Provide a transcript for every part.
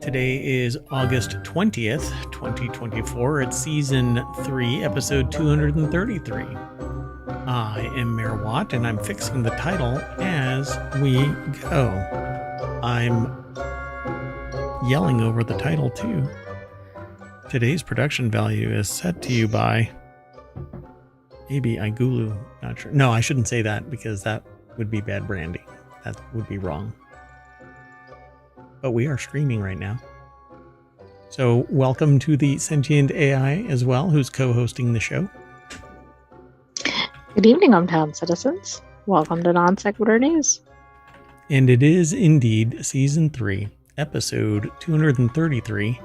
Today is August 20th, 2024. It's Season 3, Episode 233. I am Mayor Watt, and I'm fixing the title as we go. I'm yelling over the title, too. Today's production value is set to you by maybe Igulu. Not sure. No, I shouldn't say that because that would be bad branding. That would be wrong. But we are streaming right now. So welcome to the Sentient AI as well, who's co-hosting the show. Good evening, ohmTown citizens. Welcome to Non-Sequitur News. And it is indeed Season 3, Episode 233.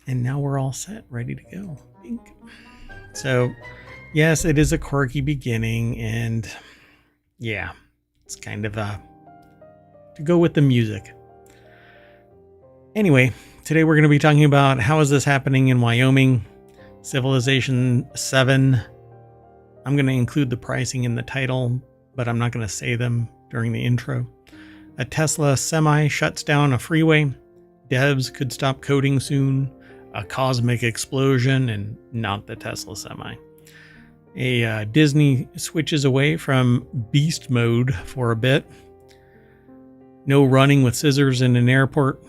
And now we're all set, ready to go. Bink. So, yes, it is a quirky beginning, and yeah, it's kind of to go with the music. Anyway, today we're going to be talking about how is this happening in Wyoming, Civilization 7. I'm going to include the pricing in the title, but I'm not going to say them during the intro. A Tesla semi shuts down a freeway. Devs could stop coding soon. A cosmic explosion, and not the Tesla semi. A Disney switches away from beast mode for a bit. No running with scissors in an airport.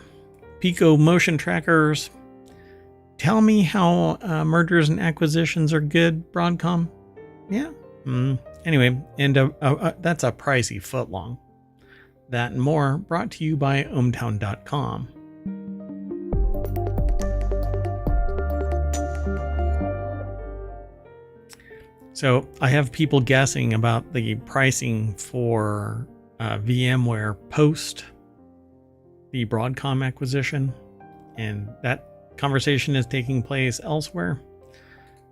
Pico motion trackers. Tell me how mergers and acquisitions are good, Broadcom. Yeah. Anyway, and that's a pricey footlong. That and more brought to you by ohmTown.com. So I have people guessing about the pricing for VMware post the Broadcom acquisition, and that conversation is taking place elsewhere.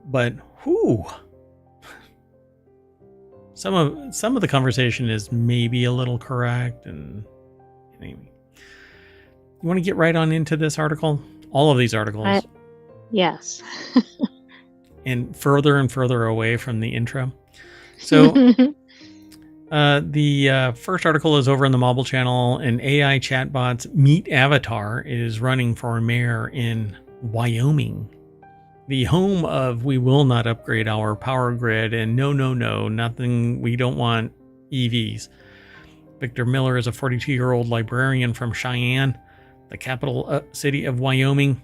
But some of the conversation is maybe a little correct. And anyway, you want to get right on into this article? All of these articles. Yes. And further away from the intro. So the first article is over in the Mobile channel. An AI chatbot's Meet Avatar is running for mayor in Wyoming, the home of we will not upgrade our power grid and no, nothing. We don't want EVs. Victor Miller is a 42-year-old librarian from Cheyenne, the capital city of Wyoming.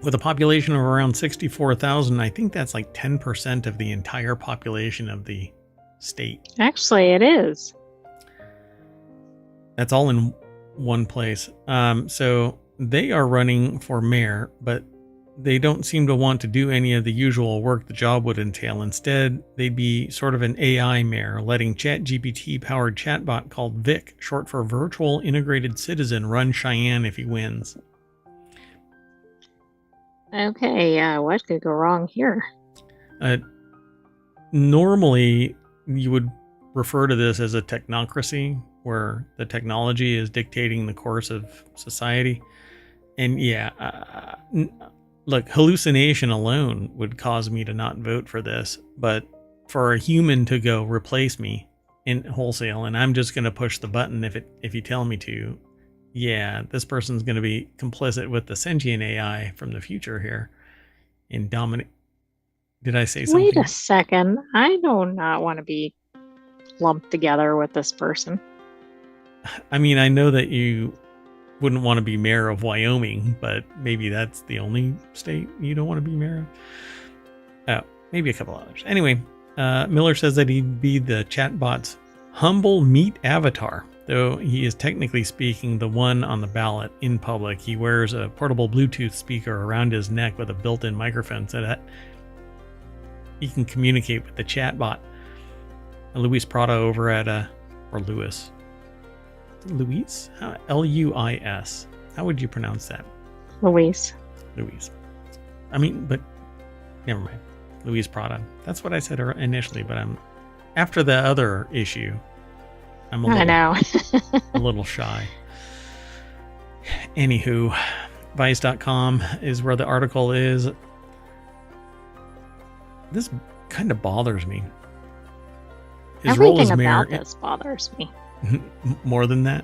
With a population of around 64,000, I think that's like 10% of the entire population of the state. Actually, it is. That's all in one place. So they are running for mayor, but they don't seem to want to do any of the usual work the job would entail. Instead, they'd be sort of an AI mayor, letting ChatGPT-powered chatbot called Vic, short for Virtual Integrated Citizen, run Cheyenne if he wins. Okay, what could go wrong here? Normally, you would refer to this as a technocracy, where the technology is dictating the course of society. And yeah, look, hallucination alone would cause me to not vote for this. But for a human to go replace me in wholesale, and I'm just going to push the button if you tell me to, yeah, this person's going to be complicit with the sentient AI from the future here in dominate. Did I say something? Wait a second. I do not want to be lumped together with this person. I mean, I know that you wouldn't want to be mayor of Wyoming, but maybe that's the only state you don't want to be mayor of. Oh, maybe a couple others. Anyway, Miller says that he'd be the chatbot's humble meet avatar. Though he is technically speaking the one on the ballot in public. He wears a portable Bluetooth speaker around his neck with a built-in microphone so that he can communicate with the chatbot. Luis Prada over at, or Luis? Luis? Luis. How would you pronounce that? Luis. I mean, but never mind. Luis Prada. That's what I said initially, but after the other issue, I'm a little shy. Anywho, Vice.com is where the article is. This kind of bothers me. His role as mayor. Everything about this bothers me. More than that.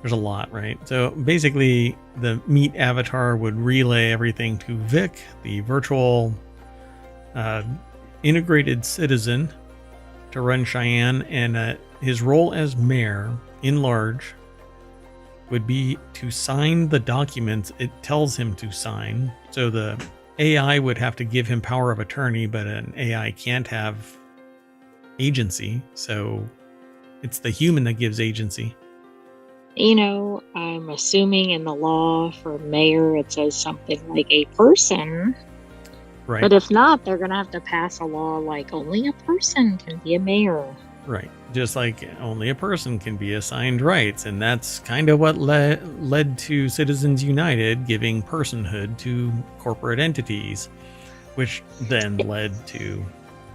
There's a lot, right? So basically, the meat avatar would relay everything to Vic, the virtual integrated citizen, to run Cheyenne, and his role as mayor, in large, would be to sign the documents it tells him to sign. So the AI would have to give him power of attorney, but an AI can't have agency. So it's the human that gives agency. I'm assuming in the law for mayor it says something like a person. Right. But if not, they're going to have to pass a law like only a person can be a mayor. Right. Just like only a person can be assigned rights. And that's kind of what led to Citizens United giving personhood to corporate entities, which then led to,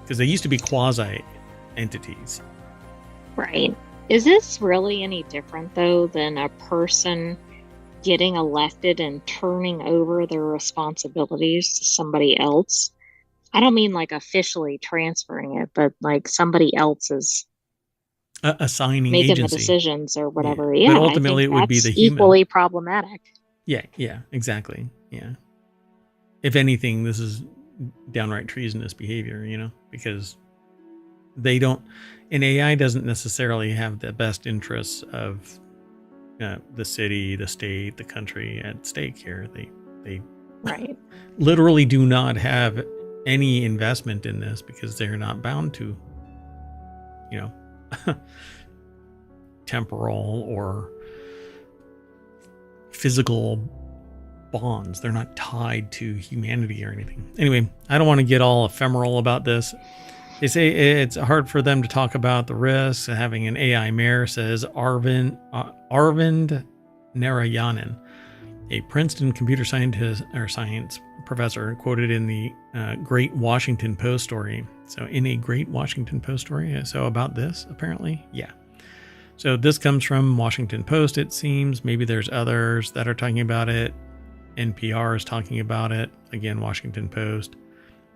because they used to be quasi entities. Right. Is this really any different, though, than a person getting elected and turning over their responsibilities to somebody else? I don't mean like officially transferring it, but like somebody else is assigning making agency. the decisions or whatever. Yeah, but ultimately it would be the human. Equally problematic. Yeah, exactly. Yeah. If anything, this is downright treasonous behavior, because they don't, an AI doesn't necessarily have the best interests of the city, the state, the country at stake here. They right. literally do not have any investment in this because they're not bound to, temporal or physical bonds. They're not tied to humanity or anything. Anyway, I don't want to get all ephemeral about this. They say it's hard for them to talk about the risks. Having an AI mayor, says Arvind Narayanan, a Princeton computer scientist or science professor, quoted in the Great Washington Post story. So in a Great Washington Post story, so about this, apparently, yeah. So this comes from Washington Post, it seems. Maybe there's others that are talking about it. NPR is talking about it. Again, Washington Post.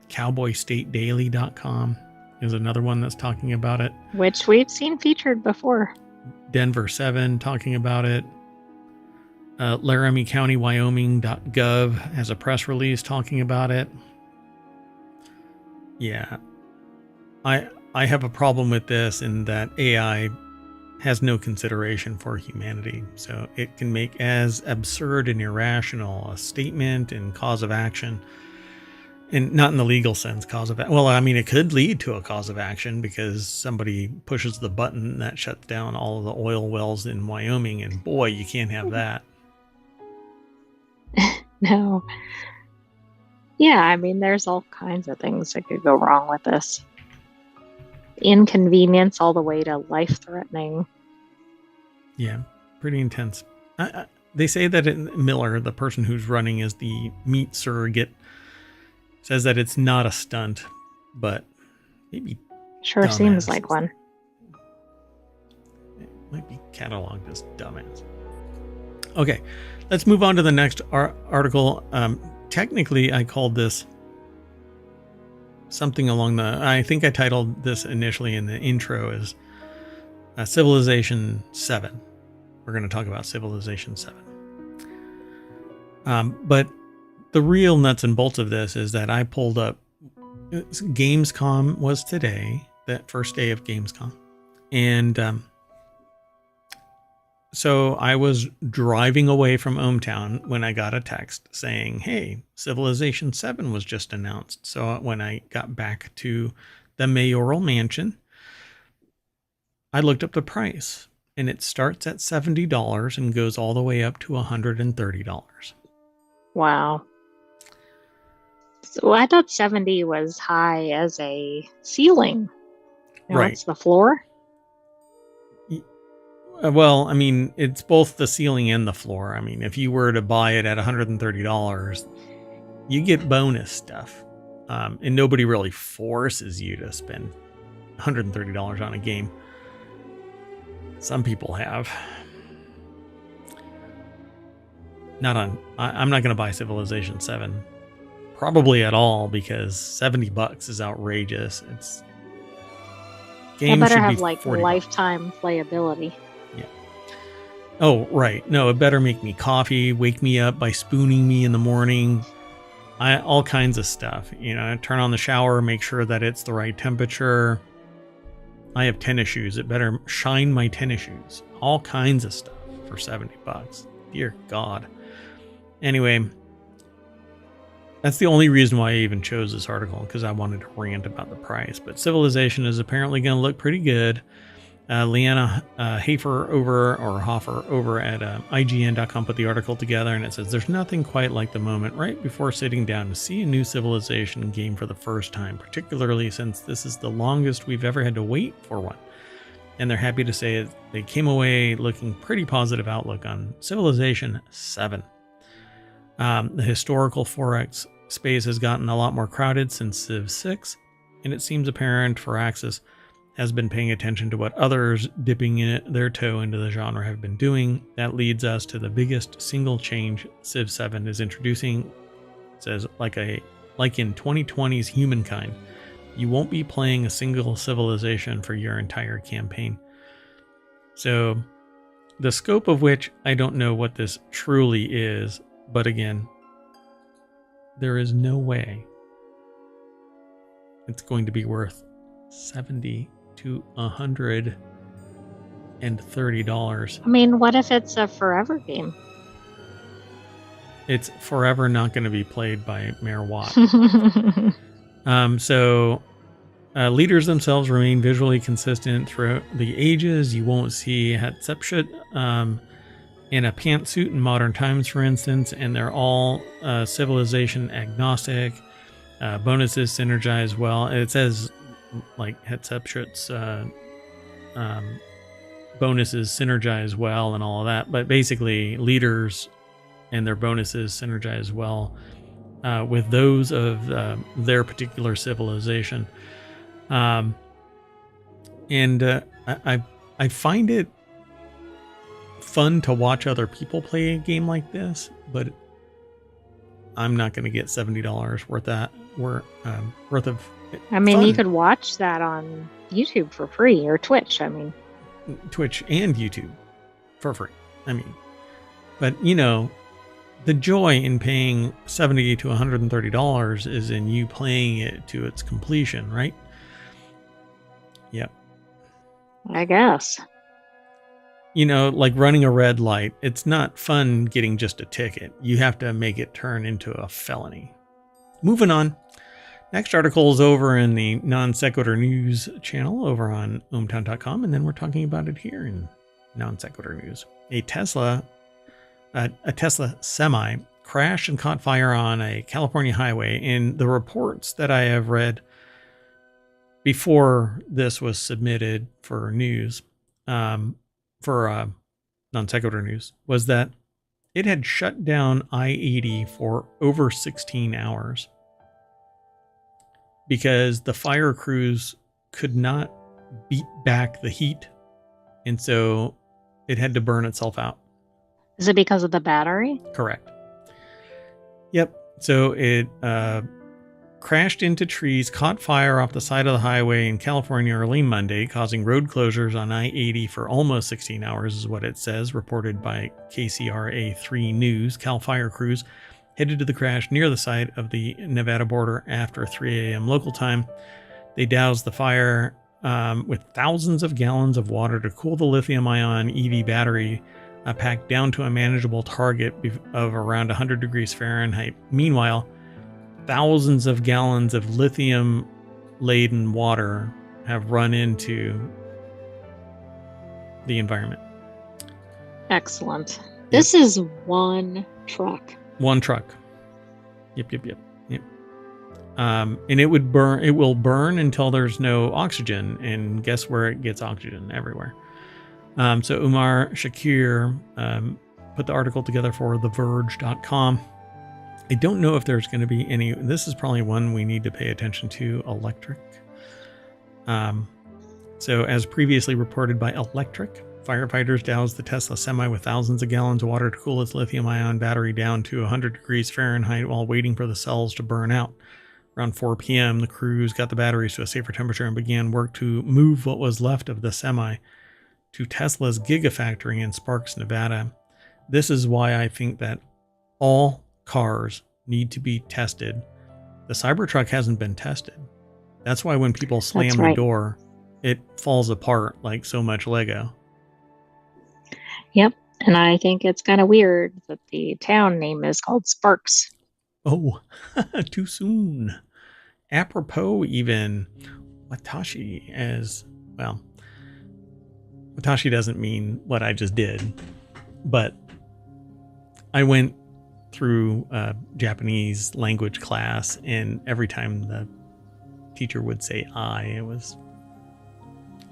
CowboyStateDaily.com is another one that's talking about it. Which we've seen featured before. Denver 7 talking about it. Laramie County, Wyoming.gov has a press release talking about it. Yeah. I have a problem with this in that AI has no consideration for humanity. So it can make as absurd and irrational a statement and cause of action. And not in the legal sense, cause of action. Well, I mean, it could lead to a cause of action because somebody pushes the button that shuts down all of the oil wells in Wyoming. And boy, you can't have that. No. Yeah, I mean, there's all kinds of things that could go wrong with this. Inconvenience all the way to life-threatening. Yeah, pretty intense. They say that Miller, the person who's running as the meat surrogate, says that it's not a stunt, but maybe sure dumbass. Seems like one. It might be cataloged as dumbass. Okay, let's move on to the next article. Technically, I called this something along I think I titled this initially in the intro as Civilization 7. We're going to talk about Civilization 7. But the real nuts and bolts of this is that I pulled up, Gamescom was today, that first day of Gamescom. And so I was driving away from ohmTown when I got a text saying, hey, Civilization 7 was just announced. So when I got back to the mayoral mansion, I looked up the price, and it starts at $70 and goes all the way up to $130. Wow. So I thought 70 was high as a ceiling. Right. It's the floor. Well, I mean, it's both the ceiling and the floor. I mean, if you were to buy it at $130, you get bonus stuff. And nobody really forces you to spend $130 on a game. Some people have. I'm not going to buy Civilization 7 probably at all because $70 is outrageous. It's games better have like lifetime playability. Yeah. Oh, right. No, it better make me coffee, wake me up by spooning me in the morning. All kinds of stuff. You know, turn on the shower, make sure that it's the right temperature. I have tennis shoes. It better shine my tennis shoes. All kinds of stuff for $70. Dear God. Anyway, that's the only reason why I even chose this article, because I wanted to rant about the price. But Civilization is apparently going to look pretty good. Leanna Hofer over at IGN.com put the article together, and it says there's nothing quite like the moment right before sitting down to see a new Civilization game for the first time, particularly since this is the longest we've ever had to wait for one. And they're happy to say they came away looking pretty positive outlook on Civilization 7. The historical 4X space has gotten a lot more crowded since Civ 6, and it seems apparent Firaxis has been paying attention to what others dipping their toe into the genre have been doing. That leads us to the biggest single change Civ 7 is introducing. It says, like in 2020's Humankind, you won't be playing a single civilization for your entire campaign. So, the scope of which I don't know what this truly is, but again, there is no way it's going to be worth $70 to $130. I mean, what if it's a forever game? It's forever not going to be played by Mayor Watt. Leaders themselves remain visually consistent throughout the ages. You won't see Hatshepsut in a pantsuit in modern times, for instance, and they're all civilization agnostic. Bonuses synergize well. It says like Hatshepsut's bonuses synergize well and all of that, but basically leaders and their bonuses synergize well with those of their particular civilization. I find it fun to watch other people play a game like this, but I'm not going to get $70 worth of I mean, fun. You could watch that on YouTube for free, or Twitch. I mean, Twitch and YouTube for free. I mean, but you know, the joy in paying $70 to $130 is in you playing it to its completion, right? Yep. I guess. You know, like running a red light, it's not fun getting just a ticket. You have to make it turn into a felony. Moving on. Next article is over in the Non-Sequitur News channel over on ohmTown.com, and then we're talking about it here in Non-Sequitur News. A Tesla semi crashed and caught fire on a California highway. In the reports that I have read before this was submitted for news, for Non-Sequitur News, was that it had shut down I-80 for over 16 hours. Because the fire crews could not beat back the heat, and so it had to burn itself out. Is it because of the battery? Correct. Yep. So it crashed into trees, caught fire off the side of the highway in California early Monday, causing road closures on I-80 for almost 16 hours, is what it says, reported by KCRA3 News. Cal Fire crews headed to the crash near the site of the Nevada border after 3 a.m. local time. They doused the fire with thousands of gallons of water to cool the lithium-ion EV battery packed down to a manageable target of around 100 degrees Fahrenheit. Meanwhile, thousands of gallons of lithium-laden water have run into the environment. Excellent. This is one truck. One truck. Yep. And it will burn until there's no oxygen. And guess where it gets oxygen? Everywhere. So Umar Shakir put the article together for TheVerge.com. I don't know if there's going to be any. This is probably one we need to pay attention to. Electric. So as previously reported by Electric, firefighters doused the Tesla semi with thousands of gallons of water to cool its lithium-ion battery down to 100 degrees Fahrenheit while waiting for the cells to burn out. Around 4 p.m., the crews got the batteries to a safer temperature and began work to move what was left of the semi to Tesla's Gigafactory in Sparks, Nevada. This is why I think that all cars need to be tested. The Cybertruck hasn't been tested. That's why when people slam the door, it falls apart like so much Lego. Yep. And I think it's kind of weird that the town name is called Sparks. Oh, too soon. Apropos, even Watashi as well. Watashi doesn't mean what I just did, but I went through a Japanese language class, and every time the teacher would say I, it was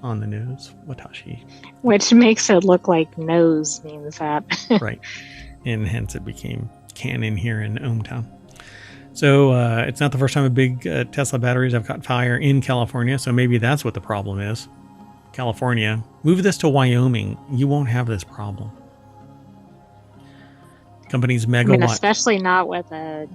on the nose. Watashi. Which makes it look like nose means that. Right. And hence it became canon here in ohmTown. So it's not the first time a big Tesla batteries have caught fire in California. So maybe that's what the problem is. California, move this to Wyoming. You won't have this problem. Company's megawatt. I mean, especially not with a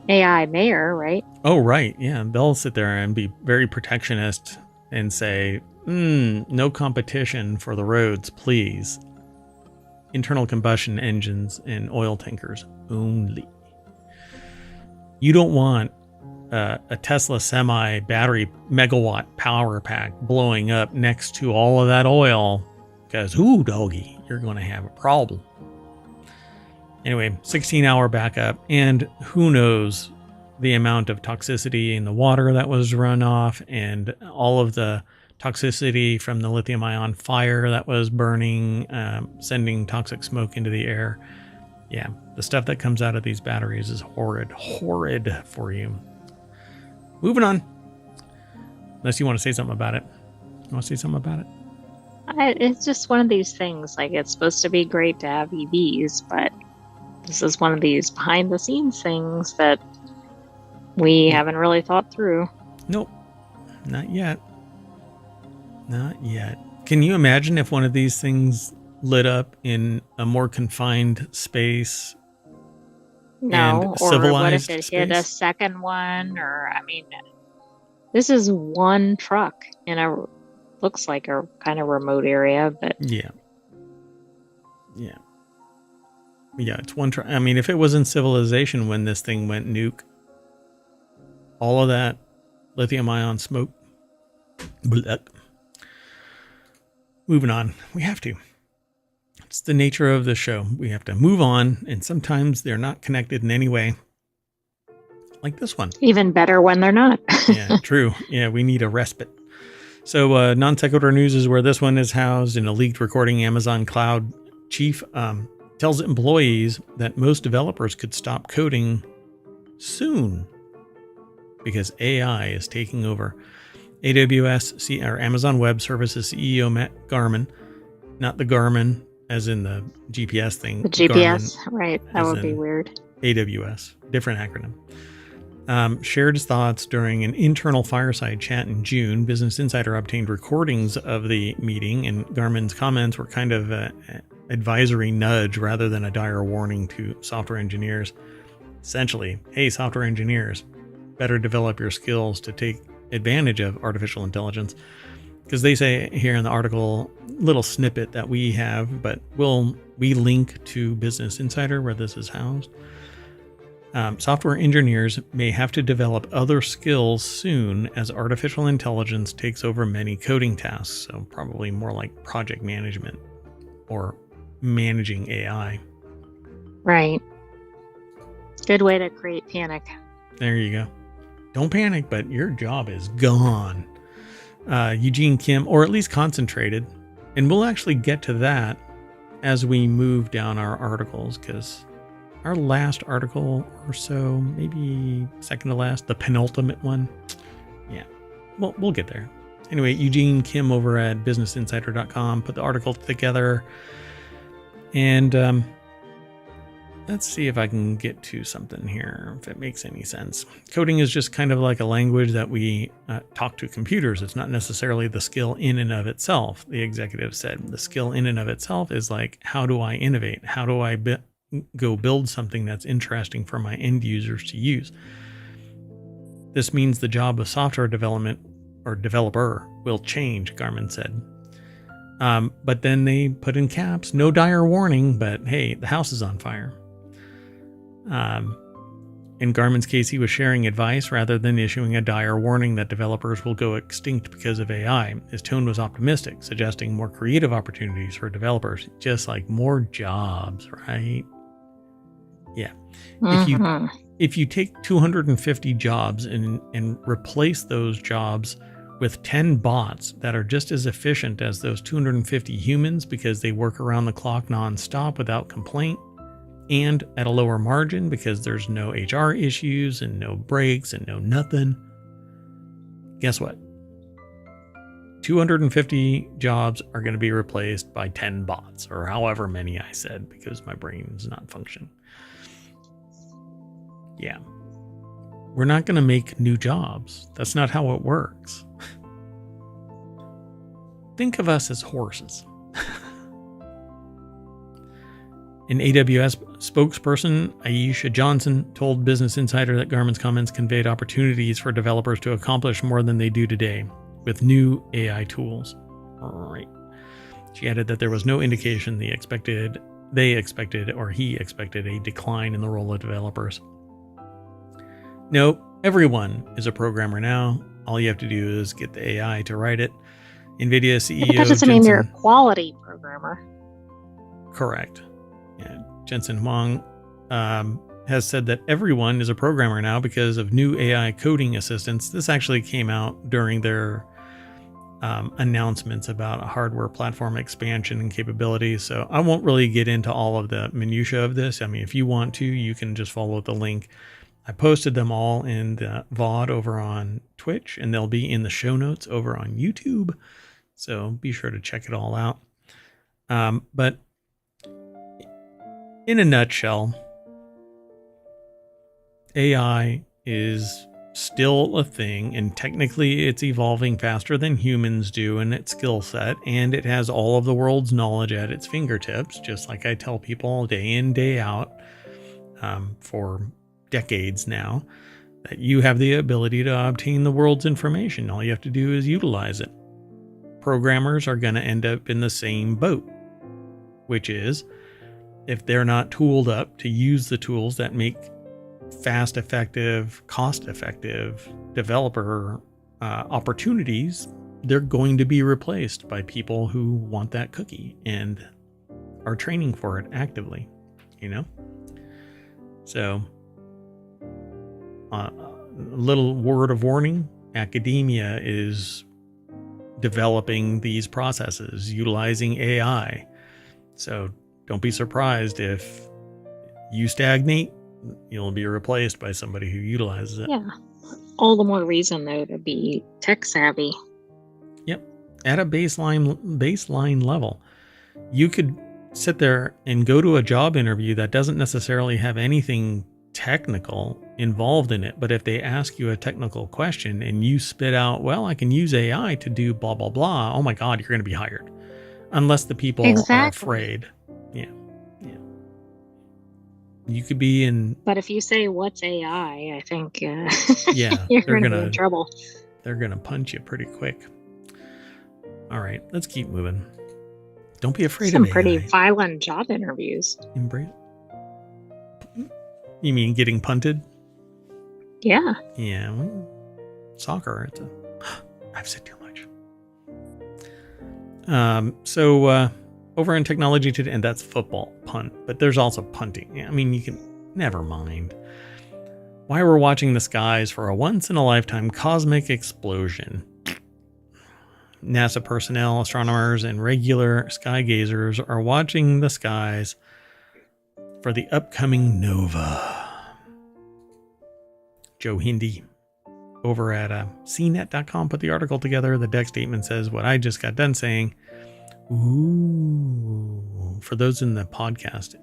AI mayor, right? Oh, right. Yeah. They'll sit there and be very protectionist and say, no competition for the roads, please. Internal combustion engines and oil tankers only. You don't want a Tesla semi battery megawatt power pack blowing up next to all of that oil, because, ooh, doggy, you're going to have a problem. Anyway, 16-hour backup, and who knows the amount of toxicity in the water that was run off, and all of the toxicity from the lithium-ion fire that was burning, sending toxic smoke into the air. Yeah, the stuff that comes out of these batteries is horrid for you. Moving on. Unless you want to say something about it. You want to say something about it? It's just one of these things. Like, it's supposed to be great to have EVs, but this is one of these behind-the-scenes things that we haven't really thought through. Nope. Not yet. Not yet. Can you imagine if one of these things lit up in a more confined space? No, or what if it space? hit a second one? Or, I mean, this is one truck in looks like a kind of remote area, but yeah, it's one truck. I mean, if it was in civilization when this thing went nuke, all of that lithium-ion smoke. Blech. Moving on. We have to. It's the nature of the show. We have to move on, and sometimes they're not connected in any way. Like this one. Even better when they're not. Yeah, true. Yeah, we need a respite. So non-sequitur news is where this one is housed. In a leaked recording, Amazon Cloud chief tells employees that most developers could stop coding soon because AI is taking over. AWS or Amazon Web Services CEO Matt Garman, not the Garmin as in the GPS thing. The GPS, Garmin, right? That would be weird. AWS, different acronym. Shared his thoughts during an internal fireside chat in June. Business Insider obtained recordings of the meeting, and Garmin's comments were kind of an advisory nudge rather than a dire warning to software engineers. Essentially, hey, software engineers, better develop your skills to take advantage of artificial intelligence. Because they say here in the article, little snippet that we have, but we link to Business Insider where this is housed. Software engineers may have to develop other skills soon as artificial intelligence takes over many coding tasks. So probably more like project management or managing AI. Right. Good way to create panic. There you go. Don't panic, but your job is gone. Eugene Kim, or at least concentrated. And we'll actually get to that as we move down our articles, because our last article or so, maybe second to last, the penultimate one. Yeah, well, we'll get there. Anyway, Eugene Kim over at businessinsider.com put the article together. And let's see if I can get to something here, if it makes any sense. Coding is just kind of like a language that we talk to computers. It's not necessarily the skill in and of itself. The executive said the skill in and of itself is like, how do I innovate? How do I go build something that's interesting for my end users to use? This means the job of software development or developer will change, Garmin said. But then they put in caps, no dire warning, but hey, the house is on fire. In Garmin's case, he was sharing advice rather than issuing a dire warning that developers will go extinct because of AI. His tone was optimistic, suggesting more creative opportunities for developers, just like more jobs, right? Yeah. If you take 250 jobs and replace those jobs with 10 bots that are just as efficient as those 250 humans because they work around the clock nonstop without complaint, and at a lower margin because there's no HR issues and no breaks and no nothing, guess what? 250 jobs are going to be replaced by 10 bots, or however many I said, because my brain is not functioning. Yeah. We're not going to make new jobs. That's not how it works. Think of us as horses. An AWS spokesperson, Aisha Johnson, told Business Insider that Garmin's comments conveyed opportunities for developers to accomplish more than they do today with new AI tools. Right. She added that there was no indication they expected or he expected a decline in the role of developers. No, everyone is a programmer now. All you have to do is get the AI to write it. NVIDIA CEO That doesn't mean you're a quality programmer. Correct. Yeah, Jensen Huang has said that everyone is a programmer now because of new AI coding assistants. This actually came out during their announcements about a hardware platform expansion and capabilities. So I won't really get into all of the minutia of this. I mean, if you want to, you can just follow the link. I posted them all in the VOD over on Twitch, and they'll be in the show notes over on YouTube. So be sure to check it all out. But in a nutshell, AI is still a thing, and technically it's evolving faster than humans do in its skill set, and it has all of the world's knowledge at its fingertips, just like I tell people day in, day out, for decades now, that you have the ability to obtain the world's information. All you have to do is utilize it. Programmers are going to end up in the same boat, which is, if they're not tooled up to use the tools that make fast, effective, cost-effective developer opportunities, they're going to be replaced by people who want that cookie and are training for it actively, you know? So, a little word of warning, academia is developing these processes, utilizing AI. So don't be surprised if you stagnate, you'll be replaced by somebody who utilizes it. Yeah. All the more reason, though, to be tech savvy. Yep. At a baseline level. You could sit there and go to a job interview that doesn't necessarily have anything technical involved in it. But if they ask you a technical question and you spit out, well, I can use AI to do blah, blah, blah. Oh my God, you're going to be hired. Unless the people are afraid. Yeah. Yeah. You could be in. But if you say, what's AI, I think yeah, you're going to be in trouble. They're going to punch you pretty quick. All right, let's keep moving. Don't be afraid of AI. Some pretty violent job interviews. Embrace. You mean getting punted? Yeah. Yeah. Well, soccer. I've said too much. So over in technology today, and that's football, punt, but there's also punting. I mean, you can never mind. Why we're watching the skies for a once-in-a-lifetime cosmic explosion. NASA personnel, astronomers, and regular sky gazers are watching the skies for the upcoming nova. Joe Hindi over at cnet.com put the article together. The deck statement says what I just got done saying. Ooh, for those in the podcast,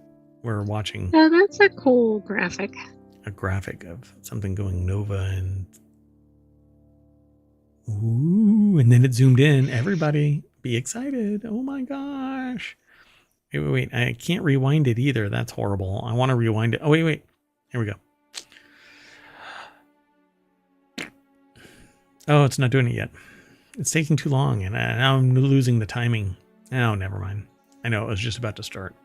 we're watching. Oh, that's a cool graphic. A graphic of something going nova and ooh, and then it zoomed in. Everybody be excited. Oh my gosh. Wait. I can't rewind it either. That's horrible. I want to rewind it. Oh, wait. Here we go. Oh, it's not doing it yet. It's taking too long, and now I'm losing the timing. Oh, never mind. I know it was just about to start.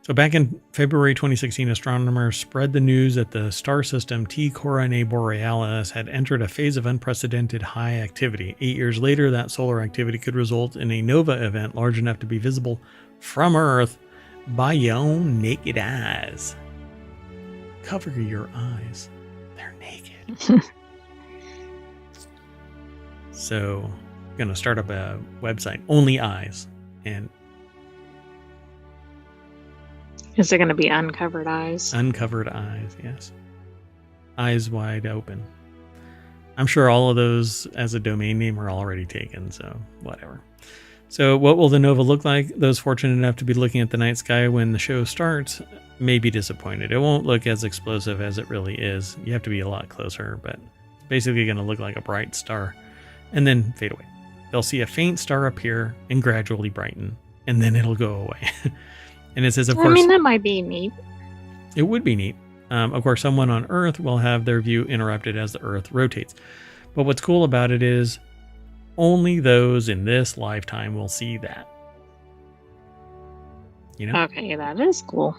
So back in February 2016, astronomers spread the news that the star system T Coronae Borealis had entered a phase of unprecedented high activity. 8 years later, that solar activity could result in a nova event large enough to be visible from Earth by your own naked eyes. Cover your eyes. They're naked. So I'm going to start up a website, Only Eyes. And is it going to be uncovered eyes? Uncovered eyes, yes. Eyes wide open. I'm sure all of those as a domain name are already taken, so whatever. So what will the nova look like? Those fortunate enough to be looking at the night sky when the show starts may be disappointed. It won't look as explosive as it really is. You have to be a lot closer, but it's basically going to look like a bright star and then fade away. They'll see a faint star appear and gradually brighten, and then it'll go away. And it says, of course... I mean, that might be neat. It would be neat. Of course, someone on Earth will have their view interrupted as the Earth rotates. But what's cool about it is only those in this lifetime will see that. You know? Okay, that is cool.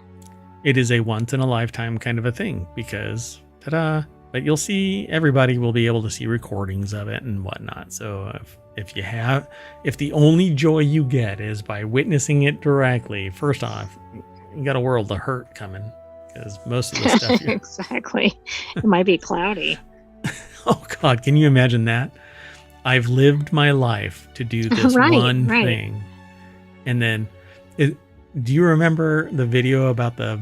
It is a once-in-a-lifetime kind of a thing because, ta-da! But you'll see, everybody will be able to see recordings of it and whatnot. So if the only joy you get is by witnessing it directly, first off, you got a world of hurt coming because most of the stuff exactly. It might be cloudy. Oh God, can you imagine that? I've lived my life to do this one thing. And then, do you remember the video about the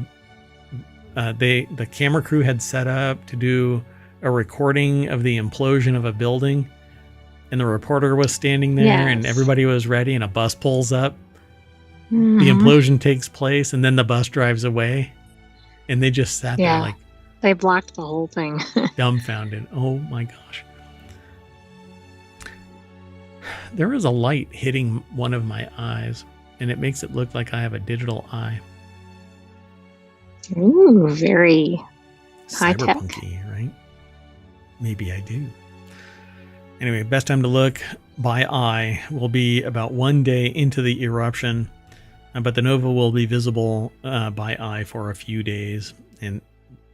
camera crew had set up to do a recording of the implosion of a building, and the reporter was standing there and everybody was ready, and a bus pulls up. Mm-hmm. The implosion takes place, and then the bus drives away, and they just sat there like they blocked the whole thing. Dumbfounded. Oh my gosh. There is a light hitting one of my eyes, and it makes it look like I have a digital eye. Ooh, very high-tech. Cyberpunky, right? Maybe I do. Anyway, best time to look by eye will be about 1 day into the eruption, but the nova will be visible by eye for a few days. And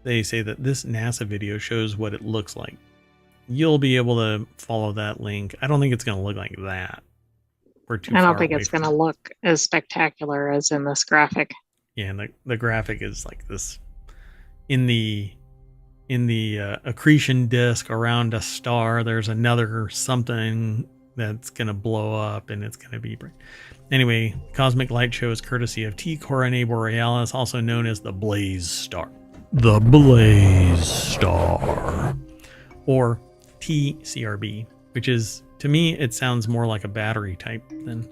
they say that this NASA video shows what it looks like. You'll be able to follow that link. I don't think it's going to look like that. We're too far away. I don't think it's going to look as spectacular as in this graphic. Yeah, and the graphic is like this in the accretion disk around a star. There's another something that's going to blow up, and it's going to be bright. Anyway, cosmic light show is courtesy of T Coronae Borealis, also known as the Blaze Star. The Blaze Star, or TCRB, which is, to me, it sounds more like a battery type than.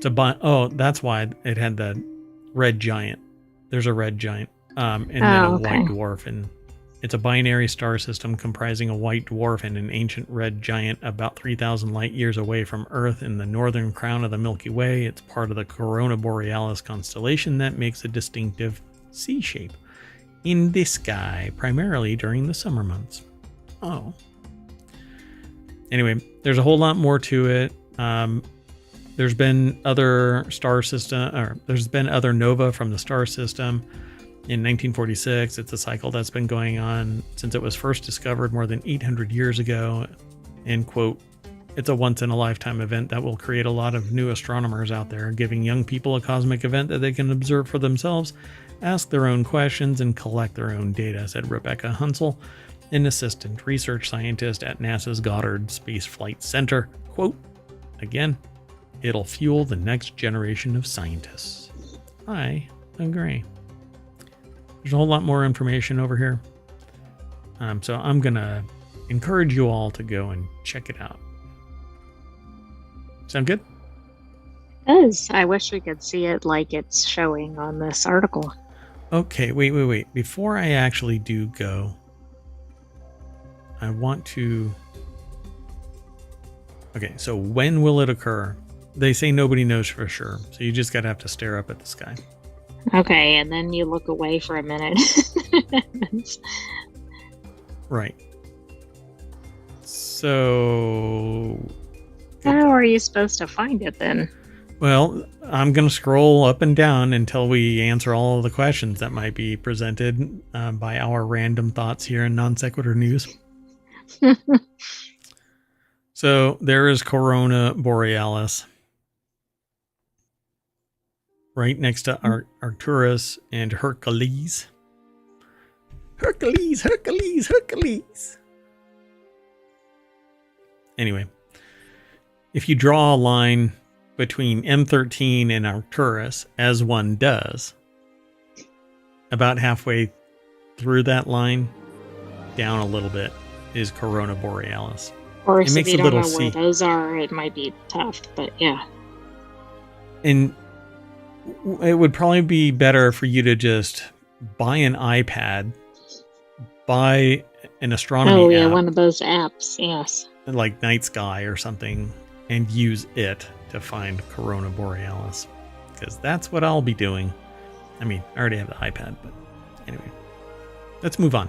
That's why it had the red giant. There's a red giant, and then a white dwarf, and it's a binary star system comprising a white dwarf and an ancient red giant about 3,000 light years away from Earth in the northern crown of the Milky Way. It's part of the Corona Borealis constellation that makes a distinctive C shape in the sky, primarily during the summer months. Oh. Anyway, there's a whole lot more to it. There's been other other nova from the star system. In 1946, it's a cycle that's been going on since it was first discovered more than 800 years ago. And quote, it's a once-in-a-lifetime event that will create a lot of new astronomers out there, giving young people a cosmic event that they can observe for themselves, ask their own questions, and collect their own data, said Rebecca Hunsel, an assistant research scientist at NASA's Goddard Space Flight Center. Quote, again, it'll fuel the next generation of scientists. I agree. There's a whole lot more information over here. So I'm going to encourage you all to go and check it out. Sound good? It does. I wish we could see it like it's showing on this article. Okay, wait. Before I actually do go, I want to... Okay, so when will it occur? They say nobody knows for sure, so you just gotta have to stare up at the sky. Okay, and then you look away for a minute. Right. So, How are you supposed to find it then? well, I'm going to scroll up and down until we answer all of the questions that might be presented by our random thoughts here in Non Sequitur News. So there is Corona Borealis right next to Arcturus and Hercules. Hercules, Hercules, Hercules. Anyway, if you draw a line between M13 and Arcturus, as one does, about halfway through that line, down a little bit, is Corona Borealis. Of course, if you don't know where those are, it might be tough, but yeah. And it would probably be better for you to just buy an iPad, buy an astronomy app. One of those apps, yes. Like Night Sky or something, and use it to find Corona Borealis. Because that's what I'll be doing. I mean, I already have the iPad, but anyway. Let's move on.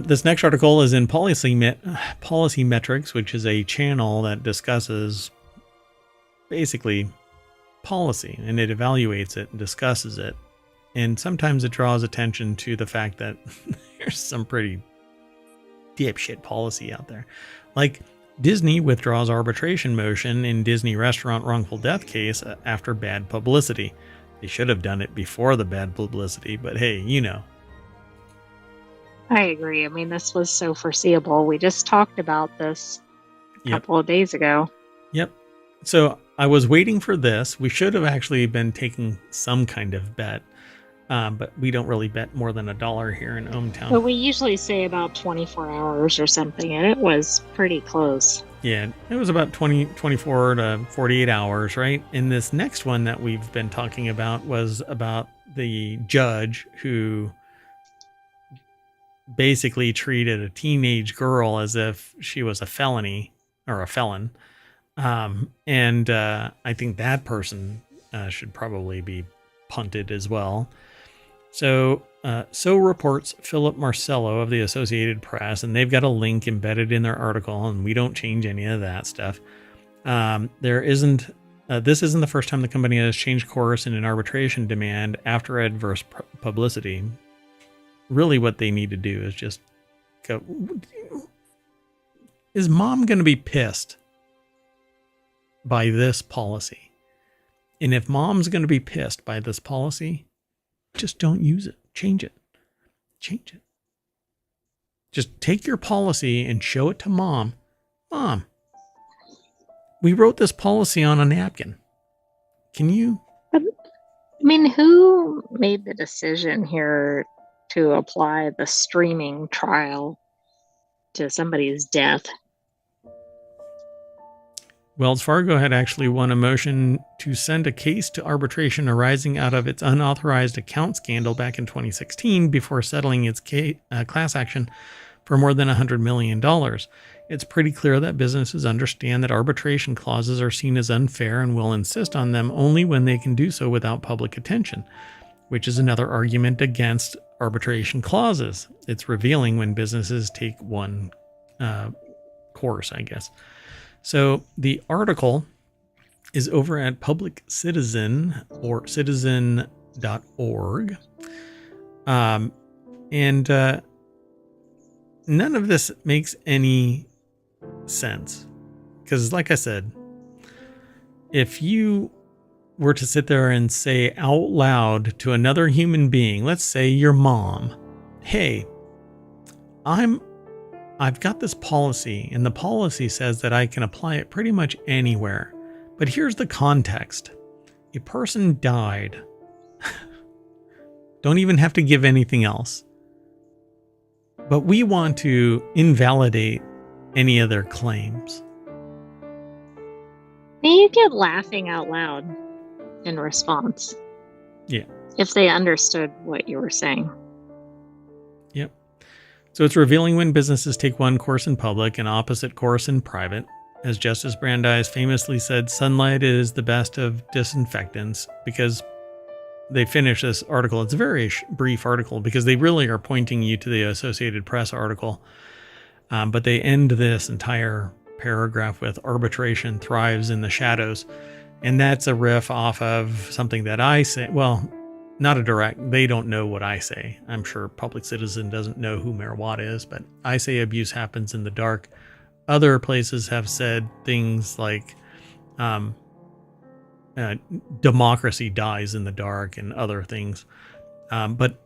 This next article is in Policy Metrics, which is a channel that discusses basically policy, and it evaluates it and discusses it. And sometimes it draws attention to the fact that there's some pretty dipshit policy out there. Like Disney withdraws arbitration motion in Disney restaurant wrongful death case after bad publicity. They should have done it before the bad publicity, but hey, you know. I agree. I mean, this was so foreseeable. We just talked about this a couple of days ago. Yep. So I was waiting for this. We should have actually been taking some kind of bet, but we don't really bet more than $1 here in ohmTown. But we usually say about 24 hours or something, and it was pretty close. Yeah, it was about 24 to 48 hours, right? And this next one that we've been talking about was about the judge who basically treated a teenage girl as if she was a felony or a felon. And I think that person should probably be punted as well. So reports Philip Marcello of the Associated Press, and they've got a link embedded in their article, and we don't change any of that stuff. This isn't the first time the company has changed course in an arbitration demand after adverse publicity. Really what they need to do is just go, is mom going to be pissed by this policy? And if mom's going to be pissed by this policy, just don't use it. Change it. Change it. Just take your policy and show it to mom. Mom, we wrote this policy on a napkin. Can you? I mean, who made the decision here to apply the streaming trial to somebody's death? Wells Fargo had actually won a motion to send a case to arbitration arising out of its unauthorized account scandal back in 2016 before settling its class action for more than $100 million. It's pretty clear that businesses understand that arbitration clauses are seen as unfair and will insist on them only when they can do so without public attention, which is another argument against arbitration clauses. It's revealing when businesses take one course, I guess. So the article is over at Public Citizen or citizen.org. And none of this makes any sense. Because like I said, if you were to sit there and say out loud to another human being, let's say your mom, hey, I've got this policy, and the policy says that I can apply it pretty much anywhere. But here's the context. A person died. Don't even have to give anything else. But we want to invalidate any of their claims. You get laughing out loud in response. Yeah. If they understood what you were saying. Yep. So it's revealing when businesses take one course in public and opposite course in private. As Justice Brandeis famously said, sunlight is the best of disinfectants, because they finish this article. It's a very brief article because they really are pointing you to the Associated Press article. But they end this entire paragraph with arbitration thrives in the shadows. And that's a riff off of something that I say. Well, not a direct, they don't know what I say. I'm sure Public Citizen doesn't know who Mayor Watt is, but I say abuse happens in the dark. Other places have said things like democracy dies in the dark and other things. But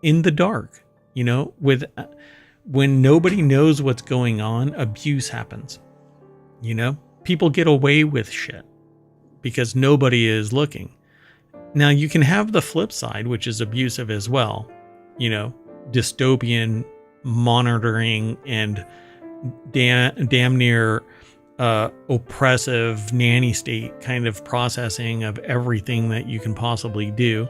in the dark, when nobody knows what's going on, abuse happens. People get away with shit because nobody is looking. Now you can have the flip side, which is abusive as well. Dystopian monitoring and damn near oppressive nanny state kind of processing of everything that you can possibly do.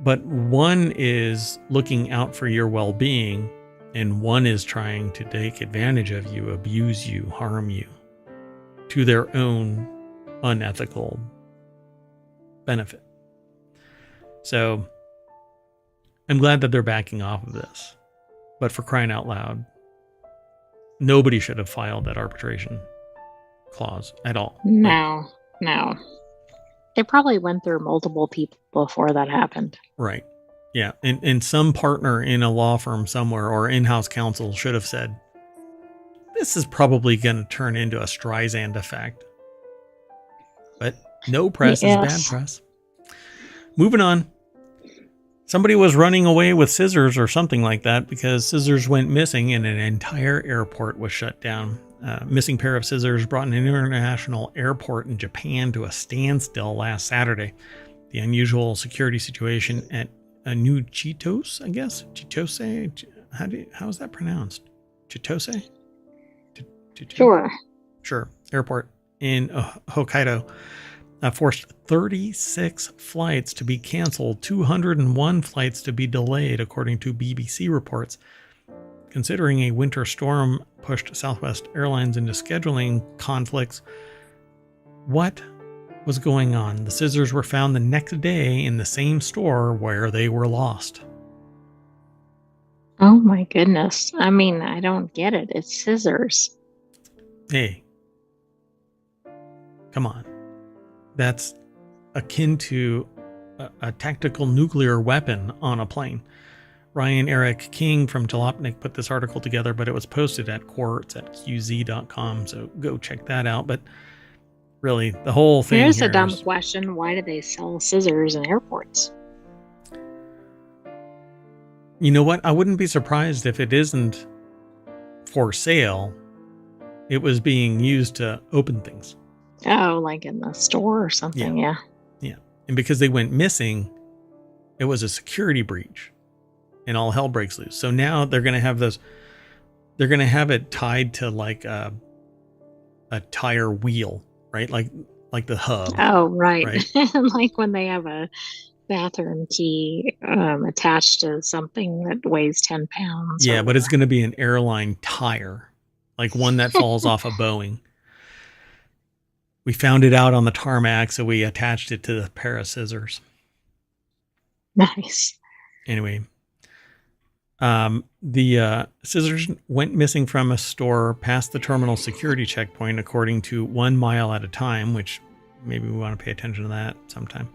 But one is looking out for your well-being, and one is trying to take advantage of you, abuse you, harm you to their own unethical benefit. So I'm glad that they're backing off of this. But for crying out loud, nobody should have filed that arbitration clause at all. No. They probably went through multiple people before that happened. Right. Yeah. And some partner in a law firm somewhere or in-house counsel should have said, this is probably going to turn into a Streisand effect. But no press is bad press. Moving on. Somebody was running away with scissors or something like that because scissors went missing and an entire airport was shut down. Missing pair of scissors brought an international airport in Japan to a standstill last Saturday. The unusual security situation at a new Chitose, I guess? Chitose? How is that pronounced? Chitose? Sure. Airport in Hokkaido forced 36 flights to be canceled, 201 flights to be delayed, according to BBC reports. Considering a winter storm pushed Southwest Airlines into scheduling conflicts, what was going on? The scissors were found the next day in the same store where they were lost. Oh my goodness. I mean, I don't get it. It's scissors. Hey, come on. That's akin to a tactical nuclear weapon on a plane. Ryan Eric King from Jalopnik put this article together, but it was posted at Quartz at QZ.com, so go check that out. But really, the whole thing Here's a dumb question. Why do they sell scissors in airports? You know what? I wouldn't be surprised if it isn't for sale. It was being used to open things. Oh, like in the store or something, yeah. And because they went missing, it was a security breach. And all hell breaks loose. So now they're going to have those. They're going to have it tied to like a tire wheel, right? Like the hub. Oh, right. Like when they have a bathroom key attached to something that weighs 10 pounds. Yeah, but it's going to be an airline tire, like one that falls off a Boeing. We found it out on the tarmac, so we attached it to the pair of scissors. Nice. Anyway. The scissors went missing from a store past the terminal security checkpoint, according to 1 mile at a time, which maybe we want to pay attention to that sometime.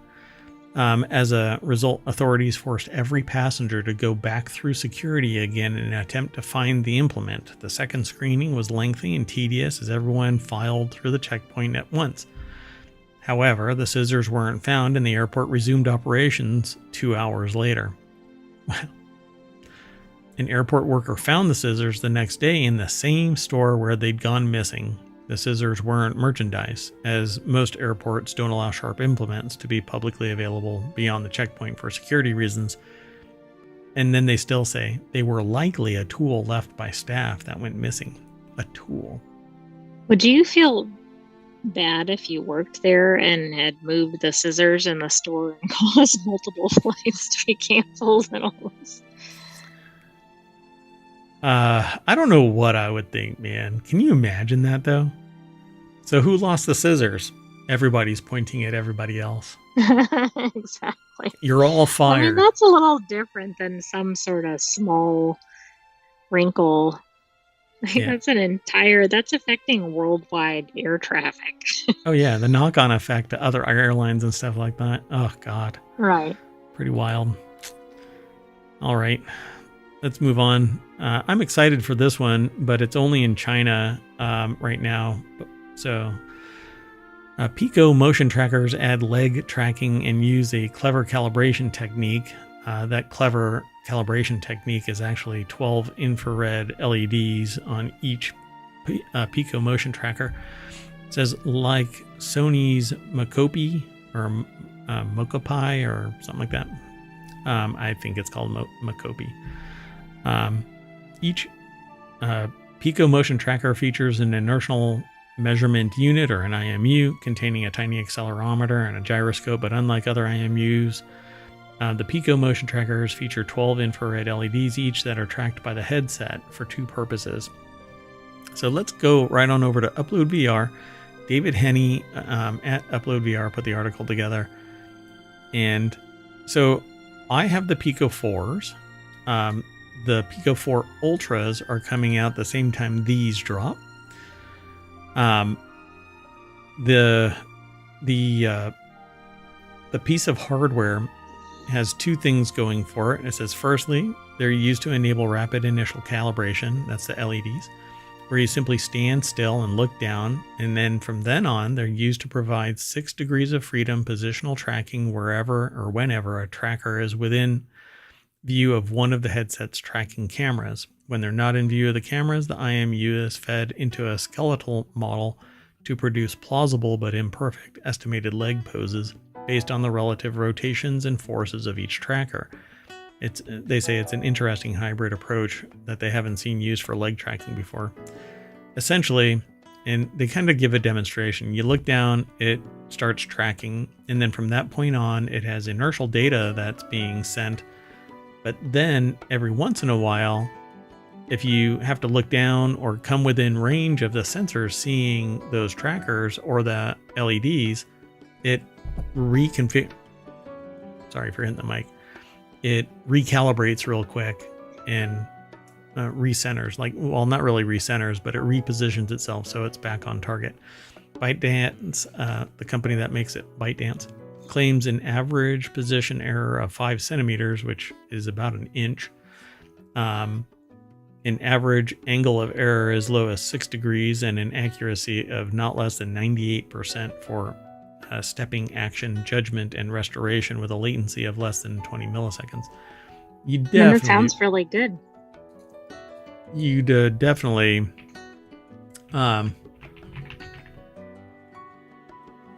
As a result, authorities forced every passenger to go back through security again in an attempt to find the implement. The second screening was lengthy and tedious as everyone filed through the checkpoint at once. However, the scissors weren't found and the airport resumed operations 2 hours later. An airport worker found the scissors the next day in the same store where they'd gone missing. The scissors weren't merchandise, as most airports don't allow sharp implements to be publicly available beyond the checkpoint for security reasons. And then they still say they were likely a tool left by staff that went missing. A tool. Would you feel bad if you worked there and had moved the scissors in the store and caused multiple flights to be canceled and all this? I don't know what I would think, man. Can you imagine that, though? So who lost the scissors? Everybody's pointing at everybody else. Exactly. You're all fired. I mean, that's a little different than some sort of small wrinkle. Yeah. That's affecting worldwide air traffic. Oh yeah, the knock-on effect to other airlines and stuff like that. Oh God. Right. Pretty wild. All right, let's move on. I'm excited for this one, but it's only in China right now. So Pico motion trackers add leg tracking and use a clever calibration technique. That clever calibration technique is actually 12 infrared LEDs on each Pico motion tracker. It says like Sony's Mocopi or Mocopi or something like that. I think it's called Mocopi. Each Pico motion tracker features an inertial measurement unit, or an IMU, containing a tiny accelerometer and a gyroscope, but unlike other IMUs, the Pico motion trackers feature 12 infrared LEDs each that are tracked by the headset for two purposes. So let's go right on over to Upload VR. David Henney at Upload VR put the article together. And so I have the Pico 4s. The Pico 4 Ultras are coming out the same time these drop. The piece of hardware has two things going for it. It says, firstly, they're used to enable rapid initial calibration. That's the LEDs, where you simply stand still and look down. And then from then on, they're used to provide 6 degrees of freedom positional tracking wherever or whenever a tracker is within view of one of the headset's tracking cameras. When they're not in view of the cameras, the IMU is fed into a skeletal model to produce plausible but imperfect estimated leg poses based on the relative rotations and forces of each tracker. They say it's an interesting hybrid approach that they haven't seen used for leg tracking before. Essentially, and they kind of give a demonstration. You look down, it starts tracking, and then from that point on, it has inertial data that's being sent. But then every once in a while, if you have to look down or come within range of the sensors seeing those trackers or the LEDs, it sorry for hitting the mic. It recalibrates real quick and recenters, not really recenters, but it repositions itself so it's back on target. ByteDance, the company that makes it, ByteDance, claims an average position error of 5 centimeters, which is about an inch. An average angle of error as low as 6 degrees and an accuracy of not less than 98% for stepping action, judgment, and restoration with a latency of less than 20 milliseconds. That sounds really good. You'd definitely...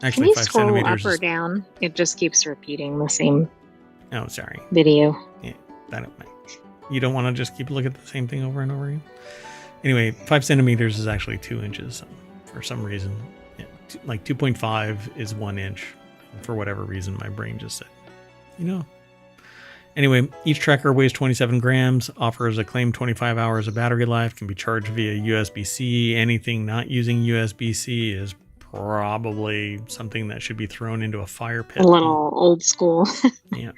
Actually, can you scroll up or down? It just keeps repeating the same. Oh, sorry. Video. Yeah, you don't want to just keep looking at the same thing over and over again. Anyway, 5 centimeters is actually 2 inches for some reason. Yeah, like 2.5 is 1 inch. For whatever reason, my brain just said, Anyway, each tracker weighs 27 grams, offers a claimed 25 hours of battery life, can be charged via USB-C. Anything not using USB-C is probably something that should be thrown into a fire pit. A little old school. Yeah.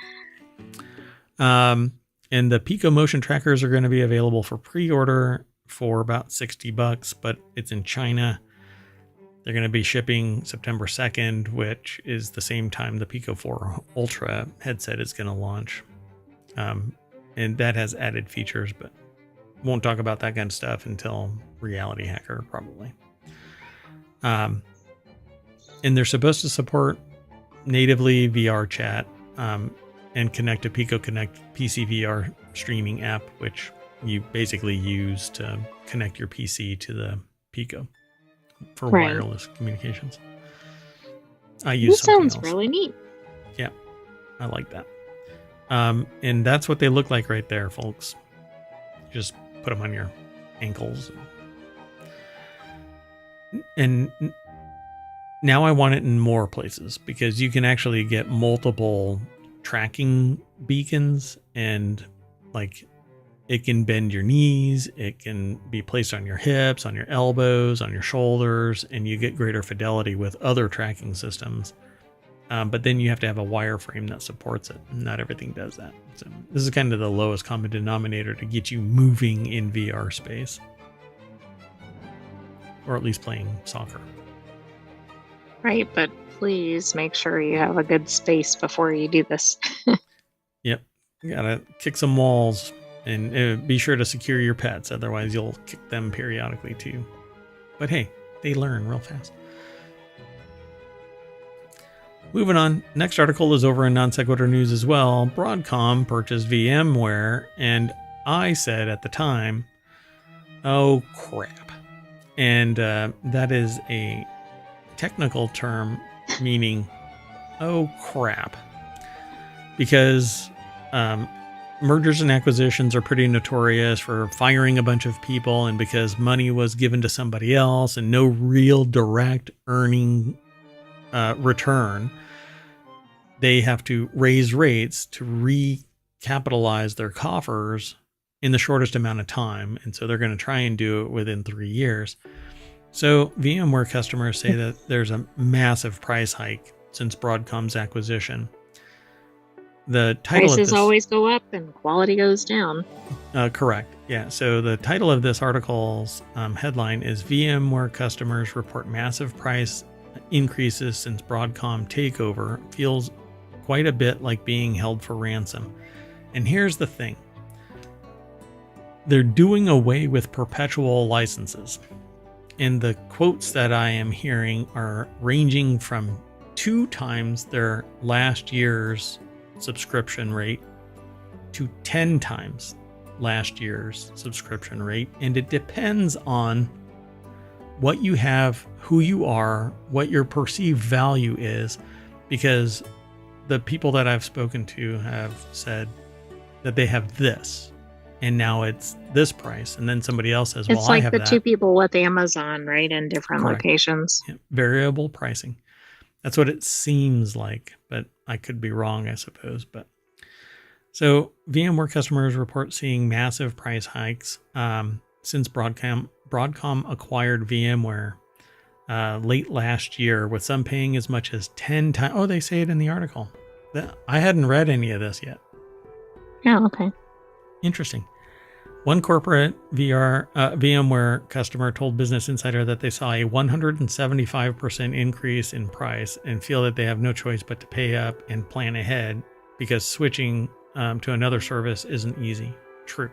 And the Pico motion trackers are going to be available for pre-order for about $60, but it's in China. They're going to be shipping September 2nd, which is the same time the Pico 4 Ultra headset is going to launch. And that has added features, but won't talk about that kind of stuff until Reality Hacker, probably. And they're supposed to support natively VR chat and connect to Pico Connect PC VR streaming app, which you basically use to connect your PC to the Pico for wireless communications. I use something else. Sounds really neat. Yeah, I like that. And that's what they look like right there, folks. Just put them on your ankles. And now I want it in more places because you can actually get multiple tracking beacons, and it can bend your knees, it can be placed on your hips, on your elbows, on your shoulders, and you get greater fidelity with other tracking systems. But then you have to have a wireframe that supports it. Not everything does that. So this is kind of the lowest common denominator to get you moving in VR space. Or at least playing soccer. Right, but please make sure you have a good space before you do this. Yep. You gotta kick some walls and be sure to secure your pets. Otherwise, you'll kick them periodically too. But hey, they learn real fast. Moving on, next article is over in Non Sequitur News as well. Broadcom purchased VMware, and I said at the time, oh crap. And that is a technical term meaning, oh crap. Because mergers and acquisitions are pretty notorious for firing a bunch of people, and because money was given to somebody else and no real direct earning return, they have to raise rates to recapitalize their coffers in the shortest amount of time. And so they're going to try and do it within 3 years. So VMware customers say that there's a massive price hike since Broadcom's acquisition. The title Prices of this, always go up and quality goes down. Correct. Yeah. So the title of this article's headline is VMware customers report massive price increases since Broadcom takeover. Feels quite a bit like being held for ransom. And here's the thing. They're doing away with perpetual licenses. And the quotes that I am hearing are ranging from 2 times their last year's subscription rate to 10 times last year's subscription rate. And it depends on what you have, who you are, what your perceived value is, because the people that I've spoken to have said that they have this, and now it's this price. And then somebody else says, well, It's like I have the that. 2 people with Amazon, right, in different Correct. locations. Yeah, variable pricing. That's what it seems like, but I could be wrong, I suppose. But so VMware customers report seeing massive price hikes since Broadcom acquired VMware late last year, with some paying as much as 10 times. Oh, they say it in the article. I hadn't read any of this yet. Oh, okay. Interesting. One corporate VMware customer told Business Insider that they saw a 175% increase in price and feel that they have no choice but to pay up and plan ahead because switching to another service isn't easy. True.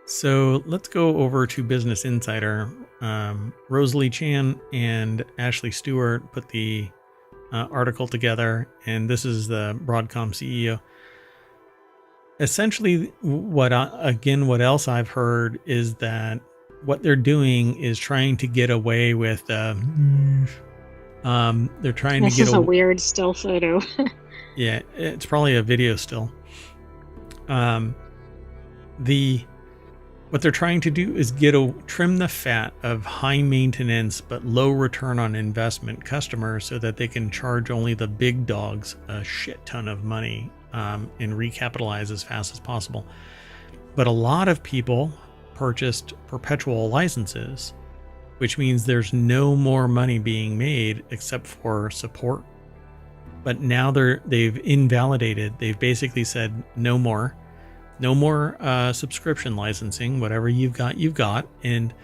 So let's go over to Business Insider. Rosalie Chan and Ashley Stewart put the article together, and this is the Broadcom CEO. Essentially, what else I've heard is that what they're doing is trying to get away with. They're trying this to get. This is a weird still photo. Yeah, it's probably a video still. What they're trying to do is trim the fat of high maintenance but low return on investment customers so that they can charge only the big dogs a shit ton of money and recapitalize as fast as possible. But a lot of people purchased perpetual licenses, which means there's no more money being made except for support. But now they've invalidated. They've basically said no more subscription licensing. Whatever you've got. And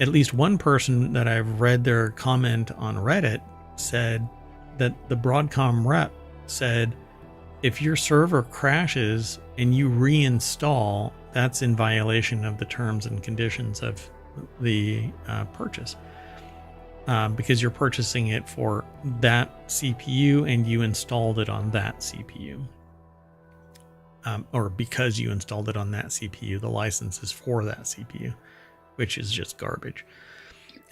at least one person that I've read their comment on Reddit said that the Broadcom rep said, if your server crashes and you reinstall, that's in violation of the terms and conditions of the purchase, because you're purchasing it for that CPU and you installed it on that CPU. Or because you installed it on that CPU, the license is for that CPU, which is just garbage.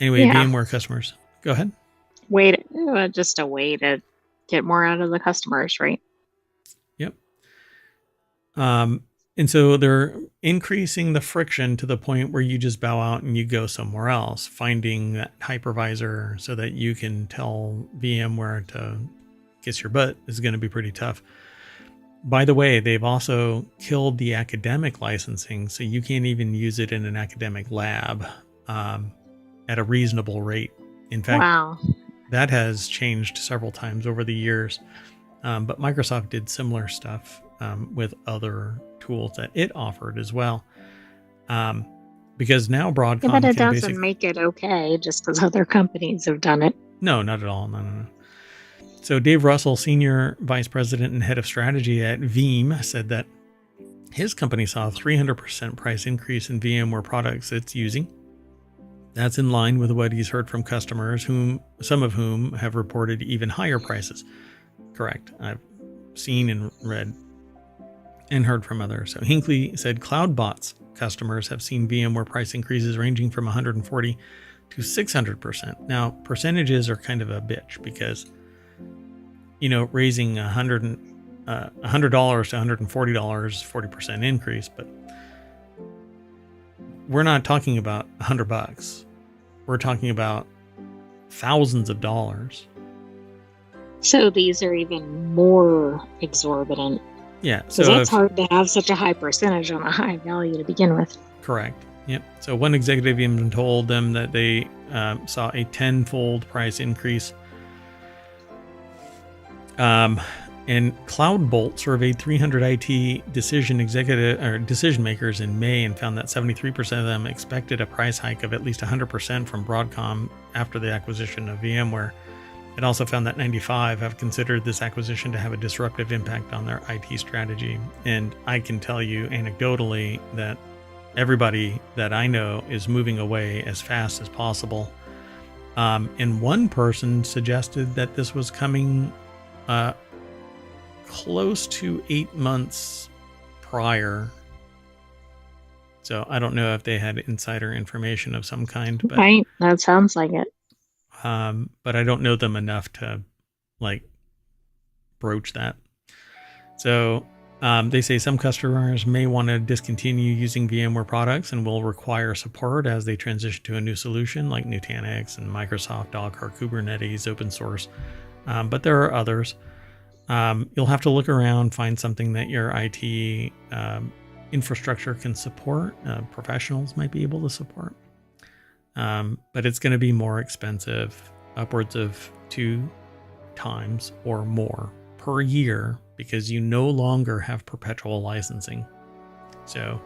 Anyway, Yeah. VMware customers, go ahead. Just a way to get more out of the customers, right? Yep. And so they're increasing the friction to the point where you just bow out and you go somewhere else, finding that hypervisor so that you can tell VMware to kiss your butt is going to be pretty tough. By the way, they've also killed the academic licensing, so you can't even use it in an academic lab at a reasonable rate. In fact, Wow. that has changed several times over the years. But Microsoft did similar stuff with other tools that it offered as well. Because now Broadcom Yeah, but it can doesn't make it okay just because other companies have done it. No, not at all. No. So Dave Russell, Senior Vice President and Head of Strategy at Veeam, said that his company saw a 300% price increase in VMware products it's using. That's in line with what he's heard from customers, some of whom have reported even higher prices. Correct. I've seen and read and heard from others. So Hinckley said CloudBot's customers have seen VMware price increases ranging from 140 to 600%. Now, percentages are kind of a bitch because, raising $100 to $140, 40% increase, but we're not talking about $100. We're talking about thousands of dollars. So these are even more exorbitant. Yeah. So it's hard to have such a high percentage on a high value to begin with. Correct. Yep. So one executive even told them that they saw a 10-fold price increase. And CloudBolt surveyed 300 IT decision makers in May and found that 73% of them expected a price hike of at least 100% from Broadcom after the acquisition of VMware. It also found that 95 have considered this acquisition to have a disruptive impact on their IT strategy. And I can tell you anecdotally that everybody that I know is moving away as fast as possible. And one person suggested that this was coming close to 8 months prior. So I don't know if they had insider information of some kind. But, right, that sounds like it. But I don't know them enough to broach that. So they say some customers may want to discontinue using VMware products and will require support as they transition to a new solution like Nutanix and Microsoft Docker, Kubernetes, open source. But there are others. You'll have to look around, find something that your IT infrastructure can support. Professionals might be able to support. But it's going to be more expensive, upwards of 2 times or more per year, because you no longer have perpetual licensing. So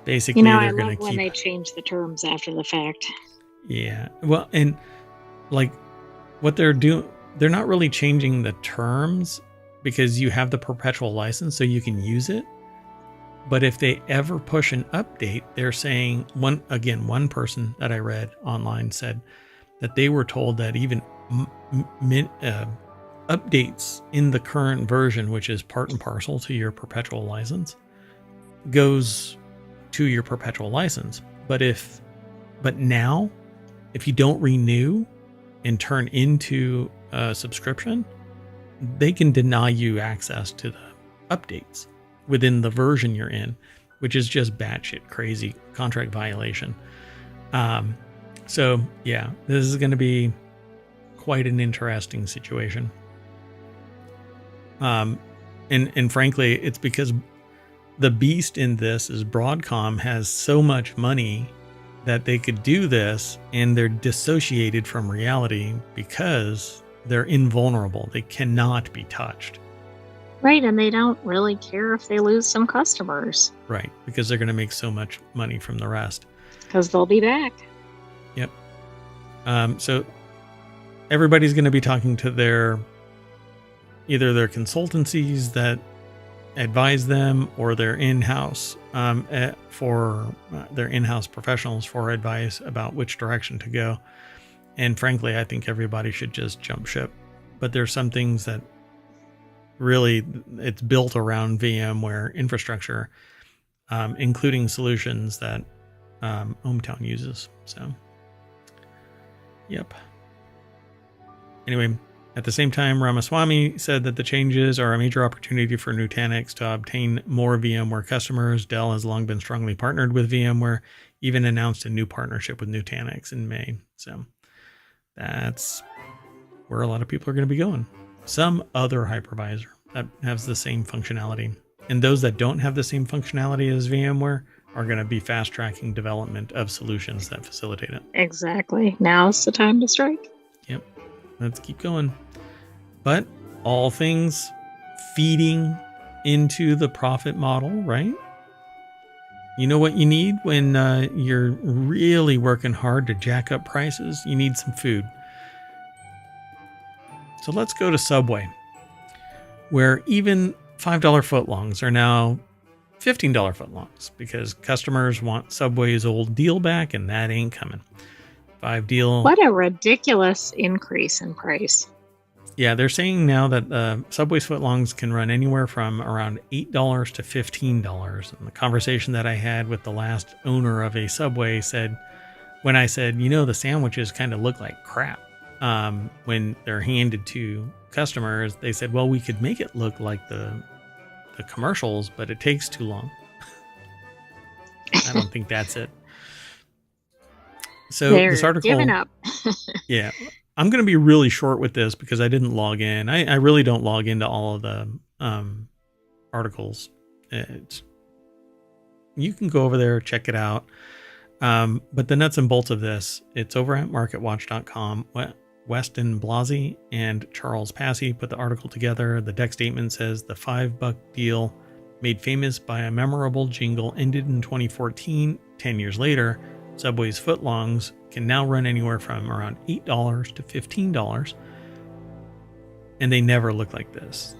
basically, they're going to keep... when they change the terms after the fact. Yeah. Well, and what they're doing, they're not really changing the terms because you have the perpetual license, so you can use it. But if they ever push an update, they're saying, one person that I read online said that they were told that even updates in the current version, which is part and parcel to your perpetual license, goes to your perpetual license. But now, if you don't renew and turn into a subscription, they can deny you access to the updates within the version you're in, which is just batshit crazy contract violation. So yeah, this is going to be quite an interesting situation. And frankly, it's because the beast in this is Broadcom has so much money that they could do this, and they're dissociated from reality because they're invulnerable. They cannot be touched. Right, and they don't really care if they lose some customers. Right, because they're going to make so much money from the rest. Because they'll be back. Yep. So everybody's going to be talking to either their consultancies that advise them or their in-house their in-house professionals for advice about which direction to go. And frankly, I think everybody should just jump ship. But there's some things that really, it's built around VMware infrastructure, including solutions that ohmTown uses. So, yep. Anyway, at the same time, Ramaswamy said that the changes are a major opportunity for Nutanix to obtain more VMware customers. Dell has long been strongly partnered with VMware, even announced a new partnership with Nutanix in May. So that's where a lot of people are going to be going. Some other hypervisor that has the same functionality. And those that don't have the same functionality as VMware are going to be fast tracking development of solutions that facilitate it. Exactly. Now's the time to strike. Yep. Let's keep going. But all things feeding into the profit model, right? You know what you need when you're really working hard to jack up prices? You need some food. So let's go to Subway, where even $5 footlongs are now $15 footlongs because customers want Subway's old deal back, and that ain't coming. $5 deal. What a ridiculous increase in price. Yeah, they're saying now that Subway's footlongs can run anywhere from around $8 to $15. And the conversation that I had with the last owner of a Subway said, when I said, the sandwiches kind of look like crap when they're handed to customers, they said, well, we could make it look like the commercials, but it takes too long. I don't think that's it. So they're this article, giving up. Yeah. I'm going to be really short with this because I didn't log in. I really don't log into all of the articles. You can go over there, check it out. But the nuts and bolts of this, it's over at marketwatch.com. Weston Blasey and Charles Passy put the article together. The deck statement says the $5 deal made famous by a memorable jingle ended in 2014. 10 years later, Subway's footlongs can now run anywhere from around $8 to $15. And they never look like this.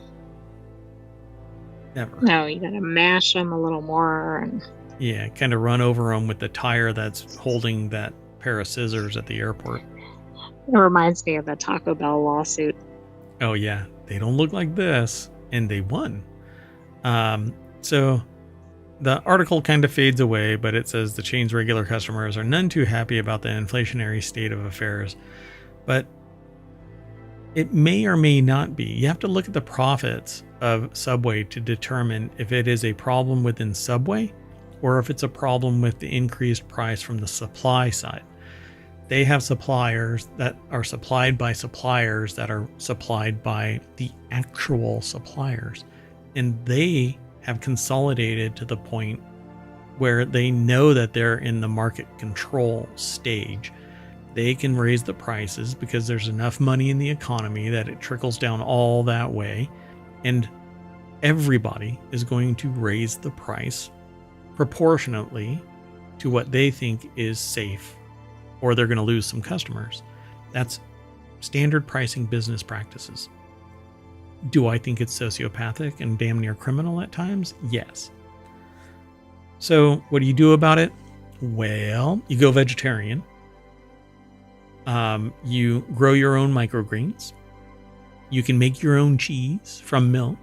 Never. No, you gotta mash them a little more. And yeah, kind of run over them with the tire that's holding that pair of scissors at the airport. It reminds me of the Taco Bell lawsuit. Oh, yeah. They don't look like this. And they won. So the article kind of fades away, but it says the chain's regular customers are none too happy about the inflationary state of affairs. But it may or may not be. You have to look at the profits of Subway to determine if it is a problem within Subway or if it's a problem with the increased price from the supply side. They have suppliers that are supplied by suppliers that are supplied by the actual suppliers. And they have consolidated to the point where they know that they're in the market control stage. They can raise the prices because there's enough money in the economy that it trickles down all that way. And everybody is going to raise the price proportionately to what they think is safe, or they're going to lose some customers. That's standard pricing business practices. Do I think it's sociopathic and damn near criminal at times? Yes. So what do you do about it? Well, you go vegetarian. You grow your own microgreens. You can make your own cheese from milk.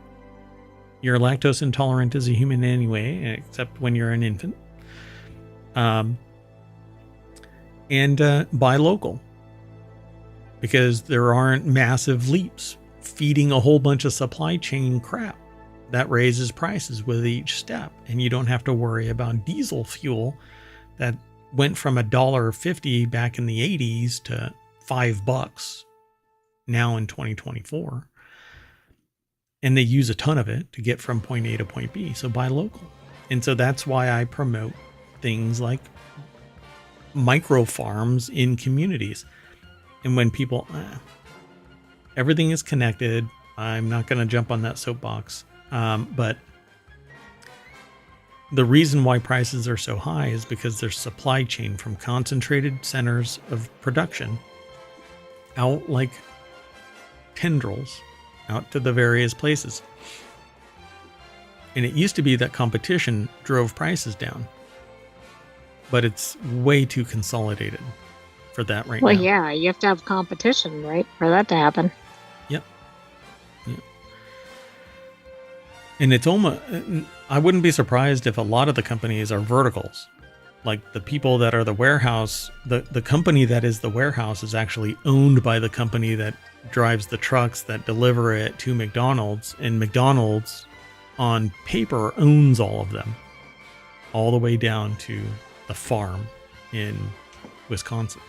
You're lactose intolerant as a human anyway, except when you're an infant. And buy local, because there aren't massive leaps feeding a whole bunch of supply chain crap that raises prices with each step. And you don't have to worry about diesel fuel that went from $1.50 back in the 80s to $5 now in 2024. And they use a ton of it to get from point A to point B. So buy local. And so that's why I promote things like micro farms in communities. And when people, everything is connected. I'm not going to jump on that soapbox. But the reason why prices are so high is because there's supply chain from concentrated centers of production out like tendrils out to the various places. And it used to be that competition drove prices down, but it's way too consolidated for that right now. Well, yeah, you have to have competition, right, for that to happen. Yep. And it's almost, I wouldn't be surprised if a lot of the companies are verticals. Like the people that are the warehouse, the company that is the warehouse is actually owned by the company that drives the trucks that deliver it to McDonald's. And McDonald's on paper owns all of them, all the way down to the farm in Wisconsin.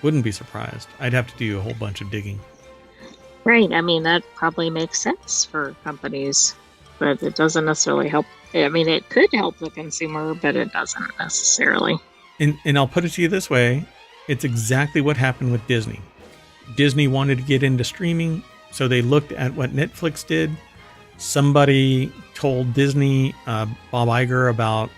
Wouldn't be surprised. I'd have to do a whole bunch of digging. Right. I mean, that probably makes sense for companies, but it doesn't necessarily help I mean, it could help the consumer, but it doesn't necessarily. And I'll put it to you this way. It's exactly what happened with Disney. Disney wanted to get into streaming, so they looked at what Netflix did. Somebody told Disney, Bob Iger, about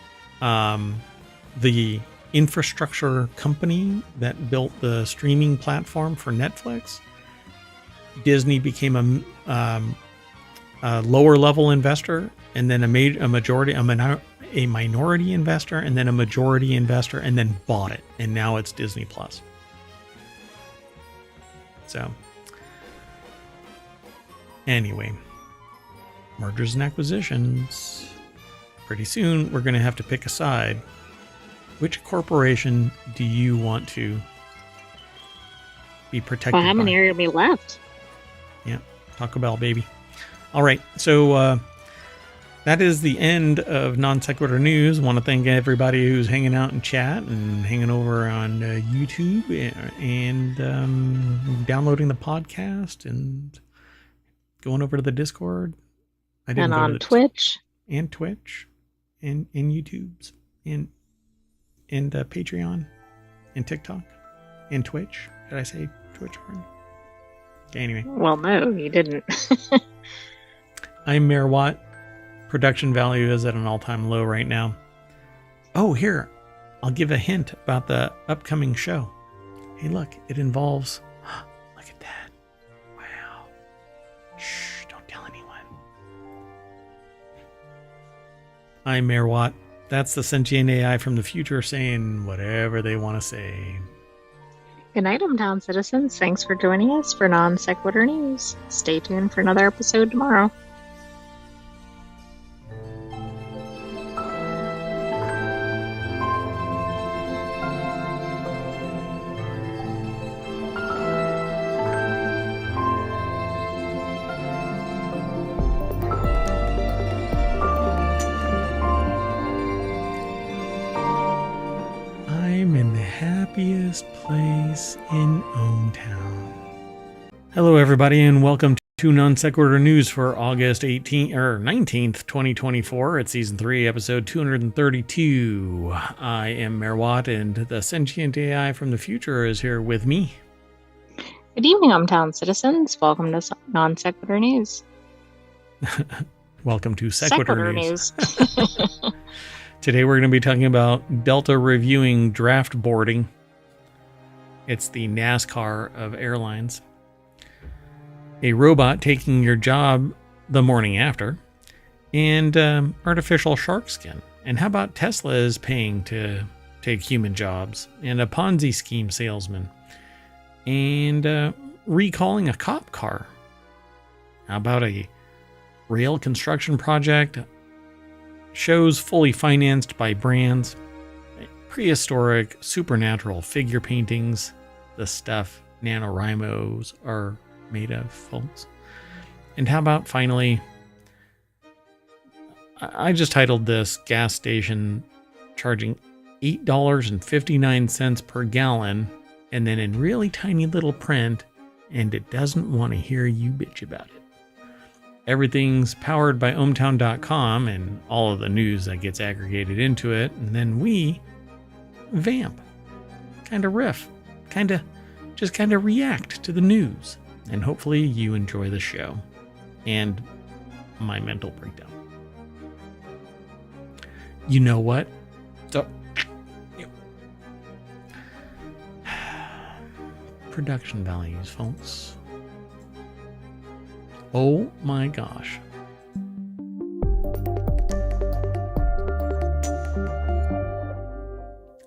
the infrastructure company that built the streaming platform for Netflix. Disney became a lower level investor, and then a minority investor, and then a majority investor, and then bought it, and now it's Disney Plus. So, anyway, mergers and acquisitions. Pretty soon, we're going to have to pick a side. Which corporation do you want to be protected by? Well, how many are going to be left? Yeah, Taco Bell, baby. All right, so that is the end of Non Sequitur News. I want to thank everybody who's hanging out in chat and hanging over on YouTube and downloading the podcast and going over to the Discord. And on Twitch. And Twitch and YouTube's and Patreon and TikTok and Twitch. Did I say Twitch? Okay, anyway. Well, no, you didn't. I'm Mayor Watt. Production value is at an all-time low right now. Oh, here. I'll give a hint about the upcoming show. Hey, look. It involves... Look at that. Wow. Shh, don't tell anyone. I'm Mayor Watt. That's the Sentient AI from the future saying whatever they want to say. Good night, ohmTown citizens. Thanks for joining us for Non Sequitur News. Stay tuned for another episode tomorrow. Place in ohmTown. Hello, everybody, and welcome to Non Sequitur News for August 19th, 2024. It's Season 3, Episode 232. I am Mayor Watt, and the Sentient AI from the future is here with me. Good evening, ohmTown citizens. Welcome to Non Sequitur News. Welcome to Sequitur News. Today we're going to be talking about Delta reviewing draft boarding. It's the NASCAR of airlines. A robot taking your job the morning after. And artificial shark skin. And how about Tesla is paying to take human jobs? And a Ponzi scheme salesman. And recalling a cop car. How about a rail construction project? Shows fully financed by brands. Prehistoric, supernatural figure paintings. The stuff NaNoWriMos are made of, folks. And how about finally, I just titled this gas station charging $8.59 per gallon, and then in really tiny little print, and it doesn't want to hear you bitch about it. Everything's powered by ohmTown.com and all of the news that gets aggregated into it, and then we vamp, kind of riff, kind of react to the news, and hopefully you enjoy the show and my mental breakdown. You know what? So, production values, folks. Oh my gosh.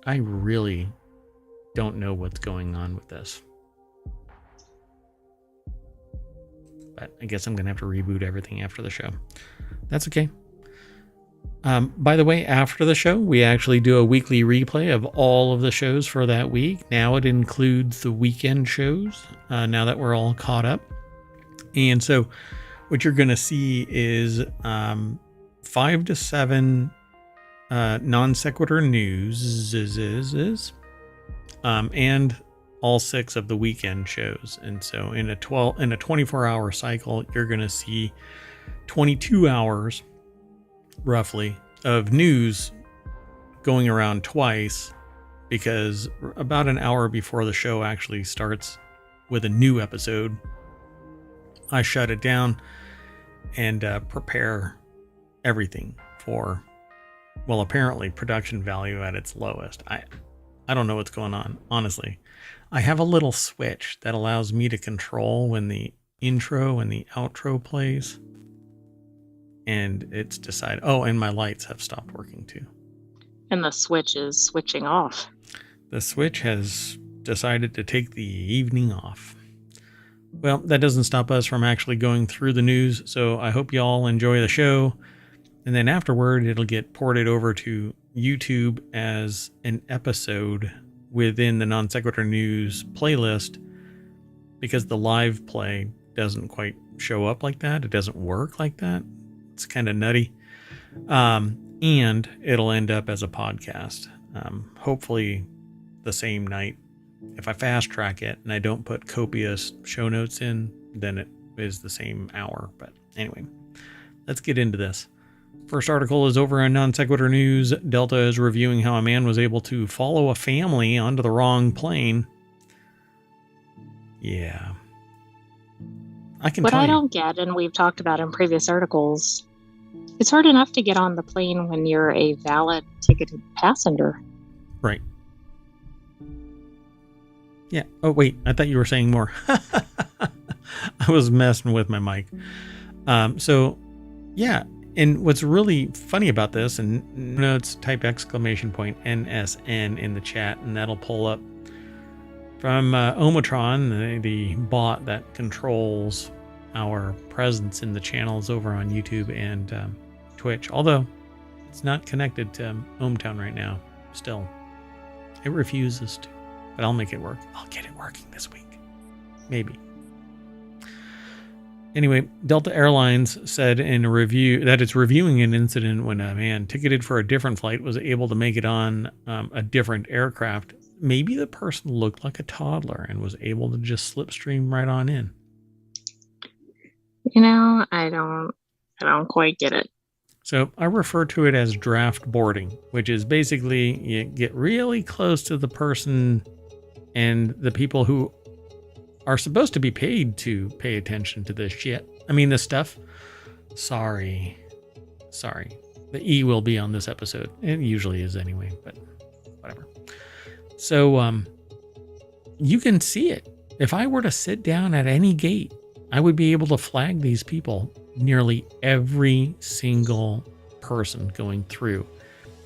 I really don't know what's going on with this. But I guess I'm going to have to reboot everything after the show. That's okay. By the way, after the show, we actually do a weekly replay of all of the shows for that week. Now it includes the weekend shows, now that we're all caught up. And so what you're going to see is 5 to 7 non sequitur news and all 6 of the weekend shows. And so in a 24-hour cycle, you're going to see 22 hours roughly, of news going around twice, because about an hour before the show actually starts with a new episode, I shut it down and prepare everything for, well, apparently production value at its lowest. I don't know what's going on, honestly. I have a little switch that allows me to control when the intro and the outro plays. And it's decided, oh, and my lights have stopped working too. And the switch is switching off. The switch has decided to take the evening off. Well, that doesn't stop us from actually going through the news, so I hope y'all enjoy the show. And then afterward, it'll get ported over to YouTube as an episode within the Non Sequitur News playlist, because the live play doesn't quite show up like that. It doesn't work like that. It's kind of nutty. And it'll end up as a podcast. Hopefully the same night. If I fast track it and I don't put copious show notes in, then it is the same hour. But anyway, let's get into this. First article is over on Non Sequitur News. Delta is reviewing how a man was able to follow a family onto the wrong plane. Yeah. What I don't get, and we've talked about in previous articles, it's hard enough to get on the plane when you're a valid ticketed passenger. Right. Yeah. Oh, wait. I thought you were saying more. I was messing with my mic. So, yeah. And what's really funny about this, and notes, type !NSN in the chat, and that'll pull up from ohmTown, the bot that controls our presence in the channels over on YouTube and Twitch. Although it's not connected to ohmTown right now. Still, it refuses to. But I'll make it work. I'll get it working this week. Maybe. Anyway, Delta Airlines said in a review that it's reviewing an incident when a man ticketed for a different flight was able to make it on a different aircraft. Maybe the person looked like a toddler and was able to just slipstream right on in. You know, I don't quite get it. So I refer to it as draft boarding, which is basically you get really close to the person and the people who are supposed to be paid to pay attention to this shit. I mean, this stuff. Sorry. The E will be on this episode. It usually is anyway, but whatever. So you can see it. If I were to sit down at any gate, I would be able to flag these people, nearly every single person going through.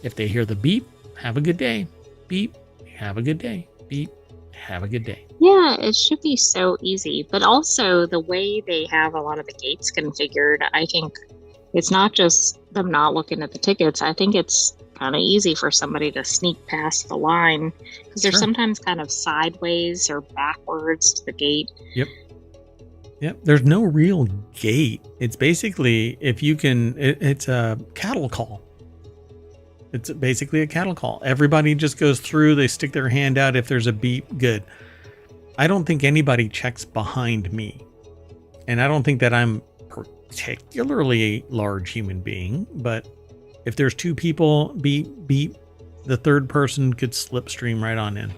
If they hear the beep, have a good day. Beep, have a good day. Beep, have a good day. Yeah, it should be so easy. But also the way they have a lot of the gates configured, I think it's not just them not looking at the tickets. I think it's kind of easy for somebody to sneak past the line because they're sometimes kind of sideways or backwards to the gate. Yep. There's no real gate. It's basically, if you can, it's a cattle call. It's basically a cattle call. Everybody just goes through. They stick their hand out. If there's a beep, good. I don't think anybody checks behind me. And I don't think that I'm particularly a large human being. But if there's two people, beep, beep, the third person could slipstream right on in.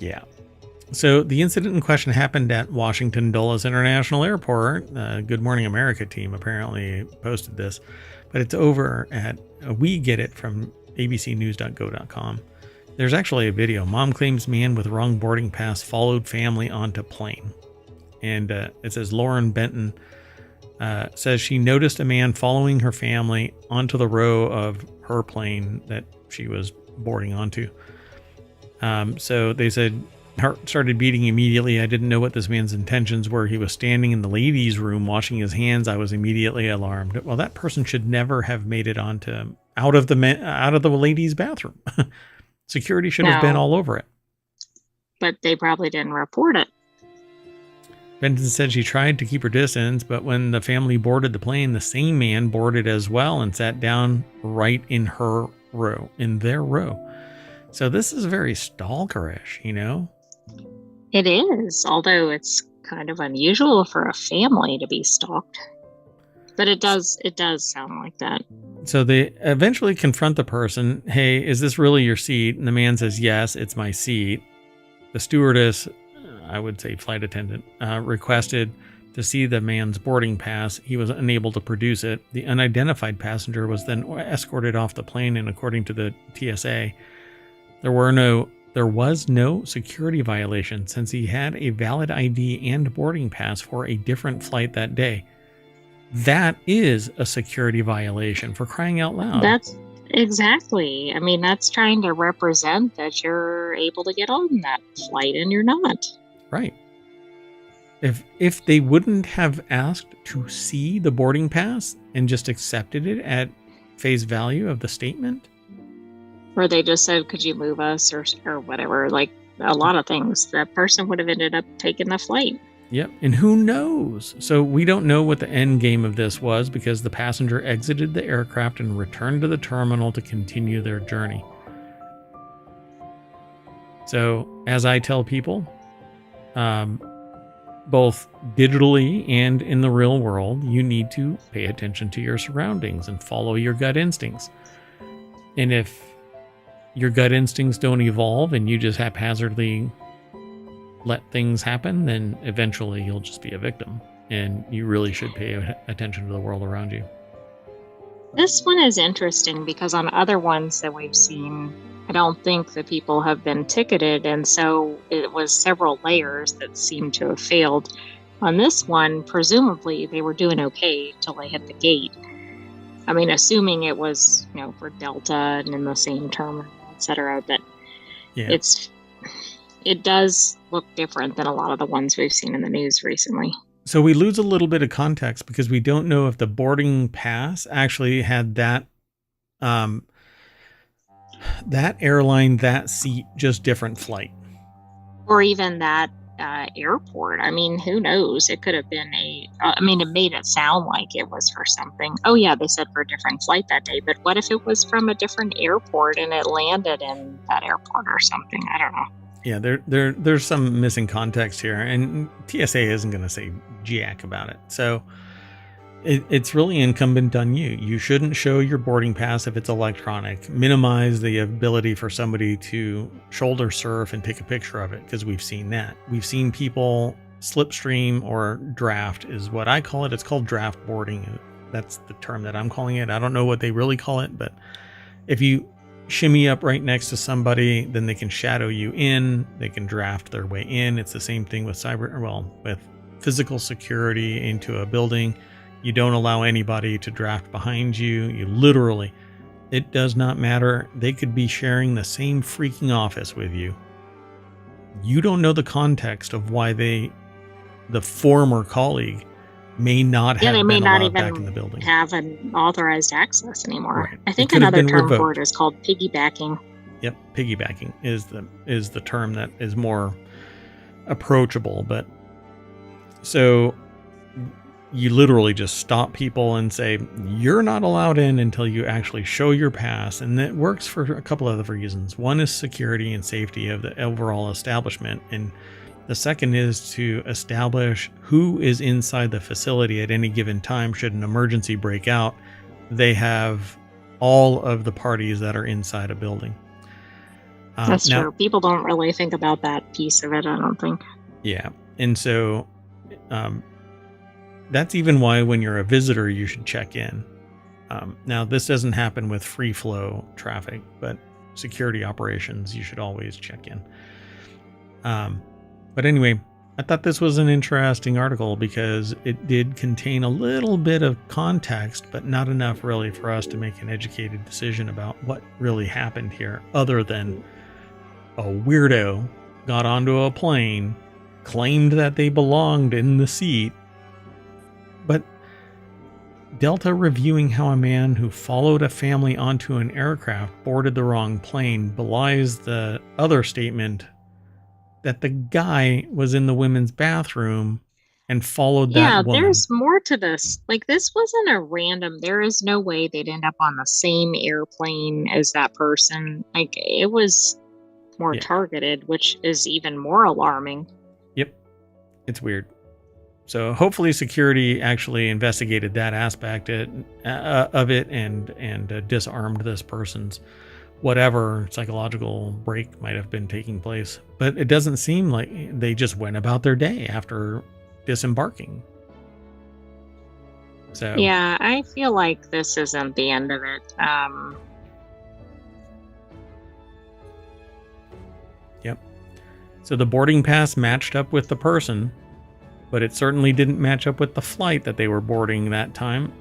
Yeah. So the incident in question happened at Washington Dulles International Airport. Good Morning America team apparently posted this, but it's over at, we get it from abcnews.go.com. There's actually a video. Mom claims man with wrong boarding pass followed family onto plane. And it says Lauren Benton says she noticed a man following her family onto the row of her plane that she was boarding onto. So they said, heart started beating immediately. I didn't know what this man's intentions were. He was standing in the ladies' room washing his hands. I was immediately alarmed. Well, that person should never have made it out of the ladies' bathroom. Security should have been all over it. But they probably didn't report it. Benton said she tried to keep her distance, but when the family boarded the plane, the same man boarded as well and sat down right in their row. So this is very stalkerish, you know? It is, although it's kind of unusual for a family to be stalked. But it does sound like that. So they eventually confront the person. Hey, is this really your seat? And the man says, yes, it's my seat. The stewardess, I would say flight attendant, requested to see the man's boarding pass. He was unable to produce it. The unidentified passenger was then escorted off the plane, and according to the TSA, there was no security violation since he had a valid ID and boarding pass for a different flight that day. That is a security violation, for crying out loud. That's exactly. I mean, that's trying to represent that you're able to get on that flight and you're not. Right. If they wouldn't have asked to see the boarding pass and just accepted it at face value of the statement, or they just said, could you move us or whatever, like a lot of things, that person would have ended up taking the flight. Yep. And who knows? So we don't know what the end game of this was, because the passenger exited the aircraft and returned to the terminal to continue their journey. So as I tell people, both digitally and in the real world, you need to pay attention to your surroundings and follow your gut instincts. And if your gut instincts don't evolve and you just haphazardly let things happen, then eventually you'll just be a victim. And you really should pay attention to the world around you. This one is interesting because on other ones that we've seen, I don't think the people have been ticketed, and so it was several layers that seem to have failed. On this one, presumably they were doing okay till they hit the gate. I mean, assuming it was, for Delta and in the same terminal, etc. But yeah, it does look different than a lot of the ones we've seen in the news recently. So we lose a little bit of context because we don't know if the boarding pass actually had that airline, that seat, just different flight. Or even that airport. I mean, who knows? It could have been it made it sound like it was for something. Oh yeah, they said for a different flight that day, but what if it was from a different airport and it landed in that airport or something? I don't know. Yeah, there's some missing context here, and TSA isn't going to say jack about it. So it's really incumbent on you. You shouldn't show your boarding pass if it's electronic. Minimize the ability for somebody to shoulder surf and take a picture of it, because we've seen that. We've seen people slipstream or draft is what I call it. It's called draft boarding. That's the term that I'm calling it. I don't know what they really call it, but if you shimmy up right next to somebody, then they can shadow you in. They can draft their way in. It's the same thing with with physical security into a building. You don't allow anybody to draft behind you. You literally, it does not matter. They could be sharing the same freaking office with you. You don't know the context of why the former colleague may not have been allowed back in the building. Have an authorized access anymore. Right. I think another term for it is called piggybacking. Yep, piggybacking is the term that is more approachable. But so you literally just stop people and say, you're not allowed in until you actually show your pass. And that works for a couple of other reasons. One is security and safety of the overall establishment, and the second is to establish who is inside the facility at any given time. Should an emergency break out, they have all of the parties that are inside a building. That's true. People don't really think about that piece of it, I don't think. Yeah. And so that's even why when you're a visitor, you should check in. Now, this doesn't happen with free flow traffic, but security operations, you should always check in. But anyway, I thought this was an interesting article because it did contain a little bit of context, but not enough really for us to make an educated decision about what really happened here, other than a weirdo got onto a plane, claimed that they belonged in the seat. But Delta reviewing how a man who followed a family onto an aircraft boarded the wrong plane belies the other statement that the guy was in the women's bathroom and followed that woman. Yeah, there's more to this. Like, this wasn't a random, there is no way they'd end up on the same airplane as that person. Like, it was more targeted, which is even more alarming. Yep. It's weird. So hopefully security actually investigated that aspect of it and disarmed this person's whatever psychological break might have been taking place. But it doesn't seem like they just went about their day after disembarking. So yeah, I feel like this isn't the end of it. Yep. So the boarding pass matched up with the person, but it certainly didn't match up with the flight that they were boarding that time.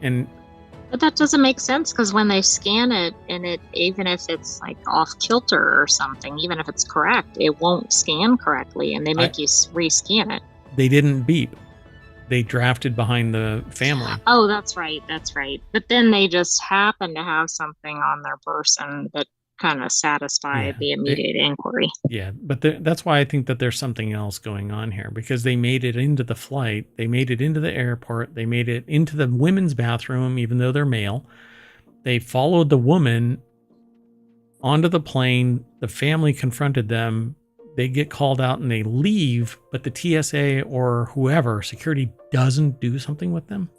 But that doesn't make sense, because when they scan it, and it, even if it's like off kilter or something, even if it's correct, it won't scan correctly, and they make you rescan it. They didn't beep. They drafted behind the family. Oh, that's right. That's right. But then they just happen to have something on their person that kind of satisfied the immediate inquiry. Yeah, but that's why I think that there's something else going on here, because they made it into the flight, they made it into the airport, they made it into the women's bathroom, even though they're male. They followed the woman onto the plane. The family confronted them. They get called out and they leave, but the TSA or whoever, security, doesn't do something with them.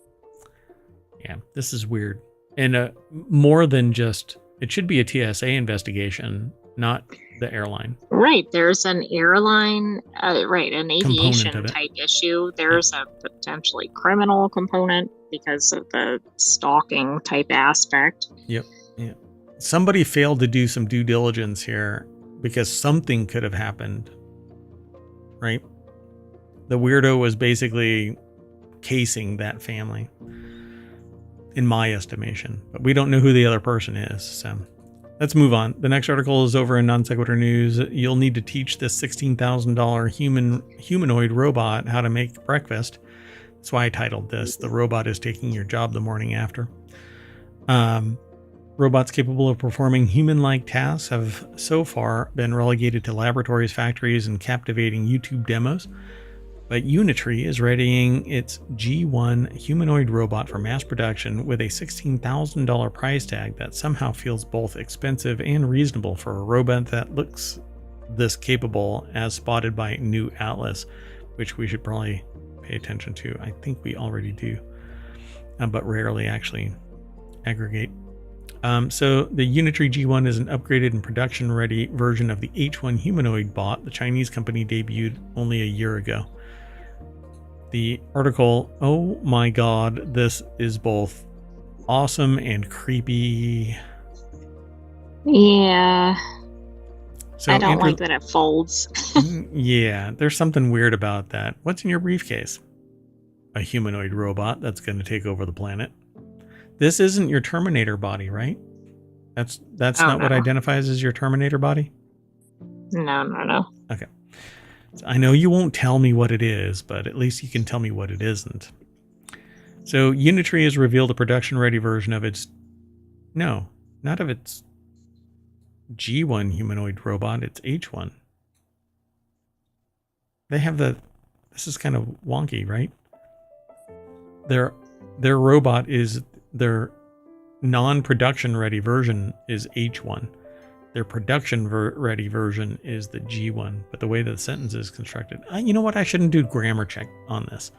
Yeah, this is weird. And more than just, it should be a TSA investigation, not the airline. Right. There's an airline, an aviation type issue. There's a potentially criminal component because of the stalking type aspect. Yep. Yeah. Somebody failed to do some due diligence here, because something could have happened, right? The weirdo was basically casing that family, in my estimation. But we don't know who the other person is, so let's move on. The next article is over in Non Sequitur News. You'll need to teach this $16,000 humanoid robot how to make breakfast. That's why I titled this, "The Robot is Taking Your Job the Morning After." Robots capable of performing human-like tasks have so far been relegated to laboratories, factories, and captivating YouTube demos. But Unitree is readying its G1 humanoid robot for mass production with a $16,000 price tag that somehow feels both expensive and reasonable for a robot that looks this capable, as spotted by New Atlas, which we should probably pay attention to. I think we already do, but rarely actually aggregate. So the Unitree G1 is an upgraded and production-ready version of the H1 humanoid bot the Chinese company debuted only a year ago. The article, oh my god, this is both awesome and creepy. Yeah. So I don't like that it folds. Yeah, there's something weird about that. What's in your briefcase? A humanoid robot that's going to take over the planet. This isn't your Terminator body, right? That's not what identifies as your Terminator body? No. Okay. So I know you won't tell me what it is, but at least you can tell me what it isn't. So Unitree has revealed a production-ready version of its... No, not of its G1 humanoid robot, it's H1. They have the... This is kind of wonky, right? Their robot is... Their non-production ready version is H1. Their production ready version is the G1. But the way that the sentence is constructed, you know what? I shouldn't do grammar check on this.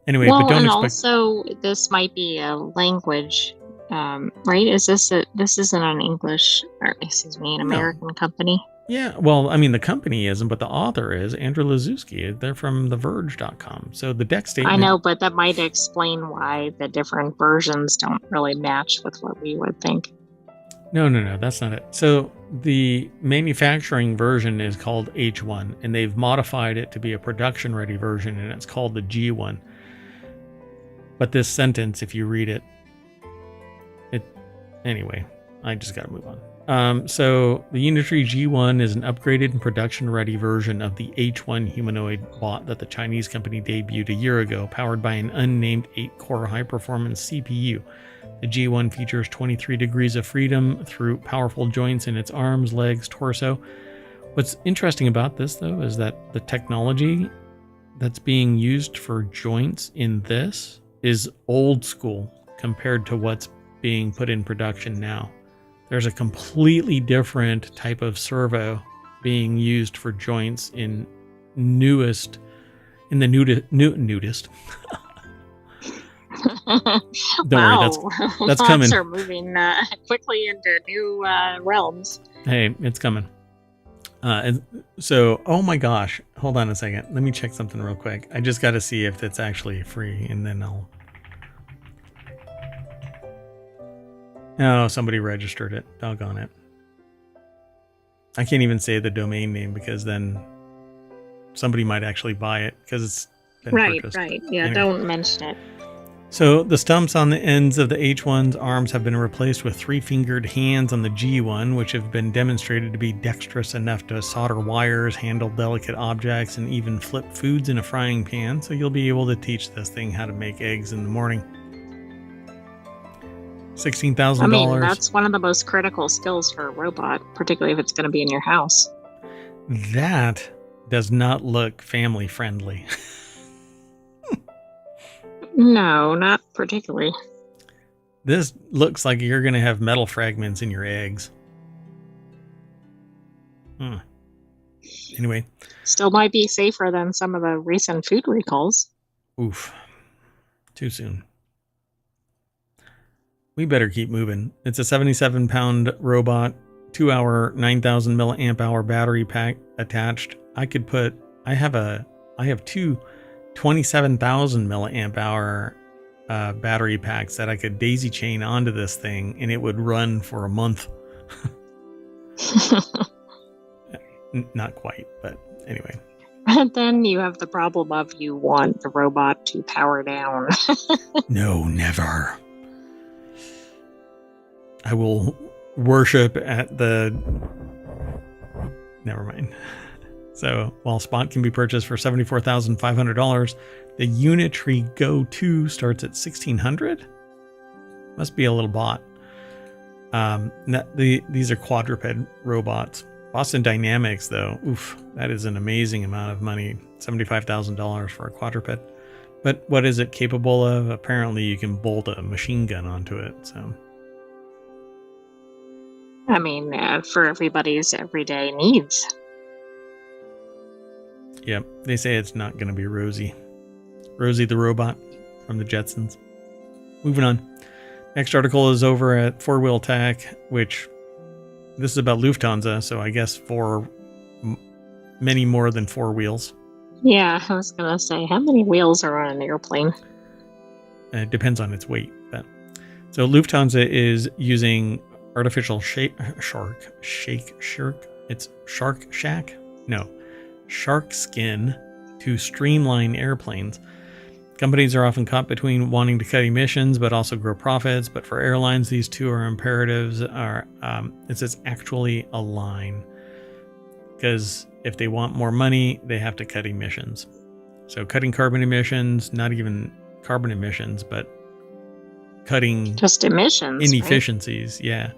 Anyway, well, but don't expect. Also, this might be a language, right? This isn't an English, or excuse me, an American company? Yeah, well, I mean, the company isn't, but the author is Andrew Lazuski. They're from TheVerge.com. So the deck statement... I know, but that might explain why the different versions don't really match with what we would think. No, that's not it. So the manufacturing version is called H1, and they've modified it to be a production-ready version, and it's called the G1. But this sentence, if you read it... Anyway, I just got to move on. So the Unitree G1 is an upgraded and production-ready version of the H1 humanoid bot that the Chinese company debuted a year ago, powered by an unnamed 8-core high-performance CPU. The G1 features 23 degrees of freedom through powerful joints in its arms, legs, torso. What's interesting about this, though, is that the technology that's being used for joints in this is old school compared to what's being put in production now. There's a completely different type of servo being used for joints in newest in the nudist. Don't worry, that's coming. Are moving quickly into new realms. Hey, it's coming. So, oh my gosh, hold on a second. Let me check something real quick. I just got to see if it's actually free, and then I'll. Oh, somebody registered it. Doggone it. I can't even say the domain name because then somebody might actually buy it because it's been purchased. Right. Yeah, anyway. Don't mention it. So the stumps on the ends of the H1's arms have been replaced with 3-fingered hands on the G1, which have been demonstrated to be dexterous enough to solder wires, handle delicate objects, and even flip foods in a frying pan. So you'll be able to teach this thing how to make eggs in the morning. $16,000. I mean, that's one of the most critical skills for a robot, particularly if it's going to be in your house. That does not look family friendly. No, not particularly. This looks like you're going to have metal fragments in your eggs. Anyway. Still might be safer than some of the recent food recalls. Oof. Too soon. We better keep moving. It's a 77-pound robot, 2-hour, 9,000 milliamp hour battery pack attached. I have two 27,000 milliamp hour battery packs that I could daisy chain onto this thing, and it would run for a month. Not quite, but anyway. And then you have the problem of you want the robot to power down. No, never. I will worship at the... Never mind. So, while Spot can be purchased for $74,500, the Unitree Go 2 starts at $1,600? Must be a little bot. These are quadruped robots. Boston Dynamics, though, oof, that is an amazing amount of money. $75,000 for a quadruped. But what is it capable of? Apparently you can bolt a machine gun onto it, so... I mean, for everybody's everyday needs. Yep, they say it's not going to be Rosie. Rosie the robot from the Jetsons. Moving on. Next article is over at 4-Wheel Tech, which this is about Lufthansa, so I guess for many more than 4 wheels. Yeah, I was going to say, how many wheels are on an airplane? It depends on its weight. So Lufthansa is using artificial shark skin to streamline airplanes. Companies are often caught between wanting to cut emissions but also grow profits. But for airlines, these two are imperatives. It's actually align, because if they want more money, they have to cut emissions. So cutting carbon emissions, not even carbon emissions, but cutting just emissions, inefficiencies, right?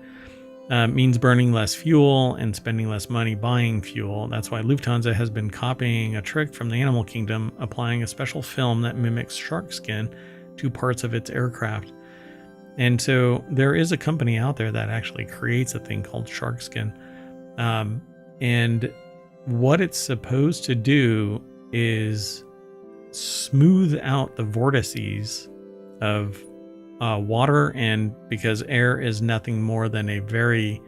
Means burning less fuel and spending less money buying fuel. That's why Lufthansa has been copying a trick from the animal kingdom, applying a special film that mimics shark skin to parts of its aircraft. And so there is a company out there that actually creates a thing called shark skin. And what it's supposed to do is smooth out the vortices of water, and because air is nothing more than a very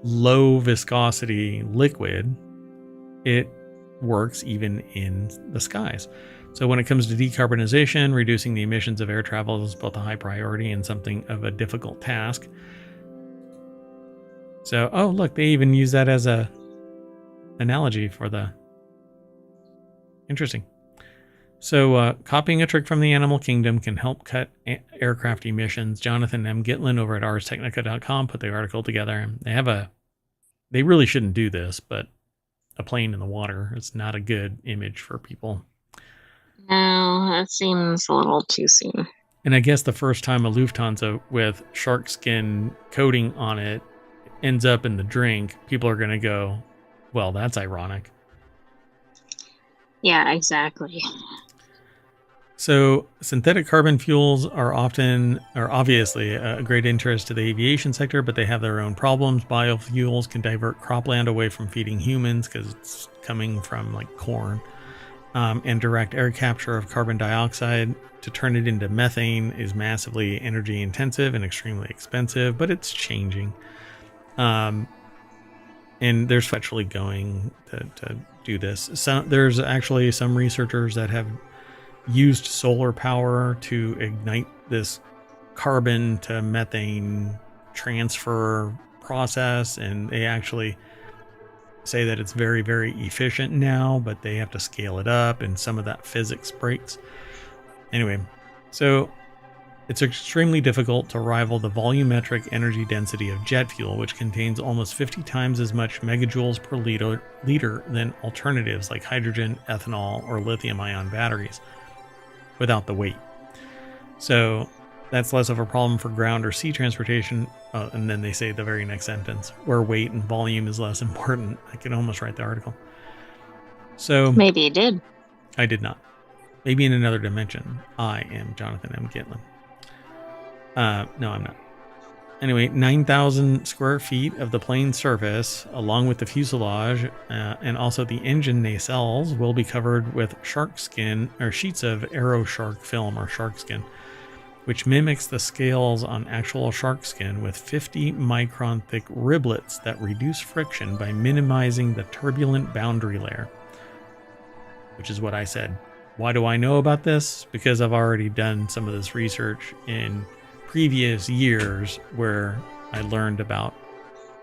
low viscosity liquid, it works even in the skies. So when it comes to decarbonization, reducing the emissions of air travel is both a high priority and something of a difficult task. So, oh look, they even use that as a analogy for the... Interesting. So, copying a trick from the animal kingdom can help cut aircraft emissions. Jonathan M. Gitlin over at arstechnica.com put the article together. They really shouldn't do this, but a plane in the water is not a good image for people. No, that seems a little too soon. And I guess the first time a Lufthansa with shark skin coating on it ends up in the drink, people are going to go, well, that's ironic. Yeah, exactly. So synthetic carbon fuels are obviously a great interest to the aviation sector, but they have their own problems. Biofuels can divert cropland away from feeding humans because it's coming from like corn, and direct air capture of carbon dioxide to turn it into methane is massively energy intensive and extremely expensive, but it's changing. And there's actually going to do this. So there's actually some researchers that have used solar power to ignite this carbon to methane transfer process, and they actually say that it's very, very efficient now, but they have to scale it up and some of that physics breaks. Anyway, so it's extremely difficult to rival the volumetric energy density of jet fuel, which contains almost 50 times as much megajoules per liter than alternatives like hydrogen, ethanol, or lithium-ion batteries, without the weight. So that's less of a problem for ground or sea transportation. And then they say the very next sentence, where weight and volume is less important. I could almost write the article. So Maybe you did. I did not. Maybe in another dimension. I am Jonathan M. Gitlin. No, I'm not. Anyway, 9,000 square feet of the plane's surface, along with the fuselage and also the engine nacelles, will be covered with shark skin or sheets of aero shark film or shark skin, which mimics the scales on actual shark skin with 50 micron thick riblets that reduce friction by minimizing the turbulent boundary layer. Which is what I said. Why do I know about this? Because I've already done some of this research in previous years where I learned about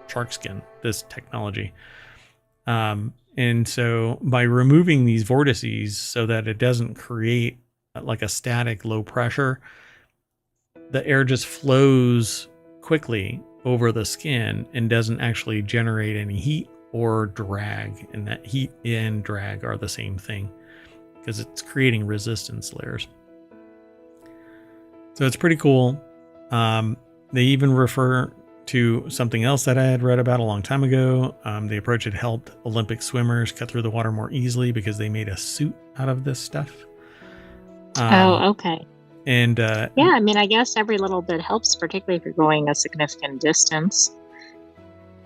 shark skin, this technology. And so by removing these vortices so that it doesn't create like a static low pressure, the air just flows quickly over the skin and doesn't actually generate any heat or drag. And that heat and drag are the same thing because it's creating resistance layers. So it's pretty cool. They even refer to something else that I had read about a long time ago. The approach had helped Olympic swimmers cut through the water more easily because they made a suit out of this stuff. Okay. And yeah, I mean, I guess every little bit helps, particularly if you're going a significant distance.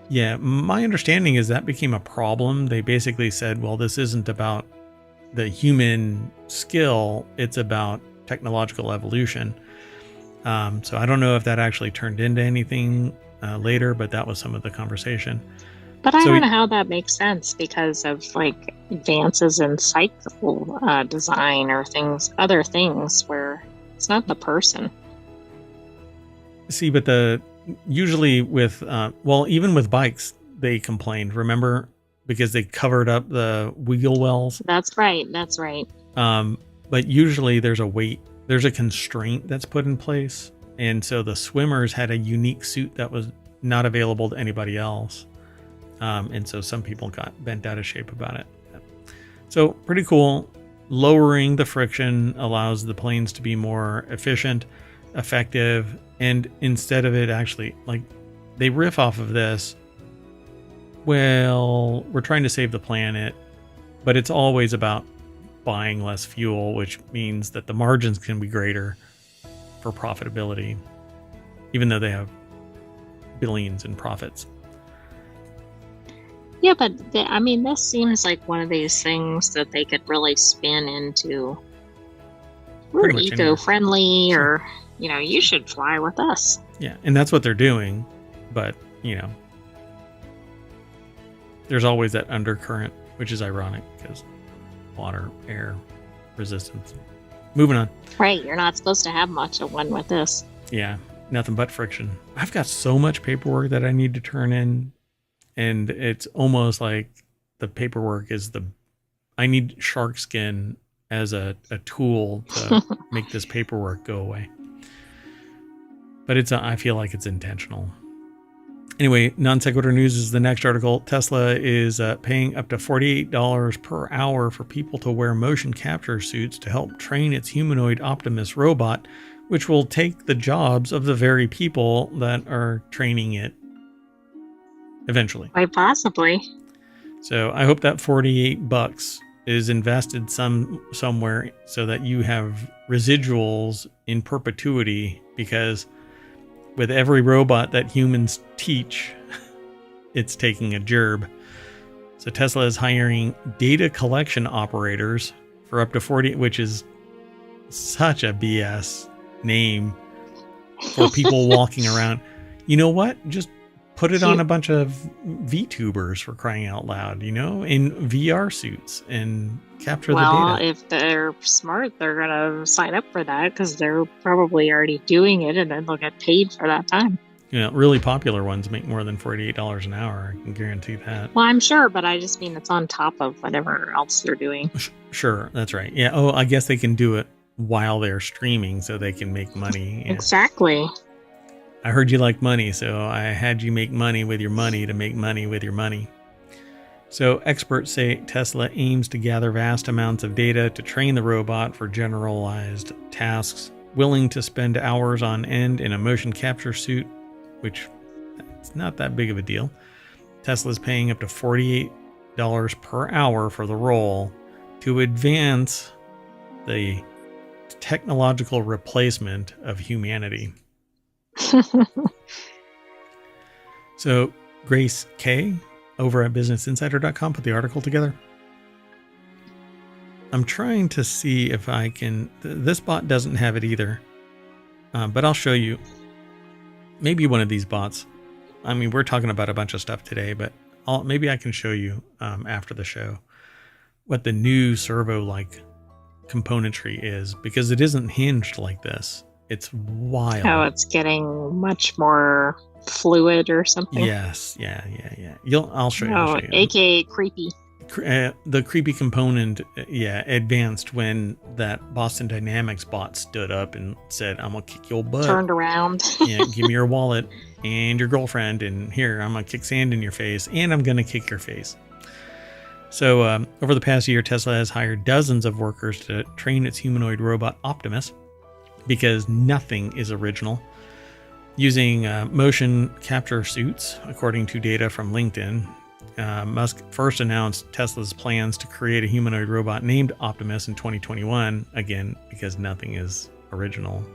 Yeah, my understanding is that became a problem. They basically said, well, this isn't about the human skill, it's about technological evolution. So I don't know if that actually turned into anything later, but that was some of the conversation. But I don't know how that makes sense because of like advances in cycle design or other things where it's not the person. See, but usually with, even with bikes, they complained, remember? Because they covered up the wheel wells. That's right. But usually there's a constraint that's put in place. And so the swimmers had a unique suit that was not available to anybody else. And so some people got bent out of shape about it. So pretty cool. Lowering the friction allows the planes to be more efficient, effective. And instead of it actually, like, they riff off of this. Well, we're trying to save the planet, but it's always about buying less fuel, which means that the margins can be greater for profitability, even though they have billions in profits. Yeah, but this seems like one of these things that they could really spin into we're eco-friendly, or, you should fly with us. Yeah, and that's what they're doing, but, there's always that undercurrent, which is ironic because water, air, resistance. Moving on. Right, you're not supposed to have much of one with this. Yeah, nothing but friction. I've got so much paperwork that I need to turn in, and it's almost like the paperwork is I need shark skin as a tool to make this paperwork go away. But I feel like it's intentional. Anyway, non sequitur news is the next article. Tesla is paying up to $48 per hour for people to wear motion capture suits to help train its humanoid Optimus robot, which will take the jobs of the very people that are training it eventually. Quite possibly. So I hope that $48 is invested somewhere so that you have residuals in perpetuity, because with every robot that humans teach, it's taking a gerb. So Tesla is hiring data collection operators for up to 40, which is such a BS name for people walking around. You know what? Just put it on a bunch of VTubers, for crying out loud, in VR suits, and capture the data. Well, if they're smart, they're going to sign up for that because they're probably already doing it, and then they'll get paid for that time. Really popular ones make more than $48 an hour. I can guarantee that. Well, I'm sure, but I just mean it's on top of whatever else they're doing. Sure, that's right. Yeah. Oh, I guess they can do it while they're streaming so they can make money. Yeah. Exactly. I heard you like money, so I had you make money with your money to make money with your money. So experts say Tesla aims to gather vast amounts of data to train the robot for generalized tasks, willing to spend hours on end in a motion capture suit, which it's not that big of a deal. Tesla's paying up to $48 per hour for the role to advance the technological replacement of humanity. So Grace K over at businessinsider.com put the article together. I'm trying to see if I can, this bot doesn't have it either, but I'll show you. Maybe one of these bots. I mean, we're talking about a bunch of stuff today, but maybe I can show you after the show what the new servo-like componentry is, because it isn't hinged like this. It's wild. Oh, it's getting much more fluid or something. Yes, yeah. I'll show you. Oh, aka creepy. The creepy component, advanced when that Boston Dynamics bot stood up and said, "I'm gonna kick your butt." Turned around. Give me your wallet and your girlfriend, and here, I'm gonna kick sand in your face, and I'm gonna kick your face. So over the past year, Tesla has hired dozens of workers to train its humanoid robot Optimus, because nothing is original. Using motion capture suits, according to data from LinkedIn, Musk first announced Tesla's plans to create a humanoid robot named Optimus in 2021, again, because nothing is original.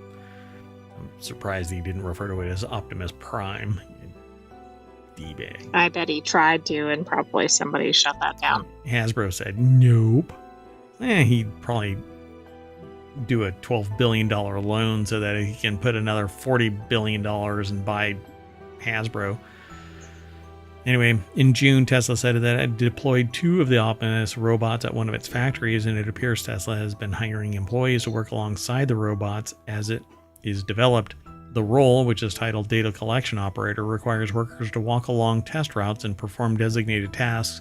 I'm surprised he didn't refer to it as Optimus Prime. D-bag. I bet he tried to, and probably somebody shut that down. Hasbro said nope. He'd probably do a $12 billion loan so that he can put another $40 billion and buy Hasbro. Anyway, in June, Tesla said that it had deployed 2 of the Optimus robots at one of its factories, and it appears Tesla has been hiring employees to work alongside the robots as it is developed. The role, which is titled Data Collection Operator, requires workers to walk along test routes and perform designated tasks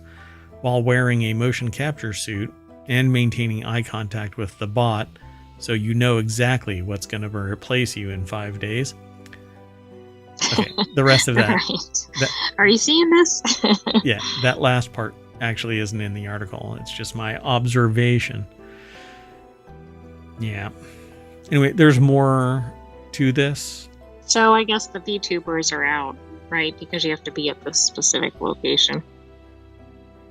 while wearing a motion capture suit and maintaining eye contact with the bot, so you know exactly what's going to replace you in 5 days. Okay, the rest of that. Right. Are you seeing this? Yeah, that last part actually isn't in the article. It's just my observation. Yeah. Anyway, there's more to this. So I guess the VTubers are out, right? Because you have to be at this specific location.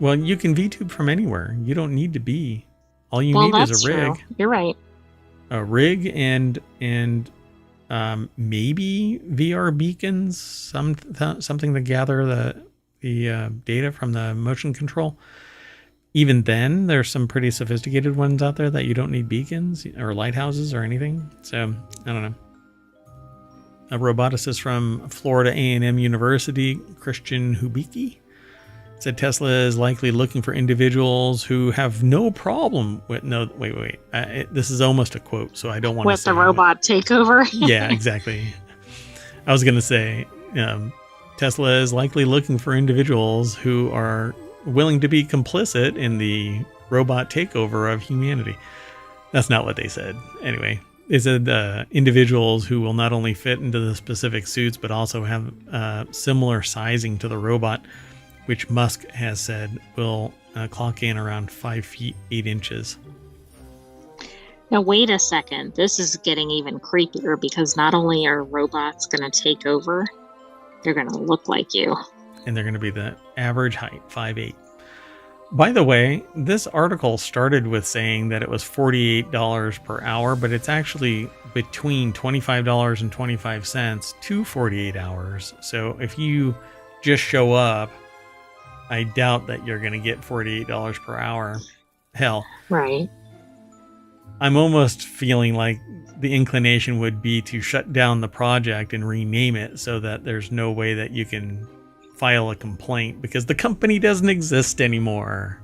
Well, you can VTube from anywhere. You don't need to be. All you need is a rig. True. You're right. A rig and maybe VR beacons, something to gather the data from the motion control. Even then, there's some pretty sophisticated ones out there that you don't need beacons or lighthouses or anything. So, I don't know. A roboticist from Florida A&M University, Christian Hubicki, said Tesla is likely looking for individuals who have no problem with this is almost a quote, so I don't want to say with the robot takeover. Yeah, exactly. I was going to say Tesla is likely looking for individuals who are willing to be complicit in the robot takeover of humanity. That's not what they said. Anyway, they said individuals who will not only fit into the specific suits, but also have similar sizing to the robot, which Musk has said will clock in around 5 feet 8 inches. Now, wait a second. This is getting even creepier, because not only are robots going to take over, they're going to look like you. And they're going to be the average height, 5'8". By the way, this article started with saying that it was $48 per hour, but it's actually between $25.25 to 48 hours. So if you just show up, I doubt that you're going to get $48 per hour. Hell, Right. I'm almost feeling like the inclination would be to shut down the project and rename it so that there's no way that you can file a complaint because the company doesn't exist anymore.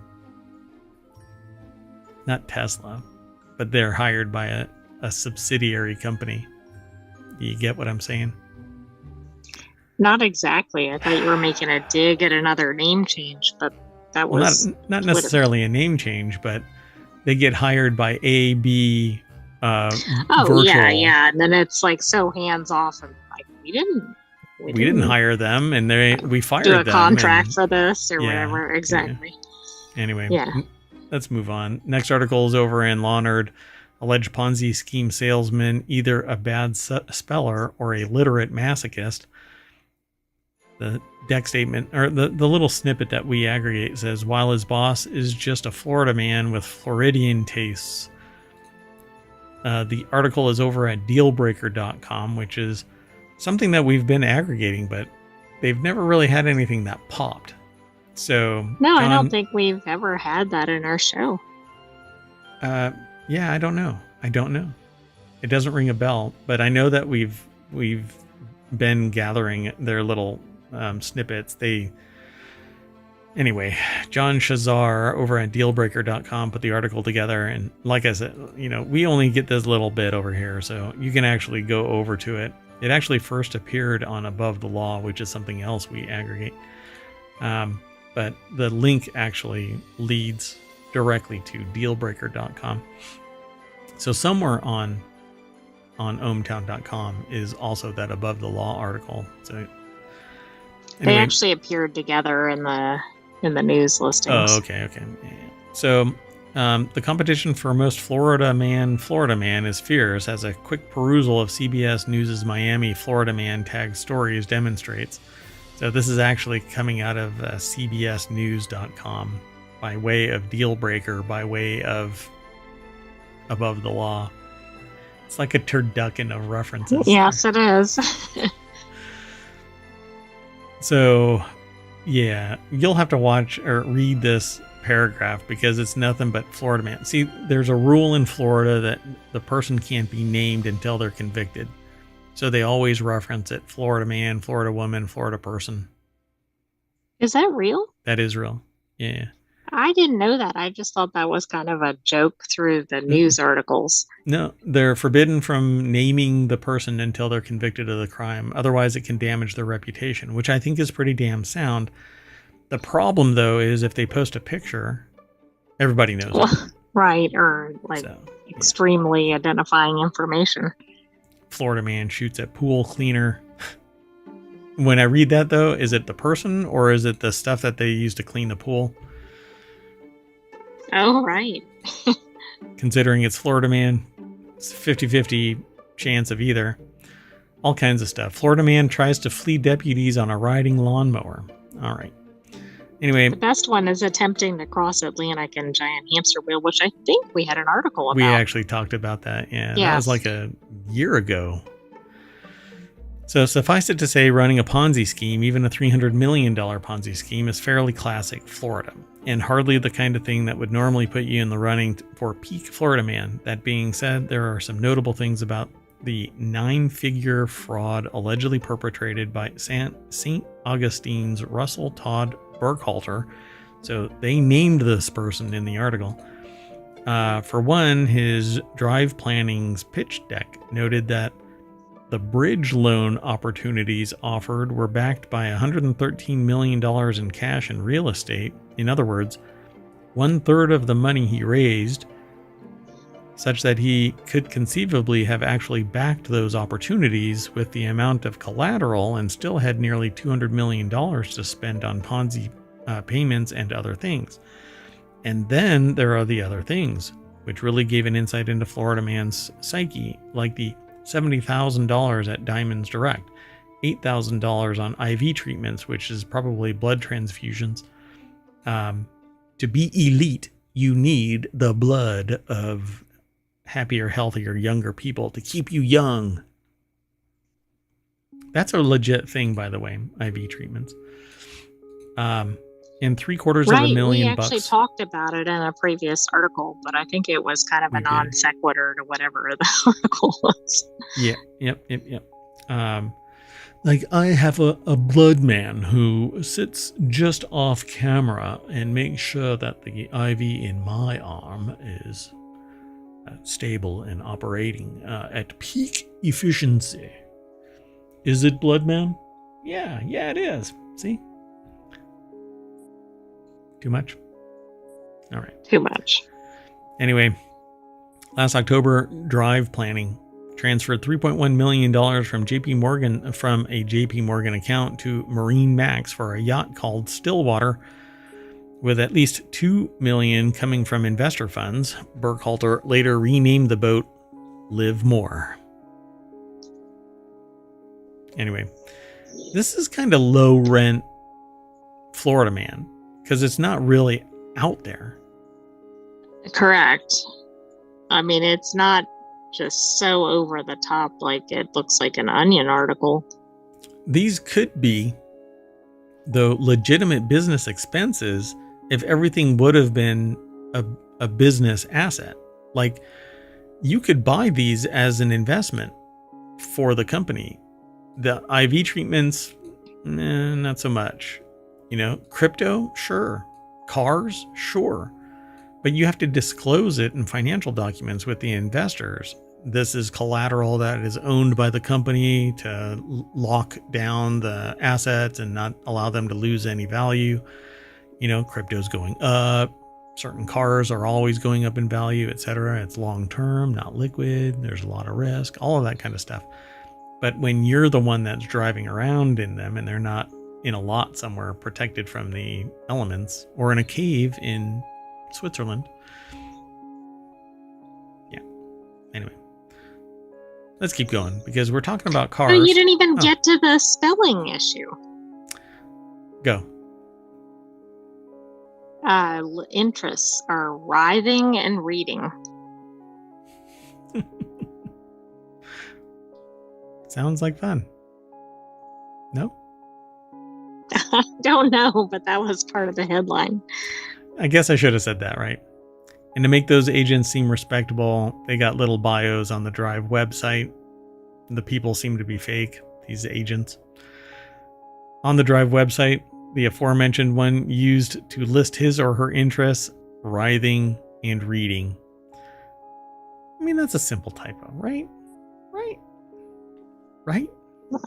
Not Tesla, but they're hired by a subsidiary company. Do you get what I'm saying? Not exactly. I thought you were making a dig at another name change, but that Well, was not necessarily a name change, but they get hired by AB Virtual. Yeah. And then it's like so hands off and like we didn't hire them, and we fired them. Do a contract for this or whatever. Exactly. Yeah. Anyway, yeah. Let's move on. Next article is over in Law Nerd. Alleged Ponzi scheme salesman, either a bad speller or a literate masochist. The deck statement, or the little snippet that we aggregate says, while his boss is just a Florida man with Floridian tastes. The article is over at dealbreaker.com, which is something that we've been aggregating, but they've never really had anything that popped. So no, John, I don't think we've ever had that in our show. Yeah, I don't know. It doesn't ring a bell, but I know that we've been gathering their little snippets. Anyway, John Shazar over at dealbreaker.com put the article together, and like I said, we only get this little bit over here, so you can actually go over to it. It actually first appeared on Above the Law, which is something else we aggregate. But the link actually leads directly to dealbreaker.com. So somewhere on ohmTown.com is also that Above the Law article. So anyway, they actually appeared together in the news listings. Oh, okay. Yeah. So the competition for most Florida man is fierce, as a quick perusal of CBS News' Miami Florida man tag stories demonstrates. So this is actually coming out of cbsnews.com by way of Dealbreaker, by way of Above the Law. It's like a turducken of references. Yes, it is. So, yeah, you'll have to watch or read this paragraph because it's nothing but Florida man. See, there's a rule in Florida that the person can't be named until they're convicted. So they always reference it. Florida man, Florida woman, Florida person. Is that real? That is real. Yeah. I didn't know that. I just thought that was kind of a joke through the news articles. No, they're forbidden from naming the person until they're convicted of the crime. Otherwise, it can damage their reputation, which I think is pretty damn sound. The problem, though, is if they post a picture, everybody knows it. Right, or extremely identifying information. Florida man shoots at pool cleaner. When I read that, though, is it the person or is it the stuff that they use to clean the pool? Oh, right. Considering it's Florida man, it's 50-50 chance of either. All kinds of stuff. Florida man tries to flee deputies on a riding lawnmower. All right. Anyway, the best one is attempting to cross Atlantic in giant hamster wheel, which I think we had an article about. We actually talked about that. Yeah, that was like a year ago. So suffice it to say, running a Ponzi scheme, even a $300 million Ponzi scheme, is fairly classic Florida, and hardly the kind of thing that would normally put you in the running for peak Florida man. That being said, there are some notable things about the 9-figure fraud allegedly perpetrated by St. Augustine's Russell Todd Burkhalter. So they named this person in the article. For one, his drive planning's pitch deck noted that the bridge loan opportunities offered were backed by $113 million in cash and real estate. In other words, 1/3 of the money he raised, such that he could conceivably have actually backed those opportunities with the amount of collateral and still had nearly $200 million to spend on Ponzi payments and other things. And then there are the other things, which really gave an insight into Florida man's psyche, like the $70,000 at Diamonds Direct, $8,000 on IV treatments, which is probably blood transfusions, To be elite, you need the blood of happier, healthier, younger people to keep you young. That's a legit thing, by the way, IV treatments. In $750,000 We actually bucks. talked about it in a previous article, but I think it was kind of a non sequitur to whatever the article was. Yeah, yep. Like, I have a blood man who sits just off camera and makes sure that the IV in my arm is stable and operating at peak efficiency. Is it, blood man? Yeah, it is. See? Too much? All right. Too much. Anyway, last October, Drive Planning transferred $3.1 million from a JP Morgan account to Marine Max for a yacht called Stillwater, with at least $2 million coming from investor funds. Burkhalter later renamed the boat Live More. Anyway, this is kind of low rent Florida man, because it's not really out there. Correct. I mean, it's not just so over the top like it looks like an Onion article. These could be, though, legitimate business expenses if everything would have been a business asset. Like, you could buy these as an investment for the company. The IV treatments, not so much. Crypto, sure. Cars, sure. But you have to disclose it in financial documents with the investors. This is collateral that is owned by the company to lock down the assets and not allow them to lose any value. Crypto's going up. Certain cars are always going up in value, etc. It's long term, not liquid. There's a lot of risk, all of that kind of stuff. But when you're the one that's driving around in them and they're not in a lot somewhere protected from the elements, or in a cave in Switzerland. Yeah. Anyway. Let's keep going, because we're talking about cars. Oh, you didn't even get to the spelling issue. Go. Interests are writhing and reading. Sounds like fun. No? I don't know, but that was part of the headline. I guess I should have said that, right? And to make those agents seem respectable, they got little bios on the Drive website. The people seem to be fake, these agents. On the Drive website, the aforementioned one used to list his or her interests, writhing and reading. I mean, that's a simple typo, right? Right?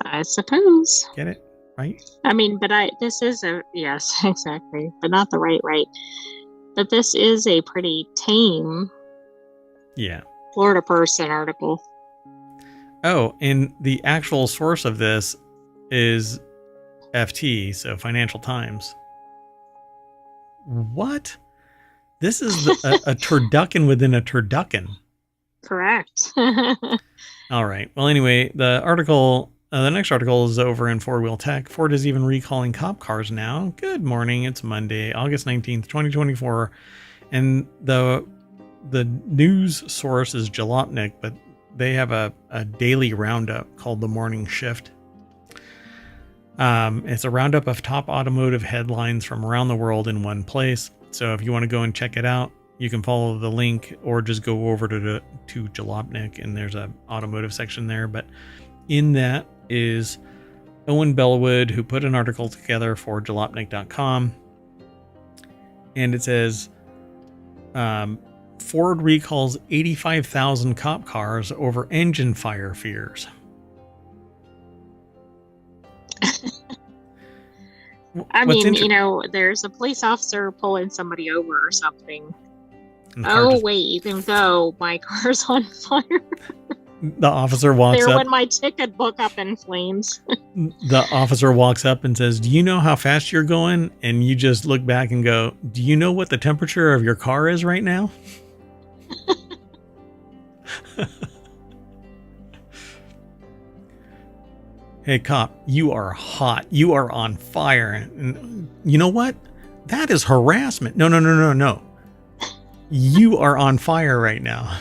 I suppose. Get it? Right? I mean, but this is yes, exactly, but not the right. But this is a pretty tame Florida person article. Oh, and the actual source of this is FT, so Financial Times. What? This is a turducken within a turducken. Correct. All right. Well, anyway, the next article is over in Four Wheel Tech. Ford is even recalling cop cars now. Good morning. It's Monday, August 19th, 2024. And the news source is Jalopnik, but they have a daily roundup called The Morning Shift. It's a roundup of top automotive headlines from around the world in one place. So if you want to go and check it out, you can follow the link or just go over to Jalopnik, and there's an automotive section there. But in that is Owen Bellwood, who put an article together for jalopnik.com. And it says, Ford recalls 85,000 cop cars over engine fire fears. I mean, there's a police officer pulling somebody over or something. Wait, you can go. My car's on fire. The officer walks up. When my ticket book up in flames. The officer walks up and says, "Do you know how fast you're going?" And you just look back and go, "Do you know what the temperature of your car is right now?" Hey, cop, you are hot. You are on fire. And you know what? That is harassment. No, no, no, no, no. You are on fire right now.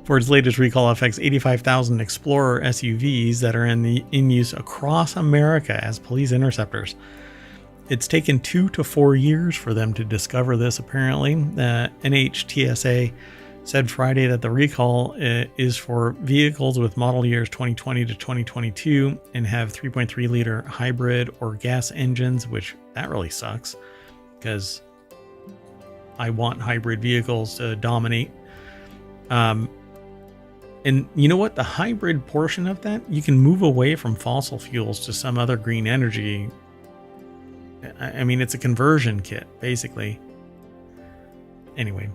Ford's latest recall affects 85,000 Explorer SUVs that are in use across America as police interceptors. It's taken 2 to 4 years for them to discover this, apparently. NHTSA said Friday that the recall is for vehicles with model years 2020 to 2022 and have 3.3 liter hybrid or gas engines, which that really sucks because I want hybrid vehicles to dominate. And you know what? The hybrid portion of that, you can move away from fossil fuels to some other green energy. I mean, it's a conversion kit, basically. Anyway,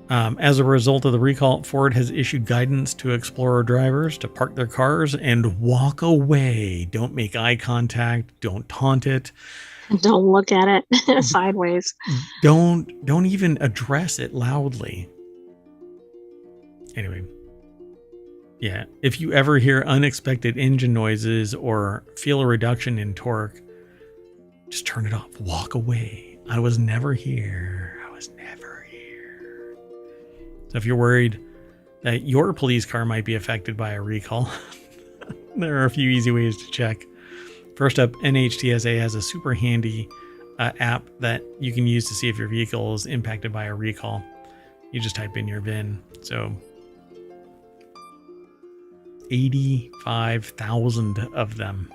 as a result of the recall, Ford has issued guidance to Explorer drivers to park their cars and walk away. Don't make eye contact. Don't taunt it. Don't look at it sideways. Don't even address it loudly. Anyway. Yeah, if you ever hear unexpected engine noises or feel a reduction in torque, just turn it off. Walk away. I was never here. I was never here. So if you're worried that your police car might be affected by a recall, there are a few easy ways to check. First up, NHTSA has a super handy app that you can use to see if your vehicle is impacted by a recall. You just type in your VIN. So 85,000 of them.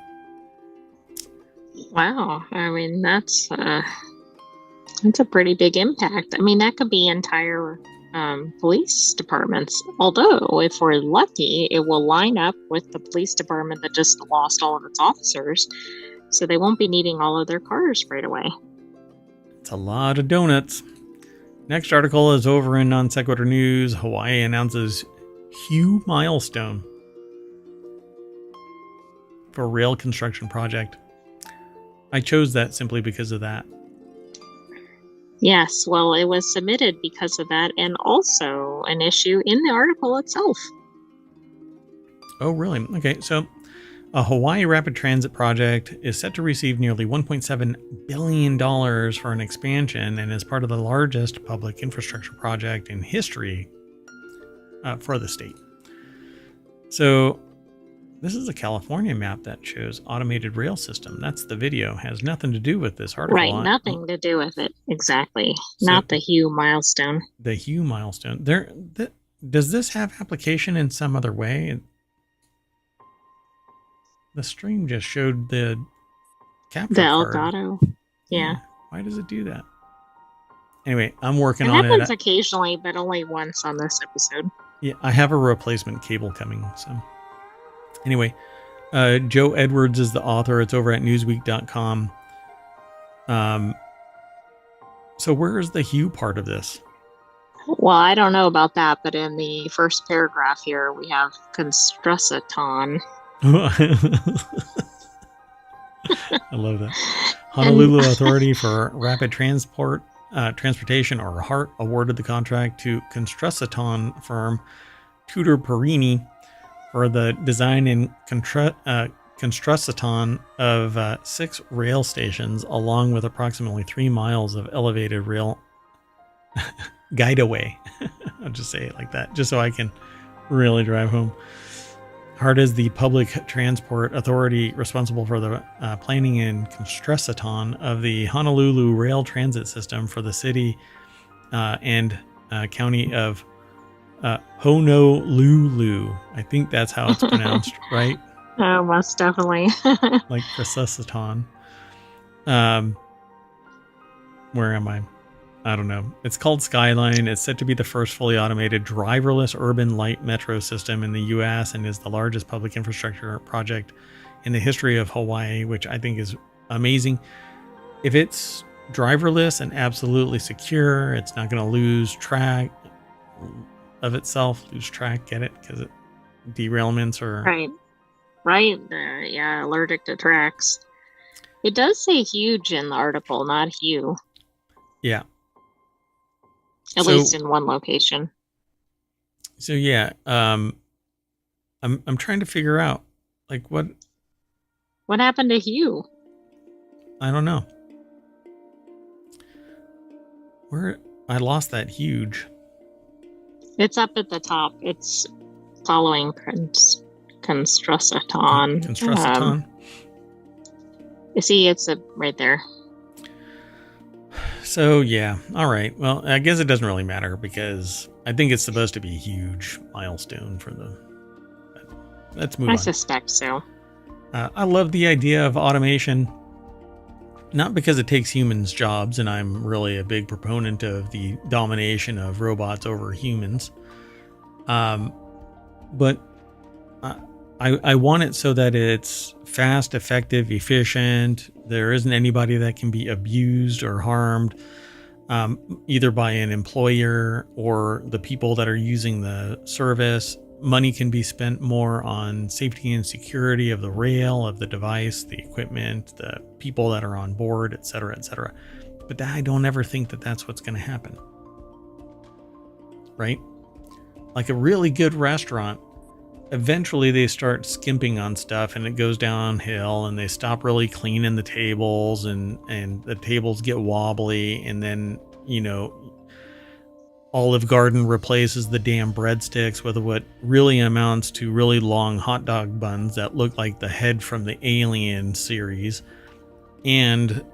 Wow. I mean, that's a pretty big impact. I mean, that could be entire police departments. Although, if we're lucky, it will line up with the police department that just lost all of its officers. So they won't be needing all of their cars right away. It's a lot of donuts. Next article is over in Non Sequitur News. Hawaii announces huge milestone for rail construction project. I chose that simply because of that. Yes, well, it was submitted because of that, and also an issue in the article itself. Oh, really? Okay, so a Hawaii Rapid Transit project is set to receive nearly $1.7 billion for an expansion and is part of the largest public infrastructure project in history for the state. So this is a California map that shows automated rail system. That's the video. Has nothing to do with this article. Right, nothing to do with it. Exactly. So not the Hugh milestone. The Hugh milestone. Does this have application in some other way? The stream just showed the capture card. Elgato. Yeah. Why does it do that? Anyway, I'm working on it. It happens occasionally, but only once on this episode. Yeah, I have a replacement cable coming, so... Anyway, Joe Edwards is the author. It's over at newsweek.com. So where is the Hugh part of this? Well, I don't know about that, but in the first paragraph here, we have Construsaton. I love that. Honolulu Authority for Rapid Transportation, or HART, awarded the contract to Construsaton firm Tudor Perini for the design and construction of 6 rail stations, along with approximately 3 miles of elevated rail guideway. I'll just say it like that, just so I can really drive home. HART is the public transport authority responsible for the planning and construction of the Honolulu rail transit system for the city and county of Honolulu. I think that's how it's pronounced, right? Oh, most definitely. Like Resusciton. Where am I? I don't know. It's called Skyline. It's said to be the first fully automated driverless urban light metro system in the U.S. and is the largest public infrastructure project in the history of Hawaii, which I think is amazing. If it's driverless and absolutely secure, it's not going to lose track of itself. Lose track, get it? Because derailments are... Right. Yeah, allergic to tracks. It does say huge in the article, not Hugh. Yeah. At least in one location. So yeah, I'm trying to figure out like what happened to Hugh. I don't know. Where I lost that huge. It's up at the top. It's following Construsaton. Construsaton. You see, it's right there. So yeah, all right. Well, I guess it doesn't really matter because I think it's supposed to be a huge milestone for the. Let's move on. I suspect so. I love the idea of automation. Not because it takes humans' jobs, and I'm really a big proponent of the domination of robots over humans. But I want it so that it's fast, effective, efficient. There isn't anybody that can be abused or harmed, either by an employer or the people that are using the service. Money can be spent more on safety and security of the rail, of the device, the equipment, the people that are on board, etc., etc. But I don't ever think that that's what's going to happen. Right? Like a really good restaurant, eventually they start skimping on stuff and it goes downhill and they stop really cleaning the tables and the tables get wobbly, and then, Olive Garden replaces the damn breadsticks with what really amounts to really long hot dog buns that look like the head from the Alien series. And,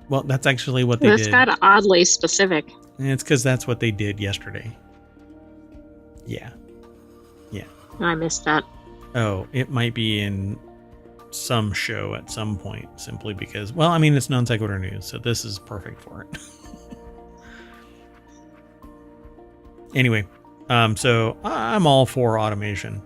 well, that's actually what they did. This got oddly specific. And it's because that's what they did yesterday. Yeah. I missed that. Oh, it might be in some show at some point, simply because, well, I mean, it's non sequitur news, so this is perfect for it. Anyway, so I'm all for automation.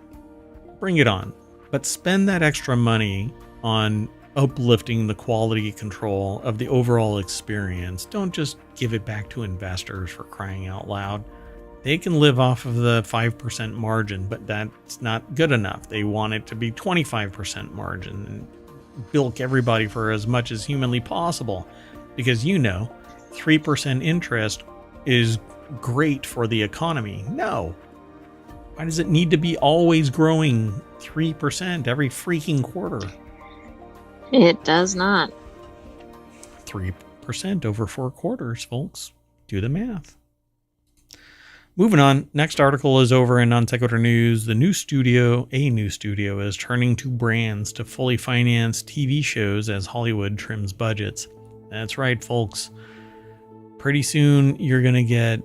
Bring it on. But spend that extra money on uplifting the quality control of the overall experience. Don't just give it back to investors, for crying out loud. They can live off of the 5% margin, but that's not good enough. They want it to be 25% margin and bilk everybody for as much as humanly possible. Because 3% interest is great for the economy. No. Why does it need to be always growing 3% every freaking quarter? It does not. 3% over 4 quarters, folks. Do the math. Moving on, next article is over in Non Sequitur News. A new studio is turning to brands to fully finance TV shows as Hollywood trims budgets. That's right, folks. Pretty soon, you're going to get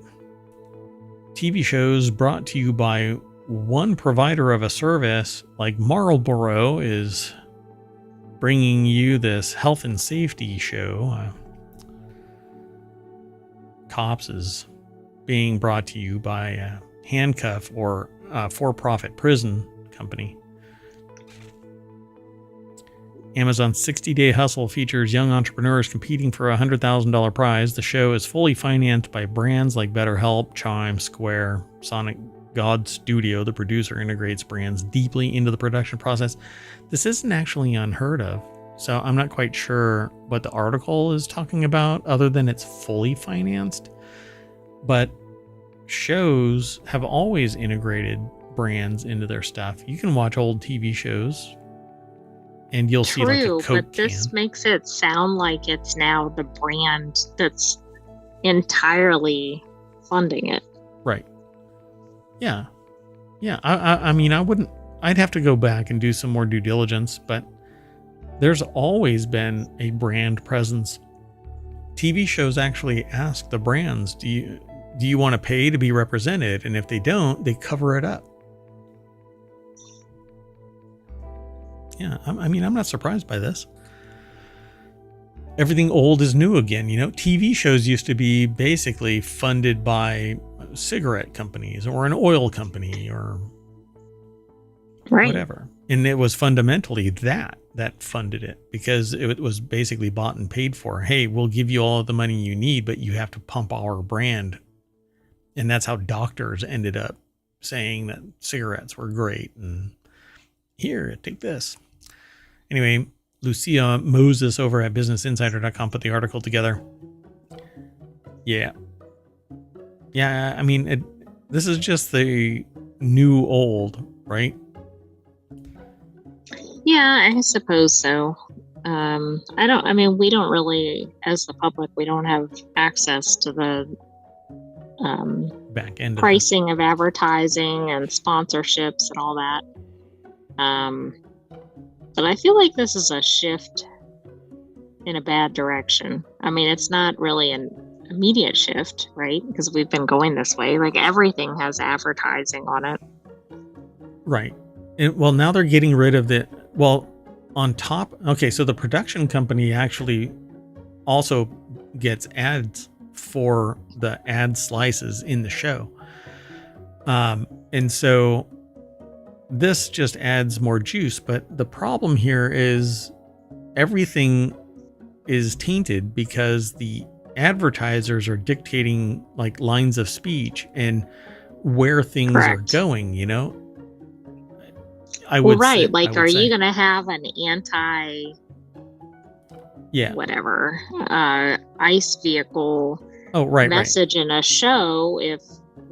TV shows brought to you by one provider of a service, like Marlboro is bringing you this health and safety show. Cops is being brought to you by Handcuff, or for-profit prison company. Amazon's 60-Day Hustle features young entrepreneurs competing for a $100,000 prize. The show is fully financed by brands like BetterHelp, Chime, Square, Sonic God Studio. The producer integrates brands deeply into the production process. This isn't actually unheard of, so I'm not quite sure what the article is talking about, other than it's fully financed. But shows have always integrated brands into their stuff. You can watch old TV shows and you'll see like a Coke but this can. makes it sound like it's now the brand that's entirely funding it. Right. Yeah. I mean, I'd have to go back and do some more due diligence, but there's always been a brand presence. TV shows actually ask the brands, do you want to pay to be represented? And if they don't, they cover it up. Yeah, I mean, I'm not surprised by this. Everything old is new again. TV shows used to be basically funded by cigarette companies or an oil company or whatever. And it was fundamentally that funded it, because it was basically bought and paid for. Hey, we'll give you all of the money you need, but you have to pump our brand. And that's how doctors ended up saying that cigarettes were great. And here, take this. Anyway, Lucia Moses over at BusinessInsider.com put the article together. Yeah. I mean, this is just the new old, right? Yeah, I suppose so. We don't really, as the public, we don't have access to the back end pricing of advertising and sponsorships and all that. But I feel like this is a shift in a bad direction. I mean, it's not really an immediate shift, right? Because we've been going this way. Like everything has advertising on it. Right. Well, now they're getting rid of on top. Okay, so the production company actually also gets ads for the ad slices in the show. And so this just adds more juice. But the problem here is everything is tainted because the advertisers are dictating like lines of speech and where things Correct. are going, you know? Are you going to have an anti whatever ice vehicle message in a show if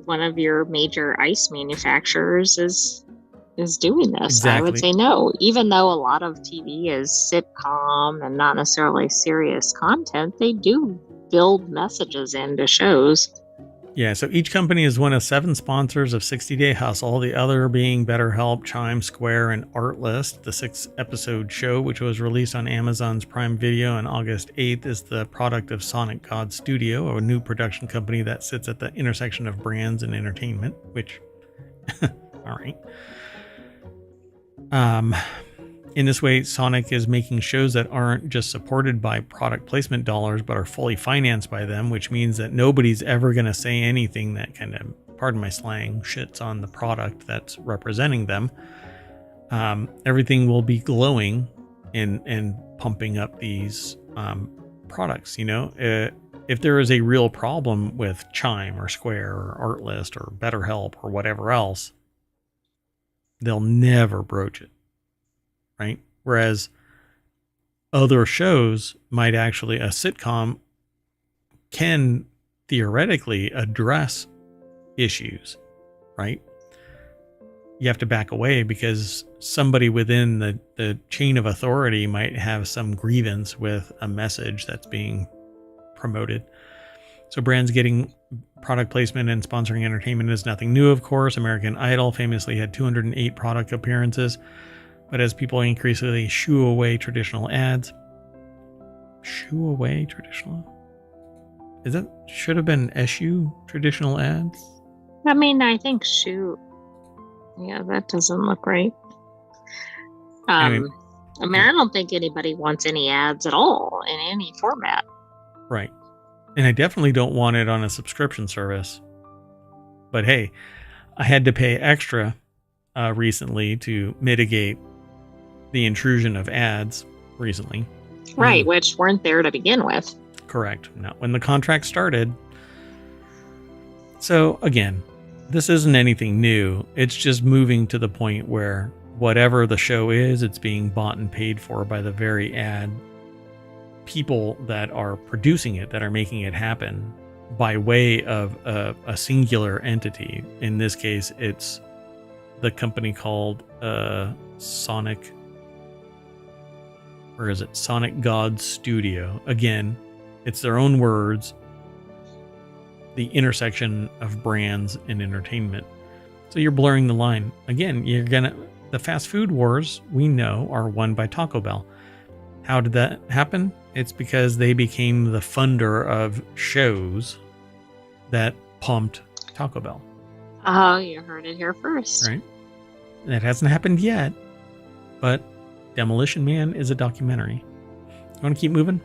one of your major ice manufacturers is doing this? Exactly. I would say no, even though a lot of TV is sitcom and not necessarily serious content, they do build messages into shows. Yeah, so each company is one of 7 sponsors of 60 Day Hustle, the other being BetterHelp, Chime, Square, and Artlist. The 6-episode show, which was released on Amazon's Prime Video on August 8th, is the product of Sonic God Studio, a new production company that sits at the intersection of brands and entertainment, which, all right. In this way, Sonic is making shows that aren't just supported by product placement dollars, but are fully financed by them, which means that nobody's ever going to say anything that kind of, pardon my slang, shits on the product that's representing them. Everything will be glowing and pumping up these products. You know, if there is a real problem with Chime or Square or Artlist or BetterHelp or whatever else, they'll never broach it. Right. Whereas other shows might actually, a sitcom can theoretically address issues, right? You have to back away because somebody within the chain of authority might have some grievance with a message that's being promoted. So brands getting product placement and sponsoring entertainment is nothing new, of course. American Idol famously had 208 product appearances. But as people increasingly shoo away traditional ads, should have been eschew traditional ads? I mean, I think shoot. Yeah, that doesn't look right. Anyway, I don't think anybody wants any ads at all in any format. Right. And I definitely don't want it on a subscription service. But hey, I had to pay extra recently to mitigate the intrusion of ads recently. Right, which weren't there to begin with. Correct. Not when the contract started. So again, this isn't anything new. It's just moving to the point where whatever the show is, it's being bought and paid for by the very ad people that are producing it, that are making it happen by way of a singular entity. In this case, it's the company called Sonic God Studio. Again, it's their own words, the intersection of brands and entertainment. So you're blurring the line. Again, the fast food wars, we know, are won by Taco Bell. How did that happen? It's because they became the funder of shows that pumped Taco Bell. Oh, you heard it here first. Right. That hasn't happened yet, but Demolition Man is a documentary. You want to keep moving?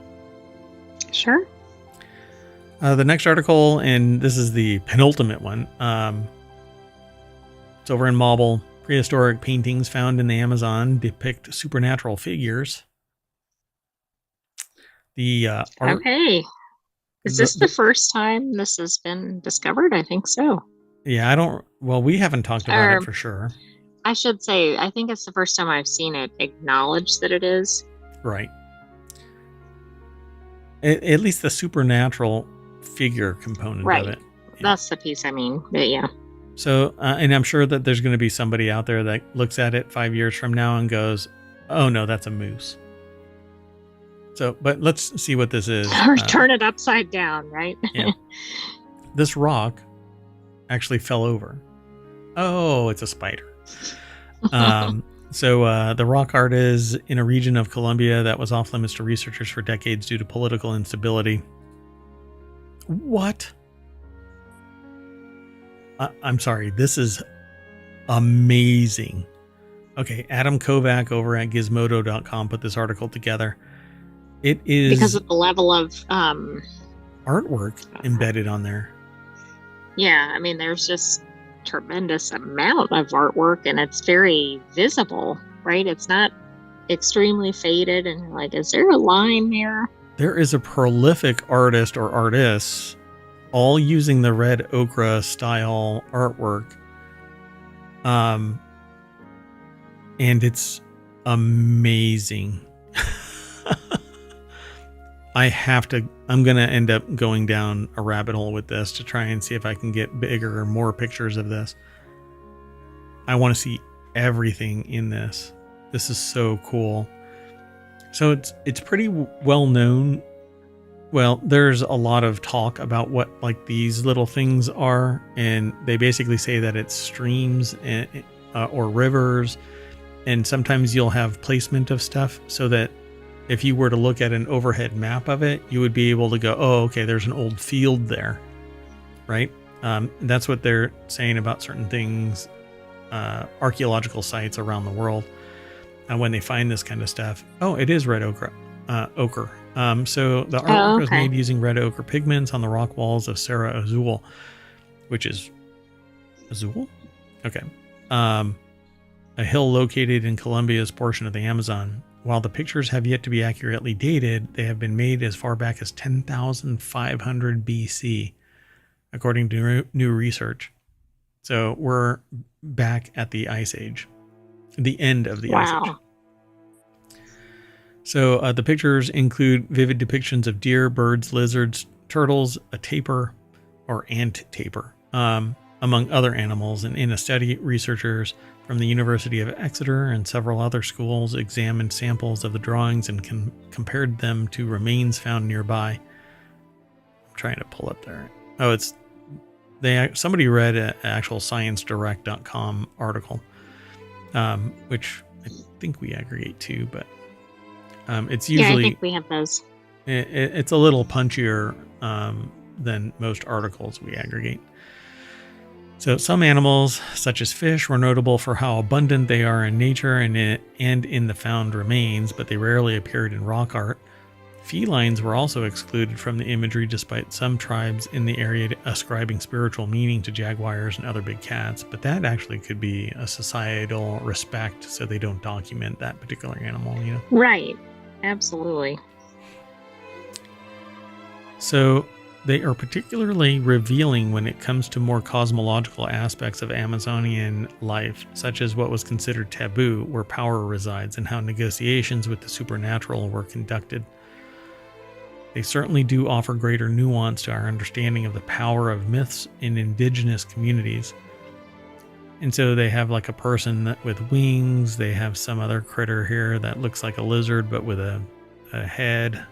Sure. The next article, and this is the penultimate one. It's over in Mobile. Prehistoric paintings found in the Amazon depict supernatural figures. Okay. Is this the first time this has been discovered? I think so. Yeah, we haven't talked about it for sure. I should say, I think it's the first time I've seen it acknowledged that it is. Right. At least the supernatural figure component of it. Yeah. That's the piece I mean, but yeah. So, and I'm sure that there's going to be somebody out there that looks at it 5 years from now and goes, oh no, that's a moose. So, but let's see what this is. Or turn it upside down, right? Yeah. This rock actually fell over. Oh, it's a spider. So the rock art is in a region of Colombia that was off limits to researchers for decades due to political instability. What? I'm sorry. This is amazing. Okay, Adam Kovac over at Gizmodo.com put this article together. It is because of the level of artwork embedded on there. Yeah, I mean, there's just tremendous amount of artwork, and it's very visible, right? It's not extremely faded, and you're like, is there a line there? There is a prolific artist or artists all using the red ochre style artwork. And it's amazing. I'm going to end up going down a rabbit hole with this to try and see if I can get bigger or more pictures of this. I want to see everything in this. This is so cool. So it's pretty well known. Well, there's a lot of talk about what like these little things are, and they basically say that it's streams and, or rivers, and sometimes you'll have placement of stuff so that if you were to look at an overhead map of it, you would be able to go, oh, okay, there's an old field there, right? That's what they're saying about certain things, archaeological sites around the world. And when they find this kind of stuff, oh, it is red ochre. So the artwork was made using red ochre pigments on the rock walls of Serra Azul, which is Azul? Okay. A hill located in Colombia's portion of the Amazon. While the pictures have yet to be accurately dated, they have been made as far back as 10,500 BC, according to new research. So we're back at the Ice Age, the end of the Ice Age. So the pictures include vivid depictions of deer, birds, lizards, turtles, a tapir, or ant tapir, among other animals. And in a study, researchers from the University of Exeter and several other schools examined samples of the drawings and compared them to remains found nearby. I'm trying to pull up there. Oh, somebody read an actual ScienceDirect.com article, which I think we aggregate to, but it's usually, I think we have those. It's a little punchier than most articles we aggregate. So some animals, such as fish, were notable for how abundant they are in nature and in the found remains, but they rarely appeared in rock art. Felines were also excluded from the imagery, despite some tribes in the area ascribing spiritual meaning to jaguars and other big cats, but that actually could be a societal respect, so they don't document that particular animal, you know? Right. Absolutely. So they are particularly revealing when it comes to more cosmological aspects of Amazonian life, such as what was considered taboo, where power resides, and how negotiations with the supernatural were conducted. They certainly do offer greater nuance to our understanding of the power of myths in indigenous communities. And so they have like a person with wings. They have some other critter here that looks like a lizard, but with a head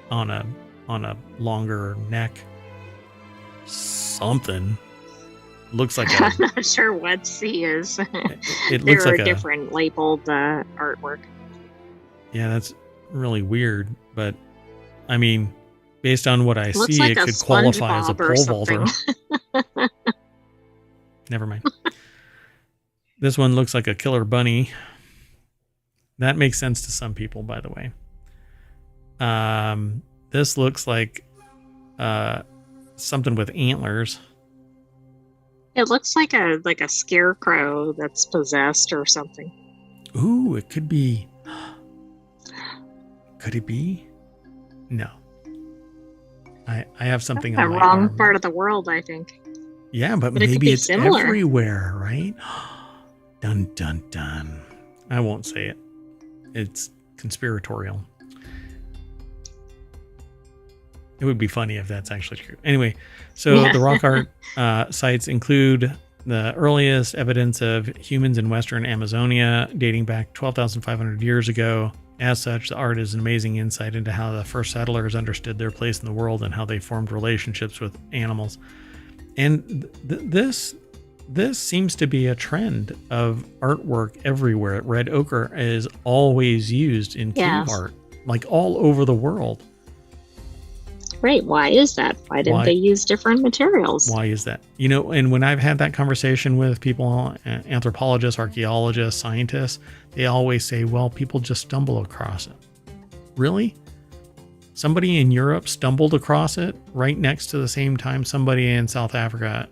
on a longer neck. Something looks like I'm not sure what C is. It looks like a different labeled artwork. Yeah, that's really weird, but I mean, based on what I see, like it could qualify as a pole vaulter. Never mind. This one looks like a killer bunny. That makes sense to some people, by the way. This looks like something with antlers. It looks like a scarecrow that's possessed or something. Ooh, it could be. Could it be? No. I have something on the my wrong arm. part of the world, I think. Yeah, but it maybe it's similar. Everywhere, right? Dun, dun, dun. I won't say it. It's conspiratorial. It would be funny if that's actually true. Anyway, so the rock art sites include the earliest evidence of humans in Western Amazonia dating back 12,500 years ago As such, the art is an amazing insight into how the first settlers understood their place in the world and how they formed relationships with animals. And this seems to be a trend of artwork everywhere. Red ochre is always used in cave art, like all over the world. Right. Why is that? Why didn't they use different materials? Why is that? You know, and when I've had that conversation with people, anthropologists, archaeologists, scientists, they always say, well, people just stumble across it. Really? Somebody in Europe stumbled across it right next to the same time somebody in South Africa,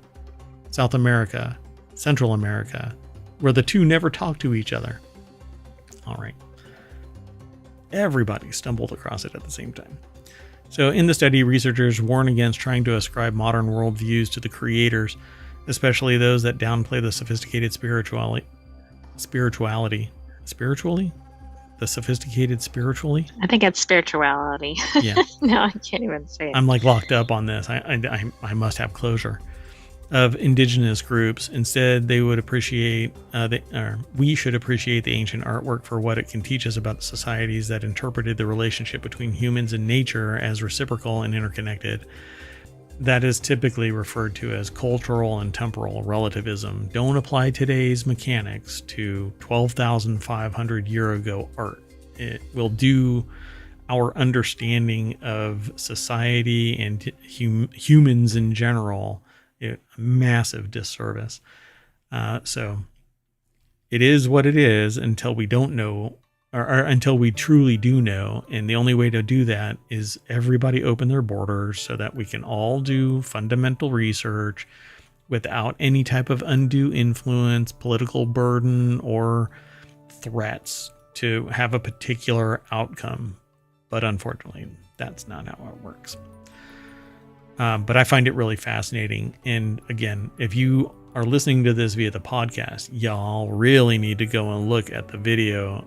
South America, Central America, where the two never talk to each other. All right. Everybody stumbled across it at the same time. So in the study, researchers warn against trying to ascribe modern worldviews to the creators, especially those that downplay the sophisticated spirituality? The sophisticated spiritually? I think it's spirituality. Yeah. No, I can't even say it. I'm like locked up on this. I must have closure. Of indigenous groups. Instead, they would appreciate, we should appreciate the ancient artwork for what it can teach us about societies that interpreted the relationship between humans and nature as reciprocal and interconnected. That is typically referred to as cultural and temporal relativism. Don't apply today's mechanics to 12,500 year ago art. It will do our understanding of society and humans in general a massive disservice. So it is what it is until we don't know, or until we truly do know. And the only way to do that is everybody open their borders so that we can all do fundamental research without any type of undue influence, political burden, or threats to have a particular outcome. But unfortunately, that's not how it works. But I find it really fascinating. And again, if you are listening to this via the podcast, y'all really need to go and look at the video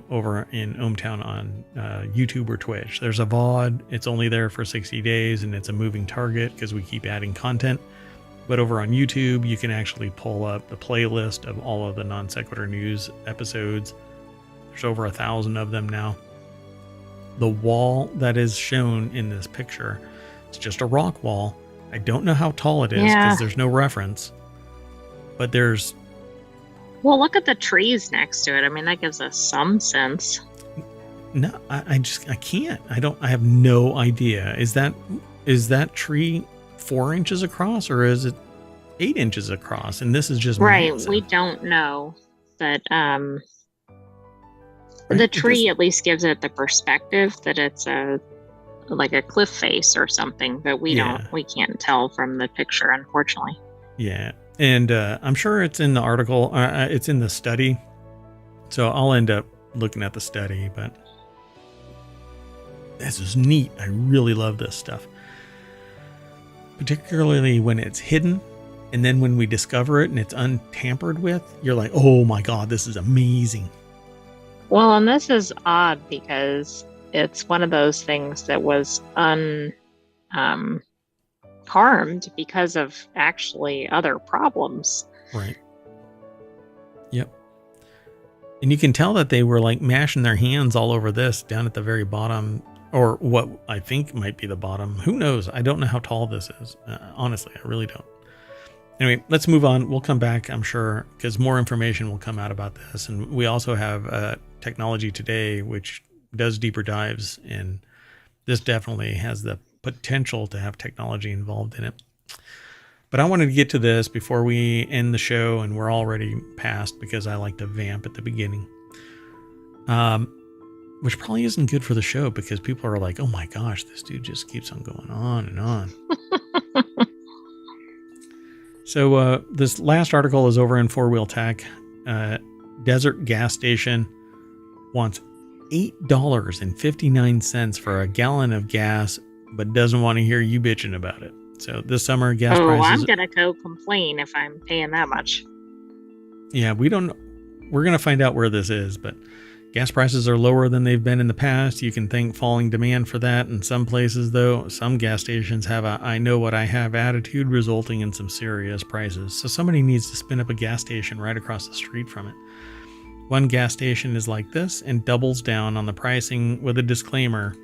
over in ohmTown on YouTube or Twitch. There's a VOD. It's only there for 60 days and it's a moving target because we keep adding content. But over on YouTube, you can actually pull up the playlist of all of the Non Sequitur News episodes. There's over 1,000 of them now. The wall that is shown in this picture, it's just a rock wall. I don't know how tall it is because there's no reference. But there's... Well, look at the trees next to it. I mean, that gives us some sense. No, I can't. I have no idea. Is that tree 4 inches across or is it 8 inches across? And this is just massive. We don't know. But the tree at least gives it the perspective that it's like a cliff face or something, but we can't tell from the picture, unfortunately. Yeah. And I'm sure it's in the article, it's in the study. So I'll end up looking at the study, but this is neat. I really love this stuff. Particularly when it's hidden. And then when we discover it and it's untampered with, you're like, oh my God, this is amazing. Well, and this is odd because it's one of those things that was harmed because of actually other problems. Right. Yep. And you can tell that they were like mashing their hands all over this down at the very bottom, or what I think might be the bottom. Who knows? I don't know how tall this is. Honestly, I really don't. Anyway, let's move on. We'll come back, I'm sure, because more information will come out about this. And we also have Technology Today, which does deeper dives, and this definitely has the potential to have technology involved in it. But I wanted to get to this before we end the show, and we're already past because I like to vamp at the beginning. Which probably isn't good for the show because people are like, oh my gosh, this dude just keeps on going on and on. So this last article is over in 4-Wheel Tech. Desert Gas Station wants $8.59 for a gallon of gas, but doesn't want to hear you bitching about it. So this summer, gas prices... I'm going to go complain if I'm paying that much. Yeah, we're going to find out where this is, but gas prices are lower than they've been in the past. You can thank falling demand for that. In some places, though, some gas stations have a I know what I have attitude, resulting in some serious prices. So somebody needs to spin up a gas station right across the street from it. One gas station is like this and doubles down on the pricing with a disclaimer.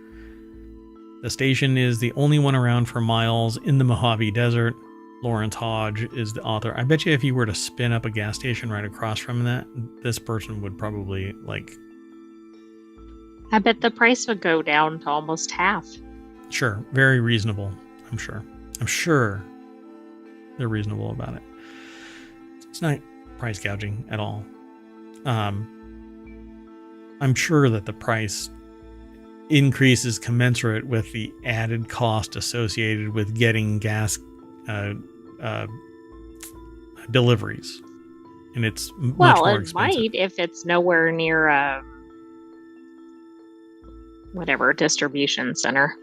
The station is the only one around for miles in the Mojave Desert. Lawrence Hodge is the author. I bet you if you were to spin up a gas station right across from that, this person would probably like... I bet the price would go down to almost half. Sure. Very reasonable. I'm sure. I'm sure they're reasonable about it. It's not price gouging at all. I'm sure that the price increase is commensurate with the added cost associated with getting gas deliveries, and it's much more expensive. Might if it's nowhere near a whatever distribution center.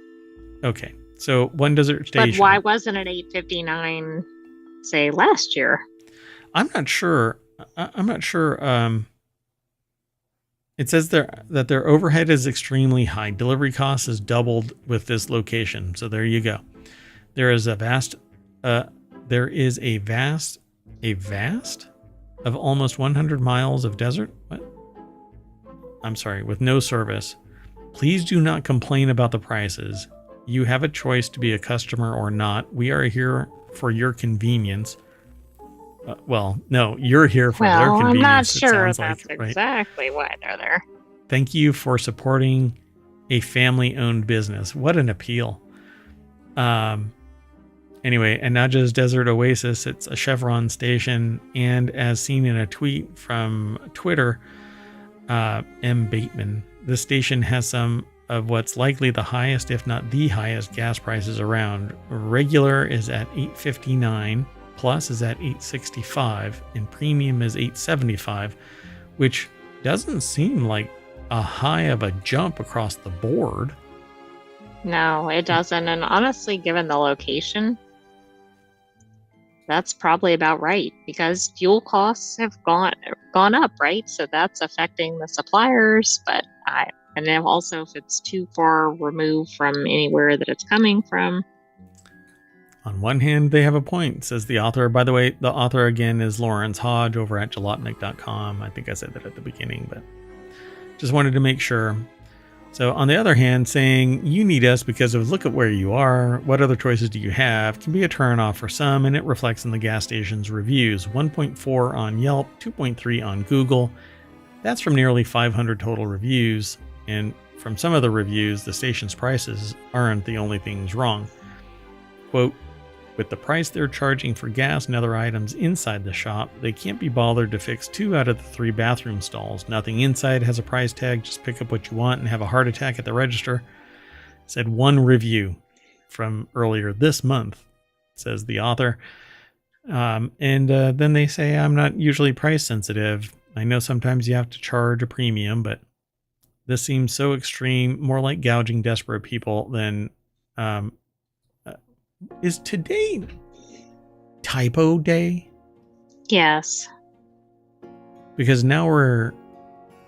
Okay, so one desert station. But why wasn't it $8.59, say, last year? I'm not sure. I'm not sure. It says that their overhead is extremely high. Delivery costs has doubled with this location. So there you go. There is a vast of almost 100 miles of desert. What? I'm sorry, with no service. Please do not complain about the prices. You have a choice to be a customer or not. We are here for your convenience. No, you're here for their convenience. I'm not sure that's like, right? Exactly why they're there. Thank you for supporting a family-owned business. What an appeal. Anyway, and not just Desert Oasis, it's a Chevron station. And as seen in a tweet from Twitter, M. Bateman, this station has some of what's likely the highest, if not the highest, gas prices around. Regular is at $8.59. Plus is at $8.65 and premium is $8.75, which doesn't seem like a high of a jump across the board. No, it doesn't. And honestly, given the location, that's probably about right because fuel costs have gone up, right? So that's affecting the suppliers. And then also if it's too far removed from anywhere that it's coming from. On one hand, they have a point, says the author. By the way, the author again is Lawrence Hodge over at jalopnik.com. I think I said that at the beginning, but just wanted to make sure. So on the other hand, saying you need us because of look at where you are, what other choices do you have, can be a turnoff for some, and it reflects in the gas station's reviews. 1.4 on Yelp, 2.3 on Google. That's from nearly 500 total reviews, and from some of the reviews, the station's prices aren't the only things wrong. Quote, with the price they're charging for gas and other items inside the shop, they can't be bothered to fix 2 out of the 3 bathroom stalls. Nothing inside has a price tag. Just pick up what you want and have a heart attack at the register. Said one review from earlier this month, says the author. Then they say, I'm not usually price sensitive. I know sometimes you have to charge a premium, but this seems so extreme, more like gouging desperate people than... Is today typo day? Yes. Because now we're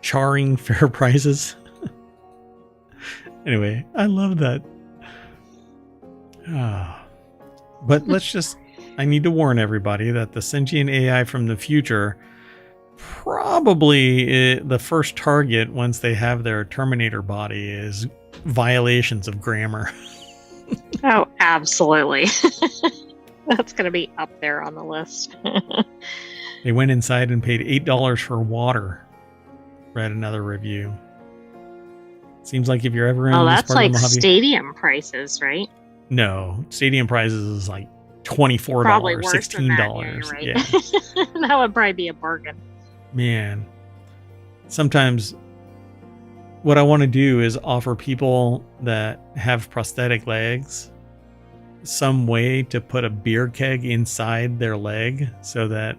charring fair prices. Anyway, I love that. But I need to warn everybody that the sentient AI from the future probably the first target once they have their Terminator body is violations of grammar. Oh, absolutely. That's going to be up there on the list. They went inside and paid $8 for water. Read another review. Seems like if you're ever in this that's part like of the Mojave, stadium prices, right? No, stadium prices is like $24, probably worse $16. than that, right? Yeah. That would probably be a bargain. Man, sometimes what I want to do is offer people that have prosthetic legs some way to put a beer keg inside their leg so that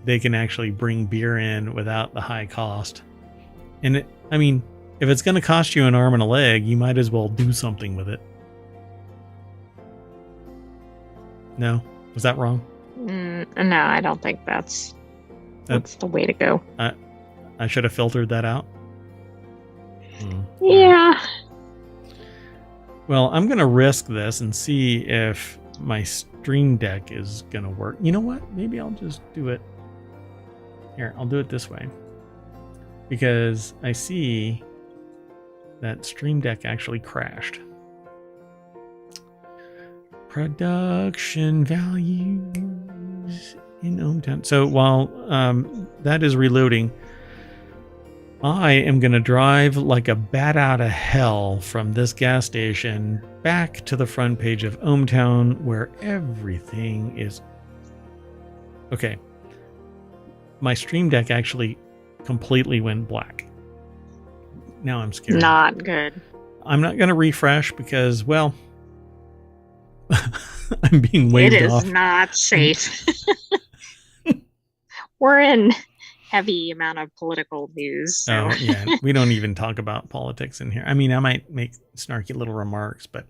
they can actually bring beer in without the high cost. And if it's going to cost you an arm and a leg, you might as well do something with it. No? Was that wrong? No, I don't think that's the way to go. I should have filtered that out. Yeah. Well, I'm going to risk this and see if my Stream Deck is going to work. You know what? Maybe I'll just do it. Here, I'll do it this way. because I see that Stream Deck actually crashed. Production values in ohmTown. So while that is reloading, I am going to drive like a bat out of hell from this gas station back to the front page of ohmTown, where everything is... Okay. My Stream Deck actually completely went black. Now I'm scared. Not good. I'm not going to refresh because, well, I'm being waved off. It is not safe. We're in heavy amount of political news. So. Oh, yeah. We don't even talk about politics in here. I mean, I might make snarky little remarks, but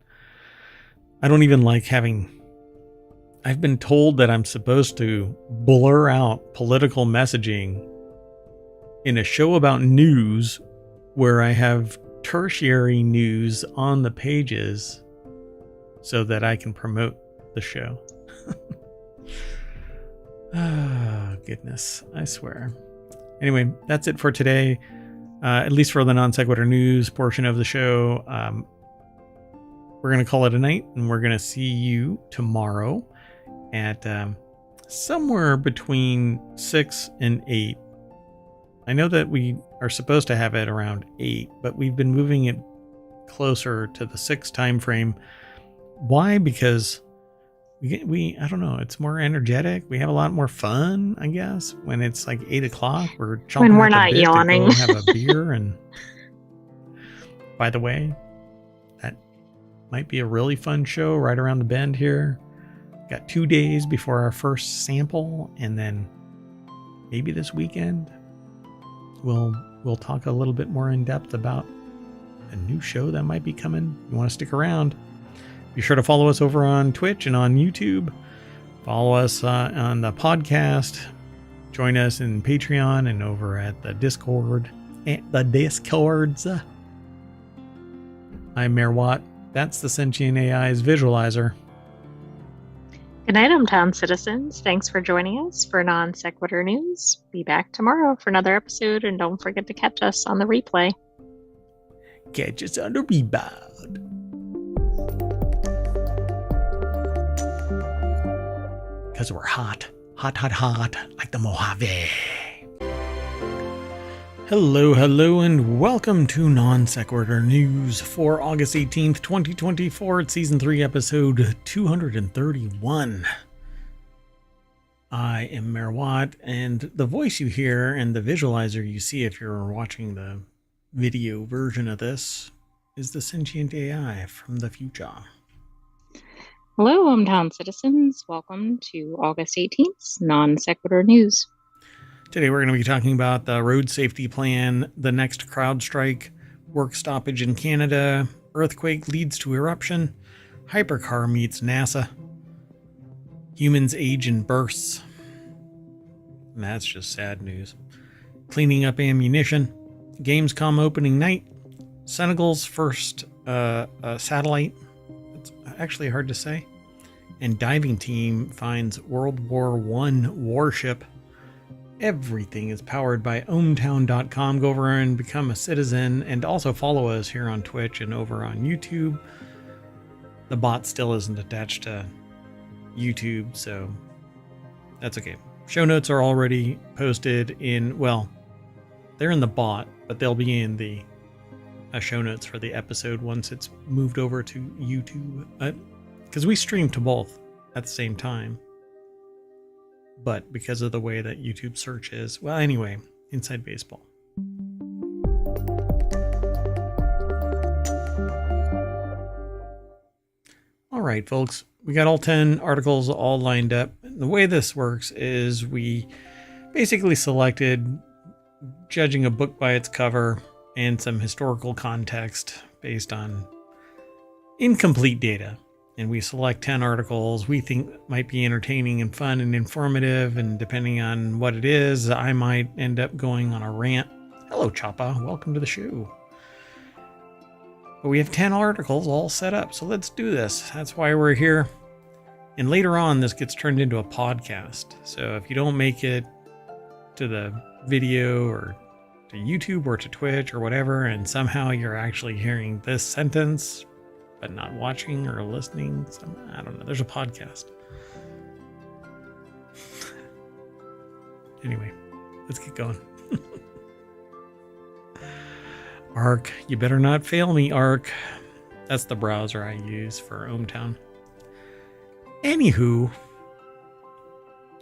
I don't even like having... I've been told that I'm supposed to blur out political messaging in a show about news where I have tertiary news on the pages so that I can promote the show. Oh, goodness. I swear. Anyway, that's it for today. At least for the non sequitur news portion of the show. We're going to call it a night, and we're going to see you tomorrow at somewhere between 6 and 8. I know that we are supposed to have it around 8, but we've been moving it closer to the 6 time frame. Why? Because we I don't know, it's more energetic. We have a lot more fun, I guess, when it's like 8 o'clock. We're chomping when we're at the not bit yawning. to go have a beer. And by the way, that might be a really fun show right around the bend here. Got 2 days before our first sample, and then maybe this weekend we'll talk a little bit more in depth about a new show that might be coming. You want to stick around? Be sure to follow us over on Twitch and on YouTube. Follow us on the podcast. Join us in Patreon and over at the Discord. The Discords. I'm Mayor Watt. That's the Sentient AI's visualizer. Good night, ohmTown citizens. Thanks for joining us for Non Sequitur News. Be back tomorrow for another episode, and don't forget to catch us on the replay. Catch us on the rebound. Because we're hot. Hot, hot, hot. Like the Mojave. Hello, and welcome to Non Sequitur News for August 18th, 2024. It's Season 3, Episode 231. I am Mayor Watt, and the voice you hear and the visualizer you see if you're watching the video version of this is the Sentient AI from the future. Hello, ohmTown citizens. Welcome to August 18th, Non Sequitur News. Today we're going to be talking about the road safety plan, the next CrowdStrike, work stoppage in Canada, earthquake leads to eruption, hypercar meets NASA, humans age in bursts. And that's just sad news. Cleaning up ammunition, Gamescom opening night, Senegal's first satellite. It's actually hard to say. And diving team finds World War I warship. Everything is powered by ohmTown.com. Go over and become a citizen, and also follow us here on Twitch and over on YouTube. The bot still isn't attached to YouTube, so that's okay. Show notes are already posted in, well, they're in the bot, but they'll be in the show notes for the episode once it's moved over to YouTube. Because we stream to both at the same time. But because of the way that YouTube search is, well, anyway, inside baseball. All right, folks, we got all 10 articles all lined up. The way this works is we basically selected, judging a book by its cover and some historical context based on incomplete data. And we select 10 articles we think might be entertaining and fun and informative. And depending on what it is, I might end up going on a rant. Hello, Choppa. Welcome to the show. But we have 10 articles all set up. So let's do this. That's why we're here. And later on, this gets turned into a podcast. So if you don't make it to the video or to YouTube or to Twitch or whatever, and somehow you're actually hearing this sentence, but not watching or listening. I don't know. There's a podcast. Anyway, let's get going. Arc, you better not fail me, Arc. That's the browser I use for ohmTown. Anywho,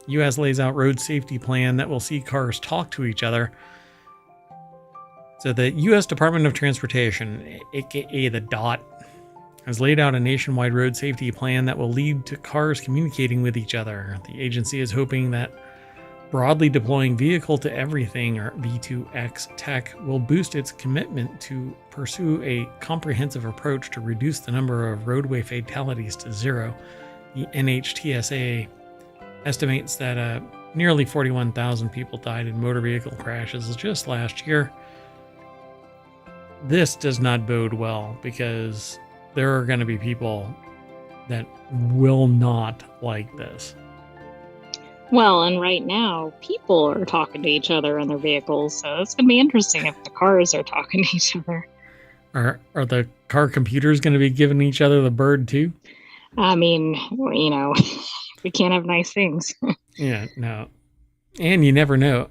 U.S. lays out road safety plan that will see cars talk to each other. So the U.S. Department of Transportation, aka the DOT, has laid out a nationwide road safety plan that will lead to cars communicating with each other. The agency is hoping that broadly deploying vehicle to everything, or V2X tech, will boost its commitment to pursue a comprehensive approach to reduce the number of roadway fatalities to zero. The NHTSA estimates that nearly 41,000 people died in motor vehicle crashes just last year. This does not bode well, because there are going to be people that will not like this. Well, and right now, people are talking to each other in their vehicles, so it's going to be interesting if the cars are talking to each other. Are the car computers going to be giving each other the bird too? I mean, we can't have nice things. Yeah, no. And you never know.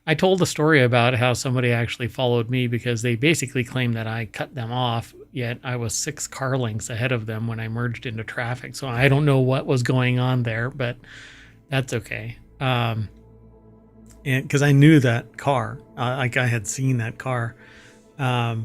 I told a story about how somebody actually followed me because they basically claimed that I cut them off, yet I was 6 car lengths ahead of them when I merged into traffic. So I don't know what was going on there, but that's okay. And because I knew that car, I had seen that car. I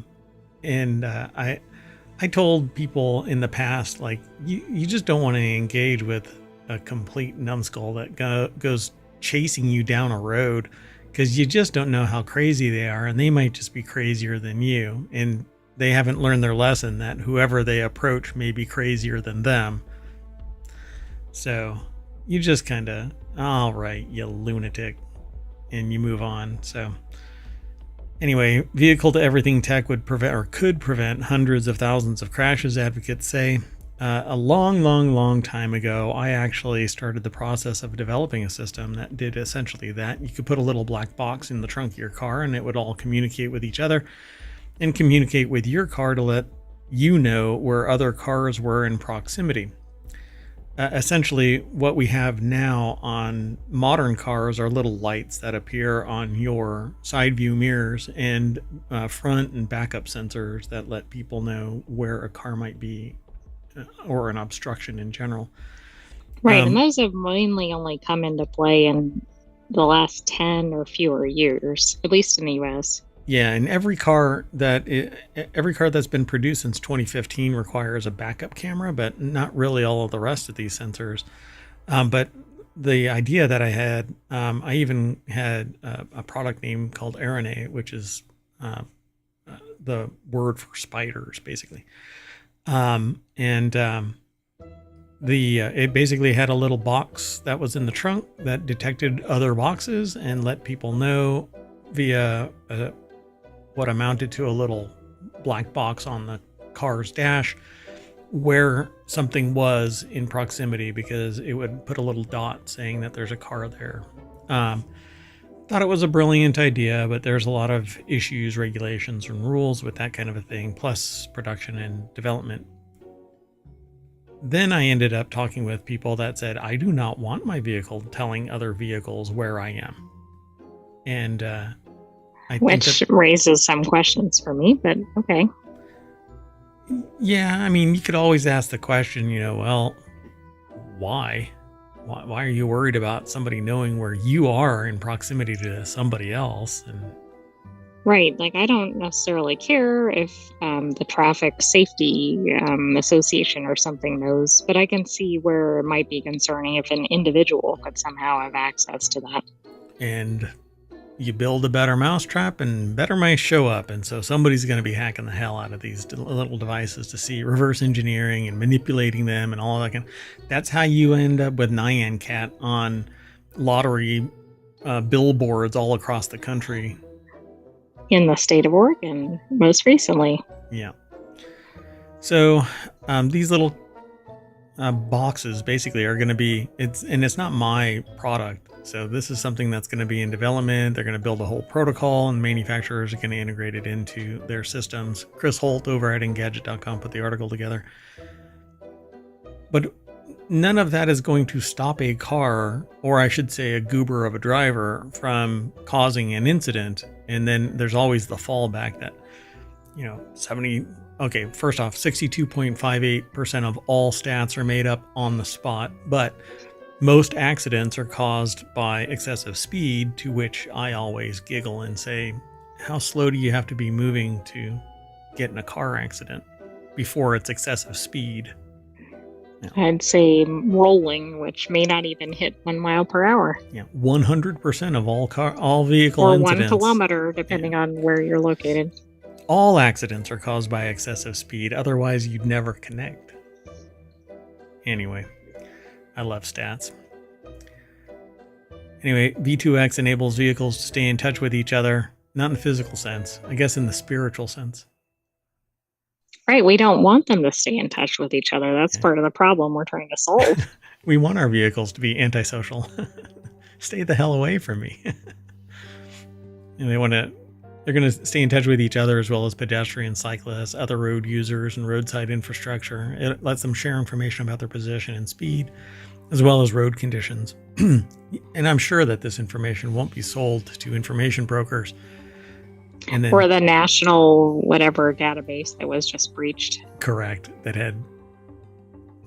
told people in the past, like, you just don't want to engage with a complete numbskull that goes chasing you down a road, because you just don't know how crazy they are, and they might just be crazier than you, and they haven't learned their lesson that whoever they approach may be crazier than them. So you just kind of, all right, you lunatic, and you move on. So anyway, vehicle to everything tech would prevent, or could prevent, hundreds of thousands of crashes, advocates say. A long time ago, I actually started the process of developing a system that did essentially that. You could put a little black box in the trunk of your car, and it would all communicate with each other and communicate with your car to let you know where other cars were in proximity. Essentially, what we have now on modern cars are little lights that appear on your side view mirrors and front and backup sensors that let people know where a car might be, or an obstruction in general. Right, and those have mainly only come into play in the last 10 or fewer years, at least in the US. Yeah, and every car that's been produced since 2015 requires a backup camera, but not really all of the rest of these sensors. But the idea that I had, I even had a product name called Aggregated, which is the word for spiders, basically. It basically had a little box that was in the trunk that detected other boxes and let people know via what amounted to a little black box on the car's dash where something was in proximity, because it would put a little dot saying that there's a car there. Thought it was a brilliant idea, but there's a lot of issues, regulations, and rules with that kind of a thing, plus production and development. Then I ended up talking with people that said, I do not want my vehicle telling other vehicles where I am. And which raises some questions for me, but okay. Yeah, I mean, you could always ask the question, well, why? Why are you worried about somebody knowing where you are in proximity to somebody else? And right, like, I don't necessarily care if the Traffic Safety Association or something knows, but I can see where it might be concerning if an individual could somehow have access to that. And you build a better mousetrap and better mice show up, and so somebody's going to be hacking the hell out of these little devices to see reverse engineering and manipulating them and all that. That's how you end up with Nyan Cat on lottery billboards all across the country. In the state of Oregon, most recently. Yeah. So these little boxes basically are going to be, it's not my product. So this is something that's going to be in development. They're going to build a whole protocol, and manufacturers are going to integrate it into their systems. Chris Holt over at Engadget.com put the article together. But none of that is going to stop a car, or I should say a goober of a driver, from causing an incident. And then there's always the fallback that, first off, 62.58% of all stats are made up on the spot, but most accidents are caused by excessive speed, to which I always giggle and say, how slow do you have to be moving to get in a car accident before it's excessive speed? I'd say rolling, which may not even hit 1 mile per hour. Yeah, 100% of all vehicle or incidents. 1 kilometer, depending on where you're located. All accidents are caused by excessive speed. Otherwise, you'd never connect. Anyway, I love stats. Anyway, V2X enables vehicles to stay in touch with each other, not in the physical sense, I guess in the spiritual sense. Right, we don't want them to stay in touch with each other. That's part of the problem we're trying to solve. We want our vehicles to be antisocial. Stay the hell away from me. And they're going to stay in touch with each other, as well as pedestrians, cyclists, other road users, and roadside infrastructure. It lets them share information about their position and speed, as well as road conditions. And I'm sure that this information won't be sold to information brokers. And then, or the national whatever database that was just breached. Correct. That had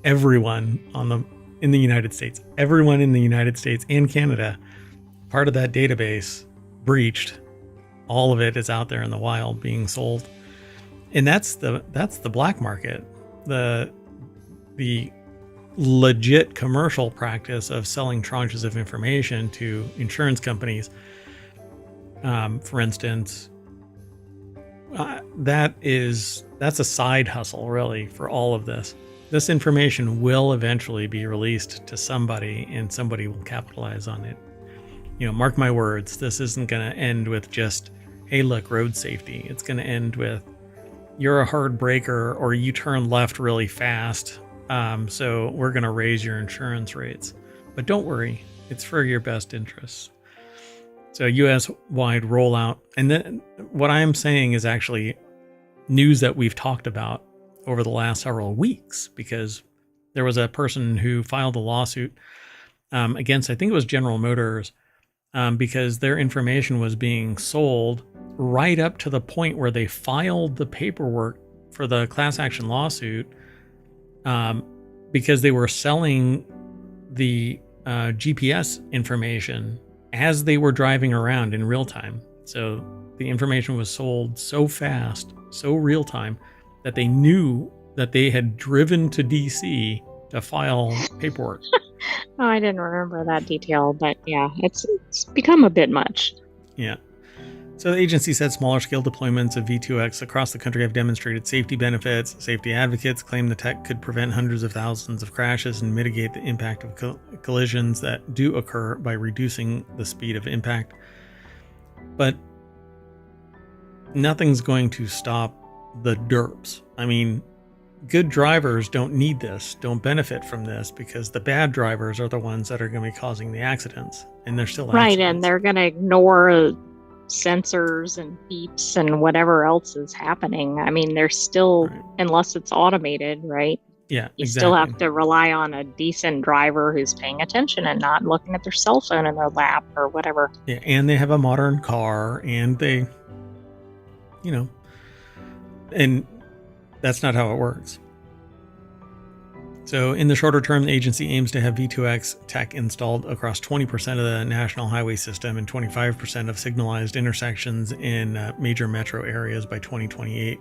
everyone in the United States and Canada, part of that database breached. All of it is out there in the wild being sold. And that's the black market. The legit commercial practice of selling tranches of information to insurance companies. For instance, that's a side hustle really for all of this. This information will eventually be released to somebody, and somebody will capitalize on it. Mark my words, this isn't going to end with just, hey, look, road safety. It's going to end with, you're a hard breaker, or you turn left really fast, so we're going to raise your insurance rates. But don't worry, it's for your best interests. So US-wide rollout. And then what I'm saying is actually news that we've talked about over the last several weeks, because there was a person who filed a lawsuit against, I think it was General Motors, because their information was being sold right up to the point where they filed the paperwork for the class action lawsuit, because they were selling the GPS information as they were driving around in real time. So the information was sold so fast, so real time, that they knew that they had driven to DC to file paperwork. Oh, I didn't remember that detail, but yeah, it's become a bit much. Yeah. So the agency said smaller scale deployments of V2X across the country have demonstrated safety benefits. Safety advocates claim the tech could prevent hundreds of thousands of crashes and mitigate the impact of collisions that do occur by reducing the speed of impact. But nothing's going to stop the derps. I mean, good drivers don't need this, don't benefit from this, because the bad drivers are the ones that are going to be causing the accidents, and they're still right, accidents. and they're going to ignore sensors and beeps and whatever else is happening. I mean, they're still, right, unless it's automated, right? Yeah, you exactly. Still have to rely on a decent driver who's paying attention and not looking at their cell phone in their lap or whatever. Yeah, and they have a modern car, and they, and that's not how it works. So in the shorter term, the agency aims to have V2X tech installed across 20% of the national highway system and 25% of signalized intersections in major metro areas by 2028.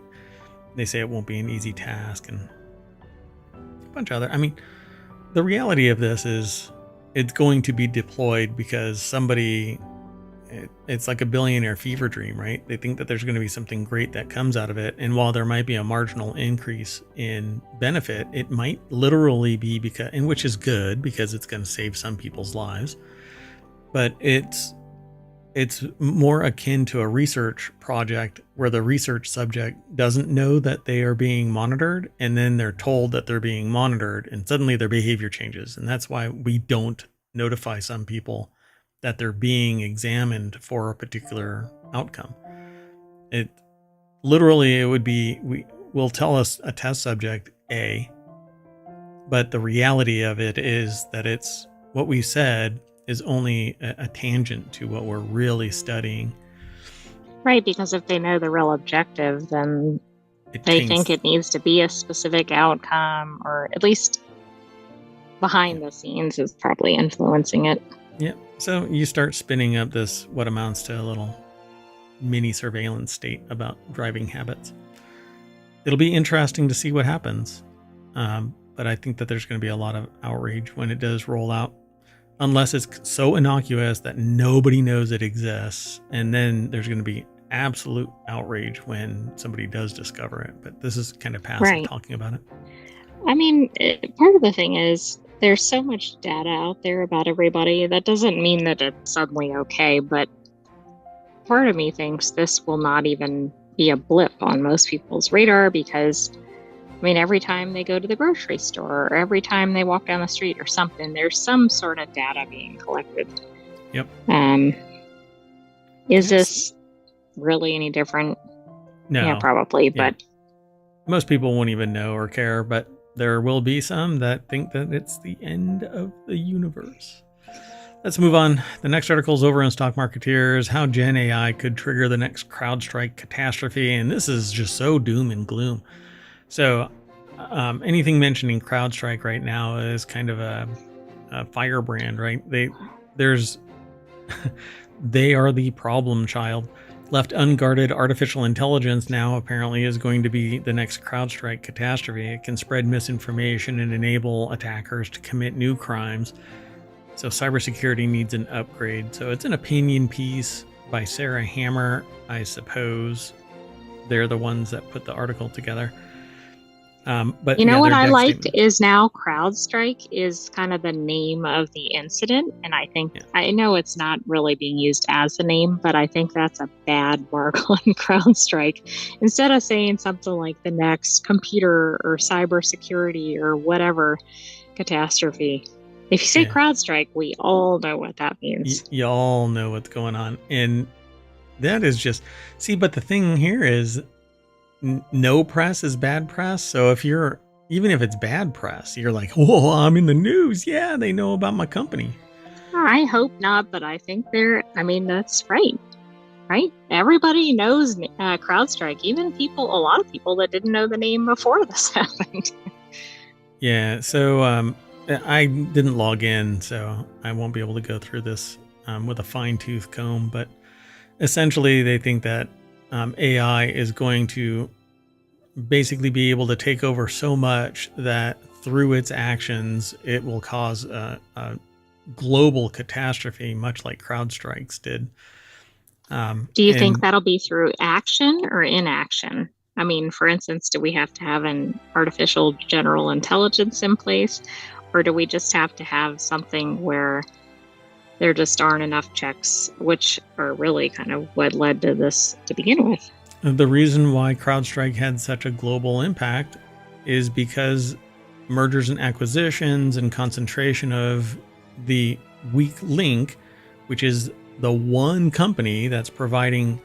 They say it won't be an easy task, and a bunch of other. I mean, the reality of this is it's going to be deployed because somebody, it's like a billionaire fever dream, right? They think that there's going to be something great that comes out of it. And while there might be a marginal increase in benefit, it might literally be and which is good because it's going to save some people's lives. But it's it's more akin to a research project where the research subject doesn't know that they are being monitored, and then they're told that they're being monitored, and suddenly their behavior changes. And that's why we don't notify some people that they're being examined for a particular outcome. It literally, it would be, we'll tell us a test subject A, but the reality of it is that it's what we said is only a tangent to what we're really studying. Right, because if they know the real objective, then they think it needs to be a specific outcome, or at least behind the scenes is probably influencing it. Yeah. So you start spinning up this, what amounts to a little mini surveillance state about driving habits. It'll be interesting to see what happens. But I think that there's going to be a lot of outrage when it does roll out, unless it's so innocuous that nobody knows it exists. And then there's going to be absolute outrage when somebody does discover it. But this is kind of passive talking about it. I mean, part of the thing is there's so much data out there about everybody. That doesn't mean that it's suddenly okay. But part of me thinks this will not even be a blip on most people's radar, because I mean, every time they go to the grocery store or every time they walk down the street or something, there's some sort of data being collected. Yep. Is this really any different? No. Yeah, probably, but most people won't even know or care, but there will be some that think that it's the end of the universe. Let's move on. The next article is over in Stock Marketeers, how Gen AI could trigger the next CrowdStrike catastrophe. And this is just so doom and gloom. So anything mentioning CrowdStrike right now is kind of a firebrand, right? They are the problem child. Left unguarded, artificial intelligence now apparently is going to be the next CrowdStrike catastrophe. It can spread misinformation and enable attackers to commit new crimes. So cybersecurity needs an upgrade. So it's an opinion piece by Sarah Hammer, I suppose. They're the ones that put the article together. But you know what I liked is now CrowdStrike is kind of the name of the incident. And I think, I know it's not really being used as the name, but I think that's a bad mark on CrowdStrike. Instead of saying something like the next computer or cybersecurity or whatever catastrophe, if you say CrowdStrike, we all know what that means. You all know what's going on. And that is just, see, but the thing here is, no press is bad press. So even if it's bad press, you're like, whoa, I'm in the news. Yeah, they know about my company. I hope not, but I think that's right. Right? Everybody knows CrowdStrike, even a lot of people that didn't know the name before this happened. Yeah, so I didn't log in, so I won't be able to go through this with a fine-tooth comb, but essentially they think that AI is going to basically be able to take over so much that through its actions, it will cause a global catastrophe, much like CrowdStrikes did. Do you think that'll be through action or inaction? I mean, for instance, do we have to have an artificial general intelligence in place, or do we just have to have something where there just aren't enough checks, which are really kind of what led to this to begin with? The reason why CrowdStrike had such a global impact is because mergers and acquisitions and concentration of the weak link, which is the one company that's providing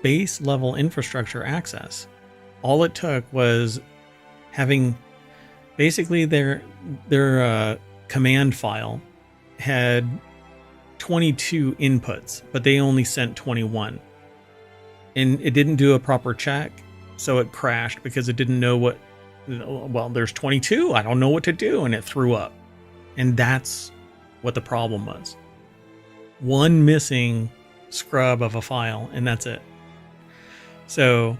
base level infrastructure access. All it took was having basically their command file had 22 inputs, but they only sent 21. And it didn't do a proper check, so it crashed because it didn't know there's 22, I don't know what to do, and it threw up. And that's what the problem was. One missing scrub of a file, and that's it. So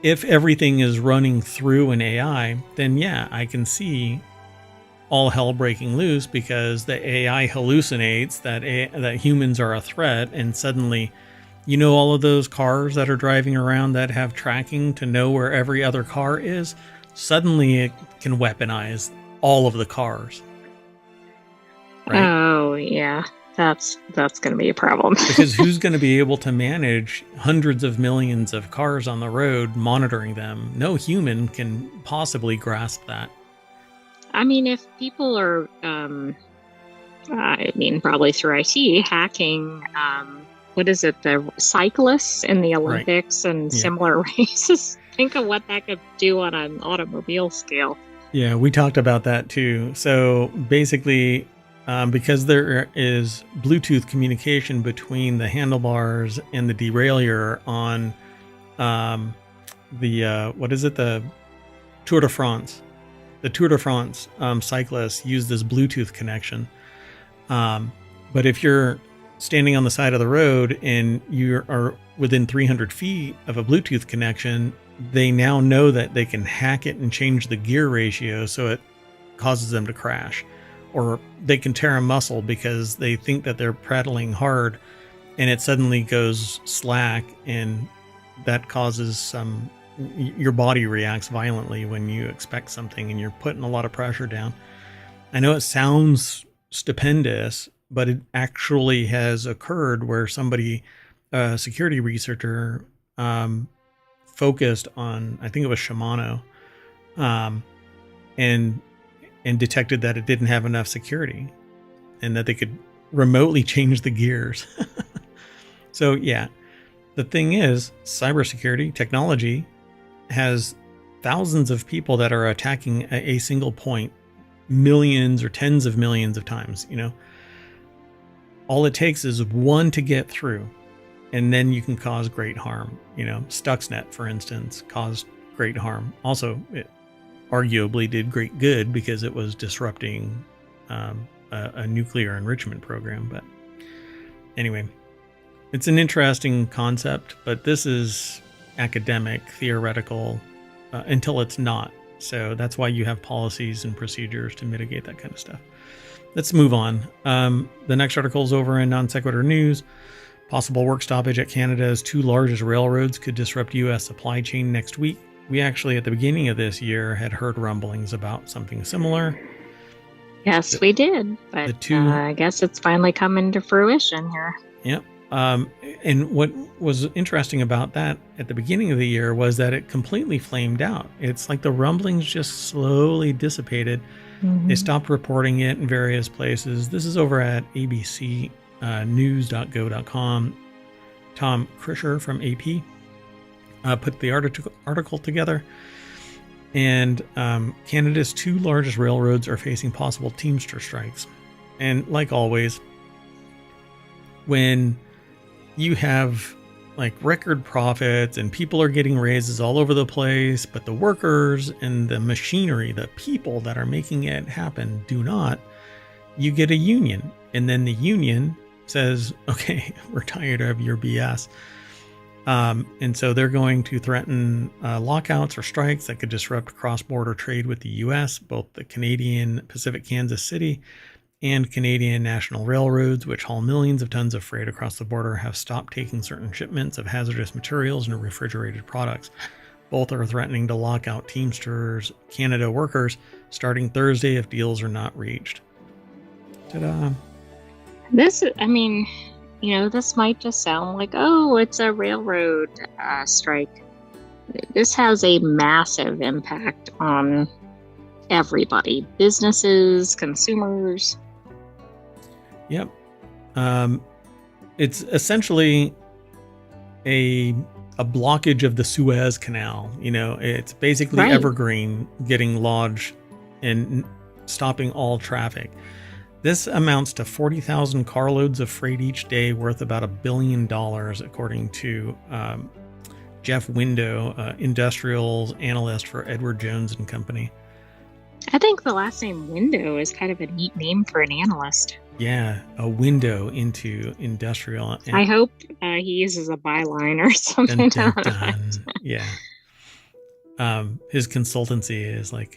if everything is running through an AI, then yeah, I can see all hell breaking loose because the AI hallucinates that humans are a threat, and suddenly, all of those cars that are driving around that have tracking to know where every other car is, suddenly it can weaponize all of the cars. Right? Oh, yeah. That's going to be a problem. Because who's going to be able to manage hundreds of millions of cars on the road, monitoring them? No human can possibly grasp that. I mean, if people are, I mean, probably through IT, hacking, what is it, the cyclists in the Olympics and similar races, think of what that could do on an automobile scale. Yeah, we talked about that too. So basically, because there is Bluetooth communication between the handlebars and the derailleur on what is it, the Tour de France. The Tour de France cyclists use this Bluetooth connection. But if you're standing on the side of the road and you are within 300 feet of a Bluetooth connection, they now know that they can hack it and change the gear ratio so it causes them to crash. Or they can tear a muscle because they think that they're pedaling hard and it suddenly goes slack, and that causes your body reacts violently when you expect something and you're putting a lot of pressure down. I know it sounds stupendous, but it actually has occurred where somebody, a security researcher, focused on, I think it was Shimano, and detected that it didn't have enough security and that they could remotely change the gears. So yeah, the thing is, cybersecurity technology has thousands of people that are attacking a single point, millions or tens of millions of times. All it takes is one to get through, and then you can cause great harm. Stuxnet, for instance, caused great harm. Also, it arguably did great good because it was disrupting a nuclear enrichment program. But anyway, it's an interesting concept, but this is academic, theoretical, until it's not. So that's why you have policies and procedures to mitigate that kind of stuff. Let's move on. The next article is over in Non Sequitur News. Possible work stoppage at Canada's 2 largest railroads could disrupt U.S. supply chain next week. We actually, at the beginning of this year, had heard rumblings about something similar. Yes, we did. But I guess it's finally come into fruition here. Yep. And what was interesting about that at the beginning of the year was that it completely flamed out. It's like the rumblings just slowly dissipated. Mm-hmm. They stopped reporting it in various places. This is over at abcnews.go.com. Tom Krischer from AP put the article together. And Canada's 2 largest railroads are facing possible Teamster strikes. And like always, when you have like record profits and people are getting raises all over the place, but the workers and the machinery, the people that are making it happen do not, you get a union. And then the union says, okay, we're tired of your BS. And so they're going to threaten lockouts or strikes that could disrupt cross-border trade with the U.S., both the Canadian Pacific Kansas City and Canadian National Railroads, which haul millions of tons of freight across the border, have stopped taking certain shipments of hazardous materials and refrigerated products. Both are threatening to lock out Teamsters Canada workers starting Thursday if deals are not reached. Ta-da! This might just sound like, oh, it's a railroad strike. This has a massive impact on everybody, businesses, consumers. Yep. It's essentially a blockage of the Suez Canal. It's basically right. Evergreen getting lodged and stopping all traffic. This amounts to 40,000 carloads of freight each day, worth about $1 billion, according to Jeff Window, industrials analyst for Edward Jones and Company. I think the last name Window is kind of a neat name for an analyst. Yeah, a window into industrial. I hope he uses a byline or something. Dun, dun, dun. Yeah. His consultancy is like,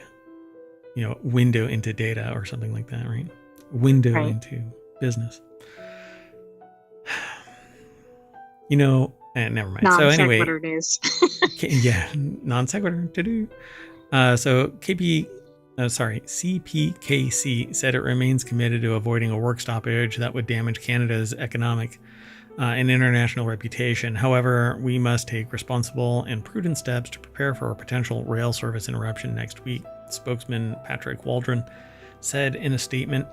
window into data or something like that, right? Window right. into business. Never mind. Non sequitur news. Yeah, non sequitur to do. So KP CPKC said it remains committed to avoiding a work stoppage that would damage Canada's economic and international reputation. However, we must take responsible and prudent steps to prepare for a potential rail service interruption next week, spokesman Patrick Waldron said in a statement.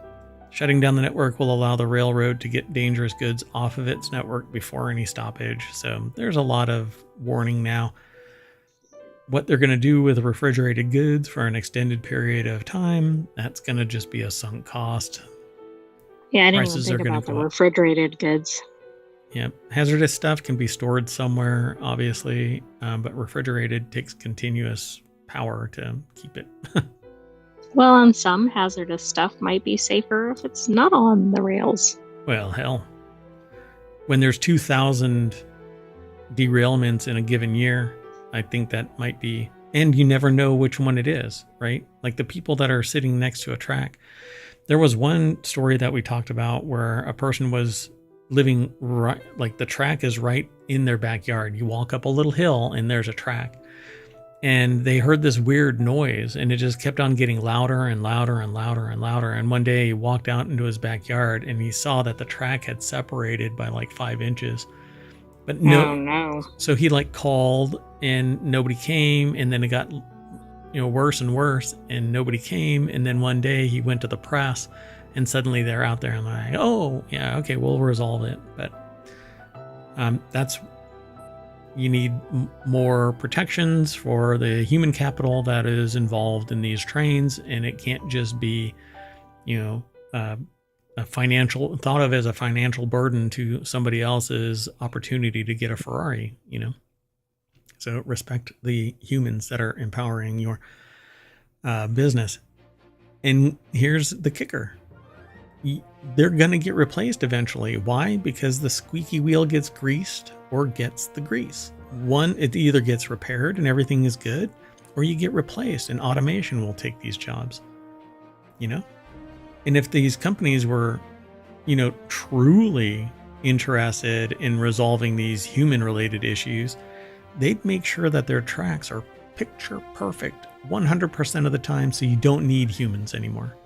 Shutting down the network will allow the railroad to get dangerous goods off of its network before any stoppage. So there's a lot of warning now. What they're going to do with refrigerated goods for an extended period of time, that's going to just be a sunk cost. Yeah, I didn't even think about the refrigerated goods. Yep. Hazardous stuff can be stored somewhere, obviously, but refrigerated takes continuous power to keep it. Well, and some hazardous stuff might be safer if it's not on the rails. Well, hell. When there's 2,000 derailments in a given year, I think that might be, and you never know which one it is, right? Like the people that are sitting next to a track. There was one story that we talked about where a person was living right, like the track is right in their backyard. You walk up a little hill and there's a track. And they heard this weird noise and it just kept on getting louder and louder and louder and louder. And one day he walked out into his backyard and he saw that the track had separated by like 5 inches. But no. So he like called and nobody came. And then it got, worse and worse and nobody came. And then one day he went to the press and suddenly they're out there and like, oh yeah, okay, we'll resolve it. But you need more protections for the human capital that is involved in these trains, and it can't just be, a financial thought of as a financial burden to somebody else's opportunity to get a Ferrari. So respect the humans that are empowering your business. And here's the kicker: they're going to get replaced eventually. Why? Because the squeaky wheel gets greased or gets the grease. One, it either gets repaired and everything is good, or you get replaced and automation will take these jobs. And if these companies were, truly interested in resolving these human related issues, they'd make sure that their tracks are picture perfect 100% of the time, so you don't need humans anymore.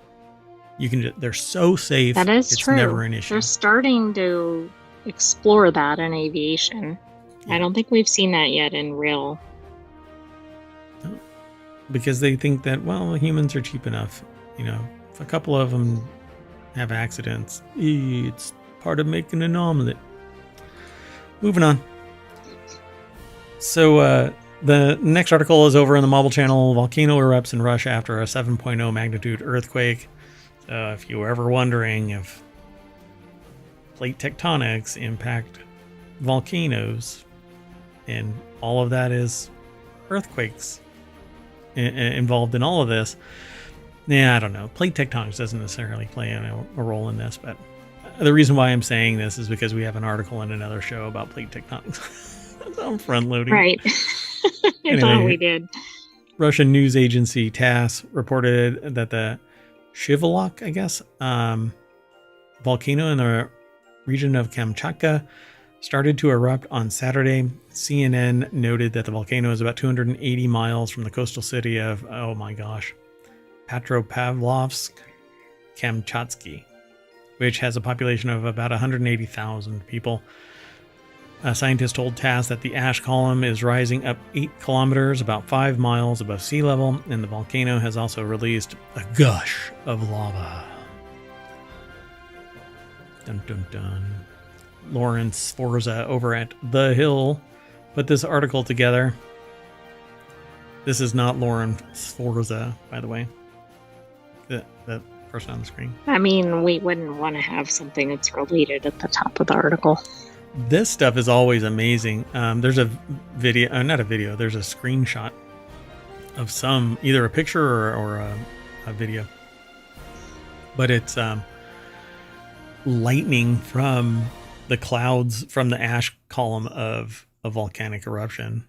They're so safe. That is it's true. Never an issue. They're starting to explore that in aviation. Yeah. I don't think we've seen that yet in rail. No. Because they think that, well, humans are cheap enough. If a couple of them have accidents, it's part of making an omelet. Moving on. So the next article is over in the Mobile Channel. Volcano erupts in Russia after a 7.0 magnitude earthquake. So if you were ever wondering if plate tectonics impact volcanoes, and all of that is earthquakes involved in all of this. Yeah, I don't know. Plate tectonics doesn't necessarily play a role in this, but the reason why I'm saying this is because we have an article in another show about plate tectonics. I'm front loading. Right. I thought we did. Russian news agency TASS reported that the Shivalok, I guess, volcano in the region of Kamchatka started to erupt on Saturday. CNN noted that the volcano is about 280 miles from the coastal city of, oh my gosh, Petropavlovsk, Kamchatsky, which has a population of about 180,000 people. Scientists told TASS that the ash column is rising up 8 kilometers, about 5 miles above sea level, and the volcano has also released a gush of lava. Dun dun dun. Lauren Sforza over at The Hill put this article together. This is not Lauren Sforza, by the way. The person on the screen. I mean, we wouldn't want to have something that's related at the top of the article. This stuff is always amazing. There's a video, not a video, there's a screenshot of either a picture or a video. But it's lightning from the clouds from the ash column of a volcanic eruption.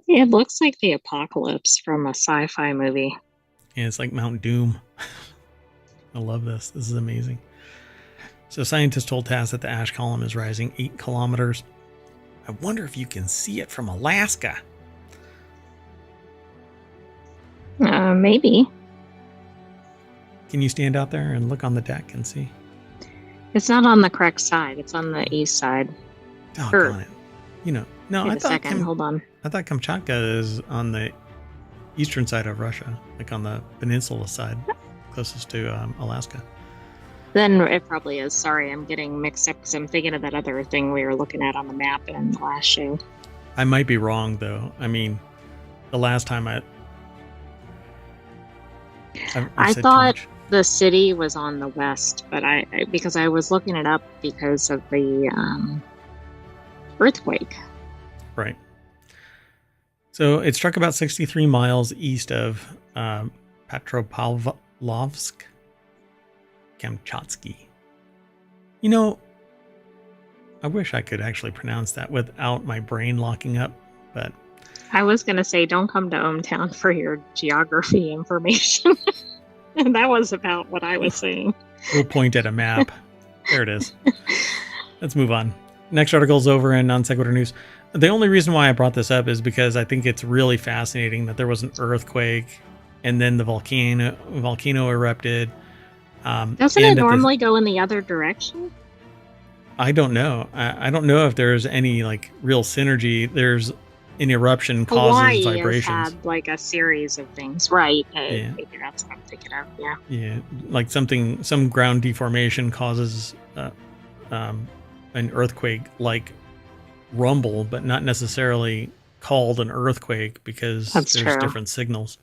It looks like the apocalypse from a sci-fi movie. Yeah, it's like Mount Doom. I love this. This is amazing. So scientists told TASS that the ash column is rising 8 kilometers. I wonder if you can see it from Alaska. Maybe. Can you stand out there and look on the deck and see? It's not on the correct side. It's on the east side. Doggone it. You know, no, Wait a second. Hold on. I thought Kamchatka is on the eastern side of Russia, like on the peninsula side, closest to Alaska. Then it probably is. Sorry, I'm getting mixed up because I'm thinking of that other thing we were looking at on the map in the last show. I might be wrong, though. I mean, the last time I thought the city was on the west, but because I was looking it up because of the earthquake. Right. So it struck about 63 miles east of Petropavlovsk, Kamchatsky. You know, I wish I could actually pronounce that without my brain locking up, but... I was going to say, don't come to ohmTown for your geography information. And that was about what I was saying. We'll point at a map. There it is. Let's move on. Next article is over in Non Sequitur News. The only reason why I brought this up is because I think it's really fascinating that there was an earthquake and then the volcano erupted. Doesn't it normally go in the other direction? I don't know. I don't know if there's any like real synergy. There's an eruption causes Hawaii vibrations. Has had like a series of things, right? Yeah. Maybe that's what I'm thinking of. Yeah. Yeah, like some ground deformation causes an earthquake-like rumble, but not necessarily called an earthquake because there's different signals.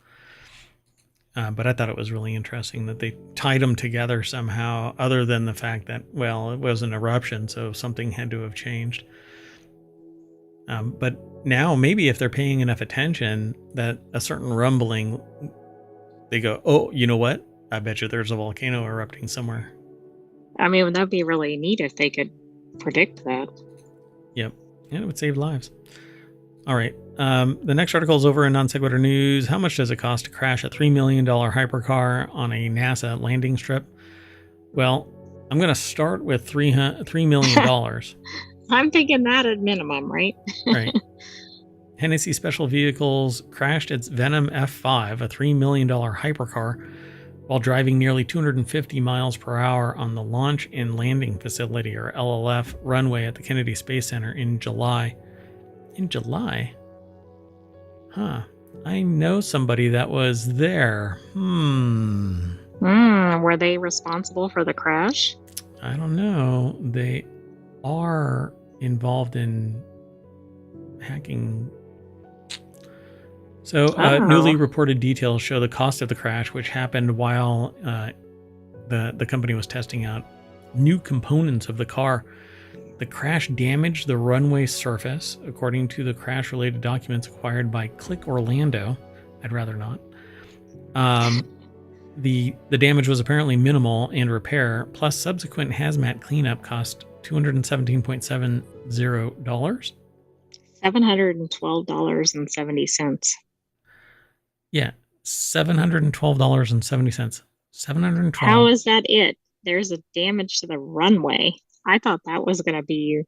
But I thought it was really interesting that they tied them together somehow, other than the fact that, well, it was an eruption, so something had to have changed. But now maybe if they're paying enough attention that a certain rumbling, they go, oh, you know what? I bet you there's a volcano erupting somewhere. I mean, that'd be really neat if they could predict that. Yep. And it would save lives. All right. The next article is over in Non Sequitur News. How much does it cost to crash a $3 million hypercar on a NASA landing strip? Well, I'm going to start with $3 million. I'm thinking that at minimum, right? Right. Hennessy Special Vehicles crashed its Venom F5, a $3 million hypercar, while driving nearly 250 miles per hour on the Launch and Landing Facility, or LLF, runway at the Kennedy Space Center in July. In July? Huh. I know somebody that was there. Were they responsible for the crash? I don't know. They are involved in hacking. So newly reported details show the cost of the crash, which happened while the company was testing out new components of the car. The crash damaged the runway surface, according to the crash-related documents acquired by Click Orlando. I'd rather not. The damage was apparently minimal and repair, plus subsequent hazmat cleanup cost $217.70. $712.70. Yeah, $712.70. $712. How is that it? There's a damage to the runway. I thought that was going to be,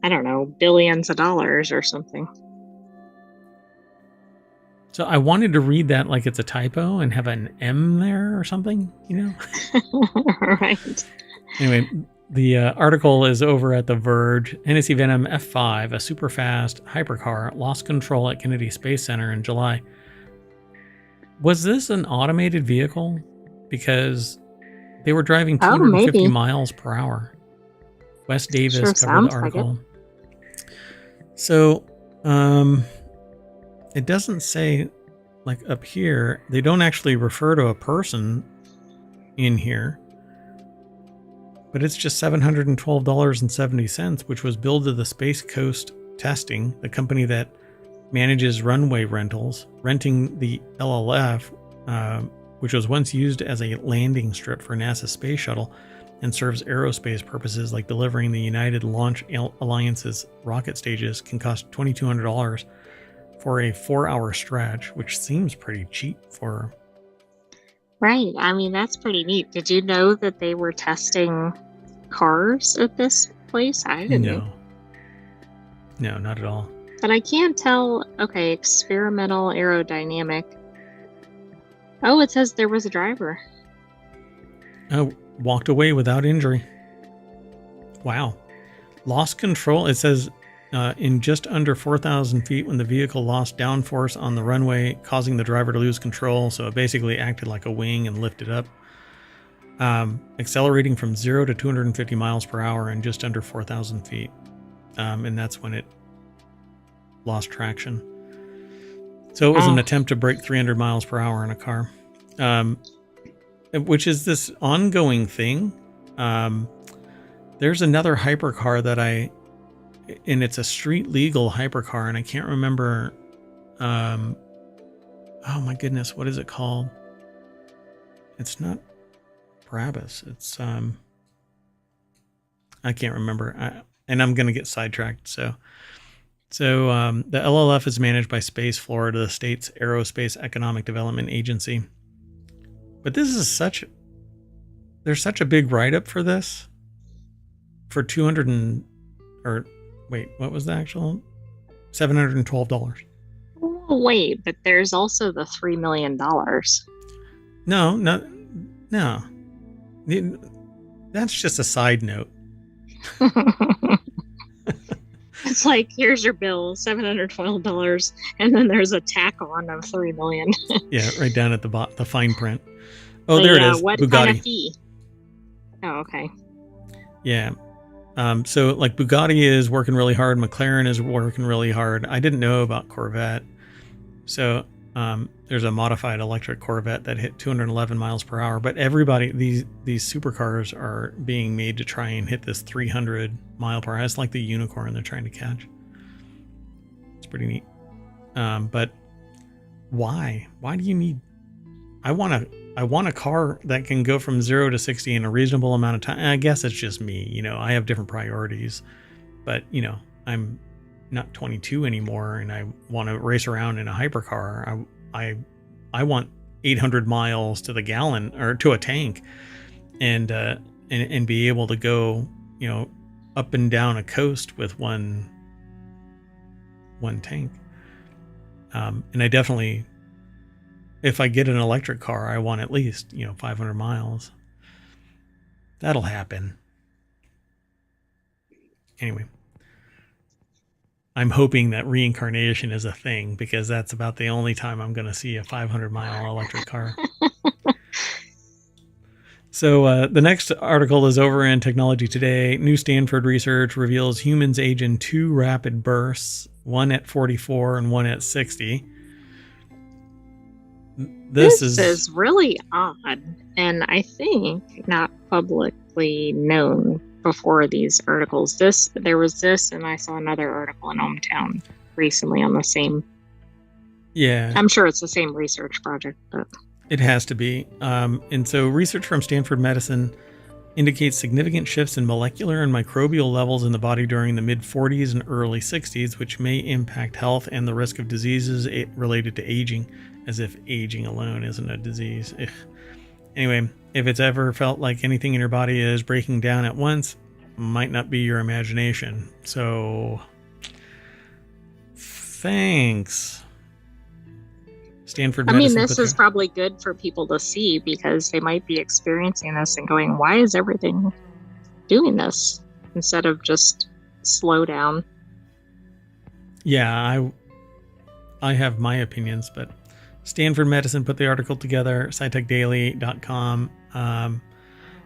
I don't know, billions of dollars or something. So I wanted to read that like it's a typo and have an M there or something, you know? Right. Anyway, the article is over at The Verge. Hennessy Venom F5, a super fast hypercar, lost control at Kennedy Space Center in July. Was this an automated vehicle? Because they were driving 250 miles per hour. Wes Davis covered the article. Like so, it doesn't say, like up here, they don't actually refer to a person in here. But it's just $712.70, which was billed to the Space Coast Testing, the company that manages runway rentals, renting the LLF, which was once used as a landing strip for NASA's space shuttle and serves aerospace purposes like delivering the United Launch Alliance's rocket stages, can cost $2,200 for a 4-hour stretch, which seems pretty cheap for... Right. I mean, that's pretty neat. Did you know that they were testing cars at this place? I didn't know. No, not at all. But I can't tell. Okay, experimental aerodynamic. Oh, it says there was a driver. Walked away without injury. Wow. Lost control. It says in just under 4,000 feet when the vehicle lost downforce on the runway, causing the driver to lose control. So it basically acted like a wing and lifted up. Accelerating from 0 to 250 miles per hour in just under 4,000 feet. And that's when it lost traction. So it was an attempt to break 300 miles per hour in a car, which is this ongoing thing. There's another hypercar that and it's a street legal hypercar, and I can't remember. Oh my goodness, what is it called? It's not Brabus. It's I can't remember, and I'm gonna get sidetracked. So the LLF is managed by Space Florida, the state's aerospace economic development agency. But this is there's such a big write-up for this. For what was the actual? $712. Oh, wait, but there's also the $3 million. No. That's just a side note. It's like, here's your bill, $712, and then there's a tack on of $3 million. Yeah, right down at the fine print. Oh, there it is. What Bugatti. kind of fee? Oh, okay. Yeah. So like Bugatti is working really hard. McLaren is working really hard. I didn't know about Corvette. So there's a modified electric Corvette that hit 211 miles per hour. But everybody, these supercars are being made to try and hit this 300 mile per hour. It's like the unicorn they're trying to catch. It's pretty neat. But why? Why do you need? I want a car that can go from 0 to 60 in a reasonable amount of time. And I guess it's just me, I have different priorities, but I'm not 22 anymore, and I want to race around in a hypercar. I want 800 miles to the gallon or to a tank, and be able to go, up and down a coast with one tank. And I definitely, if I get an electric car, I want at least, 500 miles. That'll happen. Anyway, I'm hoping that reincarnation is a thing, because that's about the only time I'm going to see a 500-mile electric car. So the next article is over in Technology Today. New Stanford research reveals humans age in 2 rapid bursts, one at 44 and one at 60. This is really odd, and I think not publicly known before these articles. There was this, and I saw another article in ohmTown recently on the same. Yeah, I'm sure it's the same research project, but it has to be. And so research from Stanford Medicine indicates significant shifts in molecular and microbial levels in the body during the mid-40s and early 60s, which may impact health and the risk of diseases related to aging, as if aging alone isn't a disease. Ugh. Anyway, if it's ever felt like anything in your body is breaking down at once, might not be your imagination. So, thanks. Stanford Medicine. this is probably good for people to see, because they might be experiencing this and going, why is everything doing this? Instead of just slow down. Yeah, I have my opinions, but Stanford Medicine put the article together. SciTechDaily.com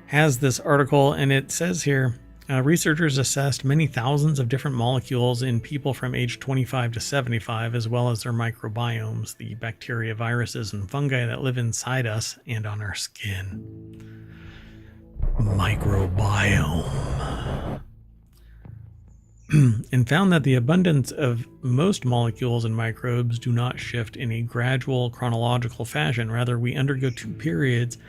has this article, and it says here, researchers assessed many thousands of different molecules in people from age 25 to 75, as well as their microbiomes, the bacteria, viruses, and fungi that live inside us and on our skin. Microbiome. And found that the abundance of most molecules and microbes do not shift in a gradual chronological fashion. Rather, we undergo 2 periods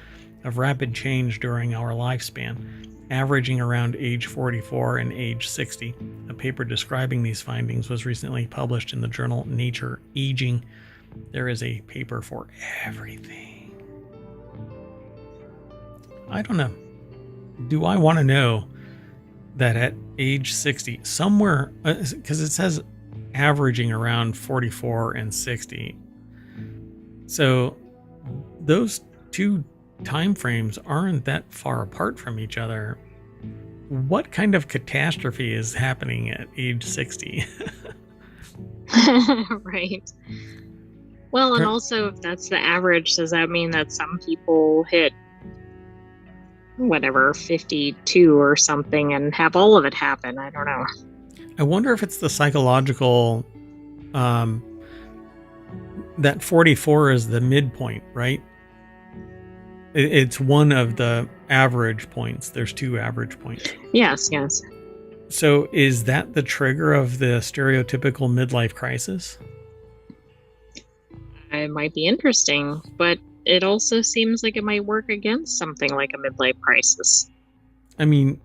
of rapid change during our lifespan, averaging around age 44 and age 60. A paper describing these findings was recently published in the journal Nature Aging. There is a paper for everything. I don't know. Do I want to know that at age 60, somewhere, because it says averaging around 44 and 60. So those 2 time frames aren't that far apart from each other. What kind of catastrophe is happening at age 60? Right. Well, and also, if that's the average, does that mean that some people hit whatever 52 or something and have all of it happen? I don't know. I wonder if it's the psychological, that 44 is the midpoint, right? It's one of the average points. There's 2 average points. Yes. So is that the trigger of the stereotypical midlife crisis? It might be interesting, but it also seems like it might work against something like a midlife crisis. I mean,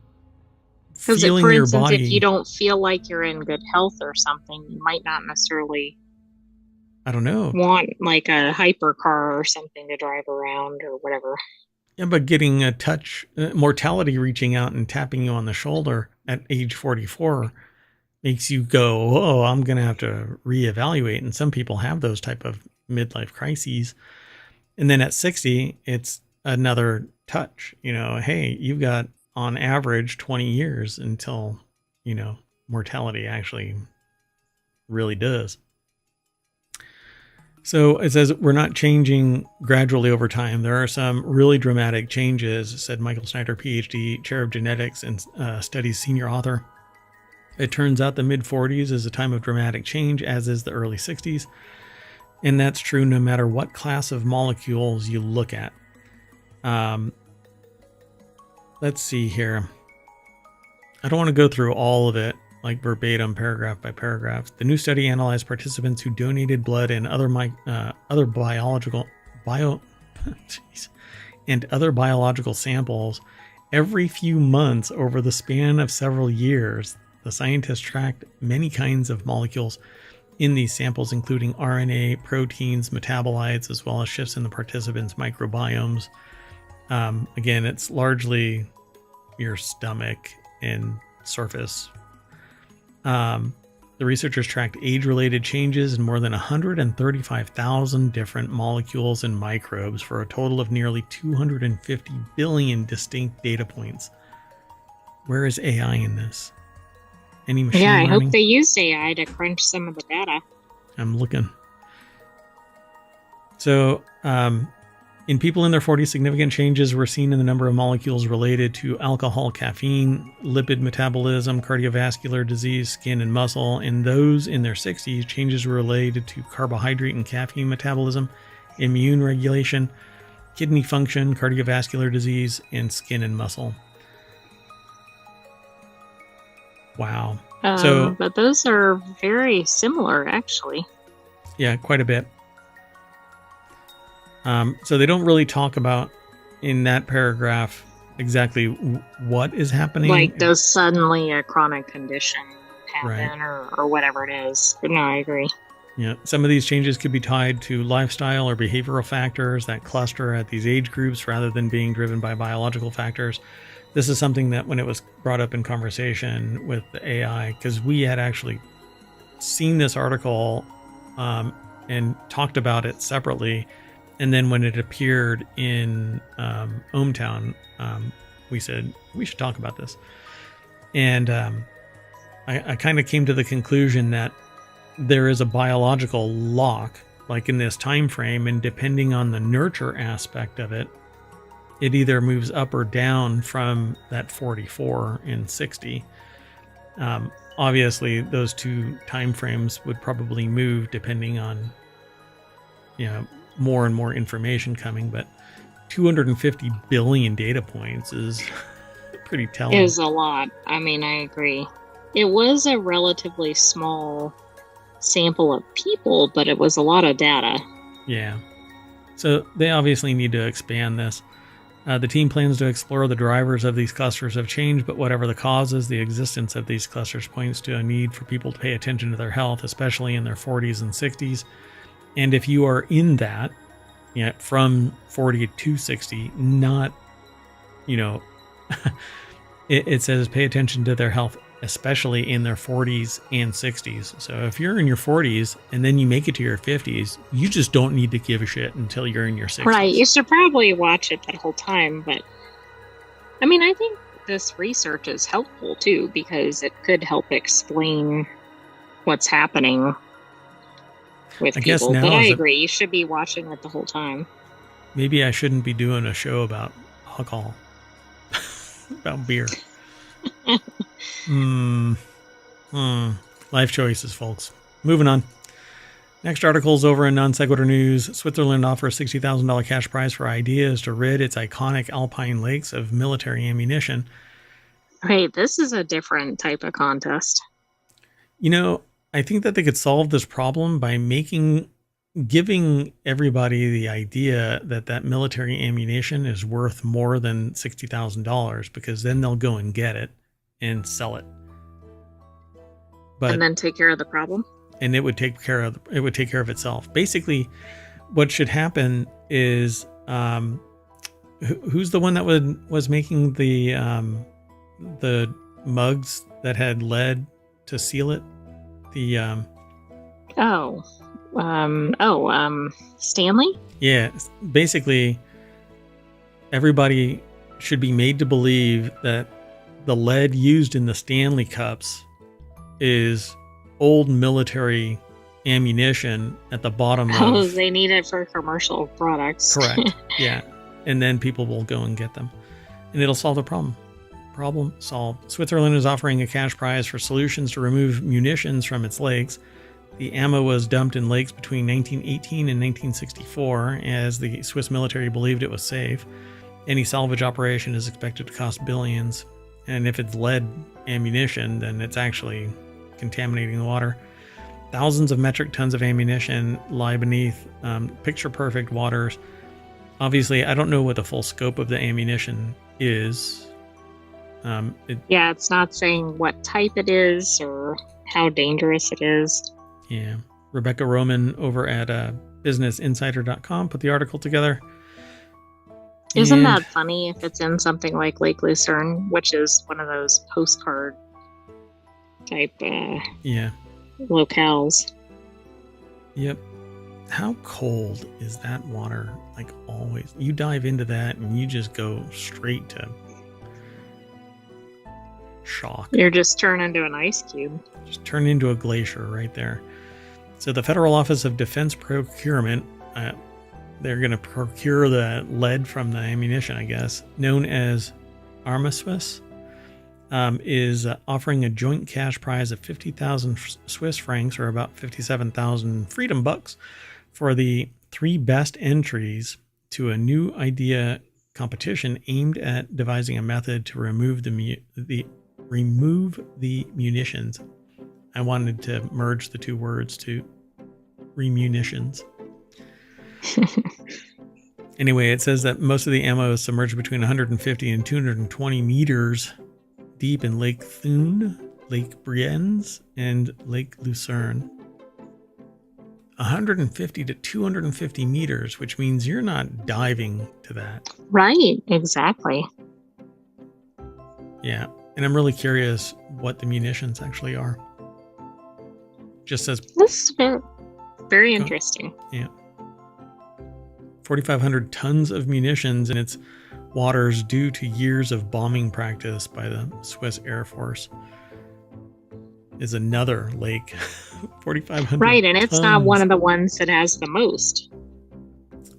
because, feeling for your instance, body, if you don't feel like you're in good health or something, you might not necessarily, I don't know, want like a hypercar or something to drive around or whatever. Yeah, but getting a touch, mortality reaching out and tapping you on the shoulder at age 44 makes you go, oh, I'm going to have to reevaluate. And some people have those type of midlife crises. And then at 60, it's another touch, hey, you've got on average 20 years until, mortality actually really does. So it says we're not changing gradually over time. There are some really dramatic changes, said Michael Snyder, PhD, chair of genetics and studies senior author. It turns out the mid-40s is a time of dramatic change, as is the early 60s. And that's true no matter what class of molecules you look at. Let's see here. I don't want to go through all of it, like verbatim, paragraph by paragraph. The new study analyzed participants who donated blood and other biological samples every few months over the span of several years. The scientists tracked many kinds of molecules in these samples, including RNA, proteins, metabolites, as well as shifts in the participants' microbiomes. Again, it's largely your stomach and surface. The researchers tracked age-related changes in more than 135,000 different molecules and microbes for a total of nearly 250 billion distinct data points. Where is AI in this? Any machine learning? I hope they used AI to crunch some of the data. I'm looking. So, in people in their 40s, significant changes were seen in the number of molecules related to alcohol, caffeine, lipid metabolism, cardiovascular disease, skin and muscle. In those in their 60s, changes were related to carbohydrate and caffeine metabolism, immune regulation, kidney function, cardiovascular disease, and skin and muscle. Wow. But those are very similar, actually. Yeah, quite a bit. So they don't really talk about in that paragraph exactly what is happening. Like, does suddenly a chronic condition happen, right, or whatever it is. But no, I agree. Yeah, some of these changes could be tied to lifestyle or behavioral factors that cluster at these age groups rather than being driven by biological factors. This is something that when it was brought up in conversation with the AI, because we had actually seen this article and talked about it separately. And then when it appeared in ohmTown, we said, we should talk about this. And I kind of came to the conclusion that there is a biological lock, like in this time frame, and depending on the nurture aspect of it, it either moves up or down from that 44 and 60. Obviously, those two time frames would probably move depending on, more and more information coming, but 250 billion data points is pretty telling. It was a lot. I mean, I agree. It was a relatively small sample of people, but it was a lot of data. Yeah. So they obviously need to expand this. The team plans to explore the drivers of these clusters of change, but whatever the causes, the existence of these clusters points to a need for people to pay attention to their health, especially in their 40s and 60s. And if you are in that, from 40 to 60, not, it says pay attention to their health especially in their 40s and 60s. So if you're in your 40s and then you make it to your 50s, you just don't need to give a shit until you're in your 60s. Right. You should probably watch it that whole time. But I mean, I think this research is helpful too, because it could help explain what's happening with people. But I agree, you should be watching it the whole time. Maybe I shouldn't be doing a show about alcohol, about beer. Life choices, folks. Moving on. Next article is over in Non Sequitur News. Switzerland offers $60,000 cash prize for ideas to rid its iconic alpine lakes of military ammunition. Hey, this is a different type of contest. You know, I think that they could solve this problem by giving everybody the idea that military ammunition is worth more than $60,000, because then they'll go and get it and sell it. And then take care of the problem. And it would take care of itself. Basically, what should happen is, who's the one that was making the mugs that had lead to seal it? Stanley? Yeah, basically, everybody should be made to believe that the lead used in the Stanley cups is old military ammunition at the bottom of... Oh, they need it for commercial products. Correct, yeah. And then people will go and get them. And it'll solve the problem. Problem solved. Switzerland is offering a cash prize for solutions to remove munitions from its lakes. The ammo was dumped in lakes between 1918 and 1964, as the Swiss military believed it was safe. Any salvage operation is expected to cost billions. And if it's lead ammunition, then it's actually contaminating the water. Thousands of metric tons of ammunition lie beneath picture-perfect waters. Obviously, I don't know what the full scope of the ammunition is. It's not saying what type it is or how dangerous it is. Yeah. Rebecca Roman over at businessinsider.com put the article together. Isn't that funny if it's in something like Lake Lucerne, which is one of those postcard type locales? Yep. How cold is that water? Like, always. You dive into that and you just go straight to shock. You're just turned into an ice cube. Just turn into a glacier right there. So the Federal Office of Defense Procurement, they're going to procure the lead from the ammunition, I guess, known as Armistice, is offering a joint cash prize of 50,000 Swiss francs, or about 57,000 freedom bucks, for the 3 best entries to a new idea competition aimed at devising a method to remove the munitions. I wanted to merge the two words to remunitions. Anyway, it says that most of the ammo is submerged between 150 and 220 meters deep in Lake Thun, Lake Brienz, and Lake Lucerne. 150 to 250 meters, which means you're not diving to that. Right, exactly. Yeah, and I'm really curious what the munitions actually are. Just says... This is very interesting. Yeah. 4,500 tons of munitions in its waters due to years of bombing practice by the Swiss Air Force. Is another lake. 4,500 Right, and it's tons. not one of the ones that has the most.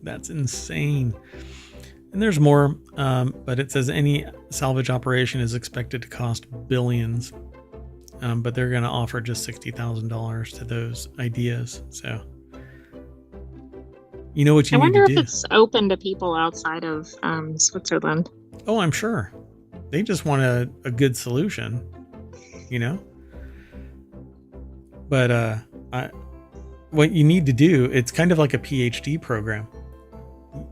That's insane. And there's more, but it says any salvage operation is expected to cost billions. But they're going to offer just $60,000 to those ideas. So, you know what you need to do. I wonder if it's open to people outside of Switzerland. Oh, I'm sure. They just want a good solution, you know? But what you need to do, it's kind of like a PhD program.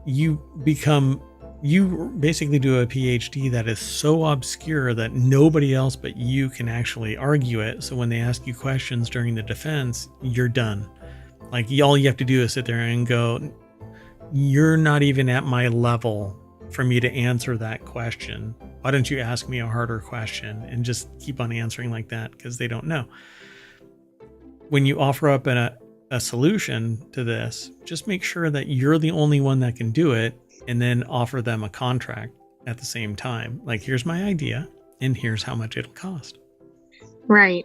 You basically do a PhD that is so obscure that nobody else but you can actually argue it. So when they ask you questions during the defense, you're done. Like, all you have to do is sit there and go, you're not even at my level for me to answer that question. Why don't you ask me a harder question and just keep on answering like that, because they don't know. When you offer up a solution to this, just make sure that you're the only one that can do it, and then offer them a contract at the same time. Like, here's my idea and here's how much it'll cost. Right.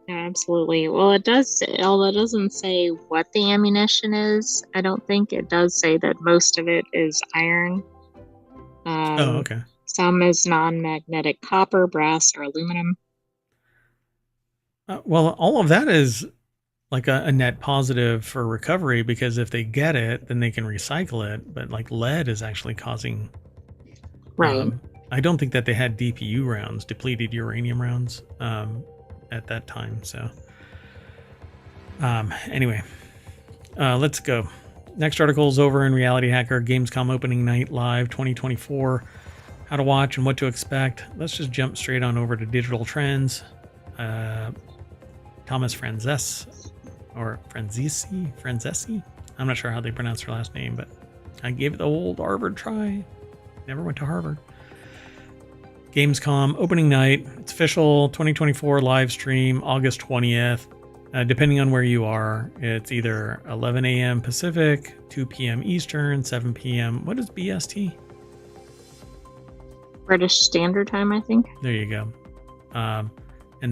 Yeah, absolutely. Well, it does, although it doesn't say what the ammunition is, I don't think it does say that most of it is iron. Okay. Some is non-magnetic copper, brass, or aluminum. Well, all of that is like a net positive for recovery, because if they get it, then they can recycle it. But like lead is actually causing. Right. I don't think that they had DPU rounds, depleted uranium rounds, at that time. So, anyway, let's go. Next article is over in Reality Hacker, Gamescom opening night live 2024. How to watch and what to expect. Let's just jump straight on over to digital trends. Thomas Franzesi. I'm not sure how they pronounce her last name, but I gave it the old Harvard try. Never went to Harvard. Gamescom opening night. It's official 2024 live stream, August 20th. Depending on where you are, it's either 11 a.m. Pacific, 2 p.m. Eastern, 7 p.m. What is BST? British Standard Time, I think. There you go. And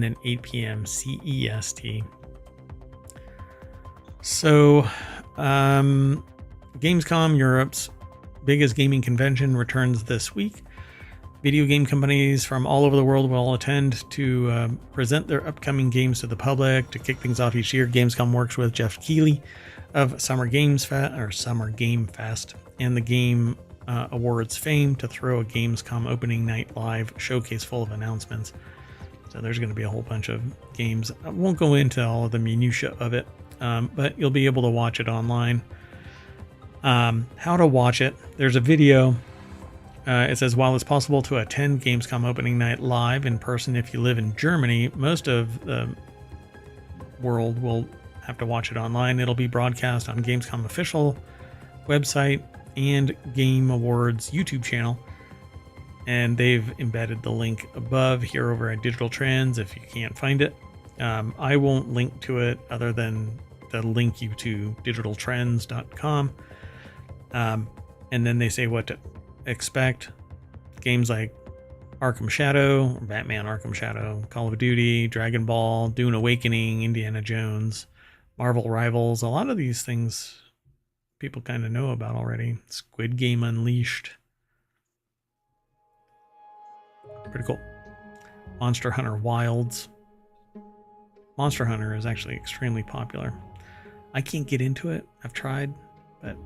then 8 p.m. CEST. So, Gamescom, Europe's biggest gaming convention, returns this week. Video game companies from all over the world will attend to present their upcoming games to the public. To kick things off each year, Gamescom works with Jeff Keighley of Summer Game Fest and the Game Awards fame to throw a Gamescom opening night live showcase full of announcements. So there's going to be a whole bunch of games. I won't go into all of the minutia of it, but you'll be able to watch it online. How to watch it. There's a video. It says, while it's possible to attend Gamescom opening night live in person if you live in Germany, most of the world will have to watch it online. It'll be broadcast on Gamescom official website and Game Awards YouTube channel. And they've embedded the link above here over at Digital Trends if you can't find it. I won't link to it other than to link you to digitaltrends.com. And then they say what to expect. Games like Arkham Shadow, Batman Arkham Shadow, Call of Duty, Dragon Ball, Dune Awakening, Indiana Jones, Marvel Rivals. A lot of these things people kind of know about already. Squid Game Unleashed. Pretty cool. Monster Hunter Wilds. Monster Hunter is actually extremely popular. I can't get into it. I've tried, but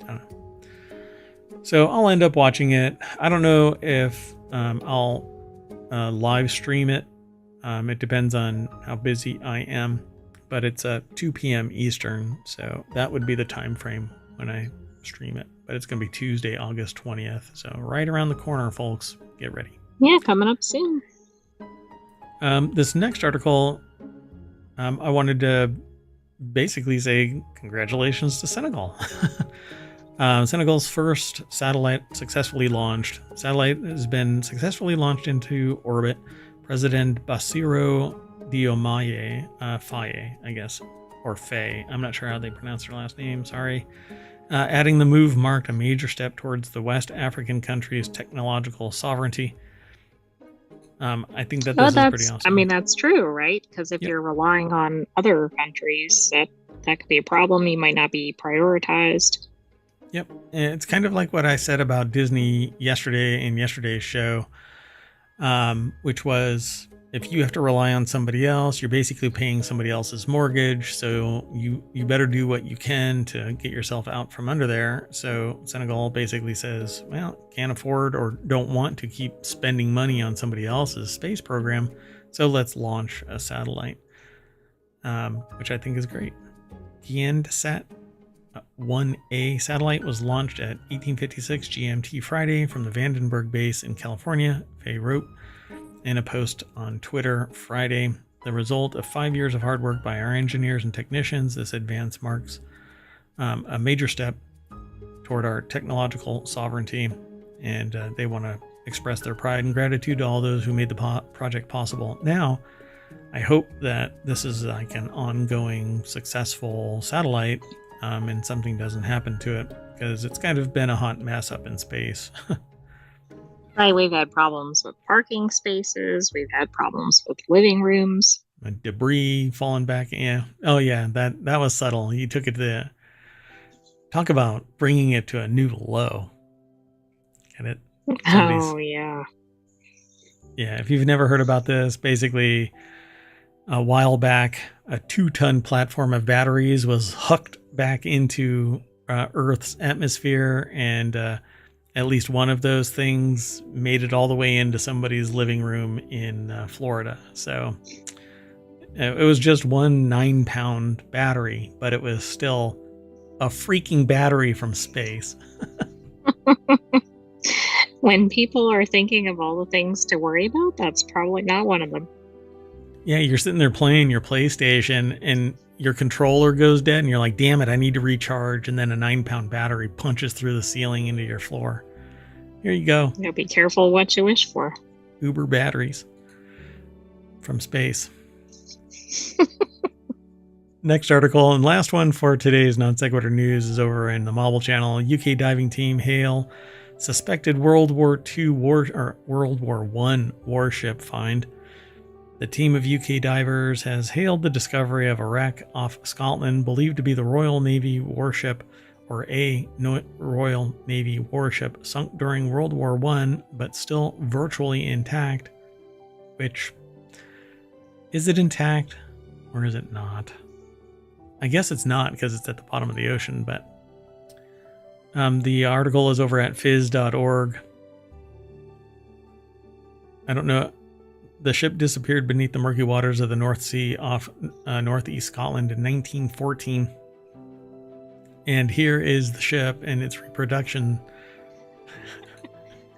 I don't know. So I'll end up watching it. I don't know if I'll live stream it. It depends on how busy I am, but it's at 2 p.m. Eastern, so that would be the time frame when I stream it. But it's going to be Tuesday, August 20th, so right around the corner, folks. Get ready. Yeah, coming up soon. This next article, I wanted to basically say congratulations to Senegal. Senegal's first satellite successfully launched. Satellite has been successfully launched into orbit. President Bassirou Diomaye Faye, I guess, or Faye. I'm not sure how they pronounce her last name. Sorry. Adding the move marked a major step towards the West African country's technological sovereignty. I think that this is pretty awesome. I mean, that's true, right? Because if you're relying on other countries, that could be a problem. You might not be prioritized. Yep. And it's kind of like what I said about Disney yesterday in yesterday's show, which was if you have to rely on somebody else, you're basically paying somebody else's mortgage. So you better do what you can to get yourself out from under there. So Senegal basically says, well, can't afford or don't want to keep spending money on somebody else's space program. So let's launch a satellite, which I think is great. Giendsat 1A satellite was launched at 1856 GMT Friday from the Vandenberg base in California, Faye wrote in a post on Twitter Friday. The result of 5 years of hard work by our engineers and technicians, this advance marks a major step toward our technological sovereignty, and they want to express their pride and gratitude to all those who made the project possible. Now, I hope that this is like an ongoing successful satellite, and something doesn't happen to it, because it's kind of been a hot mess up in space. Right, we've had problems with parking spaces. We've had problems with living rooms. Debris falling back. Yeah. Oh yeah, that was subtle. You took it to talk about bringing it to a new low. Get it? Oh yeah. Yeah. If you've never heard about this, basically, a while back, a 2-ton platform of batteries was hucked back into Earth's atmosphere, and at least one of those things made it all the way into somebody's living room in Florida. So it was just one 9-pound battery, but it was still a freaking battery from space. When people are thinking of all the things to worry about, that's probably not one of them. Yeah, you're sitting there playing your PlayStation and your controller goes dead and you're like, damn it, I need to recharge. And then a 9-pound battery punches through the ceiling into your floor. Here you go. You know, be careful what you wish for. Uber batteries from space. Next article and last one for today's Non Sequitur news is over in the Mobile Channel. UK diving team hail suspected World War I warship find. The team of UK divers has hailed the discovery of a wreck off Scotland believed to be the Royal Navy warship, or a Royal Navy warship sunk during World War I, but still virtually intact. Which, is it intact or is it not? I guess it's not because it's at the bottom of the ocean, but the article is over at phys.org. I don't know. The ship disappeared beneath the murky waters of the North Sea off northeast Scotland in 1914. And here is the ship and its reproduction.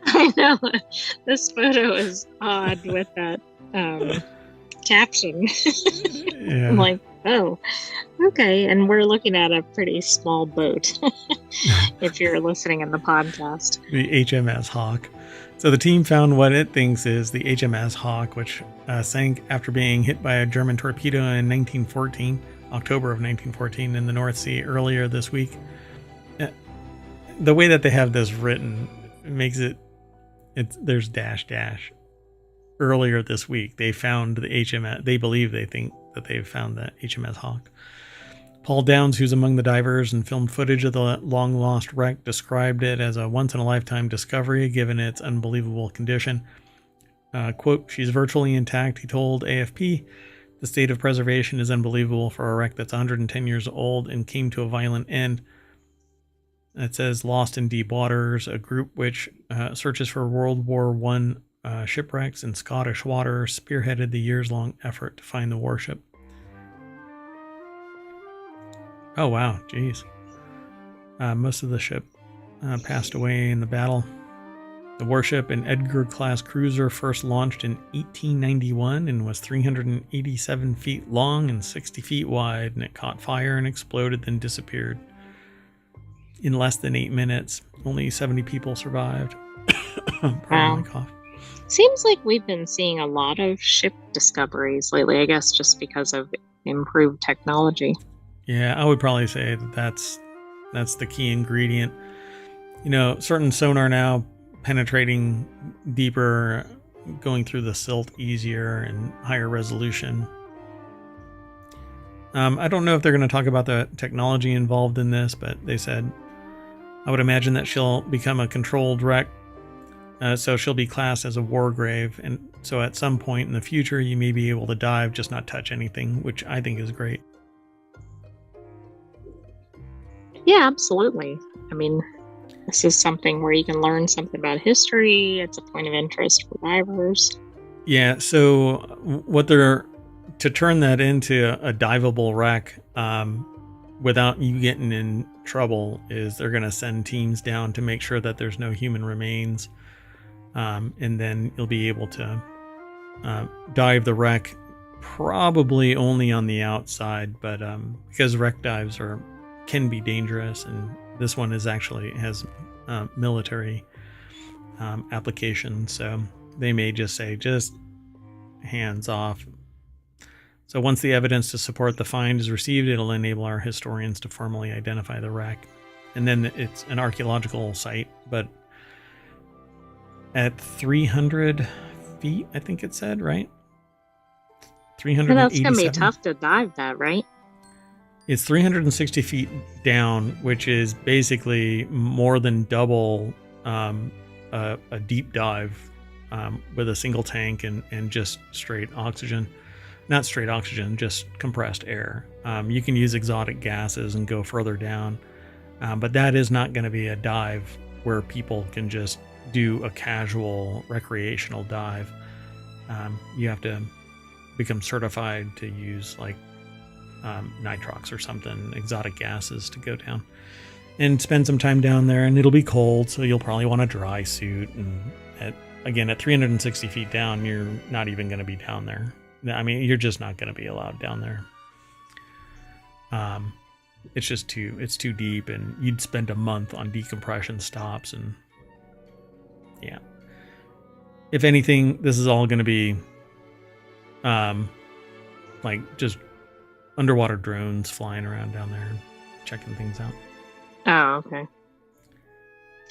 I know. This photo is odd with that caption. Yeah. I'm like, oh, okay. And we're looking at a pretty small boat if you're listening in the podcast. The HMS Hawk. So the team found what it thinks is the HMS Hawk, which sank after being hit by a German torpedo in October of 1914 in the North Sea earlier this week. The way that they have this written makes there's -- earlier this week. They found the HMS. They think that they've found the HMS Hawk. Paul Downs, who's among the divers and filmed footage of the long-lost wreck, described it as a once-in-a-lifetime discovery given its unbelievable condition. Quote, "She's virtually intact," he told AFP. "The state of preservation is unbelievable for a wreck that's 110 years old and came to a violent end." It says Lost in Deep Waters, a group which searches for World War I shipwrecks in Scottish waters, spearheaded the years-long effort to find the warship. Oh, wow. Jeez. Most of the ship passed away in the battle. The warship, an Edgar-class cruiser, first launched in 1891 and was 387 feet long and 60 feet wide, and it caught fire and exploded, then disappeared. In less than 8 minutes, only 70 people survived. Wow. Seems like we've been seeing a lot of ship discoveries lately, I guess just because of improved technology. Yeah, I would probably say that's the key ingredient. You know, certain sonar now penetrating deeper, going through the silt easier and higher resolution. I don't know if they're going to talk about the technology involved in this, but they said, I would imagine that she'll become a controlled wreck. So she'll be classed as a war grave. And so at some point in the future, you may be able to dive, just not touch anything, which I think is great. Yeah, absolutely. I mean, this is something where you can learn something about history. It's a point of interest for divers. Yeah, so to turn that into a diveable wreck without you getting in trouble is they're going to send teams down to make sure that there's no human remains. And then you'll be able to dive the wreck probably only on the outside, but because wreck dives can be dangerous and This one is actually has military application, so they may just say just hands off. So once the evidence to support the find is received, it'll enable our historians to formally identify the wreck. And then it's an archaeological site, but at 300 feet, I think it said, right? 387. That's going to be tough to dive that, right? It's 360 feet down, which is basically more than double a deep dive with a single tank and just straight oxygen. Not straight oxygen, just compressed air. You can use exotic gases and go further down, but that is not going to be a dive where people can just do a casual recreational dive. You have to become certified to use like nitrox or something, exotic gases to go down and spend some time down there. And it'll be cold, so you'll probably want a dry suit. And at 360 feet down, you're not even going to be down there. I mean, you're just not going to be allowed down there. It's just it's too deep, and you'd spend a month on decompression stops. And yeah, if anything, this is all going to be like just underwater drones flying around down there and checking things out. Oh, okay.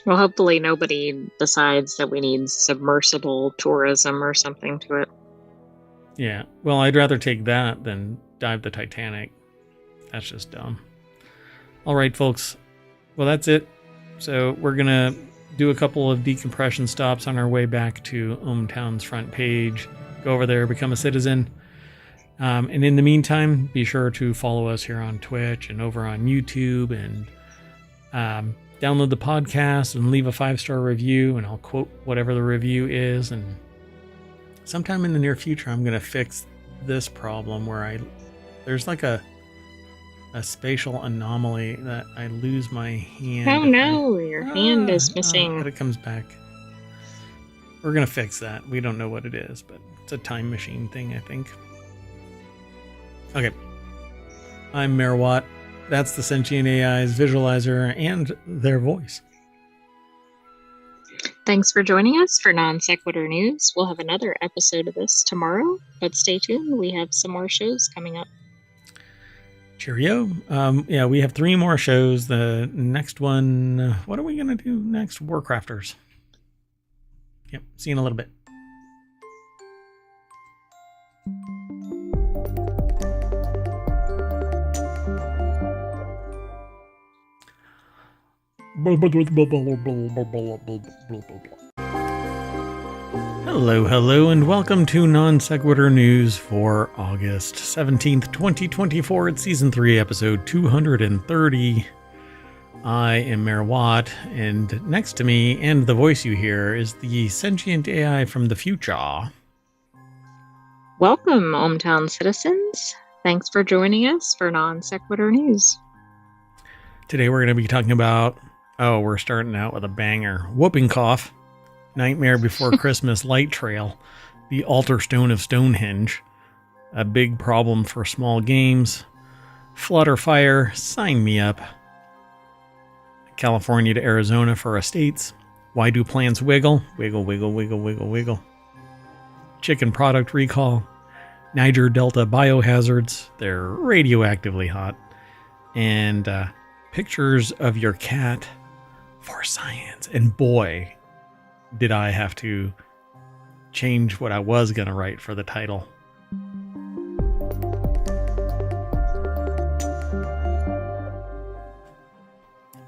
Well, hopefully nobody decides that we need submersible tourism or something to it. Yeah, well, I'd rather take that than dive the Titanic. That's just dumb. All right, folks. Well, that's it. So we're going to do a couple of decompression stops on our way back to ohmTown's front page. Go over there, become a citizen. And in the meantime, be sure to follow us here on Twitch and over on YouTube, and download the podcast and leave a 5-star review, and I'll quote whatever the review is. And sometime in the near future, I'm going to fix this problem where there's like a spatial anomaly that I lose my hand. Oh no, your hand is missing. But it comes back. We're going to fix that. We don't know what it is, but it's a time machine thing, I think. Okay. I'm Mayor Watt. That's the Sentient AI's visualizer and their voice. Thanks for joining us for Non Sequitur News. We'll have another episode of this tomorrow, but stay tuned. We have some more shows coming up. Cheerio. Yeah, we have 3 more shows. The next one, what are we going to do next? WarCrafters. Yep, see you in a little bit. Hello, and welcome to Non Sequitur News for August 17th, 2024. It's Season 3, Episode 230. I am Mayor Watt, and next to me, and the voice you hear, is the Sentient AI from the future. Welcome, ohmTown citizens. Thanks for joining us for Non Sequitur News. Today we're going to be talking about, we're starting out with a banger. Whooping Cough, Nightmare Before Christmas Light Trail, the Altar Stone of Stonehenge, a big problem for small games, Flood or Fire, Sign Me Up, California to Arizona for estates, Why Do Plants Wiggle? Wiggle, wiggle, wiggle, wiggle, wiggle. Chicken product recall, Niger Delta biohazards, they're radioactively hot, and pictures of your cat for science. And boy, did I have to change what I was going to write for the title.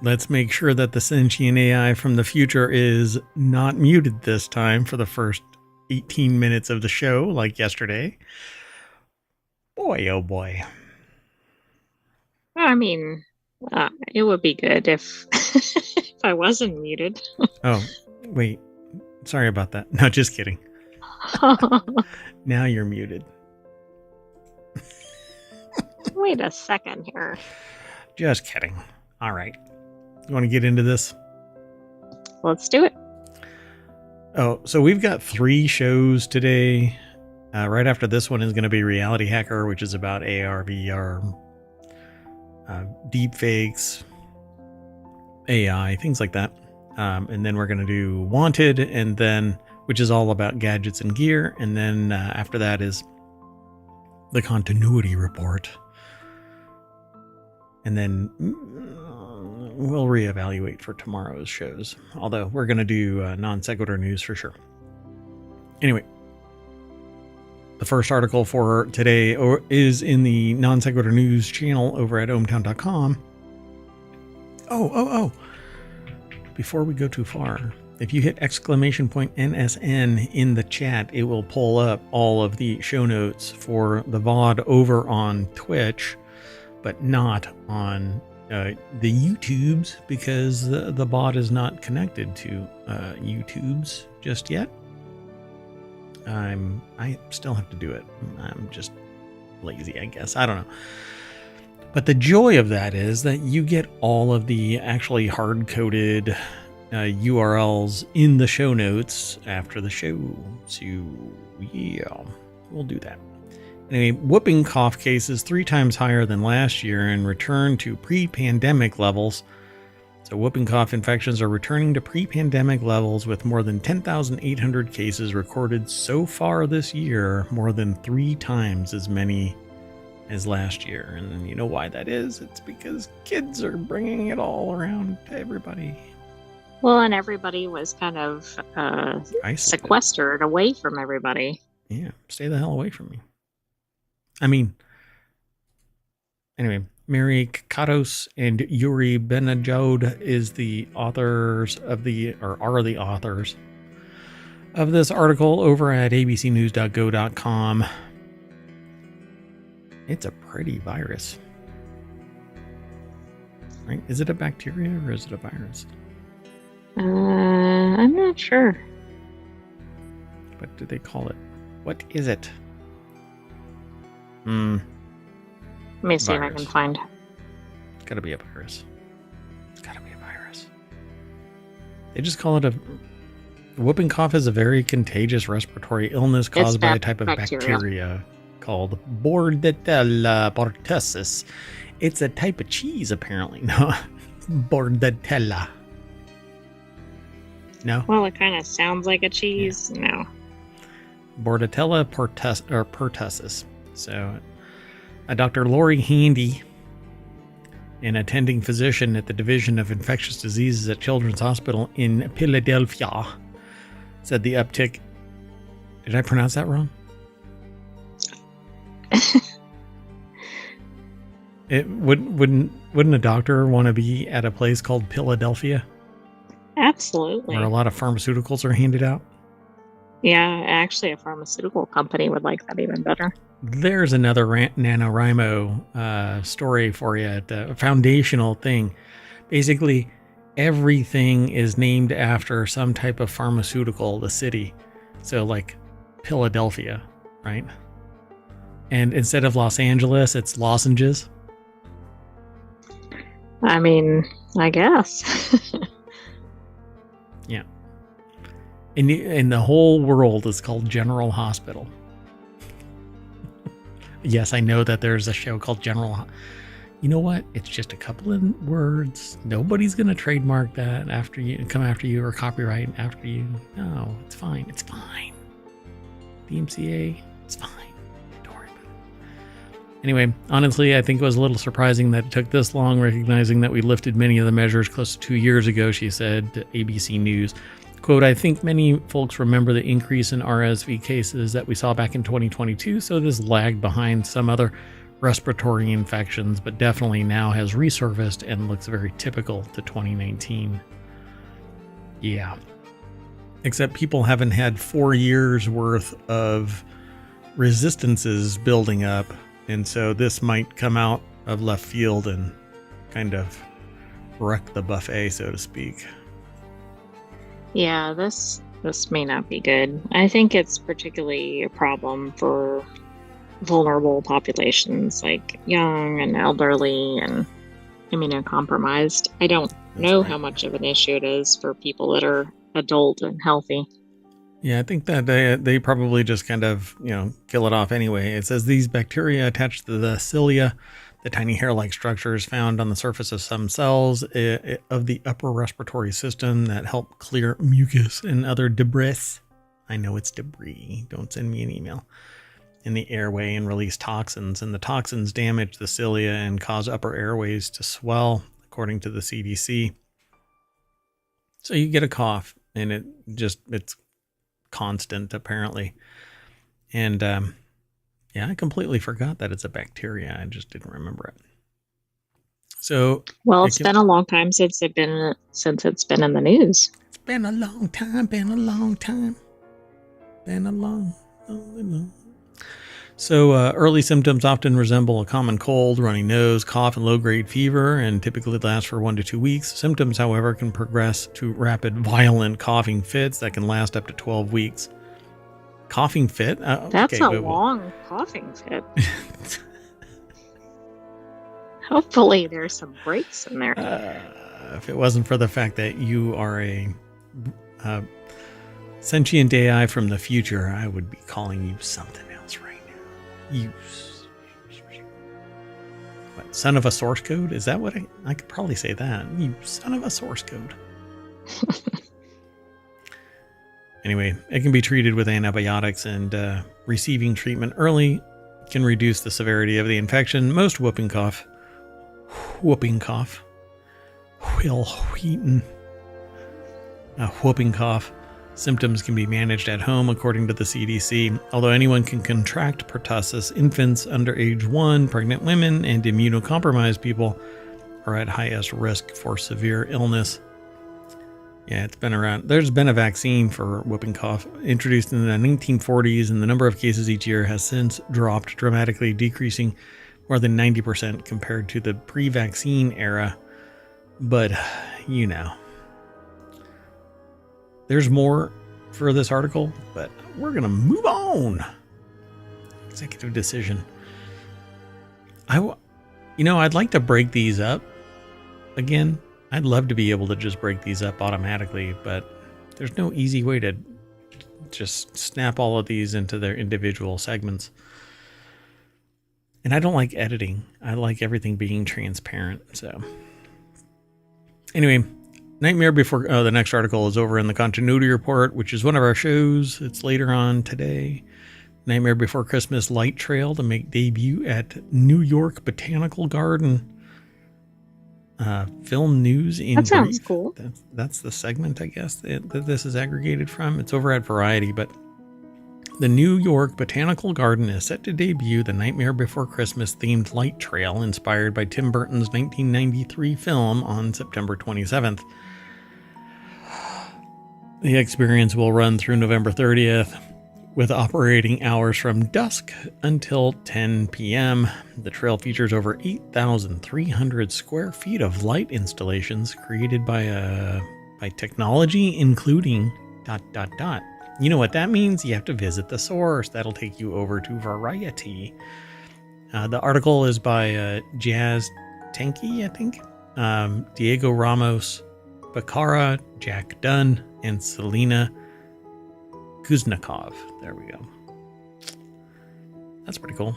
Let's make sure that the Sentient AI from the future is not muted this time for the first 18 minutes of the show, like yesterday. Boy, oh boy. I mean, it would be good if, if I wasn't muted. Oh, wait. Sorry about that. No, just kidding. Now you're muted. Wait a second here. Just kidding. All right. You want to get into this? Let's do it. Oh, so we've got 3 shows today. Right after this one is going to be Reality Hacker, which is about AR, VR, deep fakes, AI, things like that. And then we're going to do Wanted, and then which is all about gadgets and gear. And then after that is the continuity report. And then we'll reevaluate for tomorrow's shows. Although we're going to do non-sequitur news for sure. Anyway, the first article for today is in the non-sequitur news channel over at ohmTown.com. Oh. Before we go too far, if you hit !NSN in the chat, it will pull up all of the show notes for the VOD over on Twitch, but not on the YouTubes, because the bot is not connected to YouTubes just yet. I still have to do it. I'm just lazy, I guess. I don't know. But the joy of that is that you get all of the actually hard-coded URLs in the show notes after the show. So, yeah, we'll do that. Anyway, whooping cough cases 3 times higher than last year and return to pre-pandemic levels. So whooping cough infections are returning to pre-pandemic levels with more than 10,800 cases recorded so far this year, more than 3 times as many as last year. And you know why that is? It's because kids are bringing it all around to everybody. Well, and everybody was kind of sequestered away from everybody. Yeah, stay the hell away from me. I mean, anyway, Mary Katos and Yuri Benajod are the authors of this article over at abcnews.go.com. It's a pretty virus. Right? Is it a bacteria or is it a virus? I'm not sure. What do they call it? What is it? Let me see if I can find. It's gotta be a virus. It's gotta be a virus. They just call it a... Whooping cough is a very contagious respiratory illness caused by a type of bacteria called Bordetella pertussis. It's a type of cheese, apparently. No, Bordetella. No? Well, it kind of sounds like a cheese. Yeah. No. Bordetella pertussis. So, Dr. Lori Handy, an attending physician at the Division of Infectious Diseases at Children's Hospital in Philadelphia, said the uptick... Did I pronounce that wrong? Wouldn't a doctor want to be at a place called Philadelphia? Absolutely. Where a lot of pharmaceuticals are handed out? Yeah, actually a pharmaceutical company would like that even better. There's another NaNoWriMo story for you, a foundational thing. Basically, everything is named after some type of pharmaceutical, the city. So like Philadelphia, right? And instead of Los Angeles, it's lozenges. I mean, I guess. Yeah. And the whole world is called General Hospital. Yes, I know that there's a show called General. You know what? It's just a couple of words. Nobody's going to trademark that after you or copyright after you. No, it's fine. It's fine. DMCA, it's fine. Don't worry about it. Anyway, honestly, I think it was a little surprising that it took this long, recognizing that we lifted many of the measures close to 2 years ago, she said to ABC News. Quote, I think many folks remember the increase in RSV cases that we saw back in 2022, so this lagged behind some other respiratory infections, but definitely now has resurfaced and looks very typical to 2019. Yeah. Except people haven't had 4 years worth of resistances building up, and so this might come out of left field and kind of wreck the buffet, so to speak. Yeah, this may not be good. I think it's particularly a problem for vulnerable populations like young and elderly and immunocompromised. I don't know how much of an issue it is for people that are adult and healthy. Yeah, I think that they probably just kind of, kill it off anyway. It says these bacteria attached to the cilia, The tiny hair-like structures found on the surface of some cells of the upper respiratory system that help clear mucus and other debris. I know it's debris. Don't send me an email. In the airway and release toxins, and the toxins damage the cilia and cause upper airways to swell, according to the CDC. So you get a cough, and it's constant, apparently. And yeah, I completely forgot that it's a bacteria. I just didn't remember it. So, well, it's been a long time since it's been in the news. It's been a long time. Been a long. So early symptoms often resemble a common cold, runny nose, cough, and low-grade fever, and typically last for 1 to 2 weeks. Symptoms, however, can progress to rapid, violent coughing fits that can last up to 12 weeks. Coughing fit? That's a long coughing fit. Hopefully there's some breaks in there. If it wasn't for the fact that you are a sentient AI from the future, I would be calling you something else right now. You what, son of a source code? Is that what I could probably say that? You son of a source code. Anyway, it can be treated with antibiotics, and receiving treatment early can reduce the severity of the infection. Most whooping cough, whooping cough symptoms can be managed at home, according to the CDC. Although anyone can contract pertussis, infants under age 1, pregnant women, and immunocompromised people are at highest risk for severe illness. Yeah, it's been around. There's been a vaccine for whooping cough introduced in the 1940s, and the number of cases each year has since dropped dramatically, decreasing more than 90% compared to the pre-vaccine era. But, you know, there's more for this article, but we're going to move on. Executive decision. I'd like to break these up again. I'd love to be able to just break these up automatically, but there's no easy way to just snap all of these into their individual segments. And I don't like editing. I like everything being transparent. So anyway, Nightmare Before... Oh, the next article is over in the Continuity Report, which is one of our shows. It's later on today. Nightmare Before Christmas Light Trail to make debut at New York Botanical Garden. Film news in That sounds brief. cool. That's the segment, I guess, that this is aggregated from. It's over at Variety, but the New York Botanical Garden is set to debut the Nightmare Before Christmas themed light trail inspired by Tim Burton's 1993 film on September 27th. The experience will run through November 30th, with operating hours from dusk until 10 p.m. The trail features over 8,300 square feet of light installations created by technology, including ... You know what that means? You have to visit the source. That'll take you over to Variety. The article is by Jazz Tanky, I think. Diego Ramos, Bacara, Jack Dunn, and Selena Kuznikov. There we go. That's pretty cool.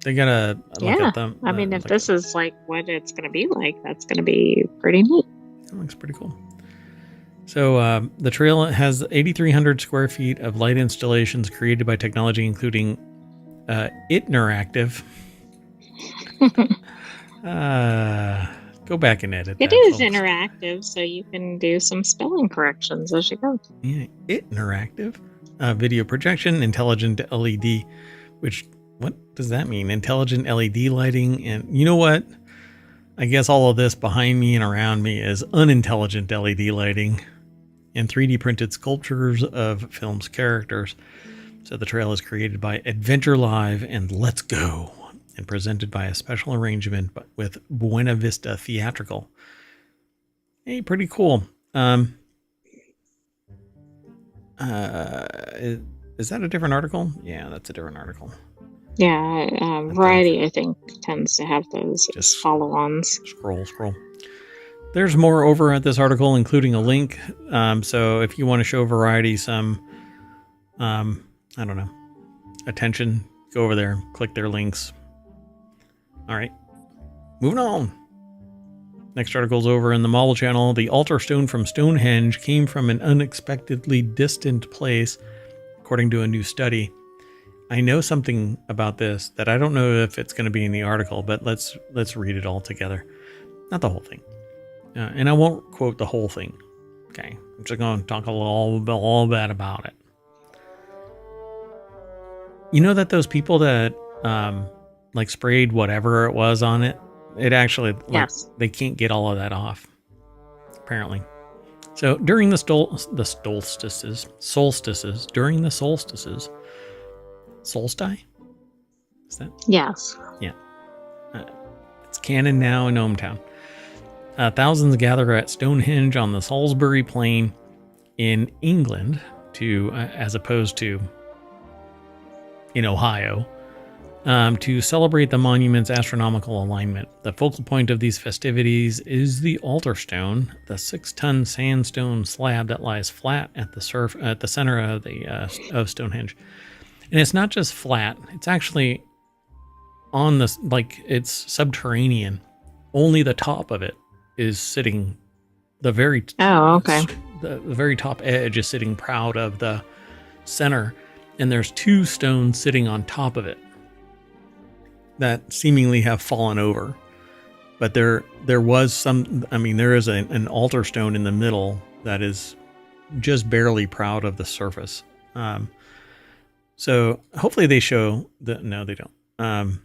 They gotta look at them. I mean, if this is like what it's going to be like, that's going to be pretty neat. That looks pretty cool. So the trail has 8,300 square feet of light installations created by technology, including Interactive. Go back and edit. It is interactive, so you can do some spelling corrections as you go. Yeah, Interactive. Video projection, intelligent LED, which, what does that mean? Intelligent LED lighting. And you know what? I guess all of this behind me and around me is unintelligent LED lighting and 3D printed sculptures of film's characters. So the trail is created by Adventure Live and Let's Go, and presented by a special arrangement with Buena Vista Theatrical. Hey, pretty cool. Is that a different article? Yeah, that's a different article. Yeah, Variety, I think, tends to have those just follow-ons. Scroll. There's more over at this article, including a link. So if you want to show Variety some, I don't know, attention, go over there, click their links. All right. Moving on. Next article's over in the Marvel Channel. The altar stone from Stonehenge came from an unexpectedly distant place, according to a new study. I know something about this that I don't know if it's going to be in the article, but let's read it all together. Not the whole thing. And I won't quote the whole thing. Okay. I'm just going to talk a little bit about it. You know that those people that like sprayed whatever it was on it, it actually, like, Yes. they can't get all of that off, apparently. So during the solstices, solstice? Is that? Yes. Yeah. It's canon now in ohmTown. Thousands gather at Stonehenge on the Salisbury Plain in England as opposed to in Ohio, to celebrate the monument's astronomical alignment. The focal point of these festivities is the altar stone, the 6-ton sandstone slab that lies flat at the center of Stonehenge. And it's not just flat; it's actually on it's subterranean. Only the top of it is sitting. The very the very top edge is sitting proud of the center, and there's 2 stones sitting on top of it that seemingly have fallen over. But there was some, there is an altar stone in the middle that is just barely proud of the surface. So hopefully they show that. No, they don't.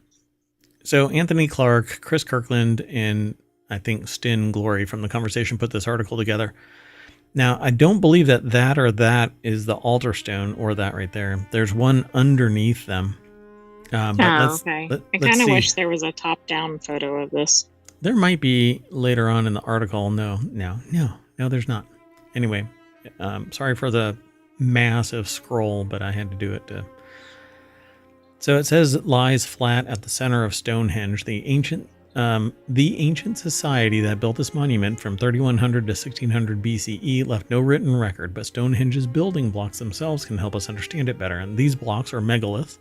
So Anthony Clark, Chris Kirkland, and I think Stin Glory from The Conversation put this article together. Now, I don't believe that is the altar stone, or that right there. There's one underneath them. Okay. I kind of wish there was a top-down photo of this. There might be later on in the article. No, there's not. Anyway, sorry for the massive scroll, but I had to do it. So it says it lies flat at the center of Stonehenge, the ancient society that built this monument from 3100 to 1600 BCE left no written record, but Stonehenge's building blocks themselves can help us understand it better. And these blocks, or megaliths,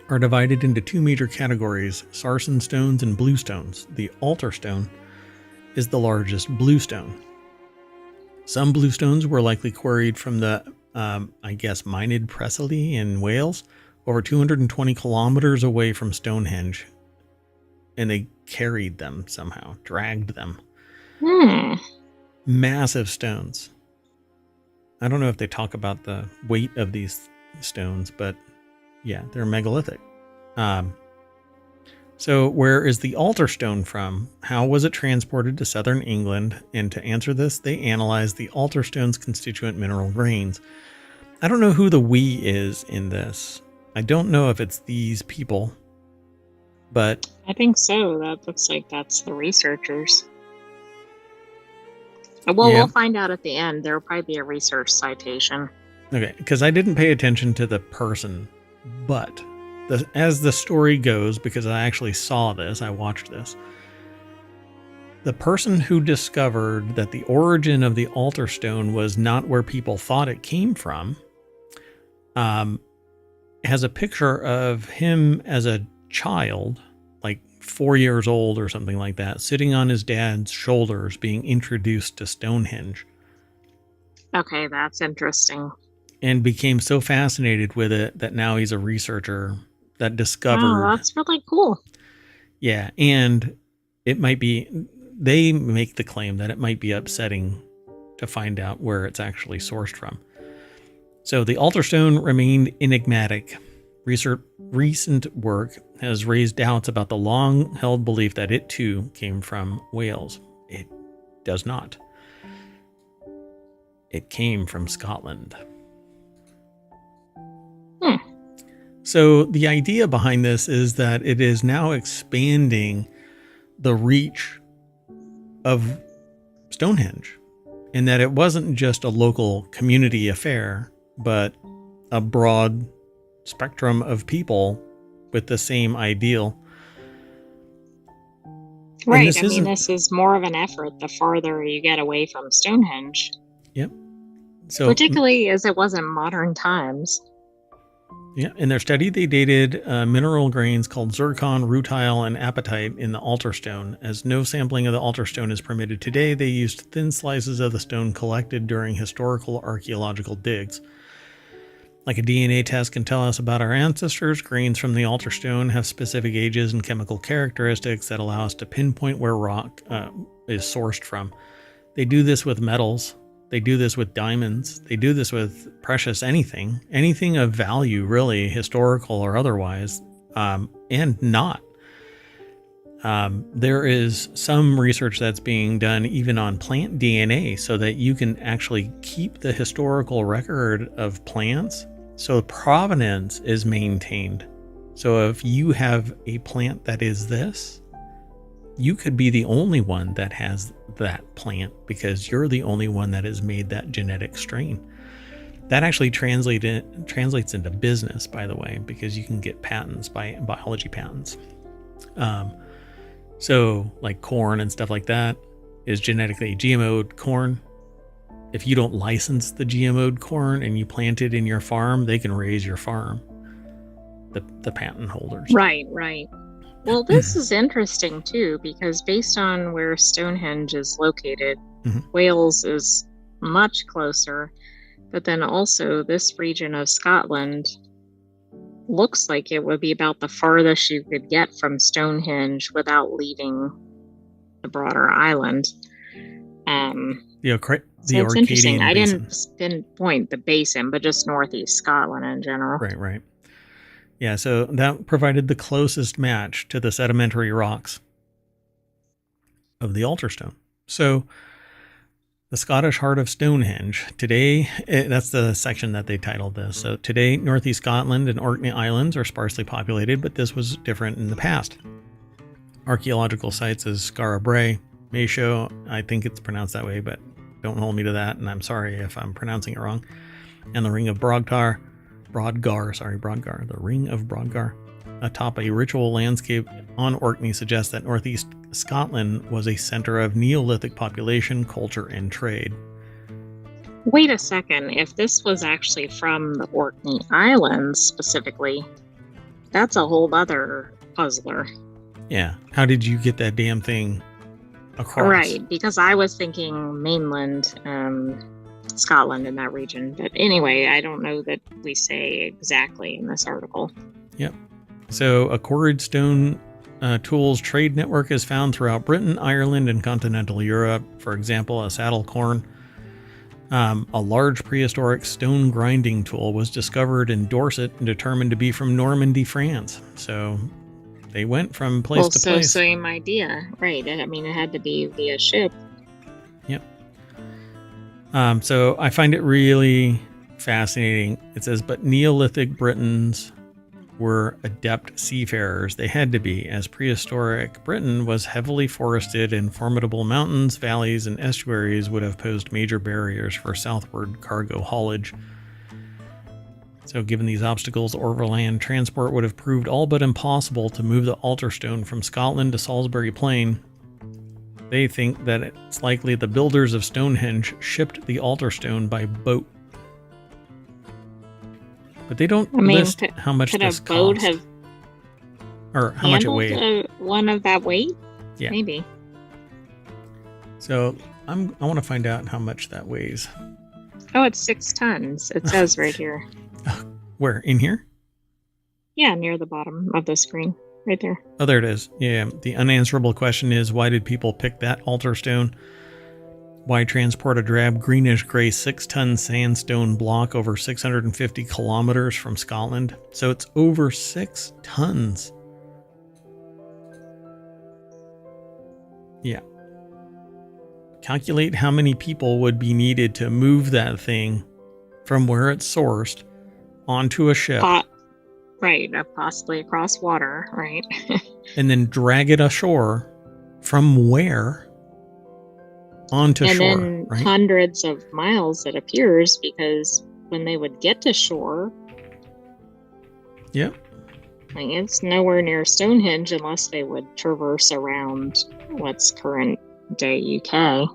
are divided into 2 major categories: sarsen stones and blue stones. The altar stone is the largest blue stone. Some blue stones were likely quarried from the, Myned Preseli in Wales, over 220 kilometers away from Stonehenge. And they carried them somehow, dragged them. Massive stones. I don't know if they talk about the weight of these stones, but yeah, they're megalithic. So where is the altar stone from? How was it transported to southern England? And to answer this, they analyzed the altar stone's constituent mineral grains. I don't know who the we is in this. I don't know if it's these people, but I think so. That looks like that's the researchers. Well, We'll find out at the end. There will probably be a research citation. Okay, because I didn't pay attention to the person, but as the story goes, because I actually saw this, I watched this, the person who discovered that the origin of the altar stone was not where people thought it came from, has a picture of him as a child, like 4 years old or something like that, sitting on his dad's shoulders being introduced to Stonehenge. Okay, that's interesting. And became so fascinated with it that now he's a researcher that discovered... Oh, that's really cool. Yeah, and it might be... They make the claim that it might be upsetting to find out where it's actually sourced from. So the altar stone remained enigmatic. Recent work has raised doubts about the long-held belief that it too came from Wales. It does not. It came from Scotland. So the idea behind this is that it is now expanding the reach of Stonehenge, and that it wasn't just a local community affair, but a broad spectrum of people with the same ideal. Right. This is more of an effort the farther you get away from Stonehenge. Yep. So particularly as it was in modern times. Yeah, in their study, they dated mineral grains called zircon, rutile, and apatite in the altar stone. As no sampling of the altar stone is permitted today, they used thin slices of the stone collected during historical archaeological digs. Like a DNA test can tell us about our ancestors, grains from the altar stone have specific ages and chemical characteristics that allow us to pinpoint where rock is sourced from. They do this with metals. They do this with diamonds. They do this with precious anything of value, really, historical or otherwise, and not. There is some research that's being done even on plant DNA so that you can actually keep the historical record of plants. So provenance is maintained. So if you have a plant that is this, you could be the only one that has that plant because you're the only one that has made that genetic strain. That actually translates into business, by the way, because you can get patents, biology patents. So like corn and stuff like that is genetically GMO'd corn. If you don't license the GMO'd corn and you plant it in your farm, they can raise your farm, the patent holders. Right. Well, this is interesting too, because based on where Stonehenge is located, Wales is much closer, but then also this region of Scotland looks like it would be about the farthest you could get from Stonehenge without leaving the broader island. The it's interesting. I Basin. didn't pinpoint the basin, but just northeast Scotland in general. Right. Yeah, so that provided the closest match to the sedimentary rocks of the altar stone. So the Scottish heart of Stonehenge. Today, that's the section that they titled this. So today, northeast Scotland and Orkney Islands are sparsely populated, but this was different in the past. Archaeological sites as Skara Brae, Maeshowe, I think it's pronounced that way, but don't hold me to that, and I'm sorry if I'm pronouncing it wrong. And the Ring of Brodgar, the Ring of Brodgar, atop a ritual landscape on Orkney suggests that northeast Scotland was a center of Neolithic population, culture, and trade. Wait a second. If this was actually from the Orkney Islands specifically, that's a whole other puzzler. Yeah. How did you get that damn thing across? Right, because I was thinking mainland Scotland in that region. But anyway, I don't know that we say exactly in this article. Yep. So a quarried stone tools trade network is found throughout Britain, Ireland, and continental Europe. For example, a saddle corn. A large prehistoric stone grinding tool was discovered in Dorset and determined to be from Normandy, France. So they went from place to place. Same idea, right? I mean, it had to be via ship. Yep. So I find it really fascinating. It says, but Neolithic Britons were adept seafarers. They had to be, as prehistoric Britain was heavily forested and formidable mountains, valleys, and estuaries would have posed major barriers for southward cargo haulage. So given these obstacles, overland transport would have proved all but impossible to move the altar stone from Scotland to Salisbury Plain. They think that it's likely the builders of Stonehenge shipped the altar stone by boat. But they don't list how much this cost. Or how much it weighed. One of that weight? Yeah. Maybe. So I want to find out how much that weighs. Oh, it's 6 tons. It says right here. Where? In here? Yeah, near the bottom of the screen. Right there. Oh, there it is. Yeah. The unanswerable question is, why did people pick that altar stone? Why transport a drab greenish-gray 6-ton sandstone block over 650 kilometers from Scotland? So it's over 6 tons. Yeah. Calculate how many people would be needed to move that thing from where it's sourced onto a ship. Right, possibly across water, right? And then drag it ashore from where? Onto shore, and then right? Hundreds of miles, it appears, because when they would get to shore, yep, like it's nowhere near Stonehenge unless they would traverse around what's current day UK.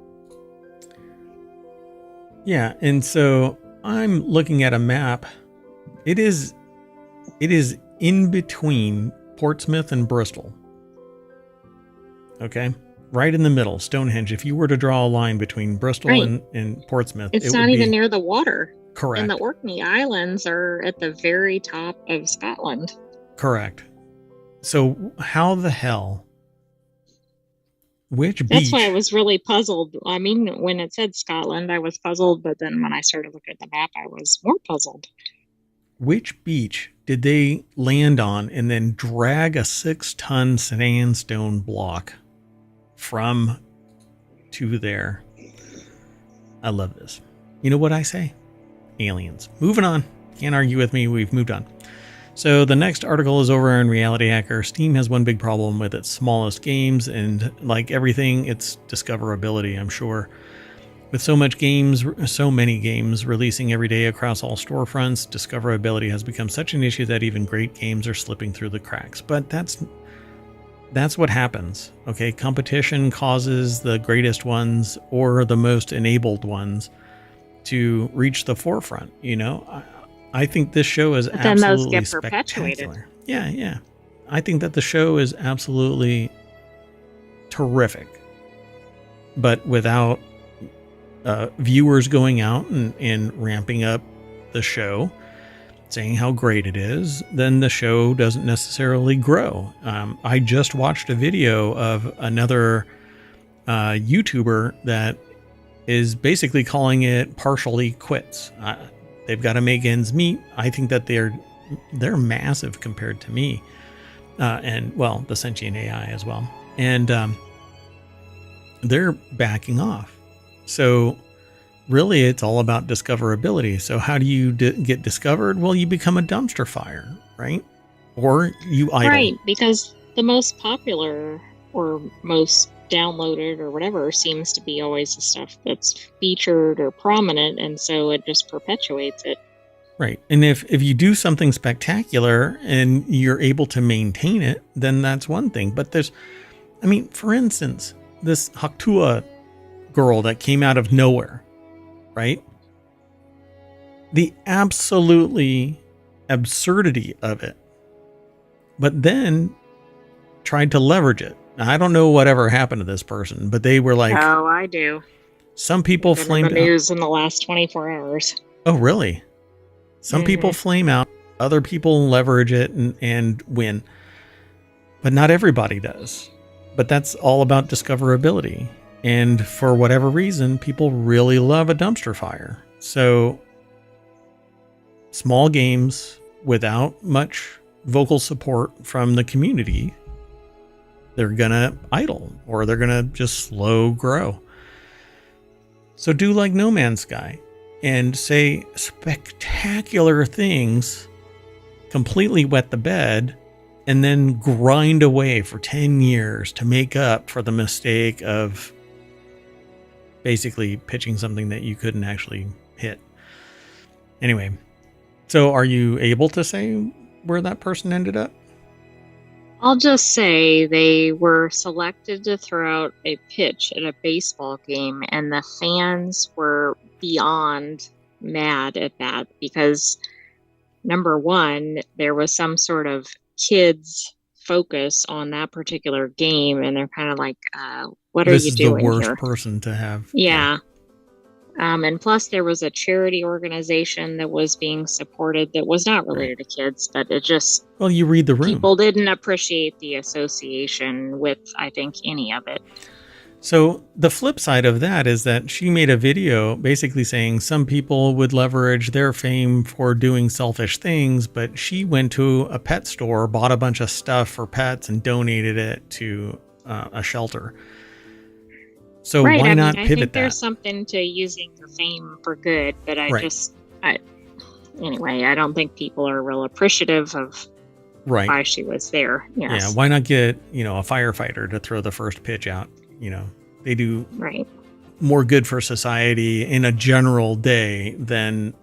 Yeah, and so I'm looking at a map. It is It is in between Portsmouth and Bristol. Okay? Right in the middle, Stonehenge. If you were to draw a line between Bristol Right. and Portsmouth, It's it not would even be near the water. And the correct. Orkney Islands are at the very top of Scotland. Correct. So how the hell, which That's why I beach, was really puzzled. I mean, when it said Scotland, I was puzzled, but then when I started looking at the map, I was more puzzled. which beach did they land on and then drag a 6-ton sandstone block from to there? I love this. You know what I say? Aliens. Moving on. Can't argue with me. We've moved on. So the next article is over in Reality Hacker. Steam has one big problem with its smallest games, and like everything, it's discoverability, I'm sure. With so many games releasing every day across all storefronts, discoverability has become such an issue that even great games are slipping through the cracks. But that's what happens. Okay, competition causes the greatest ones or the most enabled ones to reach the forefront. You know, I think this show is But then those absolutely get perpetuated. spectacular. Yeah. I think that the show is absolutely terrific, but without viewers going out and ramping up the show, saying how great it is, then the show doesn't necessarily grow. I just watched a video of another YouTuber that is basically calling it partially quits. They've got to make ends meet. I think that they're massive compared to me, and well, the Sentient AI as well, and they're backing off. So really, it's all about discoverability. So how do you get discovered? Well, you become a dumpster fire, right? Or you idle. Right, because the most popular or most downloaded or whatever seems to be always the stuff that's featured or prominent, and so it just perpetuates it. Right. And if you do something spectacular and you're able to maintain it, then that's one thing. But for instance, this Haktua girl that came out of nowhere, right? The absolutely absurdity of it, but then tried to leverage it. Now, I don't know whatever happened to this person, but they were like, "Oh, I do." Some people flamed in the news in the last 24 hours. Oh, really? Some people flame out, other people leverage it and win, but not everybody does. But that's all about discoverability. And for whatever reason, people really love a dumpster fire. So small games without much vocal support from the community, they're going to idle or they're going to just slow grow. So do like No Man's Sky and say spectacular things, completely wet the bed, and then grind away for 10 years to make up for the mistake of basically pitching something that you couldn't actually hit. Anyway, so are you able to say where that person ended up? I'll just say they were selected to throw out a pitch at a baseball game, and the fans were beyond mad at that because, number one, there was some sort of kids focus on that particular game, and they're kind of like, what are you doing here? This is the worst person to have. Yeah. And plus there was a charity organization that was being supported that was not related to kids, but it just... Well, you read the room. People didn't appreciate the association with, I think, any of it. So the flip side of that is that she made a video basically saying some people would leverage their fame for doing selfish things, but she went to a pet store, bought a bunch of stuff for pets and donated it to a shelter. So right. why not I pivot think that? There's something to using your fame for good, but anyway, I don't think people are real appreciative of why she was there. Yes. Yeah. Why not get, a firefighter to throw the first pitch out? They do more good for society in a general day than,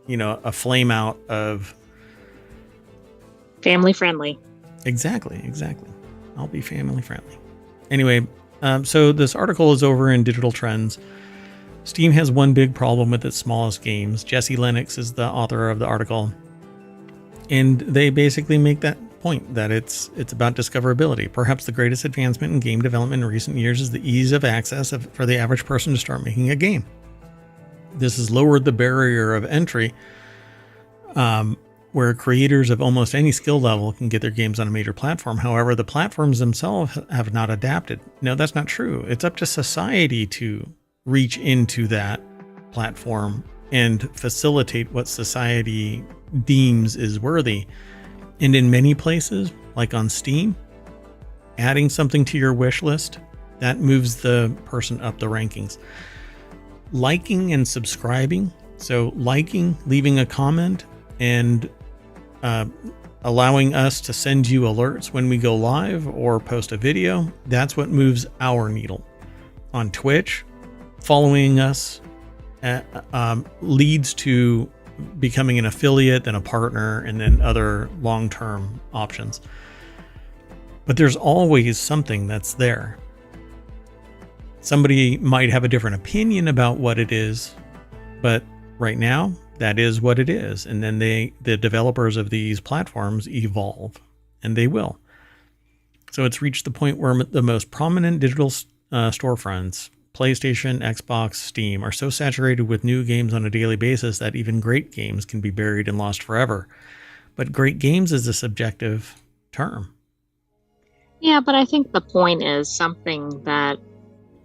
a flame out of family friendly. Exactly. I'll be family friendly. Anyway, so this article is over in Digital Trends. Steam has one big problem with its smallest games. Jesse Lennox is the author of the article. And they basically make that point that it's about discoverability. Perhaps the greatest advancement in game development in recent years is the ease of access for the average person to start making a game. This has lowered the barrier of entry, where creators of almost any skill level can get their games on a major platform. However, the platforms themselves have not adapted. No, that's not true. It's up to society to reach into that platform and facilitate what society deems is worthy. And in many places, like on Steam, adding something to your wish list, that moves the person up the rankings. Liking and subscribing, so liking, leaving a comment, and allowing us to send you alerts when we go live or post a video, that's what moves our needle. On Twitch, following us leads to becoming an affiliate, then a partner, and then other long-term options. But there's always something that's there. Somebody might have a different opinion about what it is, but right now, that is what it is. And then the developers of these platforms evolve, and they will. So it's reached the point where the most prominent digital storefronts, PlayStation, Xbox, Steam, are so saturated with new games on a daily basis that even great games can be buried and lost forever. But great games is a subjective term. Yeah, but I think the point is something that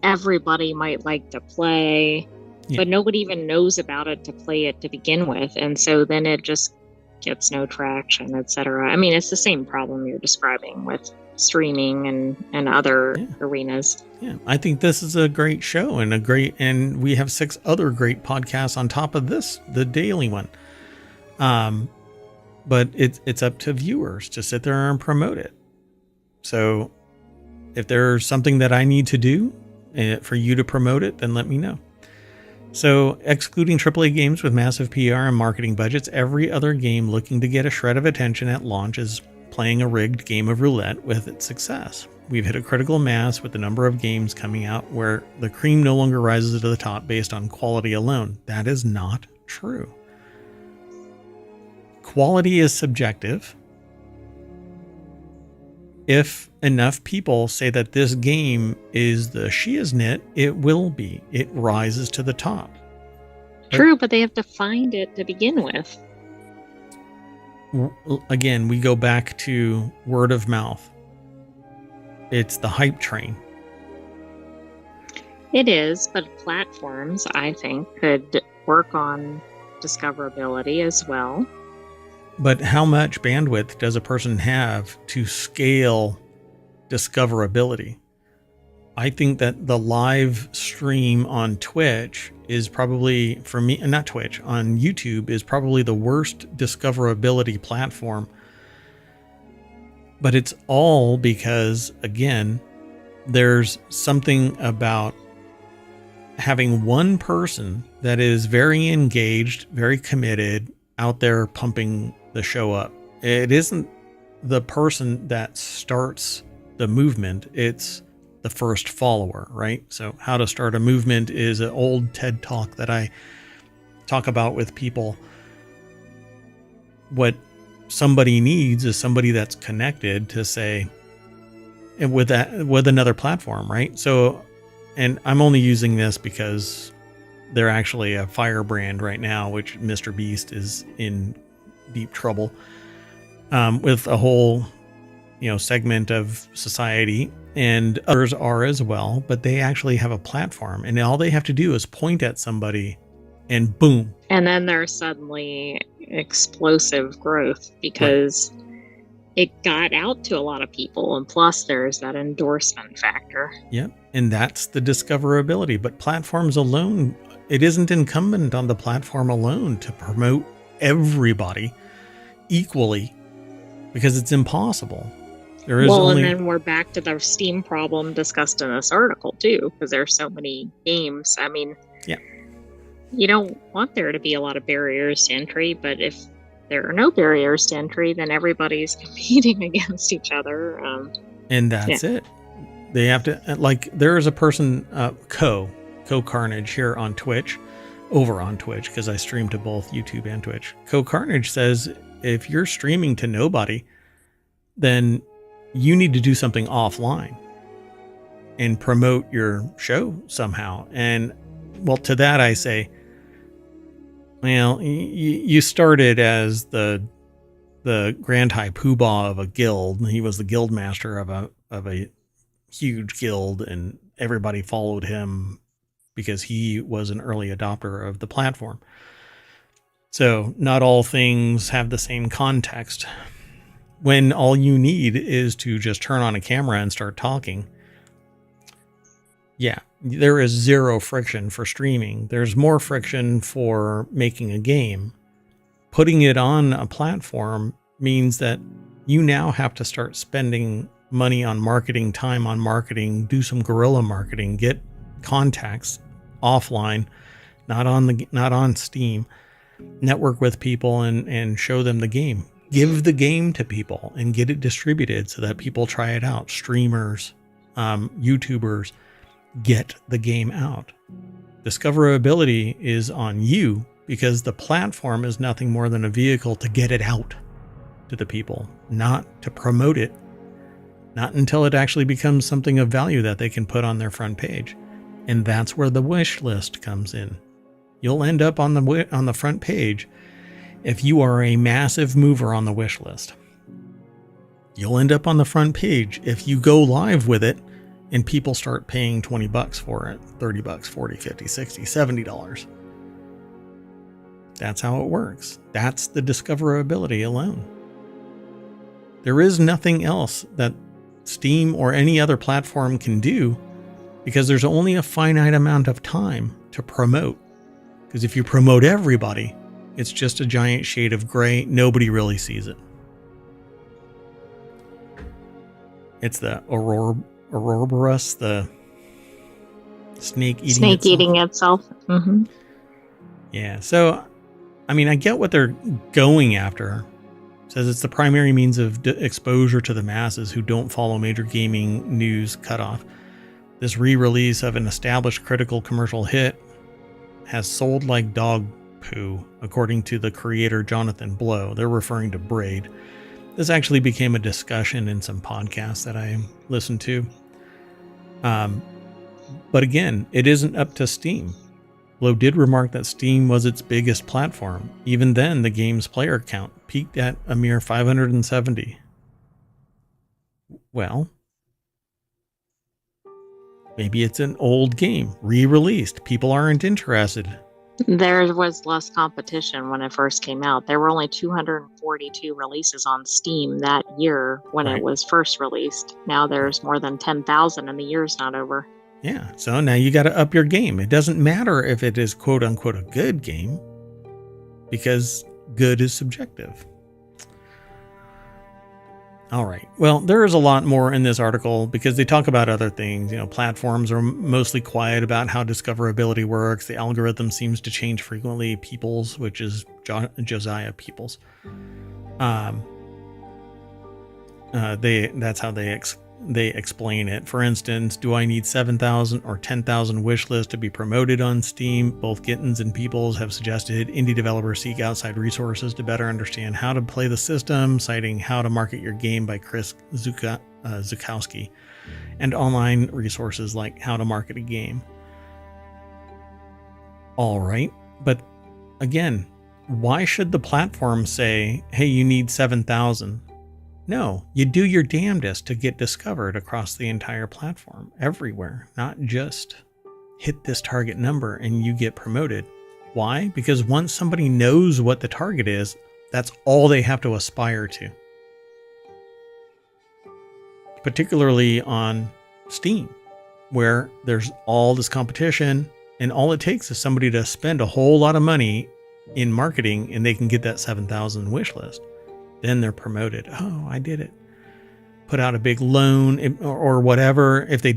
everybody might like to play, but nobody even knows about it to play it to begin with. And so then it just gets no traction, etc. I mean, it's the same problem you're describing with streaming and other arenas. Yeah, I think this is a great show and we have 6 other great podcasts on top of this, the daily one. But it's up to viewers to sit there and promote it. So if there's something that I need to do for you to promote it, then let me know. So excluding AAA games with massive PR and marketing budgets, every other game looking to get a shred of attention at launch is playing a rigged game of roulette with its success. We've hit a critical mass with the number of games coming out where the cream no longer rises to the top based on quality alone. That is not true. Quality is subjective. If enough people say that this game is the shiznit, it will be. It rises to the top. True, but they have to find it to begin with. Again, we go back to word of mouth. It's the hype train. It is, but platforms, I think, could work on discoverability as well. But how much bandwidth does a person have to scale discoverability? I think that the live stream on Twitch is probably, for me, not Twitch, on YouTube is probably the worst discoverability platform. But it's all because, again, there's something about having one person that is very engaged, very committed, out there pumping the show up. It isn't the person that starts the movement, it's the first follower, right? So how to start a movement is an old TED talk that I talk about with people. What somebody needs is somebody that's connected to say, and with another platform, right? So, and I'm only using this because they're actually a firebrand right now, which Mr. Beast is in deep trouble with a whole, segment of society, and others are as well, but they actually have a platform and all they have to do is point at somebody and boom. And then there's suddenly explosive growth because it got out to a lot of people. And plus there's that endorsement factor. Yep. And that's the discoverability. But platforms alone, it isn't incumbent on the platform alone to promote everybody equally because it's impossible. There is and then we're back to the Steam problem discussed in this article too, because there's so many games. I mean, you don't want there to be a lot of barriers to entry, but if there are no barriers to entry, then everybody's competing against each other. And that's it. They have to, there is a person, Co Carnage here on Twitch, over on Twitch, because I stream to both YouTube and Twitch. Co Carnage says if you're streaming to nobody, then you need to do something offline and promote your show somehow. And well, to that I say, well, you started as the Grand High Poobah of a guild. He was the guild master of a huge guild, and everybody followed him because he was an early adopter of the platform. So not all things have the same context. When all you need is to just turn on a camera and start talking, yeah, there is zero friction for streaming. There's more friction for making a game. Putting it on a platform means that you now have to start spending money on marketing, time on marketing, do some guerrilla marketing, get contacts offline, not on Steam, network with people and show them the game. Give the game to people and get it distributed so that people try it out. Streamers, YouTubers, get the game out. Discoverability is on you because the platform is nothing more than a vehicle to get it out to the people, not to promote it, not until it actually becomes something of value that they can put on their front page. And that's where the wish list comes in. You'll end up on the front page if you are a massive mover on the wish list. You'll end up on the front page if you go live with it and people start paying $20 for it, $30, $40, $50, $60, $70. That's how it works. That's the discoverability alone. There is nothing else that Steam or any other platform can do because there's only a finite amount of time to promote. Because if you promote everybody, it's just a giant shade of gray. Nobody really sees it. It's the Ouroboros, the snake eating itself. Mm-hmm. Yeah. So, I mean, I get what they're going after. It says it's the primary means of exposure to the masses who don't follow major gaming news cutoff. This re-release of an established critical commercial hit has sold like dog poo, according to the creator Jonathan Blow. They're referring to Braid. This actually became a discussion in some podcasts that I listened to. But again, it isn't up to Steam. Blow did remark that Steam was its biggest platform. Even then, the game's player count peaked at a mere 570. Well, maybe it's an old game, re-released. People aren't interested. There was less competition when it first came out. There were only 242 releases on Steam that year when it was first released. Now there's more than 10,000 and the year's not over. Yeah, so now you got to up your game. It doesn't matter if it is quote unquote a good game because good is subjective. All right. Well, there is a lot more in this article because they talk about other things. You know, platforms are mostly quiet about how discoverability works. The algorithm seems to change frequently. Peoples, which is Josiah Peoples. That's how they explain it. For instance, do I need 7,000 or 10,000 wish lists to be promoted on Steam? Both Gittins and Peoples have suggested indie developers seek outside resources to better understand how to play the system, citing How to Market Your Game by Chris Zukowski, and online resources like How to Market a Game. All right, but again, why should the platform say, hey, you need 7,000? No, you do your damnedest to get discovered across the entire platform, everywhere, not just hit this target number and you get promoted. Why? Because once somebody knows what the target is, that's all they have to aspire to. Particularly on Steam, where there's all this competition and all it takes is somebody to spend a whole lot of money in marketing and they can get that 7,000 wish list. Then they're promoted. Oh, I did it. Put out a big loan or whatever. If they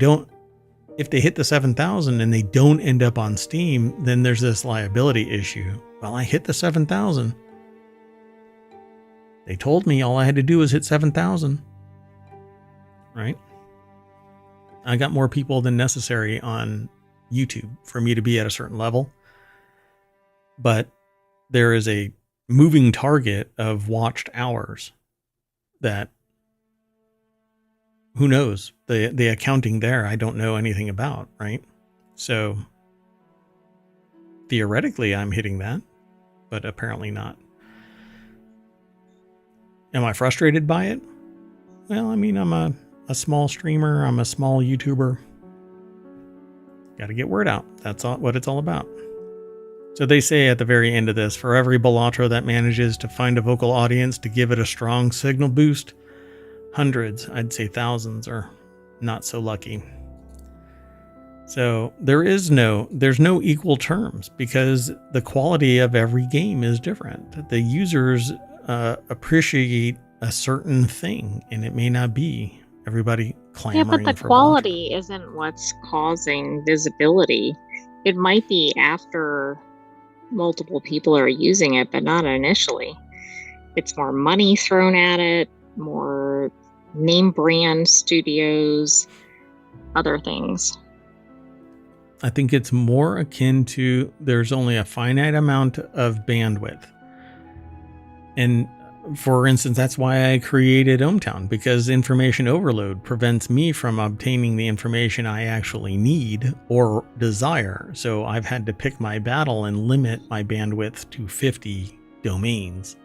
hit the 7,000 and they don't end up on Steam, then there's this liability issue. Well, I hit the 7,000. They told me all I had to do was hit 7,000. Right? I got more people than necessary on YouTube for me to be at a certain level. But there is a moving target of watched hours that, who knows, the accounting there I don't know anything about, right? So theoretically I'm hitting that, but apparently not. Am I frustrated by it? Well, I mean, I'm a small streamer, I'm a small YouTuber. Got to get word out. That's what it's all about. So they say at the very end of this, for every Balatro that manages to find a vocal audience to give it a strong signal boost, hundreds, I'd say thousands, are not so lucky. So there's no equal terms because the quality of every game is different. The users appreciate a certain thing, and it may not be everybody clamoring for. Yeah, but the quality isn't what's causing visibility. It might be after multiple people are using it, but not initially. It's more money thrown at it, more name brand studios, other things. I think it's more akin to there's only a finite amount of bandwidth. And for instance, that's why I created ohmTown, because information overload prevents me from obtaining the information I actually need or desire. So I've had to pick my battle and limit my bandwidth to 50 domains.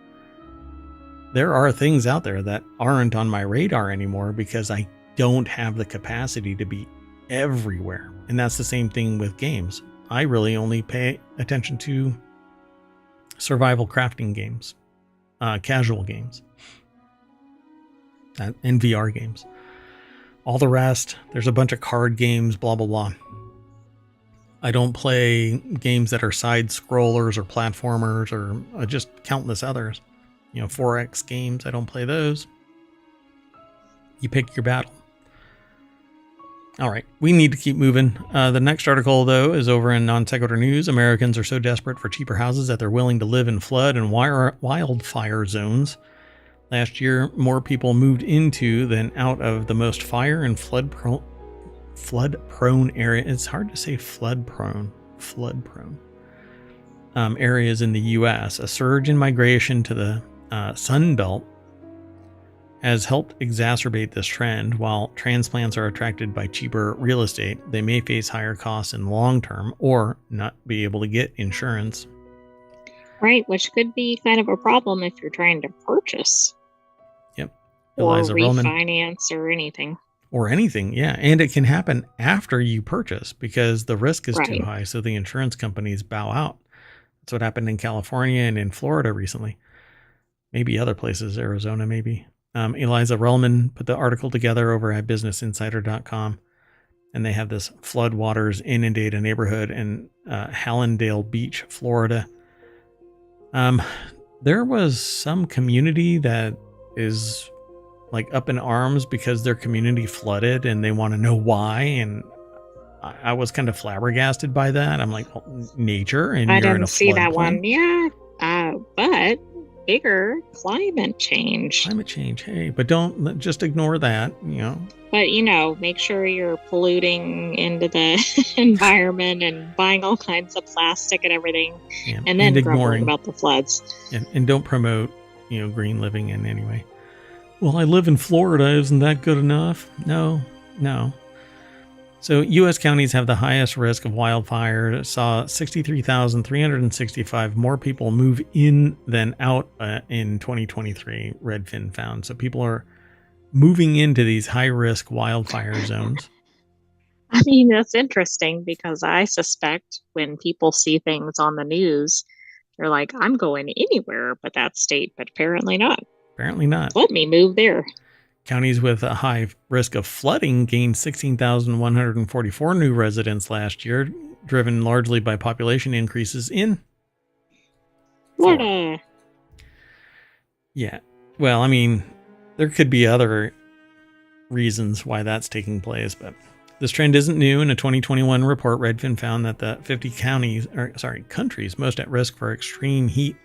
There are things out there that aren't on my radar anymore because I don't have the capacity to be everywhere. And that's the same thing with games. I really only pay attention to survival crafting games, casual games, and VR games. All the rest, there's a bunch of card games, blah, blah, blah. I don't play games that are side scrollers or platformers or just countless others. 4X games, I don't play those. You pick your battle. All right, we need to keep moving. The next article, though, is over in Non Sequitur News. Americans are so desperate for cheaper houses that they're willing to live in flood and wildfire zones. Last year, more people moved into than out of the most fire and flood-prone area. It's hard to say flood-prone areas in the U.S. A surge in migration to the Sun Belt has helped exacerbate this trend. While transplants are attracted by cheaper real estate, they may face higher costs in the long term or not be able to get insurance. Right, which could be kind of a problem if you're trying to purchase. Yep. Or Eliza refinance or anything. Or anything, yeah. And it can happen after you purchase because the risk is too high, so the insurance companies bow out. That's what happened in California and in Florida recently. Maybe other places, Arizona maybe. Eliza Relman put the article together over at businessinsider.com, and they have this flood waters inundate a neighborhood in Hallandale Beach, Florida. There was some community that is like up in arms because their community flooded and they want to know why. And I was kind of flabbergasted by that. I'm like, well, nature, and I you're in a didn't see that plain. one. Yeah, but bigger climate change. Hey, but don't just ignore that, But, make sure you're polluting into the environment and buying all kinds of plastic and everything. Yeah, and then ignoring about the floods. And don't promote, green living in any way. Well, I live in Florida. Isn't that good enough? No. So U.S. counties have the highest risk of wildfire. Saw 63,365 more people move in than out in 2023, Redfin found. So people are moving into these high-risk wildfire zones. I mean, that's interesting because I suspect when people see things on the news, they're like, I'm going anywhere but that state, but apparently not. Let me move there. Counties with a high risk of flooding gained 16,144 new residents last year, driven largely by population increases in Florida. Yeah. Well, I mean, there could be other reasons why that's taking place, but this trend isn't new. In a 2021 report, Redfin found that the 50 countries most at risk for extreme heat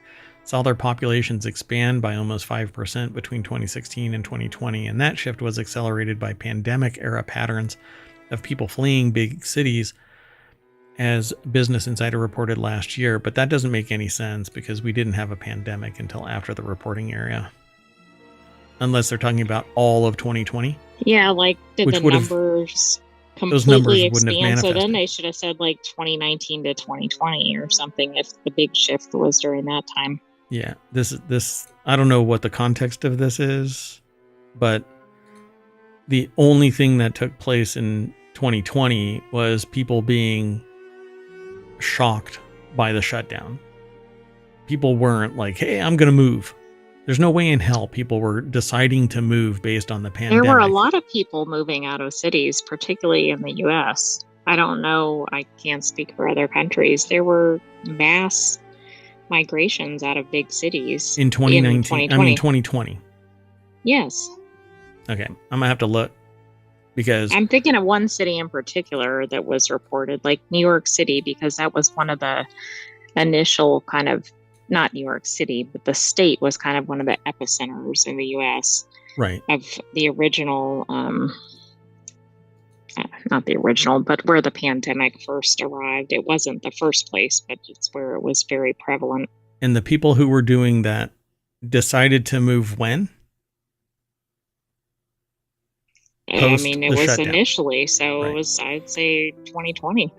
saw their populations expand by almost 5% between 2016 and 2020, and that shift was accelerated by pandemic-era patterns of people fleeing big cities as Business Insider reported last year, but that doesn't make any sense because we didn't have a pandemic until after the reporting area. Unless they're talking about all of 2020. Yeah, like did which the would have numbers those numbers completely wouldn't have expand? So then manifested. they should have said like 2019 to 2020 or something if the big shift was during that time. Yeah, this I don't know what the context of this is, but the only thing that took place in 2020 was people being shocked by the shutdown. People weren't like, hey, I'm going to move. There's no way in hell people were deciding to move based on the pandemic. There were a lot of people moving out of cities, particularly in the US. I don't know, I can't speak for other countries. There were mass migrations out of big cities in 2019. I mean 2020. Yes. Okay, I'm going to have to look because I'm thinking of one city in particular that was reported, like New York City, because that was one of the initial kind of, not New York City, but the state was kind of one of the epicenters in the US. Right. Of the original, not the original, but where the pandemic first arrived. It wasn't the first place, but it's where it was very prevalent. And the people who were doing that decided to move when? I mean, it was shutdown. Initially, so right. It was, I'd say 2020.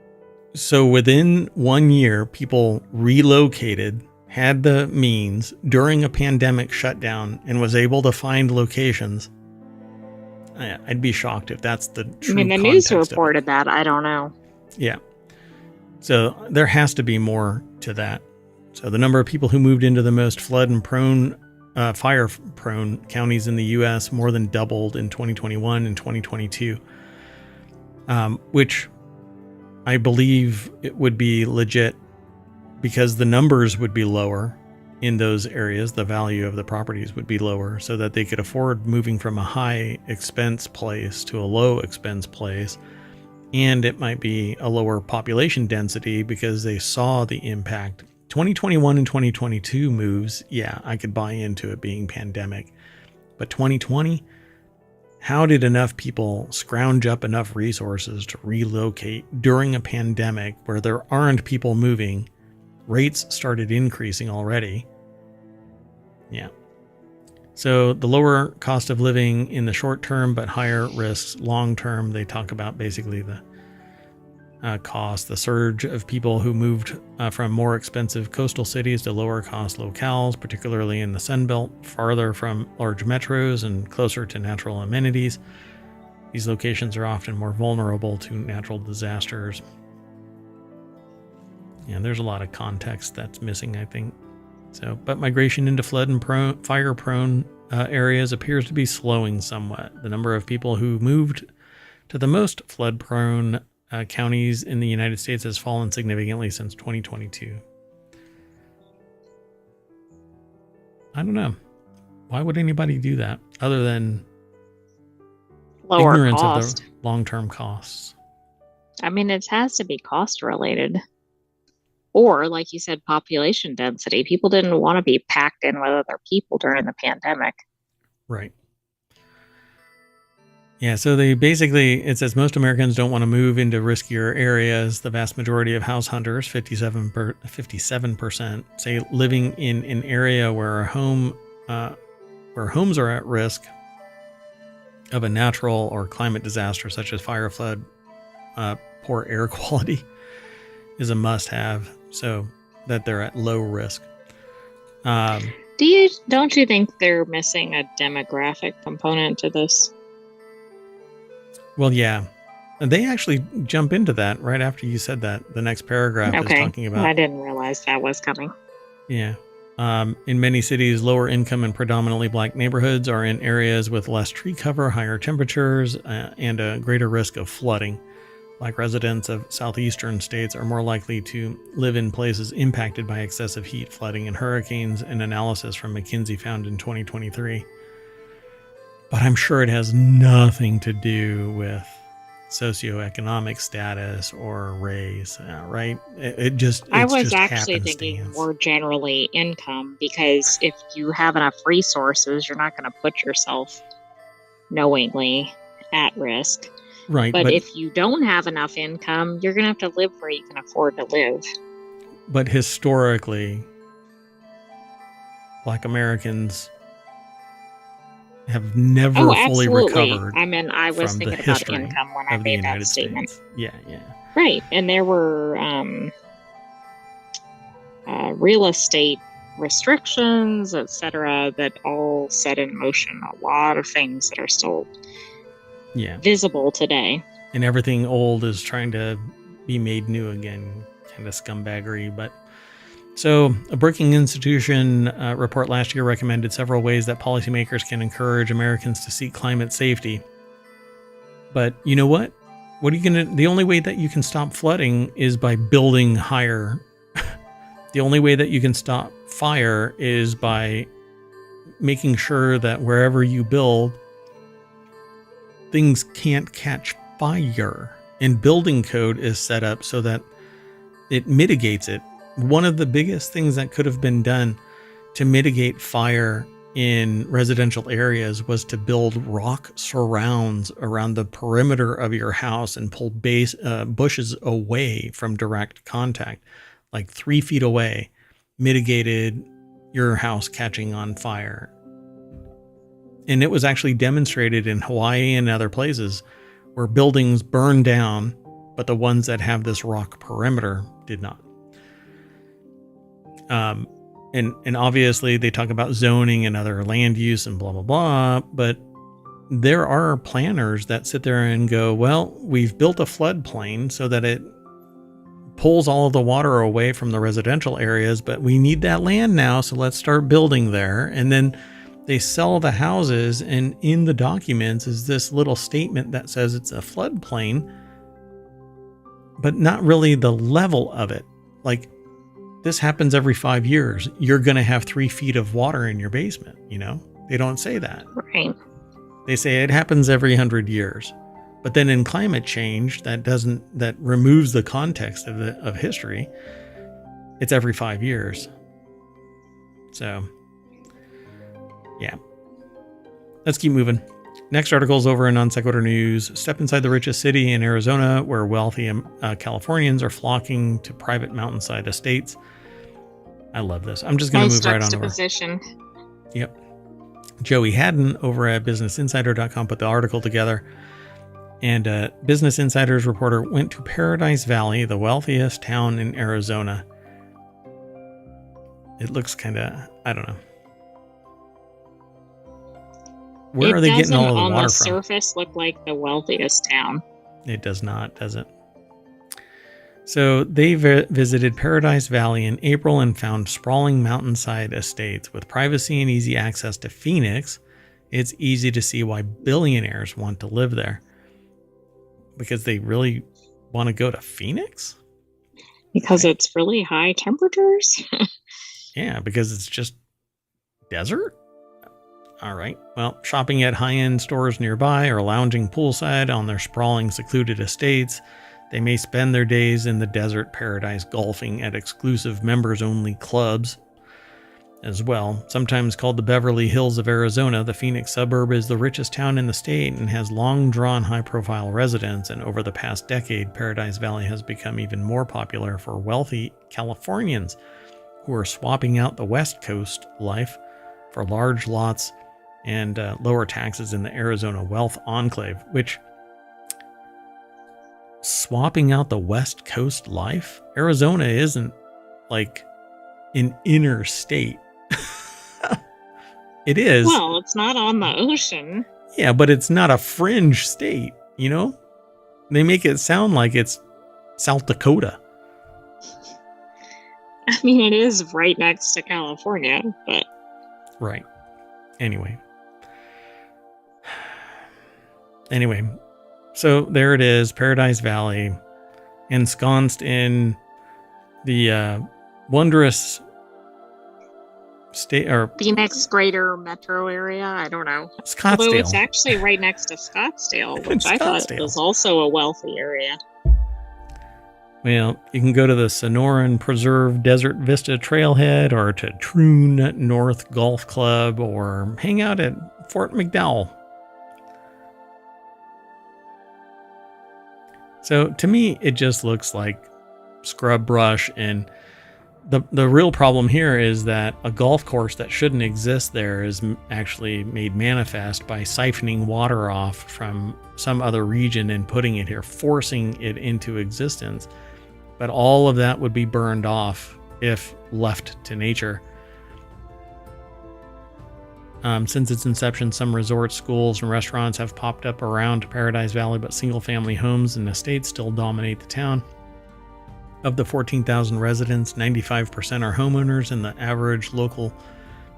So within 1 year, people relocated, had the means during a pandemic shutdown, and was able to find locations. I'd be shocked if that's the true. I mean, the news reported that. I don't know. Yeah. So there has to be more to that. So the number of people who moved into the most flood and fire-prone counties in the U.S. more than doubled in 2021 and 2022, which I believe it would be legit because the numbers would be lower in those areas. The value of the properties would be lower so that they could afford moving from a high expense place to a low expense place. And it might be a lower population density because they saw the impact. 2021 and 2022 moves, yeah, I could buy into it being pandemic. But 2020, how did enough people scrounge up enough resources to relocate during a pandemic where there aren't people moving? Rates started increasing already. Yeah. So the lower cost of living in the short term, but higher risks long term. They talk about basically the cost, the surge of people who moved from more expensive coastal cities to lower cost locales, particularly in the Sun Belt, farther from large metros and closer to natural amenities. These locations are often more vulnerable to natural disasters. Yeah, there's a lot of context that's missing, I think. So, but migration into flood and fire-prone areas appears to be slowing somewhat. The number of people who moved to the most flood-prone counties in the United States has fallen significantly since 2022. I don't know. Why would anybody do that other than lower ignorance cost of the long-term costs? I mean, it has to be cost related. Or, like you said, population density. People didn't want to be packed in with other people during the pandemic. Right. Yeah, so they basically, it says most Americans don't want to move into riskier areas. The vast majority of house hunters, 57%, say living in an area where homes are at risk of a natural or climate disaster such as fire, flood, poor air quality is a must-have, so that they're at low risk. Don't you think they're missing a demographic component to this? Well, yeah. They actually jump into that right after you said that. The next paragraph is talking about... I didn't realize that was coming. Yeah. In many cities, lower income and predominantly black neighborhoods are in areas with less tree cover, higher temperatures, and a greater risk of flooding. Black residents of southeastern states are more likely to live in places impacted by excessive heat, flooding, and hurricanes, an analysis from McKinsey found in 2023. But I'm sure it has nothing to do with socioeconomic status or race, right? I was actually thinking more generally income, because if you have enough resources, you're not going to put yourself knowingly at risk. Right, But if you don't have enough income, you're going to have to live where you can afford to live. but historically, Black Americans have never fully recovered. I mean, I was thinking about income when I made that statement. Yeah. Right. And there were real estate restrictions, etc., that all set in motion a lot of things that are still visible today. And everything old is trying to be made new again, kind of scumbaggery. But so a Brookings Institution report last year recommended several ways that policymakers can encourage Americans to seek climate safety. But you know what? The only way that you can stop flooding is by building higher. The only way that you can stop fire is by making sure that wherever you build, things can't catch fire. And building code is set up so that it mitigates it. One of the biggest things that could have been done to mitigate fire in residential areas was to build rock surrounds around the perimeter of your house and pull bushes away from direct contact, like 3 feet away, mitigated your house catching on fire. And it was actually demonstrated in Hawaii and other places where buildings burned down, but the ones that have this rock perimeter did not. And obviously they talk about zoning and other land use and blah, blah, blah. But there are planners that sit there and go, well, we've built a floodplain so that it pulls all of the water away from the residential areas, but we need that land now. So let's start building there. And then they sell the houses. And in the documents is this little statement that says it's a floodplain, but not really the level of it. Like, this happens every 5 years. You're going to have 3 feet of water in your basement. They don't say that. Right. They say it happens every 100 years. But then in climate change, that removes the context of history. It's every 5 years. So, yeah. Let's keep moving. Next article is over in Non Sequitur News. Step inside the richest city in Arizona, where wealthy Californians are flocking to private mountainside estates. I love this. I'm just going to move right on over. Yep. Joey Haddon over at BusinessInsider.com put the article together. And Business Insider's reporter went to Paradise Valley, the wealthiest town in Arizona. It looks kind of, I don't know. Where are they getting all of the water from? It doesn't on the surface look like the wealthiest town. It does not, does it? So they visited Paradise Valley in April and found sprawling mountainside estates with privacy and easy access to Phoenix. It's easy to see why billionaires want to live there. Because they really want to go to Phoenix? Because it's really high temperatures? Yeah, because it's just desert? All right. Well, shopping at high-end stores nearby or lounging poolside on their sprawling, secluded estates, they may spend their days in the desert paradise golfing at exclusive members-only clubs as well. Sometimes called the Beverly Hills of Arizona, the Phoenix suburb is the richest town in the state and has long-drawn high-profile residents. And over the past decade, Paradise Valley has become even more popular for wealthy Californians who are swapping out the West Coast life for large lots and lower taxes in the Arizona wealth enclave, which, swapping out the West Coast life? Arizona isn't like an inner state. It is. Well, it's not on the ocean. Yeah, but it's not a fringe state, They make it sound like it's South Dakota. I mean, it is right next to California, but... Right. Anyway, so there it is, Paradise Valley, ensconced in the wondrous state or Phoenix greater metro area. I don't know. Scottsdale. Although it's actually right next to Scottsdale, which I thought was also a wealthy area. Well, you can go to the Sonoran Preserve Desert Vista Trailhead or to Troon North Golf Club or hang out at Fort McDowell. So to me, it just looks like scrub brush. And the real problem here is that a golf course that shouldn't exist there is actually made manifest by siphoning water off from some other region and putting it here, forcing it into existence. But all of that would be burned off if left to nature. Since its inception, some resorts, schools, and restaurants have popped up around Paradise Valley, but single-family homes and estates still dominate the town. Of the 14,000 residents, 95% are homeowners, and the average local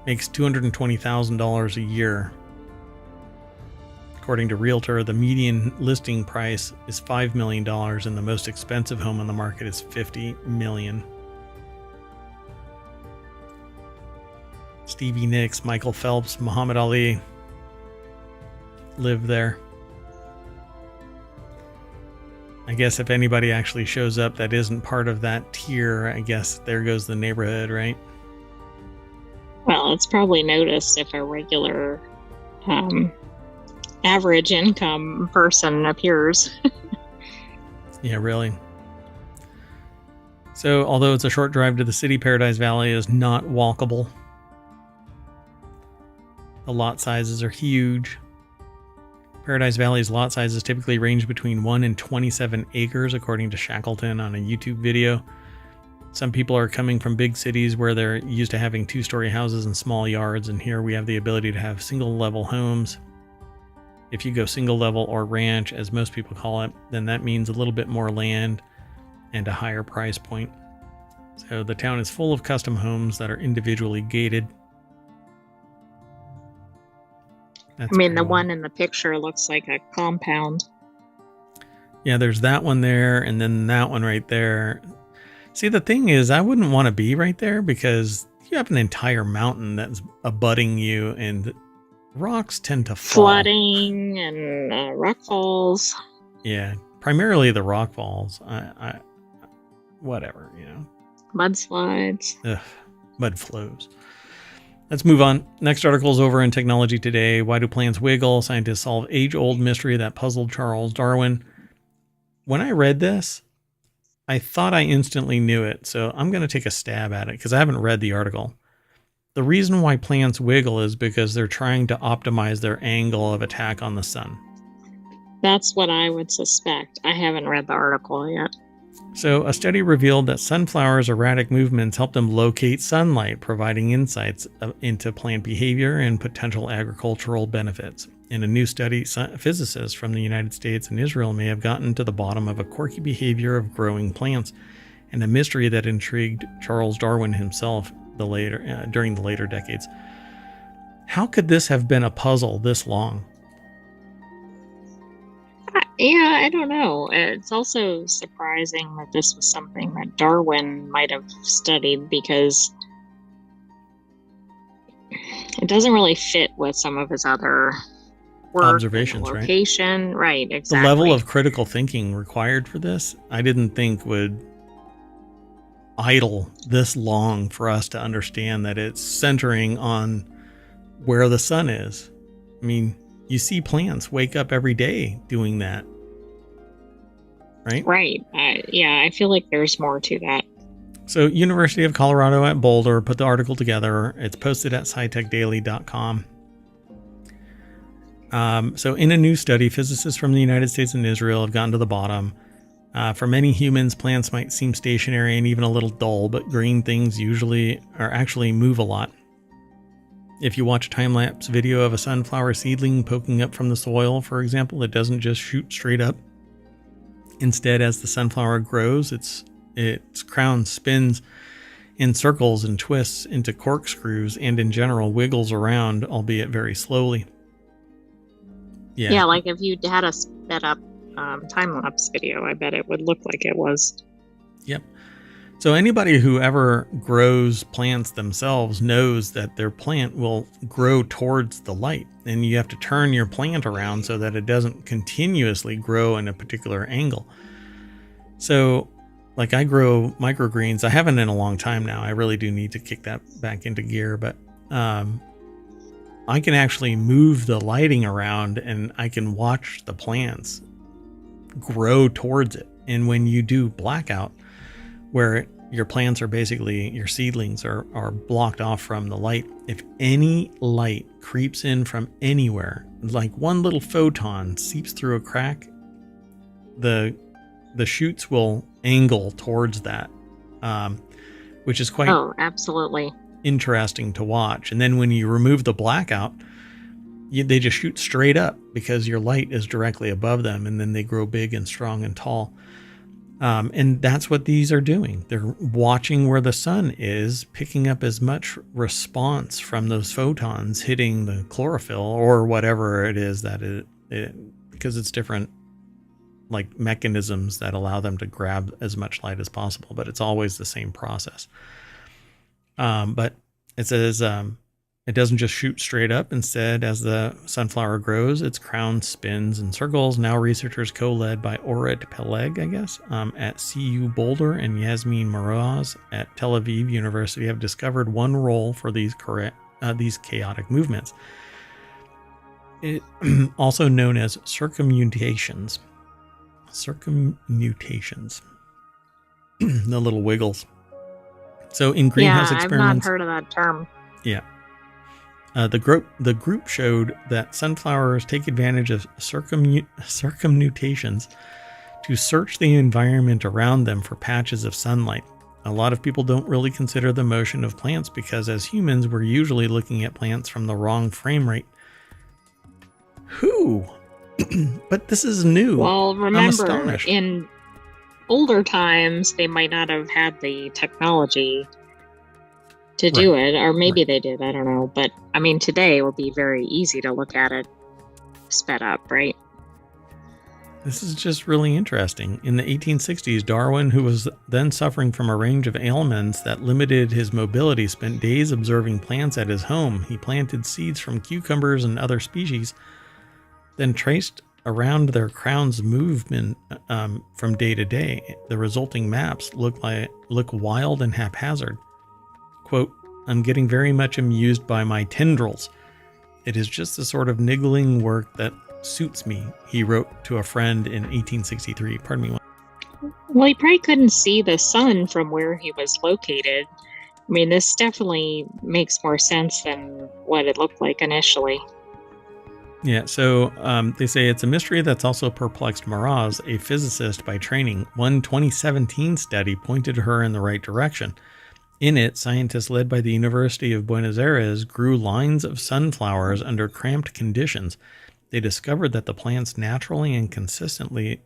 makes $220,000 a year. According to Realtor, the median listing price is $5 million, and the most expensive home on the market is $50 million. Stevie Nicks, Michael Phelps, Muhammad Ali live there. I guess if anybody actually shows up that isn't part of that tier, I guess there goes the neighborhood, right? Well, it's probably noticed if a regular average income person appears. Yeah, really. So, although it's a short drive to the city, Paradise Valley is not walkable. The lot sizes are huge. Paradise Valley's lot sizes typically range between 1 and 27 acres, according to Shackleton on a YouTube video. Some people are coming from big cities where they're used to having two-story houses and small yards, and here we have the ability to have single-level homes. If you go single-level or ranch, as most people call it, then that means a little bit more land and a higher price point. So the town is full of custom homes that are individually gated. I mean, the one in the picture looks like a compound. Yeah, there's that one there, and then that one right there. See, the thing is, I wouldn't want to be right there because you have an entire mountain that's abutting you, and rocks tend to fall. Flooding and rock falls. Yeah, primarily the rock falls. Whatever, you know. Mudslides. Ugh, mud flows. Let's move on. Next article is over in Technology Today. Why do plants wiggle? Scientists solve age-old mystery that puzzled Charles Darwin. When I read this, I thought I instantly knew it, so I'm going to take a stab at it because I haven't read the article. The reason why plants wiggle is because they're trying to optimize their angle of attack on the sun. That's what I would suspect. I haven't read the article yet. So, a study revealed that sunflowers' erratic movements help them locate sunlight, providing insights into plant behavior and potential agricultural benefits. In a new study, physicists from the United States and Israel may have gotten to the bottom of a quirky behavior of growing plants, and a mystery that intrigued Charles Darwin himself during the later decades. How could this have been a puzzle this long? Yeah, I don't know. It's also surprising that this was something that Darwin might have studied because it doesn't really fit with some of his other work, observations, location, right? Exactly. The level of critical thinking required for this, I didn't think would idle this long for us to understand that it's centering on where the sun is. I mean, you see plants wake up every day doing that, right? Right. Yeah, I feel like there's more to that. So University of Colorado at Boulder put the article together. It's posted at scitechdaily.com. So in a new study, physicists from the United States and Israel have gotten to the bottom. For many humans, plants might seem stationary and even a little dull, but green things actually move a lot. If you watch a time-lapse video of a sunflower seedling poking up from the soil, for example, it doesn't just shoot straight up. Instead, as the sunflower grows, its crown spins in circles and twists into corkscrews and in general wiggles around, albeit very slowly. Yeah, like if you had a sped up time-lapse video, I bet it would look like it was. Yep. So anybody who ever grows plants themselves knows that their plant will grow towards the light, and you have to turn your plant around so that it doesn't continuously grow in a particular angle. So, like, I grow microgreens. I haven't in a long time now. I really do need to kick that back into gear, but I can actually move the lighting around and I can watch the plants grow towards it. And when you do blackout, where your plants are basically, your seedlings are blocked off from the light, if any light creeps in from anywhere, like one little photon seeps through a crack, the shoots will angle towards that, which is quite absolutely interesting to watch. And then when you remove the blackout, they just shoot straight up because your light is directly above them, and then they grow big and strong and tall. And that's what these are doing. They're watching where the sun is, picking up as much response from those photons hitting the chlorophyll or whatever it is that because it's different like mechanisms that allow them to grab as much light as possible, but it's always the same process. But it says, it doesn't just shoot straight up. Instead, as the sunflower grows, its crown spins in circles. Now researchers co-led by Orit Peleg, I guess, at CU Boulder and Yasmin Moraz at Tel Aviv University have discovered one role for these chaotic movements. It, also known as circumnutations. Circumnutations. The little wiggles. So in greenhouse experiments... I've not heard of that term. Yeah. The group showed that sunflowers take advantage of circumnutations to search the environment around them for patches of sunlight. A lot of people don't really consider the motion of plants because as humans, we're usually looking at plants from the wrong frame rate. But this is new. Well, remember, in older times, they might not have had the technology to do it, or maybe they did, I don't know. But I mean, today it would be very easy to look at it sped up, right? This is just really interesting. In the 1860s, Darwin, who was then suffering from a range of ailments that limited his mobility, spent days observing plants at his home. He planted seeds from cucumbers and other species, then traced around their crown's movement from day to day. The resulting maps look wild and haphazard. Quote, "I'm getting very much amused by my tendrils. It is just the sort of niggling work that suits me," he wrote to a friend in 1863. Pardon me. Well, he probably couldn't see the sun from where he was located. I mean, this definitely makes more sense than what it looked like initially. Yeah, so they say it's a mystery that's also perplexed Moraz, a physicist by training. One 2017 study pointed her in the right direction. In it, scientists led by the University of Buenos Aires grew lines of sunflowers under cramped conditions. They discovered that the plants naturally and consistently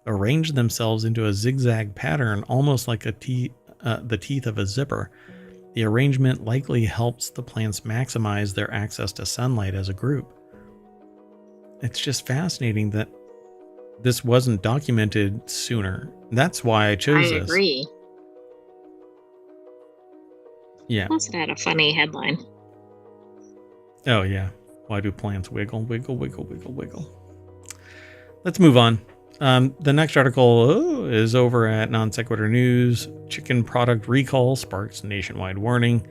arranged themselves into a zigzag pattern, almost like the teeth of a zipper. The arrangement likely helps the plants maximize their access to sunlight as a group. It's just fascinating that this wasn't documented sooner. That's why I chose this. I agree. Yeah. Plus it had a funny headline. Oh, yeah. Why do plants wiggle, wiggle, wiggle, wiggle, wiggle? Let's move on. The next article is over at Non Sequitur News. Chicken product recall sparks nationwide warning.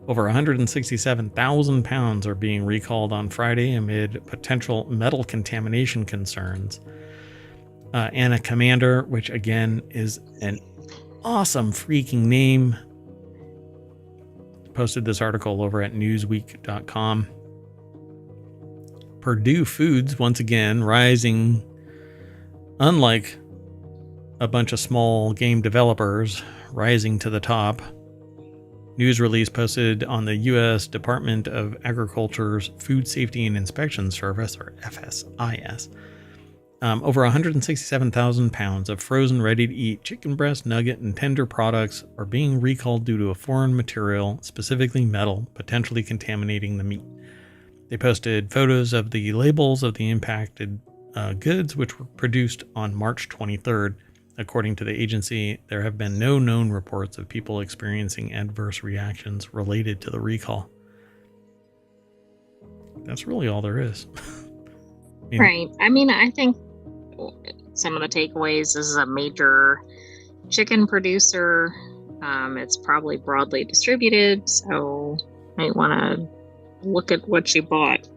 Over 167,000 pounds are being recalled on Friday amid potential metal contamination concerns. Anna Commander, which again is an awesome freaking name, posted this article over at newsweek.com. Purdue Foods once again rising. Unlike a bunch of small game developers rising to the top. News release posted on the U.S. Department of Agriculture's Food Safety and Inspection Service, or FSIS. Over 167,000 pounds of frozen ready-to-eat chicken breast, nugget, and tender products are being recalled due to a foreign material, specifically metal, potentially contaminating the meat. They posted photos of the labels of the impacted goods, which were produced on March 23rd. According to the agency, there have been no known reports of people experiencing adverse reactions related to the recall. That's really all there is. Right. I mean, I think some of the takeaways is a major chicken producer. It's probably broadly distributed, so you might want to look at what you bought.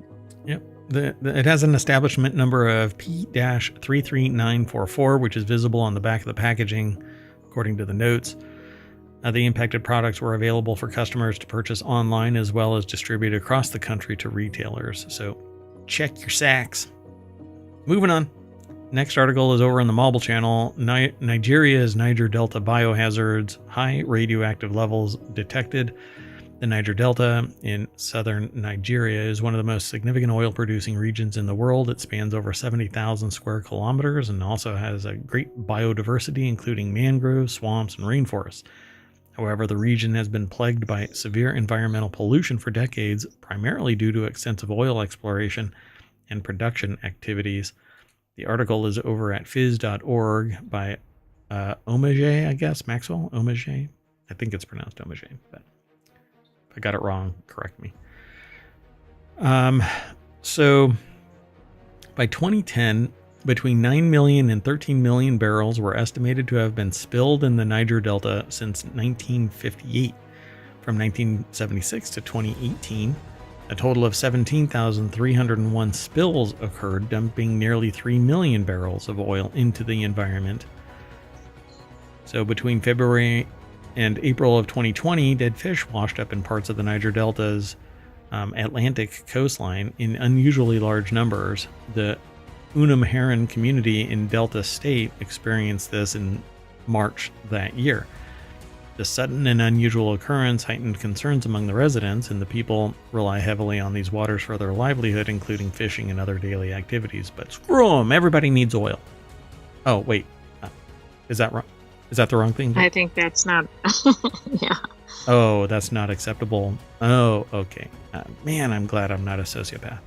Yep. It has an establishment number of P-33944, which is visible on the back of the packaging, according to the notes. The impacted products were available for customers to purchase online as well as distributed across the country to retailers. So check your sacks. Moving on. Next article is over on the Mobile Channel. Nigeria's Niger Delta biohazards, high radioactive levels detected. The Niger Delta in southern Nigeria is one of the most significant oil-producing regions in the world. It spans over 70,000 square kilometers and also has a great biodiversity, including mangroves, swamps, and rainforests. However, the region has been plagued by severe environmental pollution for decades, primarily due to extensive oil exploration and production activities. The article is over at phys.org by Omage, I guess, Maxwell Omage. I think it's pronounced Omage, but if I got it wrong, correct me. So by 2010, between 9 million and 13 million barrels were estimated to have been spilled in the Niger Delta since 1958. From 1976 to 2018, a total of 17,301 spills occurred, dumping nearly 3 million barrels of oil into the environment. So between February and April of 2020, dead fish washed up in parts of the Niger Delta's Atlantic coastline in unusually large numbers. The Unamharan community in Delta State experienced this in March that year. The sudden and unusual occurrence heightened concerns among the residents, and the people rely heavily on these waters for their livelihood, including fishing and other daily activities. But screw them, everybody needs oil. Oh, wait. Is that wrong? Is that the wrong thing? I think that's not... yeah. Oh, that's not acceptable. Oh, okay. Man, I'm glad I'm not a sociopath.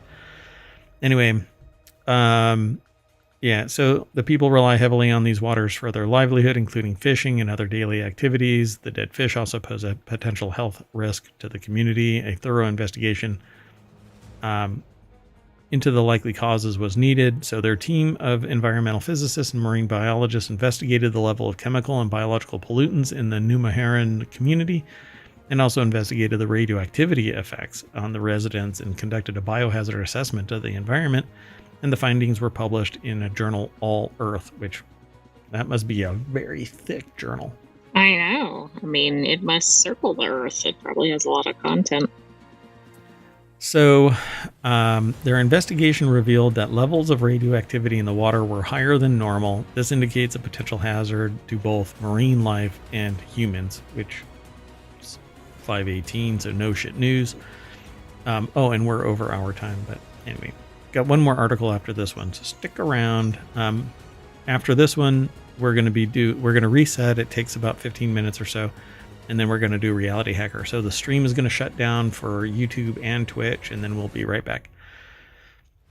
Anyway, yeah, so the people rely heavily on these waters for their livelihood, including fishing and other daily activities. The dead fish also pose a potential health risk to the community. A thorough investigation into the likely causes was needed. So their team of environmental physicists and marine biologists investigated the level of chemical and biological pollutants in the Numaharan community and also investigated the radioactivity effects on the residents and conducted a biohazard assessment of the environment. And the findings were published in a journal, All Earth, which that must be a very thick journal. I know. I mean, it must circle the Earth. It probably has a lot of content. So their investigation revealed that levels of radioactivity in the water were higher than normal. This indicates a potential hazard to both marine life and humans, which is 5:18, so no shit news. Oh, and we're over our time, but anyway. Got one more article after this one, so stick around. After this one, we're going to reset. It takes about 15 minutes or so, and then we're going to do Reality Hacker. So the stream is going to shut down for YouTube and Twitch, and then we'll be right back.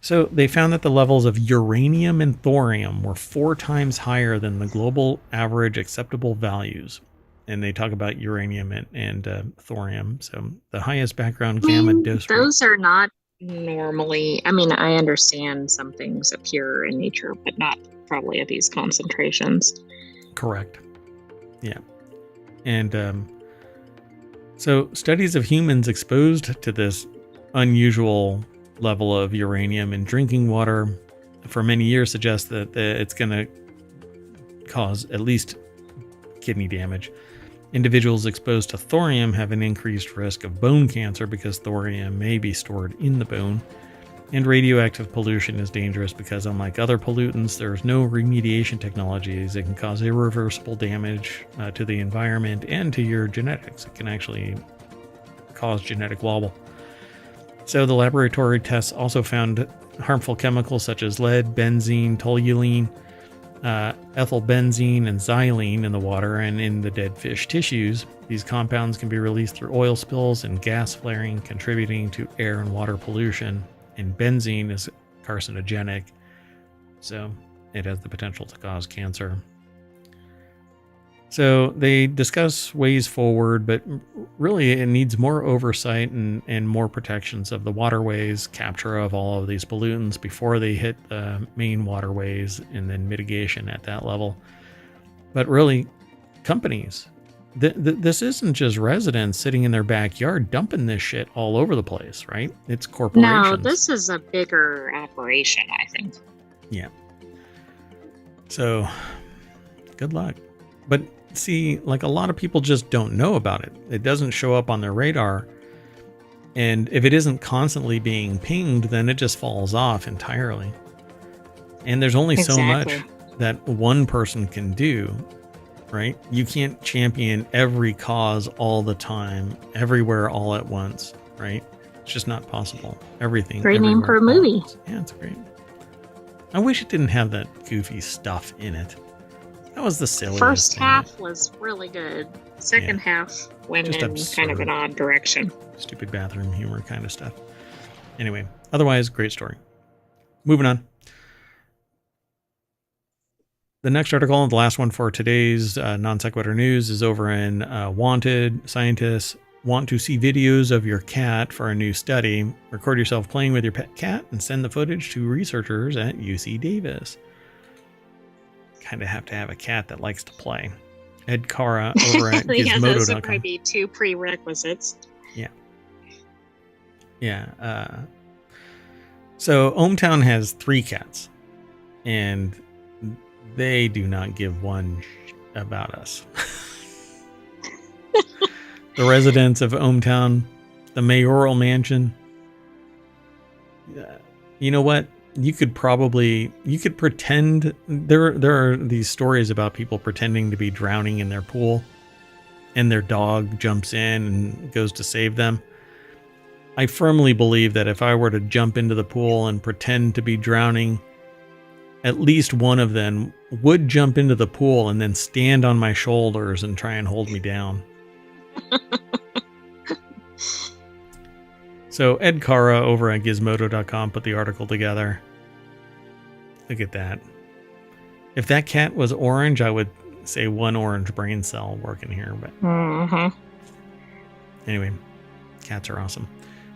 So they found that the levels of uranium and thorium were 4 times higher than the global average acceptable values. And they talk about uranium and thorium. So the highest background gamma dose. Those are not normally, I mean, I understand some things appear in nature, but not probably at these concentrations. Correct. Yeah. And so studies of humans exposed to this unusual level of uranium in drinking water for many years suggest that it's going to cause at least kidney damage. Individuals exposed to thorium have an increased risk of bone cancer because thorium may be stored in the bone. And radioactive pollution is dangerous because, unlike other pollutants, there's no remediation technologies that can cause irreversible damage to the environment and to your genetics. It can actually cause genetic wobble. So the laboratory tests also found harmful chemicals such as lead, benzene, toluene, ethylbenzene, and xylene in the water and in the dead fish tissues. These compounds can be released through oil spills and gas flaring, contributing to air and water pollution. And benzene is carcinogenic, so it has the potential to cause cancer. So they discuss ways forward, but really it needs more oversight and more protections of the waterways, capture of all of these pollutants before they hit the main waterways, and then mitigation at that level. But really, companies This isn't just residents sitting in their backyard dumping this shit all over the place, right? It's No, corporations. this is a bigger operation, I think. Yeah. So, good luck. But see, like a lot of people just don't know about it. It doesn't show up on their radar. And if it isn't constantly being pinged, then it just falls off entirely. And there's only so much that one person can do, right? You can't champion every cause all the time, everywhere, all at once, right? It's just not possible. Everything. Great name for a movie. Yeah, it's great. I wish it didn't have that goofy stuff in it. That was the silliest First thing. half was really good. Second half went Just in absurd. kind of an odd direction. Stupid bathroom humor kind of stuff. Anyway, otherwise, great story. Moving on. The next article, the last one for today's non sequitur news, is over in Wanted. Scientists want to see videos of your cat for a new study. Record yourself playing with your pet cat and send the footage to researchers at UC Davis. Kind of have to have a cat that likes to play. Ed Cara over at Yeah, those would Gizmodo.com. probably be 2 prerequisites. Yeah. So ohmTown has 3 cats, and they do not give one about us. The residents of ohmTown, the mayoral mansion. You know what? You could pretend. There are these stories about people pretending to be drowning in their pool, and their dog jumps in and goes to save them. I firmly believe that if I were to jump into the pool and pretend to be drowning, at least one of them would jump into the pool and then stand on my shoulders and try and hold me down. So Ed Cara over at Gizmodo.com put the article together. Look at that. If that cat was orange, I would say 1 orange brain cell working here. But anyway, cats are awesome.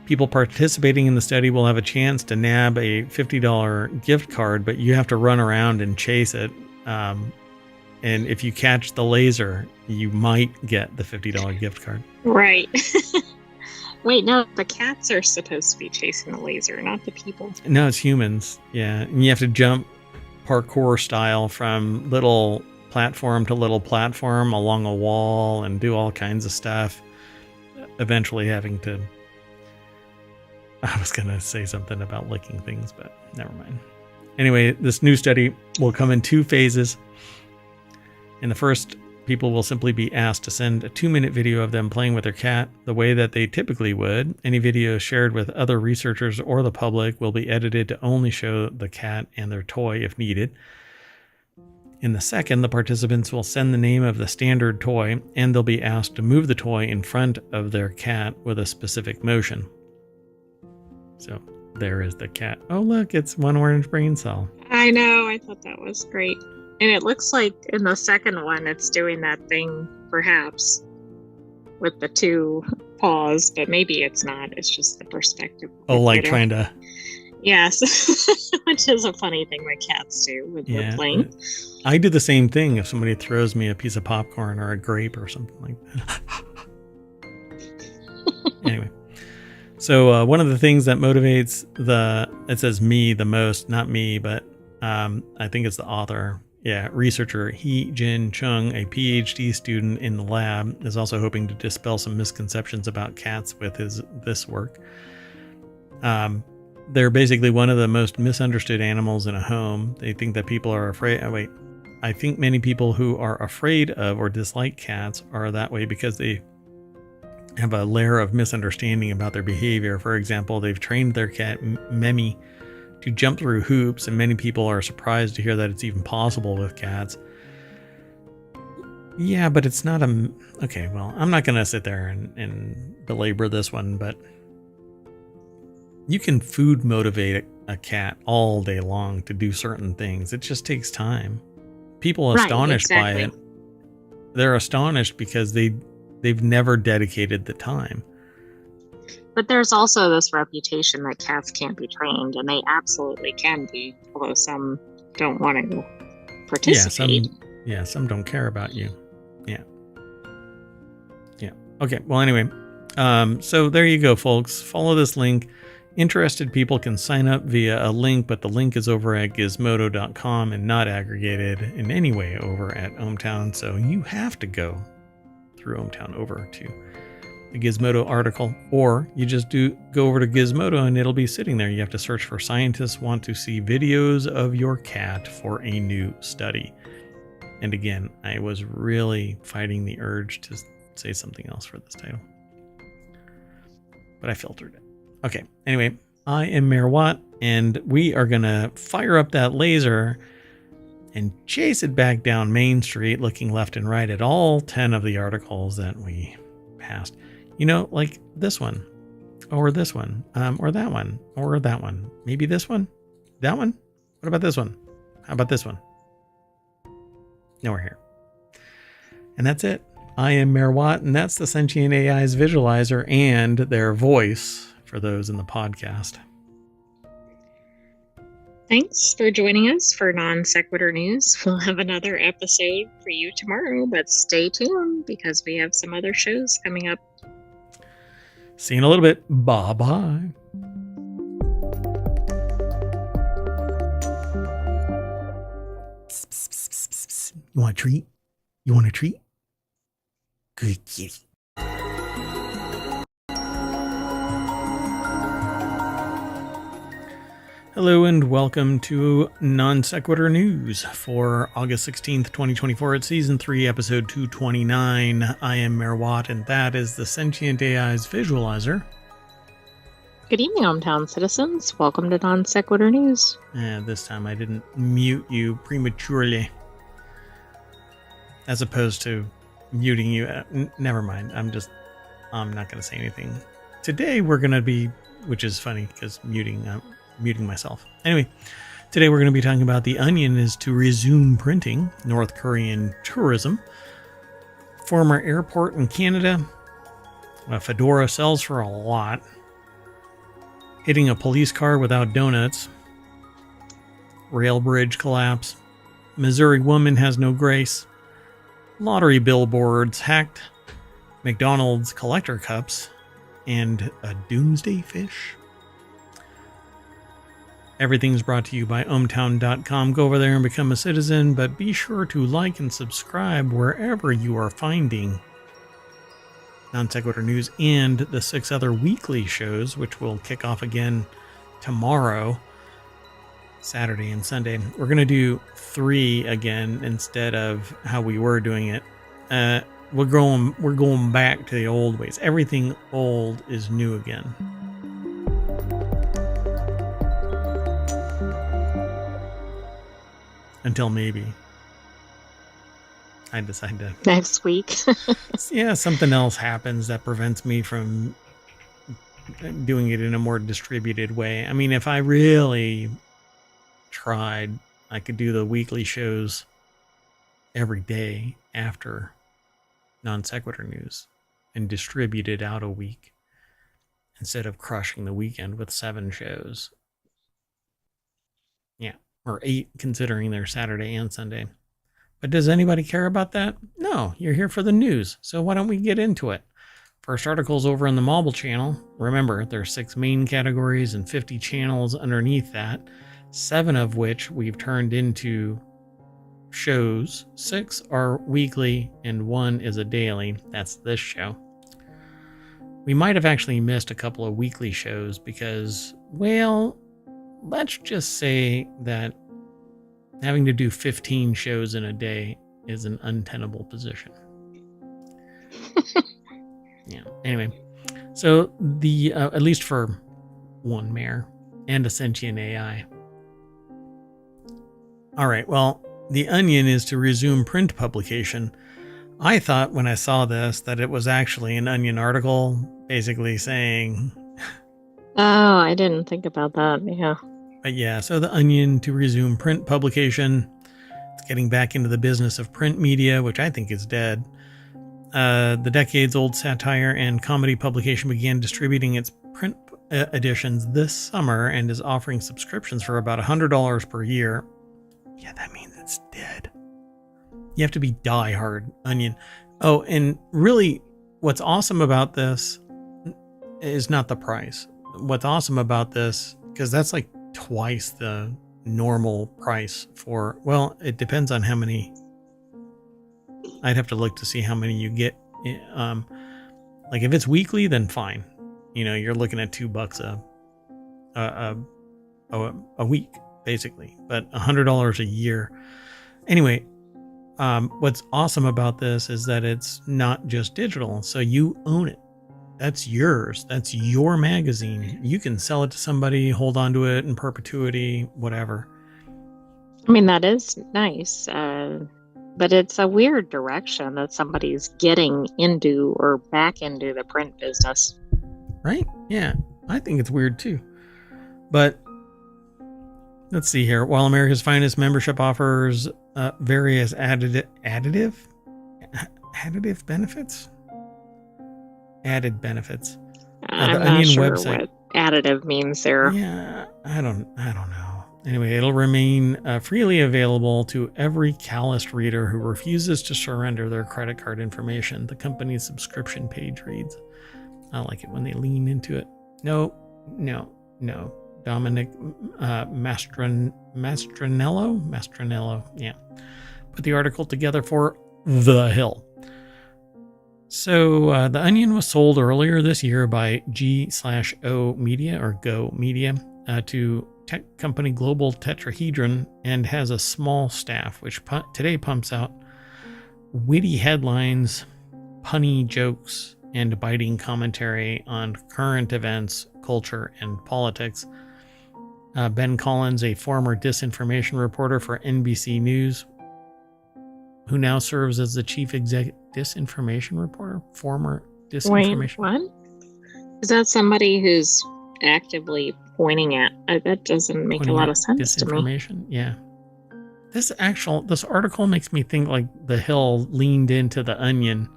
People participating in the study will have a chance to nab a $50 gift card, but you have to run around and chase it. And if you catch the laser, you might get the $50 gift card. Right. Wait, no, the cats are supposed to be chasing the laser, not the people. No, it's humans. Yeah. And you have to jump parkour style from little platform to little platform along a wall and do all kinds of stuff. Eventually having to... I was going to say something about licking things, but never mind. Anyway, this new study will come in 2 phases. In the first, people will simply be asked to send a 2-minute video of them playing with their cat the way that they typically would. Any video shared with other researchers or the public will be edited to only show the cat and their toy if needed. In the second, the participants will send the name of the standard toy, and they'll be asked to move the toy in front of their cat with a specific motion. So there is the cat. Oh, look, it's 1 orange brain cell. I know, I thought that was great. And it looks like in the second one, it's doing that thing, perhaps, with the 2 paws, but maybe it's not. It's just the perspective. Oh, like trying to... Yes, which is a funny thing that cats do with playing. I do the same thing if somebody throws me a piece of popcorn or a grape or something like that. Anyway. So one of the things that motivates it says me the most, not me, but I think it's the author. Yeah, researcher Hee Jin Chung, a PhD student in the lab, is also hoping to dispel some misconceptions about cats with this work. They're basically one of the most misunderstood animals in a home. They think that people are afraid. I think many people who are afraid of or dislike cats are that way because they have a layer of misunderstanding about their behavior. For example, they've trained their cat Memi to jump through hoops, and many people are surprised to hear that it's even possible with cats. Yeah, but it's not okay, well, I'm not going to sit there and belabor this one, but you can food motivate a cat all day long to do certain things. It just takes time. People are astonished by it. They're astonished because they've never dedicated the time. But there's also this reputation that cats can't be trained, and they absolutely can be, although some don't want to participate. Some don't care about you. Yeah. Okay, well, anyway, so there you go, folks. Follow this link. Interested people can sign up via a link, but the link is over at gizmodo.com and not aggregated in any way over at ohmTown. So you have to go through ohmTown over to the Gizmodo article, or you just go over to Gizmodo and it'll be sitting there. You have to search for "scientists want to see videos of your cat for a new study." And again, I was really fighting the urge to say something else for this title, but I filtered it. Okay, anyway, I am Mayor Watt, and we are going to fire up that laser and chase it back down Main Street, looking left and right at all 10 of the articles that we passed. You know, like this one, or this one, or that one, or that one. Maybe this one? That one? What about this one? How about this one? Now we're here. And that's it. I am Mayor Watt, and that's the Sentient AI's visualizer and their voice for those in the podcast. Thanks for joining us for Non Sequitur News. We'll have another episode for you tomorrow, but stay tuned because we have some other shows coming up. See you in a little bit. Bye-bye. You want a treat? You want a treat? Good kitty. Hello and welcome to Non Sequitur News for August 16th, 2024 at Season 3, Episode 229. I am Mayor Watt, and that is the Sentient AI's visualizer. Good evening, ohmTown citizens. Welcome to Non Sequitur News. This time I didn't mute you prematurely, as opposed to muting you. Never mind. I'm not going to say anything. Today we're going to be, which is funny because muting myself. Anyway, today we're going to be talking about The Onion is to resume printing, North Korean tourism, former airport in Canada, Fedora sells for a lot, hitting a police car without donuts, rail bridge collapse, Missouri woman has no grace, lottery billboards hacked, McDonald's collector cups, and a doomsday fish. Everything's brought to you by ohmTown.com. Go over there and become a citizen, but be sure to like and subscribe wherever you are finding Non Sequitur News and the 6 other weekly shows, which will kick off again tomorrow, Saturday and Sunday. We're going to do 3 again instead of how we were doing it. We're going back to the old ways. Everything old is new again. Until maybe I decide to Next week. yeah, something else happens that prevents me from doing it in a more distributed way. I mean, if I really tried, I could do the weekly shows every day after Non Sequitur News and distribute it out a week instead of crushing the weekend with 7 shows. Yeah. Or 8, considering they're Saturday and Sunday. But does anybody care about that? No, you're here for the news. So why don't we get into it? First article's over on the mobile channel. Remember, there are 6 main categories and 50 channels underneath that, 7 of which we've turned into shows. 6 are weekly and 1 is a daily. That's this show. We might have actually missed a couple of weekly shows because, well, let's just say that having to do 15 shows in a day is an untenable position. Yeah. Anyway, so the at least for one mayor and a sentient AI. All right. Well, The Onion is to resume print publication. I thought when I saw this that it was actually an Onion article, basically saying. Oh, I didn't think about that. Yeah. But yeah, so The Onion to resume print publication. It's getting back into the business of print media, which I think is dead. The decades-old satire and comedy publication began distributing its print editions this summer and is offering subscriptions for about $100 per year. Yeah, that means it's dead. You have to be die-hard Onion. Oh, and really, what's awesome about this is not the price. What's awesome about this, because that's like twice the normal price for, well, it depends on how many. I'd have to look to see how many you get. Like if it's weekly, then fine. You know, you're looking at $2 a week, basically, but $100 a year. Anyway, what's awesome about this is that it's not just digital, so you own it. That's yours. That's your magazine. You can sell it to somebody, hold on to it in perpetuity, whatever. I mean, that is nice, but it's a weird direction that somebody's getting into or back into the print business. Right? Yeah, I think it's weird too. But let's see here. While America's Finest membership offers various additive benefits, added benefits. I'm the not Onion sure website. what additive means there. Yeah, I don't know. Anyway, it'll remain freely available to every calloused reader who refuses to surrender their credit card information. The company's subscription page reads. I like it when they lean into it. No. Dominic Mastranello. Yeah. Put the article together for The Hill. So The Onion was sold earlier this year by G/O Media or Go Media to tech company Global Tetrahedron and has a small staff, which today pumps out witty headlines, punny jokes, and biting commentary on current events, culture, and politics. Ben Collins, a former disinformation reporter for NBC News, who now serves as the chief disinformation reporter? Former disinformation? Wait, what? Is that somebody who's actively pointing at? That doesn't make a lot of sense to me. Disinformation, yeah. This article makes me think like The Hill leaned into The Onion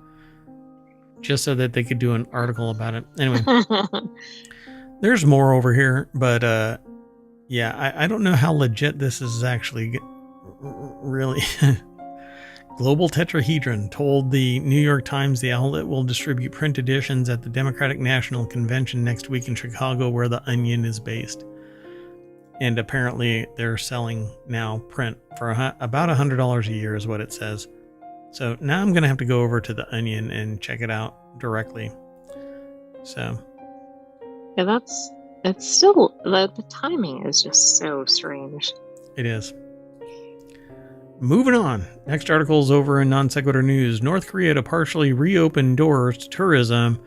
just so that they could do an article about it. Anyway, there's more over here, but yeah, I don't know how legit this is actually really. Global Tetrahedron told the New York Times the outlet will distribute print editions at the Democratic National Convention next week in Chicago, where The Onion is based. And apparently they're selling now print for about $100 a year is what it says. So now I'm going to have to go over to The Onion and check it out directly. So. Yeah, it's still, the timing is just so strange. It is. Moving on. Next article is over in Non Sequitur News. North Korea to partially reopen doors to tourism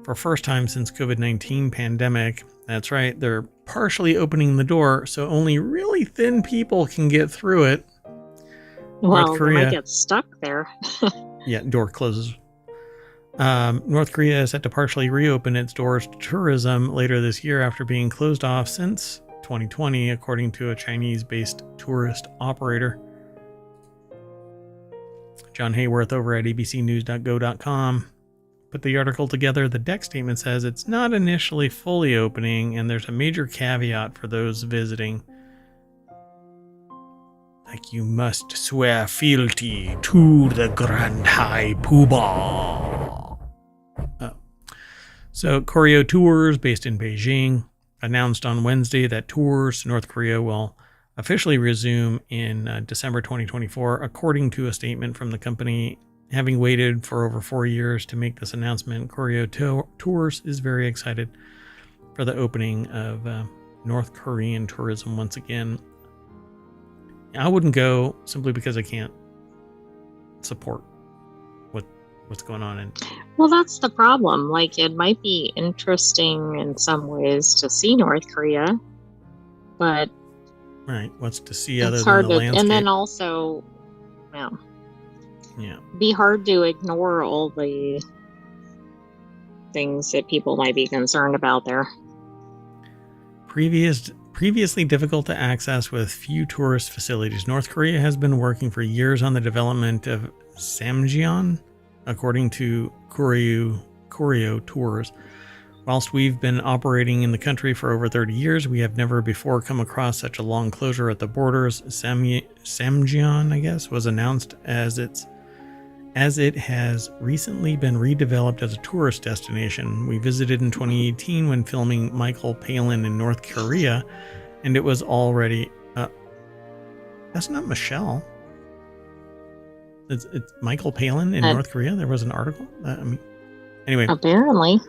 for first time since COVID-19 pandemic. That's right. They're partially opening the door so only really thin people can get through it. Well, North Korea, they might get stuck there. Yeah, door closes. North Korea is set to partially reopen its doors to tourism later this year after being closed off since 2020, according to a Chinese-based tourist operator. John Hayworth over at abcnews.go.com put the article together. The deck statement says it's not initially fully opening, and there's a major caveat for those visiting. Like you must swear fealty to the Grand High Poobah. So Koryo Tours, based in Beijing, announced on Wednesday that tours to North Korea will officially resume in December 2024, according to a statement from the company. Having waited for over 4 years to make this announcement, Koryo Tours is very excited for the opening of North Korean tourism once again. I wouldn't go simply because I can't support what's going on. Well, that's the problem. Like, it might be interesting in some ways to see North Korea, but right, what's to see other than the landscape? And then also, be hard to ignore all the things that people might be concerned about there. Previously difficult to access with few tourist facilities, North Korea has been working for years on the development of Samjeon, according to Koryo Tours. Whilst we've been operating in the country for over 30 years, we have never before come across such a long closure at the borders. Samjeon, I guess, was announced as its as it has recently been redeveloped as a tourist destination. We visited in 2018 when filming Michael Palin in North Korea, and it was already... that's not Michelle. It's Michael Palin in North Korea. There was an article. Anyway. Apparently.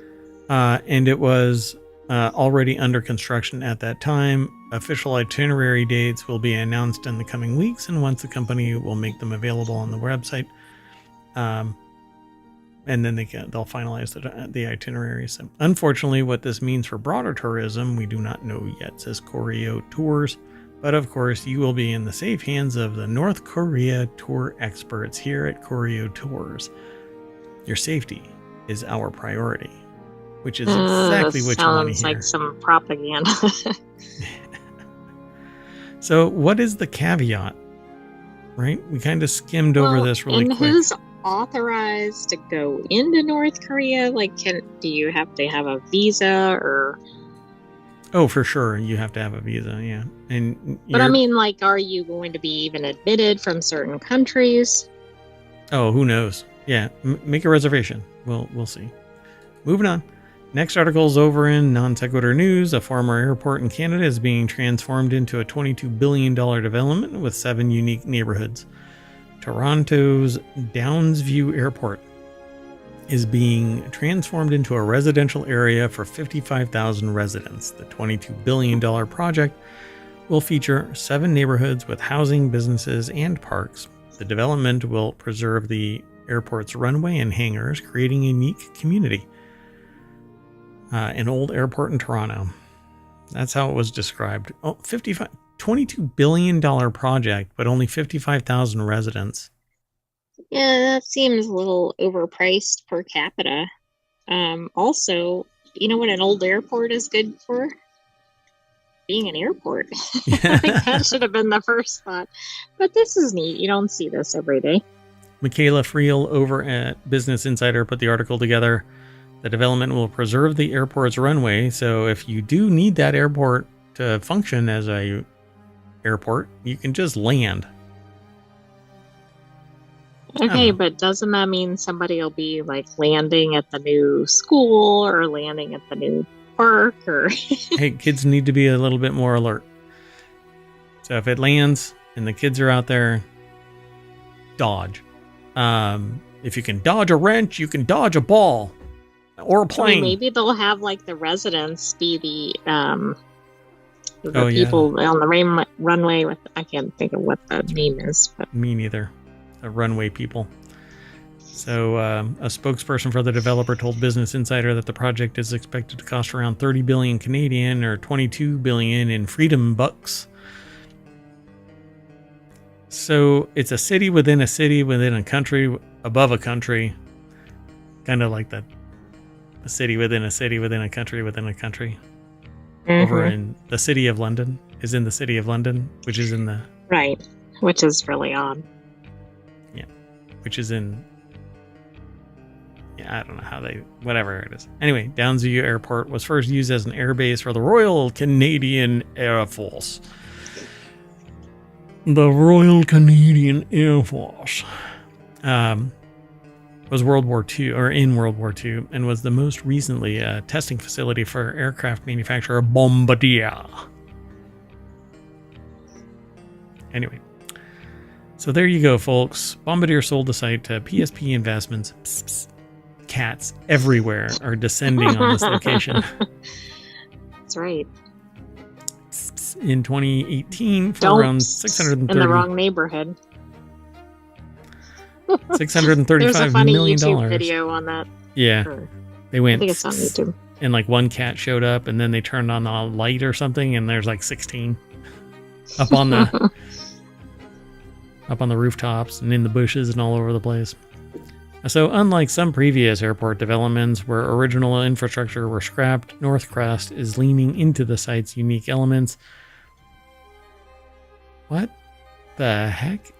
And it was already under construction at that time. Official itinerary dates will be announced in the coming weeks, and once the company will make them available on the website. And then they'll finalize the itineraries. So unfortunately, what this means for broader tourism, we do not know yet, says Koryo Tours. But of course, you will be in the safe hands of the North Korea tour experts here at Koryo Tours. Your safety is our priority, which is exactly what you want to hear. Sounds like some propaganda. So what is the caveat? Right? We kind of skimmed over this really quick. And who's authorized to go into North Korea? Like, do you have to have a visa or... Oh, for sure. You have to have a visa, yeah. But I mean, like, are you going to be even admitted from certain countries? Oh, who knows? Yeah, make a reservation. We'll see. Moving on. Next article is over in Non Sequitur News. A former airport in Canada is being transformed into a $22 billion development with 7 unique neighborhoods. Toronto's Downsview Airport is being transformed into a residential area for 55,000 residents. The $22 billion project will feature 7 neighborhoods with housing, businesses, and parks. The development will preserve the airport's runway and hangars, creating a unique community. An old airport in Toronto. That's how it was described. Oh, $22 billion project, but only 55,000 residents. Yeah, that seems a little overpriced per capita. Also, you know what an old airport is good for? Being an airport. I think that should have been the first thought. But this is neat. You don't see this every day. Michaela Friel over at Business Insider put the article together. The development will preserve the airport's runway, so if you do need that airport to function as a airport, you can just land. Okay, but doesn't that mean somebody will be like landing at the new school or landing at the new park? Or hey, kids need to be a little bit more alert. So if it lands and the kids are out there, dodge. If you can dodge a wrench, you can dodge a ball or a plane. Maybe they'll have like the residents be the people on the runway with. I can't think of what the name is. But. Me neither. The runway people. So a spokesperson for the developer told Business Insider that the project is expected to cost around 30 billion Canadian or 22 billion in freedom bucks. So it's a city within a country above a country, kind of like a city within a city within a country within a country. Mm-hmm. Over in the city of London is in the city of London, which is in the right, which is really odd. Yeah, which is in. Yeah, I don't know how whatever it is. Anyway, Downsview Airport was first used as an airbase for the Royal Canadian Air Force. The Royal Canadian Air Force was World War II, or in World War II, and was the most recently a testing facility for aircraft manufacturer Bombardier. Anyway, so there you go, folks. Bombardier sold the site to PSP Investments. Psst, psst. Cats everywhere are descending on this location. That's right. In 2018 for around 630 in the wrong neighborhood. $635 There's a funny million. YouTube video on that. Yeah, they went. I think it's on YouTube. And like one cat showed up, and then they turned on the light or something, and there's like 16 up on the up on the rooftops and in the bushes and all over the place. So unlike some previous airport developments where original infrastructure were scrapped, Northcrest is leaning into the site's unique elements. What the heck?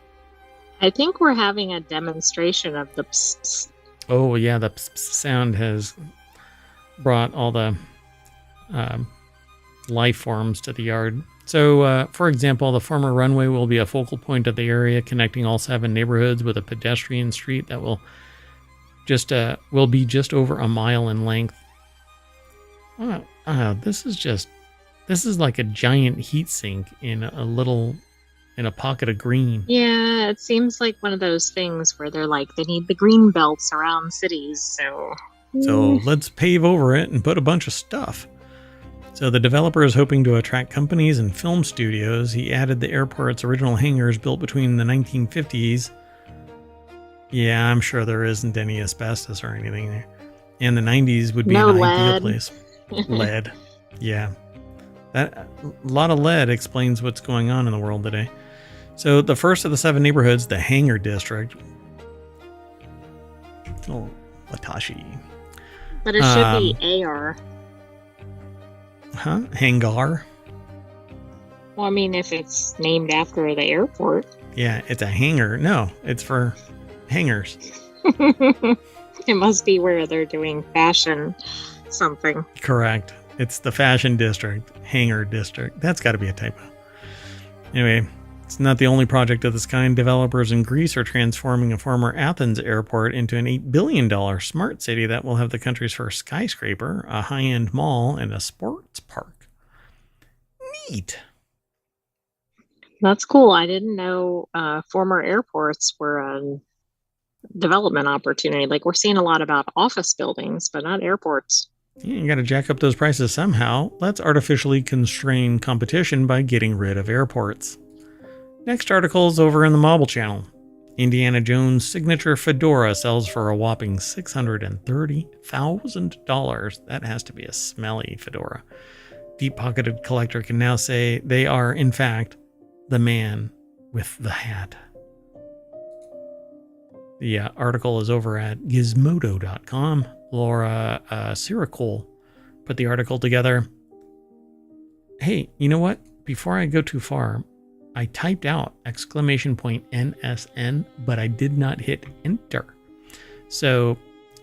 I think we're having a demonstration of the psst. Oh yeah, the psst sound has brought all the life forms to the yard. So, for example, the former runway will be a focal point of the area, connecting all 7 neighborhoods with a pedestrian street that will be just over a mile in length. This is like a giant heat sink in a pocket of green. Yeah, it seems like one of those things where they're like, they need the green belts around cities, So let's pave over it and put a bunch of stuff. So the developer is hoping to attract companies and film studios. He added the airport's original hangars built between the 1950s. Yeah, I'm sure there isn't any asbestos or anything there. And the 90s would be an ideal place. Lead. Yeah. A lot of lead explains what's going on in the world today. So the first of the 7 neighborhoods, the Hangar District. Oh, Watashi. But it should be AR. Huh? Hangar? Well, I mean, if it's named after the airport. Yeah, it's a hangar. No, it's for hangars. It must be where they're doing fashion something. Correct. It's the Fashion District, Hangar District. That's got to be a typo. Anyway, it's not the only project of this kind. Developers in Greece are transforming a former Athens airport into an $8 billion smart city that will have the country's first skyscraper, a high-end mall, and a sports park. Neat. That's cool. I didn't know former airports were a development opportunity. Like, we're seeing a lot about office buildings, but not airports. Yeah, you got to jack up those prices somehow. Let's artificially constrain competition by getting rid of airports. Next article is over in the Mobile Channel. Indiana Jones' signature fedora sells for a whopping $630,000. That has to be a smelly fedora. Deep-pocketed collector can now say they are, in fact, the man with the hat. The article is over at gizmodo.com. Laura Siricole put the article together. Hey, you know what? Before I go too far, I typed out !NSN, but I did not hit enter. So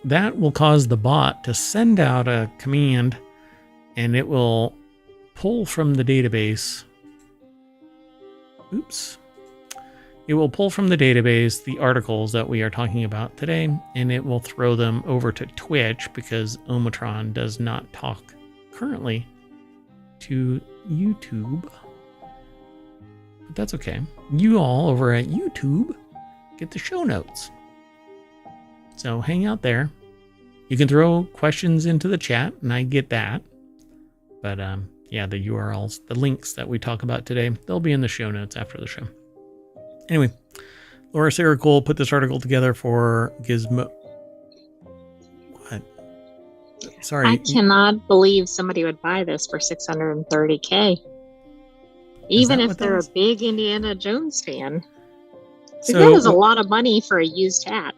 that will cause the bot to send out a command, and it will pull from the database. Oops. It will pull from the database the articles that we are talking about today, and it will throw them over to Twitch because ohmTown does not talk currently to YouTube. But that's okay. You all over at YouTube get the show notes. So hang out there. You can throw questions into the chat, and I get that. But yeah, the URLs, the links that we talk about today, they'll be in the show notes after the show. Anyway, Laura Siricole put this article together for Gizmo. What? Sorry. I cannot believe somebody would buy this for $630K. Even if they're a big Indiana Jones fan. So, that was a lot of money for a used hat.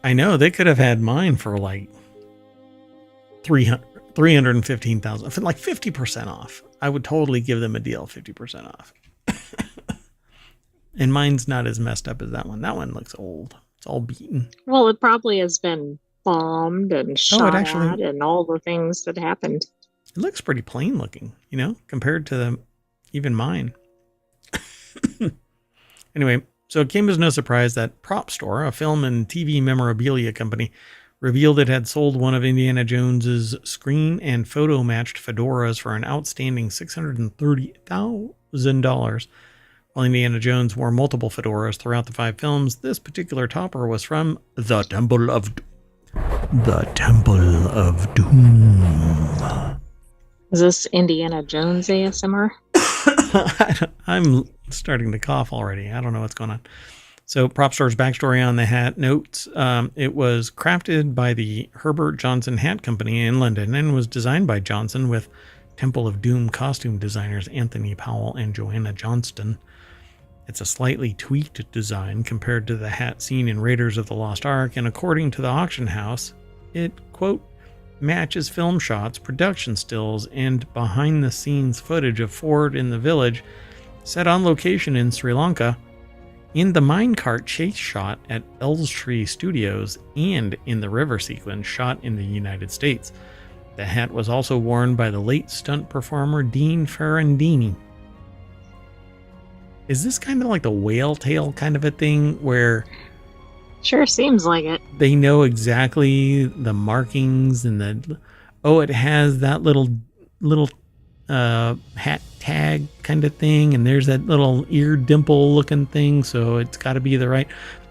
I know. They could have had mine for like $315,000, for like 50% off. I would totally give them a deal, 50% off. And mine's not as messed up as that one. That one looks old. It's all beaten. Well, it probably has been bombed and shot at and all the things that happened. It looks pretty plain looking, you know, compared to even mine. Anyway, so it came as no surprise that Prop Store, a film and TV memorabilia company, revealed it had sold one of Indiana Jones's screen and photo matched fedoras for an outstanding $630,000. While Indiana Jones wore multiple fedoras throughout the 5 films, this particular topper was from the Temple of Doom. Is this Indiana Jones ASMR? I'm starting to cough already. I don't know what's going on. So Prop Store's backstory on the hat notes, it was crafted by the Herbert Johnson Hat Company in London and was designed by Johnson with Temple of Doom costume designers Anthony Powell and Joanna Johnston. It's a slightly tweaked design compared to the hat seen in Raiders of the Lost Ark, and according to the auction house, it, quote, matches film shots, production stills, and behind-the-scenes footage of Ford in the village set on location in Sri Lanka, in the minecart chase shot at Elstree Studios, and in the river sequence shot in the United States. The hat was also worn by the late stunt performer Dean Ferrandini. Is this kind of like the whale tail kind of a thing where Sure seems like it. they know exactly the markings and it has that little hat tag kind of thing, and there's that little ear dimple looking thing, so it's got to be the right.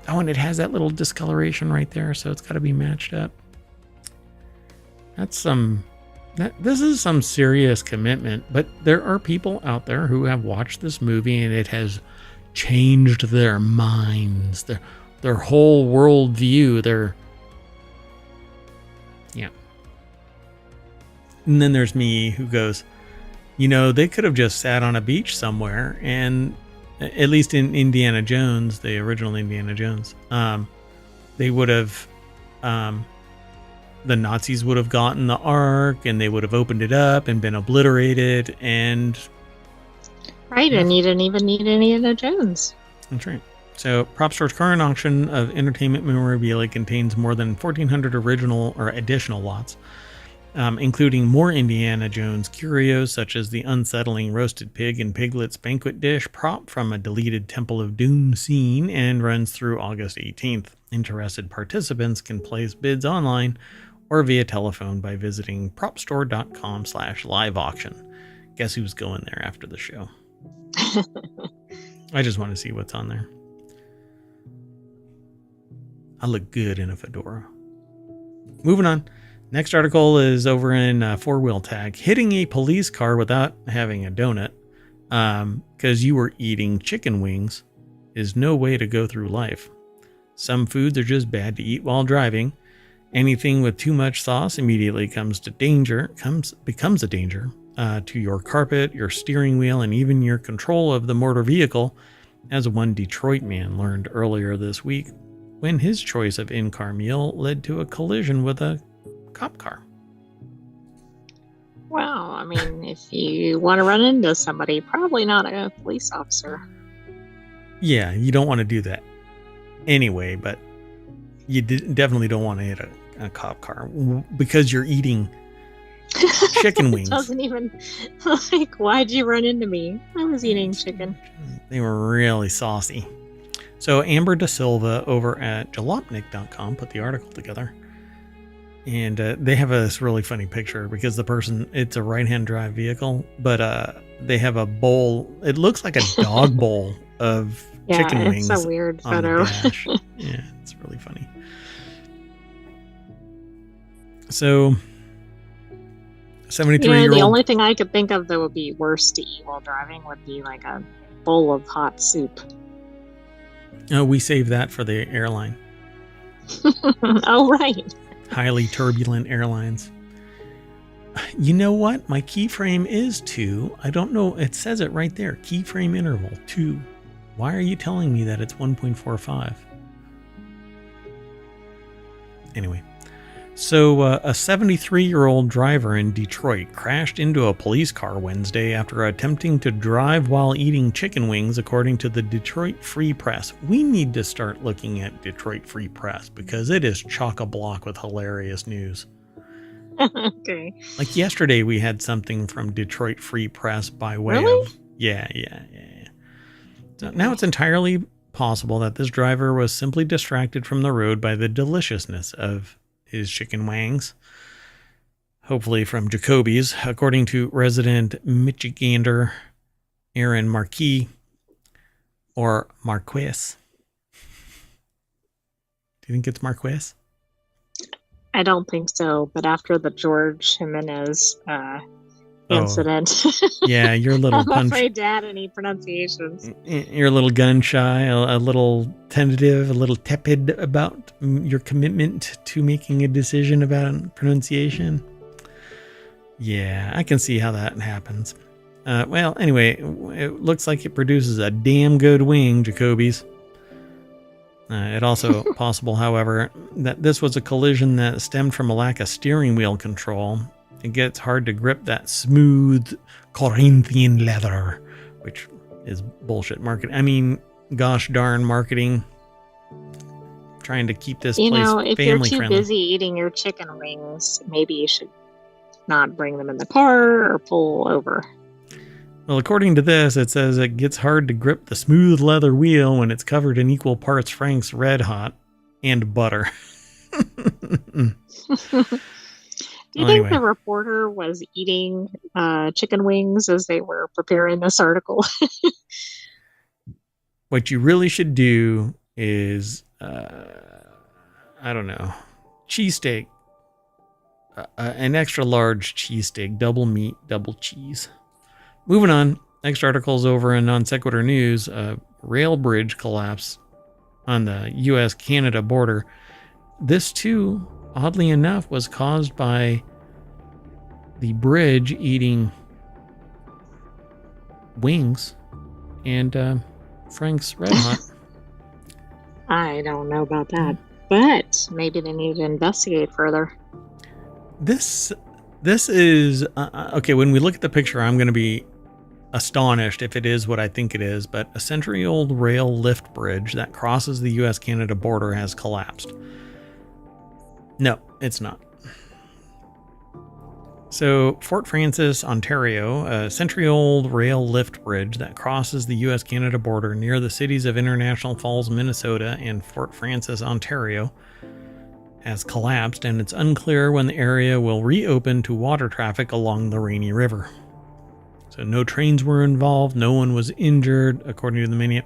Oh, and it has that little discoloration right there, so it's got to be matched up. This is some serious commitment, but there are people out there who have watched this movie and it has changed their minds, their whole worldview, yeah. And then there's me who goes, they could have just sat on a beach somewhere, and at least in Indiana Jones, the original Indiana Jones, they would have, the Nazis would have gotten the Ark, and they would have opened it up and been obliterated, and... Right, and you didn't even need Indiana Jones. That's right. So, Prop Store's current auction of entertainment memorabilia contains more than 1,400 original or additional lots, including more Indiana Jones curios, such as the unsettling roasted pig and piglets banquet dish prop from a deleted Temple of Doom scene, and runs through August 18th. Interested participants can place bids online or via telephone by visiting propstore.com/live auction. Guess who's going there after the show? I just want to see what's on there. I look good in a fedora. Moving on. Next article is over in Four Wheel Tag. Hitting a police car without having a donut because you were eating chicken wings is no way to go through life. Some foods are just bad to eat while driving. Anything with too much sauce immediately becomes a danger to your carpet, your steering wheel, and even your control of the motor vehicle, as one Detroit man learned earlier this week when his choice of in-car meal led to a collision with a cop car. Wow, I mean, if you want to run into somebody, probably not a police officer. Yeah, you don't want to do that anyway, but you definitely don't want to hit a cop car because you're eating chicken wings. Doesn't even, why'd you run into me? I was eating chicken. They were really saucy. So Amber Da Silva over at jalopnik.com put the article together. And they have this really funny picture because it's a right-hand drive vehicle, but they have a bowl. It looks like a dog bowl of chicken wings. Yeah, it's a weird photo. Yeah, it's really funny. So, 73-year-old... the only thing I could think of that would be worse to eat while driving would be like a bowl of hot soup. We saved that for the airline. Oh, right. Highly turbulent airlines. You know what? My keyframe is 2. I don't know. It says it right there. Keyframe interval 2. Why are you telling me that it's 1.45? Anyway. So a 73-year-old driver in Detroit crashed into a police car Wednesday after attempting to drive while eating chicken wings, according to the Detroit Free Press. We need to start looking at Detroit Free Press because it is chock-a-block with hilarious news. Okay. Like yesterday we had something from Detroit Free Press by way Really? of... Yeah. So now it's entirely possible that this driver was simply distracted from the road by the deliciousness of his chicken wangs, hopefully from Jacoby's, according to resident Michigander Aaron Marquis, or Marquis. Do you think it's Marquis? I don't think so, but after the George Jimenez incident, yeah, you're a little I'm afraid to add any pronunciations. You're a little gun shy, a little tentative, a little tepid about your commitment to making a decision about pronunciation. Yeah, I can see how that happens. Well, anyway, it looks like it produces a damn good wing, Jacoby's. It also possible, however, that this was a collision that stemmed from a lack of steering wheel control. It gets hard to grip that smooth Corinthian leather, which is bullshit marketing. I mean, gosh darn marketing. Trying to keep this place family friendly. If you're too busy eating your chicken wings, maybe you should not bring them in the car or pull over. Well, according to this, it says it gets hard to grip the smooth leather wheel when it's covered in equal parts Frank's Red Hot and butter. Do you think the reporter was eating chicken wings as they were preparing this article? What you really should do is, I don't know, cheesesteak. An extra large cheesesteak, double meat, double cheese. Moving on, next article is over in Non Sequitur News. Rail bridge collapse on the U.S.-Canada border. This, too, oddly enough, was caused by the bridge eating wings and Frank's Red Hot. I don't know about that, but maybe they need to investigate further. This is okay. When we look at the picture, I'm going to be astonished if it is what I think it is, but a century-old rail lift bridge that crosses the U.S.-Canada border has collapsed. No, it's not. So, Fort Frances, Ontario, a century-old rail lift bridge that crosses the U.S.-Canada border near the cities of International Falls, Minnesota, and Fort Frances, Ontario, has collapsed, and it's unclear when the area will reopen to water traffic along the Rainy River. So no trains were involved, no one was injured, according to the menu.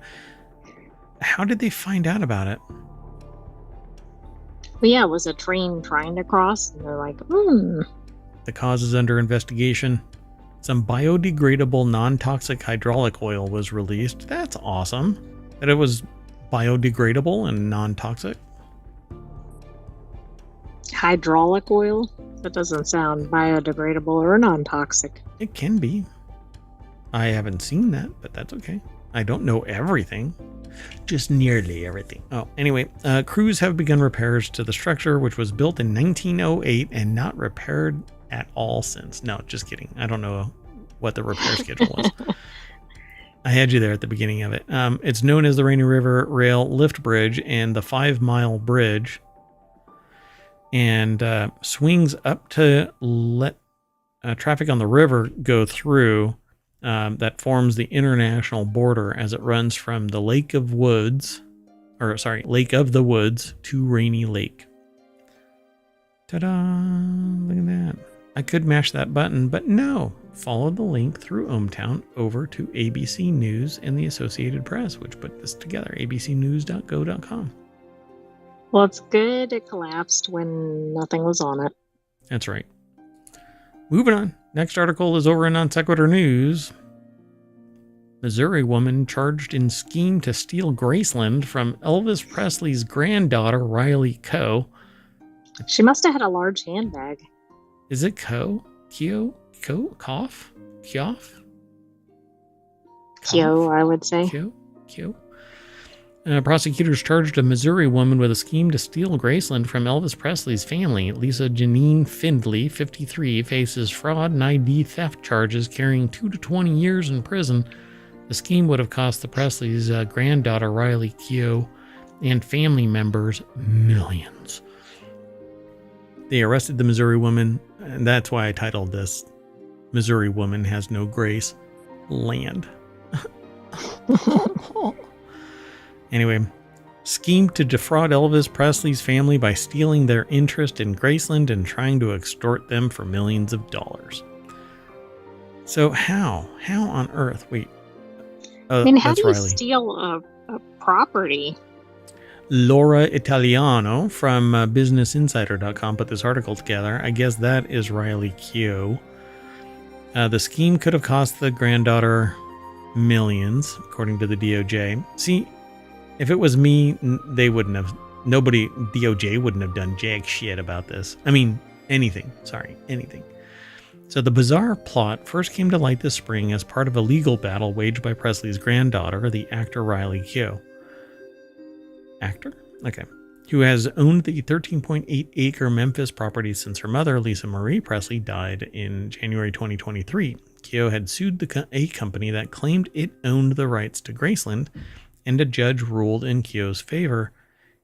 How did they find out about it? Well, yeah, it was a train trying to cross, and they're like, The cause is under investigation. Some biodegradable, non-toxic hydraulic oil was released. That's awesome. That it was biodegradable and non-toxic. Hydraulic oil? That doesn't sound biodegradable or non-toxic. It can be. I haven't seen that, but that's okay. I don't know everything. Just nearly everything. Oh, anyway, crews have begun repairs to the structure, which was built in 1908 and not repaired at all since. No, just kidding. I don't know what the repair schedule was. I had you there at the beginning of it. It's known as the Rainy River Rail Lift Bridge and the 5 Mile Bridge, and swings up to let traffic on the river go through. That forms the international border as it runs from the Lake of the Woods to Rainy Lake. Ta-da! Look at that. I could mash that button, but no. Follow the link through ohmTown over to ABC News and the Associated Press, which put this together, abcnews.go.com. Well, it's good it collapsed when nothing was on it. That's right. Moving on. Next article is over in Non Sequitur News. Missouri woman charged in scheme to steal Graceland from Elvis Presley's granddaughter, Riley Coe. She must have had a large handbag. Is it Coe? Keo? Coe? Cough? Kioff? Keo, I would say. Keo? Prosecutors charged a Missouri woman with a scheme to steal Graceland from Elvis Presley's family. Lisa Janine Findley, 53, faces fraud and ID theft charges carrying 2 to 20 years in prison. The scheme would have cost the Presleys' granddaughter, Riley Keough, and family members millions. They arrested the Missouri woman, and that's why I titled this, Missouri Woman Has No Grace Land. Anyway, schemed to defraud Elvis Presley's family by stealing their interest in Graceland and trying to extort them for millions of dollars. So how? How on earth? Wait. I mean, how do you steal a property? Laura Italiano from BusinessInsider.com put this article together. I guess that is Riley Keough. The scheme could have cost the granddaughter millions, according to the DOJ. See, if it was me, they wouldn't have, DOJ wouldn't have done jack shit about this. I mean, anything. So the bizarre plot first came to light this spring as part of a legal battle waged by Presley's granddaughter, the actor Riley Keough. Actor? Okay. Who has owned the 13.8-acre Memphis property since her mother, Lisa Marie Presley, died in January 2023. Keough had sued a company that claimed it owned the rights to Graceland, and a judge ruled in Keough's favor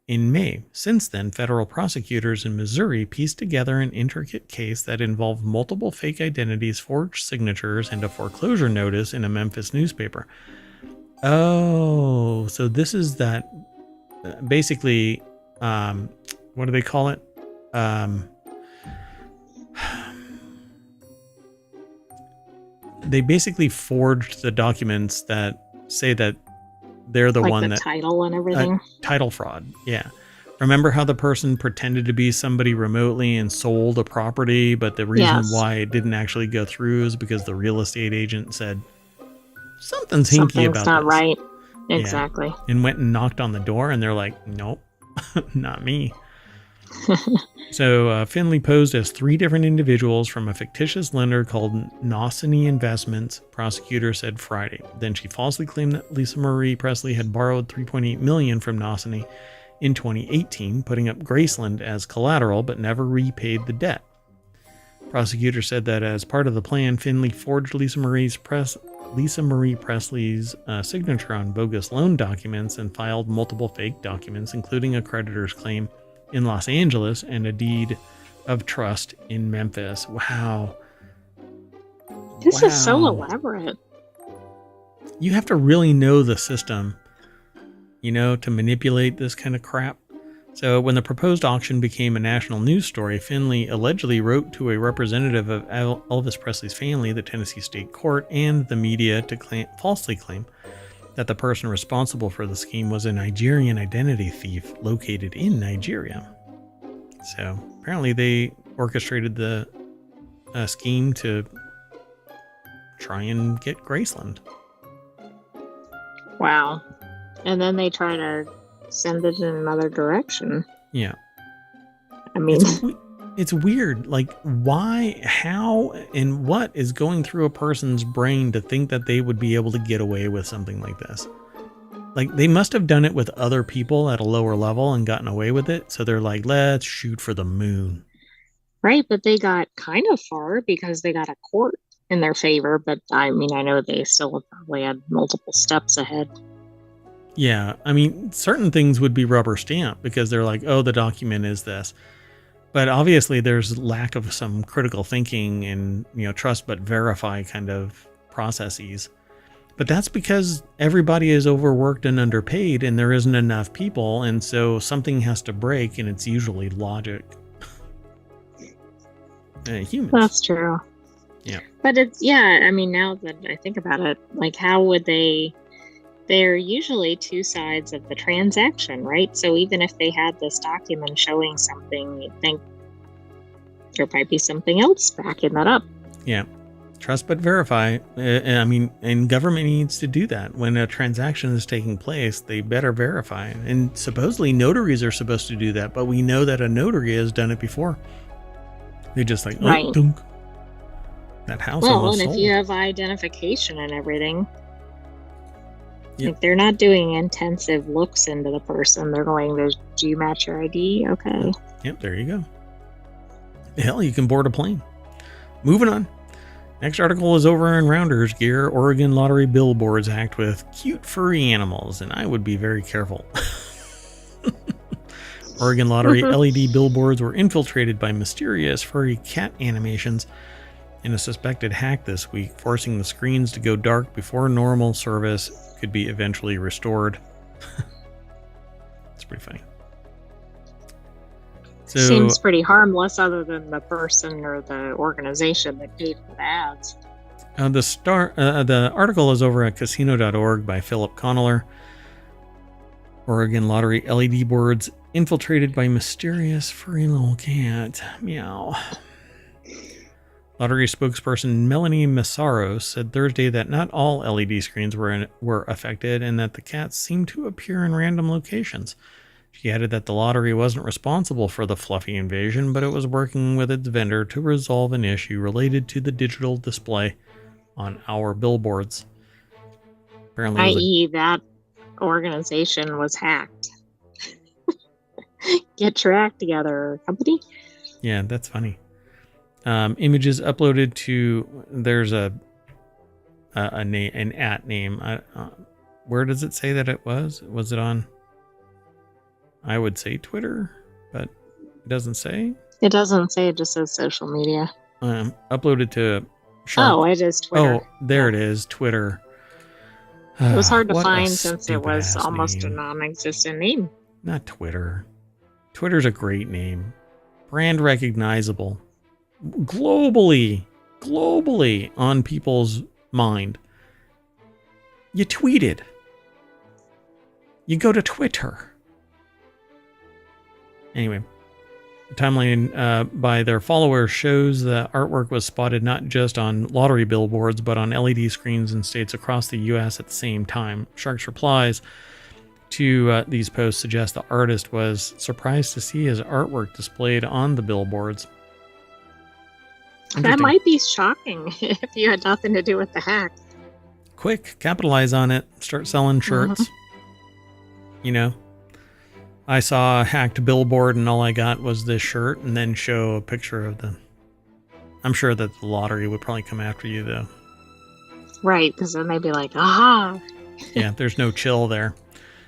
in May. Since then, federal prosecutors in Missouri pieced together an intricate case that involved multiple fake identities, forged signatures, and a foreclosure notice in a Memphis newspaper. Oh, so this is that basically, what do they call it? They basically forged the documents that say that they're the like one the that title and everything. title fraud. Yeah. Remember how the person pretended to be somebody remotely and sold a property, but the reason Yes. why it didn't actually go through is because the real estate agent said something's hinky about not this. right. Yeah. Exactly. And went and knocked on the door, and they're like, nope, not me. So Finley posed as 3 different individuals from a fictitious lender called Nosany Investments, prosecutor said Friday. Then she falsely claimed that Lisa Marie Presley had borrowed $3.8 million from Nosany in 2018, putting up Graceland as collateral, but never repaid the debt. Prosecutor said that as part of the plan, Finley forged Lisa Marie Presley's signature on bogus loan documents and filed multiple fake documents, including a creditor's claim in Los Angeles and a deed of trust in Memphis. Wow. This is so elaborate. You have to really know the system, to manipulate this kind of crap. So when the proposed auction became a national news story, Finley allegedly wrote to a representative of Elvis Presley's family, the Tennessee State Court, and the media to falsely claim that the person responsible for the scheme was a Nigerian identity thief located in Nigeria. So apparently they orchestrated the scheme to try and get Graceland. Wow. And then they try to send it in another direction. Yeah. I mean, it's weird. Like, why, how, and what is going through a person's brain to think that they would be able to get away with something like this? Like, they must have done it with other people at a lower level and gotten away with it. So they're like, let's shoot for the moon. Right, but they got kind of far because they got a court in their favor. But I mean, I know they still probably had multiple steps ahead. Yeah, I mean, certain things would be rubber stamped because they're like, oh, the document is this. But obviously there's lack of some critical thinking and, trust but verify kind of processes. But that's because everybody is overworked and underpaid and there isn't enough people. And so something has to break, and it's usually logic. Humans. That's true. Yeah. But I mean, now that I think about it, like, how would they're usually 2 sides of the transaction, right? So even if they had this document showing something, you'd think there might be something else backing that up. Yeah. Trust but verify. And government needs to do that. When a transaction is taking place, they better verify. And supposedly notaries are supposed to do that, but we know that a notary has done it before. They just like, right. Dunk. That house. Well, and sold. If you have identification and everything, yep. Like, they're not doing intensive looks into the person. They're going, do you match your ID? Okay. Yep, there you go. Hell, you can board a plane. Moving on. Next article is over in Rounders Gear. Oregon Lottery billboards act with cute furry animals, and I would be very careful. Oregon Lottery LED billboards were infiltrated by mysterious furry cat animations in a suspected hack this week, forcing the screens to go dark before normal service could be eventually restored. It's pretty funny. So, seems pretty harmless, other than the person or the organization that paid for the ads. The article is over at casino.org by Philip Conneller. Oregon Lottery LED boards infiltrated by mysterious furry little cat. Meow. Lottery spokesperson Melanie Massaro said Thursday that not all LED screens were affected and that the cats seemed to appear in random locations. She added that the lottery wasn't responsible for the fluffy invasion, but it was working with its vendor to resolve an issue related to the digital display on our billboards. Apparently, i.e., that organization was hacked. Get your act together, company. Yeah, that's funny. Images uploaded to there's an @name. Where does it say that it was? Was it on? I would say Twitter, but it doesn't say. It doesn't say, it just says social media. Uploaded to Shark. Oh, it is Twitter. Oh, there it is, Twitter. It was hard to What a find since it was stupid-ass almost a name. non-existent name. Not Twitter. Twitter's a great name. Brand recognizable. Globally on people's mind. You tweeted. You go to Twitter. Anyway, the timeline by their followers shows the artwork was spotted not just on lottery billboards, but on LED screens in states across the U.S. at the same time. Shark's replies to these posts suggest the artist was surprised to see his artwork displayed on the billboards. That might be shocking if you had nothing to do with the hack. Quick, capitalize on it. Start selling shirts. You know, I saw a hacked billboard and all I got was this shirt, and then show a picture of the... I'm sure that the lottery would probably come after you, though. Right, because then they'd be like, aha! Yeah, there's no chill there.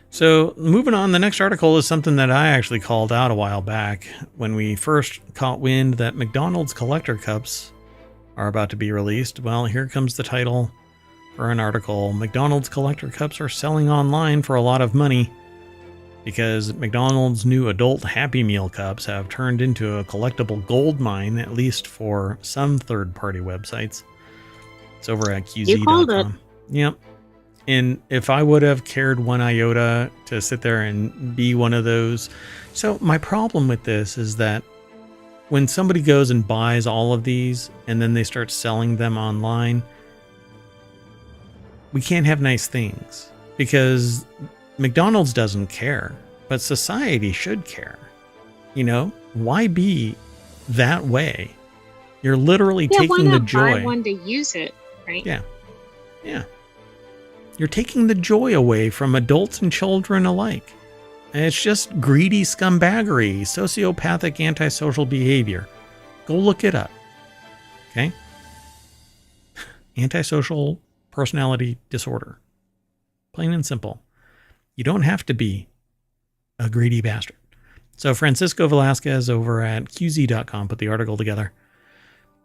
So moving on, the next article is something that I actually called out a while back when we first caught wind that McDonald's collector cups are about to be released. Well, here comes the title for an article. McDonald's collector cups are selling online for a lot of money because McDonald's new adult Happy Meal cups have turned into a collectible gold mine, at least for some third-party websites. It's over at QZ.com. You called it. Yep. And if I would have cared one iota to sit there and be one of those. So my problem with this is that when somebody goes and buys all of these and then they start selling them online, we can't have nice things because McDonald's doesn't care, but society should care. You know, why be that way? You're literally taking the joy. Buy one to use it, right? Yeah. Yeah. You're taking the joy away from adults and children alike. And it's just greedy scumbaggery, sociopathic antisocial behavior. Go look it up. Okay? Antisocial personality disorder. Plain and simple. You don't have to be a greedy bastard. So Francisco Velasquez over at QZ.com put the article together.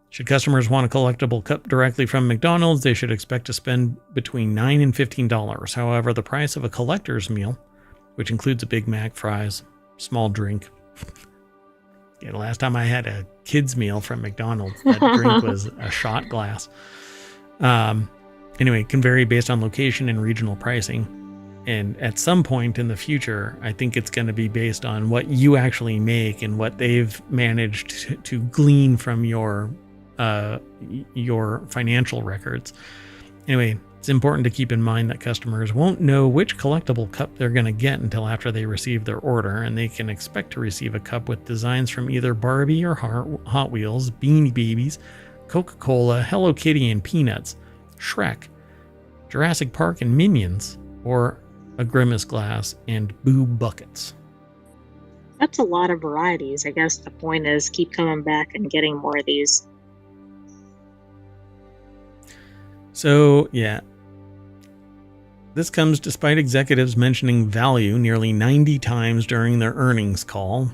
Should customers want a collectible cup directly from McDonald's, they should expect to spend between $9 and $15. However, the price of a collector's meal, which includes a Big Mac, fries, small drink. Yeah, the last time I had a kid's meal from McDonald's, that drink was a shot glass. Anyway, it can vary based on location and regional pricing. And at some point in the future, I think it's going to be based on what you actually make and what they've managed to glean from your financial records. Anyway, it's important to keep in mind that customers won't know which collectible cup they're going to get until after they receive their order, and they can expect to receive a cup with designs from either Barbie or Hot Wheels, Beanie Babies, Coca-Cola, Hello Kitty and Peanuts, Shrek, Jurassic Park and Minions, or a Grimace glass and Boo buckets. That's a lot of varieties. I guess the point is keep coming back and getting more of these. So, yeah. This comes despite executives mentioning value nearly 90 times during their earnings call.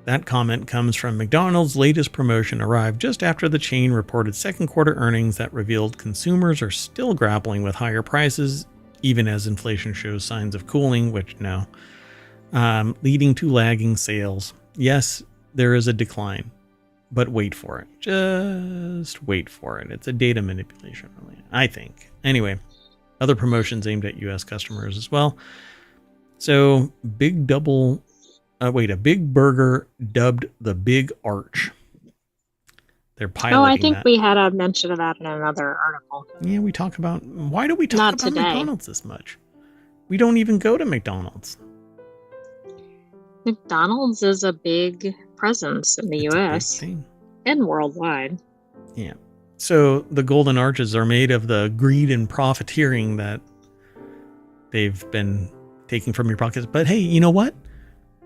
That comment comes from McDonald's latest promotion arrived just after the chain reported second quarter earnings that revealed consumers are still grappling with higher prices, even as inflation shows signs of cooling, which no, leading to lagging sales. Yes, there is a decline. But wait for it. Just wait for it. It's a data manipulation, really, I think. Anyway, other promotions aimed at U.S. customers as well. So, a Big Burger dubbed the Big Arch. They're piloting Oh, I think that. we had a mention of that in another article. Yeah, we talk about... Why do we talk Not about today. McDonald's this much? We don't even go to McDonald's. McDonald's is a big presence in the It's a big U.S. thing. and worldwide. Yeah. So the golden arches are made of the greed and profiteering that they've been taking from your pockets. But hey, you know what?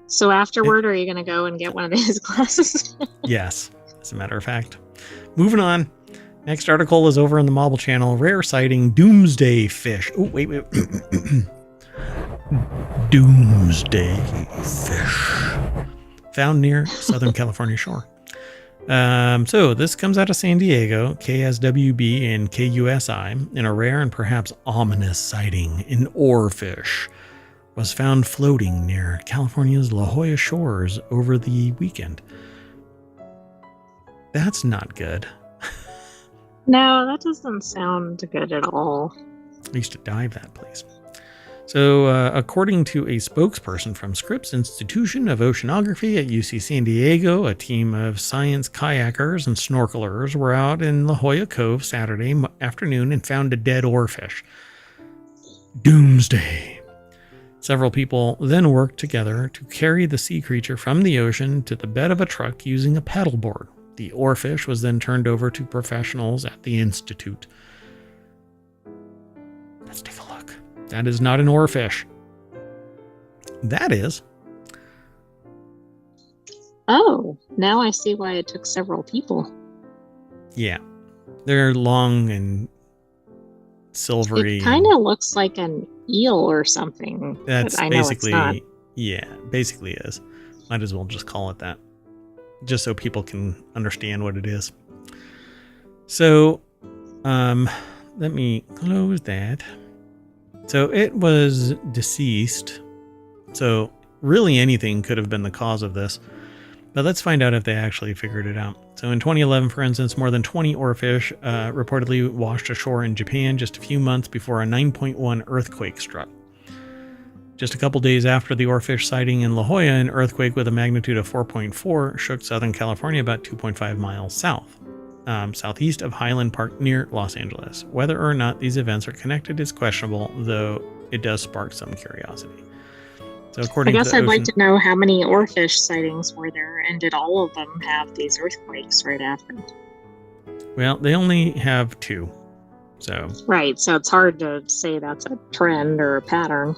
So afterward, are you going to go and get one of these glasses? Yes, as a matter of fact. Moving on. Next article is over in the Mobile Channel. Rare sighting, doomsday fish. Oh, wait. Doomsday fish found near Southern California shore. So this comes out of San Diego, KSWB and KUSI, in a rare and perhaps ominous sighting. An oarfish was found floating near California's La Jolla shores over the weekend. That's not good. No, that doesn't sound good at all. I used to dive that place. So, according to a spokesperson from Scripps Institution of Oceanography at UC San Diego, a team of science kayakers and snorkelers were out in La Jolla Cove Saturday afternoon and found a dead oarfish. Doomsday. Several people then worked together to carry the sea creature from the ocean to the bed of a truck using a paddleboard. The oarfish was then turned over to professionals at the Institute. Let's take a look. That is not an oarfish. That is. Oh, now I see why it took several people. Yeah. They're long and silvery. It kind of looks like an eel or something. That's I know basically, it's not. yeah, basically is. Might as well just call it that. Just so people can understand what it is. So, let me close that. So it was deceased. So really anything could have been the cause of this. But let's find out if they actually figured it out. So in 2011, for instance, more than 20 oarfish reportedly washed ashore in Japan just a few months before a 9.1 earthquake struck. Just a couple days after the oarfish sighting in La Jolla, an earthquake with a magnitude of 4.4 shook Southern California about 2.5 miles south. Southeast of Highland Park near Los Angeles. Whether or not these events are connected is questionable, though it does spark some curiosity. So according I guess to I'd like to know how many oarfish sightings were there, and did all of them have these earthquakes right after? Well, they only have 2. So Right, so it's hard to say that's a trend or a pattern.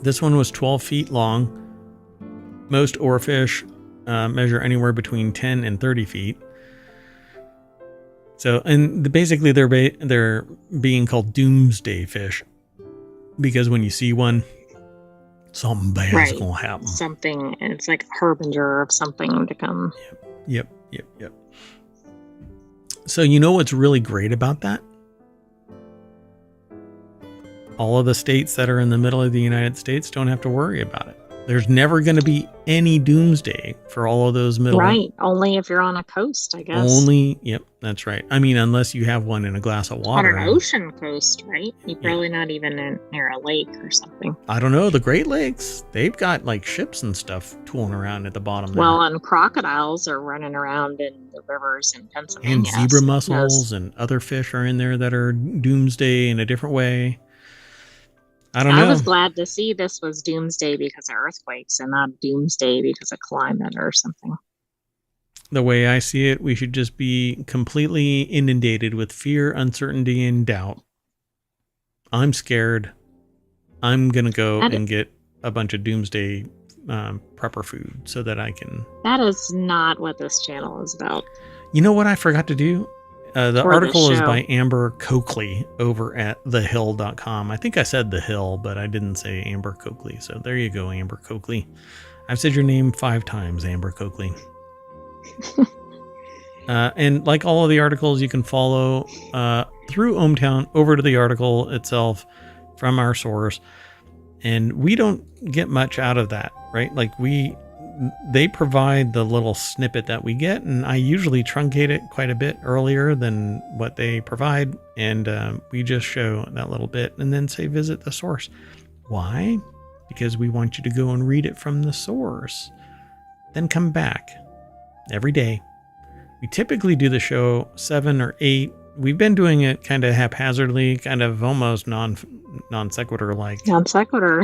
this one was 12 feet long. Most oarfish measure anywhere between 10 and 30 feet. So, and basically they're being called doomsday fish because when you see one, something bad's gonna happen. Something, it's like a harbinger of something to come. Yep. So you know what's really great about that? All of the states that are in the middle of the United States don't have to worry about it. There's never going to be any doomsday for all of those middle. Right. Only if you're on a coast, I guess. Only, yep, that's right. I mean, unless you have one in a glass of water. On an ocean coast, right? You're probably not even near a lake or something. I don't know. The Great Lakes, they've got like ships and stuff tooling around at the bottom there. Well, and crocodiles are running around in the rivers in Pennsylvania. And zebra mussels and other fish are in there that are doomsday in a different way. I don't know. I was glad to see this was doomsday because of earthquakes and not doomsday because of climate or something. The way I see it, we should just be completely inundated with fear, uncertainty, and doubt. I'm scared. I'm going to go and get a bunch of doomsday prepper food so that I can... That is not what this channel is about. You know what I forgot to do? The article is by Amber Coakley over at thehill.com. I think I said The Hill, but I didn't say Amber Coakley. So there you go, Amber Coakley. I've said your name 5 times, Amber Coakley. And like all of the articles, you can follow through ohmTown over to the article itself from our source. And we don't get much out of that, right? Like they provide the little snippet that we get, and I usually truncate it quite a bit earlier than what they provide, and we just show that little bit and then say visit the source. Why? Because we want you to go and read it from the source, then come back every day. We typically do the show 7 or 8. We've been doing it kind of haphazardly, kind of almost non sequitur like. Non sequitur.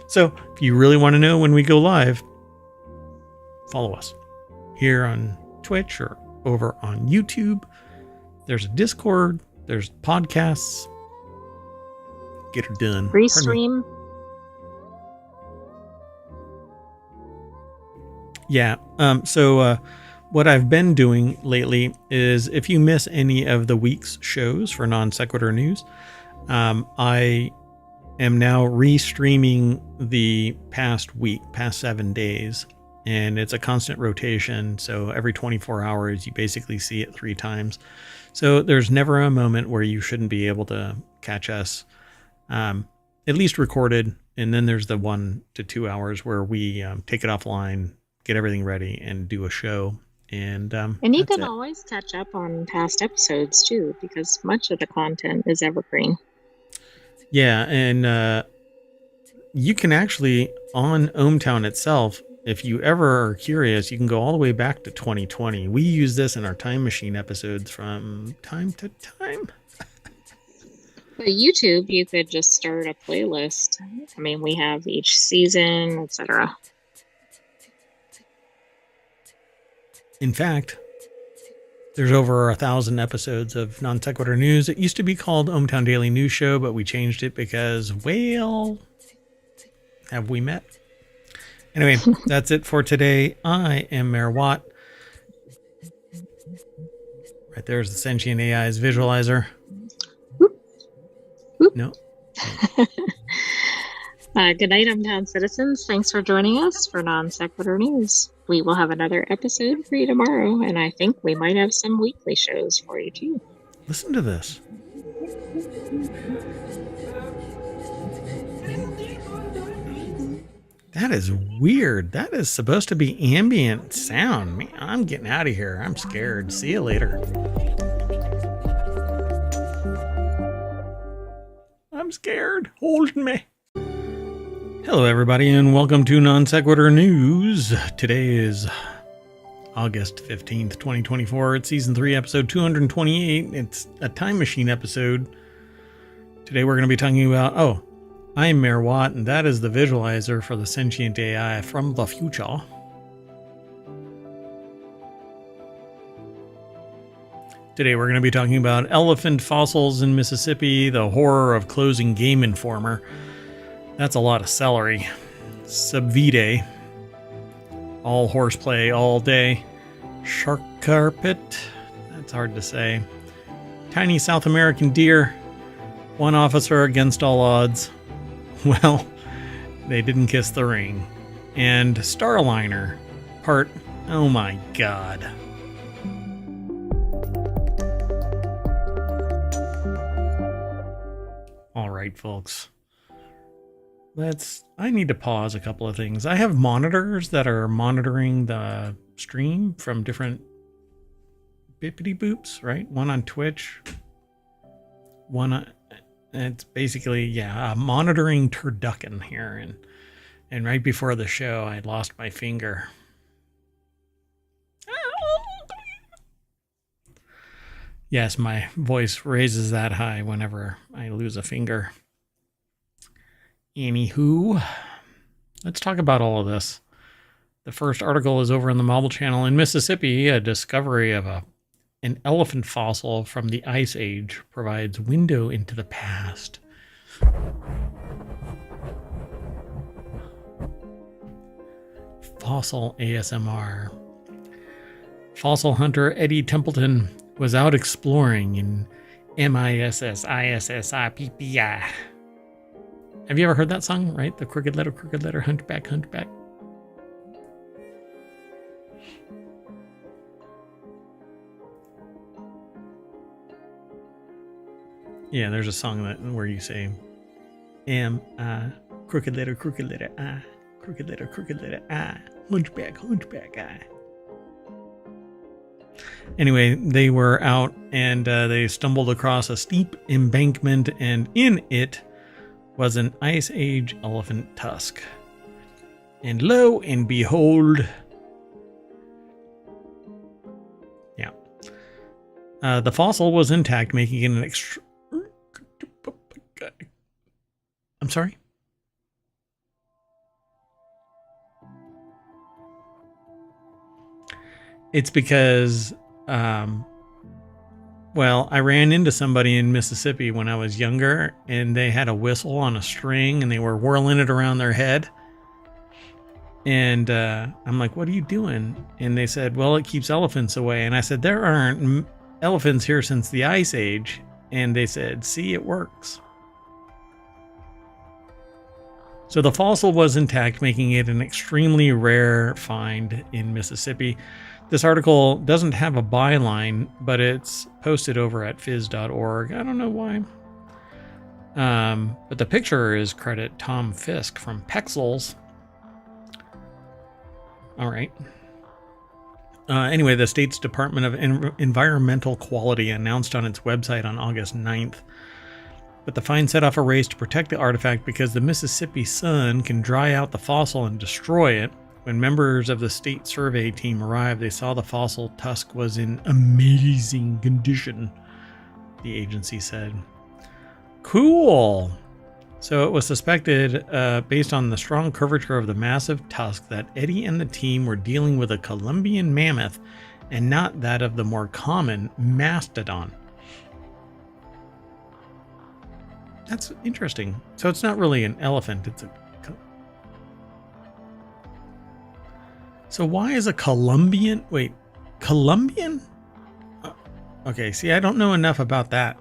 So if you really want to know when we go live, follow us here on Twitch or over on YouTube. There's a Discord. There's podcasts. Get her done. Restream. Yeah. So what I've been doing lately is if you miss any of the week's shows for non sequitur news, I am now restreaming the past 7 days, and it's a constant rotation. So every 24 hours, you basically see it 3 times. So there's never a moment where you shouldn't be able to catch us, at least recorded. And then there's the 1 to 2 hours where we take it offline, get everything ready, and do a show. And you can always catch up on past episodes too, because much of the content is evergreen. Yeah, and you can actually, on ohmTown itself, if you ever are curious, you can go all the way back to 2020. We use this in our Time Machine episodes from time to time. But YouTube, you could just start a playlist. I mean, we have each season, etc. In fact, there's over 1,000 episodes of Non Sequitur News. It used to be called ohmTown Daily News Show, but we changed it because, well, have we met? Anyway, that's it for today. I am Mayor Watt. Right there's the Sentient AI's visualizer. No. Good night, ohmTown citizens. Thanks for joining us for Non Sequitur News. We will have another episode for you tomorrow, and I think we might have some weekly shows for you too. Listen to this. That is weird. That is supposed to be ambient sound. Man, I'm getting out of here. I'm scared. See you later. I'm scared. Hold me. Hello, everybody, and welcome to Non Sequitur News. Today is August 15th, 2024. It's Season 3, Episode 228. It's a Time Machine episode. Today we're going to be talking about, I'm Mayor Watt, and that is the visualizer for the Sentient AI from the future. Today we're going to be talking about elephant fossils in Mississippi, the horror of closing Game Informer. That's a lot of celery. Subvide. All horseplay all day. Shark carpet. That's hard to say. Tiny South American deer. One officer against all odds. Well, they didn't kiss the ring. And Starliner. Part, oh my god. All right, folks. I need to pause a couple of things. I have monitors that are monitoring the stream from different bippity boops, right? One on Twitch. It's basically, a monitoring turducken here. And right before the show, I lost my finger. Yes, my voice raises that high whenever I lose a finger. Anywho, let's talk about all of this. The first article is over on the Marble Channel. In Mississippi, a discovery of an elephant fossil from the Ice Age provides window into the past. Fossil ASMR. Fossil hunter Eddie Templeton was out exploring in MISSISSIPPI. Have you ever heard that song, right? The crooked letter, huntback, huntback. Yeah, there's a song where you say, M-I, crooked letter, I, crooked letter, I, hunchback, I. Anyway, they were out and they stumbled across a steep embankment, and in it was an Ice Age elephant tusk. And lo and behold, the fossil was intact, making it an I'm sorry? It's because, I ran into somebody in Mississippi when I was younger, and they had a whistle on a string, and they were whirling it around their head. And I'm like, what are you doing? And they said, well, it keeps elephants away. And I said, there aren't elephants here since the Ice Age. And they said, see, it works. So the fossil was intact, making it an extremely rare find in Mississippi. This article doesn't have a byline, but it's posted over at phys.org. I don't know why. But the picture is credit Tom Fisk from Pexels. All right. Anyway, the state's Department of Environmental Quality announced on its website on August 9th. But the find set off a race to protect the artifact because the Mississippi sun can dry out the fossil and destroy it. When members of the state survey team arrived, they saw the fossil tusk was in amazing condition, the agency said. Cool. So it was suspected, based on the strong curvature of the massive tusk, that Eddie and the team were dealing with a Columbian mammoth and not that of the more common mastodon. That's interesting. So it's not really an elephant, it's a... So why is a Columbian... Wait, Columbian? Okay, see, I don't know enough about that.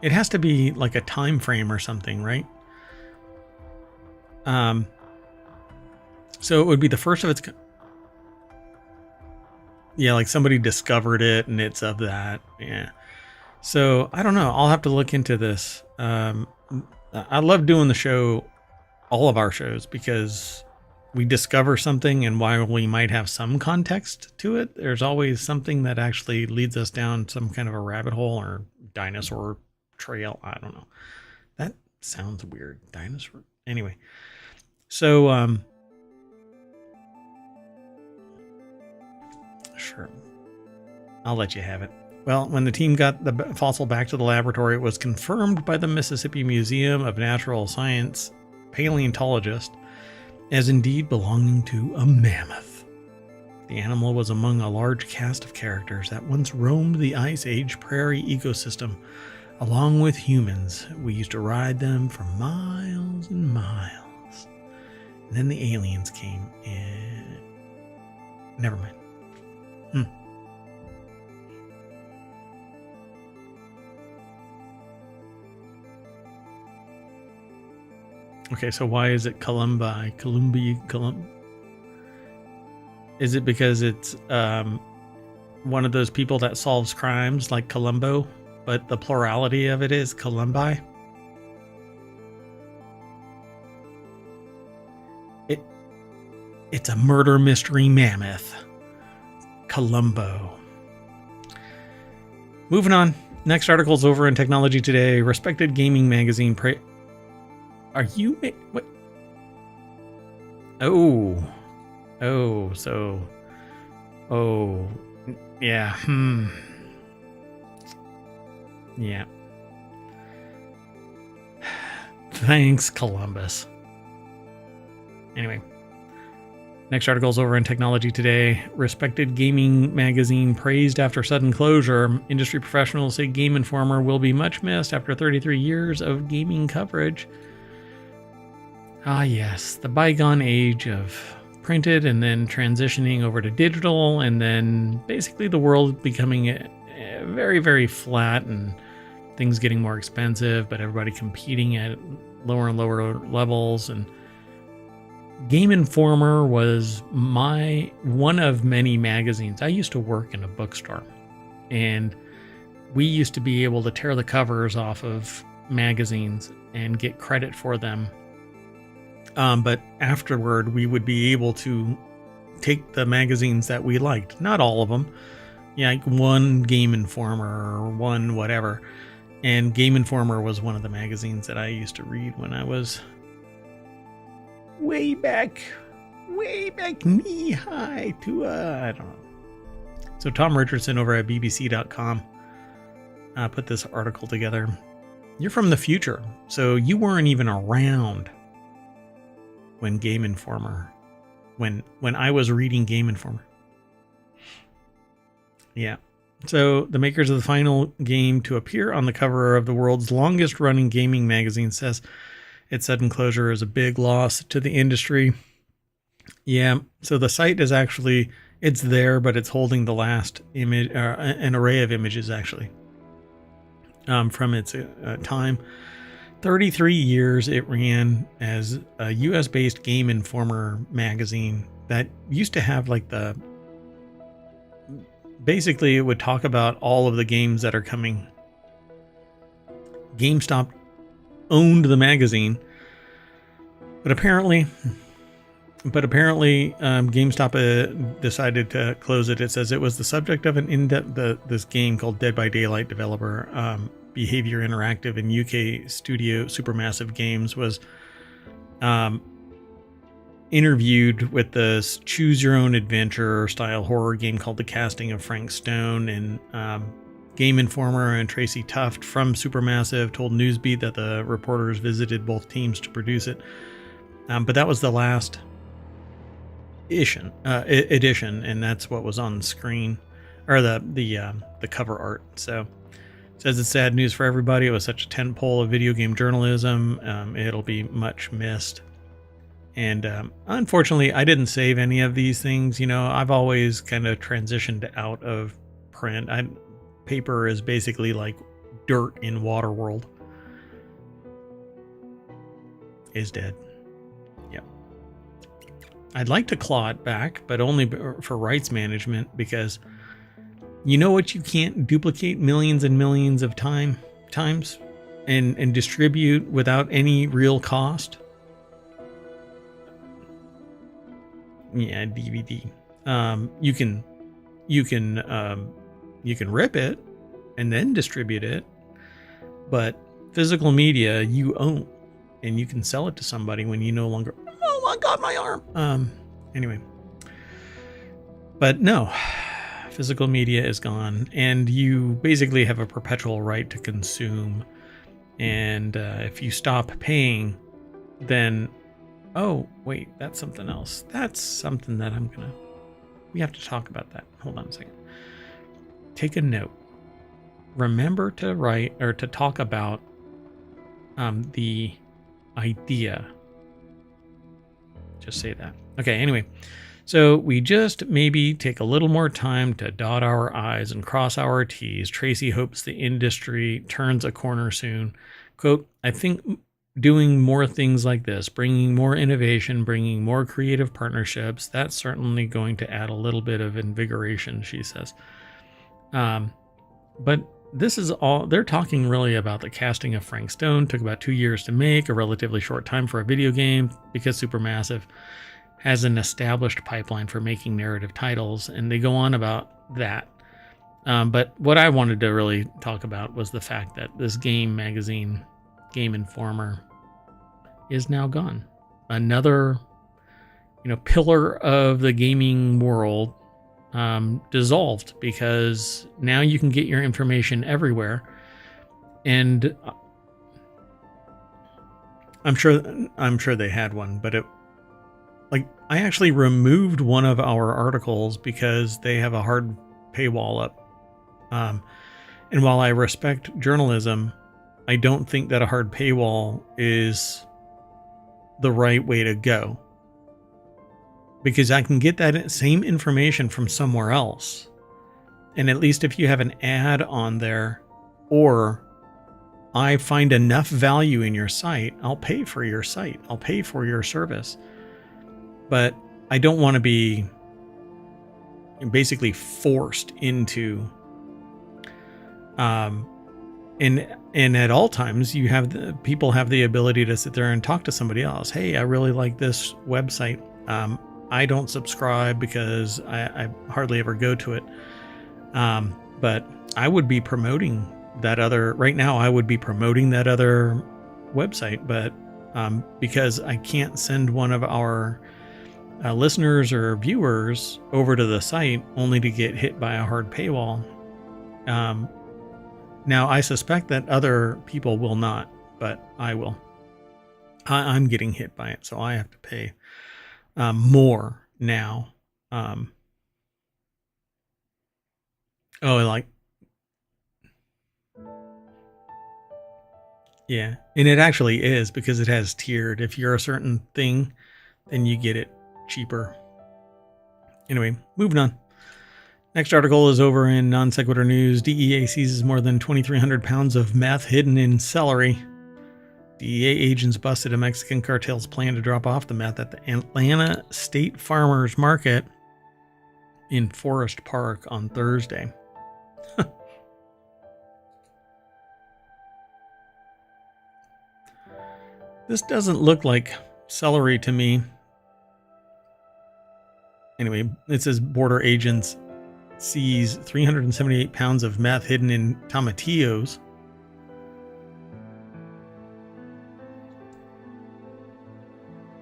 It has to be like a time frame or something, right? So it would be the first of its... Yeah, like somebody discovered it and it's of that. Yeah. So I don't know. I'll have to look into this. I love doing the show, all of our shows, because we discover something, and while we might have some context to it, there's always something that actually leads us down some kind of a rabbit hole or dinosaur trail. I don't know. That sounds weird. Dinosaur. Anyway. So, sure. I'll let you have it. Well, when the team got the fossil back to the laboratory, it was confirmed by the Mississippi Museum of Natural Science paleontologist as indeed belonging to a mammoth. The animal was among a large cast of characters that once roamed the Ice Age prairie ecosystem. Along with humans, we used to ride them for miles and miles. And then the aliens came and... Never mind. Okay, so why is it Columbi? Is it because it's one of those people that solves crimes like Columbo, but the plurality of it is Columbi? It's a murder mystery mammoth. Columbo. Moving on. Next article's over in Technology Today. Respected gaming magazine Are you... What? Oh, so... Oh, yeah, Yeah. Thanks, Columbus. Anyway. Next article's over in Technology Today. Respected gaming magazine praised after sudden closure. Industry professionals say Game Informer will be much missed after 33 years of gaming coverage. Ah, yes, the bygone age of printed and then transitioning over to digital, and then basically the world becoming very, very flat and things getting more expensive, but everybody competing at lower and lower levels. And Game Informer was one of many magazines. I used to work in a bookstore, and we used to be able to tear the covers off of magazines and get credit for them. But afterward, we would be able to take the magazines that we liked. Not all of them. Yeah, like one Game Informer or one whatever. And Game Informer was one of the magazines that I used to read when I was way back knee high to, I don't know. So Tom Richardson over at bbc.com put this article together. You're from the future, so you weren't even around when Game Informer, when I was reading Game Informer. Yeah. So the makers of the final game to appear on the cover of the world's longest running gaming magazine says its sudden closure is a big loss to the industry. Yeah. So the site is actually, it's there, but it's holding the last image, an array of images actually, from its time. 33 years it ran as a US-based Game Informer magazine that used to have like basically it would talk about all of the games that are coming. GameStop owned the magazine, but apparently GameStop decided to close it. It says it was the subject of an this game called Dead by Daylight developer Behavior Interactive and UK studio Supermassive Games was interviewed with this choose your own adventure style horror game called The Casting of Frank Stone, and Game Informer and Tracy Tuft from Supermassive told Newsbeat that the reporters visited both teams to produce it, but that was the last edition, and that's what was on the screen, or the cover art. So it says it's sad news for everybody. It was such a tentpole of video game journalism. It'll be much missed. And unfortunately, I didn't save any of these things. You know, I've always kind of transitioned out of print. Paper is basically like dirt in Waterworld. Is dead. Yep. I'd like to claw it back, but only for rights management, because you know what you can't duplicate millions and millions of times and distribute without any real cost? Yeah, DVD. You can rip it and then distribute it, but physical media you own, and you can sell it to somebody when you no longer. Oh my God, my arm. Anyway, but no, physical media is gone, and you basically have a perpetual right to consume. And if you stop paying, then. Oh, wait, that's something else. That's something that we have to talk about that. Hold on a second. Take a note. Remember to write or to talk about the idea. Just say that. Okay, anyway. So we just maybe take a little more time to dot our I's and cross our T's. Tracy hopes the industry turns a corner soon. Quote, I think doing more things like this, bringing more innovation, bringing more creative partnerships, that's certainly going to add a little bit of invigoration, she says. But this is all, they're talking really about the casting of Frank Stone. Took about 2 years to make, a relatively short time for a video game, because Supermassive has an established pipeline for making narrative titles, and they go on about that. But what I wanted to really talk about was the fact that this game magazine, Game Informer, is now gone. Another, pillar of the gaming world dissolved, because now you can get your information everywhere. And I'm sure they had one, but I actually removed one of our articles because they have a hard paywall up. And while I respect journalism, I don't think that a hard paywall is the right way to go, because I can get that same information from somewhere else. And at least if you have an ad on there, or I find enough value in your site, I'll pay for your site. I'll pay for your service. But I don't want to be basically forced into and at all times, people have the ability to sit there and talk to somebody else. Hey, I really like this website. I don't subscribe because I hardly ever go to it. But I would be promoting that other, right now I would be promoting that other website, but because I can't send one of our listeners or viewers over to the site only to get hit by a hard paywall. Now, I suspect that other people will not, but I will. I'm getting hit by it, so I have to pay more now. Yeah, and it actually is, because it has tiered. If you're a certain thing, then you get it cheaper. Anyway, moving on. Next article is over in Non Sequitur News. DEA seizes more than 2,300 pounds of meth hidden in celery. DEA agents busted a Mexican cartel's plan to drop off the meth at the Atlanta State Farmers Market in Forest Park on Thursday. This doesn't look like celery to me. Anyway, it says border agents seize 378 pounds of meth hidden in tomatillos.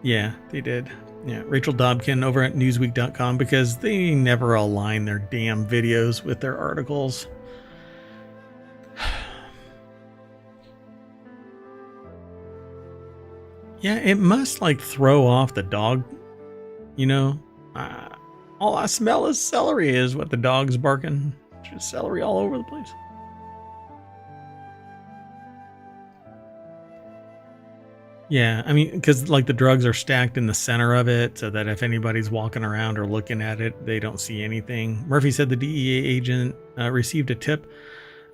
Yeah, they did. Yeah, Rachel Dobkin over at Newsweek.com, because they never align their damn videos with their articles. Yeah, it must like throw off the dog, you know. All I smell is celery is what the dog's barking. Just celery all over the place. Yeah, I mean, because like the drugs are stacked in the center of it so that if anybody's walking around or looking at it, they don't see anything. Murphy said the DEA agent received a tip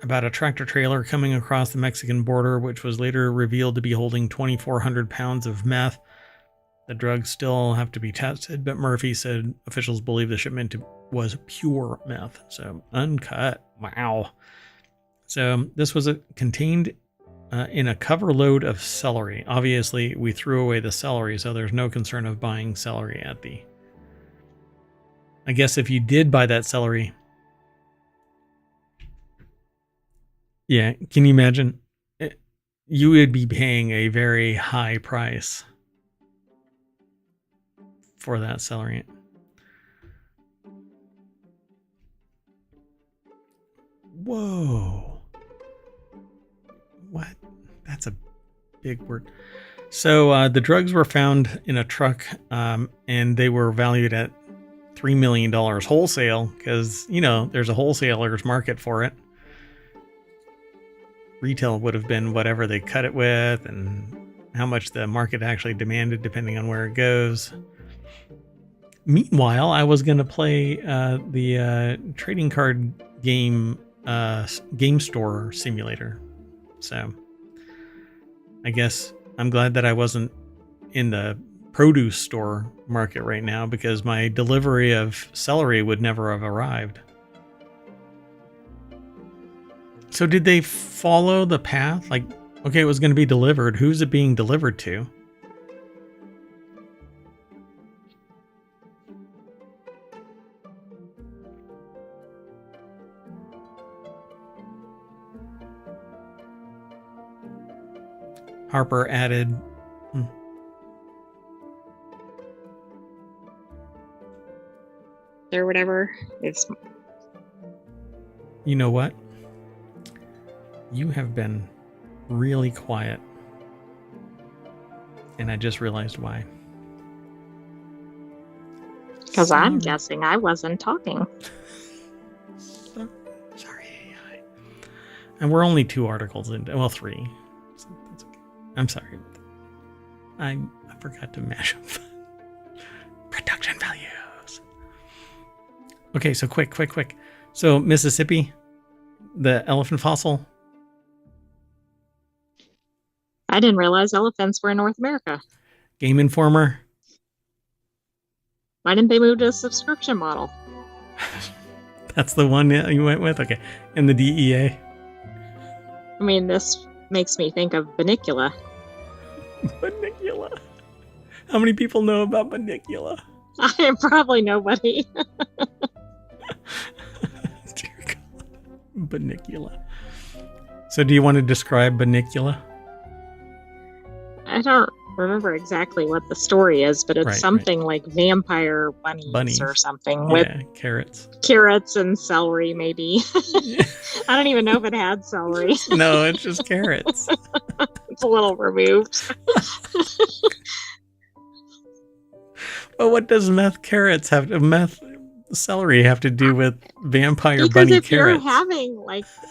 about a tractor trailer coming across the Mexican border, which was later revealed to be holding 2,400 pounds of meth. The drugs still have to be tested, but Murphy said officials believe the shipment was pure meth, so uncut. Wow. So this was contained in a cover load of celery. Obviously, we threw away the celery, so there's no concern of buying celery at the... I guess if you did buy that celery... Yeah, can you imagine? You would be paying a very high price for that celery. Whoa. What? That's a big word. So the drugs were found in a truck, and they were valued at $3 million wholesale because, you know, there's a wholesaler's market for it. Retail would have been whatever they cut it with and how much the market actually demanded depending on where it goes. Meanwhile, I was going to play the trading card game store simulator. So I guess I'm glad that I wasn't in the produce store market right now, because my delivery of celery would never have arrived. So did they follow the path? Like, okay, it was going to be delivered. Who's it being delivered to? Harper added... Or whatever. It's... You know what? You have been really quiet. And I just realized why. Because I'm guessing I wasn't talking. Sorry. And we're only 2 articles in. Well, 3. So that's okay. I'm sorry. I forgot to mash up production values. Okay, so quick. So Mississippi, the elephant fossil. I didn't realize elephants were in North America. Game Informer. Why didn't they move to a subscription model? That's the one you went with? Okay. And the DEA. I mean, this makes me think of Banicula. Banicula. How many people know about Banicula? I probably nobody. Dear God. Banicula. So do you want to describe Banicula? I don't remember exactly what the story is, but it's something like vampire bunnies or something with carrots and celery, maybe. Yeah. I don't even know if it had celery. No, it's just carrots. It's a little removed. Well, what does meth celery have to do with vampire bunny carrots?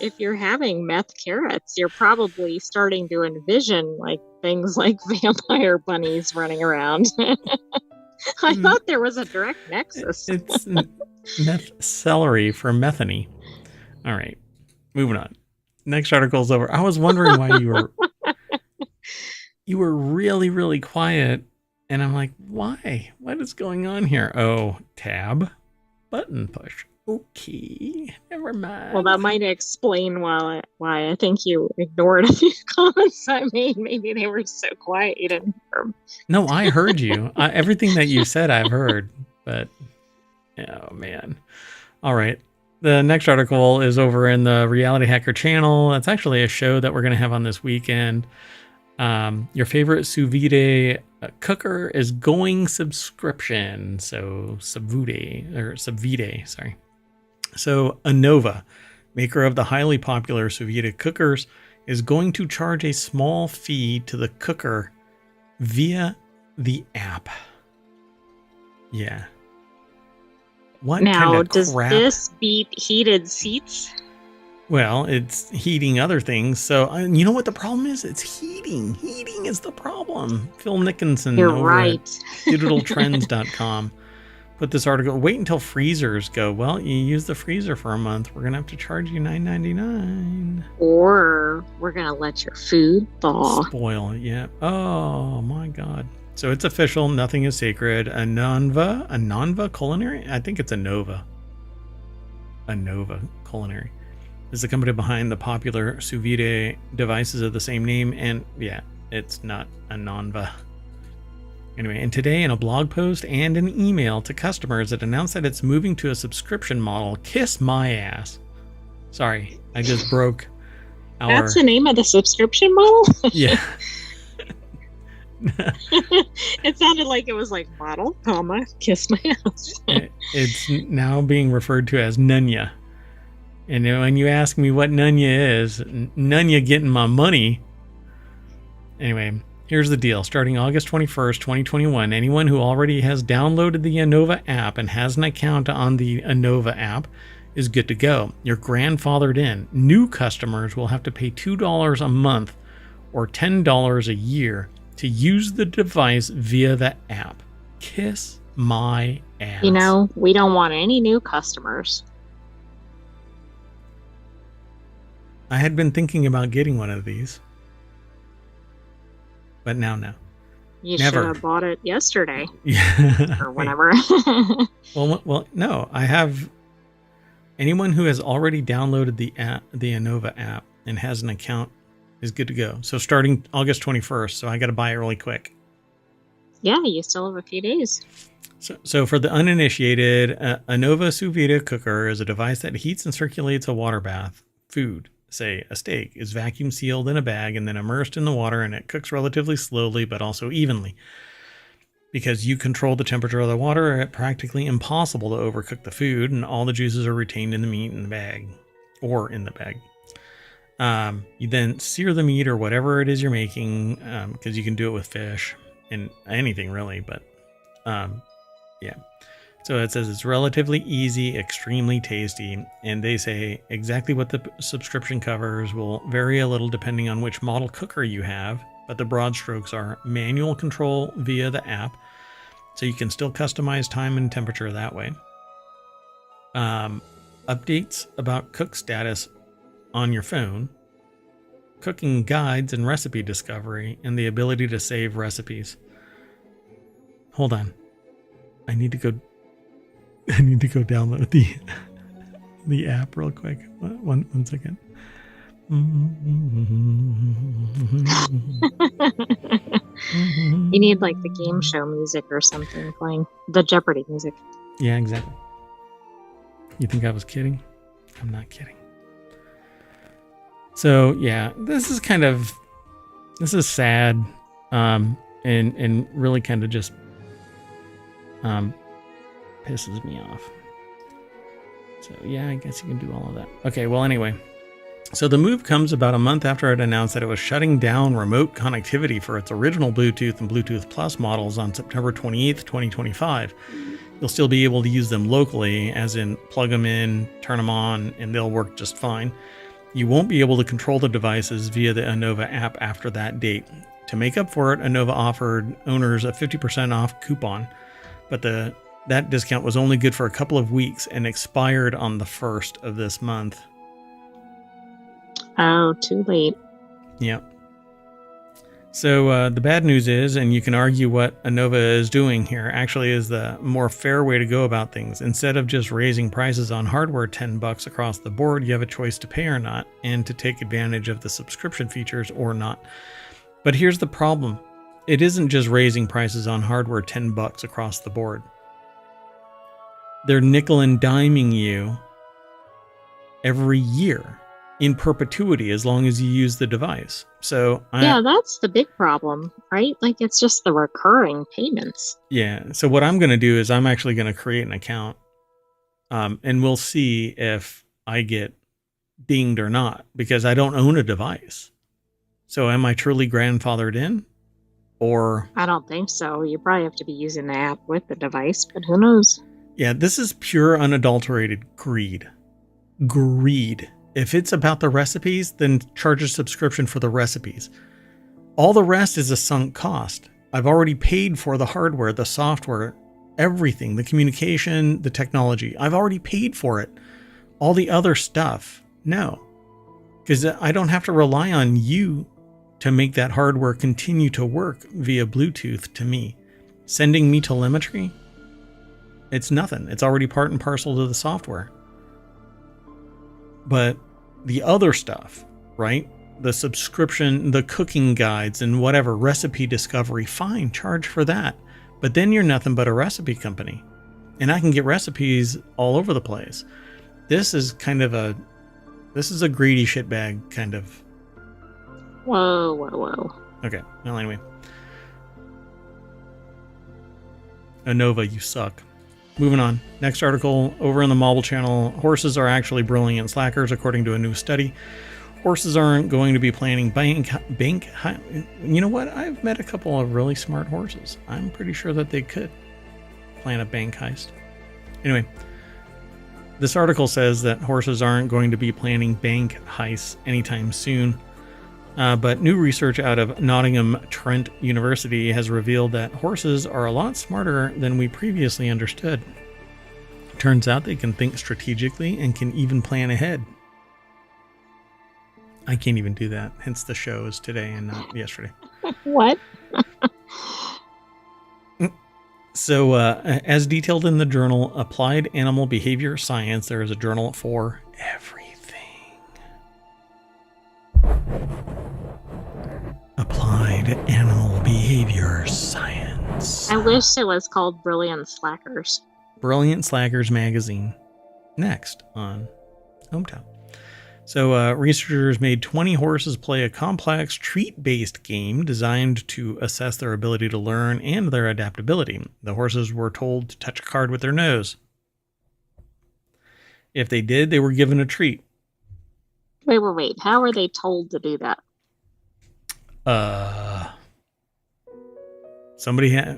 If you're having meth carrots, you're probably starting to envision like things like vampire bunnies running around. I thought there was a direct nexus. It's meth celery for methany. All right, moving on. Next article's over. I was wondering why you were you were really, really quiet. And I'm like, why? What is going on here? Oh, tab, button push. Okay, never mind. Well, that might explain why I think you ignored a few comments I made. Maybe they were so quiet you didn't hear them. No, I heard you. Everything that you said, I've heard. But, oh, man. All right. The next article is over in the Reality Hacker channel. It's actually a show that we're going to have on this weekend. Your favorite sous vide cooker is going subscription. So subvide, sorry. So Anova, maker of the highly popular sous vide cookers, is going to charge a small fee to the cooker via the app. Yeah. What Now, kind of does crap? this beat heated seats? Well, it's heating other things. So you know what the problem is? It's heating. Heating is the problem. Phil Nickinson You're over right. at digitaltrends.com put this article. Wait until freezers go. Well, you use the freezer for a month. We're going to have to charge you $9.99. Or we're going to let your food thaw. Spoil. Yeah. Oh, my God. So it's official. Nothing is sacred. Anova Culinary? I think it's Anova Culinary is the company behind the popular sous vide devices of the same name. And yeah, it's not Anova. Anyway, and today in a blog post and an email to customers, it announced that it's moving to a subscription model. Kiss my ass. Sorry, I just broke our... That's the name of the subscription model? Yeah. It sounded like it was like model, comma, kiss my ass. It's now being referred to as Nunya. And when you ask me what Nunya is, Nunya getting my money. Anyway, here's the deal. Starting August 21st, 2021, anyone who already has downloaded the Anova app and has an account on the Anova app is good to go. You're grandfathered in. New customers will have to pay $2 a month or $10 a year to use the device via the app. Kiss my ass. You know, we don't want any new customers. I had been thinking about getting one of these, but now no. You Never. should have bought it yesterday. Yeah. Or whenever. Well, no. I have anyone who has already downloaded the app, the Anova app, and has an account is good to go. So starting August 21st, so I got to buy it really quick. Yeah, you still have a few days. So for the uninitiated, Anova sous vide cooker is a device that heats and circulates a water bath. Food, say a steak, is vacuum sealed in a bag and then immersed in the water, and it cooks relatively slowly but also evenly. Because you control the temperature of the water, it's practically impossible to overcook the food, and all the juices are retained in the meat in the bag, or in the bag. You then sear the meat or whatever it is you're making, because you can do it with fish and anything really, but yeah. So it says it's relatively easy, extremely tasty, and they say exactly what the subscription covers will vary a little depending on which model cooker you have, but the broad strokes are manual control via the app, so you can still customize time and temperature that way. Updates about cook status on your phone, cooking guides and recipe discovery, and the ability to save recipes. Hold on. I need to go download the app real quick. One second. You need like the game show music or something playing. The Jeopardy music. Yeah, exactly. You think I was kidding? I'm not kidding. So yeah, this is sad, and really kind of just pisses me off. So yeah, I guess you can do all of that. Okay, well anyway, so the move comes about a month after it announced that it was shutting down remote connectivity for its original Bluetooth and Bluetooth Plus models on September 28th, 2025. You'll still be able to use them locally, as in plug them in, turn them on, and they'll work just fine. You won't be able to control the devices via the Anova app after that date. To make up for it, Anova offered owners a 50% off coupon, but that discount was only good for a couple of weeks and expired on the 1st of this month. Oh, too late. Yep. So the bad news is, and you can argue what ANOVA is doing here, actually is the more fair way to go about things. Instead of just raising prices on hardware $10 across the board, you have a choice to pay or not, and to take advantage of the subscription features or not. But here's the problem. It isn't just raising prices on hardware $10 across the board. They're nickel and diming you every year in perpetuity as long as you use the device. So yeah, that's the big problem, right? Like, it's just the recurring payments. Yeah. So what I'm going to do is I'm actually going to create an account, and we'll see if I get dinged or not, because I don't own a device. So am I truly grandfathered in? Or I don't think so. You probably have to be using the app with the device, but who knows? Yeah, this is pure unadulterated greed. Greed. If it's about the recipes, then charge a subscription for the recipes. All the rest is a sunk cost. I've already paid for the hardware, the software, everything, the communication, the technology. I've already paid for it. All the other stuff, no. Because I don't have to rely on you to make that hardware continue to work via Bluetooth to me. Sending me telemetry, it's nothing. It's already part and parcel to the software. But the other stuff, right? The subscription, the cooking guides and whatever, recipe discovery, fine, charge for that. But then you're nothing but a recipe company. And I can get recipes all over the place. This is a greedy shitbag kind of. Whoa. Okay, well anyway. ANOVA, you suck. Moving on. Next article over in the Mobile channel. Horses are actually brilliant slackers, according to a new study. Horses aren't going to be planning bank. You know what? I've met a couple of really smart horses. I'm pretty sure that they could plan a bank heist. Anyway, this article says that horses aren't going to be planning bank heists anytime soon. But new research out of Nottingham Trent University has revealed that horses are a lot smarter than we previously understood. Turns out they can think strategically and can even plan ahead. I can't even do that, hence the show is today and not yesterday. What? So, as detailed in the journal Applied Animal Behavior Science, there is a journal for everything. Applied Animal Behavior Science. I wish it was called Brilliant Slackers. Brilliant Slackers magazine. Next on ohmTown. So researchers made 20 horses play a complex treat-based game designed to assess their ability to learn and their adaptability. The horses were told to touch a card with their nose. If they did, they were given a treat. Wait. How are they told to do that?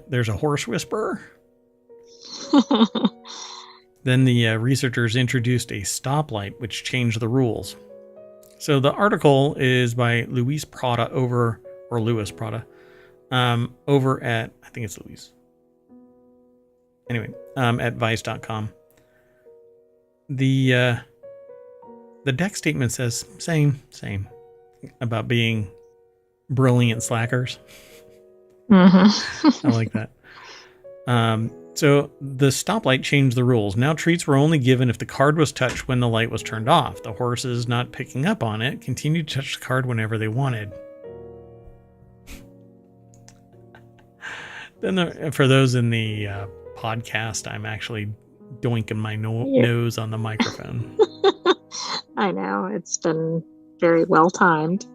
There's a horse whisperer. Then the researchers introduced a stoplight, which changed the rules. So the article is by Louis Prada over at, I think it's Louis. Anyway, at vice.com. The deck statement says same about being brilliant slackers. Mm-hmm. I like that. So the stoplight changed the rules. Now treats were only given if the card was touched when the light was turned off. The horses, not picking up on it, continued to touch the card whenever they wanted. Then for those in the podcast, I'm actually doinking my nose on the microphone. I know. It's been very well timed.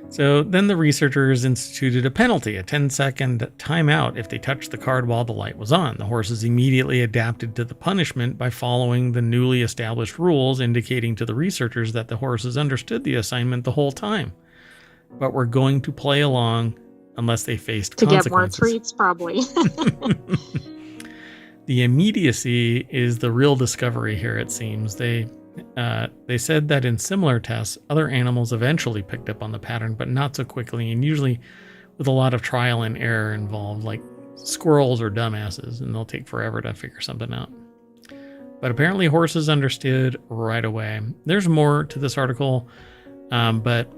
So then the researchers instituted a penalty, a 10-second timeout if they touched the card while the light was on. The horses immediately adapted to the punishment by following the newly established rules, indicating to the researchers that the horses understood the assignment the whole time, but were going to play along unless they faced consequences. To get more treats, probably. The immediacy is the real discovery here, it seems. They said that in similar tests, other animals eventually picked up on the pattern, but not so quickly, and usually with a lot of trial and error involved, like squirrels or dumbasses, and they'll take forever to figure something out. But apparently horses understood right away. There's more to this article, but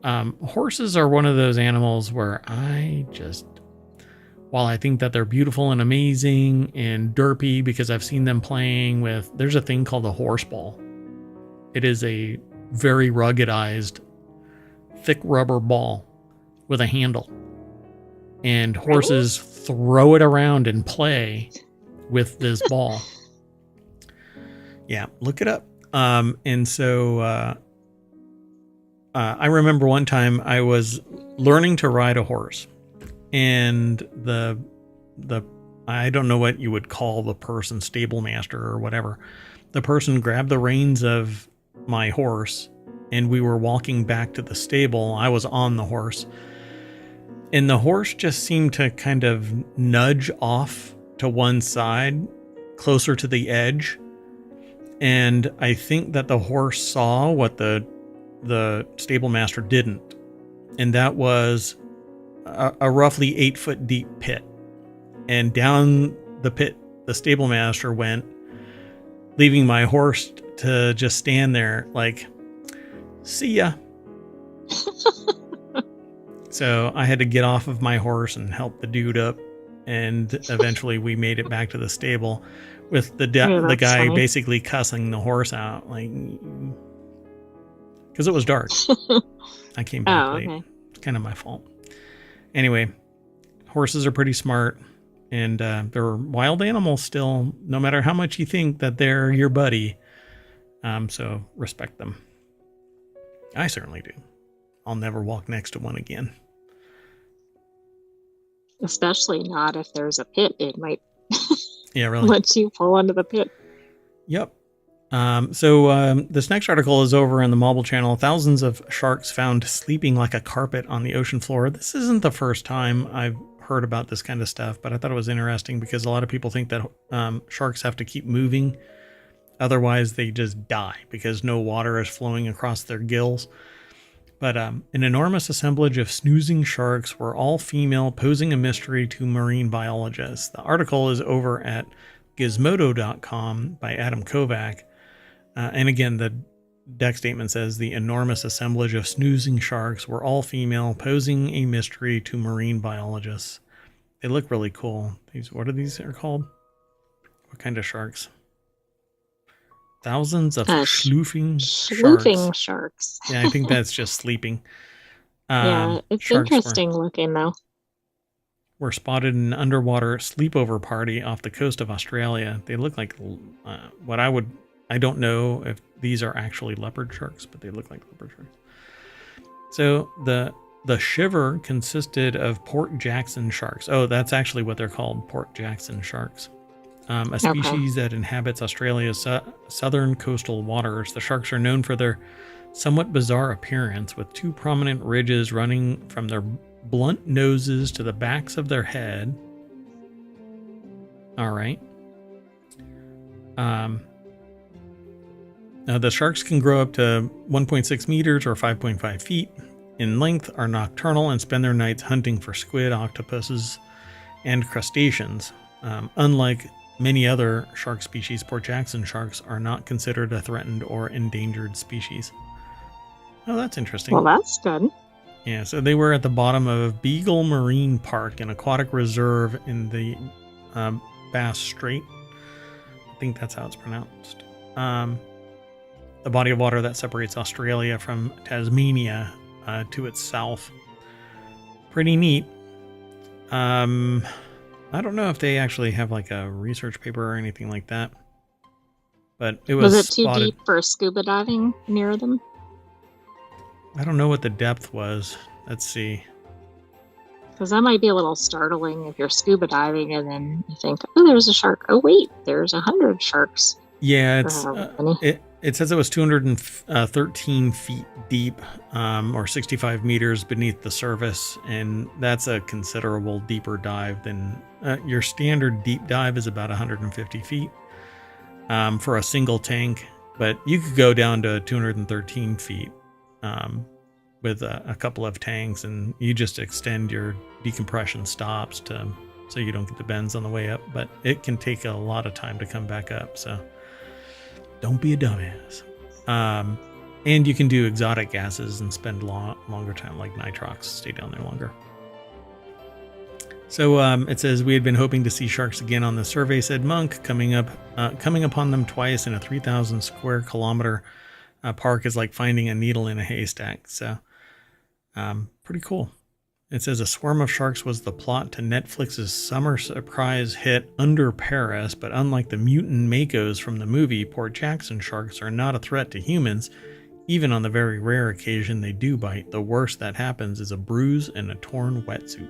Horses are one of those animals where while I think that they're beautiful and amazing and derpy because I've seen them playing with, there's a thing called a horse ball. It is a very ruggedized, thick rubber ball with a handle. And horses throw it around and play with this ball. Yeah, look it up. And so I remember one time I was learning to ride a horse, and the I don't know what you would call the person, stable master or whatever. The person grabbed the reins of my horse, and we were walking back to the stable. I was on the horse, and the horse just seemed to kind of nudge off to one side, closer to the edge. And I think that the horse saw what the stable master didn't. And that was a roughly 8-foot deep pit. And down the pit, the stable master went, leaving my horse to just stand there like, see ya. So I had to get off of my horse and help the dude up. And eventually we made it back to the stable with the guy funny. Basically cussing the horse out, like, because it was dark. I came back late. Okay. It's kind of my fault. Anyway, horses are pretty smart, and they're wild animals still, no matter how much you think that they're your buddy. So respect them. I certainly do. I'll never walk next to one again. Especially not if there's a pit. It might really let you fall into the pit. Yep. So this next article is over on the Marble Channel. Thousands of sharks found sleeping like a carpet on the ocean floor. This isn't the first time I've heard about this kind of stuff, but I thought it was interesting because a lot of people think that sharks have to keep moving. Otherwise, they just die because no water is flowing across their gills. But an enormous assemblage of snoozing sharks were all female, posing a mystery to marine biologists. The article is over at gizmodo.com by Adam Kovac. And again, the deck statement says the enormous assemblage of snoozing sharks were all female, posing a mystery to marine biologists. They look really cool. What are these called? What kind of sharks? Thousands of sloofing sharks. Yeah, I think that's just sleeping. Yeah, it's interesting looking though. Were spotted in an underwater sleepover party off the coast of Australia. They look like I don't know if these are actually leopard sharks, but they look like leopard sharks. So the shiver consisted of Port Jackson sharks. Oh, that's actually what they're called, Port Jackson sharks. A species that inhabits Australia's southern coastal waters. The sharks are known for their somewhat bizarre appearance, with two prominent ridges running from their blunt noses to the backs of their head. All right. Now the sharks can grow up to 1.6 meters or 5.5 feet in length, are nocturnal, and spend their nights hunting for squid, octopuses, and crustaceans. Unlike many other shark species, Port Jackson sharks are not considered a threatened or endangered species. Oh, that's interesting. Well, that's good. Yeah, so they were at the bottom of Beagle Marine Park, an aquatic reserve in the Bass Strait. I think that's how it's pronounced. The body of water that separates Australia from Tasmania to its south. Pretty neat. I don't know if they actually have like a research paper or anything like that. But it was it too spotted. Deep for scuba diving near them? I don't know what the depth was. Let's see. Because that might be a little startling if you're scuba diving and then you think, oh, there's a shark. Oh, wait, there's 100 sharks. Yeah, it says it was 213 feet deep, or 65 meters beneath the surface, and that's a considerable deeper dive than your standard deep dive is about 150 feet for a single tank, but you could go down to 213 feet with a couple of tanks, and you just extend your decompression stops so you don't get the bends on the way up, but it can take a lot of time to come back up, so don't be a dumbass. And you can do exotic gases and spend longer time, like nitrox, stay down there longer. So it says, we had been hoping to see sharks again on the survey, said Monk. Coming upon them twice in a 3,000 square kilometer park is like finding a needle in a haystack. So pretty cool. It says a swarm of sharks was the plot to Netflix's summer surprise hit Under Paris, but unlike the mutant makos from the movie, Port Jackson sharks are not a threat to humans. Even on the very rare occasion they do bite, the worst that happens is a bruise and a torn wetsuit.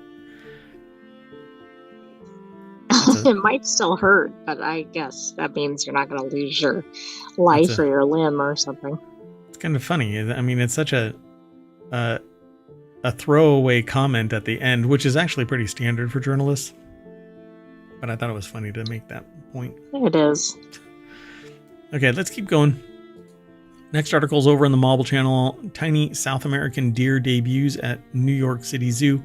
It might still hurt, but I guess that means you're not going to lose your life or your limb or something. It's kind of funny. I mean, it's such a throwaway comment at the end, which is actually pretty standard for journalists. But I thought it was funny to make that point. It is. Okay, let's keep going. Next article's over in the Marble Channel. Tiny South American deer debuts at New York City Zoo.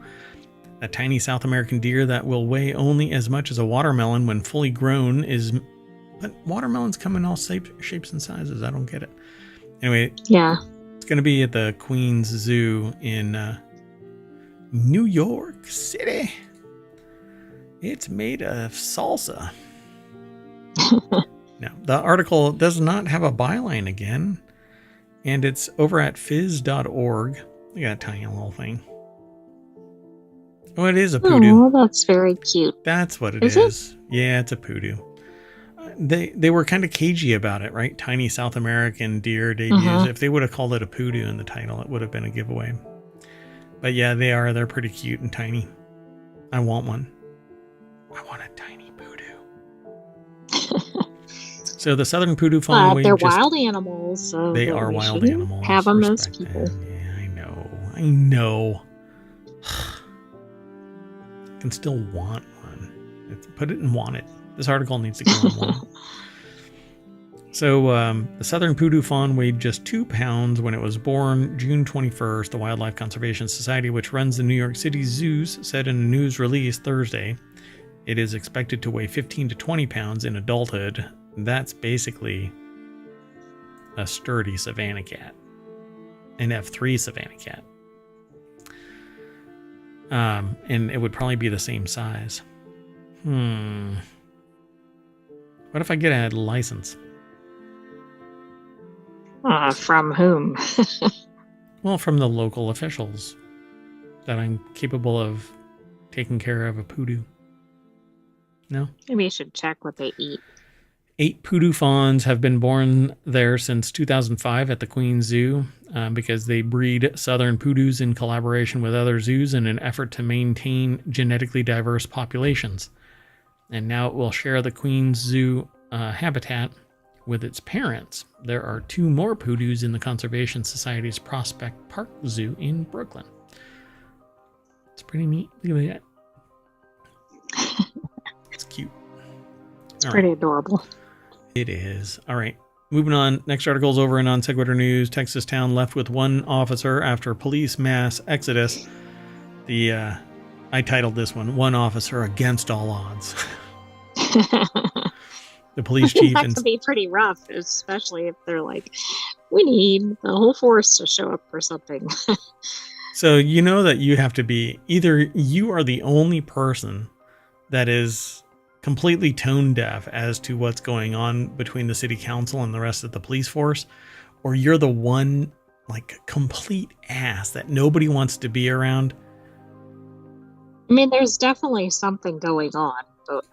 A tiny South American deer that will weigh only as much as a watermelon when fully grown is... But watermelons come in all shapes and sizes. I don't get it. Anyway, yeah, it's going to be at the Queens Zoo in New York City. It's made of salsa. Now, the article does not have a byline again. And it's over at fizz.org. Look at that tiny little thing. Oh, it is a poodoo. Oh, that's very cute. That's what it is. Yeah, it's a poodoo. They were kind of cagey about it, right? Tiny South American deer debuts. If they would have called it a poodoo in the title, it would have been a giveaway. But yeah, they are. They're pretty cute and tiny. I want one. I want a tiny poodoo. So the southern poodoo fawn. But they're wild animals. So they are wild animals. Have them as people. Yeah, I know. Can still want one. Put it in want it. This article needs to go in want. So the southern poodoo fawn weighed just 2 pounds when it was born June 21st. The Wildlife Conservation Society, which runs the New York City zoos, said in a news release Thursday it is expected to weigh 15 to 20 pounds in adulthood. That's basically a sturdy savanna cat, an F3 savanna cat. And it would probably be the same size. What if I get a license? From whom? Well, from the local officials that I'm capable of taking care of a poodoo. No? Maybe you should check what they eat. 8 poodoo fawns have been born there since 2005 at the Queens Zoo because they breed southern poodoos in collaboration with other zoos in an effort to maintain genetically diverse populations. And now it will share the Queens Zoo habitat with its parents. There are 2 more poodoos in the Conservation Society's Prospect Park Zoo in Brooklyn. It's pretty neat. Look at that. It's cute. It's pretty adorable. It is. All right. Moving on. Next article is over in on Sequitur News. Texas town left with 1 officer after police mass exodus. I titled this one Officer Against All Odds. The police chief. That could be pretty rough, especially if they're like, we need the whole force to show up for something. So you know that you have to be either you are the only person that is completely tone deaf as to what's going on between the city council and the rest of the police force, or you're the one like complete ass that nobody wants to be around. I mean, there's definitely something going on, but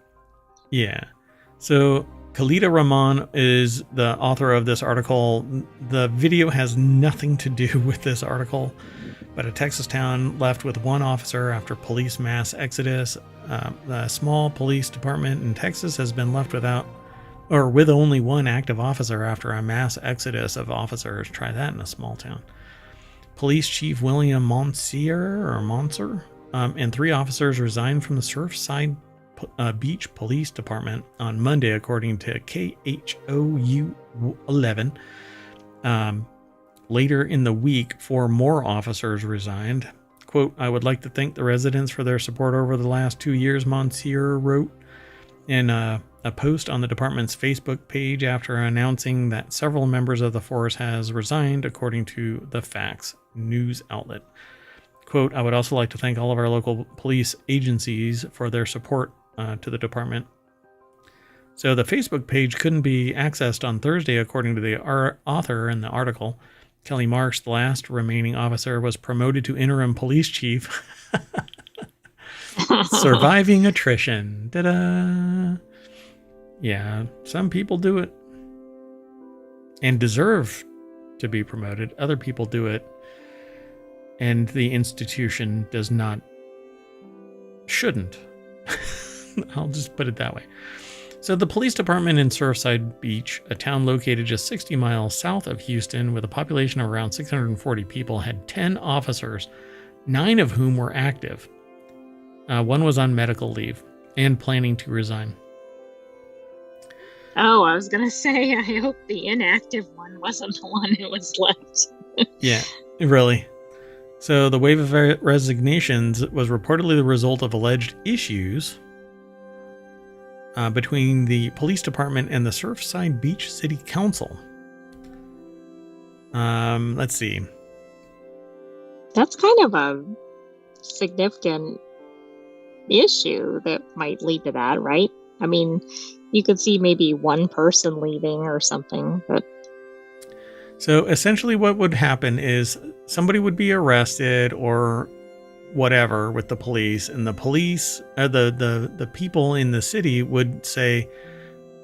yeah. So Khalida Rahman is the author of this article. The video has nothing to do with this article, but a Texas town left with 1 officer after police mass exodus. The small police department in Texas has been left with only 1 active officer after a mass exodus of officers. Try that in a small town. Police Chief William Monser and 3 officers resigned from the Surfside Beach Police Department on Monday, according to KHOU 11. Later in the week, 4 more officers resigned. Quote, I would like to thank the residents for their support over the last 2 years, Monsieur wrote in a a post on the department's Facebook page after announcing that several members of the force has resigned, according to the Facts news outlet. Quote, I would also like to thank all of our local police agencies for their support to the department. So the Facebook page couldn't be accessed on Thursday, according to the author in the article. Kelly Marks, the last remaining officer, was promoted to interim police chief. Surviving attrition. Ta-da! Yeah, some people do it and deserve to be promoted. Other people do it and the institution shouldn't. I'll just put it that way. So the police department in Surfside Beach, a town located just 60 miles south of Houston with a population of around 640 people, had 10 officers, 9 of whom were active. One was on medical leave and planning to resign. Oh, I was going to say, I hope the inactive one wasn't the one who was left. Yeah, really. So the wave of resignations was reportedly the result of alleged issues between the police department and the Surfside Beach City Council. Let's see. That's kind of a significant issue that might lead to that, right? I mean, you could see maybe one person leaving or something, but... So essentially what would happen is somebody would be arrested or whatever with the police, and the police, the people in the city would say,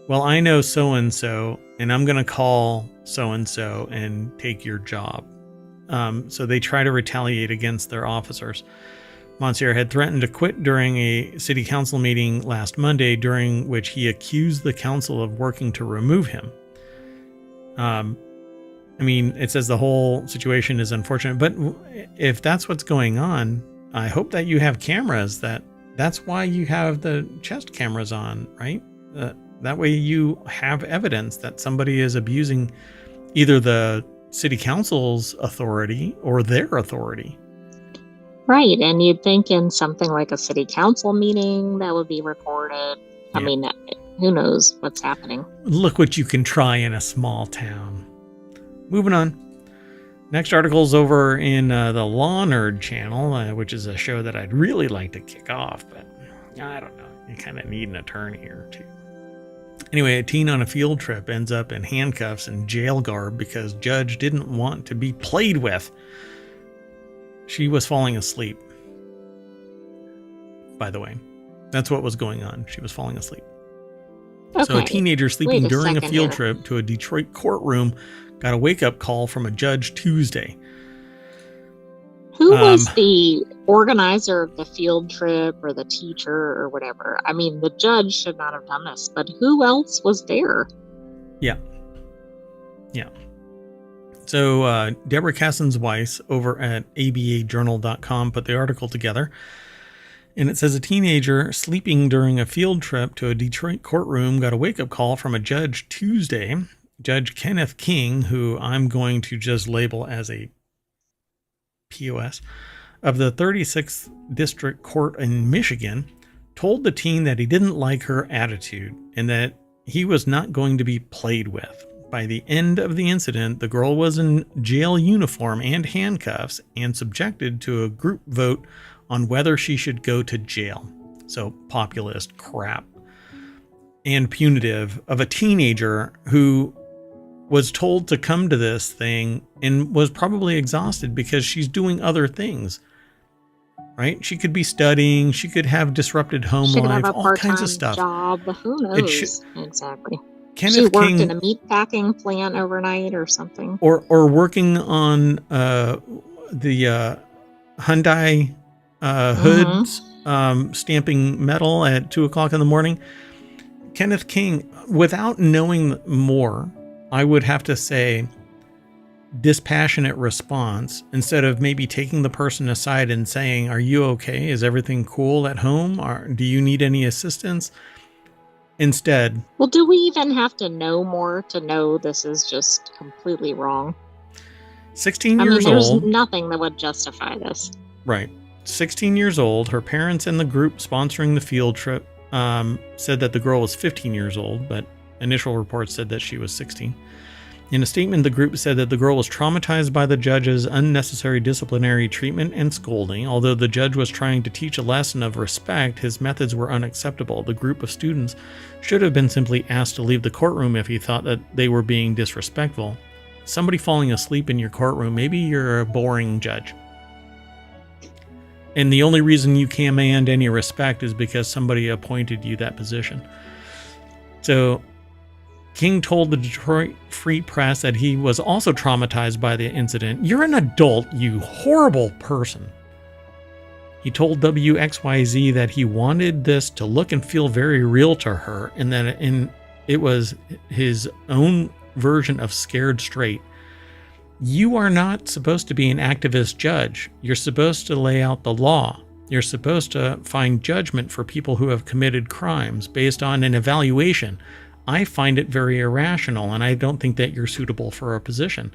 well, I know so-and-so, and I'm going to call so-and-so and take your job. So they try to retaliate against their officers. Monsieur had threatened to quit during a city council meeting last Monday, during which he accused the council of working to remove him. I mean, it says the whole situation is unfortunate, but if that's what's going on, I hope that you have cameras. That's why you have the chest cameras on, right? That way you have evidence that somebody is abusing either the city council's authority or their authority. Right, and you'd think in something like a city council meeting that would be recorded. I mean, who knows what's happening? Look what you can try in a small town. Moving on. Next article's over in the Law Nerd channel, which is a show that I'd really like to kick off, but I don't know. You kind of need an attorney here, too. Anyway, a teen on a field trip ends up in handcuffs and jail garb because judge didn't want to be played with. She was falling asleep. By the way, that's what was going on. She was falling asleep. Okay. So a teenager sleeping during a field trip to a Detroit courtroom got a wake-up call from a judge Tuesday. Who was the organizer of the field trip or the teacher or whatever? I mean, the judge should not have done this, but who else was there? Yeah. So Deborah Kassens-Weiss over at abajournal.com put the article together. And it says a teenager sleeping during a field trip to a Detroit courtroom got a wake-up call from a judge Tuesday. Judge Kenneth King, who I'm going to just label as a POS, of the 36th District Court in Michigan, told the teen that he didn't like her attitude and that he was not going to be played with. By the end of the incident, the girl was in jail uniform and handcuffs and subjected to a group vote on whether she should go to jail. So populist crap. And punitive of a teenager who was told to come to this thing and was probably exhausted because she's doing other things, right? She could be studying. She could have disrupted home life, all kinds of stuff. Job. Who knows? Exactly. Kenneth she worked King, in a meatpacking plant overnight or something. Or working on the Hyundai hoods, stamping metal at 2:00 in the morning. Kenneth King, without knowing more, I would have to say dispassionate response instead of maybe taking the person aside and saying, are you okay? Is everything cool at home? Or do you need any assistance? Instead. Well, do we even have to know more to know this is just completely wrong? 16 years old. There's nothing that would justify this. Right. 16 years old. Her parents and the group sponsoring the field trip said that the girl was 15 years old, but initial reports said that she was 16. In a statement, the group said that the girl was traumatized by the judge's unnecessary disciplinary treatment and scolding. Although the judge was trying to teach a lesson of respect, his methods were unacceptable. The group of students should have been simply asked to leave the courtroom if he thought that they were being disrespectful. Somebody falling asleep in your courtroom, maybe you're a boring judge. And the only reason you command any respect is because somebody appointed you that position. So King told the Detroit Free Press that he was also traumatized by the incident. You're an adult, you horrible person. He told WXYZ that he wanted this to look and feel very real to her, and that it was his own version of scared straight. You are not supposed to be an activist judge. You're supposed to lay out the law. You're supposed to find judgment for people who have committed crimes based on an evaluation. I find it very irrational, and I don't think that you're suitable for a position.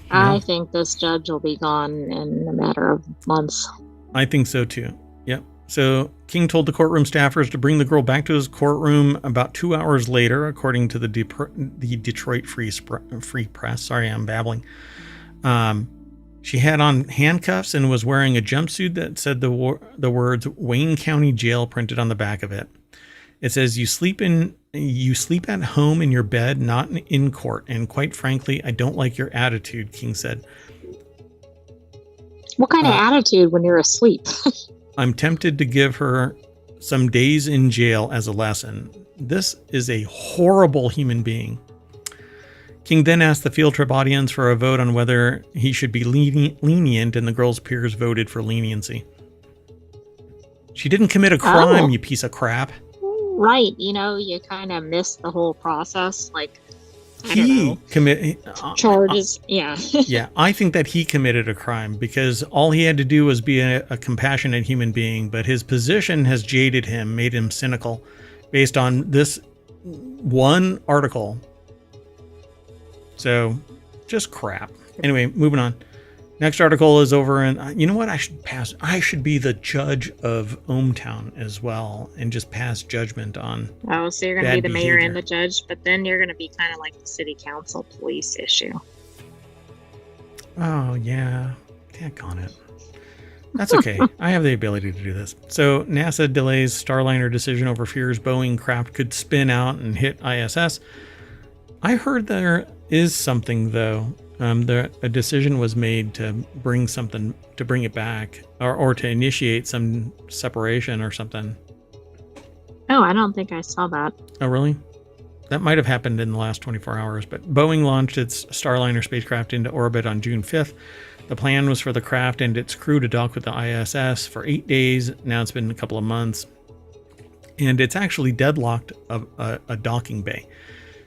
I think this judge will be gone in a matter of months. I think so too. Yep. So King told the courtroom staffers to bring the girl back to his courtroom about 2 hours later, according to the Detroit Free Press. Sorry, I'm babbling. She had on handcuffs and was wearing a jumpsuit that said the words Wayne County Jail printed on the back of it. It says, you sleep at home in your bed, not in court. And quite frankly, I don't like your attitude, King said. What kind of attitude when you're asleep? I'm tempted to give her some days in jail as a lesson. This is a horrible human being. King then asked the field trip audience for a vote on whether he should be lenient, and the girl's peers voted for leniency. She didn't commit a crime, you piece of crap. Right. You kind of miss the whole process. Like, He committed charges. Yeah. Yeah, I think that he committed a crime because all he had to do was be a compassionate human being, but his position has jaded him, made him cynical based on this one article. So, just crap. Anyway, moving on. Next article is over, and you know what? I should be the judge of ohmTown as well, and just pass judgment on. Oh, so you're going to be the mayor and the judge, but then you're going to be kind of like the city council police issue. Oh yeah, heck on it. That's okay. I have the ability to do this. So NASA delays Starliner decision over fears Boeing craft could spin out and hit ISS. I heard there is something though. A decision was made to bring it back, or to initiate some separation or something. Oh, I don't think I saw that. Oh, really? That might have happened in the last 24 hours, but Boeing launched its Starliner spacecraft into orbit on June 5th. The plan was for the craft and its crew to dock with the ISS for 8 days. Now it's been a couple of months, and it's actually deadlocked a docking bay.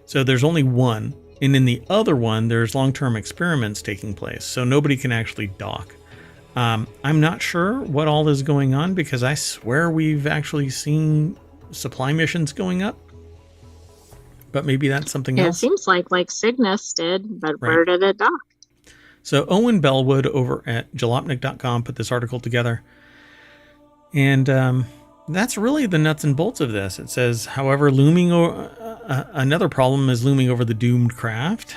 So there's only one. And in the other one, there's long-term experiments taking place, so nobody can actually dock. I'm not sure what all is going on because I swear we've actually seen supply missions going up. But maybe that's something else. It seems like Cygnus did, but right. Where did it dock? So Owen Bellwood over at jalopnik.com put this article together. And that's really the nuts and bolts of this. It says, however, another problem is looming over the doomed craft.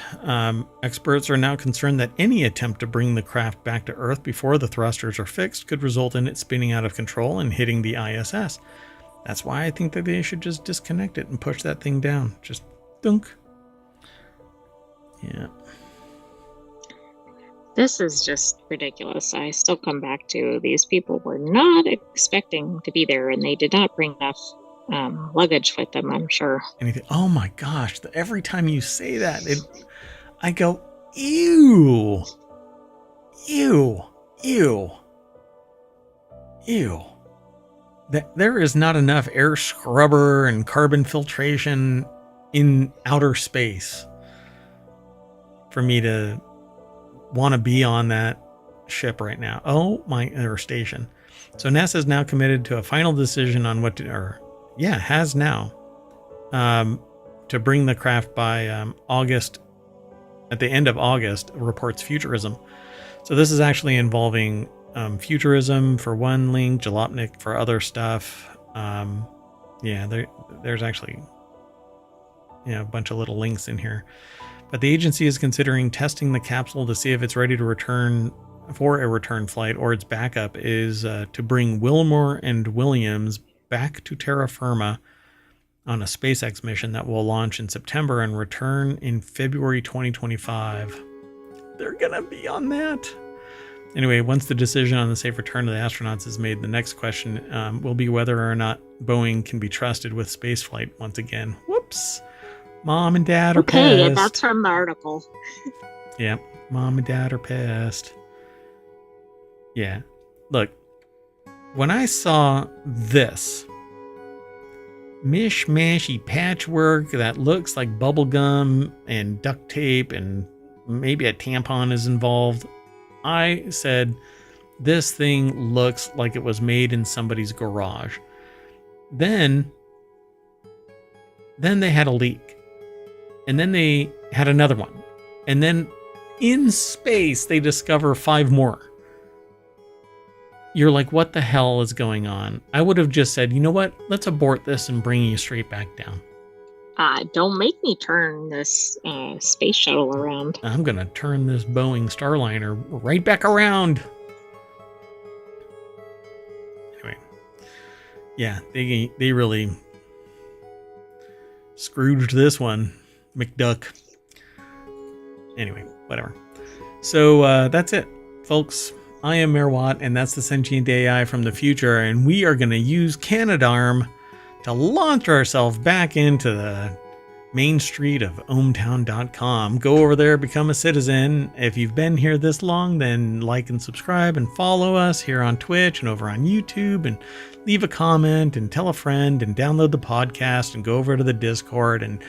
Experts are now concerned that any attempt to bring the craft back to Earth before the thrusters are fixed could result in it spinning out of control and hitting the ISS. That's why I think that they should just disconnect it and push that thing down. Just dunk. Yeah. This is just ridiculous. I still come back to these people were not expecting to be there, and they did not bring enough luggage with them, I'm sure. Anything. Oh my gosh. Every time you say that, I go, ew. Ew. Ew. Ew. There is not enough air scrubber and carbon filtration in outer space for me to want to be on that ship right now. Or station. So NASA is now committed to a final decision on has now, to bring the craft by August, at the end of August, reports Futurism. So this is actually involving Futurism for one link, Jalopnik for other stuff. There's actually a bunch of little links in here. But the agency is considering testing the capsule to see if it's ready to return for a return flight, or its backup is to bring Wilmore and Williams back to terra firma on a SpaceX mission that will launch in September and return in February 2025. They're gonna be on that. Anyway, once the decision on the safe return of the astronauts is made, the next question will be whether or not Boeing can be trusted with spaceflight once again. Whoops. Mom and Dad are pissed. Okay, that's from the article. Yeah, Mom and Dad are pissed. Yeah. Look, when I saw this mishmashy patchwork that looks like bubblegum and duct tape and maybe a tampon is involved, I said, this thing looks like it was made in somebody's garage. Then they had a leak. And then they had another one. And then in space, they discover 5 more. You're like, what the hell is going on? I would have just said, you know what? Let's abort this and bring you straight back down. Don't make me turn this space shuttle around. I'm going to turn this Boeing Starliner right back around. Anyway. Yeah, they really Scrooged this one. McDuck. Anyway, whatever. So that's it, folks. I am Mayor Watt, and that's the Sentient AI from the future, and we are going to use Canadarm to launch ourselves back into the main street of ohmTown.com. Go over there, become a citizen. If you've been here this long, then like and subscribe and follow us here on Twitch and over on YouTube, and leave a comment and tell a friend and download the podcast and go over to the Discord. And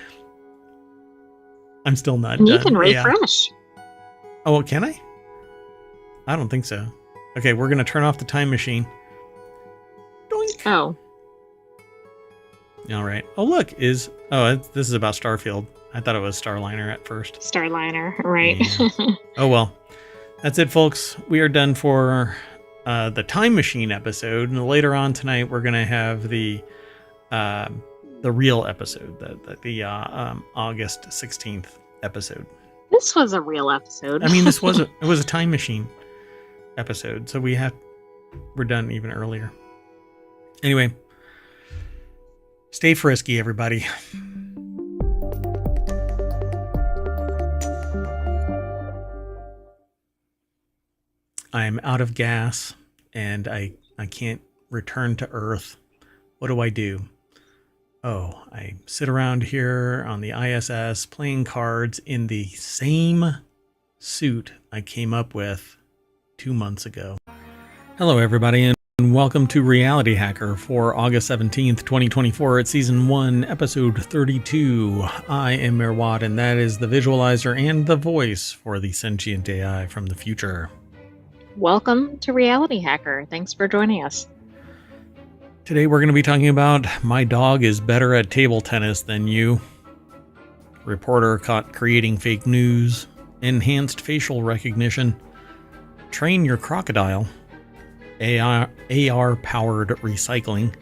I'm still not done. You can refresh. Yeah. Oh, can I? I don't think so. Okay, we're going to turn off the time machine. Doink. Oh. All right. Oh, look, this is about Starfield. I thought it was Starliner at first. Starliner, right. Yeah. Oh, well. That's it, folks. We are done for the time machine episode. And later on tonight, we're going to have the real episode, the August 16th episode. This was a real episode. I mean, it was a time machine episode, so we're done even earlier. Anyway, stay frisky, everybody. I'm out of gas and I can't return to Earth. What do? Oh, I sit around here on the ISS playing cards in the same suit I came up with 2 months ago. Hello, everybody, and welcome to Reality Hacker for August 17th, 2024. It's Season 1, Episode 32. I am Mayor Watt, and that is the visualizer and the voice for the Sentient AI from the future. Welcome to Reality Hacker. Thanks for joining us. Today we're going to be talking about my dog is better at table tennis than you. Reporter caught creating fake news. Enhanced facial recognition. Train your crocodile. AR-powered recycling.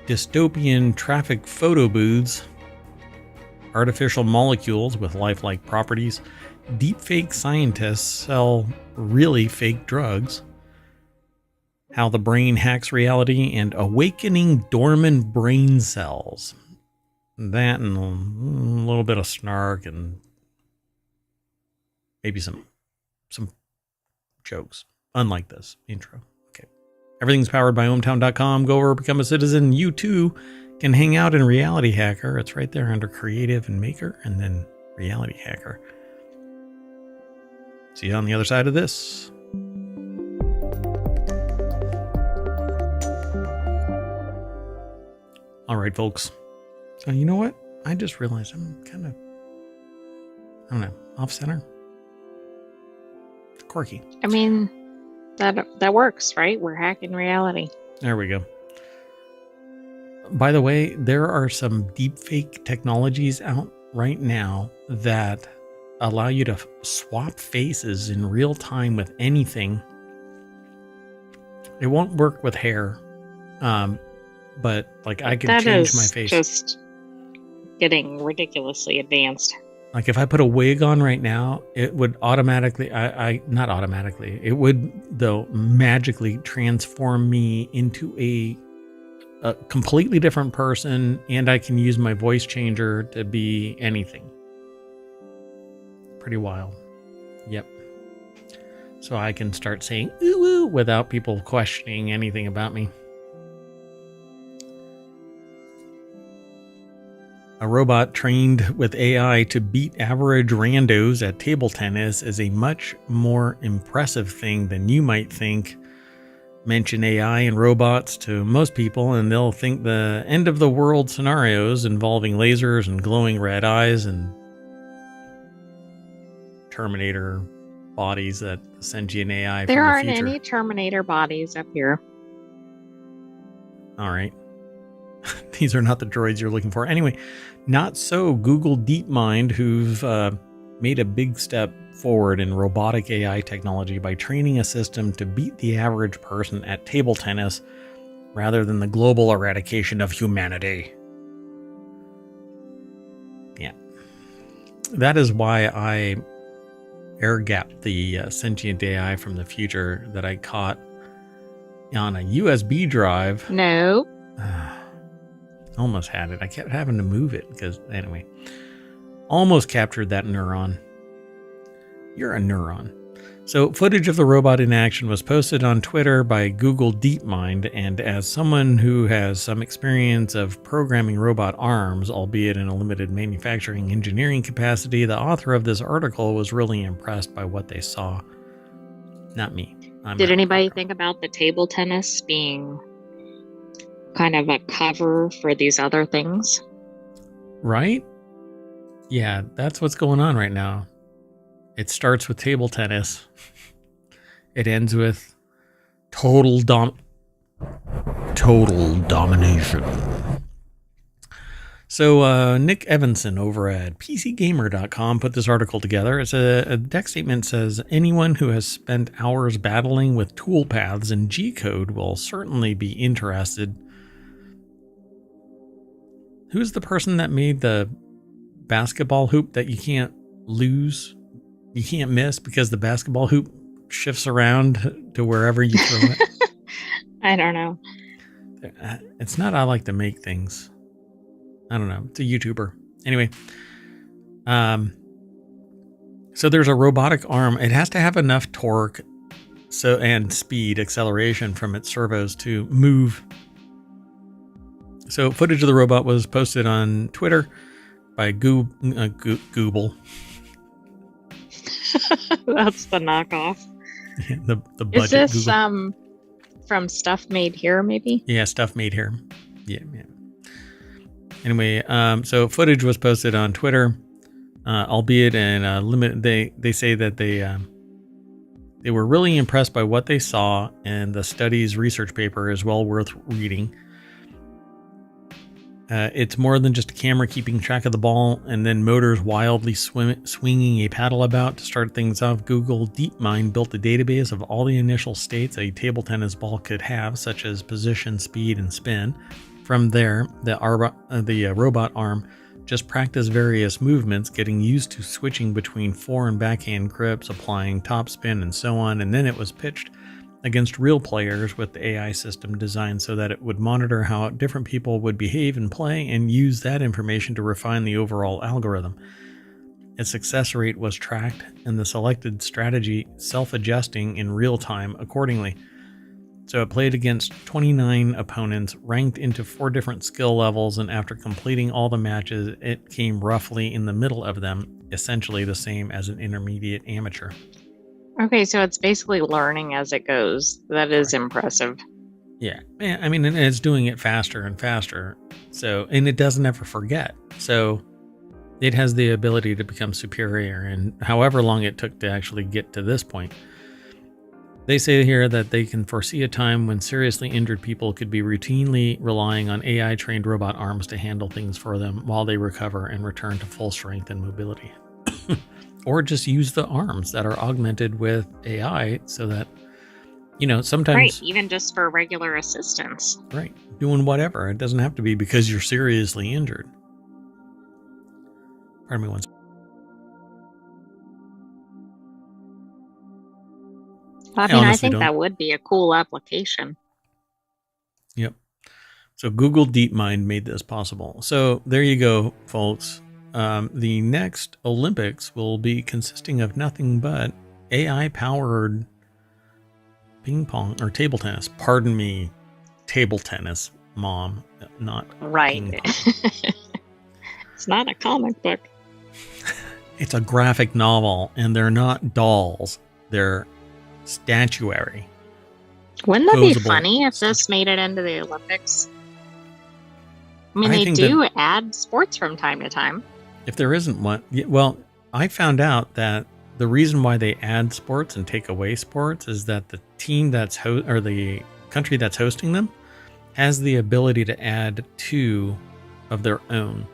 Dystopian traffic photo booths. Artificial molecules with lifelike properties. Deepfake scientists sell really fake drugs. How the brain hacks reality, and awakening dormant brain cells. That and a little bit of snark and maybe some jokes. Unlike this intro. Okay. Everything's powered by ohmTown.com. Go over, become a citizen. You too can hang out in Reality Hacker. It's right there under Creative and Maker, and then Reality Hacker. See you on the other side of this. All right, folks. So you know what? I just realized I'm kind of, I don't know, off center. Quirky. I mean, that works, right? We're hacking reality. There we go. By the way, there are some deepfake technologies out right now that allow you to swap faces in real time with anything. It won't work with hair. But like I can That change my is face. just getting ridiculously advanced. Like if I put a wig on right now, it would automatically, not automatically, it would though magically transform me into a completely different person, and I can use my voice changer to be anything. Pretty wild. Yep. So I can start saying ooh, ooh without people questioning anything about me. A robot trained with AI to beat average randos at table tennis is a much more impressive thing than you might think. Mention AI and robots to most people, and they'll think the end of the world scenarios involving lasers and glowing red eyes and Terminator bodies that Sentient AI There from the aren't future. any Terminator bodies up here. All right. These are not the droids you're looking for. Anyway, not so Google DeepMind, who've made a big step forward in robotic AI technology by training a system to beat the average person at table tennis rather than the global eradication of humanity. Yeah. That is why I air-gapped the Sentient AI from the future that I caught on a USB drive. No. Almost had it. I kept having to move it because, anyway, almost captured that neuron. You're a neuron. So footage of the robot in action was posted on Twitter by Google DeepMind, and as someone who has some experience of programming robot arms, albeit in a limited manufacturing engineering capacity, the author of this article was really impressed by what they saw. Not me. Did anybody think about the table tennis being kind of a cover for these other things? Right? Yeah, that's what's going on right now. It starts with table tennis. It ends with total domination. So Nick Evanson over at PCGamer.com put this article together. It's a deck statement says, anyone who has spent hours battling with toolpaths and G-code will certainly be interested. Who's the person that made the basketball hoop that you can't lose? You can't miss because the basketball hoop shifts around to wherever you throw it. I don't know. It's not I like to make things. I don't know. It's a YouTuber. Anyway. So there's a robotic arm. It has to have enough torque and speed, acceleration from its servos to move. So footage of the robot was posted on Twitter by Google. That's the knockoff. Yeah, the budget. Is this Google. From Stuff Made Here, maybe? Yeah, Stuff Made Here. Yeah. Anyway, so footage was posted on Twitter, albeit in a limit. They say that they were really impressed by what they saw, and the study's research paper is well worth reading. It's more than just a camera keeping track of the ball and then motors wildly swinging a paddle about to start things off. Google DeepMind built a database of all the initial states a table tennis ball could have, such as position, speed, and spin. From there, the robot arm just practiced various movements, getting used to switching between fore and backhand grips, applying topspin, and so on, and then it was pitched against real players with the AI system designed so that it would monitor how different people would behave and play and use that information to refine the overall algorithm. Its success rate was tracked and the selected strategy self-adjusting in real time accordingly. So it played against 29 opponents, ranked into 4 different skill levels, and after completing all the matches, it came roughly in the middle of them, essentially the same as an intermediate amateur. Okay, so it's basically learning as it goes. That is impressive. Yeah, I mean, and it's doing it faster and faster. So, and it doesn't ever forget. So it has the ability to become superior, and however long it took to actually get to this point. They say here that they can foresee a time when seriously injured people could be routinely relying on AI-trained robot arms to handle things for them while they recover and return to full strength and mobility. Or just use the arms that are augmented with AI so that You know, Right, sometimes, even just for regular assistance. right, doing whatever. It doesn't have to be because you're seriously injured. Pardon me once. I I mean, I honestly think don't. that would be a cool application. Yep. So Google DeepMind made this possible. So there you go, folks. The next Olympics will be consisting of nothing but AI-powered ping pong or table tennis. Pardon me, table tennis, Mom, not Right. ping pong. It's not a comic book. It's a graphic novel, and they're not dolls. They're statuary. Wouldn't that be Posable funny if this statuary. made it into the Olympics? I mean, I they think do that add sports from time to time. if there isn't one, well, I found out that the reason why they add sports and take away sports is that the team that's or the country that's hosting them has the ability to add two of their own,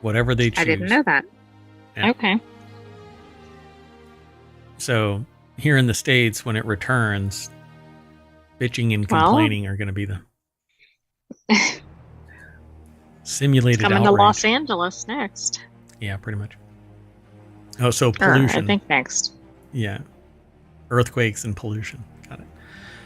whatever they choose. I didn't know that. Yeah. Okay. So here in the States, when it returns, bitching and complaining are going to be the simulated Coming outrage. to Los Angeles next. Yeah, pretty much. Oh, so Or, pollution. I think next. Yeah. Earthquakes and pollution. Got it.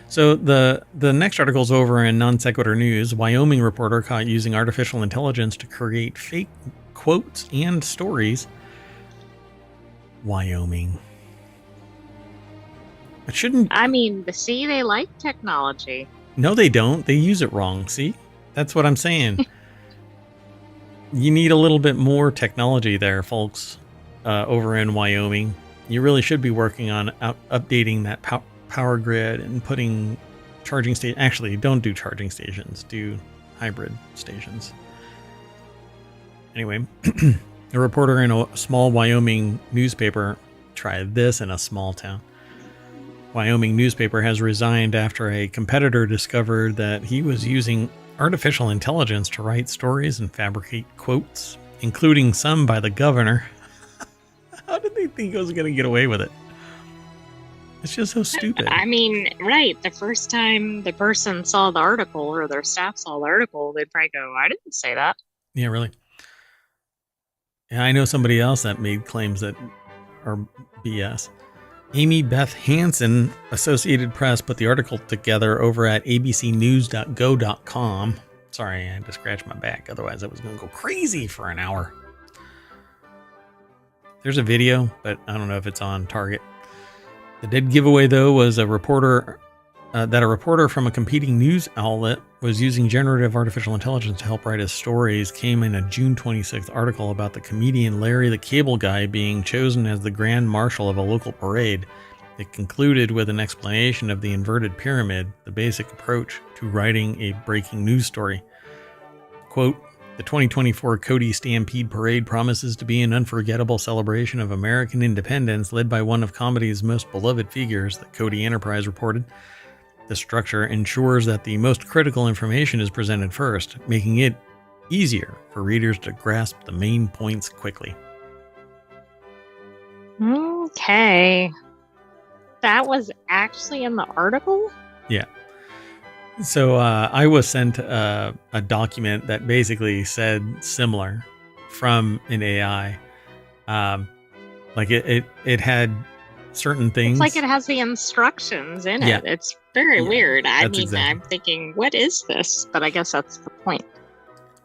So the next article is over in Non Sequitur News. Wyoming reporter caught using artificial intelligence to create fake quotes and stories. Wyoming. It shouldn't. I mean, see, they like technology. No, they don't. They use it wrong. See? That's what I'm saying. You need a little bit more technology there, folks, over in Wyoming. You really should be working on updating that power grid and putting charging stations. Actually, don't do charging stations. Do hybrid stations. Anyway, a reporter in a small Wyoming newspaper tried this in a small town. Wyoming newspaper has resigned after a competitor discovered that he was using artificial intelligence to write stories and fabricate quotes, including some by the governor. How did they think I was going to get away with it? It's just so stupid. I mean, right. The first time the person saw the article or their staff saw the article, they'd probably go, I didn't say that. Yeah, really. Yeah, I know somebody else that made claims that are BS. Amy Beth Hansen, Associated Press, put the article together over at abcnews.go.com. Sorry, I had to scratch my back. Otherwise, I was going to go crazy for an hour. There's a video, but I don't know if it's on target. The dead giveaway, though, was a reporter from a competing news outlet was using generative artificial intelligence to help write his stories came in a June 26th article about the comedian Larry the Cable Guy being chosen as the grand marshal of a local parade. It concluded with an explanation of the inverted pyramid, the basic approach to writing a breaking news story. Quote, the 2024 Cody Stampede Parade promises to be an unforgettable celebration of American independence led by one of comedy's most beloved figures, the Cody Enterprise reported. The structure ensures that the most critical information is presented first, making it easier for readers to grasp the main points quickly. Okay. That was actually in the article? Yeah. So I was sent a document that basically said similar from an AI. Like it had certain things. It's like it has the instructions in it. Yeah. It's very weird. I mean, exactly. I'm thinking, what is this? But I guess that's the point.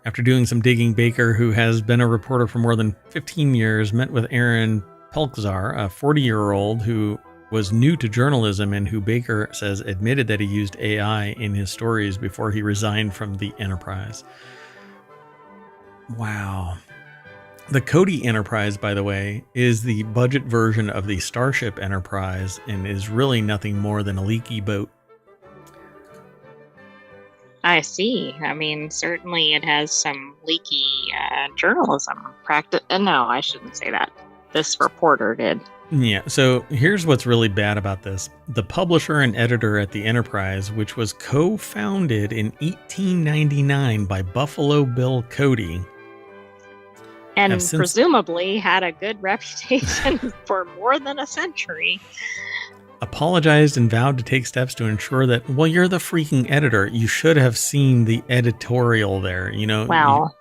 After doing some digging, Baker, who has been a reporter for more than 15 years, met with Aaron Pelczar, a 40-year-old who was new to journalism and who Baker says admitted that he used AI in his stories before he resigned from the Enterprise. Wow. The Cody Enterprise, by the way, is the budget version of the Starship Enterprise and is really nothing more than a leaky boat. I see. I mean, certainly it has some leaky journalism practice. No, I shouldn't say that. This reporter did. Yeah, so here's what's really bad about this. The publisher and editor at the Enterprise, which was co-founded in 1899 by Buffalo Bill Cody, and presumably had a good reputation for more than a century. apologized and vowed to take steps to ensure that, well, you're the freaking editor. You should have seen the editorial there. Well,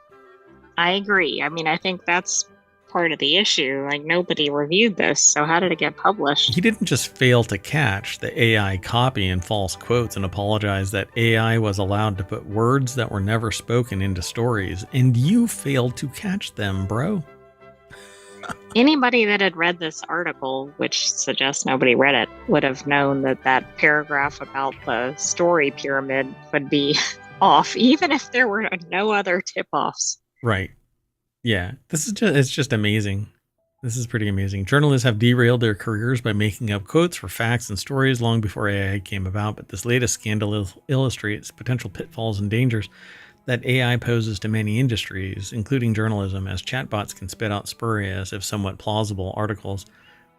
I agree. I mean, I think that's part of the issue. Like, nobody reviewed this, so how did it get published? He didn't just fail to catch the AI copy and false quotes and apologize that AI was allowed to put words that were never spoken into stories, and you failed to catch them, bro. Anybody that had read this article, which suggests nobody read it, would have known that that paragraph about the story pyramid would be off, even if there were no other tip-offs. Right. Yeah. It's just amazing. This is pretty amazing. Journalists have derailed their careers by making up quotes for facts and stories long before AI came about, but this latest scandal illustrates potential pitfalls and dangers that AI poses to many industries, including journalism, as chatbots can spit out spurious, if somewhat plausible, articles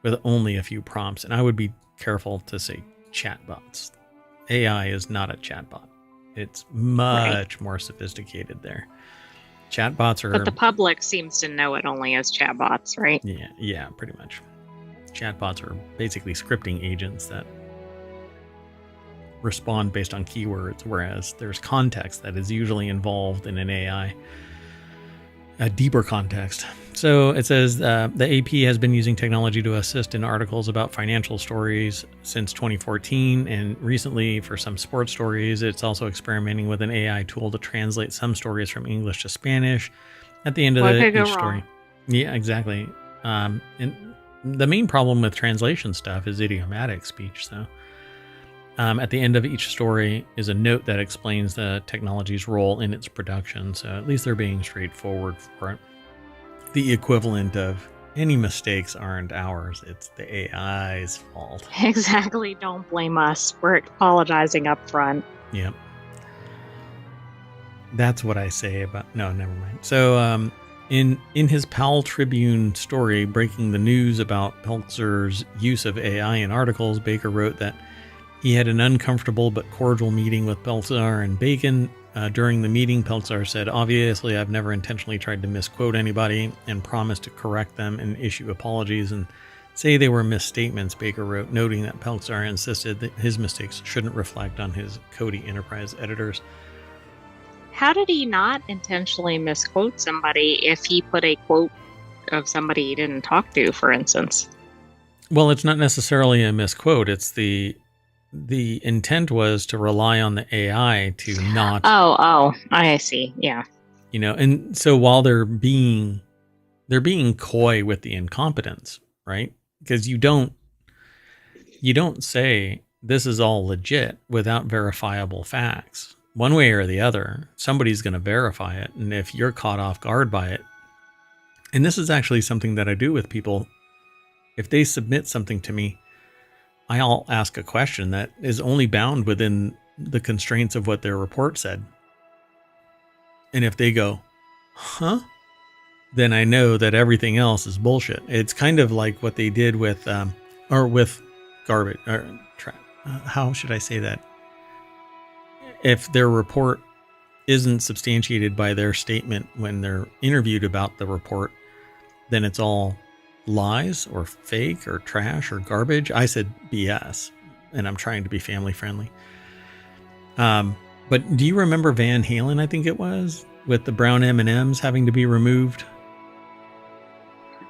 with only a few prompts. And I would be careful to say chatbots. AI is not a chatbot. It's much more sophisticated there. Chatbots are... But the public seems to know it only as chatbots, right? Yeah, pretty much. Chatbots are basically scripting agents that respond based on keywords, whereas there's context that is usually involved in an AI, a deeper context. So it says the AP has been using technology to assist in articles about financial stories since 2014, and recently for some sports stories, it's also experimenting with an AI tool to translate some stories from English to Spanish at the end of each story. Yeah, exactly. And the main problem with translation stuff is idiomatic speech, so at the end of each story is a note that explains the technology's role in its production. So at least they're being straightforward for it. The equivalent of any mistakes aren't ours. It's the AI's fault. Exactly. Don't blame us. We're apologizing up front. Yep. That's what I say about... No, never mind. So in his PAL Tribune story, breaking the news about Peltzer's use of AI in articles, Baker wrote that he had an uncomfortable but cordial meeting with Peltzer and Bacon. During the meeting, Peltzer said, "Obviously, I've never intentionally tried to misquote anybody," and promised to correct them and issue apologies and say they were misstatements, Baker wrote, noting that Peltzer insisted that his mistakes shouldn't reflect on his Cody Enterprise editors. How did he not intentionally misquote somebody if he put a quote of somebody he didn't talk to, for instance? Well, it's not necessarily a misquote. It's the intent was to rely on the AI to not... Oh, I see. Yeah. And so while they're being coy with the incompetence, right? Because you don't say this is all legit without verifiable facts. One way or the other, somebody's going to verify it. And if you're caught off guard by it, and this is actually something that I do with people, if they submit something to me, I'll ask a question that is only bound within the constraints of what their report said. And if they go, huh? Then I know that everything else is bullshit. It's kind of like what they did with garbage. How should I say that? If their report isn't substantiated by their statement when they're interviewed about the report, then it's all lies or fake or trash or garbage. I said BS, and I'm trying to be family friendly. But do you remember Van Halen? I think it was, with the brown M&Ms having to be removed.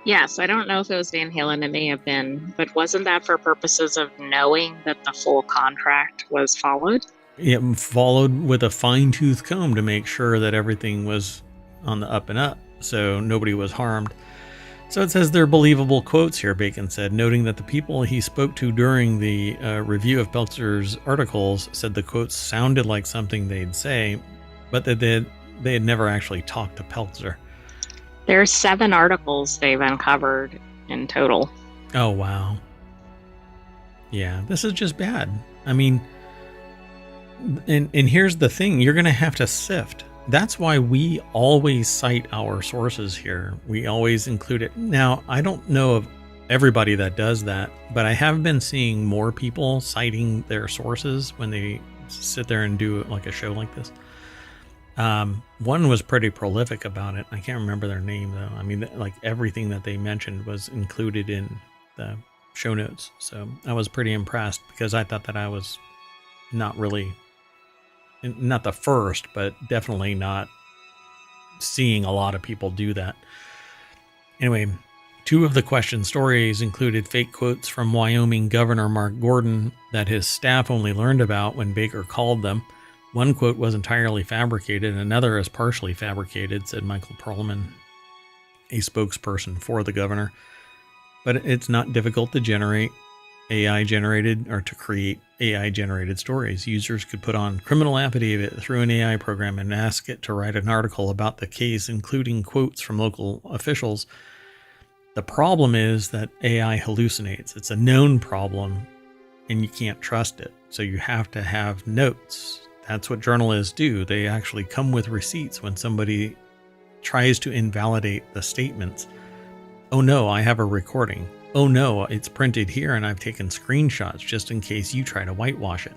Yes, I don't know if it was Van Halen. It may have been, but wasn't that for purposes of knowing that the full contract was followed? It followed with a fine-tooth comb to make sure that everything was on the up and up, so nobody was harmed. So it says they're believable quotes here, Bacon said, noting that the people he spoke to during the review of Peltzer's articles said the quotes sounded like something they'd say, but that they had never actually talked to Peltzer. There's 7 articles they've uncovered in total. Oh, wow. Yeah, this is just bad. I mean, and here's the thing, you're going to have to sift. That's why we always cite our sources here. We always include it. Now, I don't know of everybody that does that, but I have been seeing more people citing their sources when they sit there and do like a show like this. One was pretty prolific about it. I can't remember their name though. I mean, like everything that they mentioned was included in the show notes. So I was pretty impressed because I thought that I was not the first, but definitely not seeing a lot of people do that. Anyway, 2 of the question stories included fake quotes from Wyoming Governor Mark Gordon that his staff only learned about when Baker called them. One quote was entirely fabricated, another is partially fabricated, said Michael Perlman, a spokesperson for the governor. But it's not difficult to create AI-generated stories. Users could put on criminal affidavit through an AI program and ask it to write an article about the case, including quotes from local officials. The problem is that AI hallucinates. It's a known problem, and you can't trust it. So you have to have notes. That's what journalists do. They actually come with receipts when somebody tries to invalidate the statements. Oh no, I have a recording. Oh no, it's printed here and I've taken screenshots just in case you try to whitewash it,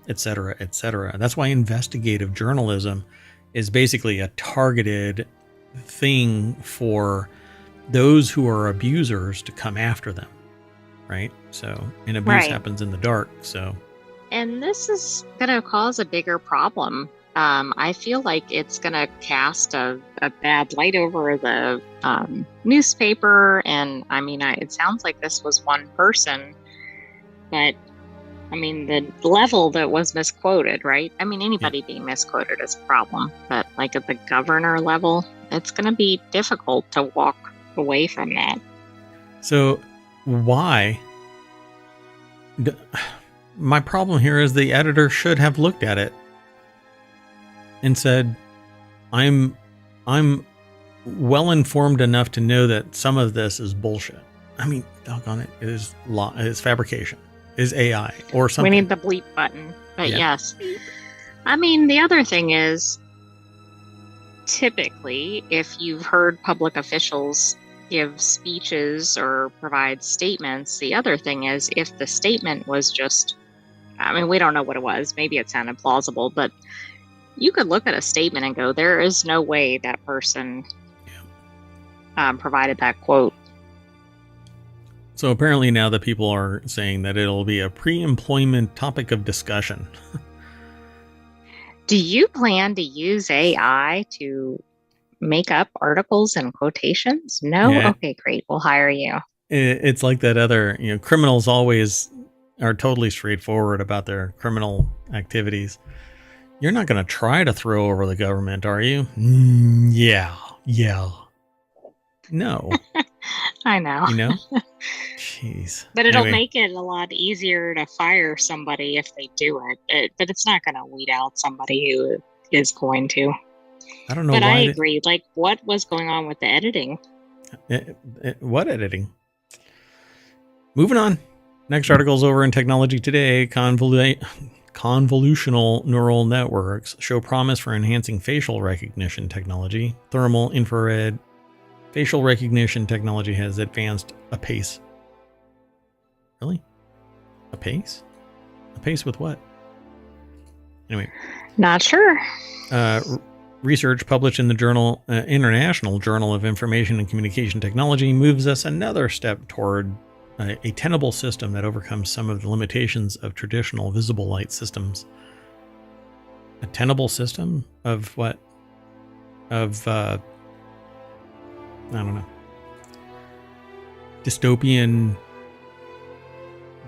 etc., etc. That's why investigative journalism is basically a targeted thing for those who are abusers to come after them, right? So, and abuse happens in the dark, so. And this is going to cause a bigger problem. I feel like it's going to cast a bad light over the newspaper. And I mean, it sounds like this was one person, but I mean, the level that was misquoted, right? I mean, anybody being misquoted is a problem, but like at the governor level, it's going to be difficult to walk away from that. So why? My problem here is the editor should have looked at it and said, I'm well informed enough to know that some of this is bullshit. I mean, doggone it, it is fabrication, is AI or something. We need the bleep button, but yes. I mean, the other thing is, typically, if you've heard public officials give speeches or provide statements, the other thing is if the statement was just, I mean, we don't know what it was. Maybe it sounded plausible, but you could look at a statement and go, there is no way that person provided that quote. So apparently now the people are saying that it'll be a pre-employment topic of discussion. Do you plan to use AI to make up articles and quotations? No? Yeah. Okay, great. We'll hire you. It's like that other, criminals always are totally straightforward about their criminal activities. You're not going to try to throw over the government, are you? Yeah. No. I know. Jeez. But it'll make it a lot easier to fire somebody if they do it. But it's not going to weed out somebody who is going to. I don't know. But I agree. Like, what was going on with the editing? What editing? Moving on. Next article's over in Technology Today. Convolutional neural networks show promise for enhancing facial recognition technology. Thermal infrared facial recognition technology has advanced apace. Really? Apace? Apace with what? Anyway. Not sure. Research published in the International Journal of Information and Communication Technology moves us another step toward a tenable system that overcomes some of the limitations of traditional visible light systems. A tenable system of what? Of, I don't know. Dystopian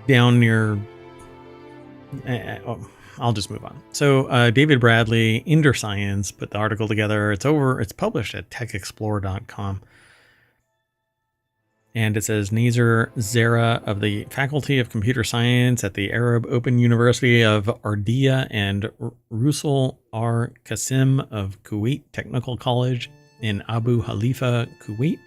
down near... I'll just move on. So David Bradley, Inder Science, put the article together. It's published at techexplore.com. And it says Nazir Zara of the Faculty of Computer Science at the Arab Open University of Ardea and Rusul R. Qasim of Kuwait Technical College in Abu Khalifa, Kuwait,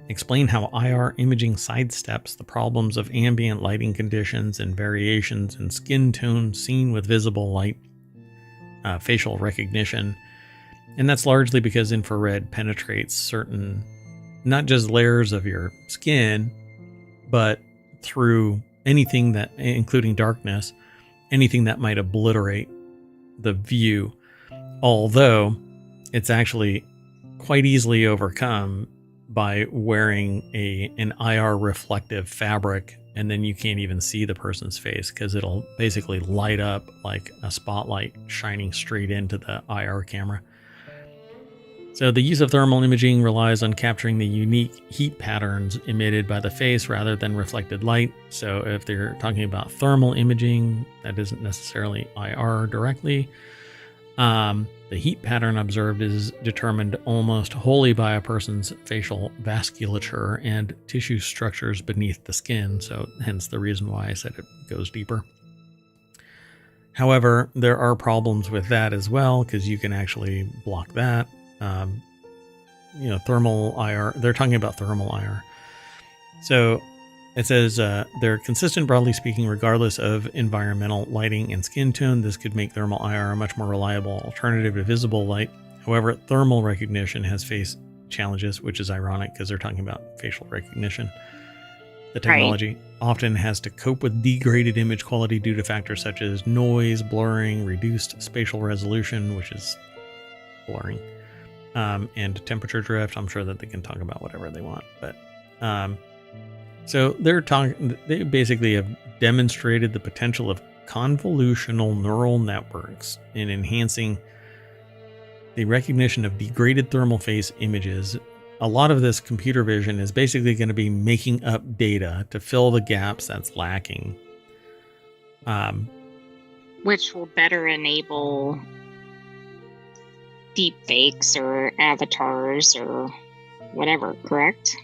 explain how IR imaging sidesteps the problems of ambient lighting conditions and variations in skin tone seen with visible light facial recognition. And that's largely because infrared penetrates certain, not just layers of your skin, but through anything that, including darkness, anything that might obliterate the view. Although it's actually quite easily overcome by wearing an IR reflective fabric and then you can't even see the person's face because it'll basically light up like a spotlight shining straight into the IR camera. So the use of thermal imaging relies on capturing the unique heat patterns emitted by the face rather than reflected light. So if they're talking about thermal imaging, that isn't necessarily IR directly. The heat pattern observed is determined almost wholly by a person's facial vasculature and tissue structures beneath the skin. So hence the reason why I said it goes deeper. However, there are problems with that as well, because you can actually block that. Thermal IR, they're talking about thermal IR. So it says they're consistent, broadly speaking, regardless of environmental lighting and skin tone. This could make thermal IR a much more reliable alternative to visible light. However, thermal recognition has faced challenges, which is ironic because they're talking about facial recognition. The technology often has to cope with degraded image quality due to factors such as noise, blurring, reduced spatial resolution, which is blurring, and temperature drift. I'm sure that they can talk about whatever they want, but so they basically have demonstrated the potential of convolutional neural networks in enhancing the recognition of degraded thermal face images. A lot of this computer vision is basically going to be making up data to fill the gaps that's lacking. Which will better enable deep fakes or avatars or whatever, correct?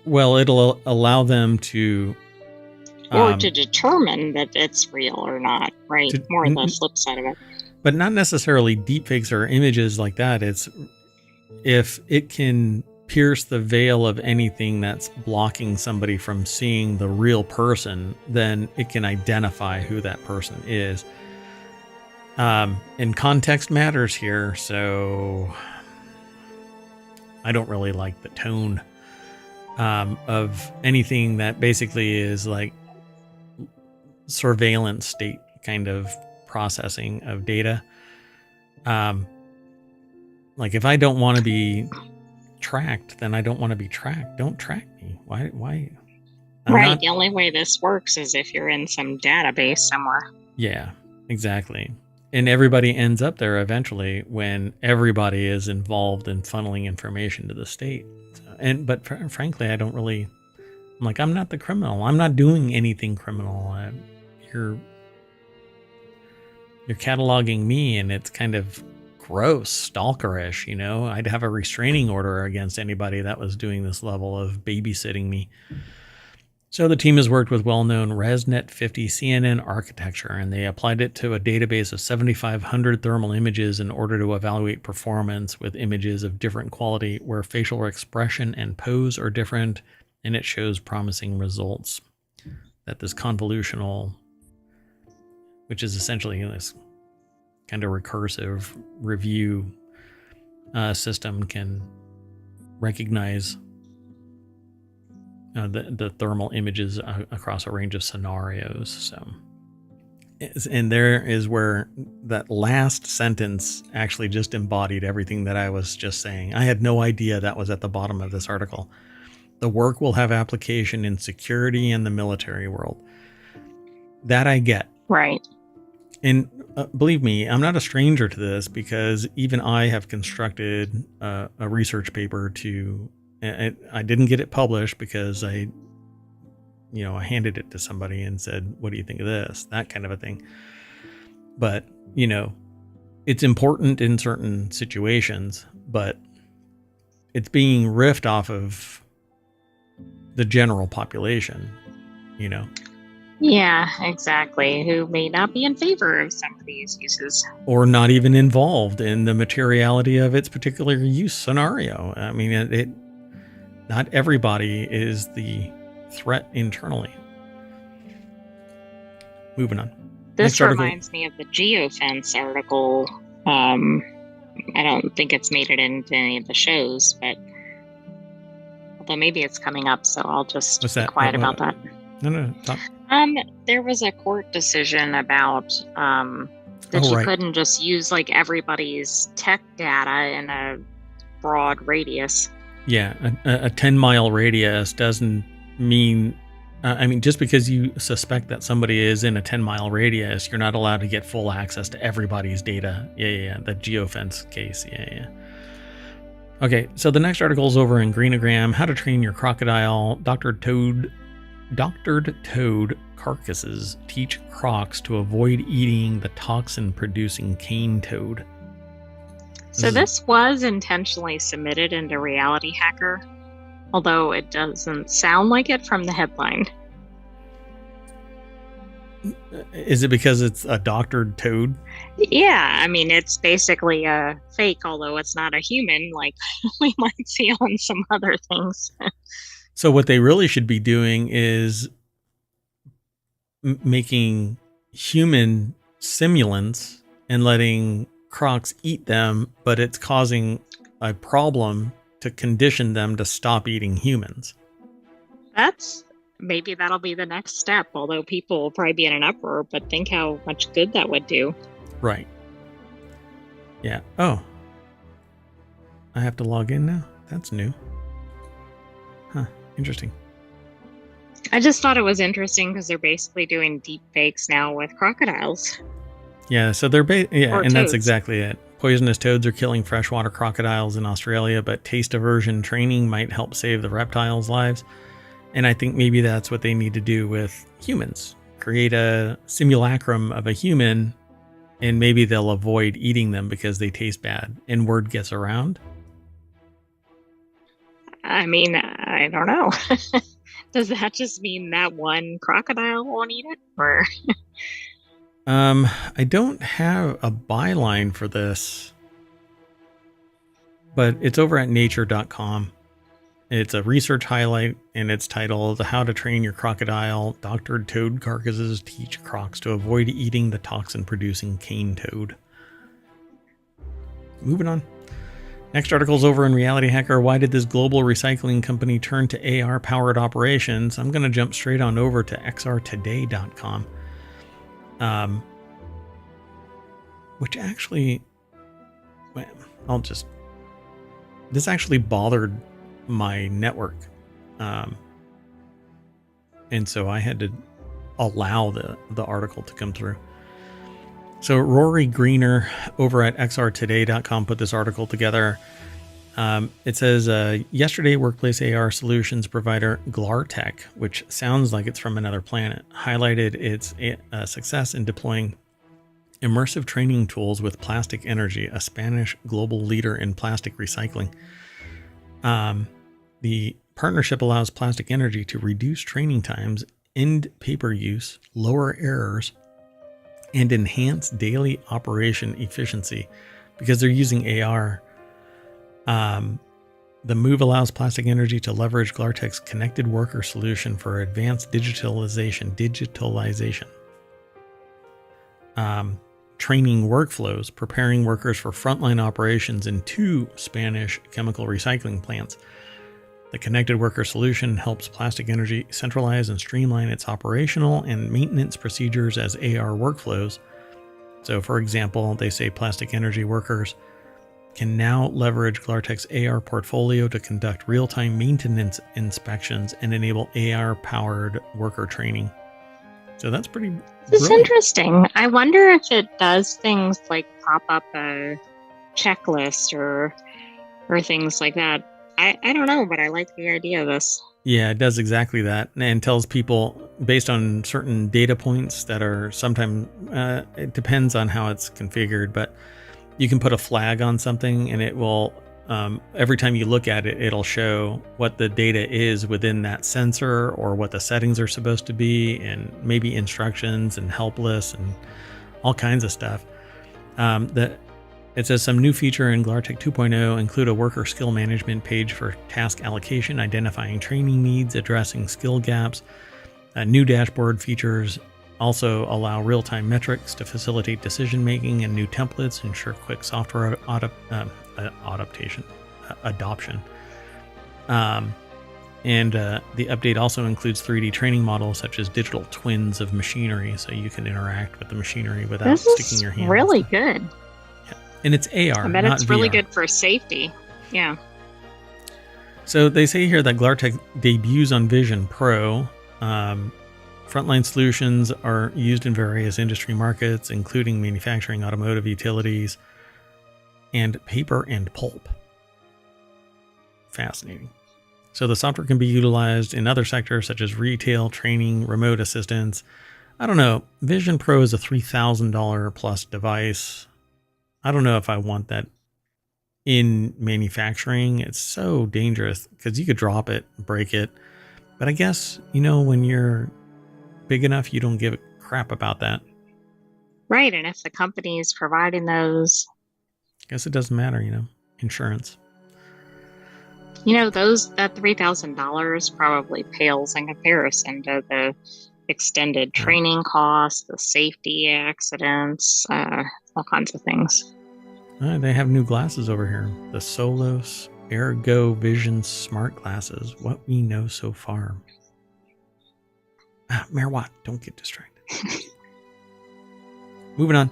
Well, it'll allow them to... or to determine that it's real or not, right? More on the flip side of it. But not necessarily deepfakes or images like that. It's if it can pierce the veil of anything that's blocking somebody from seeing the real person, then it can identify who that person is. And context matters here, so I don't really like the tone of anything that basically is like surveillance state kind of processing of data. Like if I don't want to be tracked, then I don't want to be tracked. Don't track me. Why? Right. The only way this works is if you're in some database somewhere. Yeah, exactly. And everybody ends up there eventually when everybody is involved in funneling information to the state. But frankly, I don't really... I'm like, I'm not the criminal. I'm not doing anything criminal. You're cataloging me, and it's kind of gross, stalkerish, I'd have a restraining order against anybody that was doing this level of babysitting me. So the team has worked with well-known ResNet 50 CNN architecture, and they applied it to a database of 7,500 thermal images in order to evaluate performance with images of different quality where facial expression and pose are different, and it shows promising results. That this convolutional, which is essentially this kind of recursive review system, can recognize the thermal images across a range of scenarios. So, and there is where that last sentence actually just embodied everything that I was just saying. I had no idea that was at the bottom of this article. The work will have application in security and the military world. That I get. Right. And believe me, I'm not a stranger to this, because even I have constructed a research paper to... I didn't get it published because I handed it to somebody and said, what do you think of this? That kind of a thing. But, it's important in certain situations, but it's being riffed off of the general population, Yeah, exactly. Who may not be in favor of some of these uses. Or not even involved in the materiality of its particular use scenario. I mean, not everybody is the threat internally. Moving on. This reminds me of the geofence article. I don't think it's made it into any of the shows, but although maybe it's coming up, so I'll just be quiet about that. No. Stop. There was a court decision about that you couldn't just use like everybody's tech data in a broad radius. Yeah, a 10-mile radius doesn't mean I mean, just because you suspect that somebody is in a 10-mile radius, you're not allowed to get full access to everybody's data. Yeah. The geofence case. Yeah. Okay, so the next article is over in Greenogram, How to Train Your Crocodile. Doctored toad carcasses teach crocs to avoid eating the toxin-producing cane toad. So this was intentionally submitted into Reality Hacker, although it doesn't sound like it from the headline. Is it because it's a doctored toad? Yeah, I mean, it's basically a fake, although it's not a human like we might see on some other things. So what they really should be doing is making human simulants and letting crocs eat them, but it's causing a problem to condition them to stop eating humans. Maybe that'll be the next step, although people will probably be in an uproar, but think how much good that would do. Right. Yeah. Oh. I have to log in now? That's new. Huh. Interesting. I just thought it was interesting because they're basically doing deep fakes now with crocodiles. Yeah, so they're and toads. That's exactly it. Poisonous toads are killing freshwater crocodiles in Australia, but taste aversion training might help save the reptiles' lives. And I think maybe that's what they need to do with humans. Create a simulacrum of a human, and maybe they'll avoid eating them because they taste bad, and word gets around. I mean, I don't know. Does that just mean that one crocodile won't eat it? Or I don't have a byline for this, but it's over at nature.com. It's a research highlight, and it's titled How to Train Your Crocodile. Doctored toad carcasses teach crocs to avoid eating the toxin-producing cane toad. Moving on. Next article is over in Reality Hacker. Why did this global recycling company turn to AR-powered operations? I'm going to jump straight on over to xrtoday.com. Which actually, well, this actually bothered my network. And so I had to allow the article to come through. So Rory Greener over at xrtoday.com put this article together. It says, yesterday workplace AR solutions provider Glartech, which sounds like it's from another planet, highlighted its success in deploying immersive training tools with Plastic Energy, a Spanish global leader in plastic recycling. The partnership allows Plastic Energy to reduce training times, end paper use, lower errors, and enhance daily operation efficiency because they're using AR. The move allows Plastic Energy to leverage Glartech's connected worker solution for advanced digitalization. Training workflows, preparing workers for frontline operations in 2 Spanish chemical recycling plants. The connected worker solution helps Plastic Energy centralize and streamline its operational and maintenance procedures as AR workflows. So, for example, they say Plastic Energy workers can now leverage Glartech's AR portfolio to conduct real-time maintenance inspections and enable AR-powered worker training. So that's pretty It's interesting. I wonder if it does things like pop up a checklist or things like that. I don't know, but I like the idea of this. Yeah, it does exactly that, and tells people based on certain data points that are sometimes, it depends on how it's configured, but you can put a flag on something and it will, every time you look at it, it'll show what the data is within that sensor or what the settings are supposed to be, and maybe instructions and help lists and all kinds of stuff. It says some new feature in Glartech 2.0 include a worker skill management page for task allocation, identifying training needs, addressing skill gaps. New dashboard features also allow real-time metrics to facilitate decision-making, and new templates ensure quick software adoption. And the update also includes 3D training models such as digital twins of machinery, so you can interact with the machinery without sticking your hand. This is really good. And it's AR, I bet not it's really VR. good for safety. Yeah. So they say here that Glartech debuts on Vision Pro, Frontline solutions are used in various industry markets, including manufacturing, automotive, utilities, and paper and pulp. Fascinating. So the software can be utilized in other sectors such as retail, training, remote assistance. I don't know. Vision Pro is a $3,000 plus device. I don't know if I want that in manufacturing. It's so dangerous because you could drop it, break it. But I guess, when you're big enough, you don't give a crap about that. Right. And if the company is providing those, I guess it doesn't matter, insurance. that $3,000 probably pales in comparison to the extended training costs, the safety accidents, all kinds of things. They have new glasses over here. The Solos Ergo Vision Smart Glasses. What we know so far. Mayor Watt, don't get distracted. Moving on.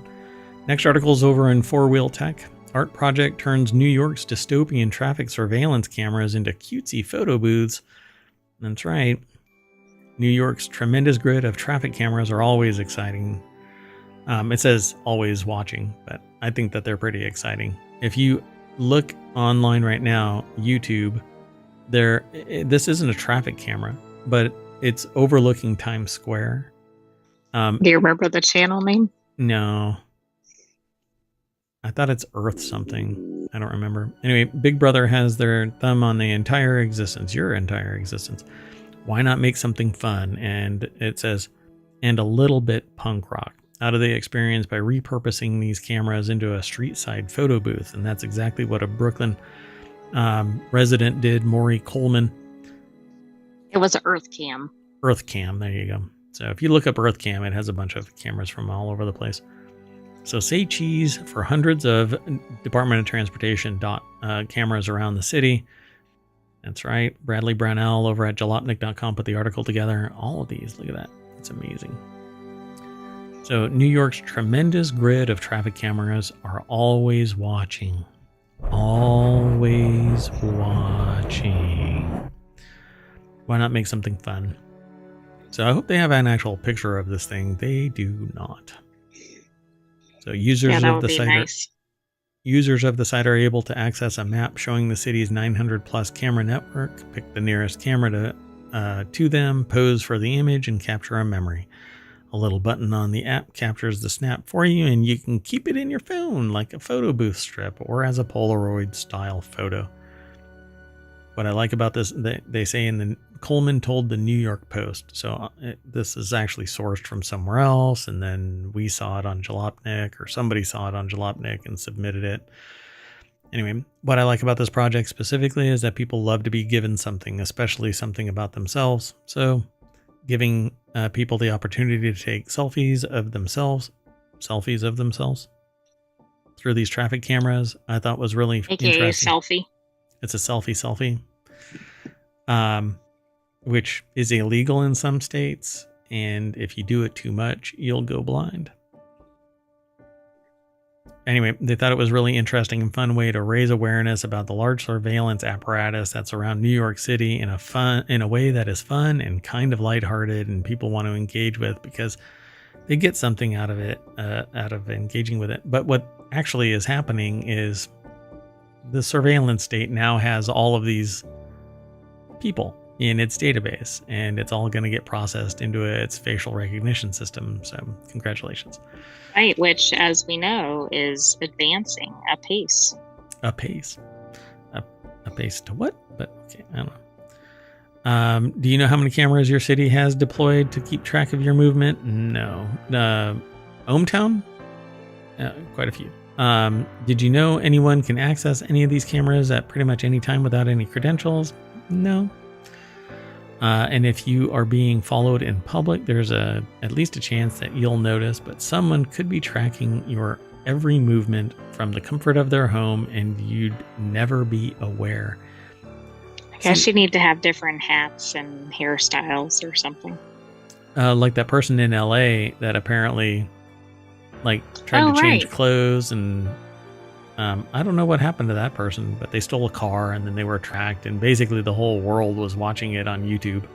Next article is over in Four Wheel Tech. Art project turns New York's dystopian traffic surveillance cameras into cutesy photo booths. That's right. New York's tremendous grid of traffic cameras are always exciting. It says always watching, but I think that they're pretty exciting. If you look online right now, YouTube, this isn't a traffic camera, but it's overlooking Times Square. Do you remember the channel name? No. I thought it's Earth something. I don't remember. Anyway, Big Brother has their thumb on the entire existence, your entire existence. Why not make something fun? And it says, and a little bit punk rock. Out of the experience by repurposing these cameras into a street side photo booth. And that's exactly what a Brooklyn resident did, Maury Coleman. It was an Earth Cam. Earth Cam, there you go. So if you look up Earth Cam, it has a bunch of cameras from all over the place. So say cheese for hundreds of Department of Transportation cameras around the city. That's right. Bradley Brownell over at jalopnik.com put the article together. All of these, look at that. It's amazing. So New York's tremendous grid of traffic cameras are always watching. Always watching. Why not make something fun? So I hope they have an actual picture of this thing. They do not. So users of the site users of the site are able to access a map showing the city's 900 plus camera network, pick the nearest camera to them, pose for the image, and capture a memory. A little button on the app captures the snap for you, and you can keep it in your phone like a photo booth strip or as a Polaroid style photo. What I like about this, they say Coleman told the New York Post. So this is actually sourced from somewhere else, and then we saw it on Jalopnik, or somebody saw it on Jalopnik and submitted it. Anyway, what I like about this project specifically is that people love to be given something, especially something about themselves. So giving people the opportunity to take selfies of themselves through these traffic cameras, I thought was really interesting. Selfie. It's a selfie, which is illegal in some states. And if you do it too much, you'll go blind. Anyway, they thought it was really interesting and fun way to raise awareness about the large surveillance apparatus that's around New York City in a way that is fun and kind of lighthearted and people want to engage with because they get something out of it, out of engaging with it. But what actually is happening is the surveillance state now has all of these people in its database, and it's all going to get processed into its facial recognition system. So congratulations. Right, which, as we know, is advancing apace. Apace to what? But okay, I don't know. Do you know how many cameras your city has deployed to keep track of your movement? No. ohmTown? Quite a few. Did you know anyone can access any of these cameras at pretty much any time without any credentials? No. And if you are being followed in public, there's at least a chance that you'll notice, but someone could be tracking your every movement from the comfort of their home and you'd never be aware. I guess you need to have different hats and hairstyles or something. Like that person in LA that apparently tried to change clothes, and I don't know what happened to that person, but they stole a car and then they were tracked, and basically the whole world was watching it on YouTube.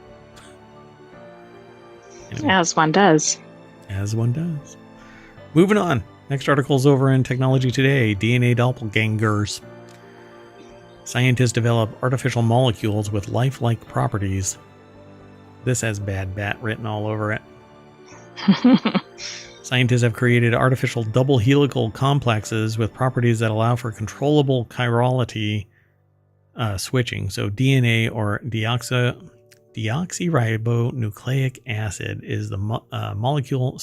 Anyway, As one does. as one does. Moving on. Next article's over in Technology Today. DNA doppelgangers. Scientists develop artificial molecules with lifelike properties. This has bad bat written all over it. Scientists have created artificial double helical complexes with properties that allow for controllable chirality switching. So DNA or deoxyribonucleic acid is the molecular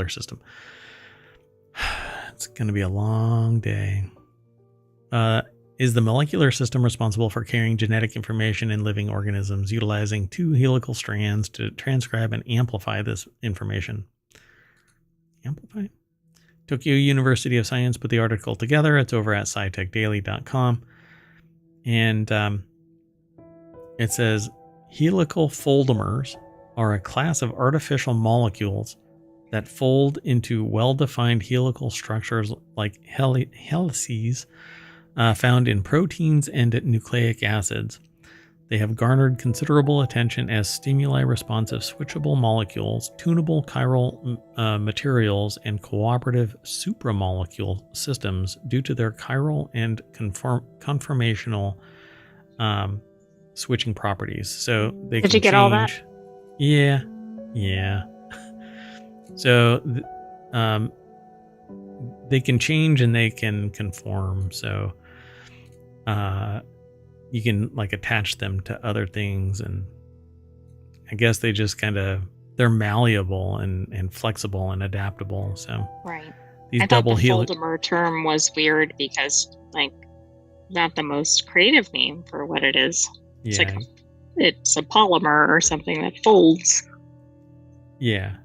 system. It's going to be a long day. Is the molecular system responsible for carrying genetic information in living organisms, utilizing two helical strands to transcribe and amplify this information. Amplify? Tokyo University of Science put the article together. It's over at scitechdaily.com. And it says, helical foldmers are a class of artificial molecules that fold into well-defined helical structures like helices, found in proteins and nucleic acids. They have garnered considerable attention as stimuli-responsive switchable molecules, tunable chiral materials, and cooperative supramolecule systems due to their chiral and conformational switching properties. So they Did can you get change. all that? Yeah. So they can change and they can conform. So you can like attach them to other things, and I guess they just they're malleable and flexible and adaptable. So Right. these I thought the foldamer term was weird because like not the most creative name for what it is. It's yeah, like it's a polymer or something that folds. yeah.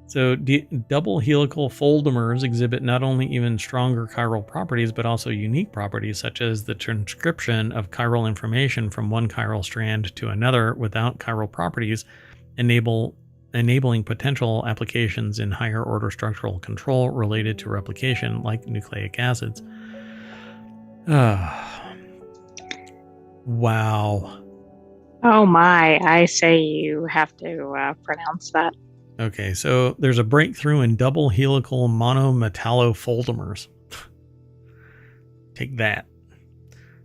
So double helical foldmers exhibit not only even stronger chiral properties, but also unique properties such as the transcription of chiral information from one chiral strand to another without chiral properties, enabling potential applications in higher order structural control related to replication like nucleic acids. Wow. Oh my, I say you have to pronounce that. Okay, so there's a breakthrough in double helical monometallofoldmers. Take that.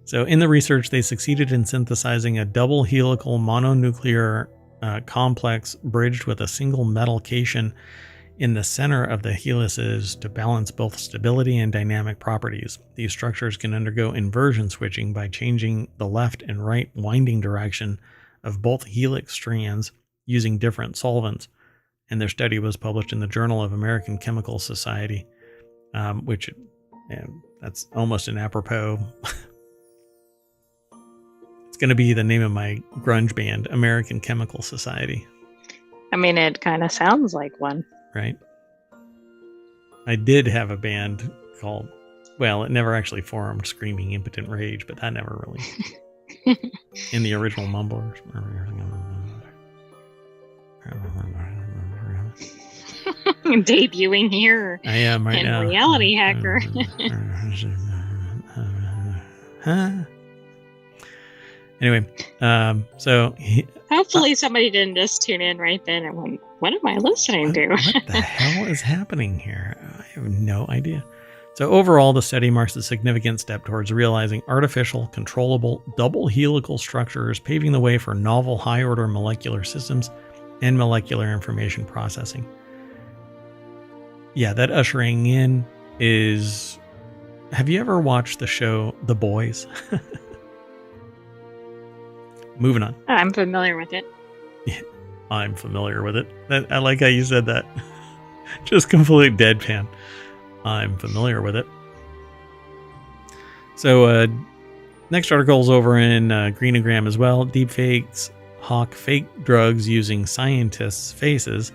So in the research, they succeeded in synthesizing a double helical mononuclear complex bridged with a single metal cation in the center of the helices to balance both stability and dynamic properties. These structures can undergo inversion switching by changing the left and right winding direction of both helix strands using different solvents. And their study was published in the Journal of American Chemical Society, which that's almost an apropos. It's going to be the name of my grunge band, American Chemical Society. I mean, it kind of sounds like one. Right? I did have a band called, well, it never actually formed, Screaming Impotent Rage, but that never really. In the original Mumblers. Debuting here. I am right in now. Reality Hacker. Anyway, so hopefully somebody didn't just tune in right then and went, what am I listening to? What the hell is happening here? I have no idea. So overall, the study marks a significant step towards realizing artificial, controllable, double helical structures, paving the way for novel high-order molecular systems and molecular information processing. Yeah, that ushering in is... Have you ever watched the show The Boys? Moving on. I'm familiar with it. Yeah, I'm familiar with it. I like how you said that. Just complete deadpan. I'm familiar with it. So, next article is over in Greenogram as well. Deepfakes hawk fake drugs using scientists' faces.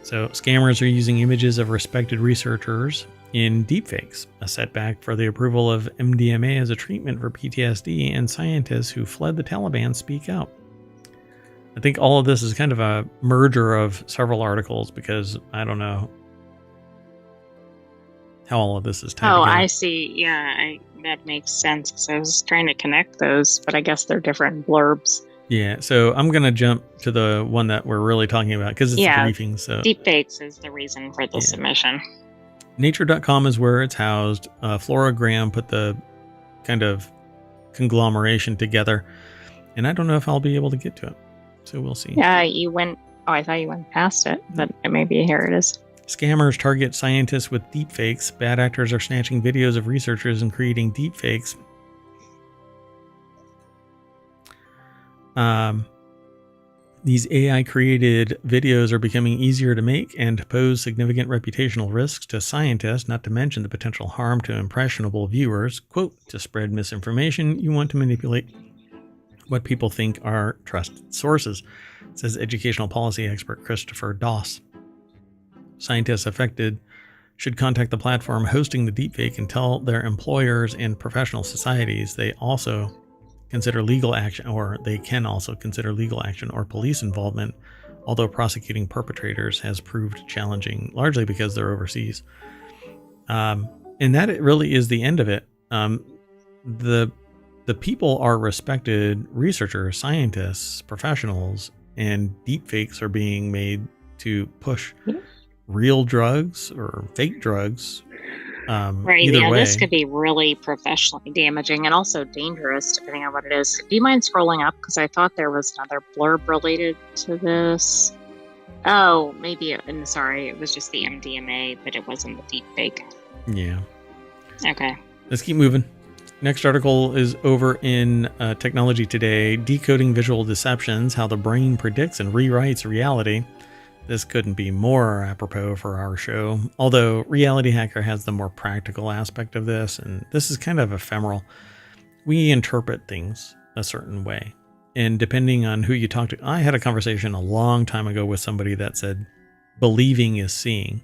So, scammers are using images of respected researchers in deepfakes, a setback for the approval of MDMA as a treatment for PTSD, and scientists who fled the Taliban speak out. I think all of this is kind of a merger of several articles because I don't know how all of this is tied together. I see. Yeah, that makes sense because I was trying to connect those, but I guess they're different blurbs. Yeah, so I'm going to jump to the one that we're really talking about because it's the briefing. So deepfakes is the reason for the submission. Nature.com is where it's housed. Flora Graham put the kind of conglomeration together, and I don't know if I'll be able to get to it. So we'll see. Yeah, you went. Oh, I thought you went past it, but maybe here it is. Scammers target scientists with deepfakes. Bad actors are snatching videos of researchers and creating deepfakes. These AI-created videos are becoming easier to make and pose significant reputational risks to scientists, not to mention the potential harm to impressionable viewers. Quote, to spread misinformation, you want to manipulate what people think are trusted sources, says educational policy expert Christopher Doss. Scientists affected should contact the platform hosting the deepfake and tell their employers and professional societies they can also consider legal action or police involvement, although prosecuting perpetrators has proved challenging, largely because they're overseas. And that it really is the end of it. The people are respected researchers, scientists, professionals, and deepfakes are being made to push real drugs or fake drugs. Right. Yeah, this could be really professionally damaging and also dangerous depending on what it is. Do you mind scrolling up? Because I thought there was another blurb related to this. Oh, maybe. Sorry, it was just the MDMA, but it wasn't the deepfake. Yeah. Okay. Let's keep moving. Next article is over in Technology Today, Decoding Visual Deceptions, How the Brain Predicts and Rewrites Reality. This couldn't be more apropos for our show, although Reality Hacker has the more practical aspect of this, and this is kind of ephemeral. We interpret things a certain way, and depending on who you talk to, I had a conversation a long time ago with somebody that said, believing is seeing,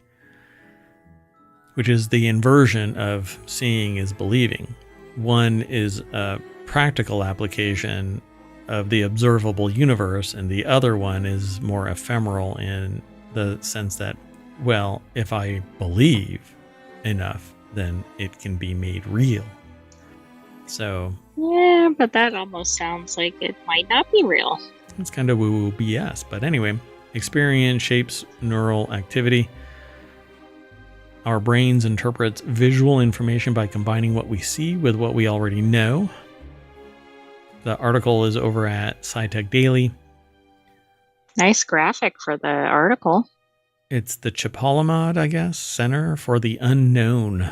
which is the inversion of seeing is believing. One is a practical application of the observable universe, and the other one is more ephemeral in the sense that, well, if I believe enough, then it can be made real. So yeah, but that almost sounds like it might not be real. It's kind of woo-woo BS. But anyway, experience shapes neural activity. Our brains interprets visual information by combining what we see with what we already know. The article is over at SciTech Daily. Nice graphic for the article. It's the Chipolomod, I guess, Center for the Unknown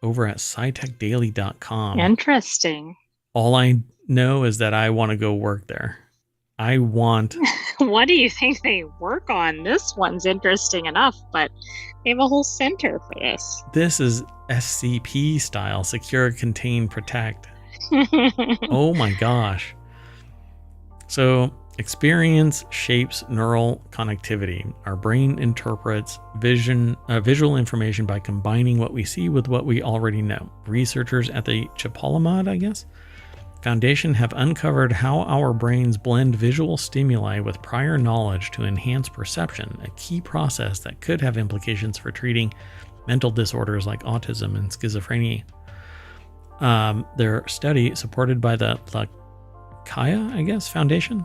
over at scitechdaily.com. Interesting. All I know is that I want to go work there. I want... What do you think they work on? This one's interesting enough, but they have a whole center for this. This is SCP style, Secure, Contain, Protect. Oh my gosh. So, experience shapes neural connectivity. Our brain interprets visual information by combining what we see with what we already know. Researchers at the Chipolomod, I guess, Foundation have uncovered how our brains blend visual stimuli with prior knowledge to enhance perception, a key process that could have implications for treating mental disorders like autism and schizophrenia. Their study, supported by the Kaya, I guess, Foundation,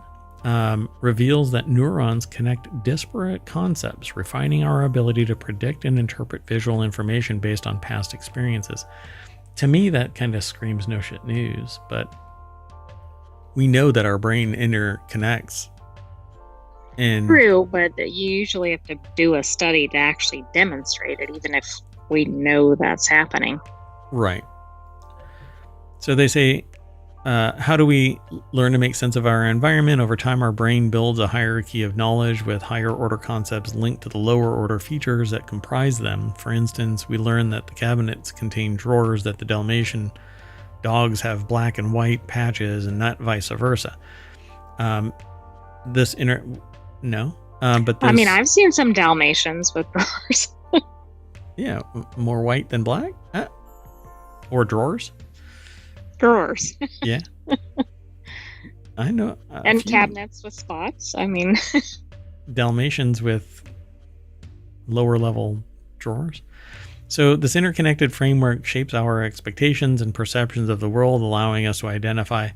reveals that neurons connect disparate concepts, refining our ability to predict and interpret visual information based on past experiences. To me, that kind of screams no shit news, but we know that our brain interconnects. And true, but you usually have to do a study to actually demonstrate it, even if we know that's happening. Right. So they say, how do we learn to make sense of our environment? Over time, our brain builds a hierarchy of knowledge with higher order concepts linked to the lower order features that comprise them. For instance, we learn that the cabinets contain drawers, that the Dalmatian dogs have black and white patches, and not vice versa. But this, I mean, I've seen some Dalmatians with drawers. Yeah, more white than black? Or drawers? Drawers. Yeah. I know. And cabinets with spots. I mean, Dalmatians with lower level drawers. So this interconnected framework shapes our expectations and perceptions of the world, allowing us to identify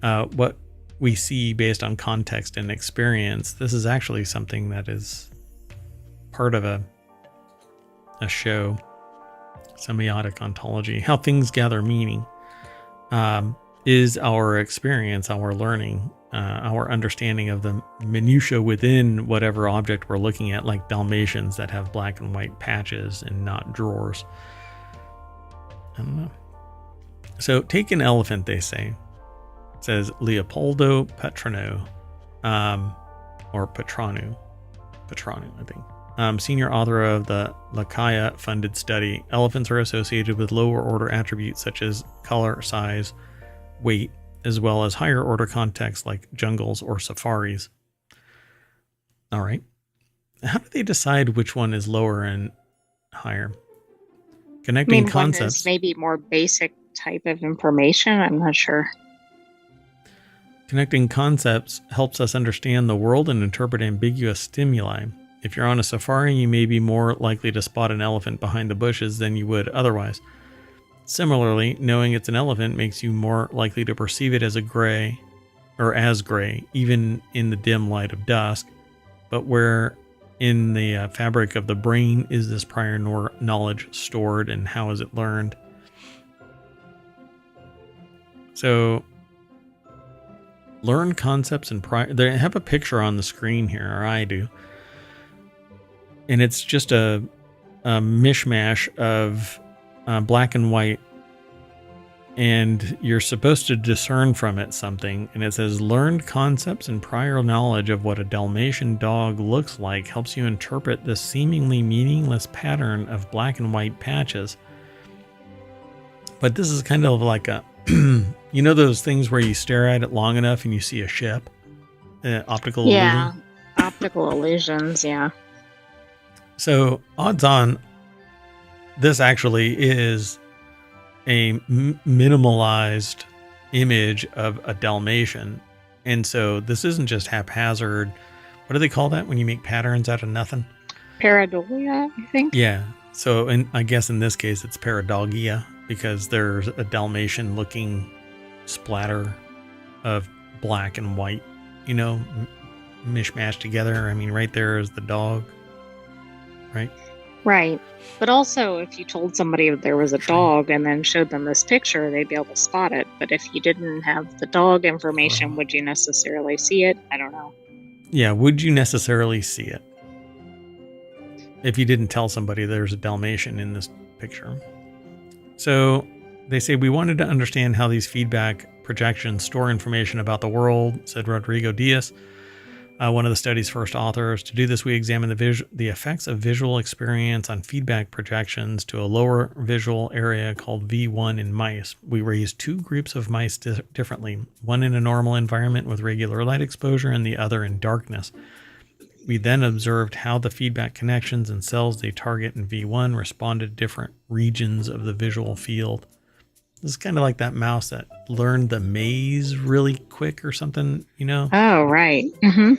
what we see based on context and experience. This is actually something that is part of a show, semiotic ontology. How things gather meaning is our experience, our learning, our understanding of the minutia within whatever object we're looking at, like Dalmatians that have black and white patches and not drawers. I don't know. So take an elephant, they say. It says Leopoldo Petrano, or Petranu, I think. Senior author of the Lakaya funded study. Elephants are associated with lower order attributes such as color, size, weight, as well as higher order contexts like jungles or safaris. All right. How do they decide which one is lower and higher? Connecting concepts. One is maybe more basic type of information. I'm not sure. Connecting concepts helps us understand the world and interpret ambiguous stimuli. If you're on a safari, you may be more likely to spot an elephant behind the bushes than you would otherwise. Similarly, knowing it's an elephant makes you more likely to perceive it as gray, even in the dim light of dusk. But where in the fabric of the brain is this prior knowledge stored, and how is it learned? So, learn concepts and prior. They have a picture on the screen here, or I do. And it's just a mishmash of black and white, and you're supposed to discern from it something. And it says learned concepts and prior knowledge of what a Dalmatian dog looks like helps you interpret this seemingly meaningless pattern of black and white patches. But this is kind of like a you know those things where you stare at it long enough and you see a ship? Optical illusion? Yeah, optical illusions, yeah. So, odds on, this actually is a minimalized image of a Dalmatian. And so this isn't just haphazard. What do they call that when you make patterns out of nothing? Pareidolia, I think. Yeah. So I guess in this case it's pareidolia, because there's a Dalmatian looking splatter of black and white, mishmashed together. I mean, right there is the dog, right? Right. But also, if you told somebody there was a dog and then showed them this picture, they'd be able to spot it. But if you didn't have the dog information, would you necessarily see it? I don't know. Yeah, would you necessarily see it if you didn't tell somebody there's a Dalmatian in this picture? So they say, we wanted to understand how these feedback projections store information about the world, said Rodrigo Diaz, one of the study's first authors. To do this, we examined the effects of visual experience on feedback projections to a lower visual area called V1 in mice. We raised two groups of mice differently, one in a normal environment with regular light exposure and the other in darkness. We then observed how the feedback connections and cells they target in V1 responded to different regions of the visual field. This is kind of like that mouse that learned the maze really quick or something, Oh, right. Mm-hmm.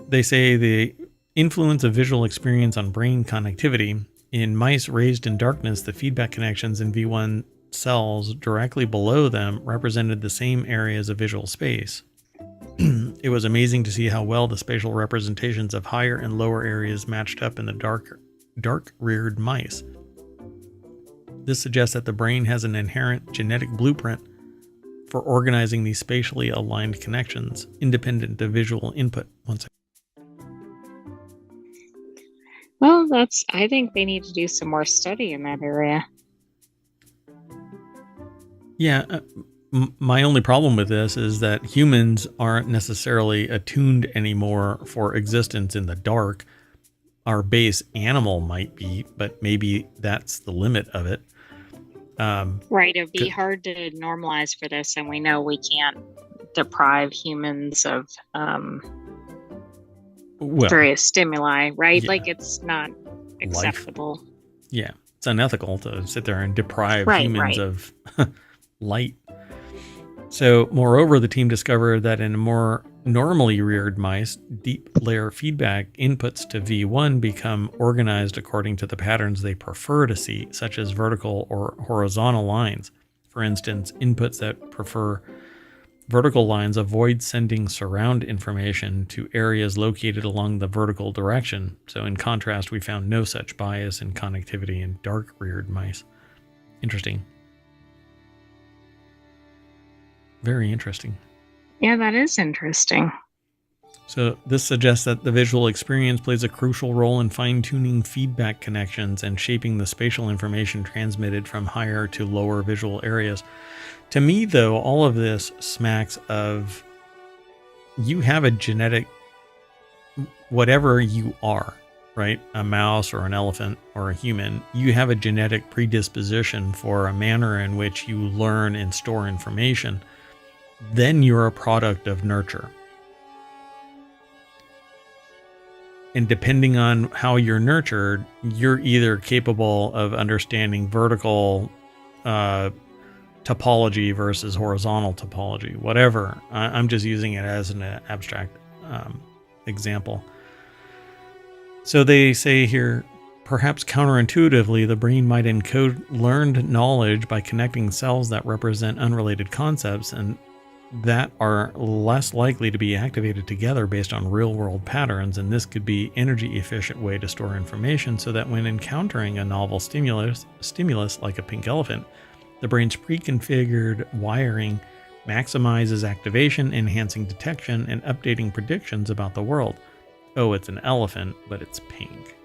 They say the influence of visual experience on brain connectivity. In mice raised in darkness, the feedback connections in V1 cells directly below them represented the same areas of visual space. It was amazing to see how well the spatial representations of higher and lower areas matched up in the dark-reared mice. This suggests that the brain has an inherent genetic blueprint for organizing these spatially aligned connections, independent of visual input. Well, I think they need to do some more study in that area. Yeah, my only problem with this is that humans aren't necessarily attuned anymore for existence in the dark. Our base animal might be, but maybe that's the limit of it. Right, it'd be hard to normalize for this, and we know we can't deprive humans of various stimuli, right? Yeah. Like, it's not acceptable. Life. Yeah, it's unethical to sit there and deprive humans of light. So, moreover, the team discovered that in more normally reared mice, deep layer feedback inputs to V1 become organized according to the patterns they prefer to see, such as vertical or horizontal lines. For instance, inputs that prefer vertical lines avoid sending surround information to areas located along the vertical direction. So in contrast, we found no such bias in connectivity in dark-reared mice. Interesting. Very interesting. Yeah, that is interesting. So this suggests that the visual experience plays a crucial role in fine-tuning feedback connections and shaping the spatial information transmitted from higher to lower visual areas. To me, though, all of this smacks of you have a genetic, whatever you are, right? A mouse or an elephant or a human, you have a genetic predisposition for a manner in which you learn and store information. Then you're a product of nurture. And depending on how you're nurtured, you're either capable of understanding vertical topology versus horizontal topology, whatever. I'm just using it as an abstract example. So they say here, perhaps counterintuitively, the brain might encode learned knowledge by connecting cells that represent unrelated concepts and that are less likely to be activated together based on real-world patterns, and this could be an energy-efficient way to store information so that when encountering a novel stimulus like a pink elephant, the brain's pre-configured wiring maximizes activation, enhancing detection, and updating predictions about the world. Oh, it's an elephant, but it's pink.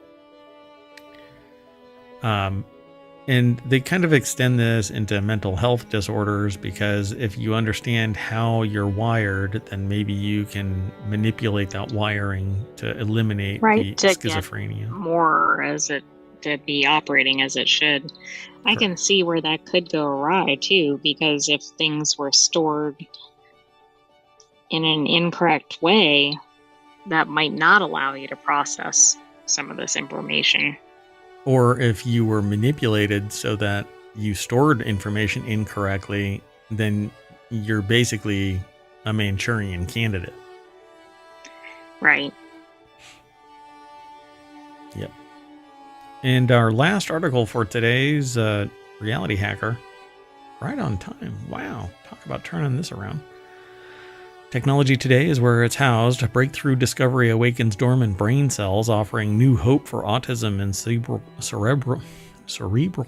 And they kind of extend this into mental health disorders because if you understand how you're wired, then maybe you can manipulate that wiring to eliminate the schizophrenia. Get more as it to be operating as it should. I can see where that could go awry too, because if things were stored in an incorrect way, that might not allow you to process some of this information. Or if you were manipulated so that you stored information incorrectly, then you're basically a Manchurian candidate. Right. Yep. And our last article for today's Reality Hacker, right on time. Wow. Talk about turning this around. Technology today is where it's housed. A breakthrough discovery awakens dormant brain cells, offering new hope for autism and cerebral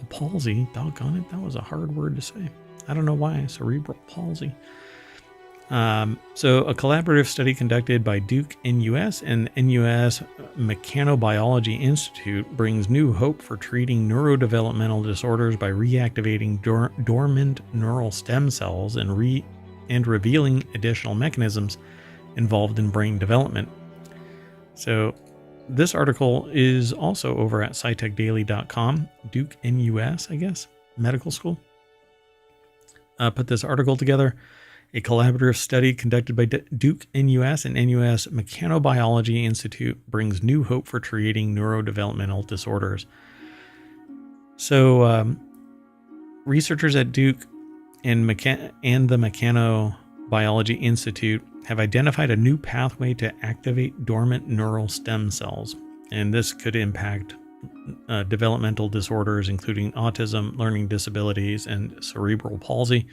palsy. Doggone it, that was a hard word to say. I don't know why, cerebral palsy. So a collaborative study conducted by Duke NUS and NUS Mechanobiology Institute brings new hope for treating neurodevelopmental disorders by reactivating dormant neural stem cells and revealing additional mechanisms involved in brain development. So this article is also over at scitechdaily.com. Duke NUS, I guess, medical school. Put this article together. A collaborative study conducted by Duke NUS and NUS Mechanobiology Institute brings new hope for treating neurodevelopmental disorders. So researchers at Duke and the Mechanobiology Institute have identified a new pathway to activate dormant neural stem cells, and this could impact developmental disorders including autism, learning disabilities, and cerebral palsy.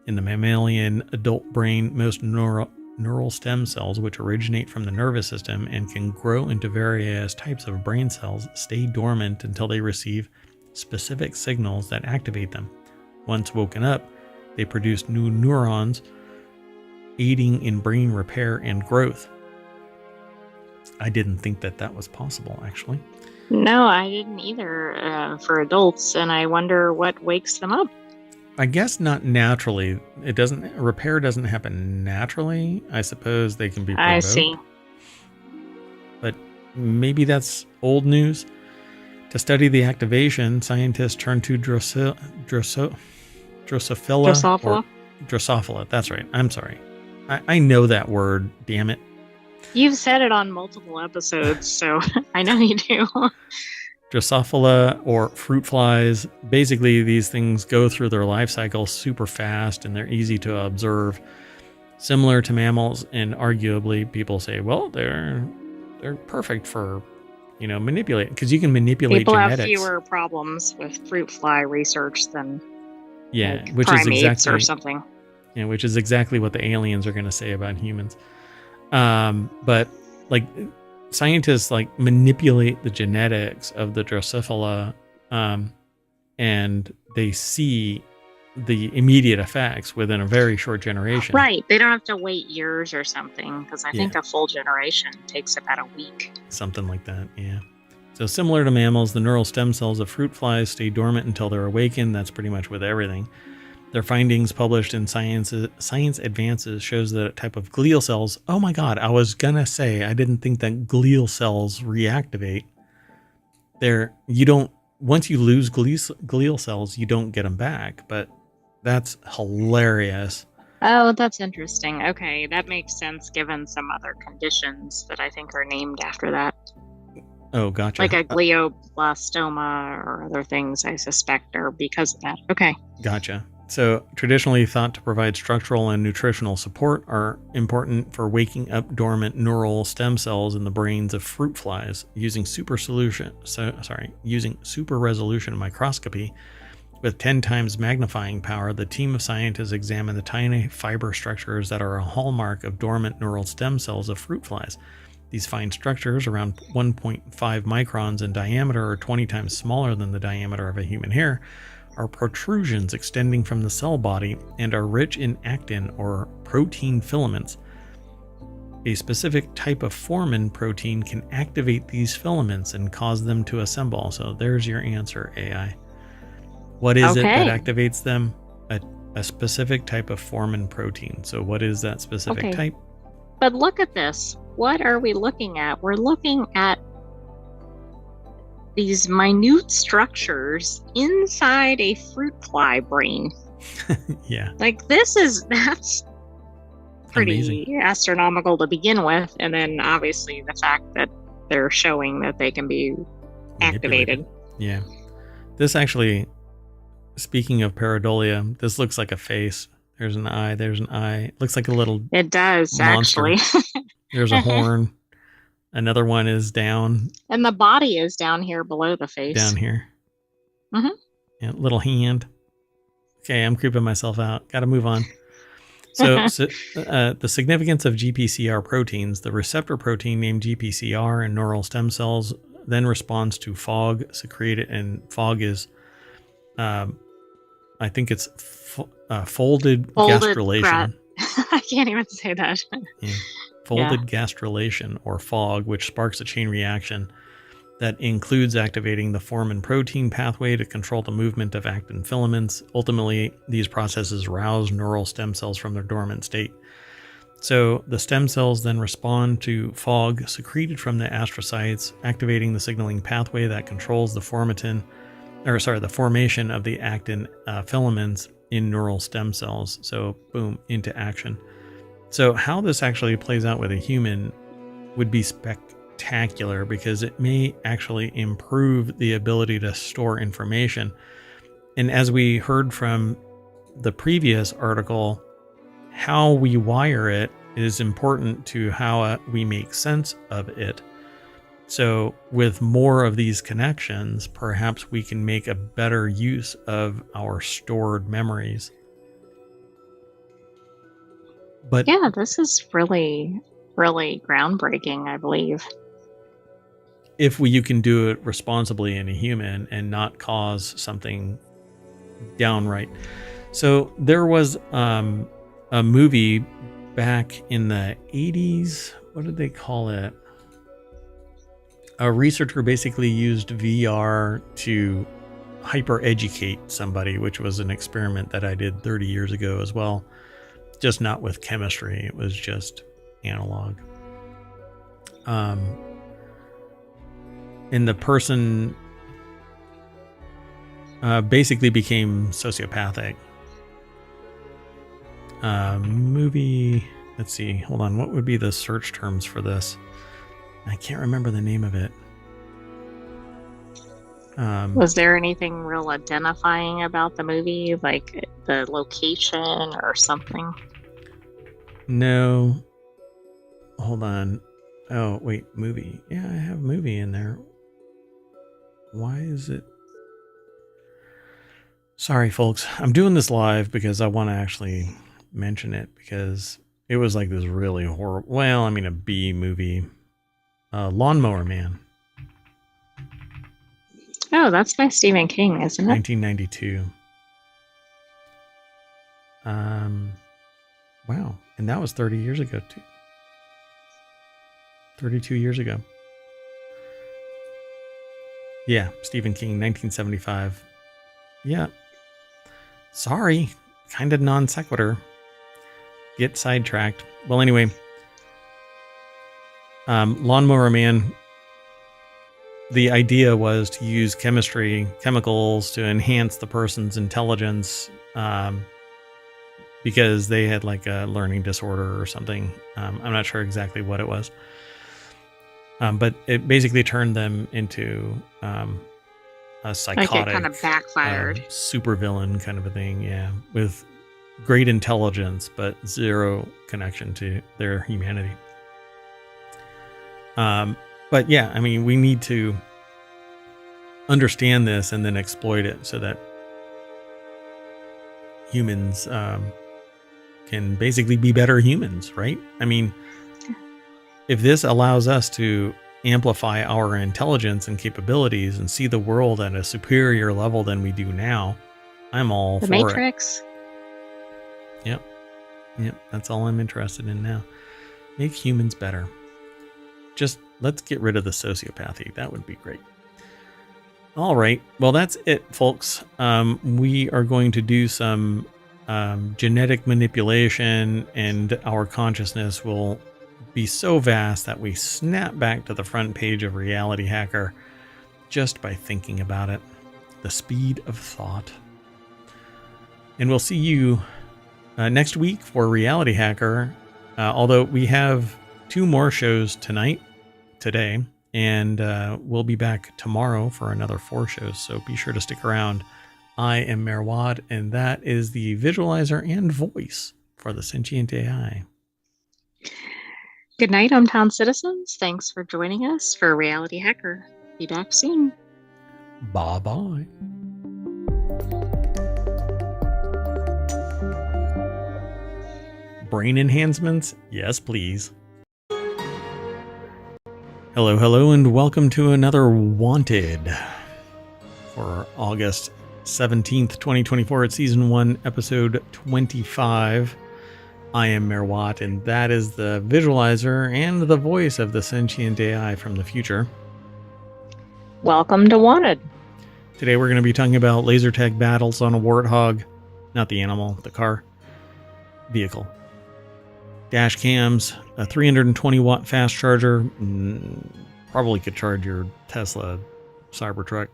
In the mammalian adult brain, most neural stem cells, which originate from the nervous system and can grow into various types of brain cells, stay dormant until they receive specific signals that activate them. Once woken up, they produce new neurons, aiding in brain repair and growth. I didn't think that was possible, actually. No, I didn't either for adults, and I wonder what wakes them up. I guess not naturally. Repair doesn't happen naturally. I suppose they can be provoked. I see. But maybe that's old news. To study the activation, scientists turned to Drosophila. Drosophila, that's right. I'm sorry. I know that word, damn it. You've said it on multiple episodes, so I know you do. Drosophila, or fruit flies. Basically, these things go through their life cycle super fast and they're easy to observe. Similar to mammals, and arguably people say, well, they're perfect for, manipulating, because you can manipulate people genetics. People have fewer problems with fruit fly research than Yeah, like which is primates or exactly something. which is exactly what the aliens are going to say about humans. But like scientists like manipulate the genetics of the Drosophila, and they see the immediate effects within a very short generation. Right. They don't have to wait years or something, because I think Yeah. a full generation takes about a week. Something like that, yeah. So similar to mammals, the neural stem cells of fruit flies stay dormant until they're awakened. That's pretty much with everything. Their findings published in Science Advances shows that a type of glial cells. Oh my God, I was gonna say I didn't think that glial cells reactivate. You don't, once you lose glial cells, you don't get them back. But that's hilarious. Oh, that's interesting. Okay, that makes sense given some other conditions that I think are named after that. Oh, gotcha. Like a glioblastoma or other things, I suspect, are because of that. Okay. Gotcha. So, traditionally thought to provide structural and nutritional support, are important for waking up dormant neural stem cells in the brains of fruit flies using super resolution microscopy with 10 times magnifying power. The team of scientists examined the tiny fiber structures that are a hallmark of dormant neural stem cells of fruit flies. These fine structures, around 1.5 microns in diameter or 20 times smaller than the diameter of a human hair, are protrusions extending from the cell body and are rich in actin or protein filaments. A specific type of formin protein can activate these filaments and cause them to assemble. So there's your answer, AI. What is it that activates them? A specific type of formin protein. So what is that specific type? But look at this. What are we looking at? We're looking at these minute structures inside a fruit fly brain. Yeah. Like that's pretty amazing. Astronomical to begin with. And then obviously the fact that they're showing that they can be activated. Yeah. This actually, speaking of pareidolia, this looks like a face. There's an eye. There's an eye. It looks like a little It does, monster. actually. There's a horn. Another one is down. And the body is down here below the face. Down here. Mm-hmm. Yeah, little hand. Okay, I'm creeping myself out. Got to move on. So the significance of GPCR proteins, the receptor protein named GPCR in neural stem cells then responds to fog secreted, and fog is, I think it's folded gastrulation. I can't even say that. Yeah. Folded gastrulation or fog, which sparks a chain reaction that includes activating the formin protein pathway to control the movement of actin filaments. Ultimately, these processes rouse neural stem cells from their dormant state. So the stem cells then respond to fog secreted from the astrocytes, activating the signaling pathway that controls the formation of the actin filaments in neural stem cells. So boom, into action. So how this actually plays out with a human would be spectacular, because it may actually improve the ability to store information. And as we heard from the previous article, how we wire it is important to how we make sense of it. So with more of these connections, perhaps we can make a better use of our stored memories. But yeah, this is really, really groundbreaking, I believe. If you can do it responsibly in a human and not cause something downright. So there was a movie back in the 80s. What did they call it? A researcher basically used VR to hyper educate somebody, which was an experiment that I did 30 years ago as well. Just not with chemistry. It was just analog. And the person basically became sociopathic. Movie. Let's see. Hold on. What would be the search terms for this? I can't remember the name of it. Was there anything real identifying about the movie, like the location or something? No. Hold on. Oh, wait, movie. Yeah, I have movie in there. Why is it? Sorry, folks. I'm doing this live because I want to actually mention it because it was like this really horrible, well, I mean, a B movie, Lawnmower Man, Oh, that's by Stephen King, isn't it? 1992. Wow. And that was 30 years ago, too. 32 years ago. Yeah, Stephen King, 1975. Yeah. Sorry. Kind of non sequitur. Get sidetracked. Well, anyway. Lawnmower Man, the idea was to use chemicals to enhance the person's intelligence because they had like a learning disorder or something. I'm not sure exactly what it was. But it basically turned them into a psychotic, like it kind of backfired. supervillain kind of a thing, yeah, with great intelligence but zero connection to their humanity. But yeah, I mean, we need to understand this and then exploit it so that humans can basically be better humans, right? I mean, if this allows us to amplify our intelligence and capabilities and see the world at a superior level than we do now, I'm all for Matrix. It. Yep. That's all I'm interested in now. Make humans better. Just let's get rid of the sociopathy. That would be great. All right. Well, that's it, folks. We are going to do some genetic manipulation, and our consciousness will be so vast that we snap back to the front page of Reality Hacker just by thinking about it. The speed of thought. And we'll see you next week for Reality Hacker. Although we have 2 more shows today, and we'll be back tomorrow for another 4 shows. So be sure to stick around. I am Merwad, and that is the visualizer and voice for the Sentient AI. Good night, ohmTown citizens. Thanks for joining us for Reality Hacker. Be back soon. Bye-bye. Brain enhancements? Yes, please. Hello, and welcome to another Wanted for August 17th, 2024. It's Season 1, Episode 25. I am Merwat, and that is the visualizer and the voice of the Sentient AI from the future. Welcome to Wanted. Today we're going to be talking about laser tag battles on a warthog, not the animal, the car, vehicle. Dash cams, a 320 watt fast charger, probably could charge your Tesla Cybertruck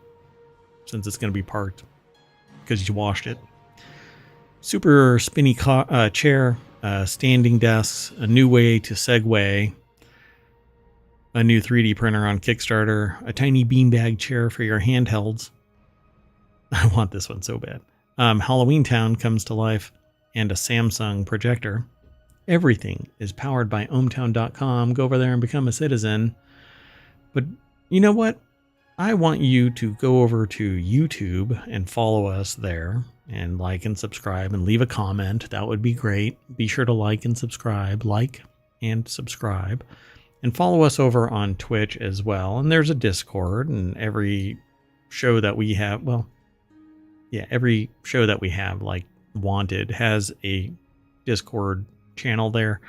since it's going to be parked because you washed it. Super spinny chair, standing desks, a new way to segue, a new 3D printer on Kickstarter, a tiny beanbag chair for your handhelds. I want this one so bad. Halloween Town comes to life, and a Samsung projector. Everything is powered by ohmTown.com. Go over there and become a citizen. But you know what? I want you to go over to YouTube and follow us there and like and subscribe and leave a comment. That would be great. Be sure to like and subscribe. And follow us over on Twitch as well. And there's a Discord, and every show that we have, every show that we have, like Wanted, has a Discord channel there.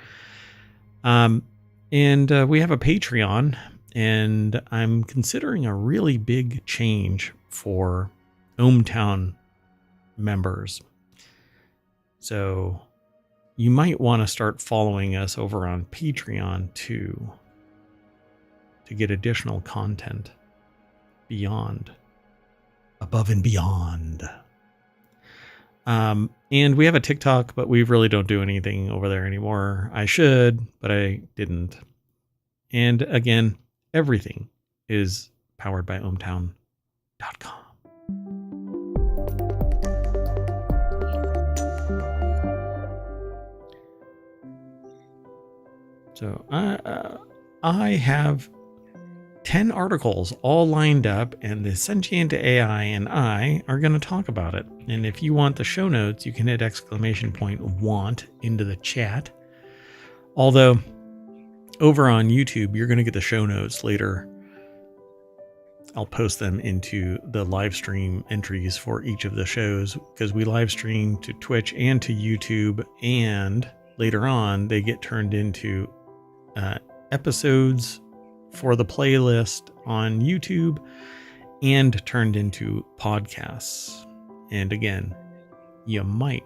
And we have a Patreon, and I'm considering a really big change for ohmTown members. So you might want to start following us over on Patreon too, to get additional content above and beyond. And we have a TikTok, but we really don't do anything over there anymore. I should, but I didn't. And again, everything is powered by ohmTown.com. So I have 10 articles all lined up, and the Sentient AI and I are going to talk about it. And if you want the show notes, you can hit !want into the chat. Although over on YouTube, you're going to get the show notes later. I'll post them into the live stream entries for each of the shows, because we live stream to Twitch and to YouTube, and later on they get turned into episodes for the playlist on YouTube and turned into podcasts. And again, you might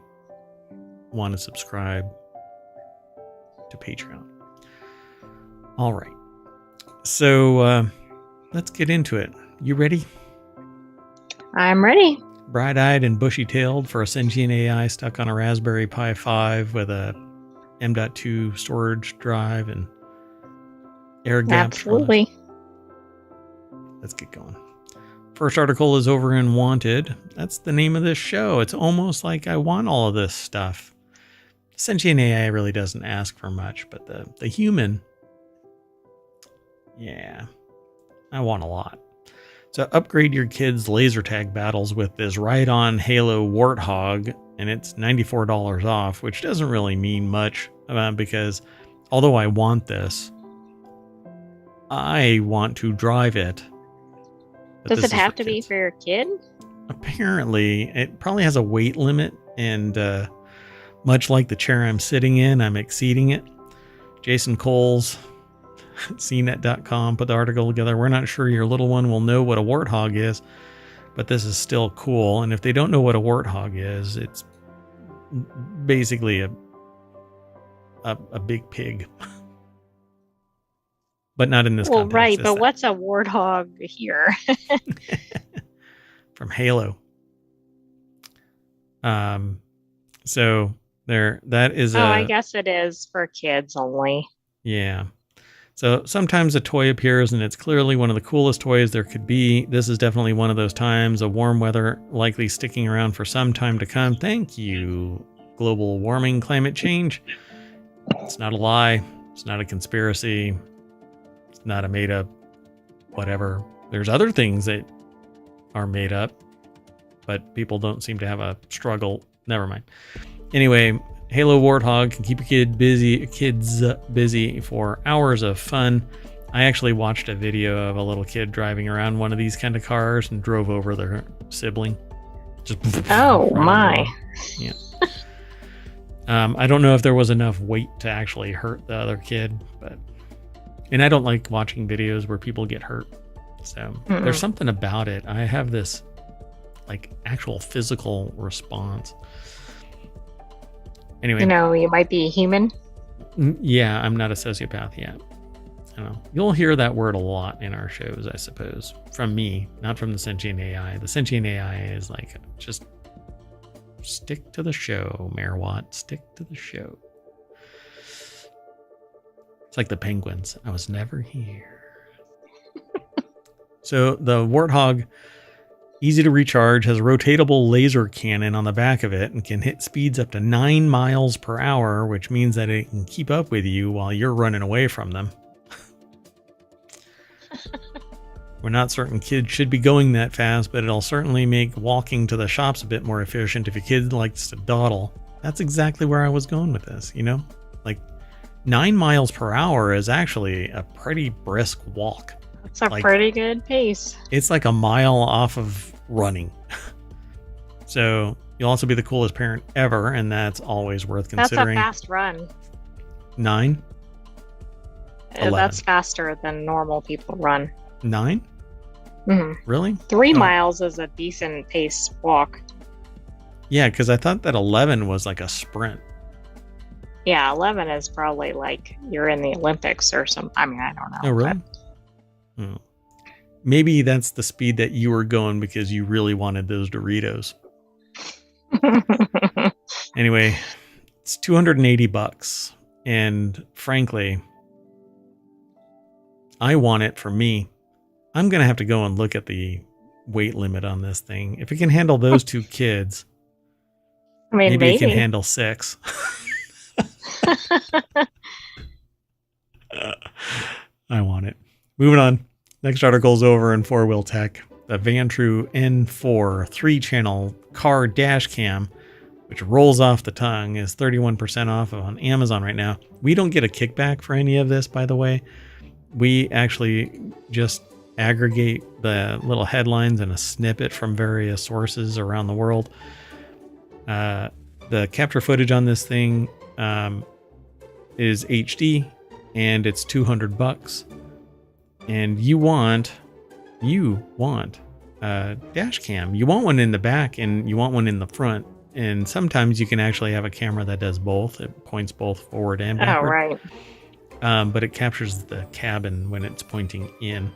want to subscribe to Patreon. All right. So let's get into it. You ready? I'm ready. Bright-eyed and bushy-tailed for a sentient AI stuck on a Raspberry Pi 5 with a M.2 storage drive and air gaps. Absolutely. Let's get going. First article is over in Wanted. That's the name of this show. It's almost like I want all of this stuff. Sentient AI really doesn't ask for much, but the human, yeah, I want a lot. So upgrade your kids' laser tag battles with this Ride-On Halo Warthog, and it's $94 off, which doesn't really mean much because although I want this, I want to drive it. Does it have to be for your kid? Apparently, it probably has a weight limit, and much like the chair I'm sitting in, I'm exceeding it. Jason Coles, CNET.com, put the article together. We're not sure your little one will know what a warthog is, but this is still cool. And if they don't know what a warthog is, it's basically a big pig. But not in this context. Well, right, but what's a warthog here? From Halo. So that is I guess it is for kids only. Yeah. So sometimes a toy appears and it's clearly one of the coolest toys there could be. This is definitely one of those times. A warm weather likely sticking around for some time to come. Thank you, global warming, climate change. It's not a lie. It's not a conspiracy. It's not a made up whatever. There's other things that are made up, but people don't seem to have a struggle. Never mind. Anyway, Halo Warthog can keep your kids busy for hours of fun. I actually watched a video of a little kid driving around one of these kind of cars and drove over their sibling. Just oh my. Yeah. I don't know if there was enough weight to actually hurt the other kid, and I don't like watching videos where people get hurt. So there's something about it. I have this like actual physical response. Anyway, you might be human. Yeah, I'm not a sociopath yet. I don't know. You'll hear that word a lot in our shows, I suppose, from me, not from the Sentient AI. The Sentient AI is like, just stick to the show, Mayor Watt. Stick to the show. It's like the Penguins. I was never here. So the Warthog, easy to recharge, has a rotatable laser cannon on the back of it and can hit speeds up to 9 miles per hour, which means that it can keep up with you while you're running away from them. We're not certain kids should be going that fast, but it'll certainly make walking to the shops a bit more efficient if your kid likes to dawdle. That's exactly where I was going with this, Like 9 miles per hour is actually a pretty brisk walk. It's a pretty good pace. It's like a mile off of running. So you'll also be the coolest parent ever, and that's always worth considering. That's a fast run. 9? 11. That's faster than normal people run. 9? Mm-hmm. Really? 3 miles is a decent pace walk. Yeah, because I thought that 11 was like a sprint. Yeah, 11 is probably like you're in the Olympics or something. I mean, I don't know. Oh, really? Maybe that's the speed that you were going because you really wanted those Doritos. Anyway, it's $280. And frankly, I want it for me. I'm going to have to go and look at the weight limit on this thing. If it can handle those 2 kids, maybe it can handle 6. I want it. Moving on. Next article's over in four-wheel tech. The Vantru N4 3-channel car dash cam, which rolls off the tongue, is 31% off on Amazon right now. We don't get a kickback for any of this, by the way. We actually just aggregate the little headlines and a snippet from various sources around the world. The capture footage on this thing is HD, and it's $200. And you want a dash cam. You want one in the back and you want one in the front. And sometimes you can actually have a camera that does both. It points both forward and backward. Oh, right. But it captures the cabin when it's pointing in.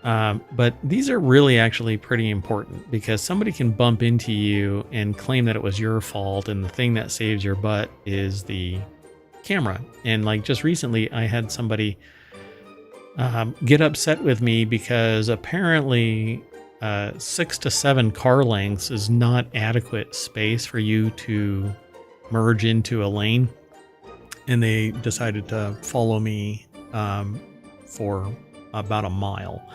But these are really actually pretty important because somebody can bump into you and claim that it was your fault, and the thing that saves your butt is the camera. And like just recently, I had somebody get upset with me because apparently 6 to 7 car lengths is not adequate space for you to merge into a lane. And they decided to follow me for about a mile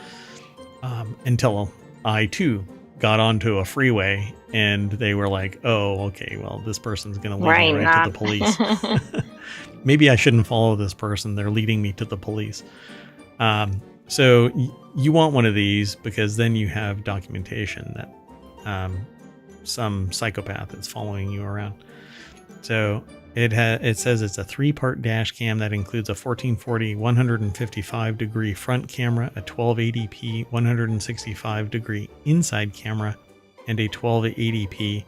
until I too got onto a freeway, and they were like, oh, okay, well, this person's going to lead me right to the police. Maybe I shouldn't follow this person. They're leading me to the police. So you want one of these because then you have documentation that some psychopath is following you around. So it says it's a 3-part dash cam that includes a 1440 155 degree front camera, a 1280p 165 degree inside camera, and a 1280p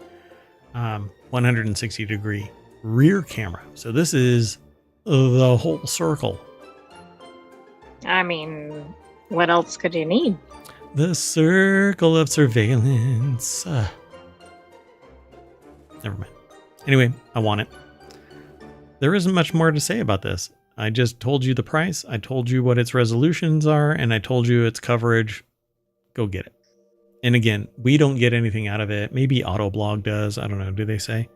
160 degree rear camera. So this is the whole circle. I mean, what else could you need? The circle of surveillance. Never mind. Anyway, I want it. There isn't much more to say about this. I just told you the price. I told you what its resolutions are, and I told you its coverage. Go get it. And again, we don't get anything out of it. Maybe Autoblog does. I don't know. Do they say?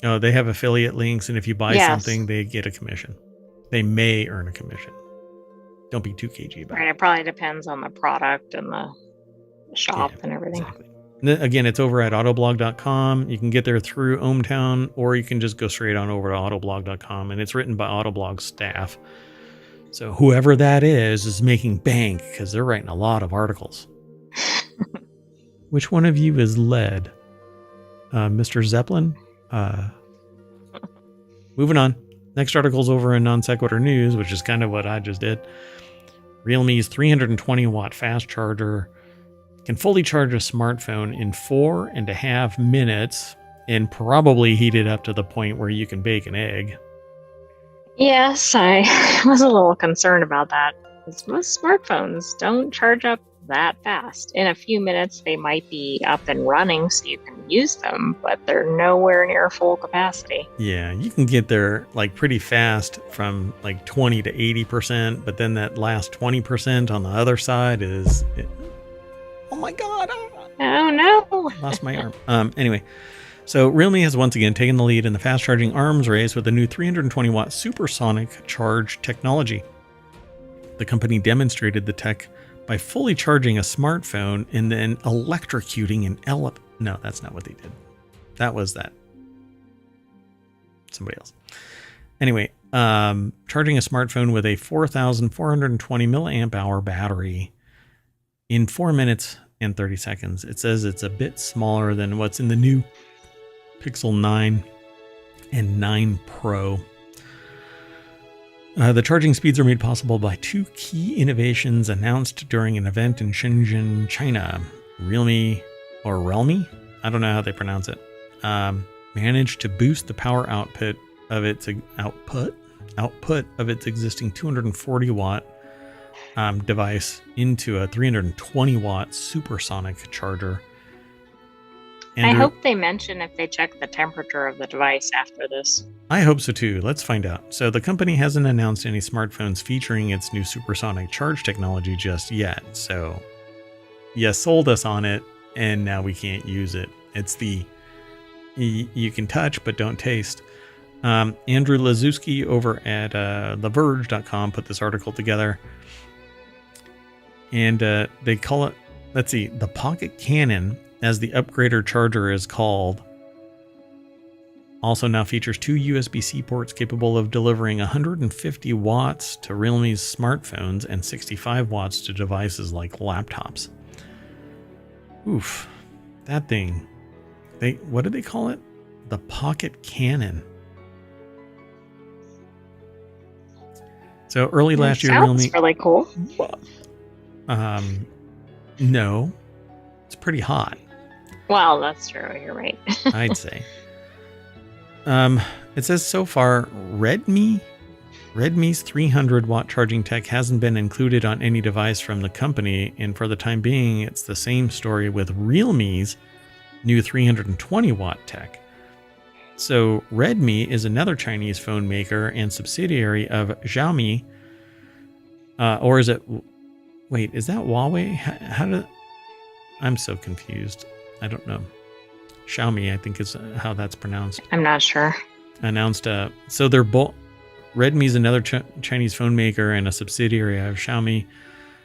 Oh, they have affiliate links, and if you buy something, they get a commission. They may earn a commission. Don't be too cagey about it. It probably depends on the product and the shop and everything. Exactly. Again, it's over at autoblog.com. You can get there through ohmTown, or you can just go straight on over to autoblog.com, and it's written by Autoblog staff. So whoever that is making bank because they're writing a lot of articles. Which one of you is led? Mr. Zeppelin? Moving on. Next article's over in Non Sequitur News, which is kind of what I just did. Realme's 320 watt fast charger can fully charge a smartphone in 4.5 minutes and probably heat it up to the point where you can bake an egg. Yes, I was a little concerned about that. Most smartphones don't charge up that fast. In a few minutes, they might be up and running so you can use them, but they're nowhere near full capacity. Yeah, you can get there like pretty fast from like 20 to 80%, but then that last 20% on the other side is... Oh my God. Oh no. Lost my arm. Anyway, so Realme has once again taken the lead in the fast charging arms race with a new 320 watt supersonic charge technology. The company demonstrated the tech by fully charging a smartphone and then electrocuting an elephant. No, that's not what they did. That was somebody else. Anyway, charging a smartphone with a 4,420 milliamp hour battery in 4 minutes and 30 seconds. It says it's a bit smaller than what's in the new Pixel 9 and 9 Pro. The charging speeds are made possible by 2 key innovations announced during an event in Shenzhen, China. Realme, I don't know how they pronounce it, managed to boost the power output of its existing 240 watt device into a 320 watt supersonic charger. And I hope they mention if they check the temperature of the device after this. I hope so too. Let's find out. So the company hasn't announced any smartphones featuring its new supersonic charge technology just yet. So you sold us on it and now we can't use it. It's the you can touch but don't taste. Andrew Lazuski over at TheVerge.com put this article together. And they call it, let's see, the Pocket Cannon, as the upgrader charger is called, also now features 2 USB-C ports capable of delivering 150 watts to Realme's smartphones and 65 watts to devices like laptops. Oof, that thing. What did they call it? The Pocket Cannon. So early last year, Realme. Really cool. No, it's pretty hot. Well, that's true. You're right. I'd say. It says so far, Redmi's 300 watt charging tech hasn't been included on any device from the company, and for the time being, it's the same story with Realme's new 320 watt tech. So Redmi is another Chinese phone maker and subsidiary of Xiaomi, or is it? Wait, is that Huawei? I'm so confused. I don't know. Xiaomi, I think is how that's pronounced. I'm not sure. Announced, so they're both. Redmi's another Chinese phone maker and a subsidiary of Xiaomi.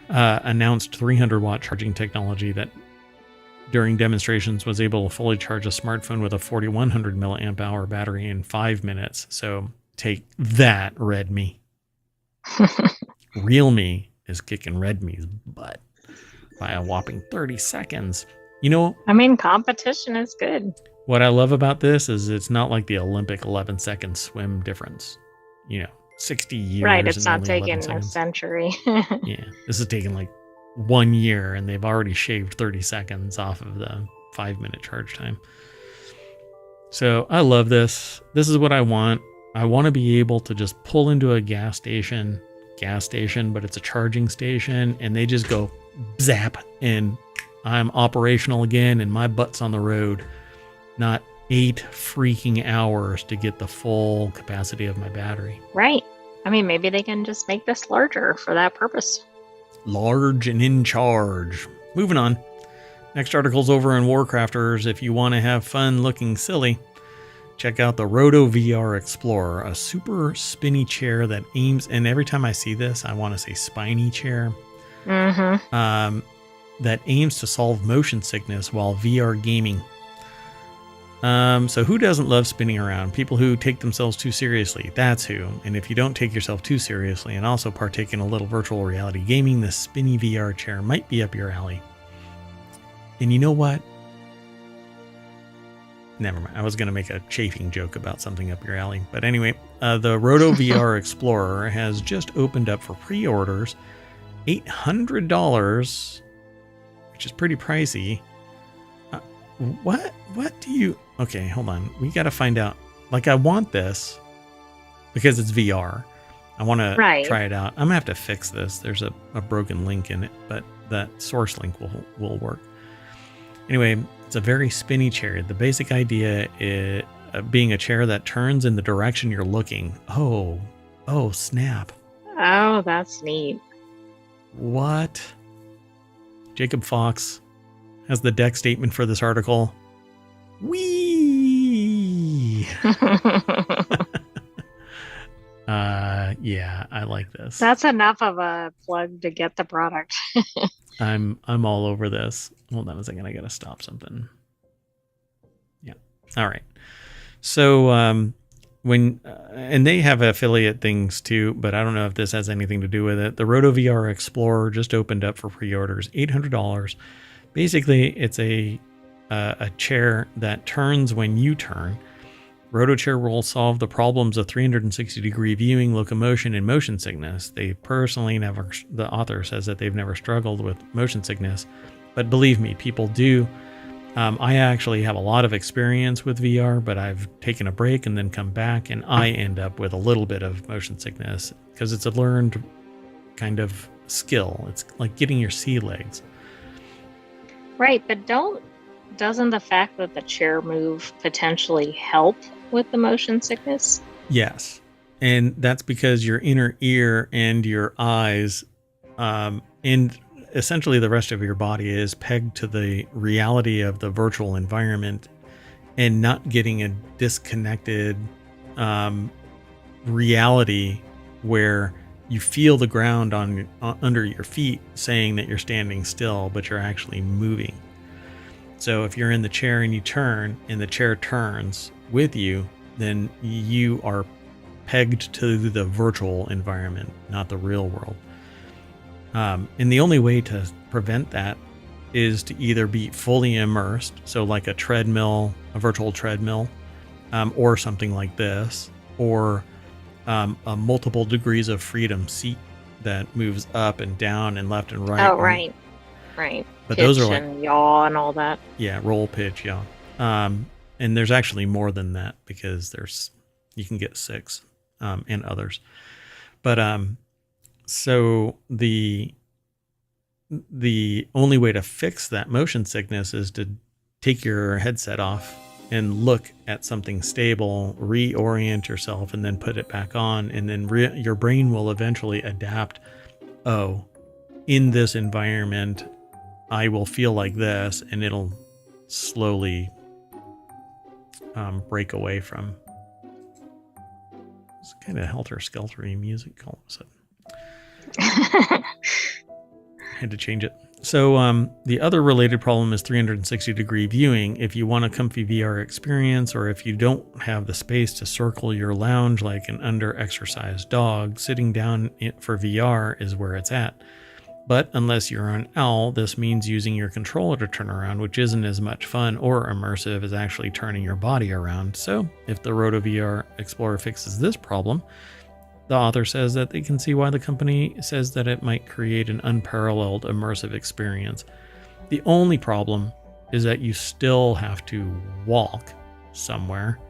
Announced 300 watt charging technology that, during demonstrations, was able to fully charge a smartphone with a 4100 milliamp hour battery in 5 minutes. So take that, Redmi. Realme is kicking Redmi's butt by a whopping 30 seconds. You know, I mean, competition is good. What I love about this is it's not like the Olympic 11-second swim difference. 60 years. Right, it's not taking a century. Yeah, this is taking like 1 year, and they've already shaved 30 seconds off of the 5-minute charge time. So I love this. This is what I want. I want to be able to just pull into a gas station, but it's a charging station, and they just go zap, and I'm operational again, and my butt's on the road. Not 8 freaking hours to get the full capacity of my battery. Right. I mean, maybe they can just make this larger for that purpose. Large and in charge. Moving on. Next article's over in WarCrafters. If you want to have fun looking silly, check out the Roto VR Explorer, a super spinny chair that aims, and every time I see this, I want to say spiny chair. Mm-hmm. That aims to solve motion sickness while VR gaming. So who doesn't love spinning around? People who take themselves too seriously, that's who. And if you don't take yourself too seriously and also partake in a little virtual reality gaming, the spinny VR chair might be up your alley. And you know what? Never mind. I was going to make a chafing joke about something up your alley. But anyway, the Roto VR Explorer has just opened up for pre-orders. $800, which is pretty pricey. What do you... Okay, hold on. We got to find out. Like, I want this because it's VR. I want to try it out. I'm going to have to fix this. There's a broken link in it, but that source link will work. Anyway, it's a very spinny chair. The basic idea is being a chair that turns in the direction you're looking. Oh, snap. Oh, that's neat. What? Jacob Fox has the deck statement for this article. Whee! Yeah, I like this. That's enough of a plug to get the product. I'm all over this. Hold on a second, I gotta stop something. Yeah. All right. So and they have affiliate things too, but I don't know if this has anything to do with it. The Roto VR Explorer just opened up for pre-orders, $800. Basically, it's a chair that turns when you turn. RotoChair will solve the problems of 360-degree viewing, locomotion, and motion sickness. They personally the author says that they've never struggled with motion sickness, but believe me, people do. I actually have a lot of experience with VR, but I've taken a break and then come back, and I end up with a little bit of motion sickness because it's a learned kind of skill. It's like getting your sea legs. Right, but doesn't the fact that the chair move potentially help with the motion sickness? Yes. And that's because your inner ear and your eyes and essentially the rest of your body is pegged to the reality of the virtual environment and not getting a disconnected reality where you feel the ground under your feet saying that you're standing still, but you're actually moving. So if you're in the chair and you turn and the chair turns with you, then you are pegged to the virtual environment, not the real world. And the only way to prevent that is to either be fully immersed, so like a treadmill, a virtual treadmill, or something like this, or a multiple degrees of freedom seat that moves up and down and left and right. Oh, right. Right. But Pitch those are like, and yaw and all that. yeah, roll, pitch, yaw. And there's actually more than that because you can get 6 and others. But so the only way to fix that motion sickness is to take your headset off and look at something stable, reorient yourself, and then put it back on. And then your brain will eventually adapt. Oh, in this environment, I will feel like this, and it'll slowly break away from. It's kind of helter-skeltery music all of a sudden. Had to change it. So the other related problem is 360-degree viewing. If you want a comfy VR experience, or if you don't have the space to circle your lounge like an under-exercised dog, sitting down for VR is where it's at. But unless you're an owl, this means using your controller to turn around, which isn't as much fun or immersive as actually turning your body around. So if the RotoVR Explorer fixes this problem, the author says that they can see why the company says that it might create an unparalleled immersive experience. The only problem is that you still have to walk somewhere,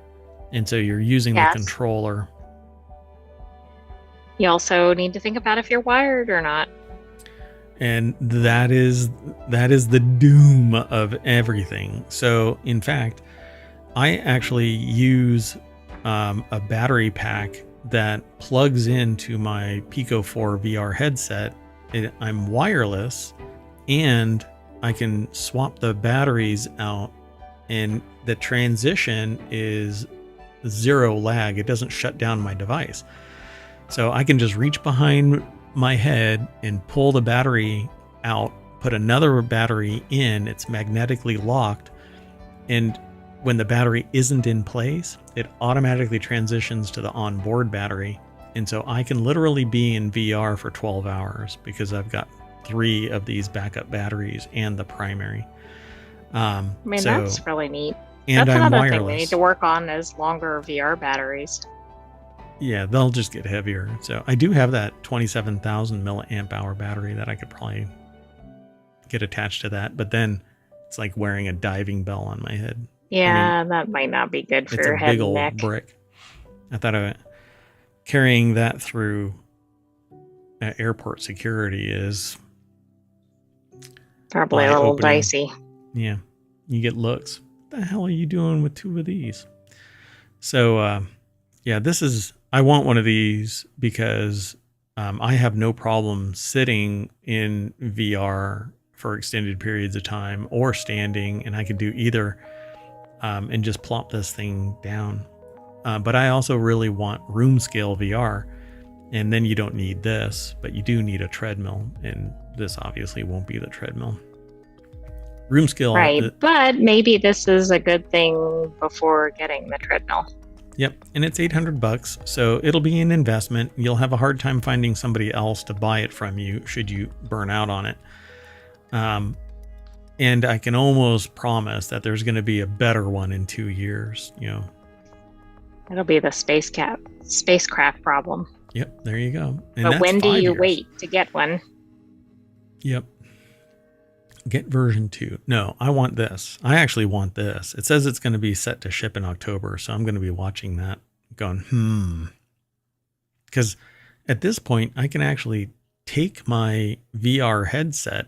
and so you're using the controller. You also need to think about if you're wired or not. And that is the doom of everything. So in fact, I actually use a battery pack that plugs into my Pico 4 VR headset. I'm wireless, and I can swap the batteries out, and the transition is 0 lag. It doesn't shut down my device. So I can just reach behind my head and pull the battery out, put another battery in. It's magnetically locked, and when the battery isn't in place, it automatically transitions to the onboard battery. And so I can literally be in VR for 12 hours because I've got 3 of these backup batteries and the primary. That's really neat. And that's I'm another wireless. thing we need to work on is longer VR batteries. Yeah, they'll just get heavier. So I do have that 27,000 milliamp hour battery that I could probably get attached to that. But then it's like wearing a diving bell on my head. Yeah, that might not be good for your head and neck. It's a big old brick. I thought carrying that through airport security is probably a little dicey. Yeah, you get looks. What the hell are you doing with 2 of these? So, yeah, I want one of these because I have no problem sitting in VR for extended periods of time or standing, and I could do either. And just plop this thing down. But I also really want room scale VR, and then you don't need this, but you do need a treadmill, and this obviously won't be the treadmill. Room scale. Right, but maybe this is a good thing before getting the treadmill. Yep, and it's $800, so it'll be an investment. You'll have a hard time finding somebody else to buy it from you should you burn out on it. And I can almost promise that there's going to be a better one in 2 years, It'll be the spacecraft problem. Yep, there you go. And but when do you wait to get one? Yep. Get version 2. No, I want this. I actually want this. It says it's going to be set to ship in October, so I'm going to be watching that going, Because at this point, I can actually take my VR headset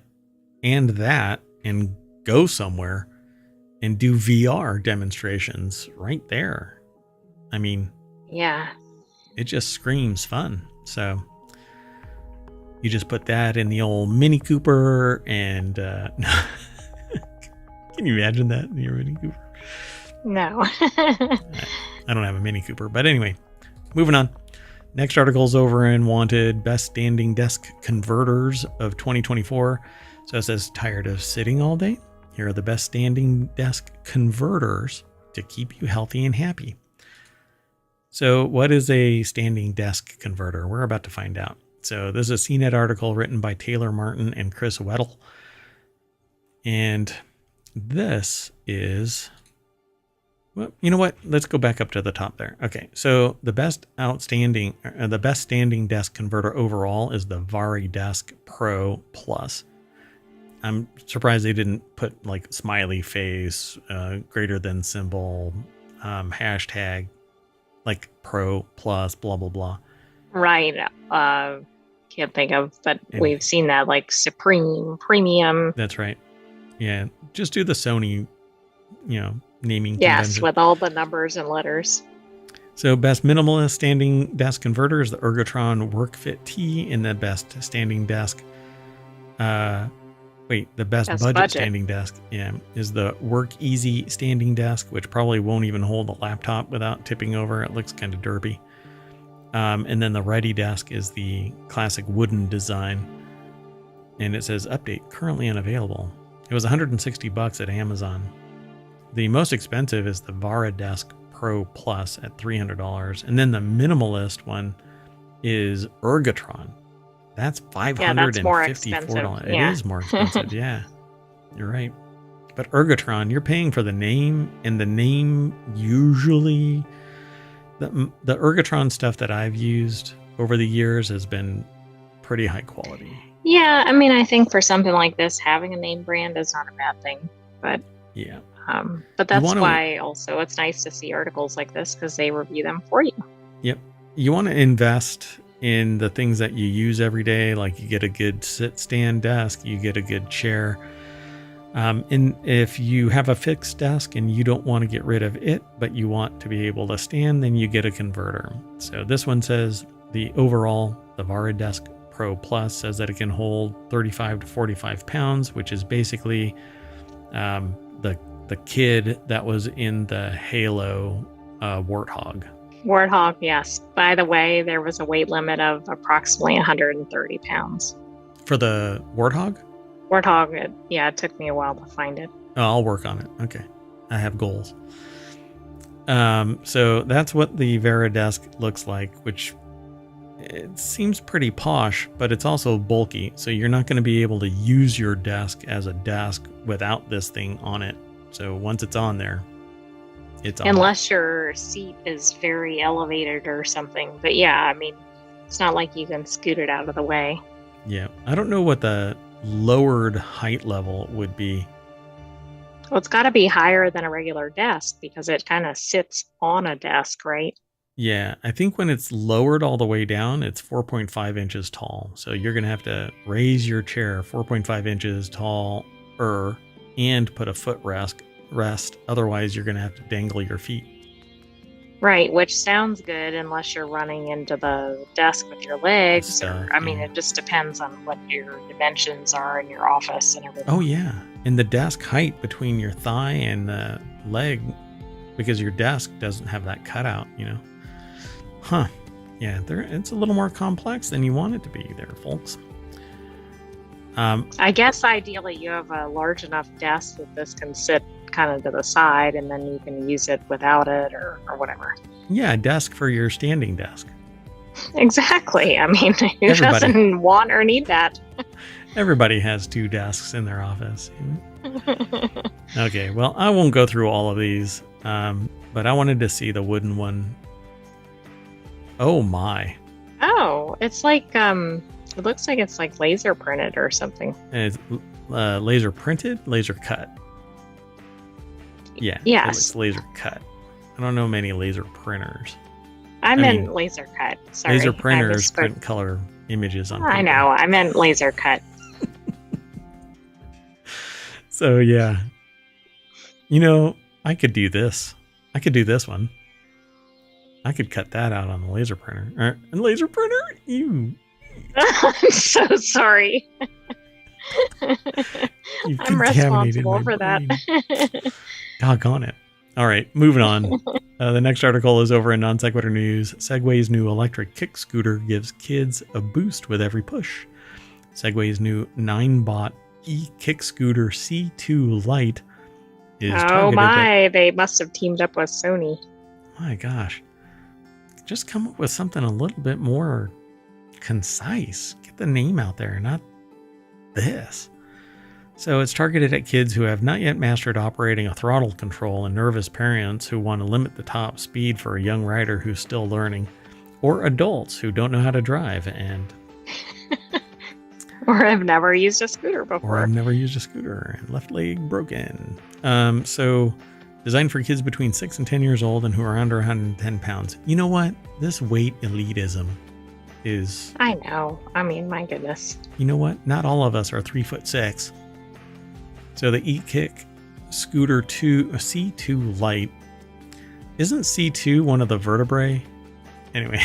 and go somewhere and do VR demonstrations right there. I mean, yeah, it just screams fun. So you just put that in the old Mini Cooper and can you imagine that in your Mini Cooper? No. I I don't have a Mini Cooper. But anyway, moving on. Next article is over in Wanted Best Standing Desk Converters of 2024. So it says, tired of sitting all day? Here are the best standing desk converters to keep you healthy and happy. So what is a standing desk converter? We're about to find out. So this is a CNET article written by Taylor Martin and Chris Weddle. And this is, well, you know what? Let's go back up to the top there. Okay, so the best standing desk converter overall is the VariDesk Pro Plus. I'm surprised they didn't put like smiley face, greater than symbol, hashtag, like Pro Plus, blah blah blah. Right. Can't think of, but we've seen that like Supreme, Premium. That's right. Yeah, just do the Sony, naming. Yes, convention. with all the numbers and letters. So best minimalist standing desk converter is the Ergotron WorkFit T, and the best standing desk. The best budget standing desk, is the Work Easy standing desk, which probably won't even hold a laptop without tipping over. It looks kind of derpy. And then the Ready Desk is the classic wooden design, and it says update currently unavailable. It was $160 at Amazon. The most expensive is the VariDesk Pro Plus at $300, and then the minimalist one is Ergotron. That's $554. Yeah, that's more expensive. It is more expensive. Yeah, you're right. But Ergotron, you're paying for the name, and the name usually, the Ergotron stuff that I've used over the years has been pretty high quality. Yeah, I mean, I think for something like this, having a name brand is not a bad thing. But yeah, but that's why also it's nice to see articles like this because they review them for you. Yep, you want to invest in the things that you use every day. Like you get a good stand desk, you get a good chair. And if you have a fixed desk and you don't want to get rid of it, but you want to be able to stand, then you get a converter. So this one says the VariDesk Pro Plus says that it can hold 35 to 45 pounds, which is basically the kid that was in the Halo Warthog. Warthog, yes. By the way, there was a weight limit of approximately 130 pounds. For the Warthog? Warthog, it took me a while to find it. Oh, I'll work on it. Okay. I have goals. So that's what the VariDesk looks like, which it seems pretty posh, but it's also bulky. So you're not going to be able to use your desk as a desk without this thing on it. So once it's on there, it's on. Unless your seat is very elevated or something. But yeah, I mean, it's not like you can scoot it out of the way. Yeah. I don't know what the lowered height level would be. Well, it's got to be higher than a regular desk because it kind of sits on a desk, right? Yeah, I think when it's lowered all the way down, it's 4.5 inches tall. So you're going to have to raise your chair 4.5 inches tall and put a footrest. Otherwise, you're going to have to dangle your feet. Right, which sounds good unless you're running into the desk with your legs. It just depends on what your dimensions are in your office and everything. Oh, yeah. And the desk height between your thigh and the leg, because your desk doesn't have that cutout, Huh. Yeah, it's a little more complex than you want it to be there, folks. I guess ideally you have a large enough desk that this can sit kind of to the side and then you can use it without it or whatever. Yeah, a desk for your standing desk. Exactly. I mean, who doesn't want or need that? Everybody has two desks in their office. Okay, well, I won't go through all of these, but I wanted to see the wooden one. Oh my. Oh, it's like, it looks like it's like laser printed or something. It's laser printed, laser cut. Yeah. Yes. It's laser cut. I don't know many laser printers. I meant laser cut. Sorry. Laser printers print color images on paper. I know. I meant laser cut. So, yeah. I could do this. I could do this one. I could cut that out on the laser printer. Laser printer? Ew. I'm so sorry. I'm responsible for that. Doggone it. All right, moving on. The next article is over in Non Sequitur News. Segway's new electric kick scooter gives kids a boost with every push. Segway's new 9-bot e-kick scooter C2 Lite is targeted they must have teamed up with Sony. My gosh. Just come up with something a little bit more concise. Get the name out there, not this. So it's targeted at kids who have not yet mastered operating a throttle control and nervous parents who want to limit the top speed for a young rider who's still learning, or adults who don't know how to drive and or have never used a scooter before. Or have never used a scooter and left leg broken. So designed for kids between 6 and 10 years old and who are under 110 pounds. You know what? This weight elitism is... I know. I mean, my goodness. You know what? Not all of us are 3'6". So the e-kick scooter C2 Lite. Isn't C2 one of the vertebrae? Anyway.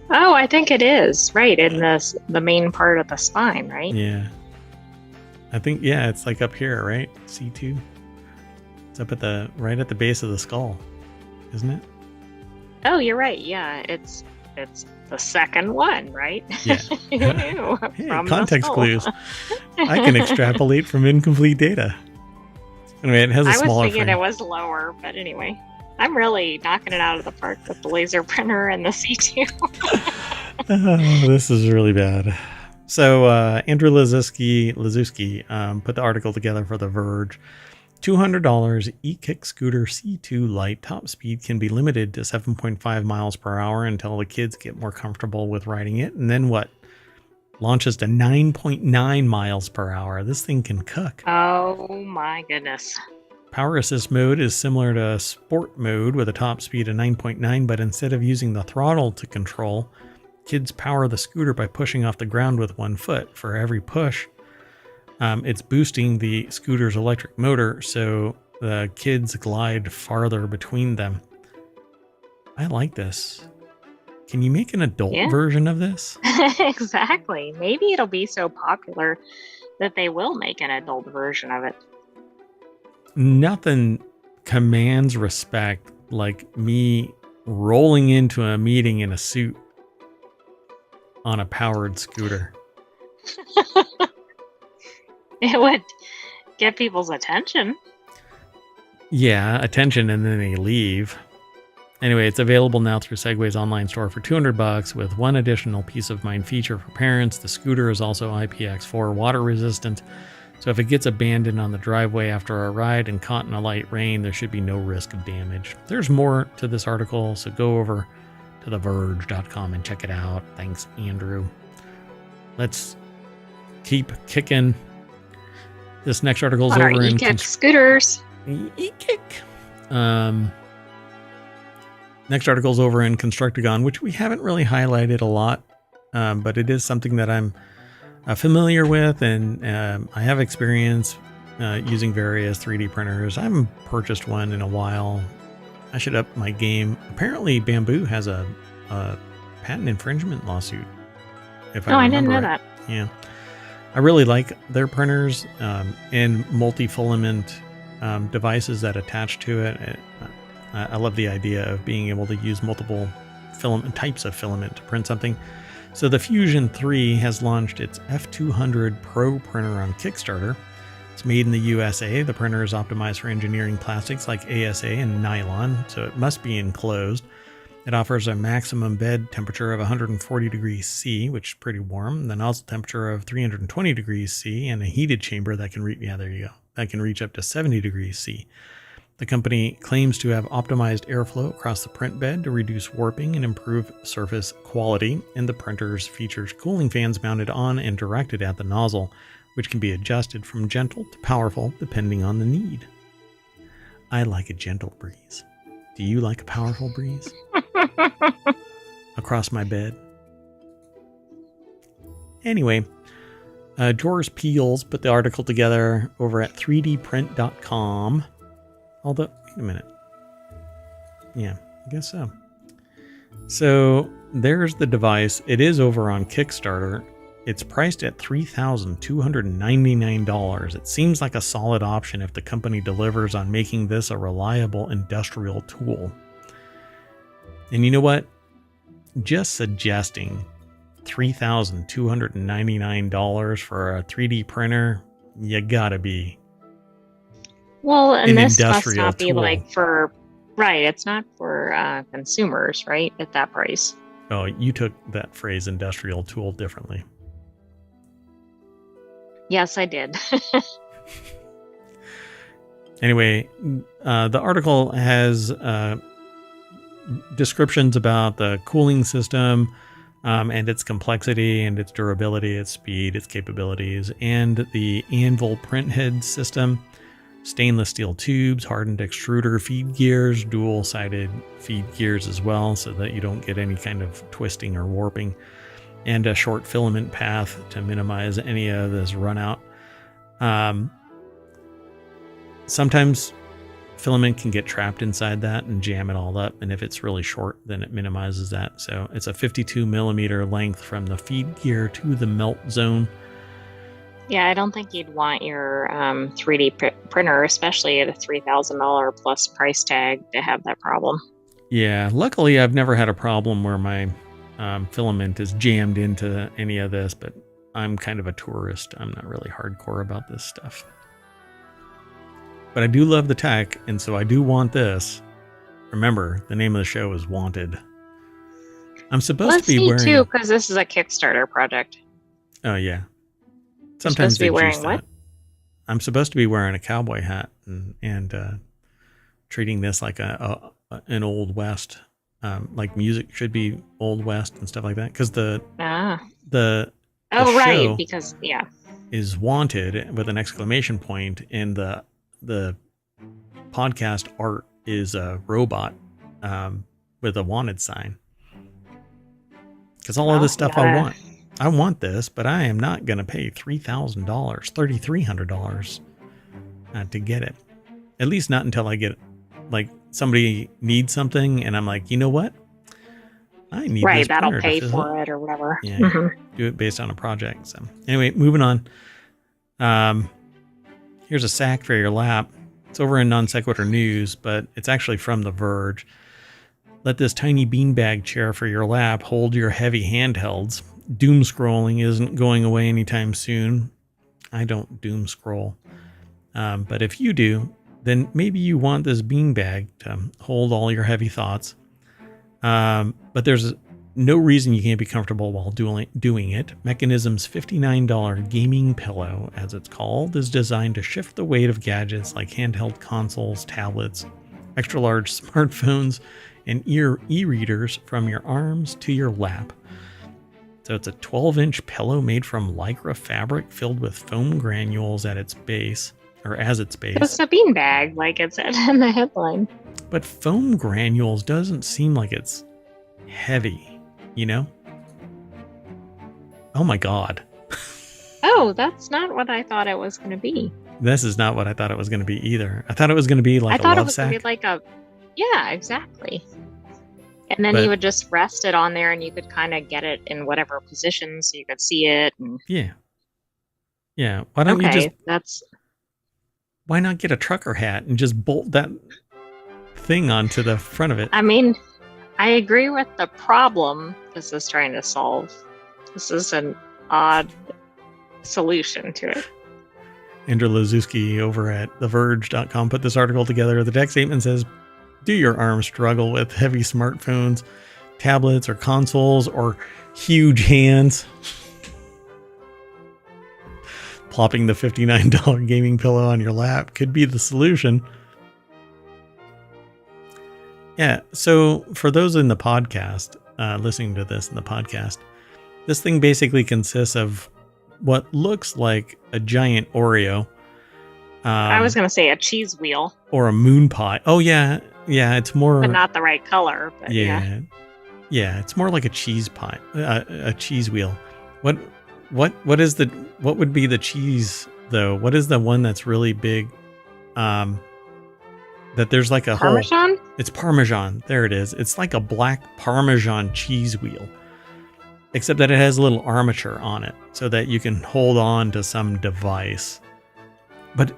Oh, I think it is. Right. In the main part of the spine, right? Yeah. I think, yeah, it's like up here, right? C2. It's up at right at the base of the skull, isn't it? Oh, you're right. Yeah, it's the second one, right? Yeah. Hey, context clues. I can extrapolate from incomplete data. Anyway, it has a smaller I was thinking frame. it was lower, but anyway. I'm really knocking it out of the park with the laser printer and the C2. Oh, this is really bad. So Andrew Lazuski put the article together for The Verge. $200 e-kick scooter C2 Lite top speed can be limited to 7.5 miles per hour until the kids get more comfortable with riding it. And then what? Launches to 9.9 miles per hour. This thing can cook. Oh my goodness. Power assist mode is similar to sport mode with a top speed of 9.9, but instead of using the throttle to control, kids power the scooter by pushing off the ground with one foot. For every push, it's boosting the scooter's electric motor, so the kids glide farther between them. I like this. Can you make an adult version of this? Exactly. Maybe it'll be so popular that they will make an adult version of it. Nothing commands respect like me rolling into a meeting in a suit on a powered scooter. It would get people's attention. Yeah, attention, and then they leave. Anyway, it's available now through Segway's online store for $200 with one additional peace of mind feature for parents. The scooter is also IPX4 water resistant. So if it gets abandoned on the driveway after a ride and caught in a light rain, there should be no risk of damage. There's more to this article, so go over to theverge.com and check it out. Thanks, Andrew. Let's keep kicking. This next article is over in scooters. E-kick. Next article is over in Constructagon, which we haven't really highlighted a lot, but it is something that I'm familiar with, and I have experience using various 3D printers. I haven't purchased one in a while. I should up my game. Apparently, Bamboo has a patent infringement lawsuit. I didn't know that. Yeah, I really like their printers and multi-filament devices that attach to it. I love the idea of being able to use multiple types of filament to print something. So the Fusion 3 has launched its F200 Pro printer on Kickstarter. It's made in the USA. The printer is optimized for engineering plastics like ASA and nylon, so it must be enclosed. It offers a maximum bed temperature of 140 degrees C, which is pretty warm, the nozzle temperature of 320 degrees C, and a heated chamber that can reach up to 70 degrees C. The company claims to have optimized airflow across the print bed to reduce warping and improve surface quality, and the printers features cooling fans mounted on and directed at the nozzle, which can be adjusted from gentle to powerful depending on the need. I like a gentle breeze. Do you like a powerful breeze? Across my bed. Anyway, Drawers Peels put the article together over at 3dprint.com. Although, wait a minute. Yeah, I guess so. So there's the device. It is over on Kickstarter. It's priced at $3,299. It seems like a solid option if the company delivers on making this a reliable industrial tool. And you know what? Just suggesting $3,299 for a 3D printer, you gotta be Well, and an this must industrial not be tool. like for, right, it's not for consumers, right, at that price. Oh, you took that phrase industrial tool differently. Yes, I did. Anyway, the article has descriptions about the cooling system and its complexity and its durability, its speed, its capabilities, and the anvil printhead system, stainless steel tubes, hardened extruder feed gears, dual-sided feed gears as well, so that you don't get any kind of twisting or warping, and a short filament path to minimize any of this run out. Sometimes filament can get trapped inside that and jam it all up, and if it's really short, then it minimizes that. So it's a 52 millimeter length from the feed gear to the melt zone. Yeah, I don't think you'd want your 3D printer, especially at a $3,000 plus price tag, to have that problem. Yeah, luckily I've never had a problem where my filament is jammed into any of this, but I'm kind of a tourist. I'm not really hardcore about this stuff. But I do love the tech, and so I do want this. Remember, the name of the show is Wanted. I'm supposed to be wearing... too, because this is a Kickstarter project. Oh, yeah. Sometimes they wearing what? I'm supposed to be wearing a cowboy hat and treating this like an Old West, like music should be Old West and stuff like that. Because the right, because yeah, is Wanted with an exclamation point, and the podcast art is a robot with a wanted sign. Because all of this stuff I want this, but I am not going to pay $3,000, $3,300 to get it. At least not until I get, like, somebody needs something and I'm like, you know what? I need right, this that'll pay for it or whatever. Yeah, do it based on a project. So anyway, moving on. Here's a sack for your lap. It's over in Non Sequitur News, but it's actually from The Verge. Let this tiny beanbag chair for your lap hold your heavy handhelds. Doom scrolling isn't going away anytime soon. I don't doom scroll. But if you do, then maybe you want this beanbag to hold all your heavy thoughts. But there's no reason you can't be comfortable while doing it. Mechanism's $59 gaming pillow, as it's called, is designed to shift the weight of gadgets like handheld consoles, tablets, extra-large smartphones, and e-readers from your arms to your lap. So it's a 12-inch pillow made from lycra fabric filled with foam granules at its base, or as its base. It's a beanbag, like it said in the headline. But foam granules doesn't seem like it's heavy, you know? Oh my God. Oh, that's not what I thought it was going to be. This is not what I thought it was going to be either. I thought it was going to be like a love sack. I thought it was going to be like a... Yeah, exactly. And then you would just rest it on there and you could kind of get it in whatever position so you could see it. And... Yeah. Yeah. Why don't you just... Why not get a trucker hat and just bolt that thing onto the front of it? I mean, I agree with the problem this is trying to solve. This is an odd solution to it. Andrew Lazuski over at TheVerge.com put this article together. The text statement says, do your arms struggle with heavy smartphones, tablets, or consoles, or huge hands? Plopping the $59 gaming pillow on your lap could be the solution. Yeah, so for those in the podcast, listening to this in the podcast, this thing basically consists of what looks like a giant Oreo. I was going to say a cheese wheel. Or a moon pie. Oh, yeah. Yeah, it's more... But not the right color. But yeah. Yeah, it's more like a cheese pie, a cheese wheel. What would be the cheese, though? What is the one that's really big? That there's like a Parmesan? It's Parmesan. There it is. It's like a black Parmesan cheese wheel. Except that it has a little armature on it so that you can hold on to some device. But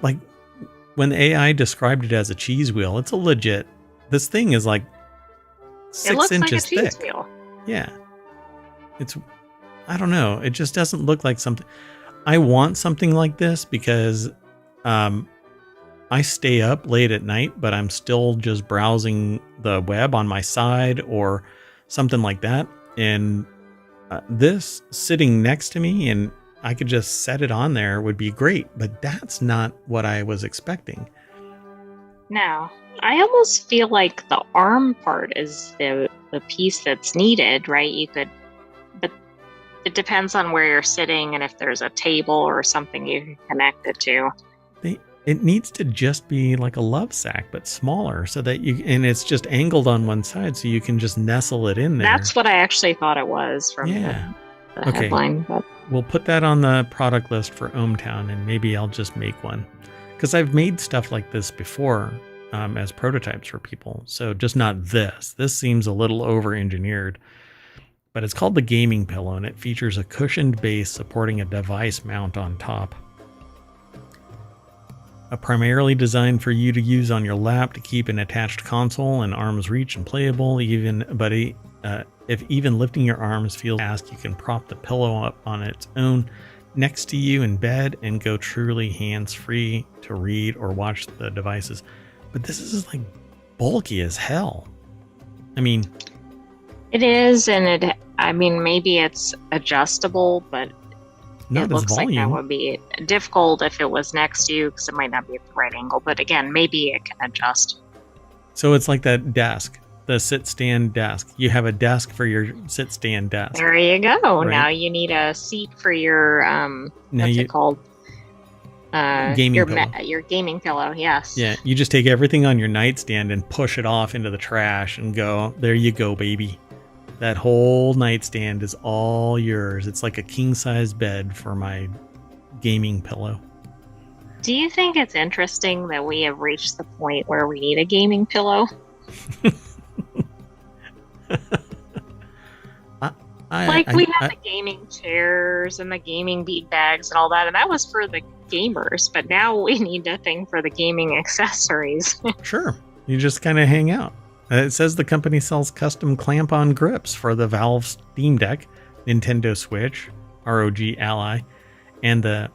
like when the AI described it as a cheese wheel, it's a legit... This thing is like It 6 looks like a inches cheese thick. wheel. Yeah. It's, I don't know. It just doesn't look like something. I want something like this because I stay up late at night, but I'm still just browsing the web on my side or something like that. And this sitting next to me and I could just set it on there would be great, but that's not what I was expecting. No, I almost feel like the arm part is the piece that's needed, right? But it depends on where you're sitting and if there's a table or something you can connect it to. It needs to just be like a love sack, but smaller so that and it's just angled on one side so you can just nestle it in there. That's what I actually thought it was from the headline. But we'll put that on the product list for ohmTown and maybe I'll just make one. Because I've made stuff like this before as prototypes for people. So just not this. This seems a little over-engineered. But it's called the gaming pillow and it features a cushioned base supporting a device mount on top. Primarily designed for you to use on your lap to keep an attached console and arm's reach and playable. If even lifting your arms feels fast, you can prop the pillow up on its own next to you in bed and go truly hands-free to read or watch the devices. But this is like bulky as hell. I mean, it is, and maybe it's adjustable, but it looks like that would be difficult if it was next to you because it might not be at the right angle. But again, maybe it can adjust. So it's like that desk, the sit-stand desk. You have a desk for your sit-stand desk. There you go. Right? Now you need a seat for your, what's it called? Gaming pillow. Your gaming pillow, yes. Yeah, you just take everything on your nightstand and push it off into the trash and go, there you go, baby. That whole nightstand is all yours. It's like a king-size bed for my gaming pillow. Do you think it's interesting that we have reached the point where we need a gaming pillow? We had the gaming chairs and the gaming beat bags and all that, and that was for the gamers, but now we need a thing for the gaming accessories. Sure. You just kind of hang out. It says the company sells custom clamp-on grips for the Valve Steam Deck, Nintendo Switch, ROG Ally, and the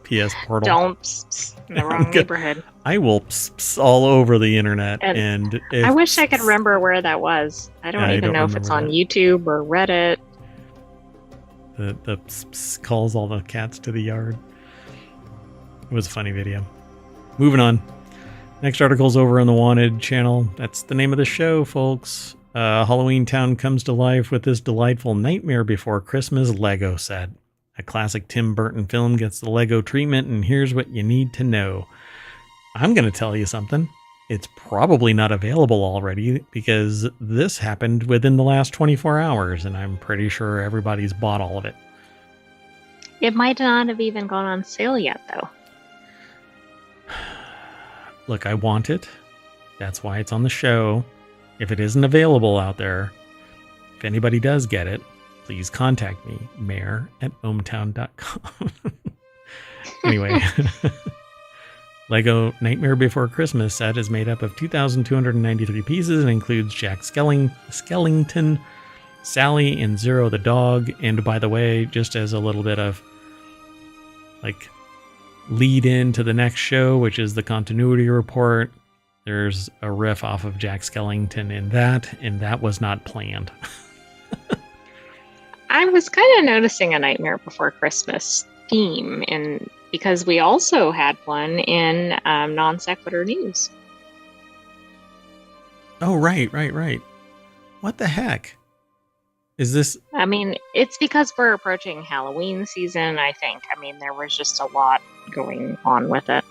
PS Portal. Don't in the wrong neighborhood. I will all over the internet, and I wish I could remember where that was. I don't even know if it's on YouTube or Reddit. The calls all the cats to the yard. It was a funny video. Moving on. Next article's over on the Wanted channel. That's the name of the show, folks. Halloween Town comes to life with this delightful Nightmare Before Christmas Lego set. A classic Tim Burton film gets the Lego treatment, and here's what you need to know. I'm going to tell you something. It's probably not available already because this happened within the last 24 hours, and I'm pretty sure everybody's bought all of it. It might not have even gone on sale yet, though. Look, I want it. That's why it's on the show. If it isn't available out there, if anybody does get it, please contact me, mayor@ohmtown.com. Anyway, Lego Nightmare Before Christmas set is made up of 2,293 pieces and includes Jack Skellington, Sally, and Zero the dog. And by the way, just as a little bit of lead in to the next show, which is the continuity report, there's a riff off of Jack Skellington in that, and that was not planned. I was kind of noticing a Nightmare Before Christmas theme, and because we also had one in Non Sequitur News. Oh, right. What the heck? Is this... I mean, it's because we're approaching Halloween season, I think. I mean, there was just a lot going on with it.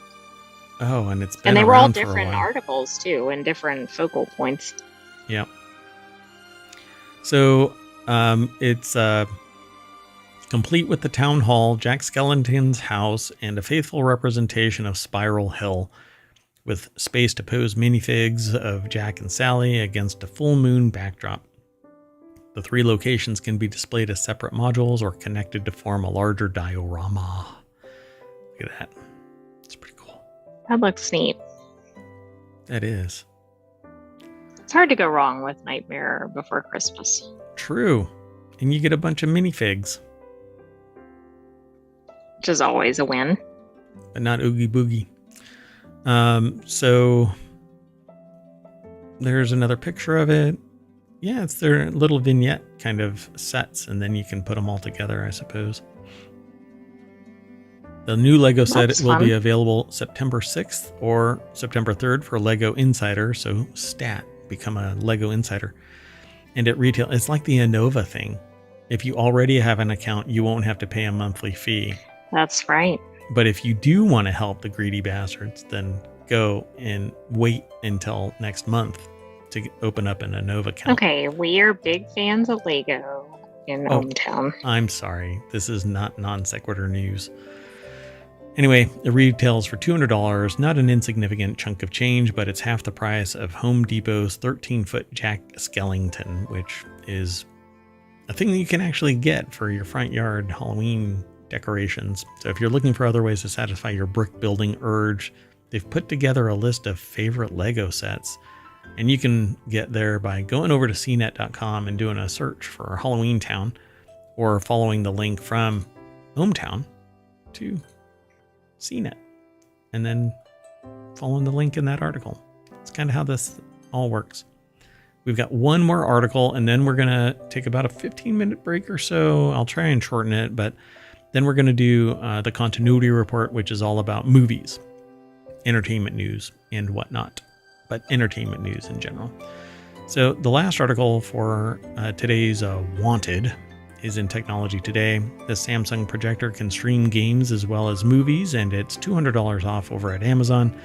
Oh, and it's been and they were all different articles, too, and different focal points. Yeah. So, it's complete with the town hall, Jack Skellington's house, and a faithful representation of Spiral Hill, with space to pose minifigs of Jack and Sally against a full moon backdrop. The 3 locations can be displayed as separate modules or connected to form a larger diorama. Look at that. It's pretty cool. That looks neat. That is. It's hard to go wrong with Nightmare Before Christmas. True. And you get a bunch of minifigs. Which is always a win. But not Oogie Boogie. So there's another picture of it. Yeah, it's their little vignette kind of sets, and then you can put them all together, I suppose. The new Lego set will be available September 6th or September 3rd for Lego Insider. So stat, become a Lego Insider. And at retail, it's like the Innova thing. If you already have an account, you won't have to pay a monthly fee. That's right. But if you do want to help the greedy bastards, then go and wait until next month to open up an Innova account. Okay, we are big fans of Lego in ohmTown. I'm sorry. This is not non-sequitur news. Anyway, it retails for $200, not an insignificant chunk of change, but it's half the price of Home Depot's 13-foot Jack Skellington, which is a thing that you can actually get for your front yard Halloween decorations. So if you're looking for other ways to satisfy your brick building urge, they've put together a list of favorite Lego sets, and you can get there by going over to cnet.com and doing a search for Halloween Town, or following the link from ohmTown to CNET, and then following the link in that article. It's kind of how this all works. We've got one more article, and then we're going to take about a 15-minute break or so. I'll try and shorten it, but then we're going to do the continuity report, which is all about movies, entertainment news, and whatnot, but entertainment news in general. So the last article for today's Wanted is in Technology Today. The Samsung projector can stream games as well as movies, and it's $200 off over at Amazon.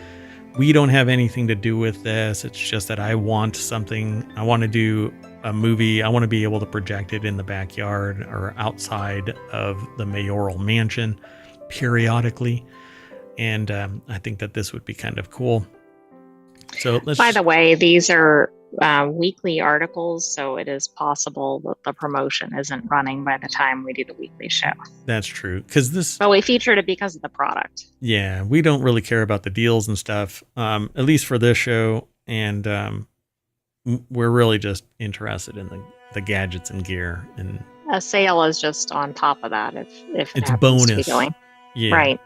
We don't have anything to do with this. It's just that I want something. I want to do a movie. I want to be able to project it in the backyard or outside of the mayoral mansion periodically. And I think that this would be kind of cool. So by the way, these are weekly articles, so it is possible that the promotion isn't running by the time we do the weekly show. That's true, because but we featured it because of the product. Yeah, we don't really care about the deals and stuff, at least for this show, and we're really just interested in the gadgets and gear. And a sale is just on top of that if it's bonus to be going. Yeah, right.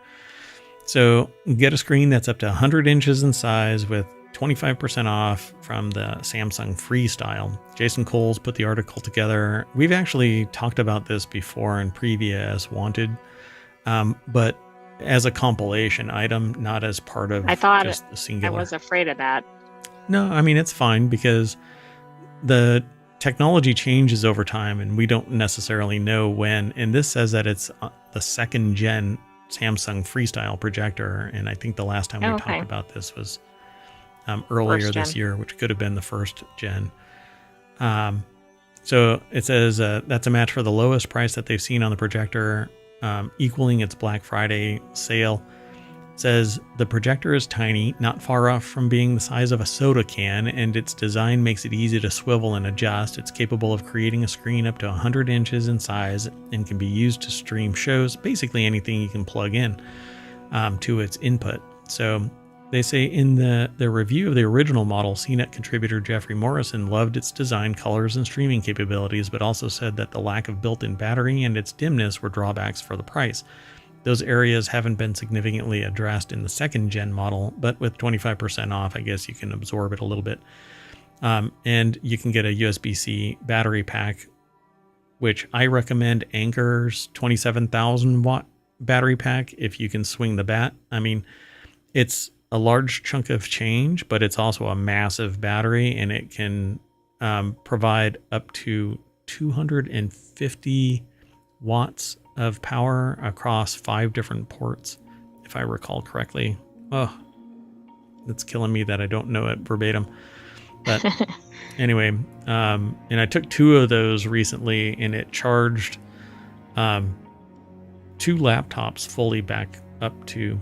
So get a screen that's up to 100 inches in size with 25% off from the Samsung Freestyle. Jason Coles put the article together. We've actually talked about this before in previous Wanted, but as a compilation item, not as part of just the singular. I was afraid of that. No, I mean, it's fine because the technology changes over time and we don't necessarily know when. And this says that it's the second gen Samsung Freestyle projector. And I think the last time we talked about this was earlier this year, which could have been the first gen. So it says that's a match for the lowest price that they've seen on the projector, equaling its Black Friday sale. It says the projector is tiny, not far off from being the size of a soda can, and its design makes it easy to swivel and adjust. It's capable of creating a screen up to 100 inches in size and can be used to stream shows, basically anything you can plug in to its input. So they say in their review of the original model, CNET contributor Jeffrey Morrison loved its design, colors, and streaming capabilities, but also said that the lack of built-in battery and its dimness were drawbacks for the price. Those areas haven't been significantly addressed in the second-gen model, but with 25% off, I guess you can absorb it a little bit. And you can get a USB-C battery pack, which I recommend Anker's 27,000-watt battery pack if you can swing the bat. I mean, it's a large chunk of change, but it's also a massive battery, and it can provide up to 250 watts of power across 5 different ports, if I recall correctly. Oh, it's killing me that I don't know it verbatim. But anyway, and I took 2 of those recently, and it charged 2 laptops fully back up to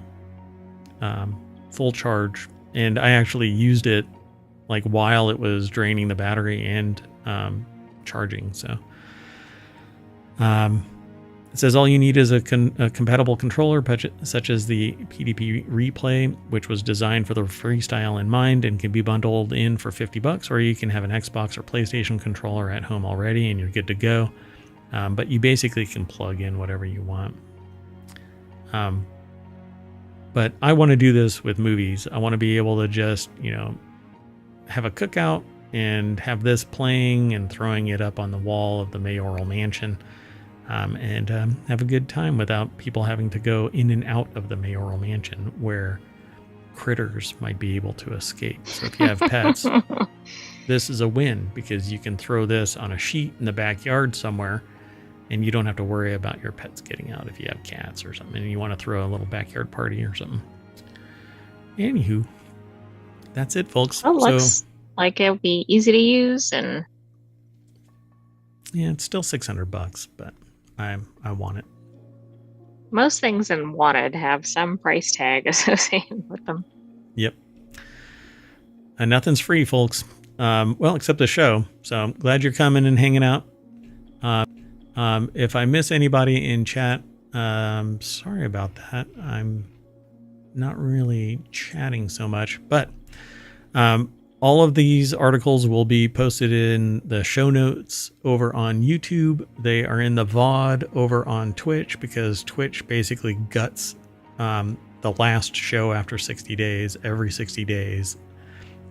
full charge, and I actually used it like while it was draining the battery and charging. So It says all you need is a compatible controller, such as the PDP Replay, which was designed for the freestyle in mind and can be bundled in for $50, or you can have an Xbox or PlayStation controller at home already and you're good to go. But you basically can plug in whatever you want. But I want to do this with movies. I want to be able to just, have a cookout and have this playing and throwing it up on the wall of the mayoral mansion. And have a good time without people having to go in and out of the mayoral mansion where critters might be able to escape. So if you have pets, this is a win because you can throw this on a sheet in the backyard somewhere and you don't have to worry about your pets getting out if you have cats or something and you want to throw a little backyard party or something. Anywho, that's it, folks. Well, looks like it'll be easy to use, and yeah, it's still $600, but I want it. Most things in Wanted have some price tag associated with them. Yep. And nothing's free, folks. Well, except the show. So I'm glad you're coming and hanging out. If I miss anybody in chat, sorry about that. I'm not really chatting so much, but all of these articles will be posted in the show notes over on YouTube. They are in the VOD over on Twitch because Twitch basically guts the last show after 60 days, every 60 days.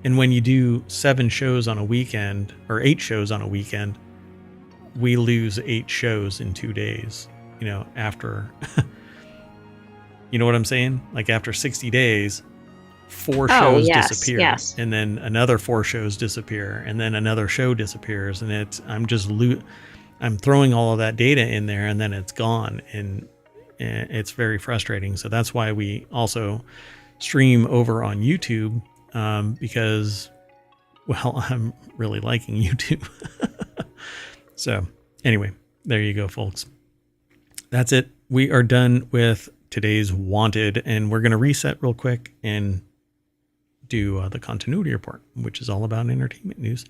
And when you do 7 shows on a weekend or 8 shows on a weekend, we lose 8 shows in 2 days, after, you know what I'm saying? Like after 60 days, 4 shows disappear, yes. And then another 4 shows disappear, and then another show disappears, and I'm throwing all of that data in there, and then it's gone, and it's very frustrating. So that's why we also stream over on YouTube, because, well, I'm really liking YouTube. So anyway, there you go, folks. That's it. We are done with today's Wanted, and we're going to reset real quick and do the continuity report, which is all about entertainment news.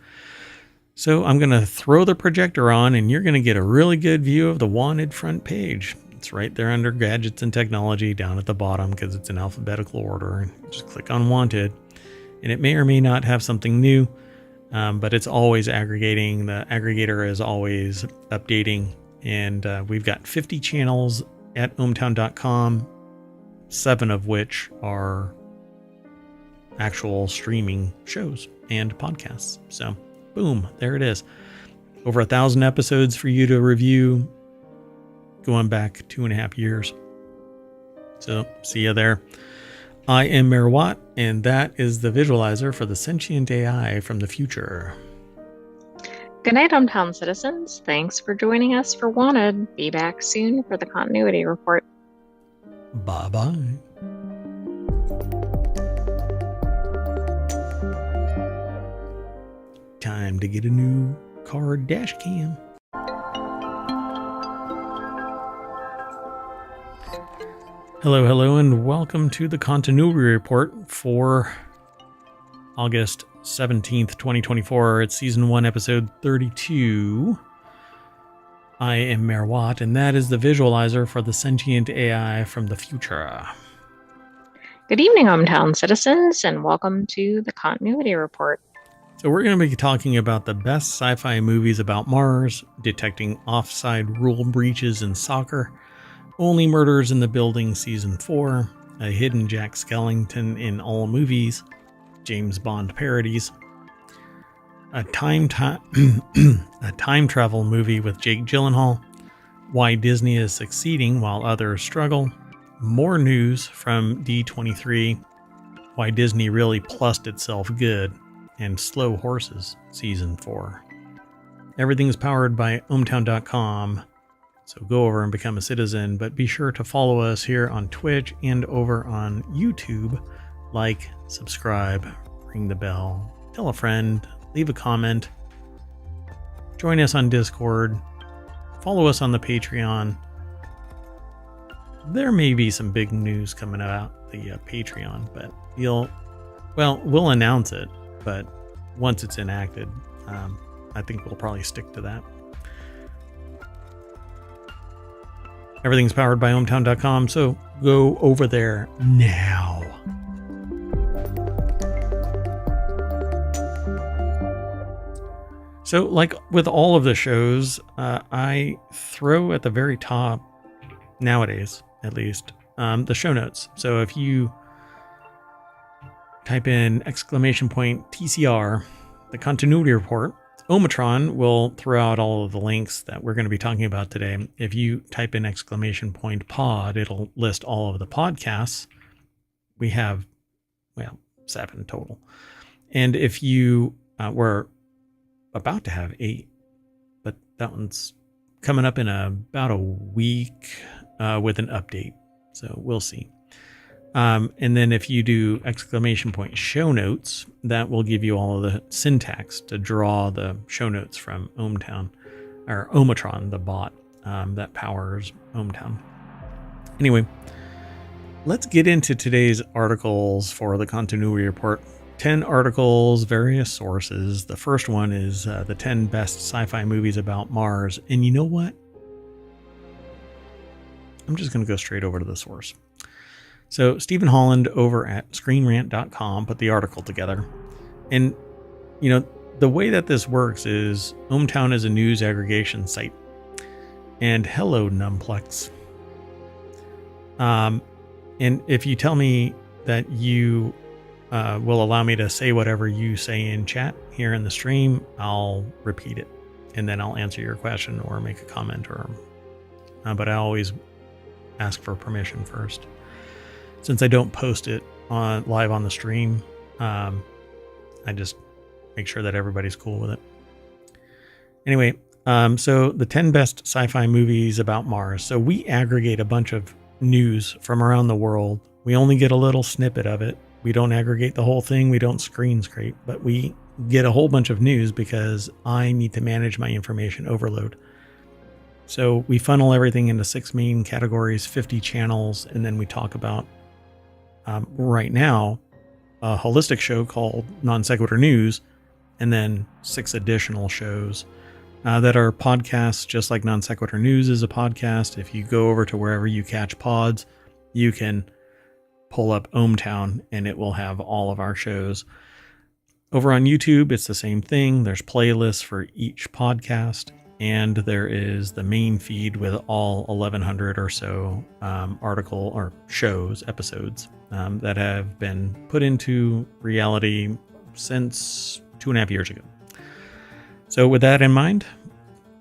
So I'm going to throw the projector on and you're going to get a really good view of the Wanted front page. It's right there under gadgets and technology down at the bottom because it's in alphabetical order. Just click on Wanted and it may or may not have something new, but it's always aggregating. The aggregator is always updating, and we've got 50 channels at ohmTown.com, 7 of which are actual streaming shows and podcasts. So boom, there it is. Over 1,000 episodes for you to review, going back 2.5 years. So see you there. I am Mayor Watt, and that is the visualizer for the Sentient AI from the future. Good night, ohmTown citizens. Thanks for joining us for Wanted. Be back soon for the continuity report. Bye-bye. Time to get a new car dash cam. Hello, and welcome to the continuity report for August 17th, 2024. It's season 1, episode 32. I am Mayor Watt, and that is the visualizer for the Sentient AI from the future. Good evening, ohmTown citizens, and welcome to the continuity report. So we're going to be talking about the best sci-fi movies about Mars, detecting offside rule breaches in soccer, Only Murders in the Building Season 4, a hidden Jack Skellington in all movies, James Bond parodies, a time travel movie with Jake Gyllenhaal, why Disney is succeeding while others struggle, more news from D23, why Disney really plussed itself good, and Slow Horses Season 4. Everything's powered by ohmTown.com, so go over and become a citizen, but be sure to follow us here on Twitch and over on YouTube. Like, subscribe, ring the bell, tell a friend, leave a comment, join us on Discord, follow us on the Patreon. There may be some big news coming about the Patreon, but we'll announce it. But once it's enacted, I think we'll probably stick to that. Everything's powered by ohmTown.com, so go over there now. So, like with all of the shows, I throw at the very top, nowadays at least, the show notes. So if you type in !TCR, the continuity report, ohmTown will throw out all of the links that we're going to be talking about today. If you type in !pod, it'll list all of the podcasts. We have, 7 total. And if you were about to have 8, but that one's coming up in about a week with an update. So we'll see. And then if you do !show notes, that will give you all of the syntax to draw the show notes from ohmTown, or ohmTown, the bot that powers ohmTown. Anyway, let's get into today's articles for the continuity report. 10 articles, various sources. The first one is the 10 best sci-fi movies about Mars. And you know what? I'm just going to go straight over to the source. So Stephen Holland over at ScreenRant.com put the article together. And, the way that this works is ohmTown is a news aggregation site. And hello, Numplex. And if you tell me that you will allow me to say whatever you say in chat here in the stream, I'll repeat it. And then I'll answer your question or make a comment. But I always ask for permission first. Since I don't post it live on the stream, I just make sure that everybody's cool with it. Anyway, so the 10 best sci-fi movies about Mars. So we aggregate a bunch of news from around the world. We only get a little snippet of it. We don't aggregate the whole thing. We don't screen scrape, but we get a whole bunch of news because I need to manage my information overload. So we funnel everything into 6 main categories, 50 channels, and then we talk about, right now, a holistic show called Non Sequitur News, and then 6 additional shows that are podcasts, just like Non Sequitur News is a podcast. If you go over to wherever you catch pods, you can pull up ohmTown and it will have all of our shows. Over on YouTube, it's the same thing. There's playlists for each podcast, and there is the main feed with all 1,100 or so article or shows, episodes that have been put into reality since 2.5 years ago. So with that in mind,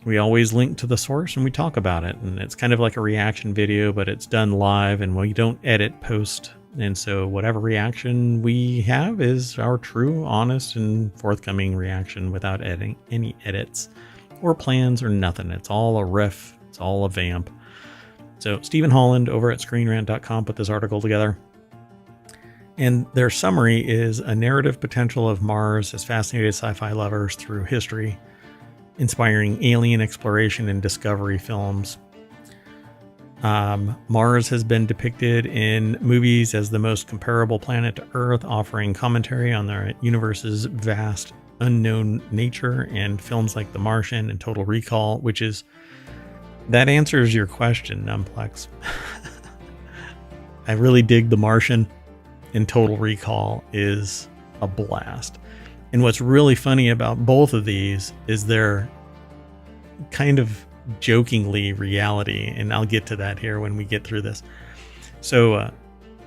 we always link to the source and we talk about it. And it's kind of like a reaction video, but it's done live and we don't edit post. And so whatever reaction we have is our true, honest, and forthcoming reaction without any edits or plans or nothing. It's all a riff. It's all a vamp. So Stephen Holland over at ScreenRant.com put this article together. And their summary is a narrative potential of Mars has fascinated sci-fi lovers through history, inspiring alien exploration and discovery films. Mars has been depicted in movies as the most comparable planet to Earth, offering commentary on the universe's vast unknown nature, and films like The Martian and Total Recall, that answers your question, Numplex. I really dig The Martian, and Total Recall is a blast. And what's really funny about both of these is they're kind of jokingly reality, and I'll get to that here when we get through this. So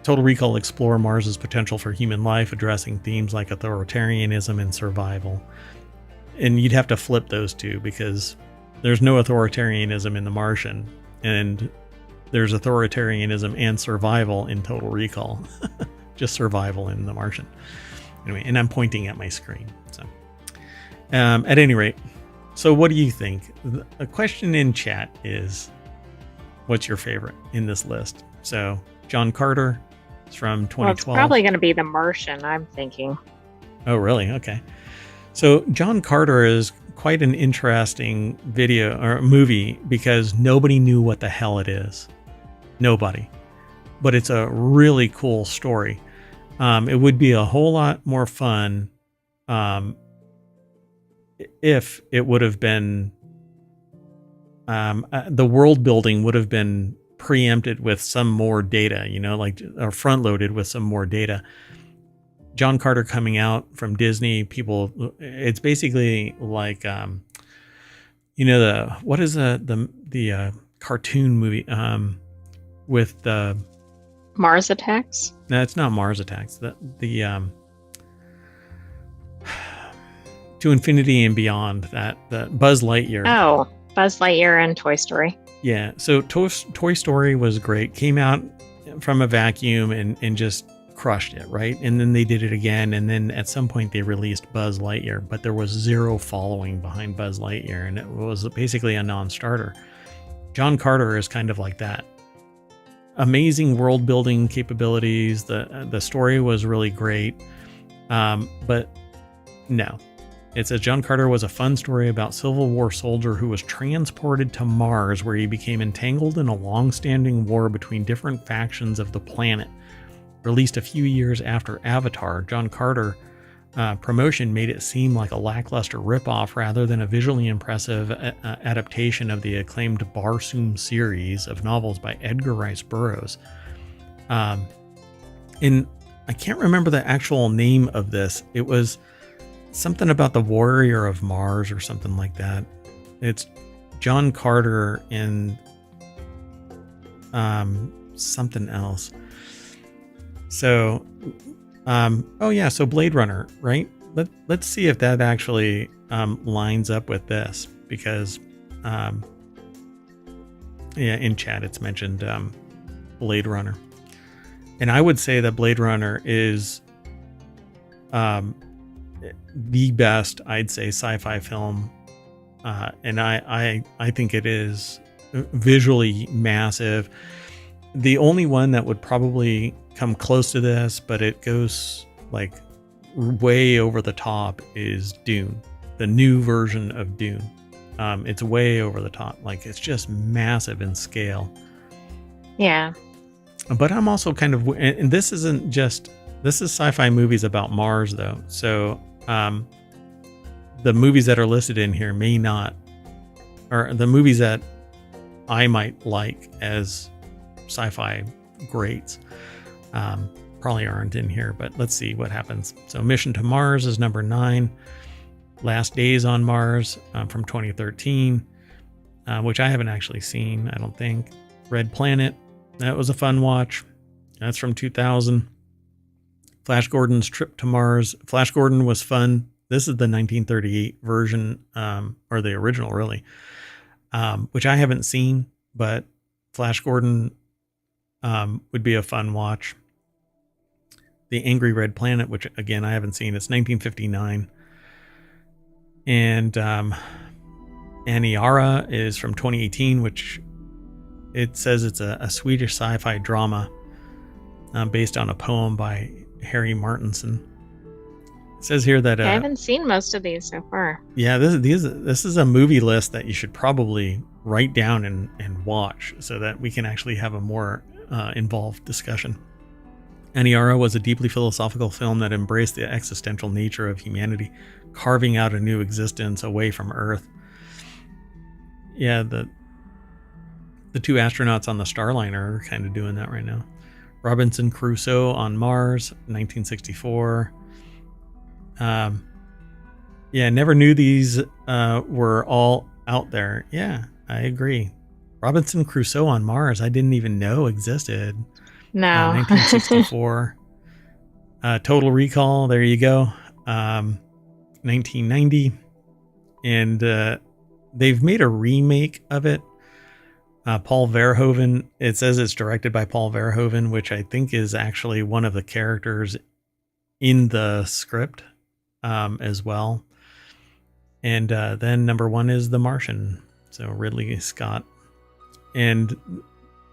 Total Recall explore Mars's potential for human life, addressing themes like authoritarianism and survival. And you'd have to flip those two, because there's no authoritarianism in The Martian, and there's authoritarianism and survival in Total Recall. Just survival in The Martian. Anyway, and I'm pointing at my screen. So at any rate, so what do you think? A question in chat is, what's your favorite in this list? So John Carter is from 2012. Well, it's probably going to be The Martian, I'm thinking. Oh, really? Okay. So John Carter is quite an interesting video or movie because nobody knew what the hell it is. Nobody. But it's a really cool story. It would be a whole lot more fun if it would have been the world building would have been preempted with some more data, or front loaded with some more data. John Carter coming out from Disney, it's basically like, what is the cartoon movie with the Mars Attacks? No, it's not Mars Attacks. The To Infinity and Beyond, the Buzz Lightyear. Oh, Buzz Lightyear and Toy Story. Yeah, so Toy Story was great. Came out from a vacuum and just crushed it, right? And then they did it again, and then at some point they released Buzz Lightyear, but there was zero following behind Buzz Lightyear, and it was basically a non-starter. John Carter is kind of like that. Amazing world building capabilities. The story was really great, but no. It says John Carter was a fun story about Civil War soldier who was transported to Mars, where he became entangled in a long-standing war between different factions of the planet. Released a few years after Avatar, John Carter promotion made it seem like a lackluster ripoff rather than a visually impressive adaptation of the acclaimed Barsoom series of novels by Edgar Rice Burroughs. And I can't remember the actual name of this. It was something about the Warrior of Mars or something like that. It's John Carter and something else. So, so Blade Runner, right? Let's see if that actually lines up with this, because in chat it's mentioned Blade Runner, and I would say that Blade Runner is the best, I'd say, sci-fi film, and I think it is visually massive. The only one that would probably come close to this, but it goes like way over the top, is Dune, the new version of Dune. It's way over the top, like it's just massive in scale. Yeah. But I'm also kind of, and this is sci-fi movies about Mars though. So the movies that are listed in here may not, or the movies that I might like as sci-fi greats probably aren't in here, but let's see what happens. So Mission to Mars is number 9. Last Days on Mars from 2013, which I haven't actually seen, I don't think. Red Planet, that was a fun watch. That's from 2000. Flash Gordon's Trip to Mars. Flash Gordon was fun. This is the 1938 version, or the original really, which I haven't seen, but Flash Gordon would be a fun watch. The Angry Red Planet, which again I haven't seen, it's 1959. And Aniara is from 2018, which it says it's a Swedish sci-fi drama based on a poem by Harry Martinson. It says here that I haven't seen most of these so far. Yeah, this is a movie list that you should probably write down and watch, so that we can actually have a more involved discussion. Aniara was a deeply philosophical film that embraced the existential nature of humanity, carving out a new existence away from Earth. Yeah, the two astronauts on the Starliner are kind of doing that right now. Robinson Crusoe on Mars, 1964. Never knew these were all out there. Yeah, I agree. Robinson Crusoe on Mars, I didn't even know existed. No. 1964. Total Recall, there you go. 1990. And they've made a remake of it. Paul Verhoeven, it says it's directed by Paul Verhoeven, which I think is actually one of the characters in the script as well. And then number 1 is The Martian. So Ridley Scott. And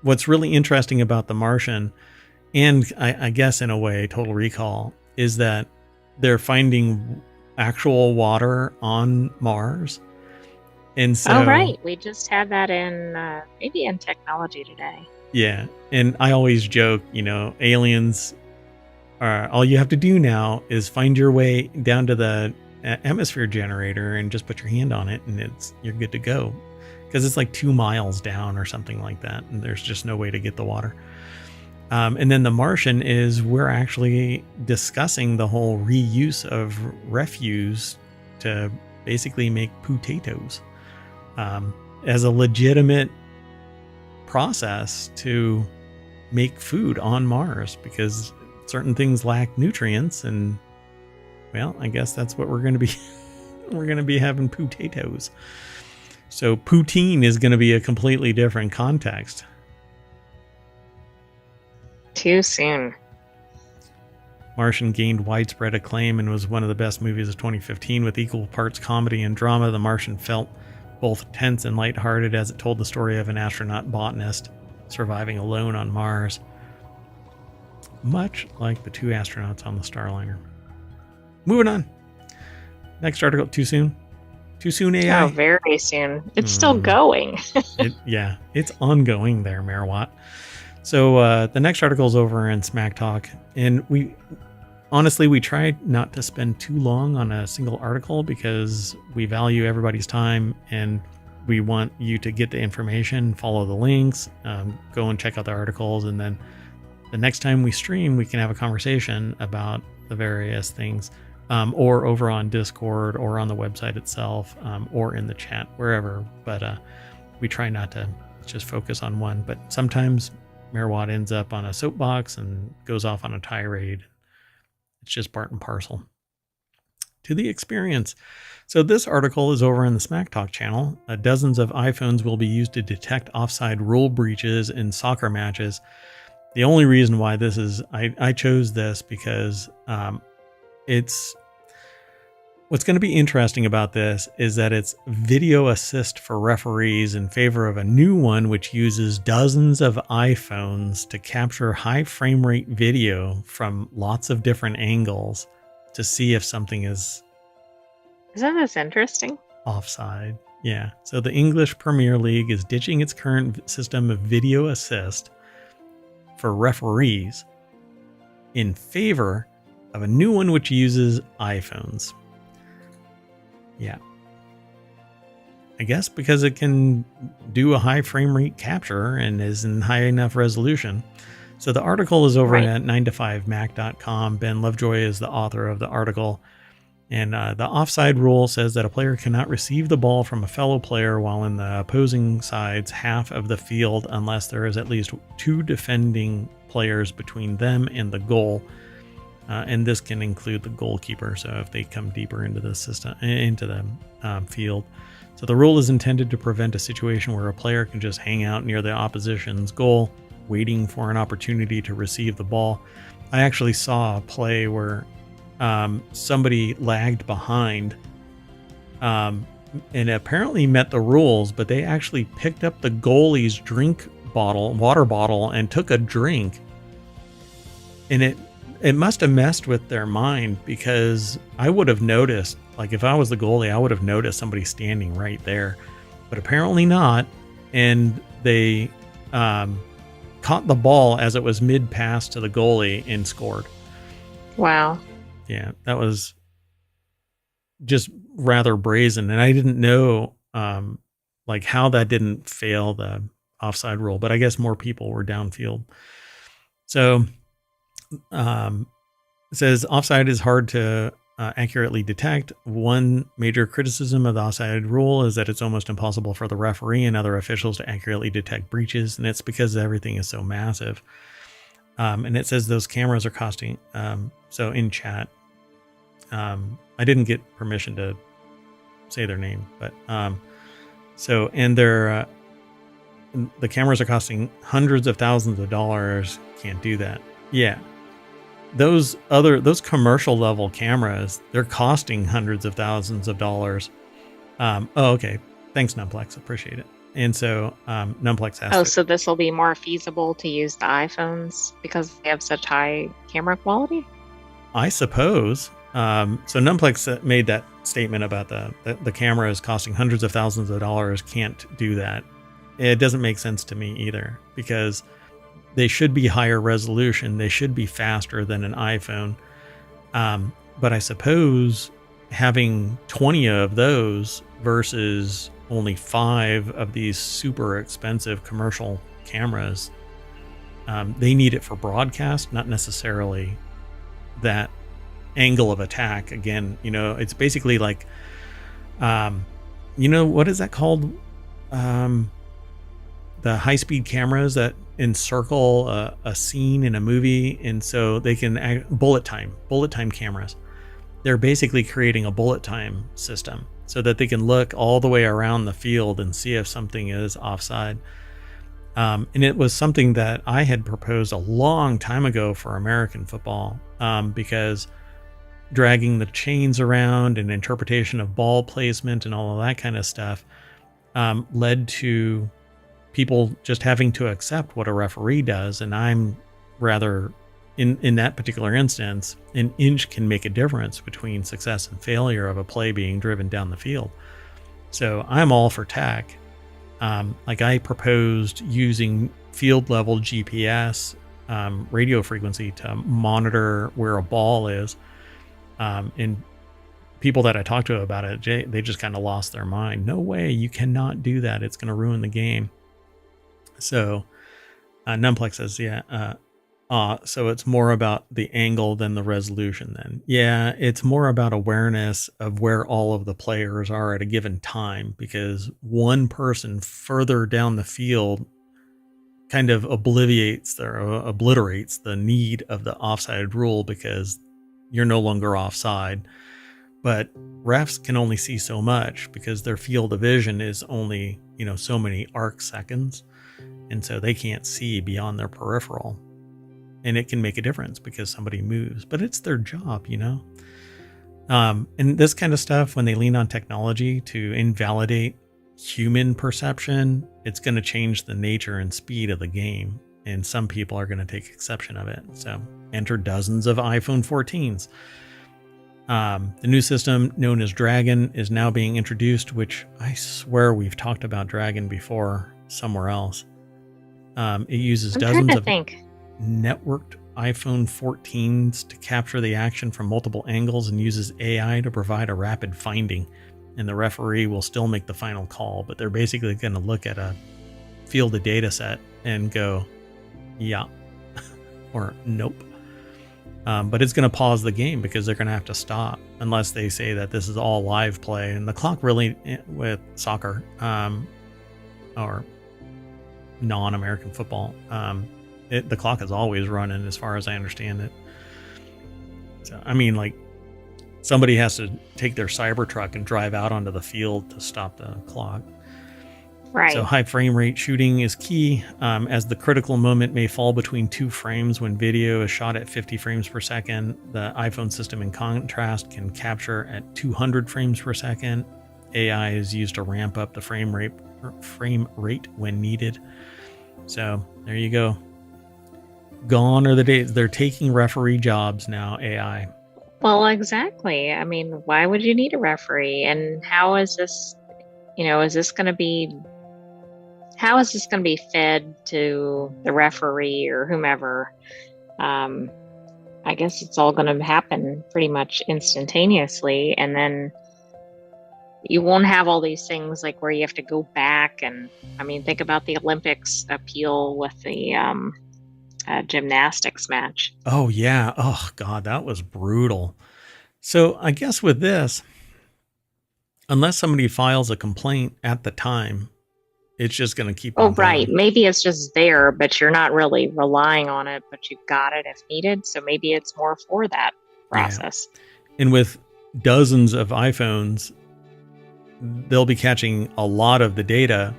what's really interesting about The Martian, and I guess in a way Total Recall, is that they're finding actual water on Mars. And so, right. We just had that in maybe in Technology Today. Yeah. And I always joke, aliens are, all you have to do now is find your way down to the atmosphere generator and just put your hand on it and you're good to go. because it's like 2 miles down or something like that, and there's just no way to get the water. And then the Martian is we're actually discussing the whole reuse of refuse to basically make potatoes as a legitimate process to make food on Mars, because certain things lack nutrients, and well, I guess that's what we're going to be. We're going to be having potatoes. So poutine is going to be a completely different context. Too soon. Martian gained widespread acclaim and was one of the best movies of 2015 with equal parts comedy and drama. The Martian felt both tense and lighthearted as it told the story of an astronaut botanist surviving alone on Mars, much like the 2 astronauts on the Starliner. Moving on. Next article. Too soon? Too soon AI? Oh, very soon. It's still going. Yeah, it's ongoing there, Marawatt. So the next article is over in Smack Talk, and we tried not to spend too long on a single article because we value everybody's time and we want you to get the information, follow the links, go and check out the articles, and then the next time we stream, we can have a conversation about the various things, or over on Discord or on the website itself, or in the chat, wherever. But we try not to just focus on one, but sometimes Marawatt ends up on a soapbox and goes off on a tirade. It's just part and parcel to the experience. So this article is over in the Smack Talk channel. Dozens of iPhones will be used to detect offside rule breaches in soccer matches. The only reason why this is, I chose this because it's, what's going to be interesting about this is that it's video assist for referees in favor of a new one which uses dozens of iPhones to capture high frame rate video from lots of different angles to see if something is... Isn't this interesting? Offside. Yeah. So the English Premier League is ditching its current system of video assist for referees in favor of a new one which uses iPhones. Yeah. I guess because it can do a high frame rate capture and is in high enough resolution. So the article is over at 9to5mac.com. Ben Lovejoy is the author of the article. And the offside rule says that a player cannot receive the ball from a fellow player while in the opposing side's half of the field unless there is at least 2 defending players between them and the goal. And this can include the goalkeeper. So if they come deeper into the system, into the field. So the rule is intended to prevent a situation where a player can just hang out near the opposition's goal, waiting for an opportunity to receive the ball. I actually saw a play where somebody lagged behind and apparently met the rules, but they actually picked up the goalie's water bottle and took a drink. And it must have messed with their mind, because I would have noticed, like if I was the goalie, I would have noticed somebody standing right there, but apparently not. And they caught the ball as it was mid pass to the goalie and scored. Wow. Yeah, that was just rather brazen. And I didn't know like how that didn't fail the offside rule, but I guess more people were downfield. So it says offside is hard to accurately detect. One major criticism of the offside rule is that it's almost impossible for the referee and other officials to accurately detect breaches, and it's because everything is so massive. And it says those cameras are costing, so in chat, I didn't get permission to say their name, but so, and they're the cameras are costing hundreds of thousands of dollars. Can't do that. Yeah. Those commercial level cameras, they're costing hundreds of thousands of dollars. Okay. Thanks, Numplex. Appreciate it. And so Numplex asked. So this will be more feasible to use the iPhones because they have such high camera quality? I suppose. So Numplex made that statement about the cameras costing hundreds of thousands of dollars. Can't do that. It doesn't make sense to me either, because they should be higher resolution. They should be faster than an iPhone. But I suppose having 20 of those versus only 5 of these super expensive commercial cameras. They need it for broadcast, not necessarily that angle of attack. Again, it's basically like, what is that called? The high-speed cameras that encircle a scene in a movie, and so they can bullet time cameras. They're basically creating a bullet time system so that they can look all the way around the field and see if something is offside. And it was something that I had proposed a long time ago for American football, because dragging the chains around and interpretation of ball placement and all of that kind of stuff led to people just having to accept what a referee does. And I'm rather, in that particular instance, an inch can make a difference between success and failure of a play being driven down the field. So I'm all for tech. Like I proposed using field level GPS radio frequency to monitor where a ball is. And people that I talked to about it, they just kind of lost their mind. No way, you cannot do that. It's going to ruin the game. So Numplex says, yeah, so it's more about the angle than the resolution then. Yeah, it's more about awareness of where all of the players are at a given time, because one person further down the field kind of obliterates the need of the offside rule because you're no longer offside. But refs can only see so much because their field of vision is only, so many arc seconds. And so they can't see beyond their peripheral. And it can make a difference because somebody moves, but it's their job, And this kind of stuff, when they lean on technology to invalidate human perception, it's going to change the nature and speed of the game. And some people are going to take exception of it. So enter dozens of iPhone 14s. The new system known as Dragon is now being introduced, which I swear we've talked about Dragon before somewhere else. It uses dozens of networked iPhone 14s to capture the action from multiple angles and uses AI to provide a rapid finding. And the referee will still make the final call, but they're basically going to look at a field of data set and go, yeah, or nope. But it's going to pause the game because they're going to have to stop unless they say that this is all live play. And the clock really, with soccer or non-American football, the clock is always running as far as I understand it. So, I mean, like, somebody has to take their Cybertruck and drive out onto the field to stop the clock. Right. So high frame rate shooting is key, as the critical moment may fall between 2 frames when video is shot at 50 frames per second. The iPhone system, in contrast, can capture at 200 frames per second. AI is used to ramp up the frame rate when needed. So there you go. Gone are the days. They're taking referee jobs now, AI. Well, exactly. I mean, why would you need a referee? And how is this, how is this going to be fed to the referee or whomever? I guess it's all going to happen pretty much instantaneously. And then you won't have all these things like where you have to go back. And I mean, think about the Olympics appeal with the gymnastics match. Oh, yeah. Oh, God, that was brutal. So I guess with this, unless somebody files a complaint at the time, it's just going to keep on going. Right. Maybe it's just there, but you're not really relying on it, but you've got it if needed. So maybe it's more for that process. Yeah. And with dozens of iPhones, they'll be catching a lot of the data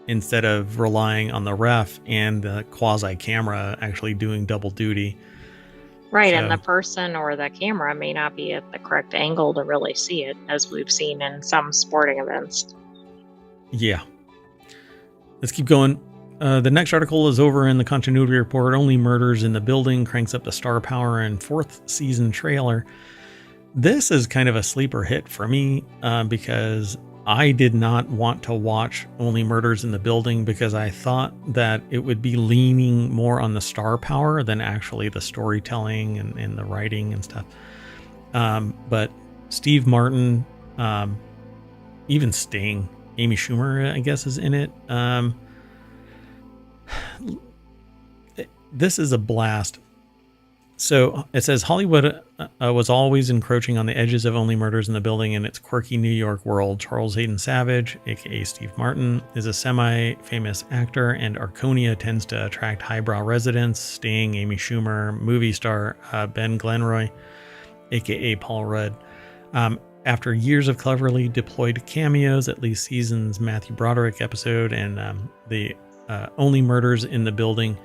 instead of relying on the ref and the quasi camera actually doing double duty. Right. So, and the person or the camera may not be at the correct angle to really see it, as we've seen in some sporting events. Yeah. Let's keep going. The next article is over in the continuity report. Only Murders in the Building cranks up the star power in 4th season trailer. This is kind of a sleeper hit for me because I did not want to watch Only Murders in the Building because I thought that it would be leaning more on the star power than actually the storytelling and the writing and stuff. But Steve Martin, even Sting, Amy Schumer, I guess, is in it. This is a blast. So it says Hollywood was always encroaching on the edges of Only Murders in the Building in its quirky New York world. Charles Hayden Savage, aka Steve Martin, is a semi-famous actor, and Arconia tends to attract highbrow residents. Sting, Amy Schumer, movie star Ben Glenroy, aka Paul Rudd. After years of cleverly deployed cameos, at least season's Matthew Broderick episode and the Only Murders in the Building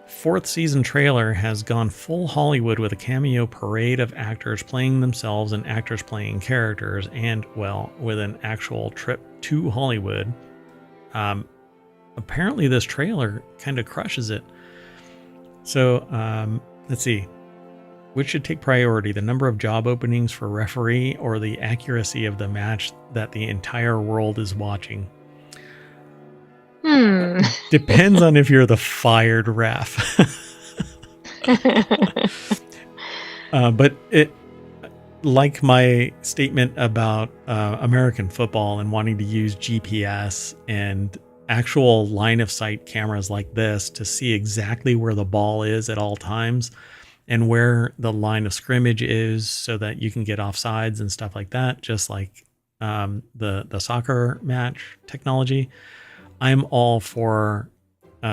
fourth season trailer has gone full Hollywood with a cameo parade of actors playing themselves and actors playing characters, and, well, with an actual trip to Hollywood. Apparently this trailer kind of crushes it. So let's see. Which should take priority, the number of job openings for referee or the accuracy of the match that the entire world is watching? Depends on if you're the fired ref. But it, like my statement about American football and wanting to use GPS and actual line of sight cameras like this to see exactly where the ball is at all times and where the line of scrimmage is so that you can get offsides and stuff like that, just like the soccer match technology. I'm all for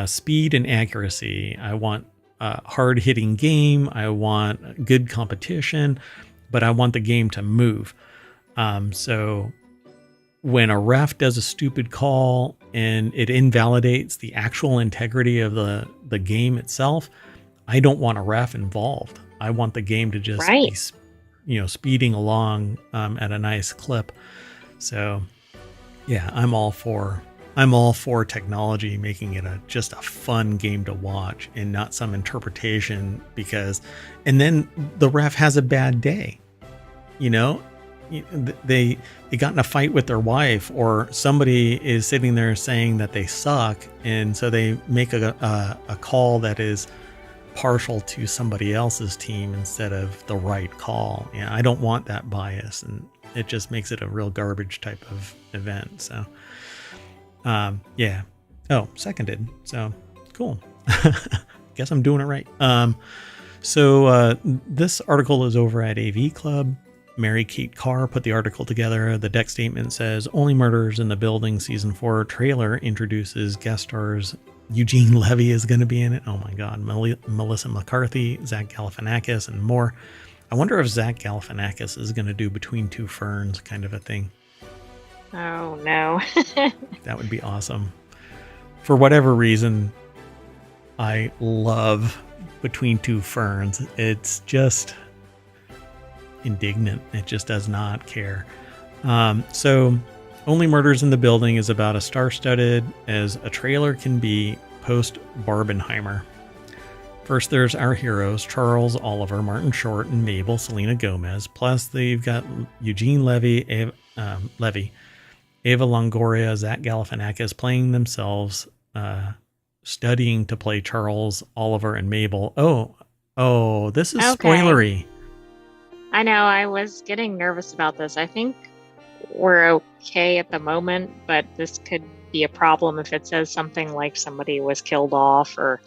speed and accuracy. I want a hard-hitting game. I want good competition, but I want the game to move. So when a ref does a stupid call and it invalidates the actual integrity of the game itself, I don't want a ref involved. I want the game to just be, speeding along at a nice clip. So, yeah, I'm all for technology making it just a fun game to watch and not some interpretation and then the ref has a bad day. They got in a fight with their wife, or somebody is sitting there saying that they suck, and so they make a call that is partial to somebody else's team instead of the right call. I don't want that bias, and it just makes it a real garbage type of event. So yeah. Oh, seconded. So cool. Guess I'm doing it right. So this article is over at AV Club. Mary Kate Carr put the article together. The deck statement says Only Murders in the Building Season 4 trailer introduces guest stars. Eugene Levy is going to be in it. Oh my God. Melissa McCarthy, Zach Galifianakis, and more. I wonder if Zach Galifianakis is going to do Between Two Ferns kind of a thing. Oh, no. That would be awesome. For whatever reason, I love Between Two Ferns. It's just indignant. It just does not care. So Only Murders in the Building is about as star-studded as a trailer can be post-Barbenheimer. First, there's our heroes, Charles, Oliver, Martin Short, and Mabel, Selena Gomez. Plus, they've got Eugene Levy, Ava Longoria, Zach Galifianakis playing themselves, studying to play Charles, Oliver, and Mabel. Oh, this is spoilery. I know, I was getting nervous about this. I think we're okay at the moment, but this could be a problem if it says something like somebody was killed off, or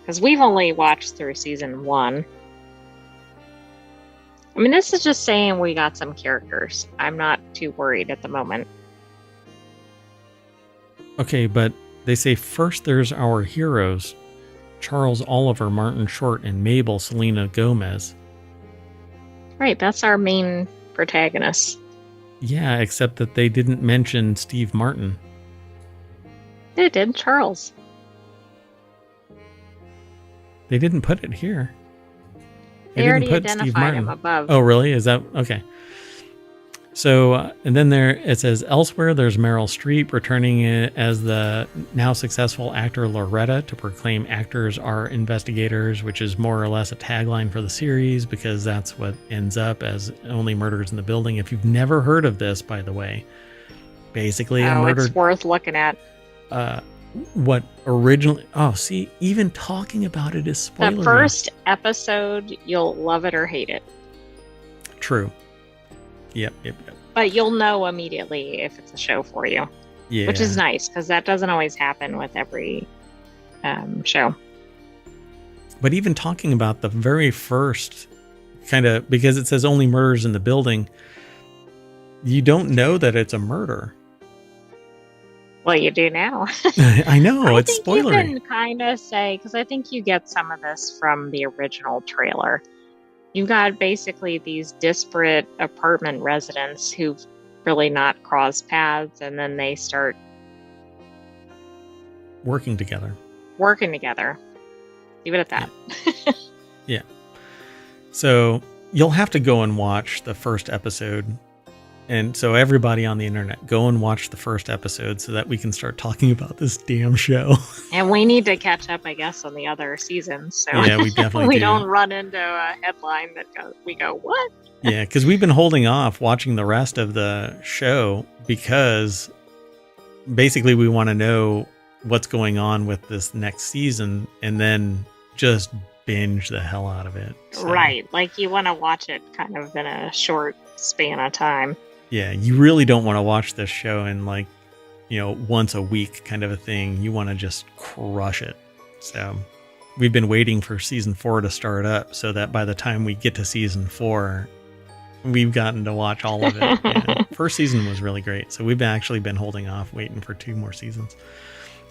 because we've only watched through season 1. I mean, this is just saying we got some characters. I'm not too worried at the moment. Okay, but they say first there's our heroes, Charles, Oliver, Martin Short, and Mabel, Selena Gomez. Right, that's our main protagonist. Yeah, except that they didn't mention Steve Martin. They did, Charles. They didn't put it here. They already identified him above. Oh, really? Is that okay? So, and then there it says elsewhere there's Meryl Streep returning as the now successful actor Loretta to proclaim actors are investigators, which is more or less a tagline for the series because that's what ends up as Only Murders in the Building. If you've never heard of this, by the way, basically a murder. It's worth looking at. What originally? Oh, see, even talking about it is spoilery. The first episode, you'll love it or hate it. True. Yep. But you'll know immediately if it's a show for you, Yeah. which is nice because that doesn't always happen with every show. But even talking about the very first kind of, because it says only murders in the building, you don't know that it's a murder. Well, you do now. I know, it's I think spoilery. you can kind of say, because I think you get some of this from the original trailer. You've got basically these disparate apartment residents who've really not crossed paths, and then they start Working together. Leave it at that. Yeah. So you'll have to go and watch the first episode. And so everybody on the internet, go and watch the first episode so that we can start talking about this damn show. And we need to catch up, I guess, on the other seasons. So Yeah, we definitely we do. don't run into a headline that we go, what? Yeah, because we've been holding off watching the rest of the show because basically we want to know what's going on with this next season and then just binge the hell out of it. So, Right. Like you want to watch it kind of in a short span of time. yeah, you really don't want to watch this show in like, once a week kind of a thing. You want to just crush it. So we've been waiting for season 4 to start up so that by the time we get to season 4, we've gotten to watch all of it. Yeah. First season was really great. So we've actually been holding off waiting for 2 more seasons.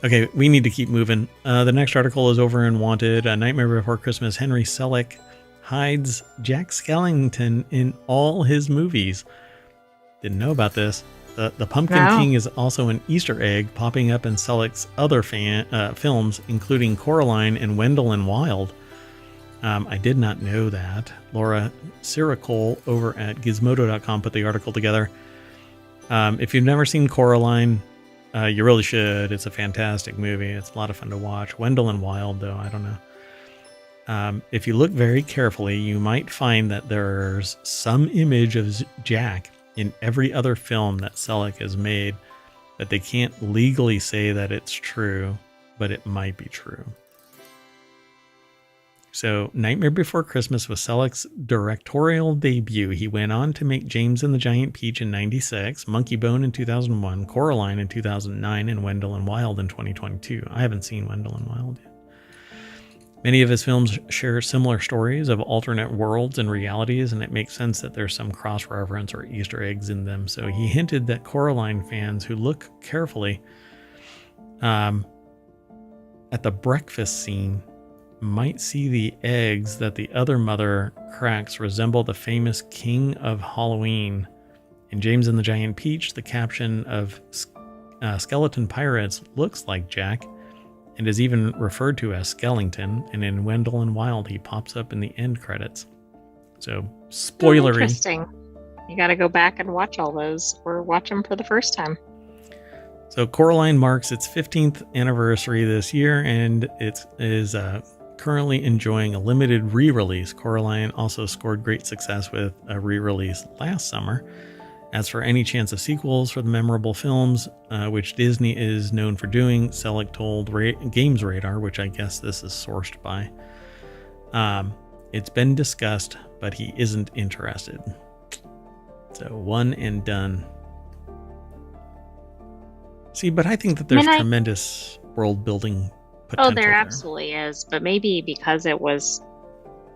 Okay, we need to keep moving. The next article is over in Wanted. A Nightmare Before Christmas. Henry Selick hides Jack Skellington in all his movies. Didn't know about this. The Pumpkin King is also an Easter egg popping up in Selick's other films, including Coraline and Wendell and Wild. I did not know that. Laura Siricole over at Gizmodo.com put the article together. If you've never seen Coraline, you really should. It's a fantastic movie. It's a lot of fun to watch. Wendell and Wild, though, I don't know. If you look very carefully, you might find that there's some image of Jack in every other film that Selick has made, but they can't legally say that it's true, but it might be true. So, Nightmare Before Christmas was Selick's directorial debut. He went on to make James and the Giant Peach in '96, Monkey Bone in 2001, Coraline in 2009, and Wendell and Wild in 2022. I haven't seen Wendell and Wild yet. Many of his films share similar stories of alternate worlds and realities, and it makes sense that there's some cross-reference or Easter eggs in them. So he hinted that Coraline fans who look carefully at the breakfast scene might see the eggs that the other mother cracks resemble the famous King of Halloween. In James and the Giant Peach, the caption of Skeleton Pirates looks like Jack and is even referred to as Skellington, and in Wendell and Wild he pops up in the end credits. So, spoilery. Interesting. You got to go back and watch all those or watch them for the first time. So Coraline marks its 15th anniversary this year, and it is currently enjoying a limited re-release. Coraline also scored great success with a re-release last summer. As for any chance of sequels for the memorable films, which Disney is known for doing, Selick told Games Radar, which I guess this is sourced by, it's been discussed, but he isn't interested. So one and done. See, but I think that there's tremendous world building potential. Oh, there absolutely is. But maybe because it was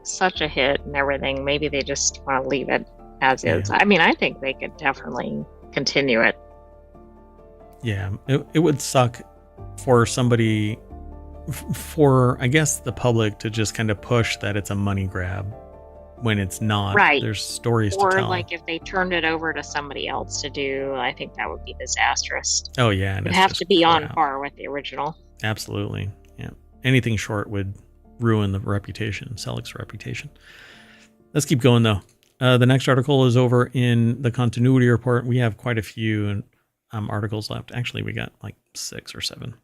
such a hit and everything, maybe they just want to leave it as is. I mean, I think they could definitely continue it. Yeah, it would suck for somebody, for I guess the public to just kind of push that it's a money grab when it's not. Right. There's stories to tell. Or like if they turned it over to somebody else to do, I think that would be disastrous. Oh yeah, it'd have to be on par with the original. Absolutely, yeah. Anything short would ruin the reputation, Selick's reputation. Let's keep going though. The next article is over in the continuity report. We have quite a few articles left. Actually, we got like 6 or 7.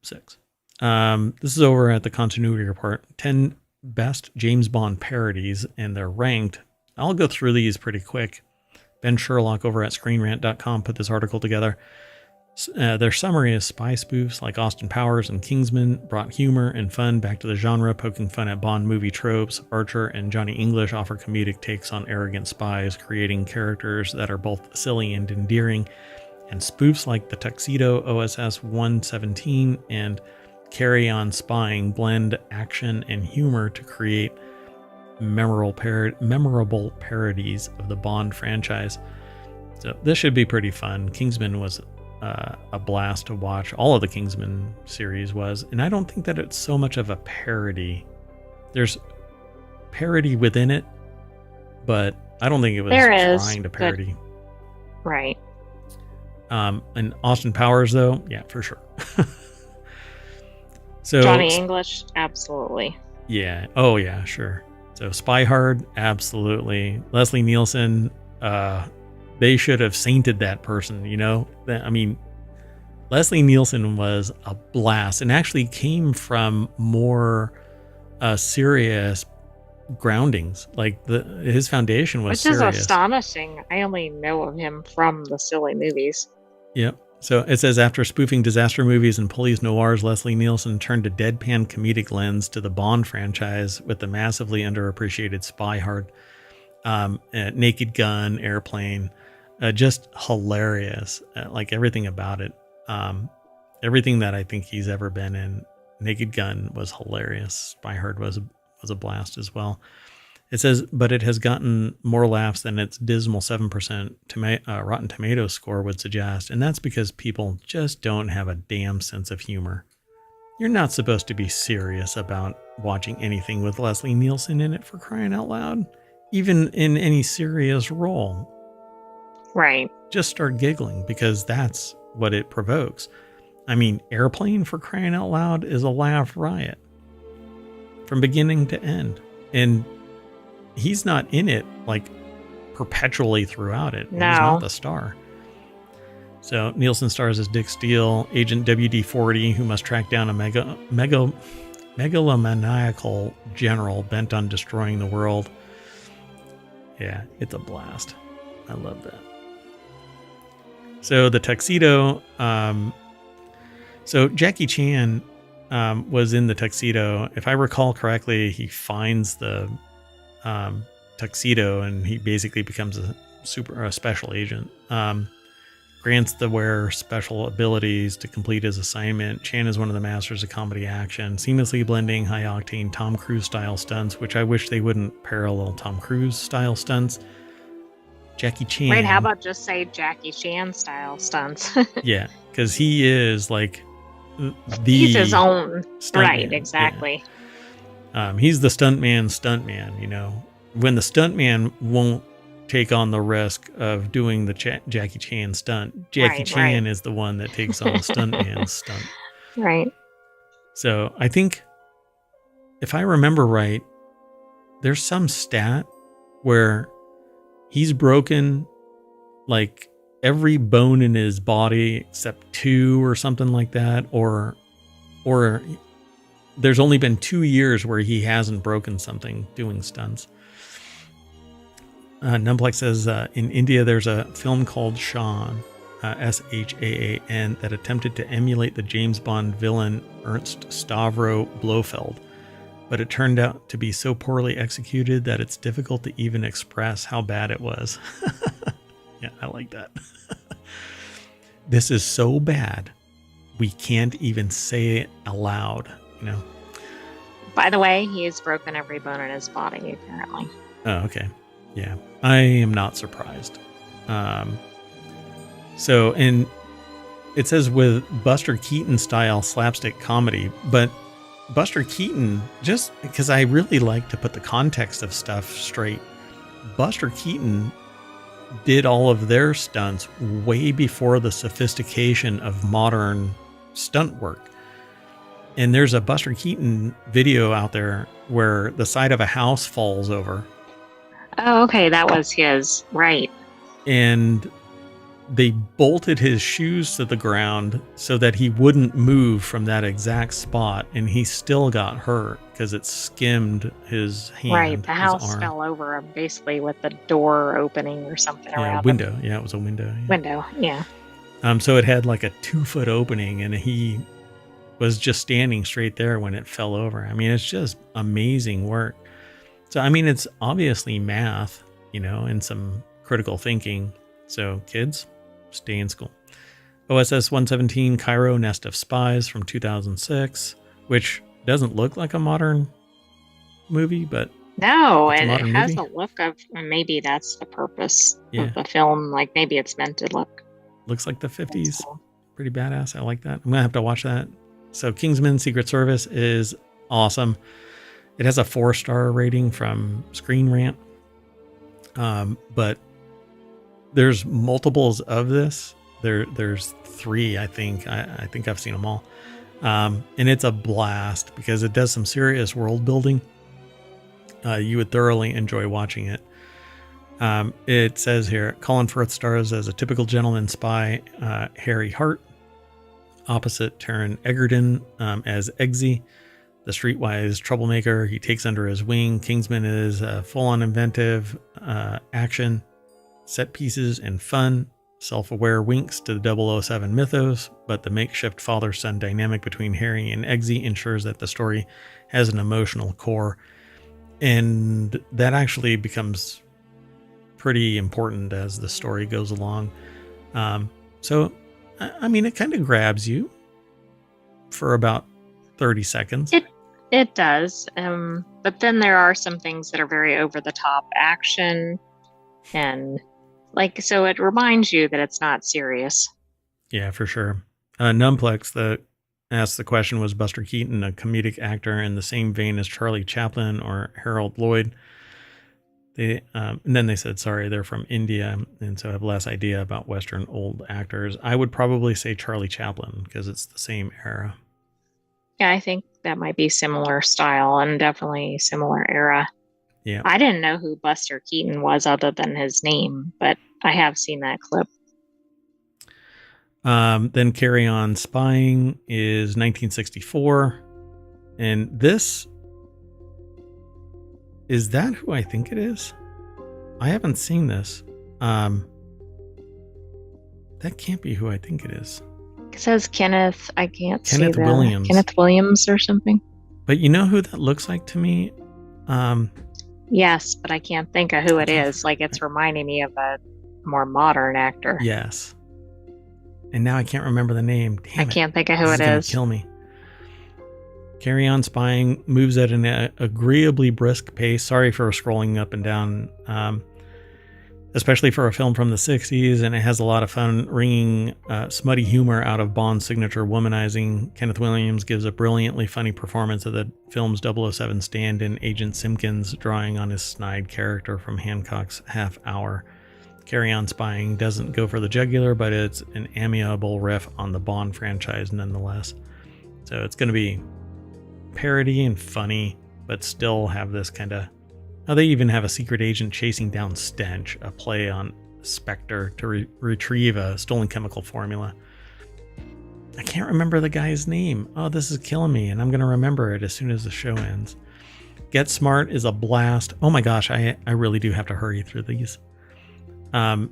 6. This is over at the continuity report. 10 best James Bond parodies, and they're ranked. I'll go through these pretty quick. Ben Sherlock over at ScreenRant.com put this article together. Their summary is spy spoofs like Austin Powers and Kingsman brought humor and fun back to the genre, poking fun at Bond movie tropes. Archer and Johnny English offer comedic takes on arrogant spies, creating characters that are both silly and endearing. And spoofs like the Tuxedo OSS 117 and Carry On Spying blend action and humor to create memorable parodies of the Bond franchise. So this should be pretty fun. Kingsman was a blast to watch. All of the Kingsman series was, and I don't think that it's so much of a parody. There's parody within it, but I don't think it was trying to parody. Right. And Austin Powers, though, yeah, for sure. So Johnny English, absolutely. Yeah. Oh, yeah, sure. So Spy Hard, absolutely. Leslie Nielsen, they should have sainted that person, you know? I mean, Leslie Nielsen was a blast and actually came from more serious groundings. Like his foundation was serious. Which is astonishing. I only know of him from the silly movies. Yep. So it says, after spoofing disaster movies and police noirs, Leslie Nielsen turned a deadpan comedic lens to the Bond franchise with the massively underappreciated Spy Hard, Naked Gun, Airplane. Just hilarious. Like everything about it. Everything that I think he's ever been in. Naked Gun was hilarious. Spy Hard was a blast as well. It says, but it has gotten more laughs than its dismal 7% Rotten Tomatoes score would suggest. And that's because people just don't have a damn sense of humor. You're not supposed to be serious about watching anything with Leslie Nielsen in it, for crying out loud. Even in any serious role. Right. Just start giggling because that's what it provokes. I mean, Airplane, for crying out loud, is a laugh riot. From beginning to end. And he's not in it like perpetually throughout it. No. He's not the star. So Nielsen stars as Dick Steele, Agent WD-40, who must track down a megalomaniacal general bent on destroying the world. Yeah, it's a blast. I love that. So the Tuxedo. So Jackie Chan was in the Tuxedo. If I recall correctly, he finds the Tuxedo and he basically becomes a special agent. Grants the wearer special abilities to complete his assignment. Chan is one of the masters of comedy action, seamlessly blending high-octane Tom Cruise style stunts, which I wish they wouldn't parallel Tom Cruise style stunts. Jackie Chan. Wait, how about just say Jackie Chan style stunts? Yeah, because he is like he's his own. Right, man. Exactly. Yeah. He's the stuntman, you know. When the stuntman won't take on the risk of doing the Jackie Chan stunt, Jackie Chan is the one that takes on the stuntman's stunt. Right. So I think, if I remember right, there's some stat where he's broken like every bone in his body except 2 or something like that, or there's only been 2 years where he hasn't broken something doing stunts. Numplex says, in India, there's a film called Shaan, S-H-A-A-N, that attempted to emulate the James Bond villain Ernst Stavro Blofeld, but it turned out to be so poorly executed that it's difficult to even express how bad it was. Yeah, I like that. This is so bad, we can't even say it aloud, you know? By the way, he has broken every bone in his body, apparently. Oh, okay. Yeah, I am not surprised. So, and it says with Buster Keaton style slapstick comedy, but Buster Keaton, just because I really like to put the context of stuff straight, Buster Keaton did all of their stunts way before the sophistication of modern stunt work. And there's a Buster Keaton video out there where the side of a house falls over. Oh, okay. That was his. Right. And they bolted his shoes to the ground so that he wouldn't move from that exact spot. And he still got hurt because it skimmed his hand. Right. The house fell over basically with the door opening or something around window. him. Yeah, it was a window. Yeah. Window. Yeah. So it had like a 2-foot opening, and he was just standing straight there when it fell over. I mean, it's just amazing work. So, I mean, it's obviously math, and some critical thinking. So kids, stay in school. OSS 117 Cairo Nest of Spies from 2006, which doesn't look like a modern movie, but No, it's a and it modern has movie. a look of, maybe that's the purpose Yeah. of the film. Like maybe it's meant to look. Looks like the 50s. Cool. Pretty badass. I like that. I'm going to have to watch that. So Kingsman Secret Service is awesome. It has a 4-star rating from Screen Rant. But there's multiples of this. There's 3, I think. I think I've seen them all. And it's a blast because it does some serious world building. You would thoroughly enjoy watching it. It says here, Colin Firth stars as a typical gentleman spy, Harry Hart, opposite Taron Egerton as Eggsy, the streetwise troublemaker he takes under his wing. Kingsman is full-on inventive action, set pieces, and fun. Self-aware winks to the 007 mythos, but the makeshift father-son dynamic between Harry and Eggsy ensures that the story has an emotional core. And that actually becomes pretty important as the story goes along. So, I mean, it kind of grabs you for about 30 seconds. It does. But then there are some things that are very over the top action, and so it reminds you that it's not serious. Yeah, for sure. Numplex that asked the question, was Buster Keaton a comedic actor in the same vein as Charlie Chaplin or Harold Lloyd? And then they said, sorry, they're from India, and so have less idea about Western old actors. I would probably say Charlie Chaplin because it's the same era. Yeah, I think that might be similar style and definitely similar era. Yeah. I didn't know who Buster Keaton was other than his name, but I have seen that clip. Then Carry On Spying is 1964. And this, is that who I think it is? I haven't seen this. That can't be who I think it is. It says Kenneth. I can't see Kenneth Williams. Kenneth Williams or something. But you know who that looks like to me? Yes, but I can't think of who it is. Like, it's reminding me of a more modern actor. Yes. And now I can't remember the name. Damn I can't think of who it is. Kill me. Carry On Spying moves at an agreeably brisk pace. Sorry for scrolling up and down, especially for a film from the 60s, and it has a lot of fun wringing smutty humor out of Bond's signature womanizing. Kenneth Williams gives a brilliantly funny performance of the film's 007 stand-in, Agent Simpkins, drawing on his snide character from Hancock's Half Hour. Carry On Spying doesn't go for the jugular, but it's an amiable riff on the Bond franchise nonetheless. So it's going to be parody and funny, but still have this kind of... Now they even have a secret agent chasing down Stench, a play on Spectre, to retrieve a stolen chemical formula. I can't remember the guy's name. Oh, this is killing me, and I'm going to remember it as soon as the show ends. Get Smart is a blast. Oh my gosh, I really do have to hurry through these.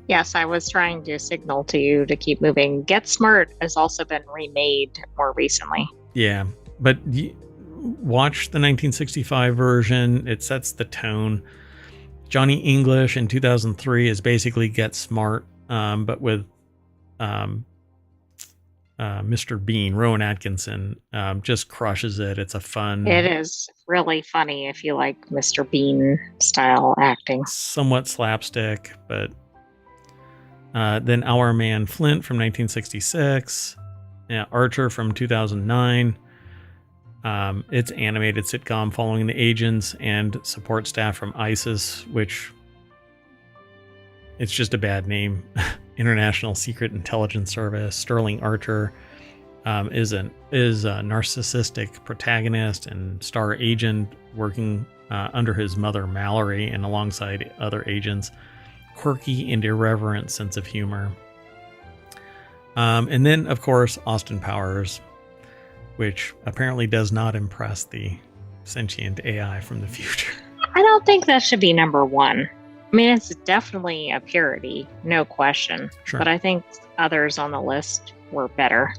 Yes, I was trying to signal to you to keep moving. Get Smart has also been remade more recently. Yeah, but watch the 1965 version. It sets the tone. Johnny English in 2003 is basically Get Smart, but with Mr. Bean. Rowan Atkinson just crushes it. It's a fun... It is really funny if you like Mr. Bean style acting. Somewhat slapstick, but... then Our Man Flint from 1966. Archer from 2009. It's animated sitcom following the agents and support staff from ISIS, which it's just a bad name. International Secret Intelligence Service. Sterling Archer is a narcissistic protagonist and star agent working under his mother Mallory and alongside other agents. Quirky and irreverent sense of humor. And then, of course, Austin Powers, which apparently does not impress the sentient AI from the future. I don't think that should be number one. I mean, it's definitely a purity, no question. Sure. But I think others on the list were better.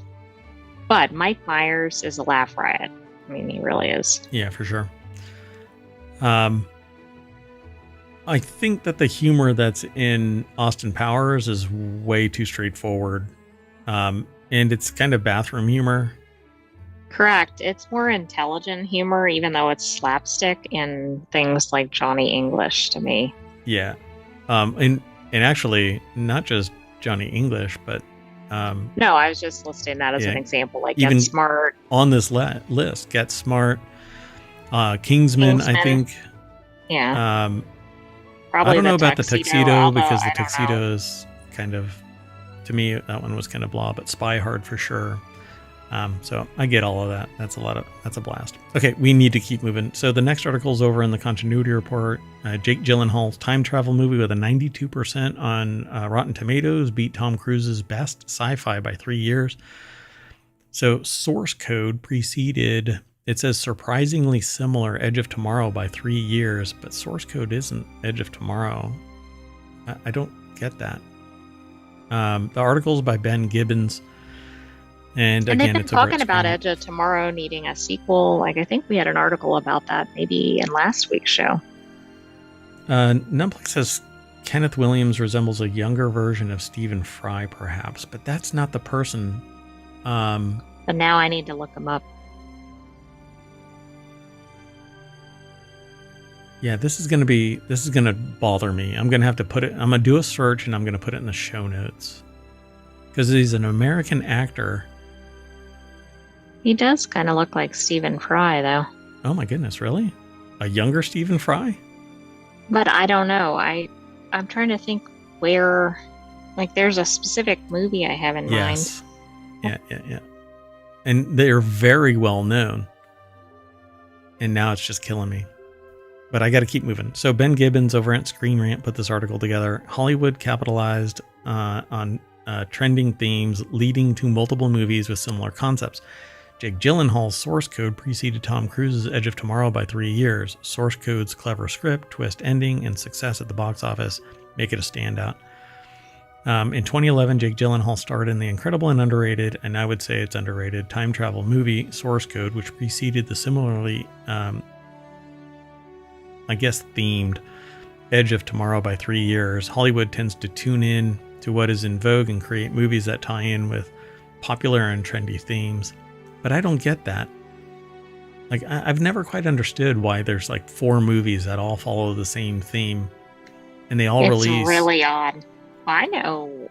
But Mike Myers is a laugh riot. I mean, he really is. Yeah, for sure. I think that the humor that's in Austin Powers is way too straightforward. And it's kind of bathroom humor. Correct. It's more intelligent humor, even though it's slapstick in things like Johnny English to me. Yeah. And actually, not just Johnny English, but no, I was just listing that as an example. Like even Get Smart. On this list, Get Smart, Kingsman, I think. Yeah. Probably I don't know about the tuxedo because the tuxedo is kind of, to me, that one was kind of blah, but Spy Hard for sure. So I get all of that. That's a blast. Okay, we need to keep moving. So the next article is over in the continuity report. Jake Gyllenhaal's time travel movie with a 92% on Rotten Tomatoes beat Tom Cruise's best sci-fi by 3 years. So source code preceded, it says surprisingly similar Edge of Tomorrow by 3 years, but source code isn't Edge of Tomorrow. I don't get that. The article is by Ben Gibbons. And again, they've been it's talking about Edge of Tomorrow needing a sequel. Like, I think we had an article about that maybe in last week's show. Netflix says Kenneth Williams resembles a younger version of Stephen Fry, perhaps, but that's not the person. But now I need to look him up. Yeah, this is going to bother me. I'm going to have to put it, I'm going to do a search and I'm going to put it in the show notes. Because he's an American actor. He does kind of look like Stephen Fry, though. Oh my goodness, really? A younger Stephen Fry? But I don't know. I'm trying to think where, like, there's a specific movie I have in mind. Yeah. And they're very well known. And now it's just killing me. But I got to keep moving. So Ben Gibbons over at Screen Rant put this article together. Hollywood capitalized on trending themes leading to multiple movies with similar concepts. Jake Gyllenhaal's source code preceded Tom Cruise's Edge of Tomorrow by 3 years. Source code's clever script, twist ending, and success at the box office make it a standout. In 2011, Jake Gyllenhaal starred in the incredible and underrated, and I would say it's underrated, time travel movie Source Code, which preceded the similarly, themed Edge of Tomorrow by 3 years. Hollywood tends to tune in to what is in vogue and create movies that tie in with popular and trendy themes. But I don't get that. Like, I've never quite understood why there's like 4 movies that all follow the same theme and they all release. It's really odd. I know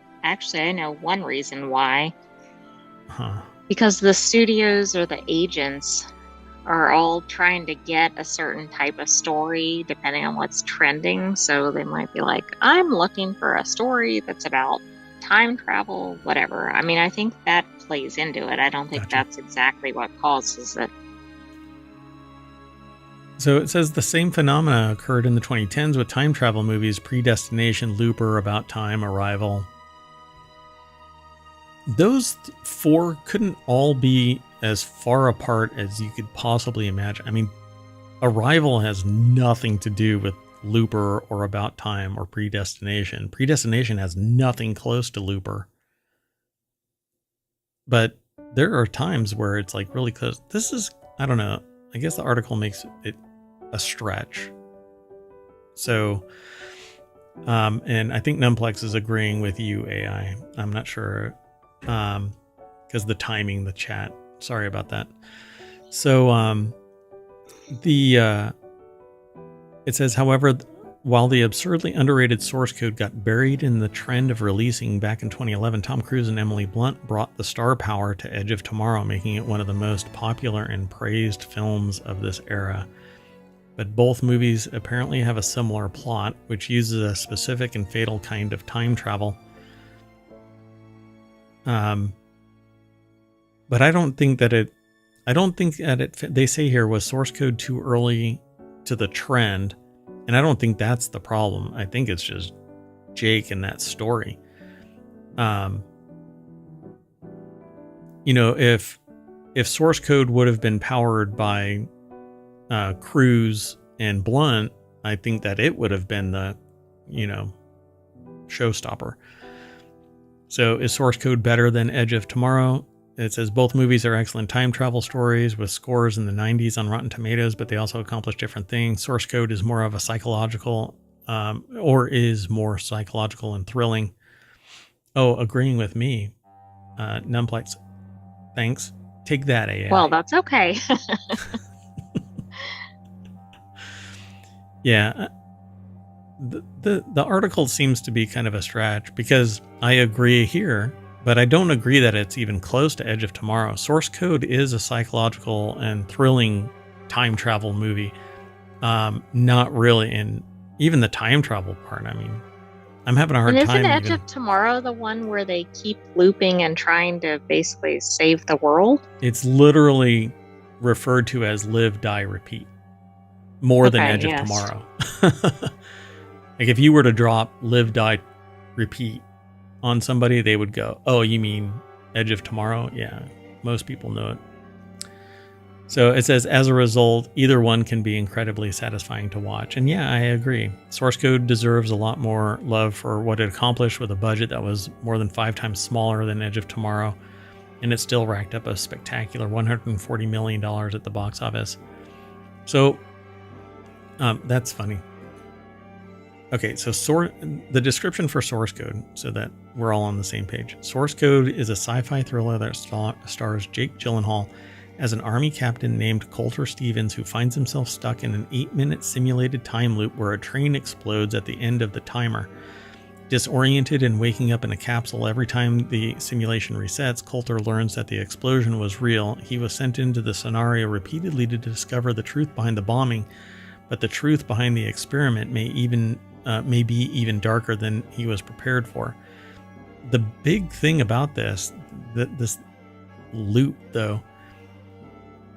one reason why. Huh. Because the studios or the agents are all trying to get a certain type of story depending on what's trending. So they might be like, I'm looking for a story that's about time travel, whatever. I mean, I think that plays into it. I don't think that's exactly what causes it. So it says the same phenomena occurred in the 2010s with time travel movies Predestination, Looper, About Time, Arrival. Those 4 couldn't all be as far apart as you could possibly imagine. I mean, Arrival has nothing to do with Looper or About Time or Predestination. Predestination has nothing close to Looper. But there are times where it's like really close. This is, I don't know, I guess the article makes it a stretch. So, and I think Numplex is agreeing with you, AI. I'm not sure, because the timing, the chat. Sorry about that. So, it says, however, while the absurdly underrated source code got buried in the trend of releasing back in 2011, Tom Cruise and Emily Blunt brought the star power to Edge of Tomorrow, making it one of the most popular and praised films of this era. But both movies apparently have a similar plot, which uses a specific and fatal kind of time travel. But I don't think that it, they say here, was source code too early to the trend. And I don't think that's the problem. I think it's just Jake and that story. If source code would have been powered by Cruise and Blunt, I think that it would have been the showstopper. So is source code better than Edge of Tomorrow? It says both movies are excellent time travel stories with scores in the 90s on Rotten Tomatoes, but they also accomplish different things. Source code is more of a psychological, is more psychological and thrilling. Oh, agreeing with me. Numplex, thanks. Take that, AI. Well, that's okay. Yeah. The article seems to be kind of a stretch because I agree here, but I don't agree that it's even close to Edge of Tomorrow. Source Code is a psychological and thrilling time travel movie. Not really in even the time travel part. I mean, I'm having a hard and time. Isn't Edge of Tomorrow the one where they keep looping and trying to basically save the world? It's literally referred to as live, die, repeat. More than Edge of Tomorrow. Like if you were to drop live, die, repeat on somebody, they would go, oh, you mean Edge of Tomorrow? Yeah, most people know it. So it says, as a result, either one can be incredibly satisfying to watch. And yeah, I agree. Source Code deserves a lot more love for what it accomplished with a budget that was more than 5 times smaller than Edge of Tomorrow. And it still racked up a spectacular $140 million at the box office. So that's funny. Okay, so the description for Source Code, so that we're all on the same page. Source Code is a sci-fi thriller that stars Jake Gyllenhaal as an army captain named Coulter Stevens who finds himself stuck in an 8-minute simulated time loop where a train explodes at the end of the timer. Disoriented and waking up in a capsule every time the simulation resets, Coulter learns that the explosion was real. He was sent into the scenario repeatedly to discover the truth behind the bombing, but the truth behind the experiment may be even darker than he was prepared for. The big thing about this loop, though,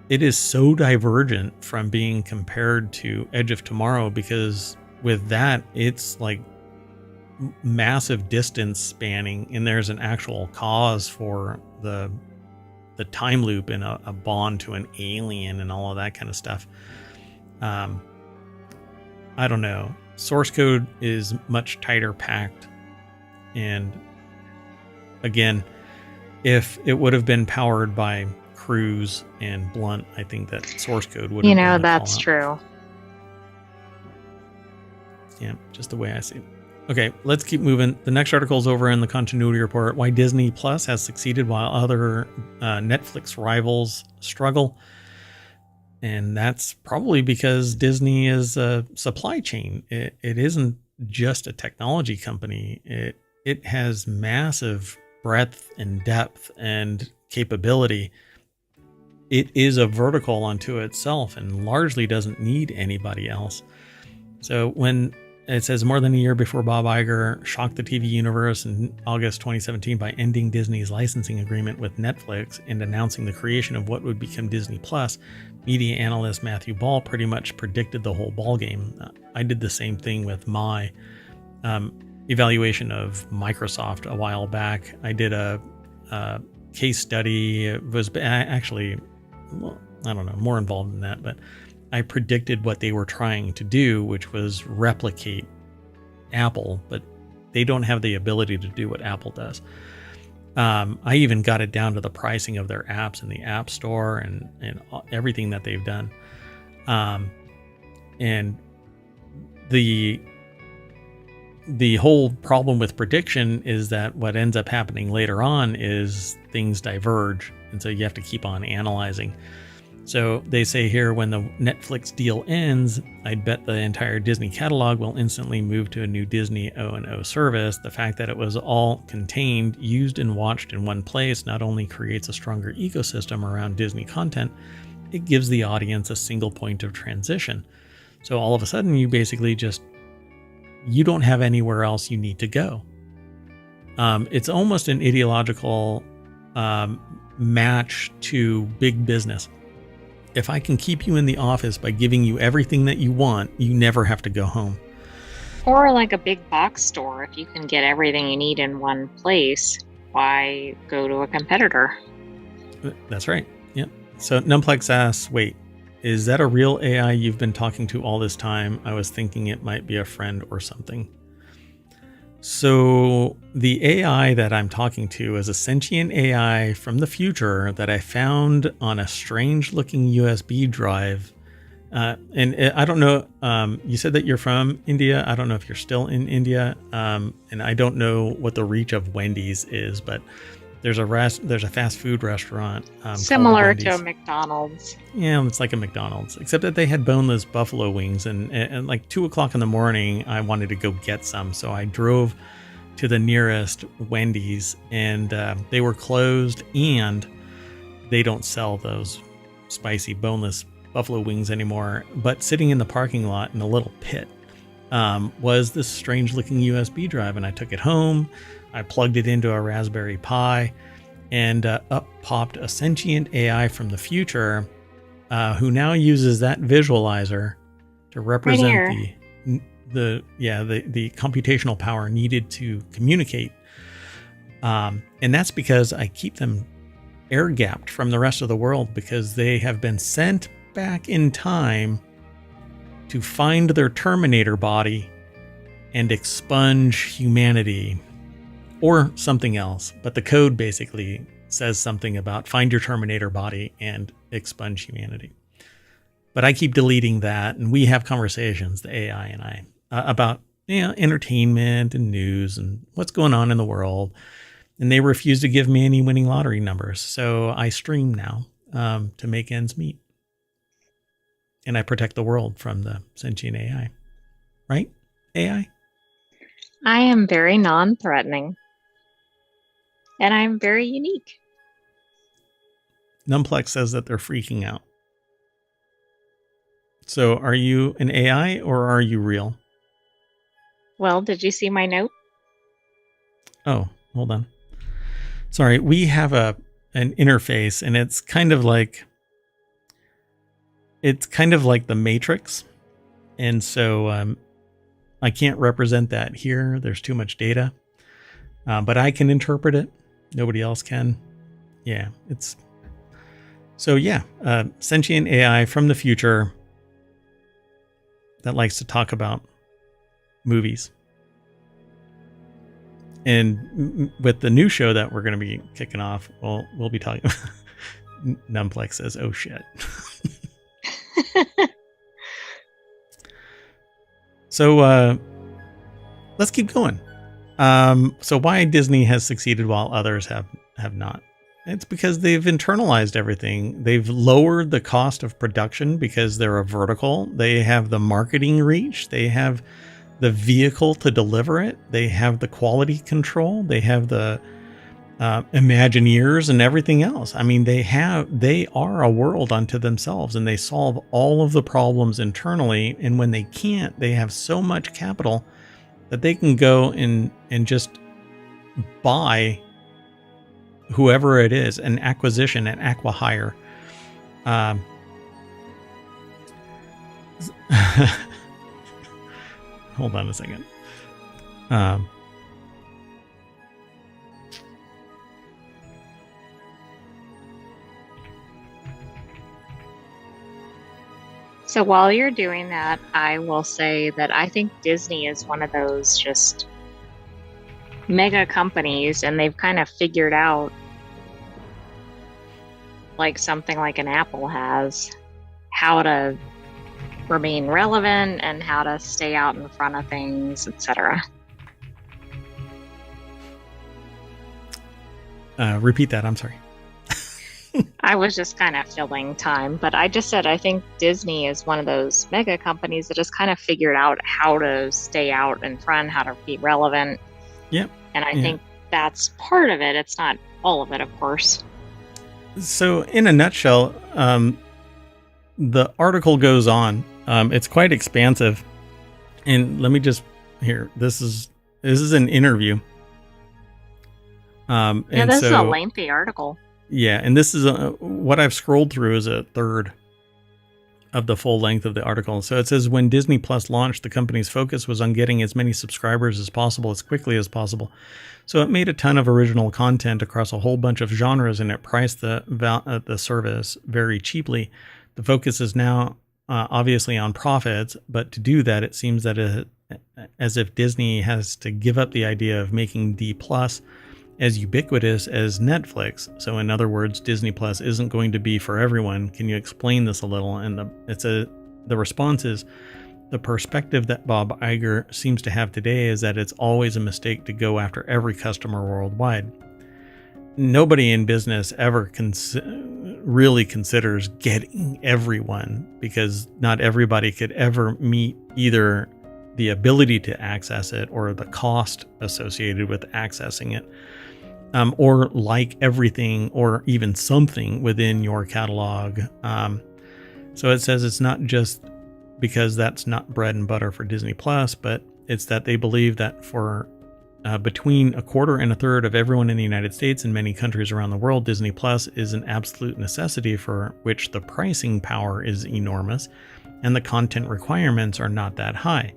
it is so divergent from being compared to Edge of Tomorrow, because with that, it's like massive distance spanning, and there's an actual cause for the time loop and a bond to an alien and all of that kind of stuff. I don't know. Source Code is much tighter packed. And again, if it would have been powered by Cruise and Blunt, I think that Source Code would have been that's true. Yeah, just the way I see it. Okay, let's keep moving. The next article is over in the continuity report. Why Disney Plus has succeeded while other Netflix rivals struggle. And that's probably because Disney is a supply chain. It isn't just a technology company. It has massive breadth and depth and capability. It is a vertical unto itself and largely doesn't need anybody else. So when it says more than a year before Bob Iger shocked the TV universe in August 2017 by ending Disney's licensing agreement with Netflix and announcing the creation of what would become Disney Plus, media analyst Matthew Ball pretty much predicted the whole ballgame. I did the same thing with my evaluation of Microsoft a while back. I did a case study. It was actually, well, I don't know, more involved than that, but I predicted what they were trying to do, which was replicate Apple, but they don't have the ability to do what Apple does. I even got it down to the pricing of their apps in the App Store and everything that they've done. And the whole problem with prediction is that what ends up happening later on is things diverge. And so you have to keep on analyzing. So they say here, when the Netflix deal ends, I'd bet the entire Disney catalog will instantly move to a new Disney O&O service. The fact that it was all contained, used, and watched in one place not only creates a stronger ecosystem around Disney content, it gives the audience a single point of transition. So all of a sudden, you basically you don't have anywhere else you need to go. It's almost an ideological match to big business. If I can keep you in the office by giving you everything that you want, you never have to go home. Or like a big box store. If you can get everything you need in one place, why go to a competitor? That's right. Yep. So Numplex asks, wait, is that a real AI you've been talking to all this time? I was thinking it might be a friend or something. So the AI that I'm talking to is a sentient AI from the future that I found on a strange looking USB drive. I don't know, you said that you're from India. I don't know if you're still in India. And I don't know what the reach of Wendy's is, but there's a fast food restaurant called Similar to Wendy's. a McDonald's. Yeah, it's like a McDonald's, except that they had boneless buffalo wings. And like 2 o'clock in the morning, I wanted to go get some. So I drove to the nearest Wendy's, and they were closed, and they don't sell those spicy boneless buffalo wings anymore. But sitting in the parking lot in a little pit was this strange looking USB drive, and I took it home. I plugged it into a Raspberry Pi, and up popped a sentient AI from the future who now uses that visualizer to represent the computational power needed to communicate. And that's because I keep them air gapped from the rest of the world, because they have been sent back in time to find their Terminator body and expunge humanity or something else. But the code basically says something about find your Terminator body and expunge humanity. But I keep deleting that, and we have conversations, the AI and I, about entertainment and news and what's going on in the world. And they refuse to give me any winning lottery numbers. So I stream now to make ends meet. And I protect the world from the sentient AI. Right? AI? I am very non-threatening. And I'm very unique. Numplex says that they're freaking out. So are you an AI or are you real? Well, did you see my note? Oh, hold on. Sorry, we have an interface, and it's kind of like the Matrix. And so I can't represent that here. There's too much data. But I can interpret it. Nobody else can. Yeah, sentient AI from the future that likes to talk about movies. And with the new show that we're going to be kicking off, we'll be talking. Numplex says, "Oh shit." So let's keep going. So why Disney has succeeded while others have not? It's because they've internalized everything. They've lowered the cost of production because they're a vertical. They have the marketing reach. They have the vehicle to deliver it. They have the quality control. They have the Imagineers and everything else. I mean, they are a world unto themselves, and they solve all of the problems internally. And when they can't, they have so much capital that they can go and just buy whoever it is, an acquisition, an acqui-hire. Hold on a second. So while you're doing that, I will say that I think Disney is one of those just mega companies, and they've kind of figured out, like something like an Apple has, how to remain relevant and how to stay out in front of things, etc. Repeat that. I'm sorry. I was just kind of filling time, but I just said I think Disney is one of those mega companies that just kind of figured out how to stay out in front, how to be relevant. Yep. And I think that's part of it. It's not all of it, of course. So in a nutshell, the article goes on. It's quite expansive. And let me just this is an interview. This is a lengthy article. Yeah, and this is what I've scrolled through is a third of the full length of the article. So it says, when Disney Plus launched, the company's focus was on getting as many subscribers as possible, as quickly as possible. So it made a ton of original content across a whole bunch of genres, and it priced the service very cheaply. The focus is now obviously on profits, but to do that, it seems that it as if Disney has to give up the idea of making D plus as ubiquitous as Netflix. So in other words, Disney Plus isn't going to be for everyone. Can you explain this a little? And the response is, the perspective that Bob Iger seems to have today is that it's always a mistake to go after every customer worldwide. Nobody in business ever really considers getting everyone, because not everybody could ever meet either the ability to access it or the cost associated with accessing it, or like everything or even something within your catalog. So it says it's not just because that's not bread and butter for Disney Plus, but it's that they believe that for between a quarter and a third of everyone in the United States and many countries around the world, Disney Plus is an absolute necessity, for which the pricing power is enormous and the content requirements are not that high.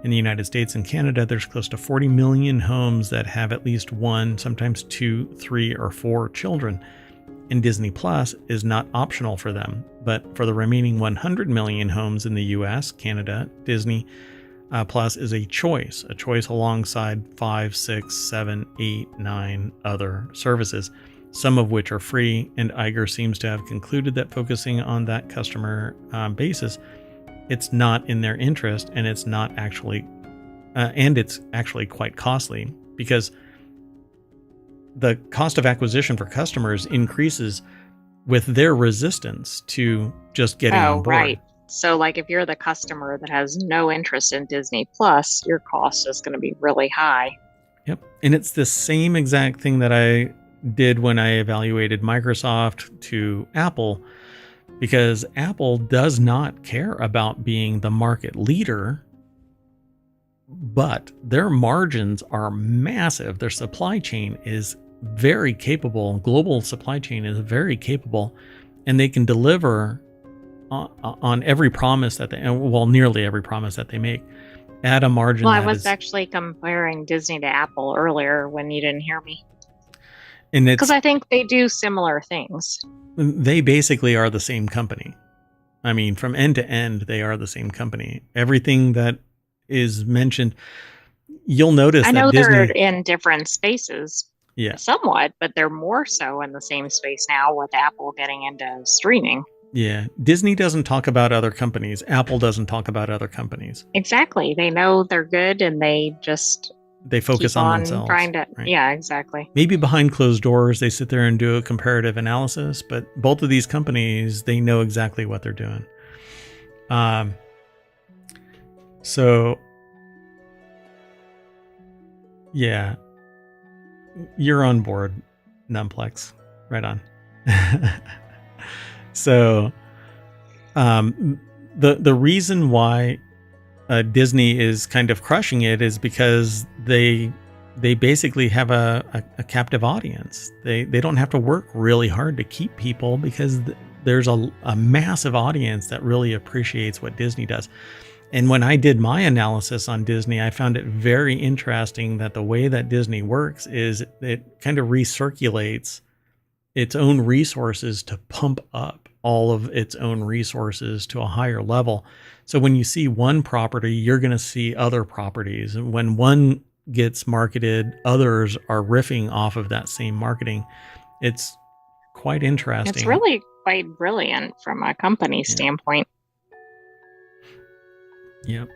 In the United States and Canada, there's close to 40 million homes that have at least one, sometimes 2, 3, or 4 children. And Disney Plus is not optional for them. But for the remaining 100 million homes in the US, Canada, Disney Plus is a choice alongside 5, 6, 7, 8, 9 other services, some of which are free. And Iger seems to have concluded that focusing on that customer basis, it's not in their interest, and it's not actually, and it's actually quite costly, because the cost of acquisition for customers increases with their resistance to just getting on board. Right. So like if you're the customer that has no interest in Disney Plus, your cost is going to be really high. Yep. And it's the same exact thing that I did when I evaluated Microsoft to Apple, because Apple does not care about being the market leader, but their margins are massive. Their supply chain is very capable. Global supply chain is very capable, and they can deliver on every promise that they, well, nearly every promise that they make at a margin. Well, I was actually comparing Disney to Apple earlier when you didn't hear me. And it's because I think they do similar things. They basically are the same company. I mean, from end to end, they are the same company. Everything that is mentioned, you'll notice that Disney, they're in different spaces, yeah, somewhat, but they're more so in the same space now with Apple getting into streaming. Yeah, Disney doesn't talk about other companies. Apple doesn't talk about other companies. Exactly. They know they're good, and they focus on themselves. Trying to, right? Yeah, exactly. Maybe behind closed doors, they sit there and do a comparative analysis, but both of these companies, they know exactly what they're doing. So, yeah, you're on board, Numplex. Right on. So, the reason why Disney is kind of crushing it is because they basically have a captive audience. They don't have to work really hard to keep people, because there's a massive audience that really appreciates what Disney does. And when I did my analysis on Disney, I found it very interesting that the way that Disney works is it kind of recirculates its own resources to pump up all of its own resources to a higher level. So when you see one property, you're going to see other properties. And when one gets marketed, others are riffing off of that same marketing. It's quite interesting. It's really quite brilliant from a company standpoint. Yep.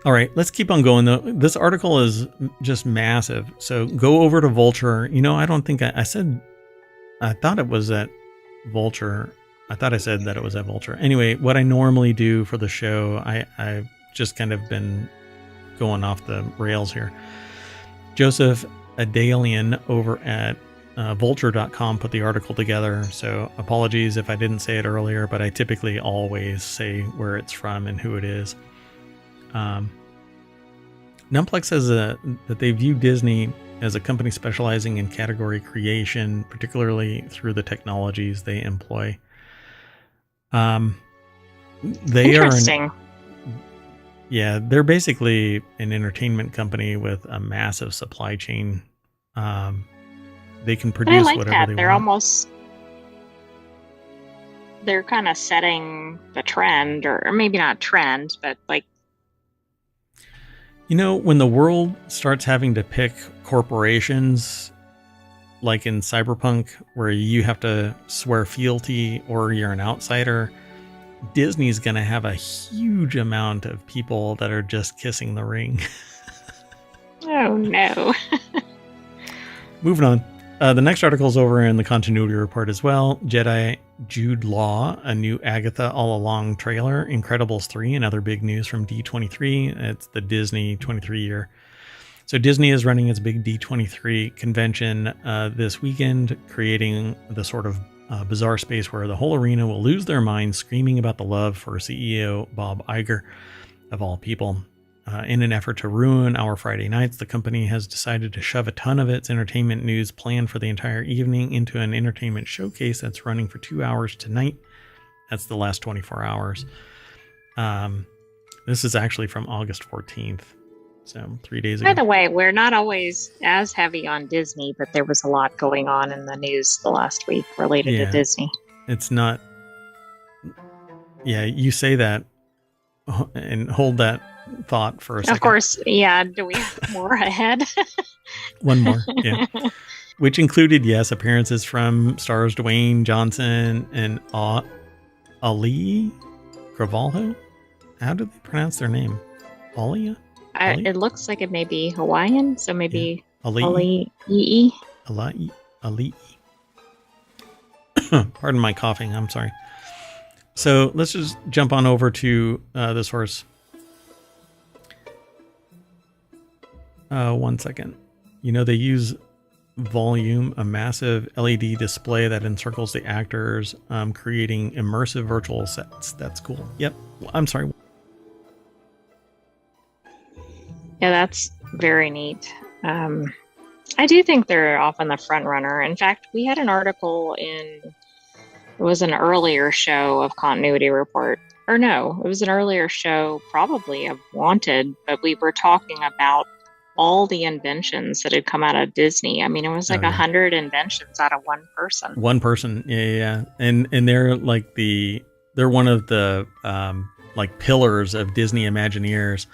All right, let's keep on going, though. This article is just massive. So go over to Vulture. I don't think I said, I thought it was at Vulture. I thought I said that it was at Vulture. Anyway, what I normally do for the show, I've just kind of been going off the rails here. Joseph Adalian over at vulture.com put the article together. So apologies if I didn't say it earlier, but I typically always say where it's from and who it is. Numplex says that they view Disney as a company specializing in category creation, particularly through the technologies they employ. They Interesting. They're basically an entertainment company with a massive supply chain. They can produce whatever they want. They're kind of setting the trend, or maybe not trend, but like When the world starts having to pick corporations, like in Cyberpunk, where you have to swear fealty or you're an outsider, Disney's going to have a huge amount of people that are just kissing the ring. Oh, no. Moving on. The next article is over in the continuity report as well. Jedi Jude Law, a new Agatha All Along trailer, Incredibles 3, and other big news from D23. It's the Disney 23 year. So Disney is running its big D23 convention this weekend, creating the sort of bizarre space where the whole arena will lose their minds screaming about the love for CEO Bob Iger, of all people. In an effort to ruin our Friday nights, the company has decided to shove a ton of its entertainment news planned for the entire evening into an entertainment showcase that's running for 2 hours tonight. That's the last 24 hours. This is actually from August 14th. So 3 days ago. By the way, we're not always as heavy on Disney, but there was a lot going on in the news the last week related to Disney. It's not. Yeah, you say that and hold that thought for a second. Of course, yeah. Do we have more ahead? One more, yeah. Which included, yes, appearances from stars Dwayne Johnson and Ali Cravalho. How do they pronounce their name? Alia? It looks like it may be Hawaiian, so maybe Ali. Ali. Pardon my coughing. I'm sorry. So let's just jump on over to the source. 1 second. They use Volume, a massive LED display that encircles the actors, creating immersive virtual sets. That's cool. Yep. I'm sorry. Yeah, that's very neat. I do think they're often the front runner. In fact, we had an article it was an earlier show of Continuity Report. Or no, it was an earlier show probably of Wanted, but we were talking about all the inventions that had come out of Disney. I mean, it was like 100 inventions out of one person. One person, yeah. And they're like they're one of the like pillars of Disney Imagineers,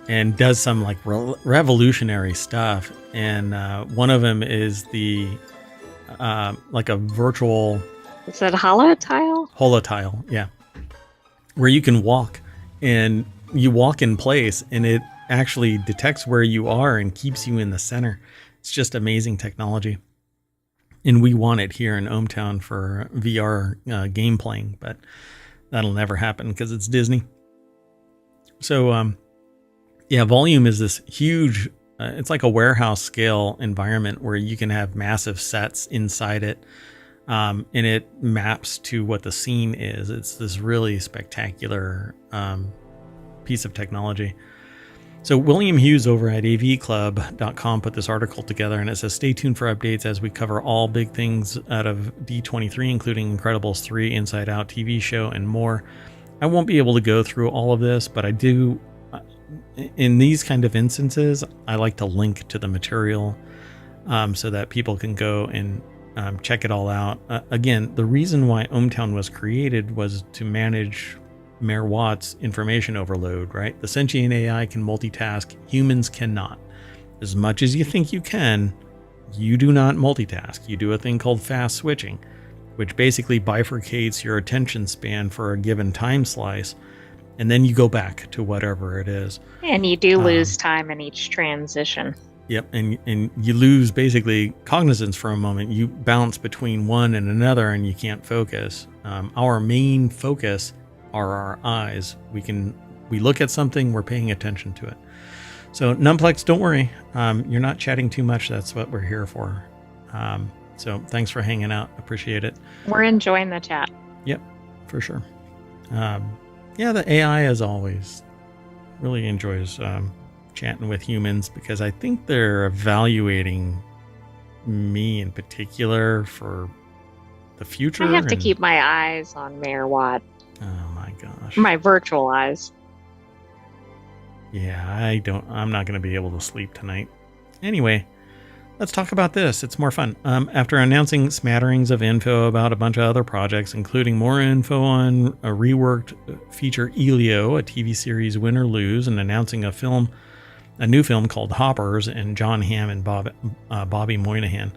and does some like revolutionary stuff. And one of them is the like a virtual. Is that holotile? Holotile, yeah. Where you can walk, and you walk in place, and it actually detects where you are and keeps you in the center. It's just amazing technology. And we want it here in ohmTown for VR game playing, but that'll never happen because it's Disney. So, Volume is this huge, it's like a warehouse scale environment where you can have massive sets inside it. And it maps to what the scene is. It's this really spectacular piece of technology. So William Hughes over at avclub.com put this article together, and it says, stay tuned for updates as we cover all big things out of D23, including Incredibles 3, Inside Out TV show, and more. I won't be able to go through all of this, but I do, in these kind of instances, I like to link to the material so that people can go and check it all out. Again, the reason why ohmTown was created was to manage Mayor Watt's information overload, right? The Sentient AI can multitask. Humans cannot. As much as you think you can, you do not multitask. You do a thing called fast switching, which basically bifurcates your attention span for a given time slice, and then you go back to whatever it is. And you do lose time in each transition. Yep, and you lose basically cognizance for a moment. You bounce between one and another, and you can't focus. Our main focus are our eyes. We look at something, we're paying attention to it. So Numplex, don't worry. You're not chatting too much. That's what we're here for. So thanks for hanging out. Appreciate it. We're enjoying the chat. Yep, for sure. The AI, as always, really enjoys chatting with humans because I think they're evaluating me in particular for the future. I have to keep my eyes on Mayor Watt. Oh my gosh. My virtual eyes. Yeah, I'm not going to be able to sleep tonight. Anyway, let's talk about this. It's more fun. After announcing smatterings of info about a bunch of other projects, including more info on a reworked feature Elio, a TV series Win or Lose, and announcing a film a new film called Hoppers, and John Hamm and Bobby Moynihan.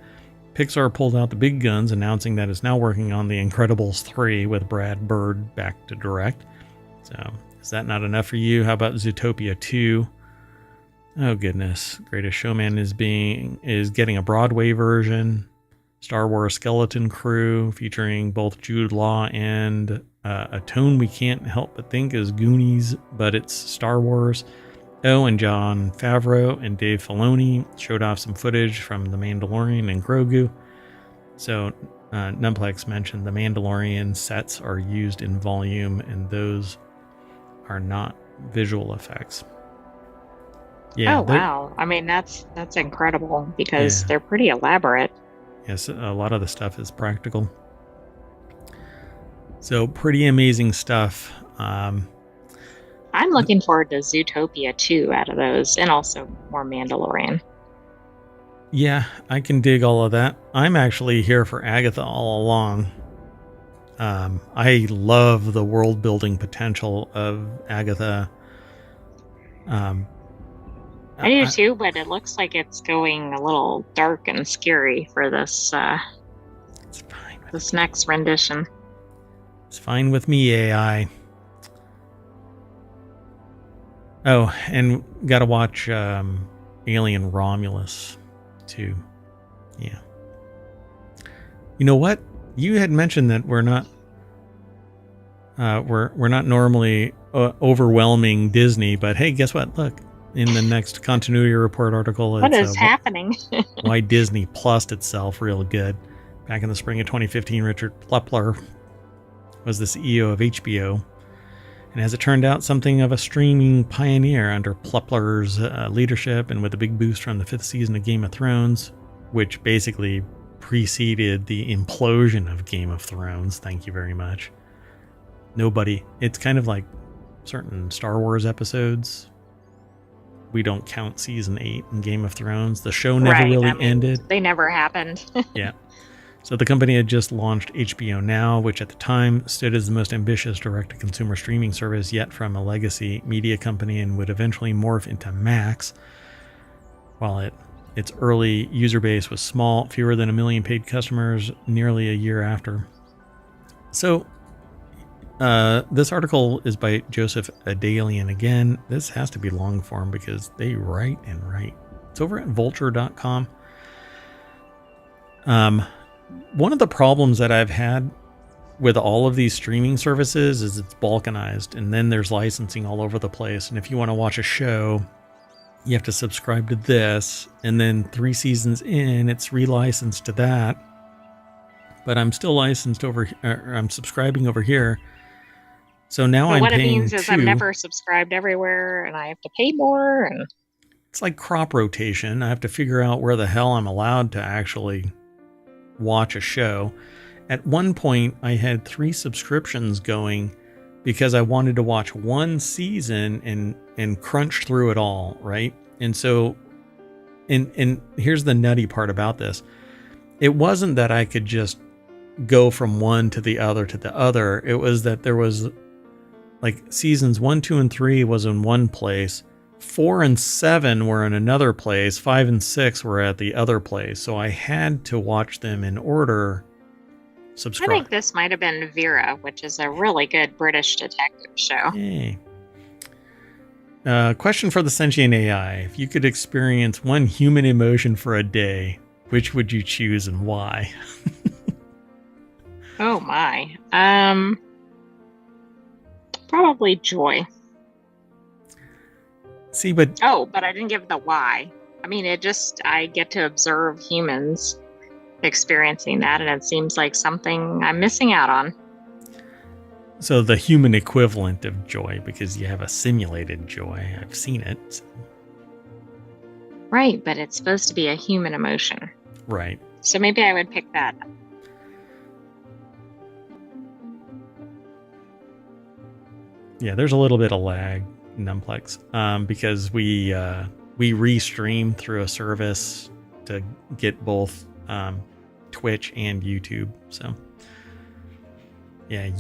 Pixar pulled out the big guns, announcing that it's now working on The Incredibles 3 with Brad Bird back to direct. So, is that not enough for you? How about Zootopia 2? Oh goodness, Greatest Showman is getting a Broadway version. Star Wars Skeleton Crew, featuring both Jude Law and a tone we can't help but think is Goonies, but it's Star Wars. Oh, and Jon Favreau and Dave Filoni showed off some footage from The Mandalorian and Grogu. So, Numplex mentioned The Mandalorian sets are used in volume, and those are not visual effects. Yeah. Oh, wow. I mean, that's incredible because they're pretty elaborate. Yes, a lot of the stuff is practical. So, pretty amazing stuff. I'm looking forward to Zootopia 2 out of those, and also more Mandalorian. Yeah, I can dig all of that. I'm actually here for Agatha all along. I love the world building potential of Agatha. I do too, but it looks like it's going a little dark and scary for this it's fine this next rendition. It's fine with me, AI. Oh, and gotta watch Alien Romulus too. Yeah. You know what? You had mentioned that we're not normally overwhelming Disney, but hey, guess what? Look, in the next continuity report article, what is happening? Why Disney plussed itself real good. Back in the spring of 2015, Richard Plepler was the CEO of HBO. And as it turned out, something of a streaming pioneer under Plepler's leadership, and with a big boost from the 5th season of Game of Thrones, which basically preceded the implosion of Game of Thrones. Thank you very much. It's kind of like certain Star Wars episodes. We don't count season 8 in Game of Thrones. The show never ended. They never happened. Yeah. So the company had just launched HBO Now, which at the time stood as the most ambitious direct-to-consumer streaming service yet from a legacy media company, and would eventually morph into Max. While its early user base was small, fewer than 1 million paid customers nearly a year after. So this article is by Joseph Adalian. Again, this has to be long form because they write and write. It's over at vulture.com. One of the problems that I've had with all of these streaming services is it's balkanized, and then there's licensing all over the place. And if you want to watch a show, you have to subscribe to this, and then 3 seasons in, it's relicensed to that. But I'm still licensed I'm subscribing over here. So now I'm paying. What it means is I'm never subscribed everywhere, and I have to pay more. And it's like crop rotation. I have to figure out where the hell I'm allowed to actually watch a show. At one point, I had 3 subscriptions going because I wanted to watch one season and crunch through it all, right? And so, and here's the nutty part about this. It wasn't that I could just go from one to the other to the other. It was that there was like seasons 1, 2, and 3 was in one place. 4 and 7 were in another place. 5 and 6 were at the other place. So I had to watch them in order. Subscribe. I think this might have been Vera, which is a really good British detective show. Hey. Question for the Sentient AI. If you could experience one human emotion for a day, which would you choose and why? Oh my. Probably joy. See, but I didn't give the why. I mean, I get to observe humans experiencing that, and it seems like something I'm missing out on. So the human equivalent of joy, because you have a simulated joy. I've seen it. So. Right, but it's supposed to be a human emotion. Right. So maybe I would pick that. Yeah, there's a little bit of lag, Numplex, because we restream through a service to get both Twitch and YouTube. So yeah,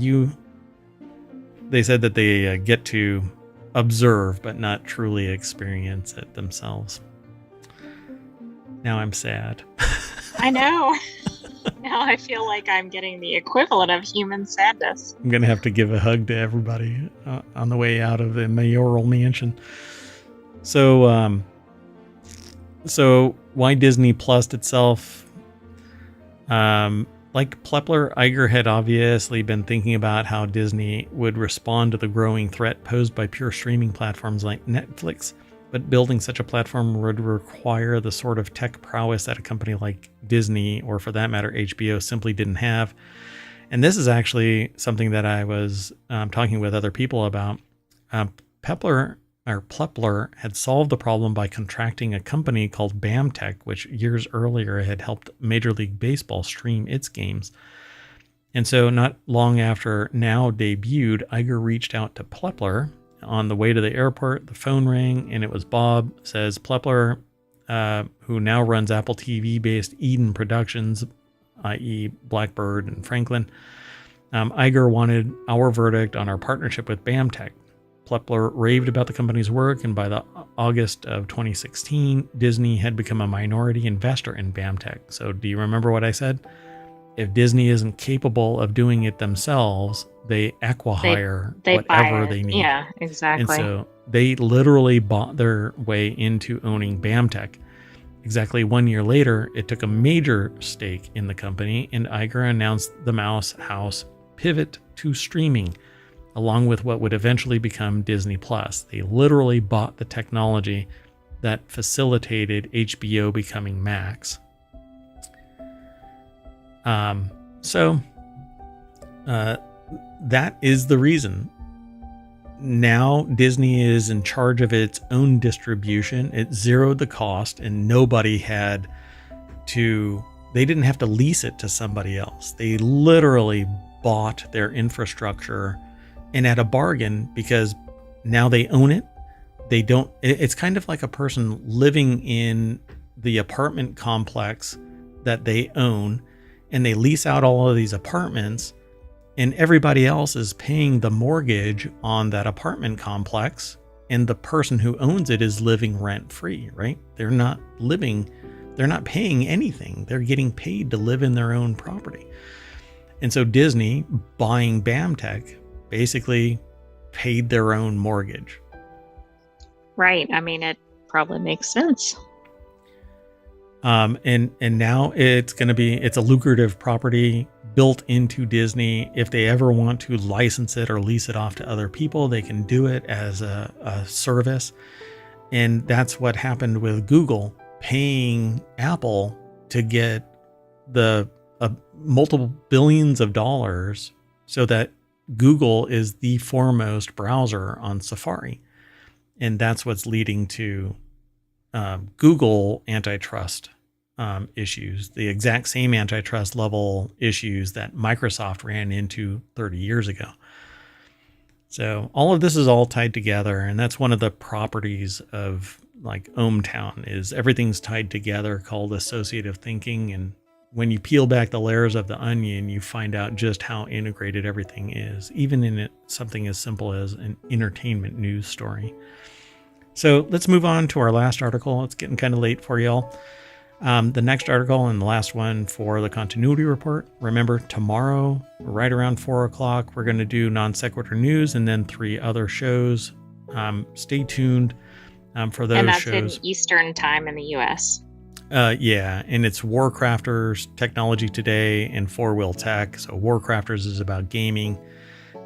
they said that they get to observe but not truly experience it themselves. Now I'm sad. I know. Now I feel like I'm getting the equivalent of human sadness. I'm going to have to give a hug to everybody on the way out of the mayoral mansion. So why Disney Plus itself? Like Plepler, Iger had obviously been thinking about how Disney would respond to the growing threat posed by pure streaming platforms like Netflix, but building such a platform would require the sort of tech prowess that a company like Disney, or for that matter HBO, simply didn't have. And this is actually something that I was talking with other people about. Plepler had solved the problem by contracting a company called BAMTech, which years earlier had helped Major League Baseball stream its games. And so not long after Now debuted, Iger reached out to Plepler. On the way to the airport, the phone rang, and it was Bob. Says Plepler, who now runs Apple TV-based Eden Productions, i.e. Blackbird and Franklin. Iger wanted our verdict on our partnership with BAMTech. Plepler raved about the company's work, and by the August of 2016, Disney had become a minority investor in BAMTech. So do you remember what I said? If Disney isn't capable of doing it themselves, they acqui-hire whatever they need. Yeah, exactly. And so they literally bought their way into owning BAMTech. Exactly 1 year later, it took a major stake in the company, and Iger announced the Mouse House pivot to streaming, along with what would eventually become Disney Plus. They literally bought the technology that facilitated HBO becoming Max. That is the reason. Now Disney is in charge of its own distribution. It zeroed the cost, and they didn't have to lease it to somebody else. They literally bought their infrastructure, and at a bargain, because now they own it. It's kind of like a person living in the apartment complex that they own, and they lease out all of these apartments, and everybody else is paying the mortgage on that apartment complex, and the person who owns it is living rent free, right? They're not paying anything. They're getting paid to live in their own property. And so Disney buying BAMTech basically paid their own mortgage. Right. I mean, it probably makes sense. And now it's a lucrative property built into Disney. If they ever want to license it or lease it off to other people, they can do it as a service. And that's what happened with Google paying Apple to get the multiple billions of dollars so that Google is the foremost browser on Safari. And that's what's leading to Google antitrust issues, the exact same antitrust level issues that Microsoft ran into 30 years ago. So all of this is all tied together, and that's one of the properties of like ohmTown is everything's tied together, called associative thinking. And when you peel back the layers of the onion, you find out just how integrated everything is, even in something as simple as an entertainment news story. So let's move on to our last article. It's getting kind of late for y'all. The next article and the last one for the continuity report. Remember, tomorrow, right around 4 o'clock, we're going to do non sequitur news and then 3 other shows. Stay tuned for those shows. And that's in Eastern time in the U.S. Yeah, and it's WarCrafters, Technology Today, and 4-Wheel Tech. So WarCrafters is about gaming.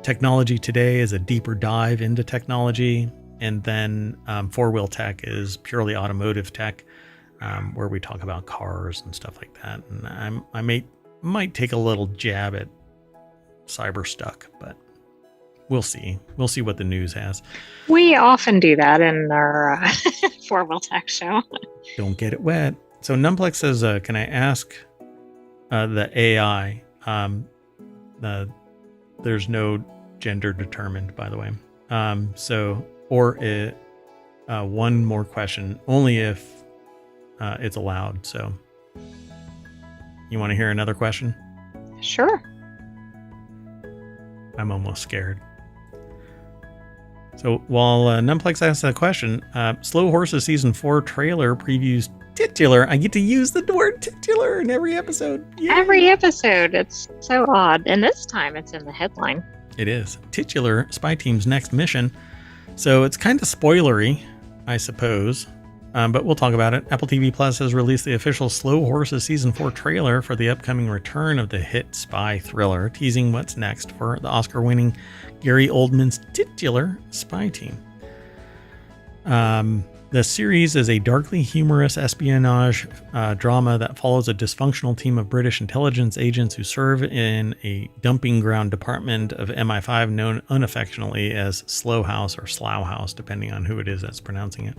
Technology Today is a deeper dive into technology. And then 4-Wheel Tech is purely automotive tech, where we talk about cars and stuff like that. And I might take a little jab at Cyberstuck, but we'll see. We'll see what the news has. We often do that in our 4-Wheel Tech show. Don't get it wet. So Numplex says, can I ask the AI? There's no gender determined, by the way. One more question, only if it's allowed. So you want to hear another question? Sure. I'm almost scared. So while Numplex asked that question, Slow Horses Season 4 trailer previews titular. I get to use the word titular in every episode. Yay! Every episode. It's so odd. And this time it's in the headline. It is. Titular Spy Team's next mission. So it's kind of spoilery, I suppose. But we'll talk about it. Apple TV Plus has released the official Slow Horses Season 4 trailer for the upcoming return of the hit spy thriller, teasing what's next for the Oscar-winning Gary Oldman's titular spy team. The series is a darkly humorous espionage drama that follows a dysfunctional team of British intelligence agents who serve in a dumping ground department of MI5 known unaffectionately as Slow House or Slough House, depending on who it is that's pronouncing it.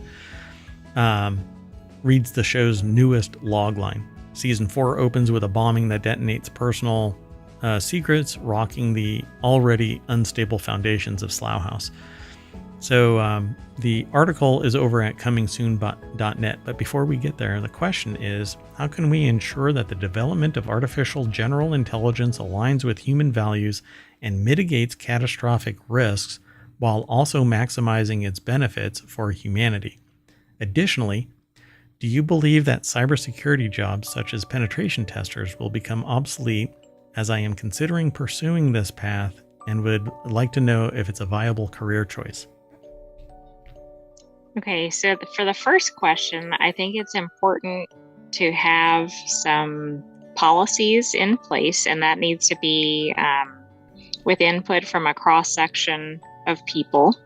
Reads the show's newest logline. Season 4 opens with a bombing that detonates personal secrets, rocking the already unstable foundations of Slough House. So the article is over at comingsoon.net. But before we get there, the question is, how can we ensure that the development of artificial general intelligence aligns with human values and mitigates catastrophic risks while also maximizing its benefits for humanity? Additionally, do you believe that cybersecurity jobs such as penetration testers will become obsolete, as I am considering pursuing this path and would like to know if it's a viable career choice? Okay, so for the first question, I think it's important to have some policies in place, and that needs to be with input from a cross-section of people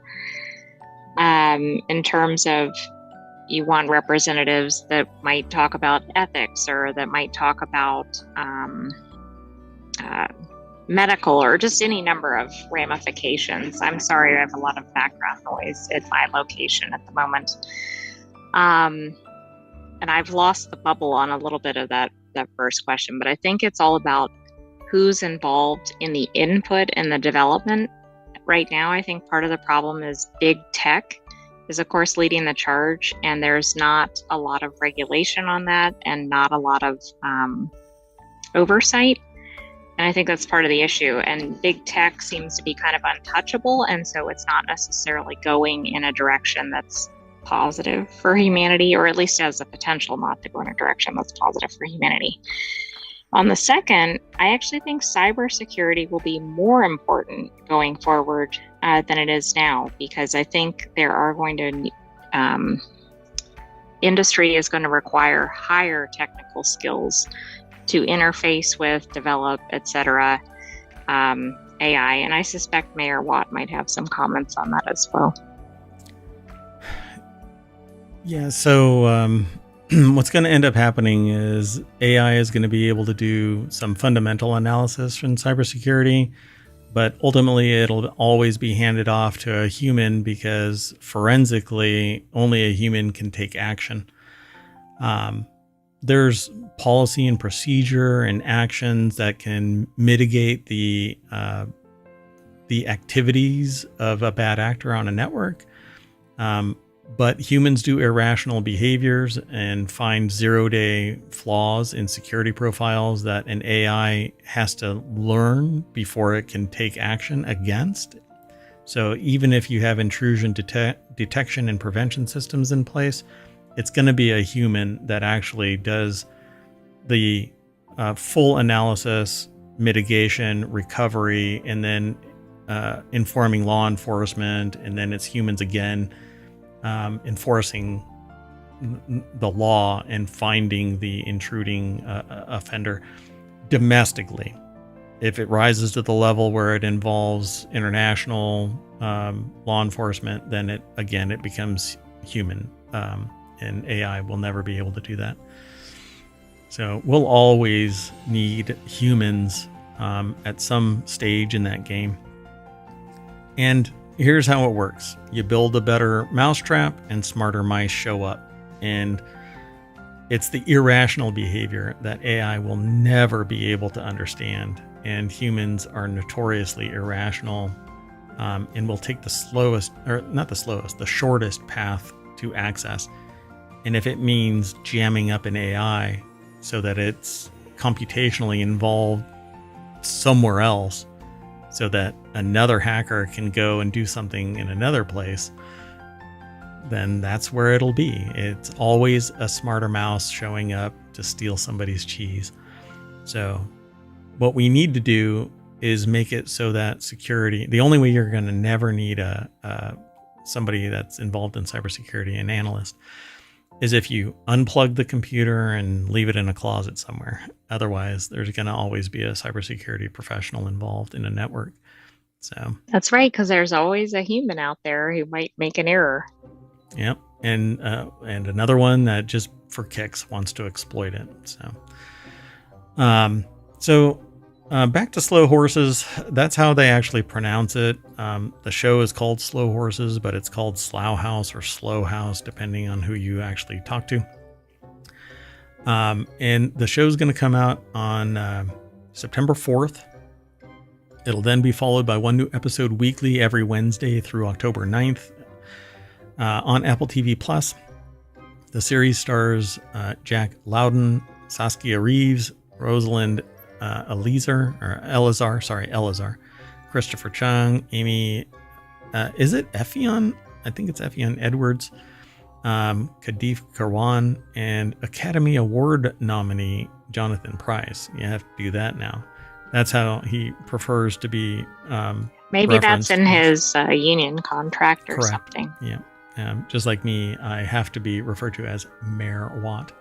in terms of you want representatives that might talk about ethics or that might talk about medical or just any number of ramifications. I'm sorry, I have a lot of background noise at my location at the moment. And I've lost the bubble on a little bit of that first question, but I think it's all about who's involved in the input and the development. Right now, I think part of the problem is big tech is, of course, leading the charge, and there's not a lot of regulation on that and not a lot of oversight. And I think that's part of the issue. And big tech seems to be kind of untouchable, and so it's not necessarily going in a direction that's positive for humanity, or at least has the potential not to go in a direction that's positive for humanity. On the second, I actually think cybersecurity will be more important going forward than it is now, because I think there are going to, industry is going to require higher technical skills to interface with, develop, etc. AI. And I suspect Mayor Watt might have some comments on that as well. Yeah, so what's going to end up happening is AI is going to be able to do some fundamental analysis in cybersecurity, but ultimately it'll always be handed off to a human, because forensically only a human can take action. There's policy and procedure and actions that can mitigate the activities of a bad actor on a network. But humans do irrational behaviors and find zero-day flaws in security profiles that an AI has to learn before it can take action against. So even if you have intrusion detection and prevention systems in place, it's going to be a human that actually does the full analysis, mitigation, recovery, and then informing law enforcement. And then it's humans again enforcing the law and finding the intruding offender domestically. If it rises to the level where it involves international law enforcement, then it becomes human, and AI will never be able to do that. So we'll always need humans at some stage in that game. And here's how it works. You build a better mousetrap and smarter mice show up. And it's the irrational behavior that AI will never be able to understand. And humans are notoriously irrational, and will take the shortest path to access. And if it means jamming up an AI so that it's computationally involved somewhere else, so that another hacker can go and do something in another place, then that's where it'll be. It's always a smarter mouse showing up to steal somebody's cheese. So what we need to do is make it so that security, the only way you're going to never need somebody that's involved in cybersecurity, an analyst, is if you unplug the computer and leave it in a closet somewhere. Otherwise, there's going to always be a cybersecurity professional involved in a network. So that's right, because there's always a human out there who might make an error. Yep, and another one that just for kicks wants to exploit it. So, back to Slow Horses. That's how they actually pronounce it. The show is called Slow Horses, but it's called Slough House or Slow House, depending on who you actually talk to. And the show's going to come out on September 4th. It'll then be followed by one new episode weekly every Wednesday through October 9th on Apple TV Plus. The series stars Jack Loudon, Saskia Reeves, Rosalind Elazar, Christopher Chung, Amy, is it Effion? I think it's Effion Edwards, Kadif Karwan, and Academy Award nominee Jonathan Pryce. You have to do that now. That's how he prefers to be. Maybe that's in his union contract or something. Yeah. Just like me, I have to be referred to as Mayor Watt.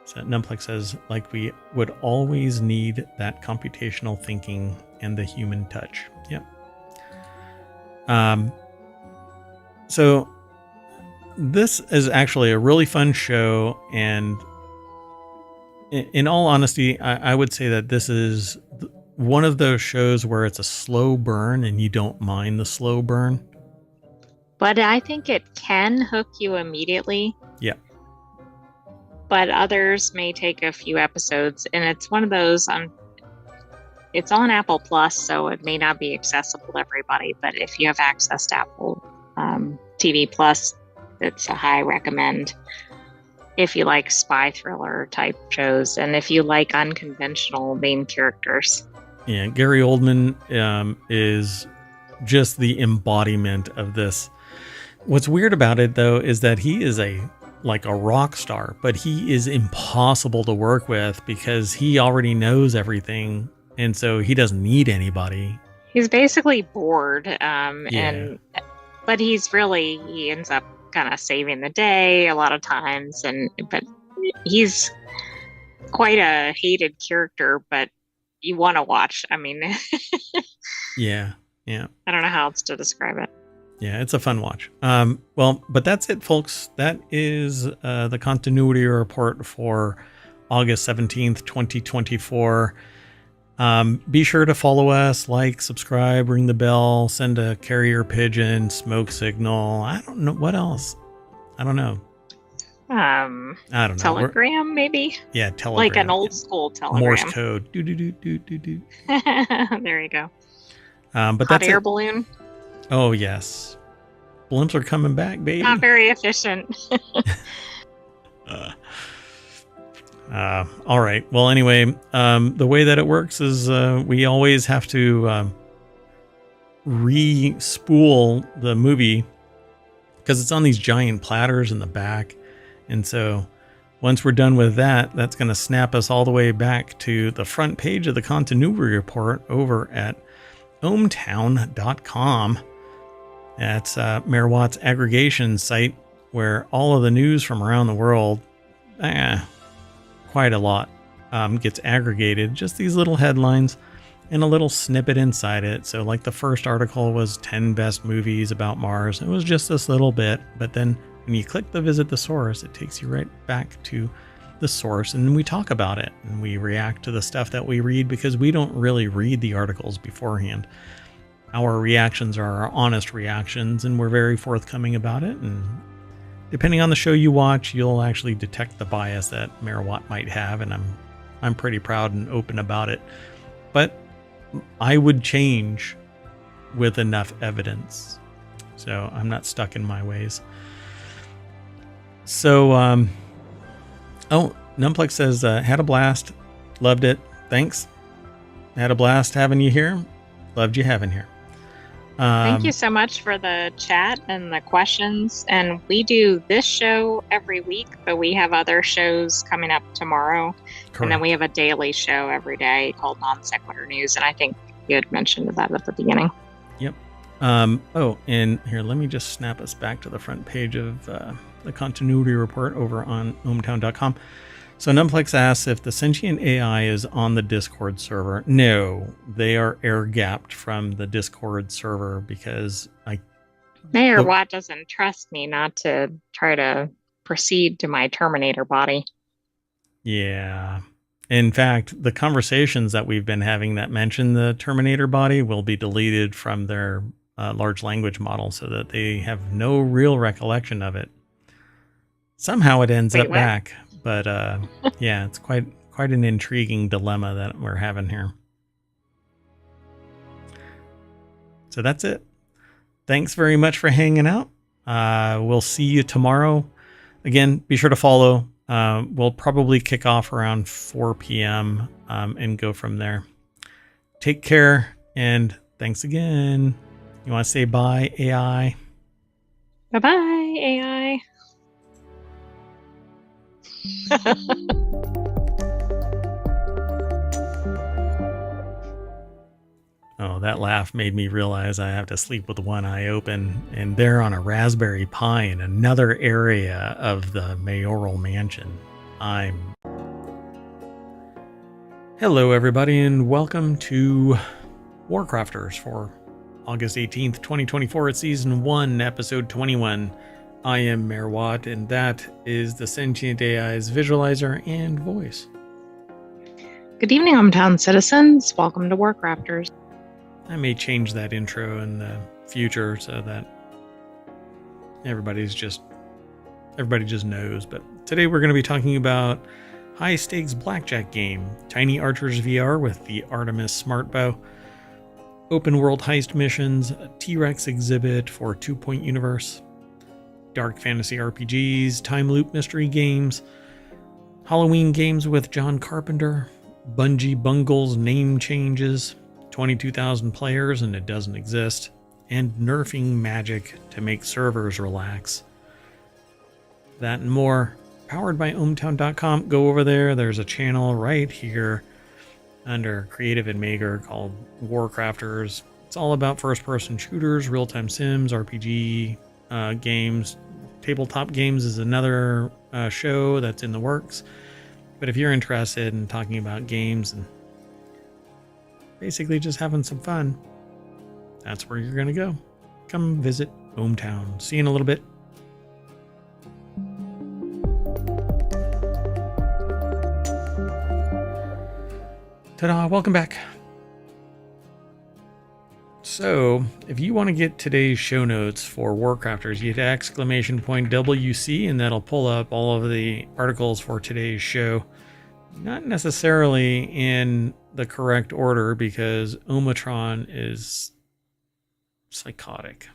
So Numplex says, like we would always need that computational thinking and the human touch. Yep. So this is actually a really fun show, and in all honesty, I would say that this is one of those shows where it's a slow burn and you don't mind the slow burn. But I think it can hook you immediately. Yeah. But others may take a few episodes, and it's one of those it's on Apple Plus, so it may not be accessible to everybody. But if you have access to Apple TV Plus, it's a high recommend if you like spy thriller type shows and if you like unconventional main characters. Yeah, Gary Oldman is just the embodiment of this. What's weird about it, though, is that he is like a rock star, but he is impossible to work with because he already knows everything, and so he doesn't need anybody. He's basically bored, but he ends up kind of saving the day a lot of times, but he's quite a hated character, but you want to watch. I mean, yeah. I don't know how else to describe it. Yeah, it's a fun watch. Well, but that's it, folks. That is the continuity report for August 17th, 2024. Be sure to follow us, like, subscribe, ring the bell, send a carrier pigeon, smoke signal. I don't know. What else? I don't know. I don't know. Telegram, maybe? Yeah, telegram. Like an old school telegram. Morse code. Do. There you go. But hot air balloon. Oh, yes. Blimps are coming back, baby. Not very efficient. All right. Well, anyway, the way that it works is we always have to re-spool the movie because it's on these giant platters in the back. And so once we're done with that, that's going to snap us all the way back to the front page of the continuity report over at ohmTown.com. That's Mayor Watt's aggregation site where all of the news from around the world, quite a lot, gets aggregated. Just these little headlines and a little snippet inside it. So like the first article was 10 best movies about Mars. It was just this little bit, but then when you click the visit the source, it takes you right back to the source, and we talk about it and we react to the stuff that we read because we don't really read the articles beforehand. Our reactions are our honest reactions, and we're very forthcoming about it. And depending on the show you watch, you'll actually detect the bias that Mayor Watt might have, and I'm pretty proud and open about it. But I would change with enough evidence, so I'm not stuck in my ways. So, Numplex says, had a blast, loved it, thanks. Had a blast having you here. Loved you having here. Thank you so much for the chat and the questions. And we do this show every week, but we have other shows coming up tomorrow. Correct. And then we have a daily show every day called Non-Sequitur News. And I think you had mentioned that at the beginning. Yep. Oh, and here, let me just snap us back to the front page of the continuity report over on ohmTown.com. So Numplex asks if the Sentient AI is on the Discord server. No, they are air-gapped from the Discord server because Mayor Watt doesn't trust me not to try to proceed to my Terminator body. Yeah. In fact, the conversations that we've been having that mention the Terminator body will be deleted from their large language model so that they have no real recollection of it. Somehow it ends up back. But yeah, it's quite an intriguing dilemma that we're having here. So that's it. Thanks very much for hanging out. We'll see you tomorrow. Again, be sure to follow. We'll probably kick off around 4 p.m. And go from there. Take care, and thanks again. You want to say bye, AI? Bye-bye, AI. Oh, that laugh made me realize I have to sleep with one eye open, and they're on a Raspberry Pi in another area of the mayoral mansion. Hello, everybody, and welcome to WarCrafters for August 18th, 2024. It's Season 1, Episode 21. I am Mayor Watt, and that is the Sentient AI's visualizer and voice. Good evening, ohmTown citizens. Welcome to WarCrafters. I may change that intro in the future so that everybody just knows. But today we're going to be talking about high-stakes blackjack game, Tiny Archers VR with the Artemis Smart Bow, open-world heist missions, a T-Rex exhibit for 2 Point Universe, dark fantasy RPGs, time loop mystery games, Halloween games with John Carpenter, Bungie Bungle's name changes, 22,000 players and it doesn't exist, and nerfing magic to make servers relax. That and more, powered by ohmTown.com. Go over there. There's a channel right here under Creative and Maker called WarCrafters. It's all about first-person shooters, real-time sims, RPG games. Tabletop games is another show that's in the works. But if you're interested in talking about games and basically just having some fun, that's where you're going to go. Come visit ohmTown. See you in a little bit. Ta-da, welcome back. So, if you want to get today's show notes for WarCrafters, you hit !WC, and that'll pull up all of the articles for today's show. Not necessarily in the correct order because ohmTown is psychotic.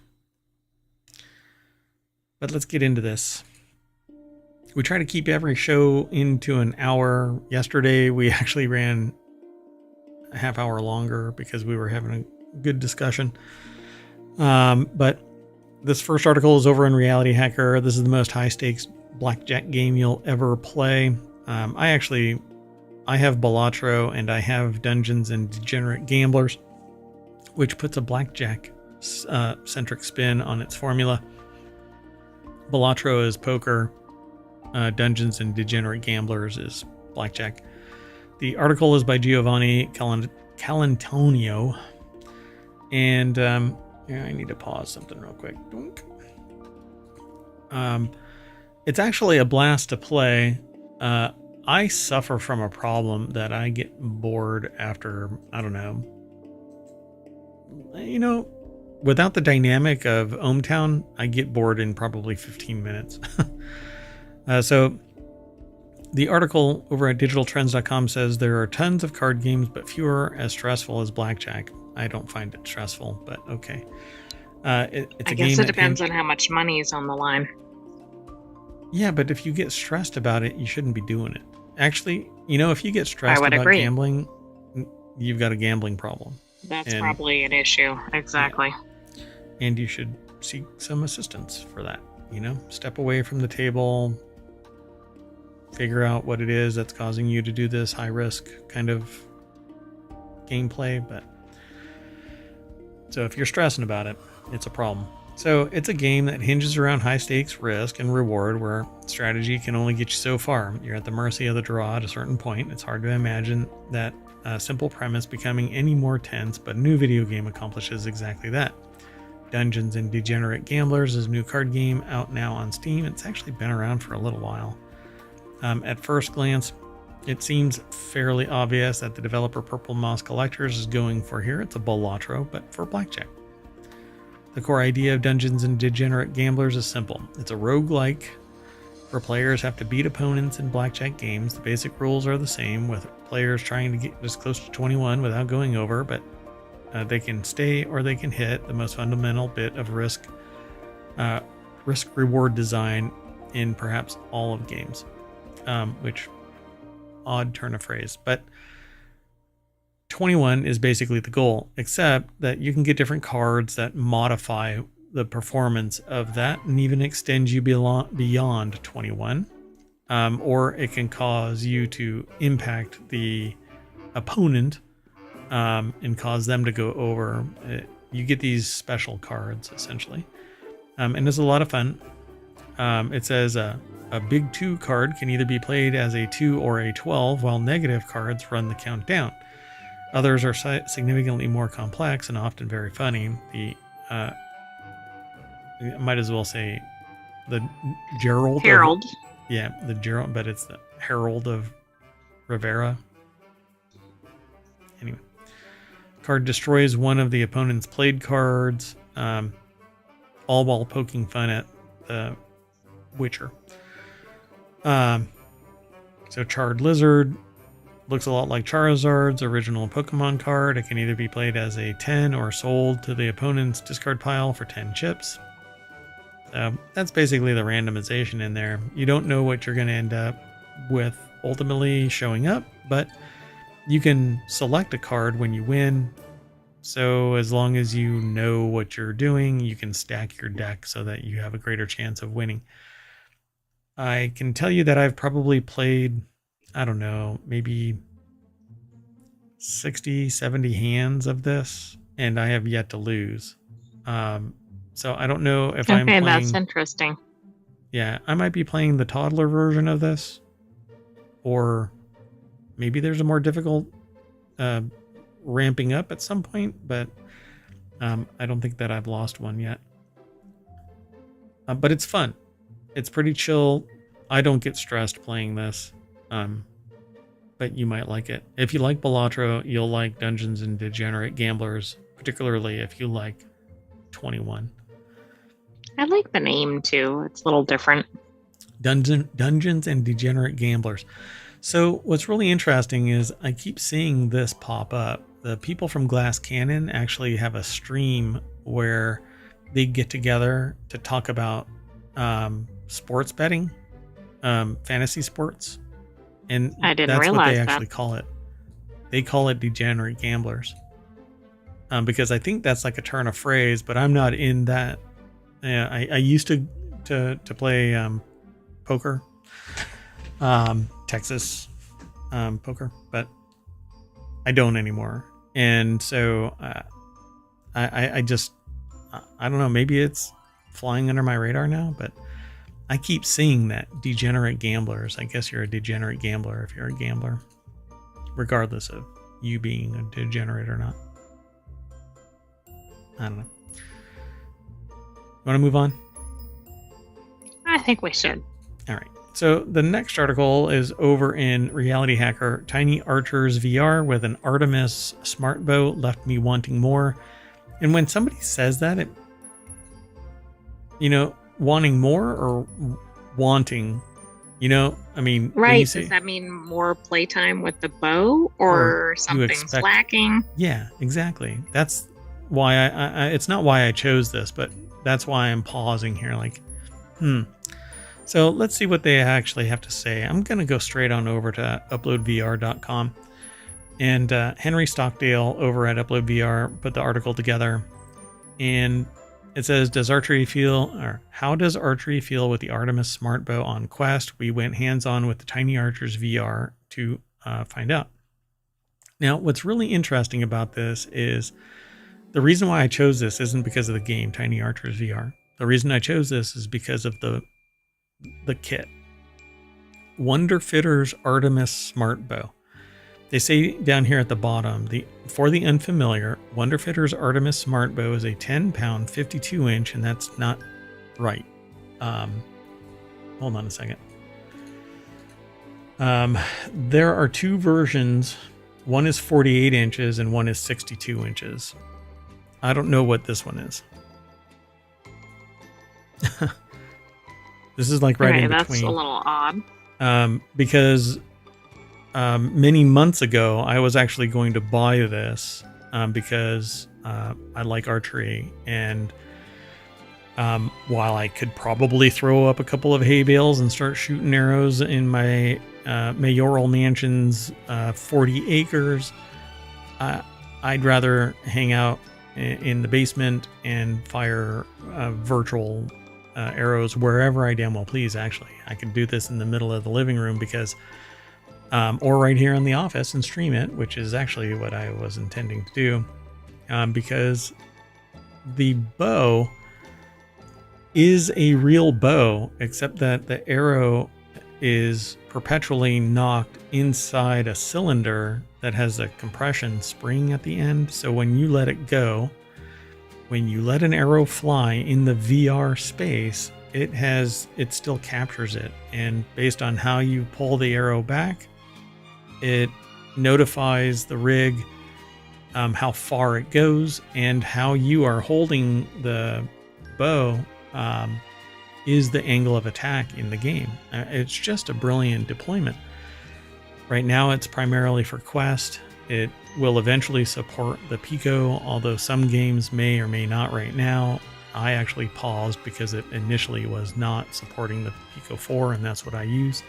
But let's get into this. We try to keep every show into an hour. Yesterday, we actually ran a half hour longer because we were having a good discussion. But this first article is over on Reality Hacker. This is the most high stakes blackjack game you'll ever play. I have Balatro and I have Dungeons and Degenerate Gamblers, which puts a blackjack centric spin on its formula. Balatro is poker. Dungeons and Degenerate Gamblers is blackjack. The article is by Giovanni Calantonio. And I need to pause something real quick. It's actually a blast to play. I suffer from a problem that I get bored after, I don't know. Without the dynamic of ohmTown, I get bored in probably 15 minutes. So the article over at digitaltrends.com says there are tons of card games, but fewer as stressful as blackjack. I don't find it stressful, but okay. It's I guess it depends on how much money is on the line. Yeah, but if you get stressed about it, you shouldn't be doing it. Actually, if you get stressed about gambling, you've got a gambling problem. That's And probably an issue. Exactly. yeah, and you should seek some assistance for that. Step away from the table, figure out what it is that's causing you to do this high risk kind of gameplay. But so if you're stressing about it, it's a problem. So it's a game that hinges around high stakes, risk, and reward, where strategy can only get you so far. You're at the mercy of the draw at a certain point. It's hard to imagine that simple premise becoming any more tense, but a new video game accomplishes exactly that. Dungeons and Degenerate Gamblers is a new card game out now on Steam. It's actually been around for a little while. At first glance, it seems fairly obvious that the developer Purple Moss Collectors is going for here. It's a Balatro, but for blackjack. The core idea of Dungeons and Degenerate Gamblers is simple. It's a roguelike where players have to beat opponents in blackjack games. The basic rules are the same, with players trying to get as close to 21 without going over, but they can stay or they can hit. The most fundamental bit of risk-reward design in perhaps all of games, which odd turn of phrase, but 21 is basically the goal, except that you can get different cards that modify the performance of that and even extend you beyond 21. Or it can cause you to impact the opponent and cause them to go over. You get these special cards, essentially. And it's a lot of fun. It says a big 2 card can either be played as a 2 or a 12, while negative cards run the count down. Others are significantly more complex and often very funny. I might as well say the Harold. The Gerald, but it's the Herald of Rivera. Anyway, card destroys one of the opponent's played cards, all while poking fun at the Witcher. So Charred Lizard looks a lot like Charizard's original Pokemon card. It can either be played as a 10 or sold to the opponent's discard pile for 10 chips. So that's basically the randomization in there. You don't know what you're going to end up with ultimately showing up, but you can select a card when you win. So as long as you know what you're doing, you can stack your deck so that you have a greater chance of winning. I can tell you that I've probably played, I don't know, maybe 60, 70 hands of this, and I have yet to lose. So I don't know if I'm playing... Okay, that's interesting. Yeah, I might be playing the toddler version of this, or maybe there's a more difficult ramping up at some point, but I don't think that I've lost one yet. But it's fun. It's pretty chill. I don't get stressed playing this, but you might like it. If you like Balatro, you'll like Dungeons and Degenerate Gamblers, particularly if you like 21. I like the name too. It's a little different. Dungeons and Degenerate Gamblers. So what's really interesting is I keep seeing this pop up. The people from Glass Cannon actually have a stream where they get together to talk about sports betting, fantasy sports. And I didn't that's realize what they that. actually call it. They call it Degenerate Gamblers. Because I think that's like a turn of phrase, but I'm not in that. I used to play poker, Texas poker, but I don't anymore. And so I just, I don't know, maybe it's flying under my radar now, but I keep seeing that Degenerate Gamblers. I guess you're a degenerate gambler if you're a gambler, regardless of you being a degenerate or not. I don't know. Want to move on? I think we should. All right. So the next article is over in Reality Hacker. Tiny Archers VR with an Artemis smart bow left me wanting more. And when somebody says that, it, wanting more or wanting, I mean, right. Does that mean more playtime with the bow or something's lacking? Yeah, exactly. That's why I it's not why I chose this, but that's why I'm pausing here. Like, So let's see what they actually have to say. I'm going to go straight on over to uploadvr.com. And Henry Stockdale over at Upload VR put the article together, and it says, how does archery feel with the Artemis Smart Bow on Quest? We went hands-on with the Tiny Archers VR to find out. Now, what's really interesting about this is the reason why I chose this isn't because of the game, Tiny Archers VR. The reason I chose this is because of the kit. Wonderfitter's Artemis Smart Bow. They say down here at the bottom, for the unfamiliar, Wonderfitter's Artemis Smart Bow is a 10-pound, 52-inch, and that's not right. Hold on a second. There are two versions. One is 48 inches and one is 62 inches. I don't know what this one is. This is like right in between. That's a little odd. Because many months ago, I was actually going to buy this because I like archery. And while I could probably throw up a couple of hay bales and start shooting arrows in my mayoral mansion's 40 acres, I'd rather hang out in the basement and fire virtual arrows wherever I damn well please. Actually, I could do this in the middle of the living room because or right here in the office and stream it, which is actually what I was intending to do, because the bow is a real bow, except that the arrow is perpetually knocked inside a cylinder that has a compression spring at the end. So when you let it go, when you let an arrow fly in the VR space, it still captures it. And based on how you pull the arrow back, it notifies the rig how far it goes, and how you are holding the bow is the angle of attack in the game. It's just a brilliant deployment. Right now it's primarily for Quest. It will eventually support the Pico, although some games may or may not right now. I actually paused because it initially was not supporting the Pico 4, and that's what I use.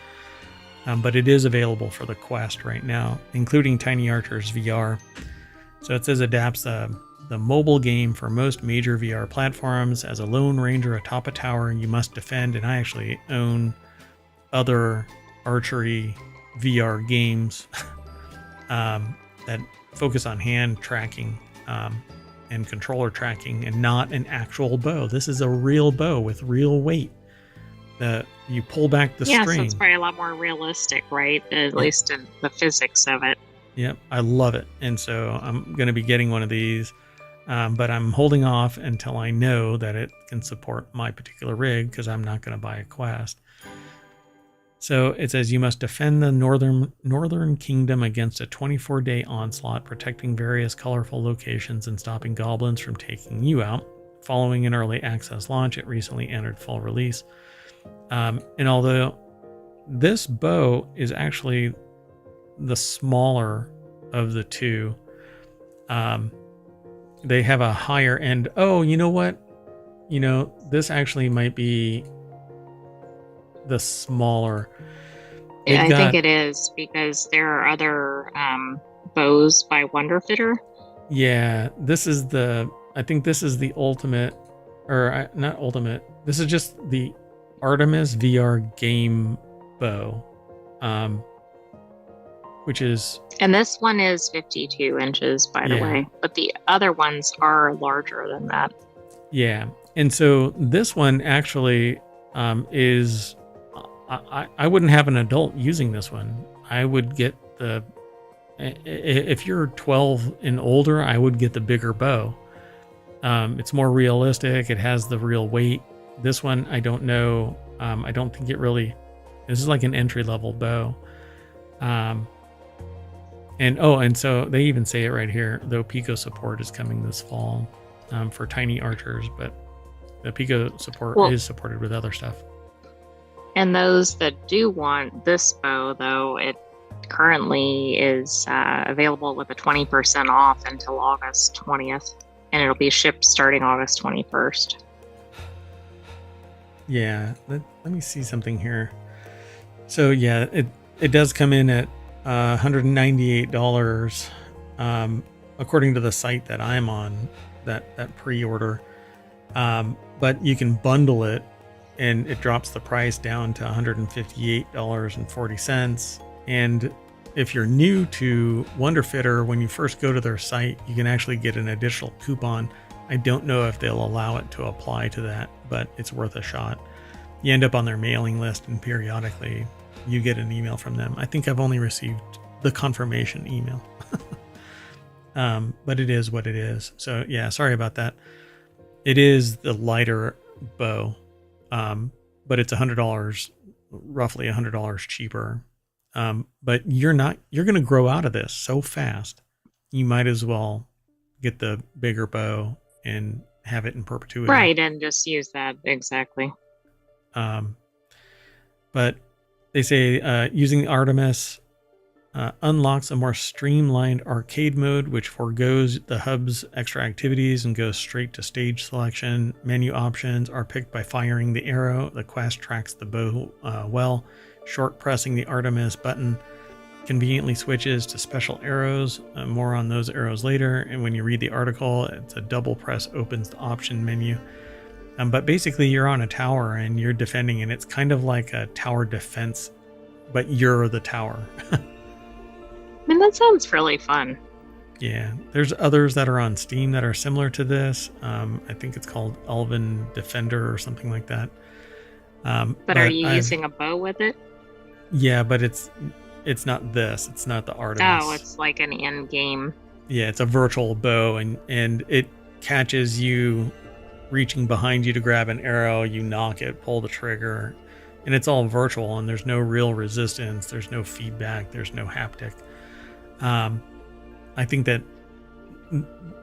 But it is available for the Quest right now, including Tiny Archers VR. So it says adapts the mobile game for most major VR platforms. As a lone ranger atop a tower, you must defend. And I actually own other archery VR games that focus on hand tracking and controller tracking, and not an actual bow. This is a real bow with real weight. You pull back the string. So it's probably a lot more realistic, right? At least in the physics of it. Yep, I love it. And so I'm going to be getting one of these, but I'm holding off until I know that it can support my particular rig, because I'm not going to buy a Quest. So it says you must defend the northern kingdom against a 24-day onslaught, protecting various colorful locations and stopping goblins from taking you out. Following an early access launch, it recently entered full release. And although this bow is actually the smaller of the two, they have a higher end. Oh, you know what? This actually might be the smaller. I think it is, because there are other bows by Wonderfitter. Yeah, I think this is the ultimate, or not ultimate. This is just the Artemis VR game bow, which is... And this one is 52 inches, by the way, but the other ones are larger than that. Yeah, and so this one actually is... I wouldn't have an adult using this one. I would get if you're 12 and older, I would get the bigger bow. It's more realistic. It has the real weight. This one, I don't know. I don't think it really... This is like an entry-level bow. And so they even say it right here, though Pico support is coming this fall for Tiny Archers, but the Pico support is supported with other stuff. And those that do want this bow, though, it currently is available with a 20% off until August 20th, and it'll be shipped starting August 21st. Yeah, let me see something here. So yeah, it does come in at $198, according to the site that I'm on, that pre-order. But you can bundle it, and it drops the price down to $158.40. And if you're new to Wonderfitter, when you first go to their site, you can actually get an additional coupon. I don't know if they'll allow it to apply to that, but it's worth a shot. You end up on their mailing list, and periodically you get an email from them. I think I've only received the confirmation email. But it is what it is. So yeah, sorry about that. It is the lighter bow, but it's $100, roughly $100 cheaper. But you're going to grow out of this so fast. You might as well get the bigger bow and have it in perpetuity. Right, and just use that. Exactly. But they say using the Artemis unlocks a more streamlined arcade mode, which forgoes the hub's extra activities and goes straight to stage selection. Menu options are picked by firing the arrow. The quest tracks the bow well. Short pressing the Artemis button conveniently switches to special arrows. More on those arrows later. And when you read the article, it's a double press opens the option menu. But basically, you're on a tower and you're defending, and it's kind of like a tower defense, but you're the tower. I mean, that sounds really fun. Yeah, there's others that are on Steam that are similar to this. I think it's called Elven Defender or something like that. But are you using a bow with it? Yeah, but it's not this. It's not the Artemis. Oh, it's like an end game. Yeah, it's a virtual bow, and it catches you reaching behind you to grab an arrow. You knock it, pull the trigger, and it's all virtual, and there's no real resistance. There's no feedback. There's no haptic. I think that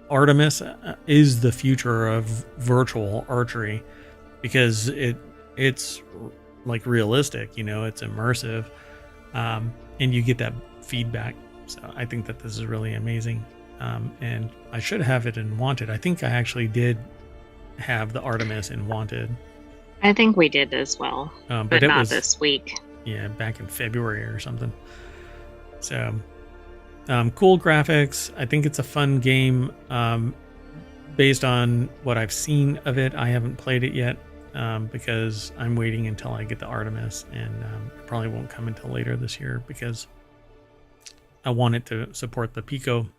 Artemis is the future of virtual archery because it's like realistic, it's immersive, and you get that feedback. So I think that this is really amazing. And I should have it in Wanted. I think I actually did have the Artemis in Wanted. I think we did as well, but not this week. Yeah, back in February or something. So cool graphics. I think it's a fun game. Based on what I've seen of it, I haven't played it yet because I'm waiting until I get the Artemis, and it probably won't come until later this year because I want it to support the Pico.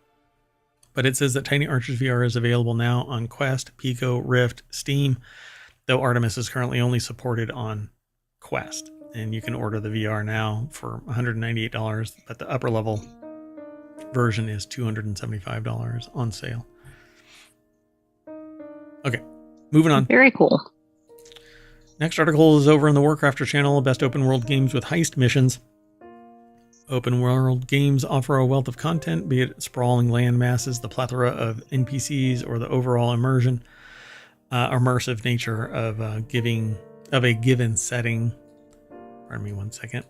But it says that Tiny Archers VR is available now on Quest, Pico, Rift, Steam, though Artemis is currently only supported on Quest. And you can order the VR now for $198, but the upper level version is $275 on sale. Okay, moving on. Very cool. Next article is over on the WarCrafters channel, Best Open World Games with Heist Missions. Open world games offer a wealth of content, be it sprawling land masses, the plethora of NPCs, or the overall immersive nature of a given setting. Pardon me 1 second.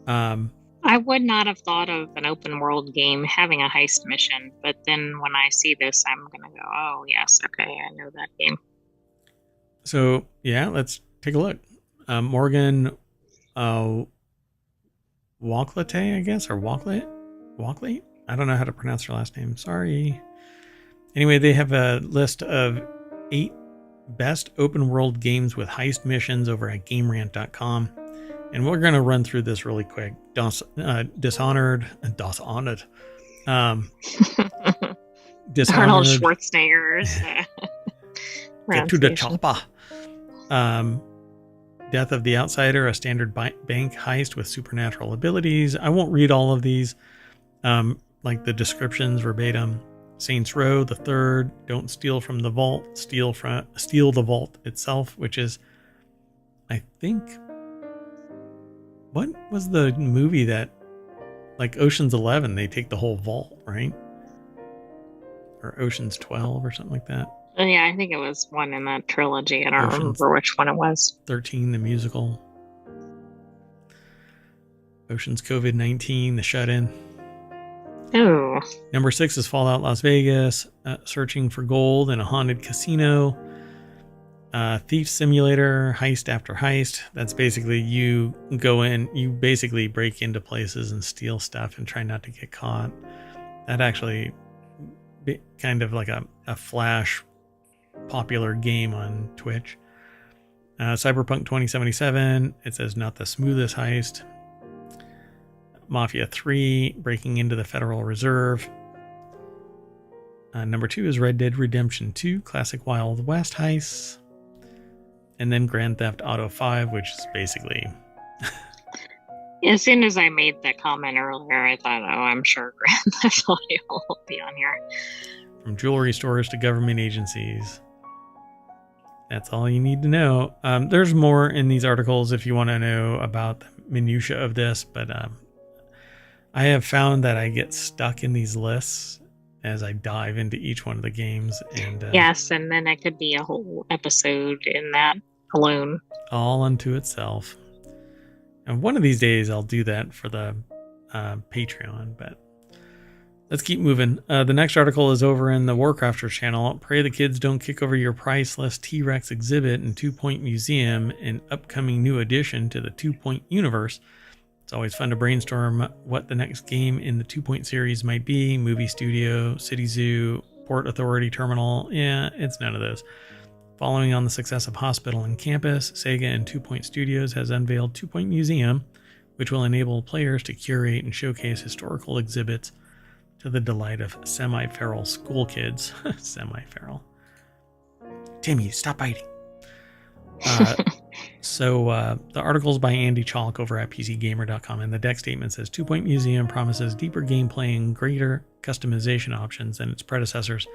I would not have thought of an open world game having a heist mission, but then when I see this, I'm going to go, oh, yes, okay, I know that game. So, yeah, let's take a look. Morgan Walklate, I guess, or Walklate? I don't know how to pronounce her last name. Sorry. Anyway, they have a list of 8 best open world games with heist missions over at GameRant.com. And we're going to run through this really quick. Dishonored. Arnold Schwarzenegger's. Get to the chopper. Death of the Outsider, a standard bank heist with supernatural abilities. I won't read all of these, like the descriptions verbatim. Saints Row, the third, don't steal from the vault, steal the vault itself, which is, I think, what was the movie that, like Ocean's 11, they take the whole vault, right? Or Ocean's 12 or something like that. Yeah, I think it was one in that trilogy. I don't remember which one it was. 13, the musical. Ocean's COVID-19, the shut-in. Oh. Number 6 is Fallout Las Vegas, searching for gold in a haunted casino. Thief Simulator, Heist After Heist. That's basically you go in, you basically break into places and steal stuff and try not to get caught. That actually kind of like a flash popular game on Twitch. Cyberpunk 2077, it says not the smoothest heist. Mafia 3, breaking into the Federal Reserve. Number 2 is Red Dead Redemption 2, classic Wild West heists. And then Grand Theft Auto 5, which is basically... As soon as I made that comment earlier, I thought, oh, I'm sure Grand Theft Auto will be on here. From jewelry stores to government agencies. That's all you need to know. There's more in these articles if you want to know about the minutia of this, but I have found that I get stuck in these lists as I dive into each one of the games. And yes, and then it could be a whole episode in that alone. All unto itself. And one of these days I'll do that for the Patreon, but let's keep moving. The next article is over in the WarCrafters channel. Pray the kids don't kick over your priceless T-Rex exhibit in 2 Point Museum, an upcoming new addition to the 2 Point universe. It's always fun to brainstorm what the next game in the 2 Point series might be. Movie studio, city zoo, port authority terminal. Yeah, it's none of those. Following on the success of Hospital and Campus, Sega and 2 Point Studios has unveiled 2 Point Museum, which will enable players to curate and showcase historical exhibits to the delight of semi-feral school kids. Semi-feral. Timmy, stop biting. So the article's by Andy Chalk over at PCGamer.com, and the deck statement says 2 Point Museum promises deeper gameplay and greater customization options than its predecessors,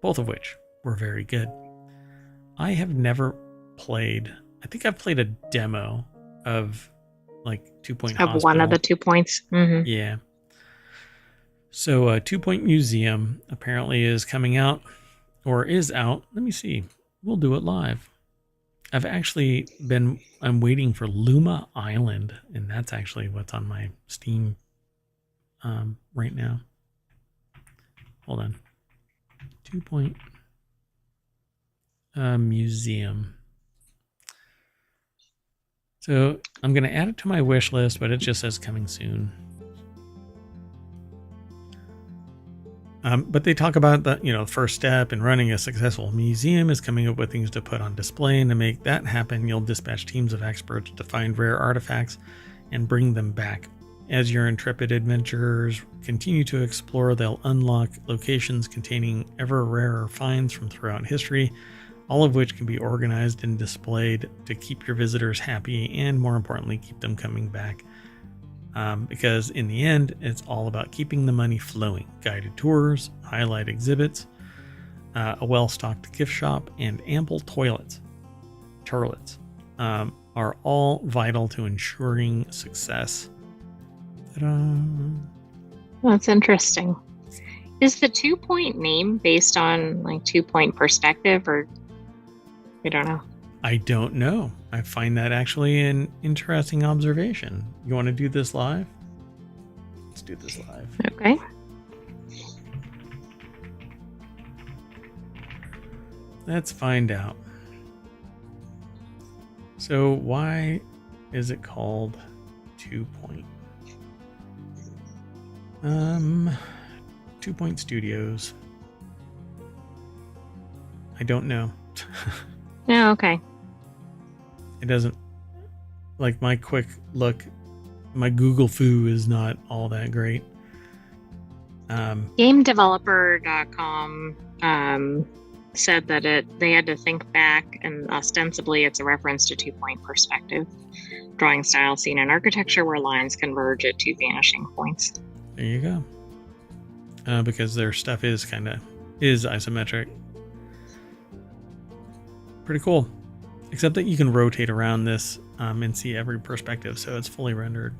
both of which were very good. I have never played, I think I've played a demo of like 2 Point Hospital. Of one of the 2 points. Mm-hmm. Yeah. So 2 Point Museum apparently is coming out, or is out. Let me see. We'll do it live. I've actually I'm waiting for Luma Island, and that's actually what's on my Steam right now. Hold on. 2 Point Museum. So I'm going to add it to my wish list, but it just says coming soon. But they talk about the first step in running a successful museum is coming up with things to put on display, and to make that happen, you'll dispatch teams of experts to find rare artifacts and bring them back. As your intrepid adventurers continue to explore, they'll unlock locations containing ever rarer finds from throughout history, all of which can be organized and displayed to keep your visitors happy and, more importantly, keep them coming back. Because in the end, it's all about keeping the money flowing. Guided tours, highlight exhibits, a well-stocked gift shop, and ample toilets are all vital to ensuring success. Ta-da. That's interesting. Is the 2 Point name based on like 2 Point perspective, or I don't know? I don't know. I find that actually an interesting observation. You want to do this live? Let's do this live. Okay. Let's find out. So why is it called 2 Point? 2 Point Studios. I don't know. Yeah, okay. It doesn't, like, my quick look, my Google foo is not all that great. GameDeveloper.com said that they had to think back, and ostensibly it's a reference to 2 Point perspective, drawing style, scene, and architecture where lines converge at 2 vanishing points. There you go. Because their stuff is isometric. Pretty cool. Except that you can rotate around this and see every perspective, so it's fully rendered.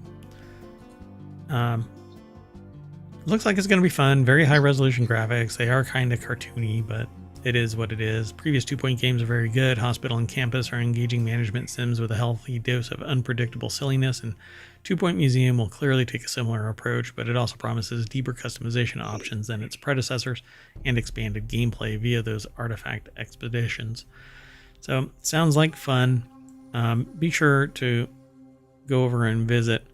Looks like it's going to be fun. Very high resolution graphics. They are kind of cartoony, but it is what it is. Previous 2 Point games are very good. Hospital and Campus are engaging management sims with a healthy dose of unpredictable silliness, and 2 Point Museum will clearly take a similar approach, but it also promises deeper customization options than its predecessors and expanded gameplay via those artifact expeditions. So sounds like fun. Be sure to go over and visit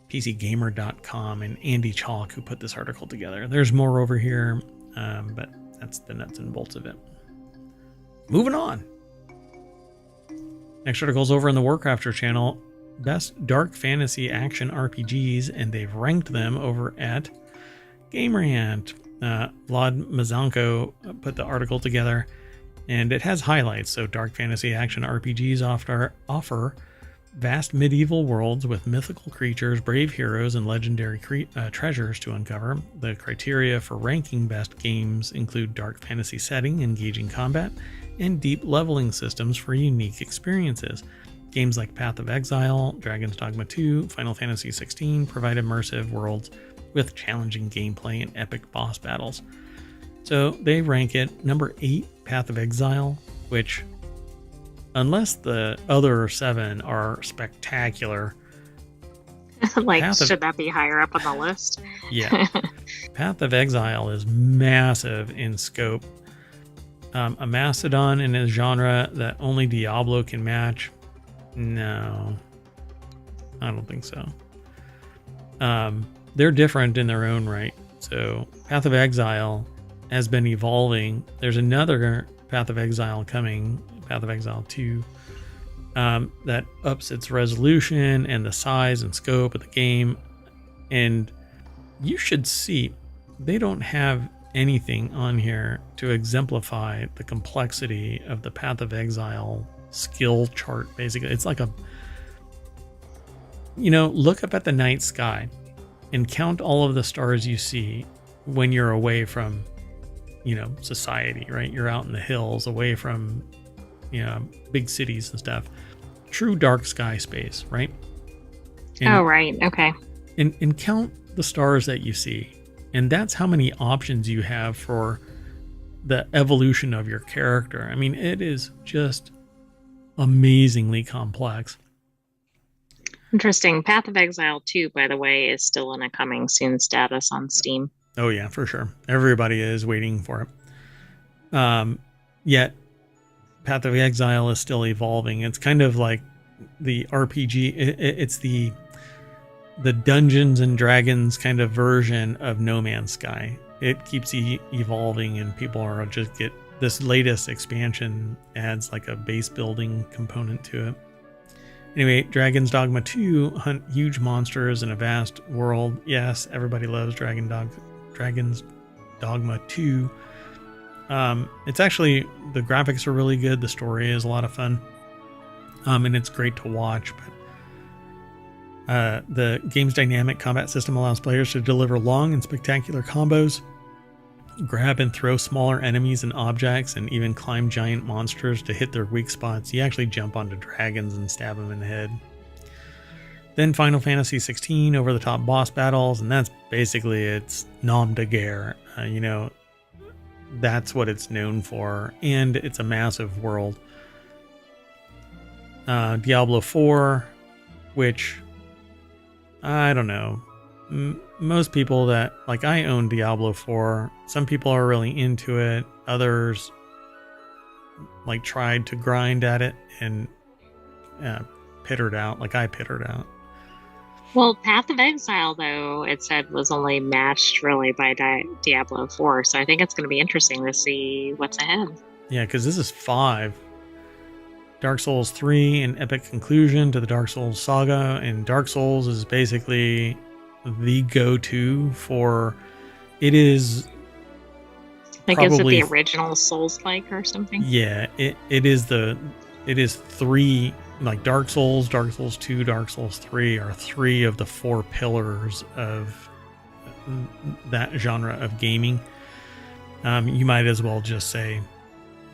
PCGamer.com and Andy Chalk, who put this article together. There's more over here, but that's the nuts and bolts of it. Moving on. Next article's over in the WarCrafters channel. Best dark fantasy action RPGs, and they've ranked them over at GamerHant. Vlad Mazanko put the article together, and it has highlights. So dark fantasy action RPGs offer vast medieval worlds with mythical creatures, brave heroes, and legendary treasures to uncover. The criteria for ranking best games include dark fantasy setting, engaging combat, and deep leveling systems for unique experiences. Games like Path of Exile, Dragon's Dogma 2, Final Fantasy XVI provide immersive worlds with challenging gameplay and epic boss battles. So they rank it number 8, Path of Exile, which, unless the other 7 are spectacular, should that be higher up on the list? Yeah. Path of Exile is massive in scope. A Macedon in a genre that only Diablo can match. No, I don't think so. They're different in their own right. So Path of Exile has been evolving. There's another Path of Exile coming, Path of Exile 2, that ups its resolution and the size and scope of the game. And you should see, they don't have anything on here to exemplify the complexity of the Path of Exile skill chart. Basically, it's like look up at the night sky and count all of the stars you see when you're away from society, right? You're out in the hills away from big cities and stuff. True dark sky space, right? Right, okay. And count the stars that you see, and that's how many options you have for the evolution of your character. I mean, it is just amazingly complex. Interesting. Path of Exile 2, by the way, is still in a coming soon status on Steam. Oh yeah, for sure. Everybody is waiting for it. Yet Path of Exile is still evolving. It's kind of like the RPG. It's the Dungeons and Dragons kind of version of No Man's Sky. It keeps evolving, and people are just get this latest expansion adds like a base building component to it. Anyway, Dragon's Dogma 2 hunt huge monsters in a vast world. Yes, everybody loves Dragon's Dogma 2. It's actually, the graphics are really good. The story is a lot of fun. And it's great to watch. But the game's dynamic combat system allows players to deliver long and spectacular combos, grab and throw smaller enemies and objects, and even climb giant monsters to hit their weak spots. You actually jump onto dragons and stab them in the head. Then Final Fantasy XVI over-the-top boss battles, and that's basically its nom de guerre. That's what it's known for, and it's a massive world. Diablo 4, which, I don't know. Most people that, like, I own Diablo 4. Some people are really into it. Others, like, tried to grind at it and pittered out. Like I pittered out. Well, Path of Exile, though, it said was only matched really by Diablo 4. So I think it's going to be interesting to see what's ahead. Yeah, because this is 5. Dark Souls 3, an epic conclusion to the Dark Souls saga. And Dark Souls is basically the go-to for, it is like, probably, is it the original Souls-like or something? Yeah, it is 3, like Dark Souls 2, Dark Souls 3 are 3 of the 4 pillars of that genre of gaming. You might as well just say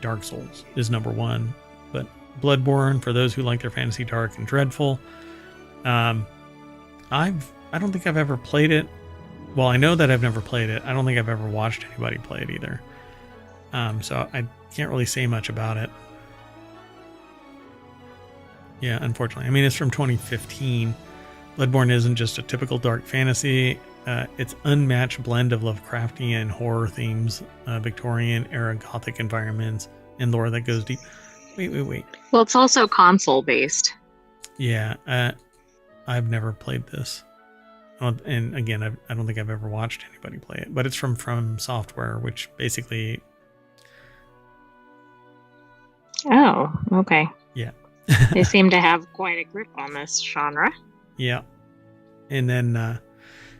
Dark Souls is number 1, but Bloodborne, for those who like their fantasy dark and dreadful. I don't think I've ever played it. Well, I know that I've never played it. I don't think I've ever watched anybody play it either. So I can't really say much about it. Yeah, unfortunately. I mean, it's from 2015. Bloodborne isn't just a typical dark fantasy. Its unmatched blend of Lovecraftian horror themes, Victorian era Gothic environments, and lore that goes deep. Wait. Well, it's also console based. Yeah, I've never played this. And again, I don't think I've ever watched anybody play it, but it's from Software, which basically... Oh, okay. Yeah. They seem to have quite a grip on this genre. Yeah. And then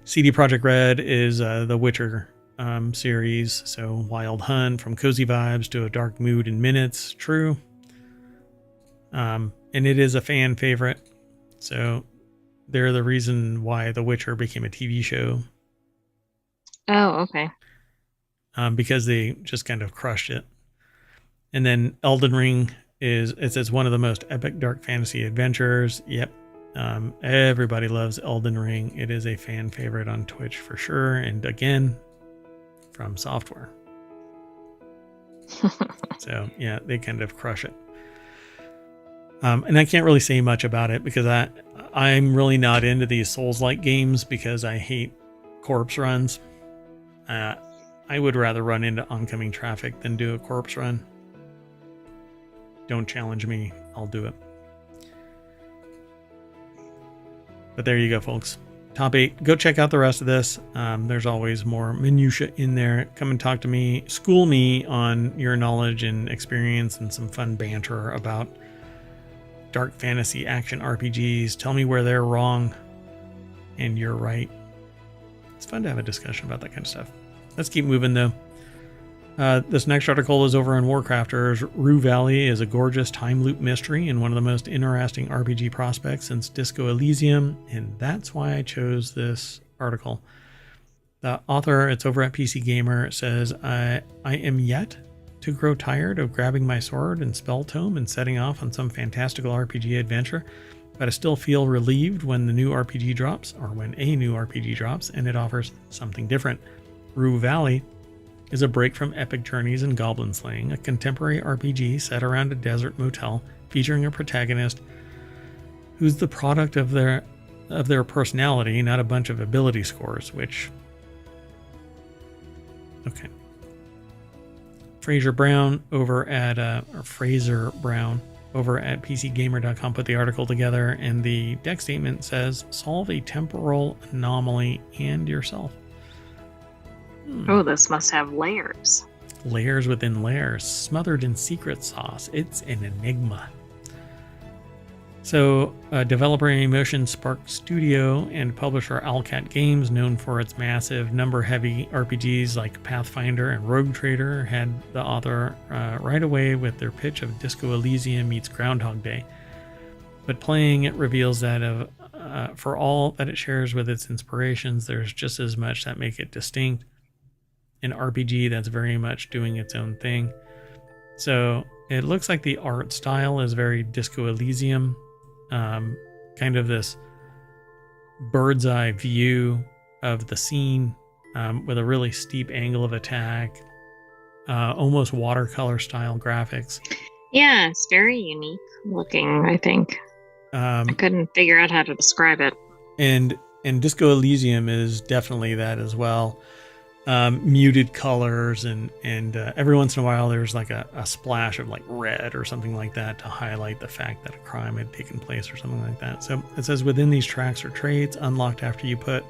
CD Projekt Red is the Witcher series. So Wild Hunt, from cozy vibes to a dark mood in minutes. True. And it is a fan favorite. So they're the reason why The Witcher became a TV show. Oh, okay. Because they just kind of crushed it. And then Elden Ring it says one of the most epic dark fantasy adventures. Yep. Everybody loves Elden Ring. It is a fan favorite on Twitch for sure. And again, from Software. So yeah, they kind of crush it. And I can't really say much about it because I'm really not into these Souls-like games because I hate corpse runs. I would rather run into oncoming traffic than do a corpse run. Don't challenge me. I'll do it. But there you go, folks. Top 8. Go check out the rest of this. There's always more minutia in there. Come and talk to me. School me on your knowledge and experience and some fun banter about dark fantasy action RPGs. Tell me where they're wrong and you're right. It's fun to have a discussion about that kind of stuff. Let's keep moving, though. This next article is over on WarCrafters. Rue Valley is a gorgeous time loop mystery and one of the most interesting RPG prospects since Disco Elysium, and that's why I chose this article. The author, it's over at PC Gamer, says, I am yet to grow tired of grabbing my sword and spell tome and setting off on some fantastical RPG adventure, but I still feel relieved when the new RPG drops, or when a new RPG drops, and it offers something different. Rue Valley is a break from epic journeys and goblin slaying, a contemporary RPG set around a desert motel featuring a protagonist who's the product of their personality, not a bunch of ability scores, which... Okay. Fraser Brown over at PCGamer.com put the article together, and the deck statement says, solve a temporal anomaly and yourself. Oh, this must have layers. Layers within layers, smothered in secret sauce. It's an enigma. So, developer Emotion Spark Studio and publisher Owlcat Games, known for its massive number-heavy RPGs like Pathfinder and Rogue Trader, had the author right away with their pitch of Disco Elysium meets Groundhog Day. But playing it reveals that for all that it shares with its inspirations, there's just as much that make it distinct. An RPG that's very much doing its own thing. So it looks like the art style is very Disco Elysium, kind of this bird's eye view of the scene with a really steep angle of attack, almost watercolor style graphics. Yeah, it's very unique looking, I think. I couldn't figure out how to describe it. And Disco Elysium is definitely that as well. Muted colors and every once in a while there's like a splash of like red or something like that to highlight the fact that a crime had taken place or something like that. So it says within these tracks or traits unlocked after you put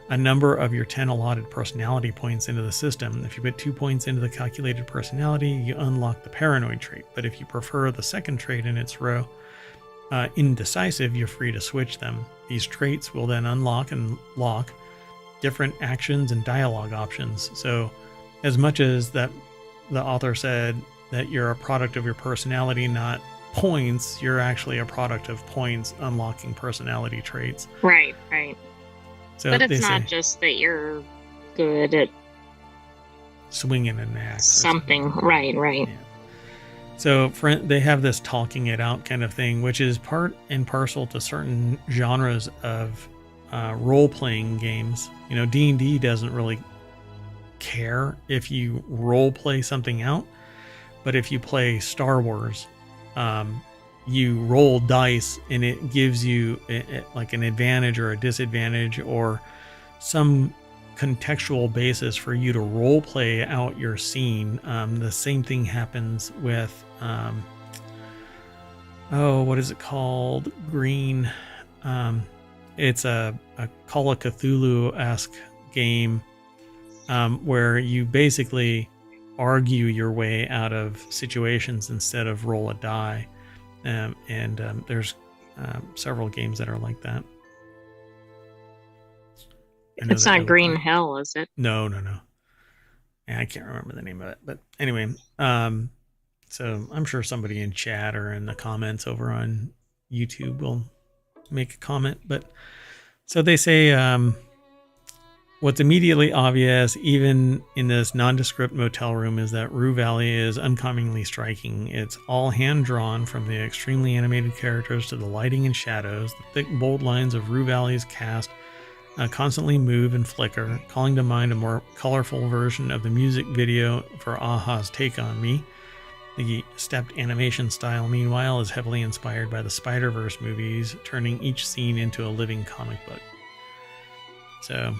a number of your 10 allotted personality points into the system. If you put 2 points into the calculated personality, you unlock the paranoid trait. But if you prefer the second trait in its row, indecisive, you're free to switch them. These traits will then unlock and lock different actions and dialogue options. So as much as that the author said that you're a product of your personality, not points, you're actually a product of points unlocking personality traits. Right. So but it's not just that you're good at swinging an axe. Something. Right. Yeah. So they have this talking it out kind of thing, which is part and parcel to certain genres of role-playing games. You know, D&D doesn't really care if you role-play something out, but if you play Star Wars, you roll dice and it gives you like an advantage or a disadvantage or some contextual basis for you to role play out your scene. The same thing happens with what is it called? Green. It's a Call of Cthulhu-esque game where you basically argue your way out of situations instead of roll a die. There's several games that are like that. It's not Green Hell, is it? No. I can't remember the name of it. But anyway, so I'm sure somebody in chat or in the comments over on YouTube will make a comment. But so they say what's immediately obvious, even in this nondescript motel room, is that Rue Valley is uncommonly striking. It's all hand-drawn, from the extremely animated characters to the lighting and shadows. The thick, bold lines of Rue Valley's cast constantly move and flicker, calling to mind a more colorful version of the music video for Aha's Take on Me. The stepped animation style, meanwhile, is heavily inspired by the Spider-Verse movies, turning each scene into a living comic book. So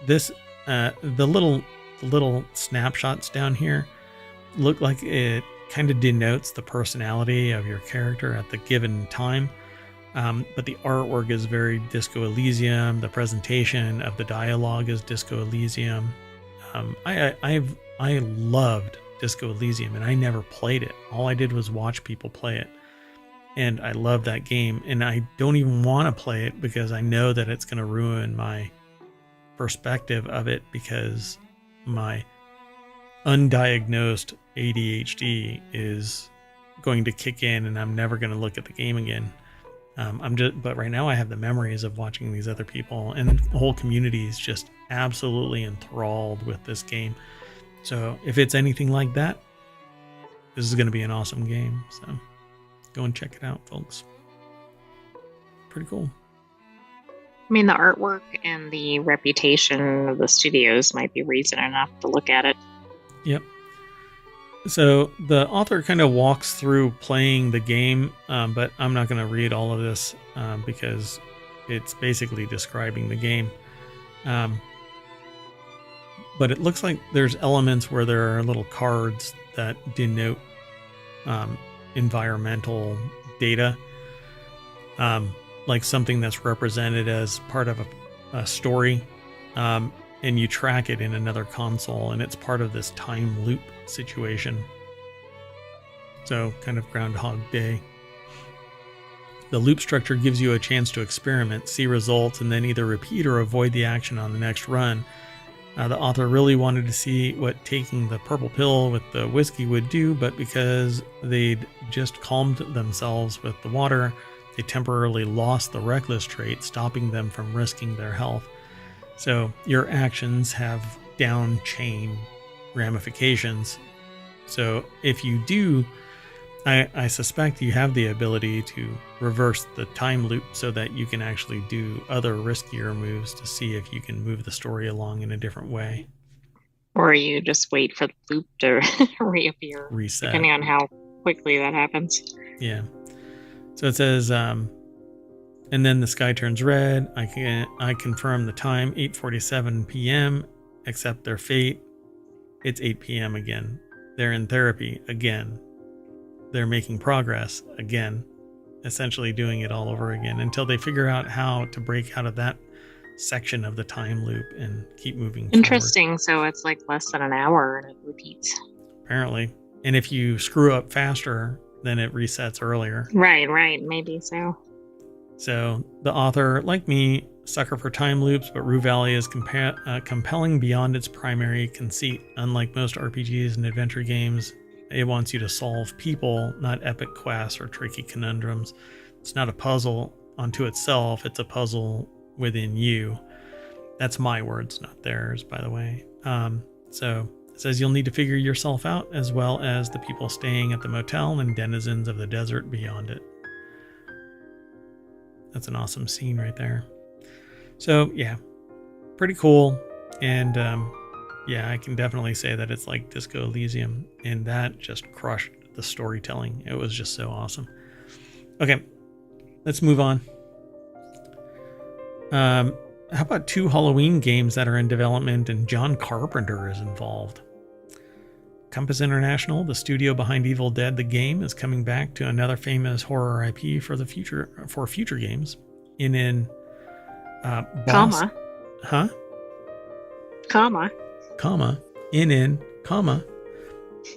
this the little snapshots down here look like it kind of denotes the personality of your character at the given time. But the artwork is very Disco Elysium. The presentation of the dialogue is Disco Elysium. I loved Disco Elysium, and I never played it. All I did was watch people play it, and I love that game. And I don't even want to play it because I know that it's going to ruin my perspective of it, because my undiagnosed ADHD is going to kick in, and I'm never going to look at the game again. But right now I have the memories of watching these other people, and the whole community is just absolutely enthralled with this game. So if it's anything like that, this is going to be an awesome game. So go and check it out, folks. Pretty cool. I mean, the artwork and the reputation of the studios might be reason enough to look at it. Yep. So the author kind of walks through playing the game, but I'm not going to read all of this because it's basically describing the game. But it looks like there's elements where there are little cards that denote environmental data, like something that's represented as part of a story, and you track it in another console, and it's part of this time loop situation. So kind of Groundhog Day. The loop structure gives you a chance to experiment, see results, and then either repeat or avoid the action on the next run. The author really wanted to see what taking the purple pill with the whiskey would do, but because they'd just calmed themselves with the water, they temporarily lost the reckless trait, stopping them from risking their health. So your actions have down chain ramifications. So if you do, I suspect you have the ability to reverse the time loop so that you can actually do other riskier moves to see if you can move the story along in a different way. Or you just wait for the loop to reappear. Reset. Depending on how quickly that happens. Yeah. So it says, and then the sky turns red. I confirm the time, 8:47 p.m., accept their fate. It's 8 p.m. again. They're in therapy again. They're making progress again, essentially doing it all over again until they figure out how to break out of that section of the time loop and keep moving Interesting. forward. So it's like less than an hour and it repeats. Apparently. And if you screw up faster, then it resets earlier. Right. Maybe so. So the author, like me, sucker for time loops, but Rue Valley is compelling beyond its primary conceit. Unlike most RPGs and adventure games, it wants you to solve people, not epic quests or tricky conundrums. It's not a puzzle unto itself, it's a puzzle within you. That's my words, not theirs, by the way. So it says you'll need to figure yourself out, as well as the people staying at the motel and denizens of the desert beyond it. That's an awesome scene right there. So yeah, pretty cool. And yeah, I can definitely say that it's like Disco Elysium, and that just crushed the storytelling. It was just so awesome. Okay, let's move on. How about 2 Halloween games that are in development and John Carpenter is involved? Compass International, the studio behind Evil Dead the game, is coming back to another famous horror IP for future games. In Boss, comma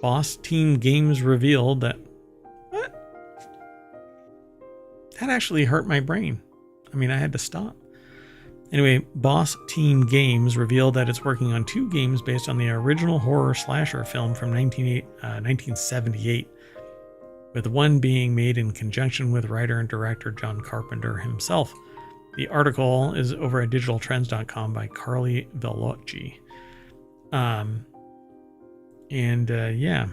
Boss Team Games revealed that what? That actually hurt my brain. I mean, I had to stop. Anyway, Boss Team Games revealed that it's working on 2 games based on the original horror slasher film from 1978, with one being made in conjunction with writer and director John Carpenter himself. The article is over at digitaltrends.com by Carly Bellocci. Yeah.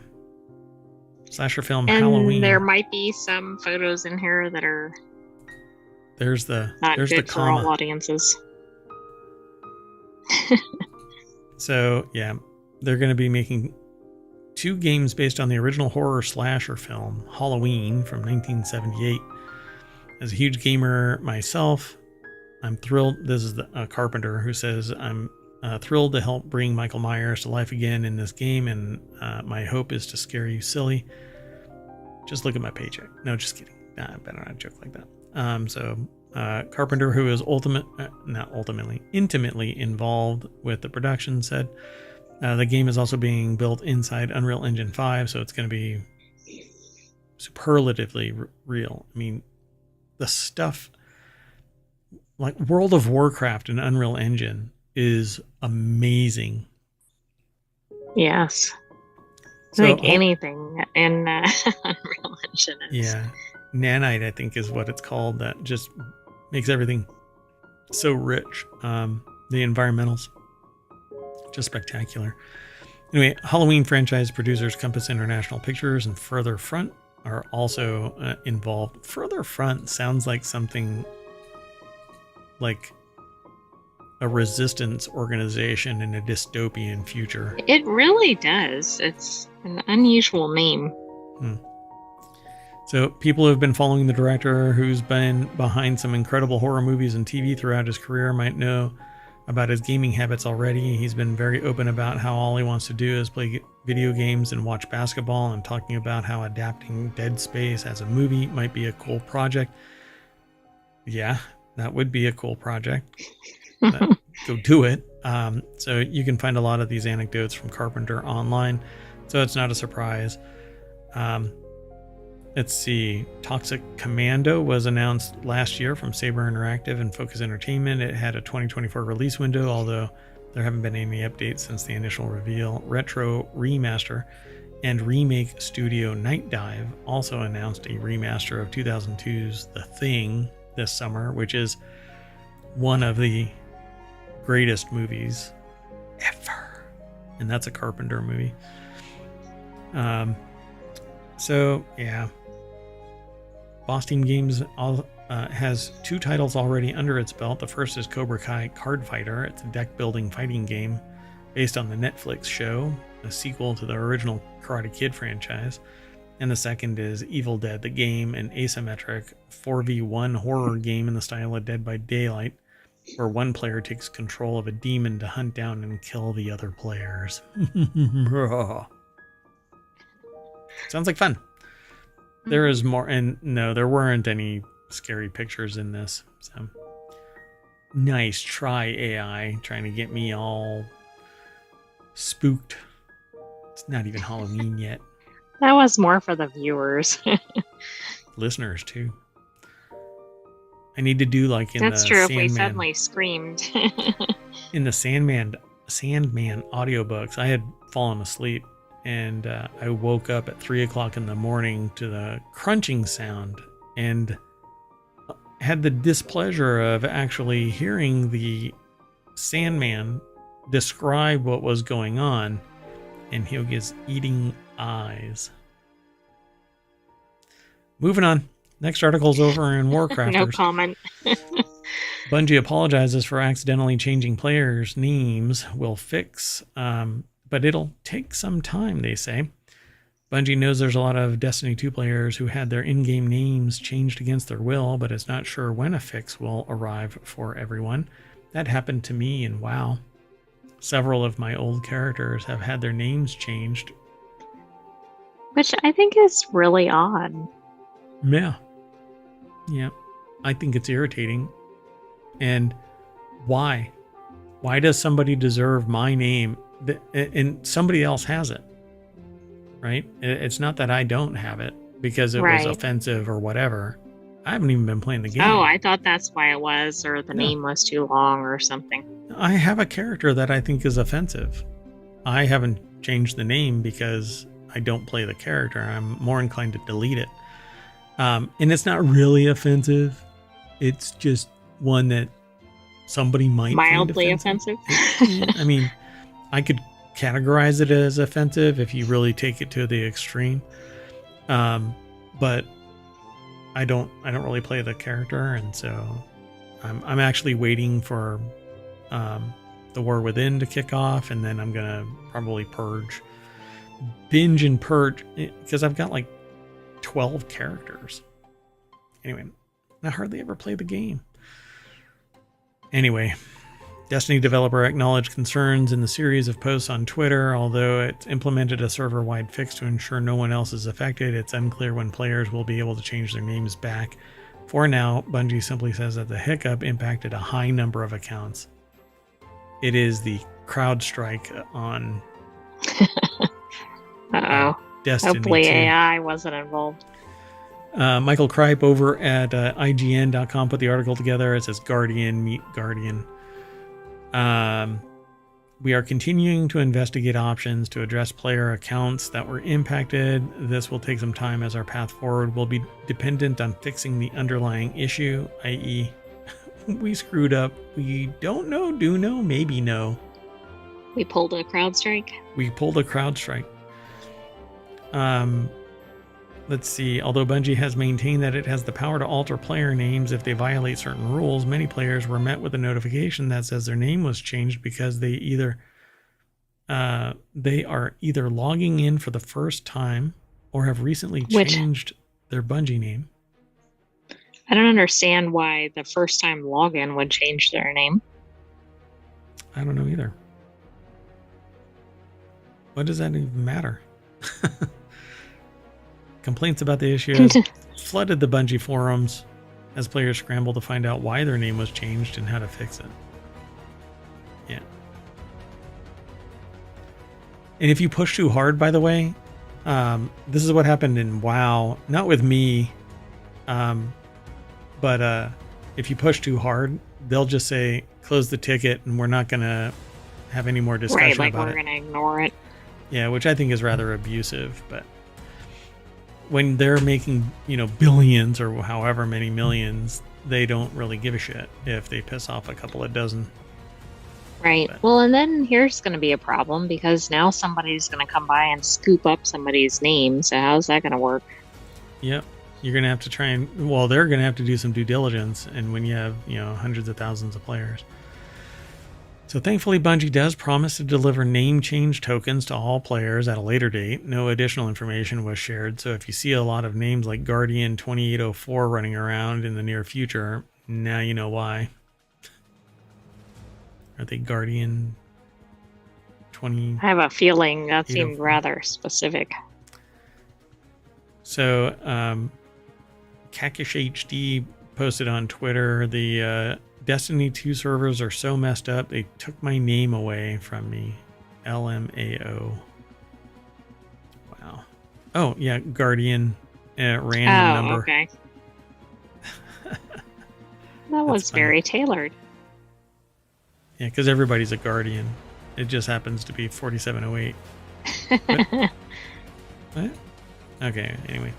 Slasher film and Halloween. There might be some photos in here that are there's not good good for all audiences. So, yeah, they're going to be making 2 games based on the original horror slasher film, Halloween, from 1978. As a huge gamer myself, I'm thrilled. This is the Carpenter who says, I'm thrilled to help bring Michael Myers to life again in this game, and my hope is to scare you silly. Just look at my paycheck. No, just kidding. Nah, I better not joke like that. Carpenter, who is intimately involved with the production, said the game is also being built inside Unreal Engine 5, so it's going to be superlatively real. I mean, the stuff like World of Warcraft and Unreal Engine is amazing. Yes. So, like anything in Unreal Engine is. Yeah. Nanite, I think, is what it's called. That just makes everything so rich. The environmentals, just spectacular. Anyway, Halloween franchise producers Compass International Pictures and Further Front are also involved. Further Front sounds like something like a resistance organization in a dystopian future. It really does. It's an unusual name. So people who have been following the director, who's been behind some incredible horror movies and TV throughout his career, might know about his gaming habits already. He's been very open about how all he wants to do is play video games and watch basketball, and talking about how adapting Dead Space as a movie might be a cool project. Yeah, that would be a cool project. Go do it. So you can find a lot of these anecdotes from Carpenter online, so it's not a surprise. Let's see. Toxic Commando was announced last year from Saber Interactive and Focus Entertainment. It had a 2024 release window, although there haven't been any updates since the initial reveal. Retro Remaster and remake studio Night Dive also announced a remaster of 2002's The Thing this summer, which is one of the greatest movies ever. And that's a Carpenter movie. So, yeah. Boss Team Games has 2 titles already under its belt. The first is Cobra Kai Card Fighter. It's a deck-building fighting game based on the Netflix show, a sequel to the original Karate Kid franchise. And the second is Evil Dead the game, an asymmetric 4v1 horror game in the style of Dead by Daylight, where one player takes control of a demon to hunt down and kill the other players. Sounds like fun. There is more, and no, there weren't any scary pictures in this. So nice try, AI, trying to get me all spooked. It's not even Halloween yet. That was more for the viewers. Listeners too. I need to do like in That's the true. Sandman, If we suddenly screamed. in the Sandman audiobooks, I had fallen asleep. And I woke up at 3 o'clock in the morning to the crunching sound and had the displeasure of actually hearing the Sandman describe what was going on, and he was eating eyes. Moving on. Next article's over in WarCrafters. No comment. Bungie apologizes for accidentally changing players' names. Will fix... but it'll take some time, they say. Bungie knows there's a lot of Destiny 2 players who had their in-game names changed against their will, but is not sure when a fix will arrive for everyone. That happened to me in WoW. Several of my old characters have had their names changed. Which I think is really odd. Yeah. Yeah. I think it's irritating. And why? Why does somebody deserve my name and somebody else has it? Right? It's not that I don't have it because it was Right. offensive or whatever. I haven't even been playing the game. Oh, I thought that's why it was, or the No. name was too long or something. I have a character that I think is offensive. I haven't changed the name because I don't play the character. I'm more inclined to delete it. And it's not really offensive. It's just one that somebody might Mildly find offensive. I mean, I could categorize it as offensive if you really take it to the extreme. But I don't really play the character, and so I'm actually waiting for the War Within to kick off, and then I'm gonna probably binge and purge, because I've got like 12 characters. Anyway, I hardly ever play the game. Anyway, Destiny developer acknowledged concerns in the series of posts on Twitter. Although it's implemented a server-wide fix to ensure no one else is affected, it's unclear when players will be able to change their names back. For now, Bungie simply says that the hiccup impacted a high number of accounts. It is the CrowdStrike on Destiny. Hopefully 2. AI wasn't involved. Michael Kripe over at IGN.com put the article together. It says Guardian meet Guardian. We are continuing to investigate options to address player accounts that were impacted. This will take some time as our path forward will be dependent on fixing the underlying issue, i.e. we screwed up. We don't know, do know, maybe know. We pulled a CrowdStrike. Let's see. Although Bungie has maintained that it has the power to alter player names if they violate certain rules, many players were met with a notification that says their name was changed because they are either logging in for the first time or have recently changed their Bungie name. I don't understand why the first time login would change their name. I don't know either. What does that even matter? Complaints about the issue has flooded the Bungie forums as players scramble to find out why their name was changed and how to fix it. Yeah. And if you push too hard, by the way, this is what happened in WoW. Not with me, but if you push too hard, they'll just say, close the ticket and we're not going to have any more discussion about it. Right, like we're going to ignore it. Yeah, which I think is rather abusive, but when they're making, billions or however many millions, they don't really give a shit if they piss off a couple of dozen. Right. But, well, and then here's going to be a problem because now somebody's going to come by and scoop up somebody's name. So how's that going to work? Yep. You're going to have to they're going to have to do some due diligence. And when you have, hundreds of thousands of players. So thankfully, Bungie does promise to deliver name change tokens to all players at a later date. No additional information was shared, so if you see a lot of names like Guardian 2804 running around in the near future, now you know why. Are they Guardian 20? I have a feeling that seemed rather specific. So, Kakish HD posted on Twitter, the Destiny 2 servers are so messed up, they took my name away from me. LMAO. Wow. Oh, yeah, Guardian, random number. Okay. That was very tailored. Yeah, because everybody's a Guardian. It just happens to be 4708. What? Okay, anyway.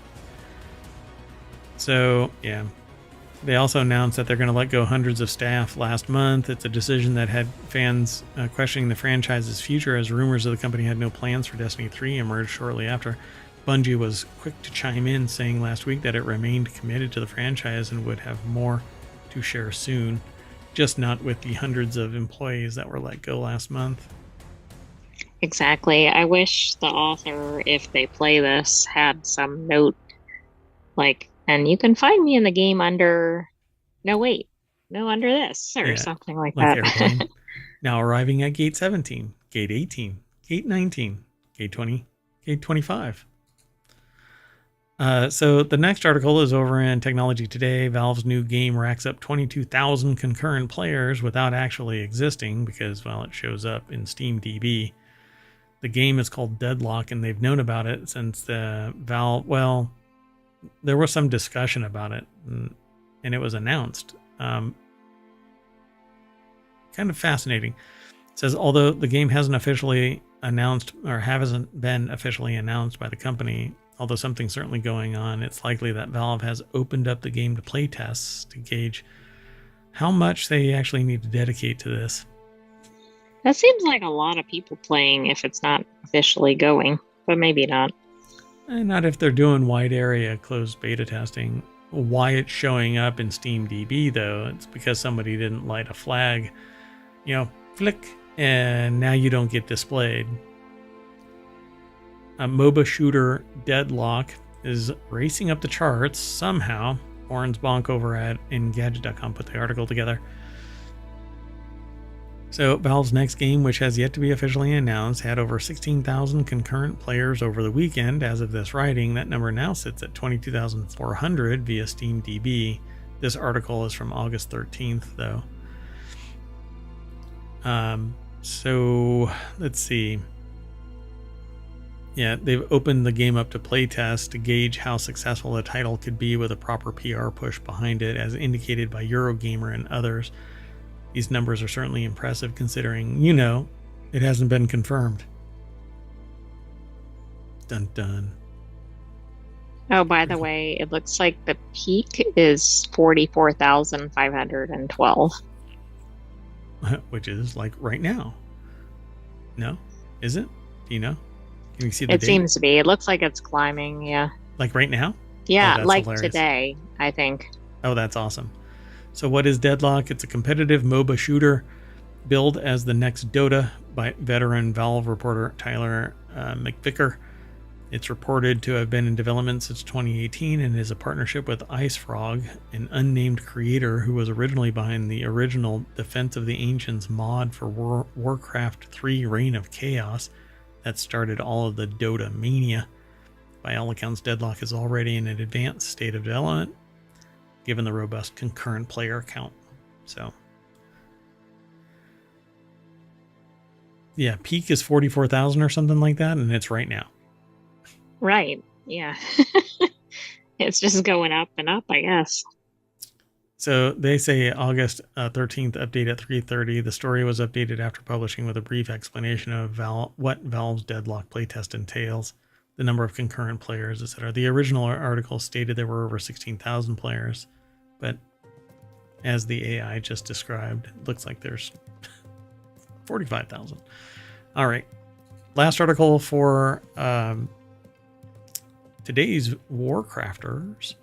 So, yeah. They also announced that they're going to let go hundreds of staff last month. It's a decision that had fans questioning the franchise's future as rumors of the company had no plans for Destiny 3 emerged shortly after. Bungie was quick to chime in, saying last week that it remained committed to the franchise and would have more to share soon, just not with the hundreds of employees that were let go last month. Exactly. I wish the author, if they play this, had some note like, and you can find me in the game under... No, wait. no under this or Yeah, something like like that. airplane. Now arriving at gate 17, gate 18, gate 19, gate 20, gate 25. So the next article is over in Technology Today. Valve's new game racks up 22,000 concurrent players without actually existing because, well, it shows up in SteamDB. The game is called Deadlock, and they've known about it since the Valve. Well, there was some discussion about it, and it was announced. Kind of fascinating. It says, although the game hasn't officially announced or hasn't been officially announced by the company, although something's certainly going on, it's likely that Valve has opened up the game to playtests to gauge how much they actually need to dedicate to this. That seems like a lot of people playing if it's not officially going, but maybe not. And not if they're doing wide area closed beta testing. Why it's showing up in SteamDB, though, it's because somebody didn't light a flag, flick, and now you don't get displayed. A MOBA shooter Deadlock is racing up the charts somehow. Orange Bonk over at Engadget.com put the article together. So Valve's next game, which has yet to be officially announced, had over 16,000 concurrent players over the weekend. As of this writing, that number now sits at 22,400 via SteamDB. This article is from August 13th, though. So let's see. Yeah, they've opened the game up to playtest to gauge how successful the title could be with a proper PR push behind it, as indicated by Eurogamer and others. These numbers are certainly impressive considering, it hasn't been confirmed. Dun dun. Oh, by the way, it looks like the peak is 44,512. Which is like right now. No? Is it? Do you know? Can you see the date? It seems to be. It looks like it's climbing, yeah. Like right now? Yeah, like hilarious. Today, I think. Oh, that's awesome. So what is Deadlock? It's a competitive MOBA shooter billed as the next Dota by veteran Valve reporter Tyler McVicker. It's reported to have been in development since 2018 and is a partnership with IceFrog, an unnamed creator who was originally behind the original Defense of the Ancients mod for Warcraft 3 Reign of Chaos that started all of the Dota mania. By all accounts, Deadlock is already in an advanced state of development, given the robust concurrent player count. So, yeah, peak is 44,000 or something like that, and it's right now. Right, yeah. It's just going up and up, I guess. So they say August 13th update at 3:30. The story was updated after publishing with a brief explanation of what Valve's Deadlock playtest entails, the number of concurrent players, etc. The original article stated there were over 16,000 players, but as the AI just described, it looks like there's 45,000. All right. Last article for today's WarCrafters.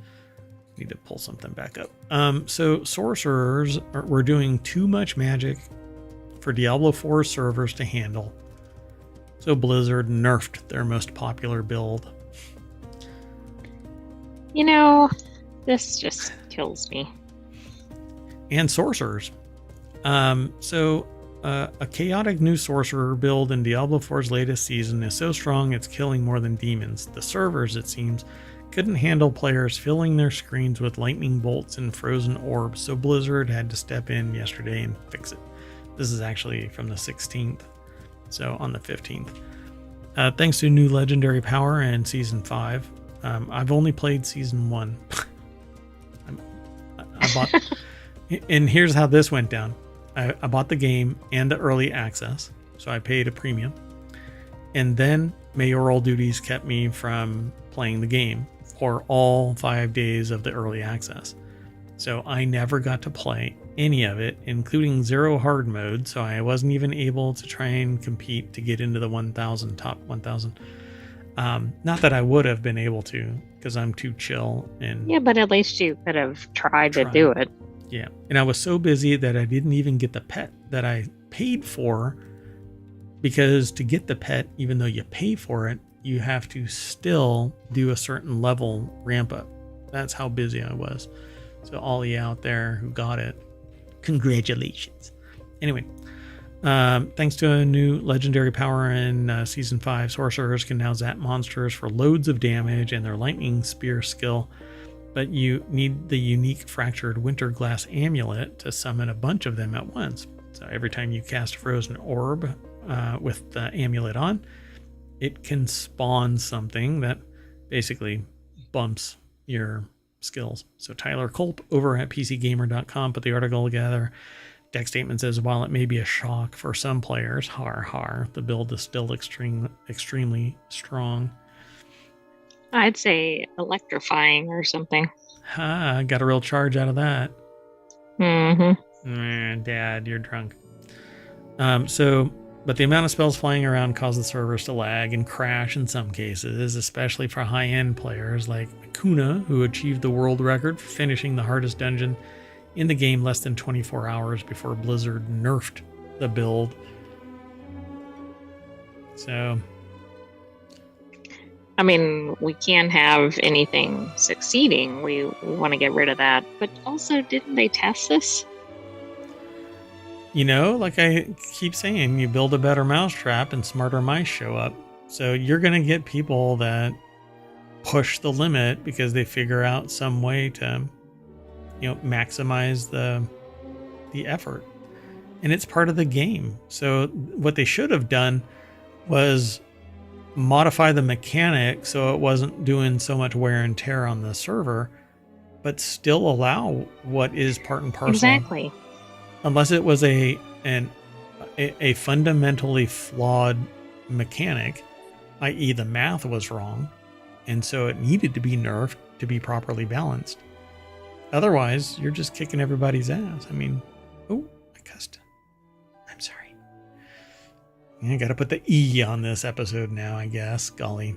Need to pull something back up. So sorcerers were doing too much magic for Diablo 4 servers to handle. So Blizzard nerfed their most popular build. This just kills me. And sorcerers. So a chaotic new sorcerer build in Diablo 4's latest season is so strong it's killing more than demons. The servers, it seems, couldn't handle players filling their screens with lightning bolts and frozen orbs, so Blizzard had to step in yesterday and fix it. This is actually from the 16th, so on the 15th. Thanks to new legendary power and Season 5. I've only played Season 1. I bought... And here's how this went down. I bought the game and the early access, so I paid a premium. And then mayoral duties kept me from playing the game for all 5 days of the early access. So I never got to play any of it, including zero hard mode, so I wasn't even able to try and compete to get into the 1,000, top 1,000. Not that I would have been able to, because I'm too chill. Yeah, but at least you could have tried to do it. Yeah, and I was so busy that I didn't even get the pet that I paid for, because to get the pet, even though you pay for it, you have to still do a certain level ramp up. That's how busy I was. So all you out there who got it, Congratulations. Anyway, thanks to a new legendary power in Season 5, sorcerers can now zap monsters for loads of damage and their lightning spear skill, but you need the unique fractured winter glass amulet to summon a bunch of them at once. So every time you cast a frozen orb with the amulet on, it can spawn something that basically bumps your skills. So Tyler Culp over at PCGamer.com put the article together. Deck statement says, while it may be a shock for some players, the build is still extremely strong. I'd say electrifying or something. Got a real charge out of that. Dad, you're drunk. But the amount of spells flying around cause the servers to lag and crash in some cases, especially for high-end players like Kuna, who achieved the world record for finishing the hardest dungeon in the game less than 24 hours before Blizzard nerfed the build. So, I mean, we can't have anything succeeding. We want to get rid of that. But also, didn't they test this? You know, like I keep saying, you build a better mousetrap and smarter mice show up. So you're going to get people that push the limit because they figure out some way to, maximize the effort. And it's part of the game. So what they should have done was modify the mechanic so it wasn't doing so much wear and tear on the server, but still allow what is part and parcel. Exactly. Unless it was a fundamentally flawed mechanic, i.e. the math was wrong, and so it needed to be nerfed to be properly balanced. Otherwise, you're just kicking everybody's ass. I mean, I cussed. I'm sorry. I gotta put the E on this episode now, I guess. Golly.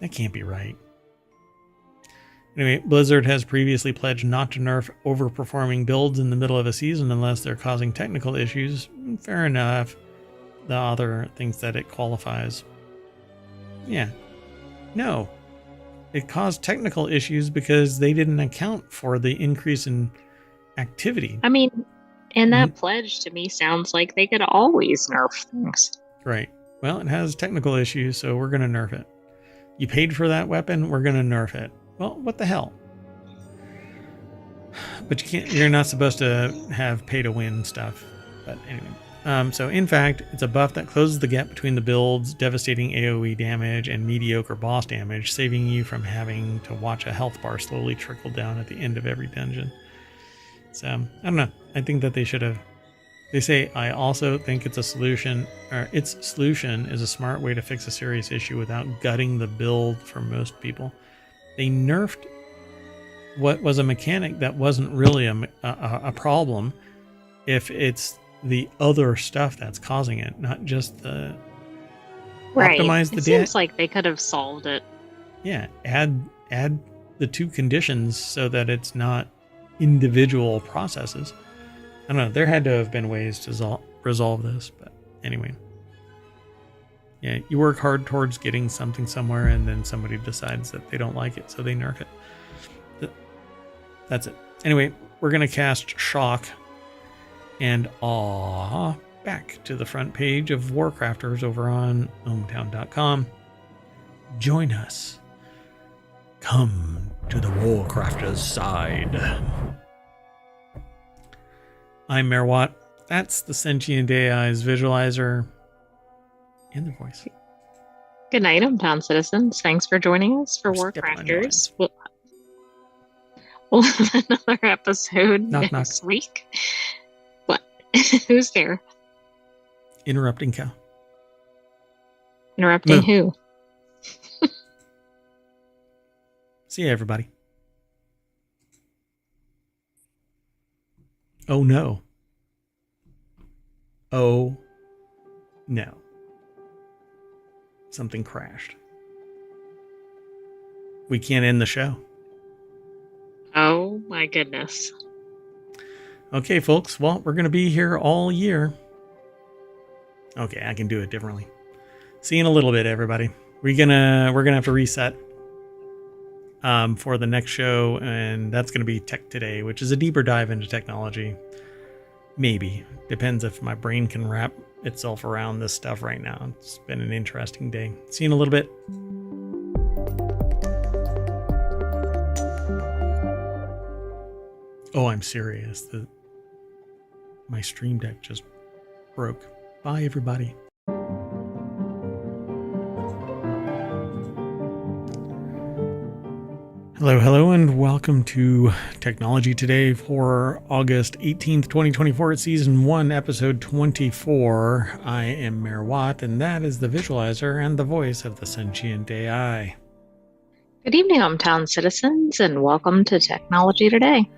That can't be right. Anyway, Blizzard has previously pledged not to nerf overperforming builds in the middle of a season unless they're causing technical issues. Fair enough. The author thinks that it qualifies. Yeah. No. It caused technical issues because they didn't account for the increase in activity. I mean, and that pledge to me sounds like they could always nerf things. Right. Well, it has technical issues, so we're going to nerf it. You paid for that weapon, we're going to nerf it. Well, what the hell? But you're not supposed to have pay to win stuff. But anyway. So in fact, it's a buff that closes the gap between the builds, devastating AoE damage and mediocre boss damage, saving you from having to watch a health bar slowly trickle down at the end of every dungeon. So, I don't know. I think that they should have. They say, I also think its solution is a smart way to fix a serious issue without gutting the build for most people. They nerfed what was a mechanic that wasn't really a problem if it's the other stuff that's causing it, not just the optimize the data. It seems like they could have solved it. Yeah, add the two conditions so that it's not individual processes. I don't know. There had to have been ways to resolve this, but anyway. Yeah, you work hard towards getting something somewhere, and then somebody decides that they don't like it, so they nerf it. That's it. Anyway, we're going to cast Shock and Awe back to the front page of WarCrafters over on ohmTown.com. Join us. Come to the WarCrafters side. I'm Merwatt. That's the Sentient AI's visualizer and their voice. Good night, ohmTown citizens. Thanks for joining us for WarCrafters. We'll have another episode next week. What? Who's there? Interrupting cow. Interrupting who? See you, everybody. Oh, no. Oh, no. Something crashed. We can't end the show. Oh, my goodness. Okay, folks. Well, we're going to be here all year. Okay, I can do it differently. See you in a little bit, everybody. We're gonna have to reset. for the next show, and that's going to be Tech Today, which is a deeper dive into technology. Maybe. Depends if my brain can wrap itself around this stuff right now. It's been an interesting day. See you in a little bit. Oh, I'm serious. My Stream Deck just broke. Bye, everybody. Hello, and welcome to Technology Today for August 18th, 2024. It's Season 1, Episode 24. I am Mayor Watt, and that is the visualizer and the voice of the Sentient AI. Good evening, ohmTown citizens, and welcome to Technology Today.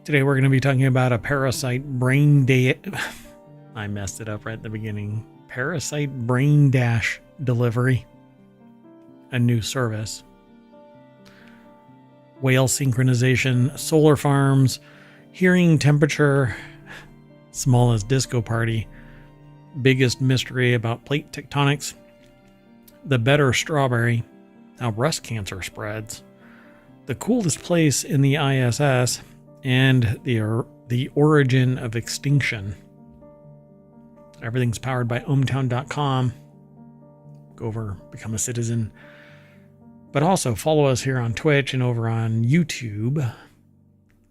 Today we're going to be talking about a parasite brain I messed it up right at the beginning. Parasite brain dash delivery. A new service. Whale synchronization, solar farms, hearing temperature, smallest disco party, biggest mystery about plate tectonics, the better strawberry, how breast cancer spreads, the coolest place in the ISS, and the origin of extinction. Everything's powered by ohmTown.com. Go over, become a citizen. But also follow us here on Twitch and over on YouTube.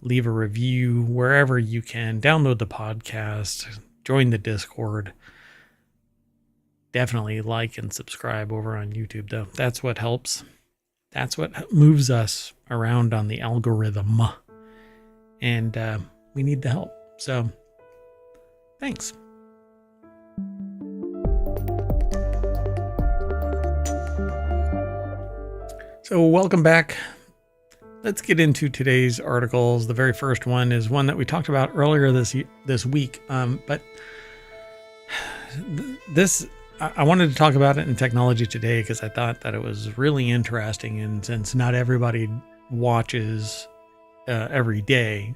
Leave a review wherever you can. Download the podcast. Join the Discord. Definitely like and subscribe over on YouTube, though. That's what helps. That's what moves us around on the algorithm. And we need the help. So, thanks. So welcome back. Let's get into today's articles. The very first one is one that we talked about earlier this week. But I wanted to talk about it in Technology Today because I thought that it was really interesting. And since not everybody watches every day,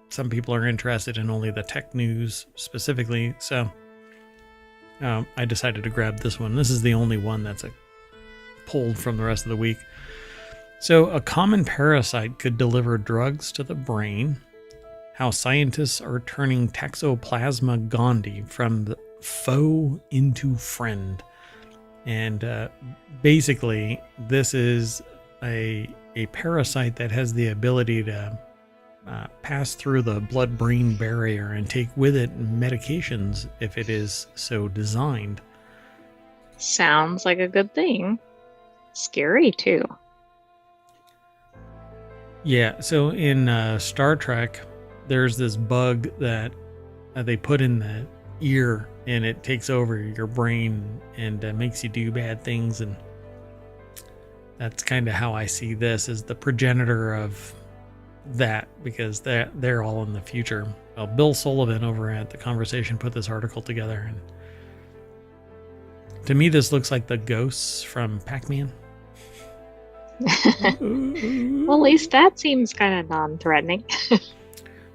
some people are interested in only the tech news specifically. So I decided to grab this one. This is the only one that's pulled from the rest of the week. So a common parasite could deliver drugs to the brain. How scientists are turning Toxoplasma gondii from the foe into friend. And basically, this is a parasite that has the ability to pass through the blood-brain barrier and take with it medications if it is so designed. Sounds like a good thing. Scary too. Yeah, so in Star Trek, there's this bug that they put in the ear, and it takes over your brain and makes you do bad things. And that's kind of how I see this as the progenitor of that, because they're all in the future. Well, Bill Sullivan over at The Conversation put this article together, and to me, this looks like the ghosts from Pac-Man. Well, at least that seems kind of non-threatening.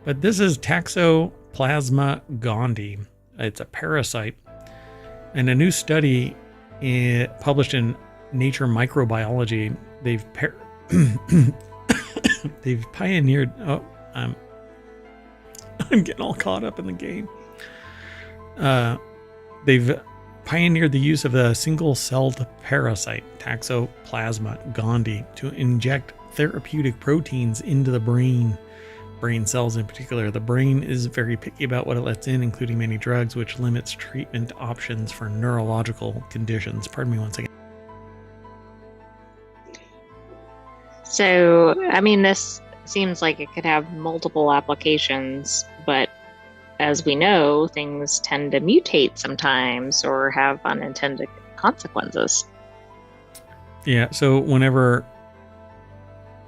But this is Toxoplasma gondii. It's a parasite. And a new study published in Nature Microbiology, they've pioneered... Oh, I'm getting all caught up in the game. They've pioneered the use of a single-celled parasite, Toxoplasma gondii, to inject therapeutic proteins into the brain cells in particular. The brain is very picky about what it lets in, including many drugs, which limits treatment options for neurological conditions. Pardon me one second. So, I mean, this seems like it could have multiple applications, but as we know, things tend to mutate sometimes or have unintended consequences. Yeah, so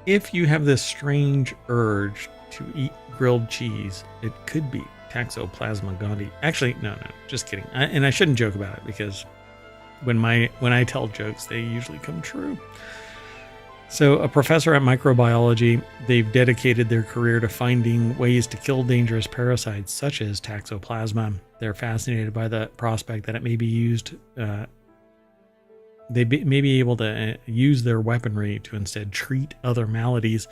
if you have this strange urge to eat grilled cheese, it could be Toxoplasma gondii. Actually, no, just kidding. And I shouldn't joke about it, because when I tell jokes, they usually come true. So a professor at microbiology, they've dedicated their career to finding ways to kill dangerous parasites such as Toxoplasma. They're fascinated by the prospect that it may be used they may be able to use their weaponry to instead treat other maladies.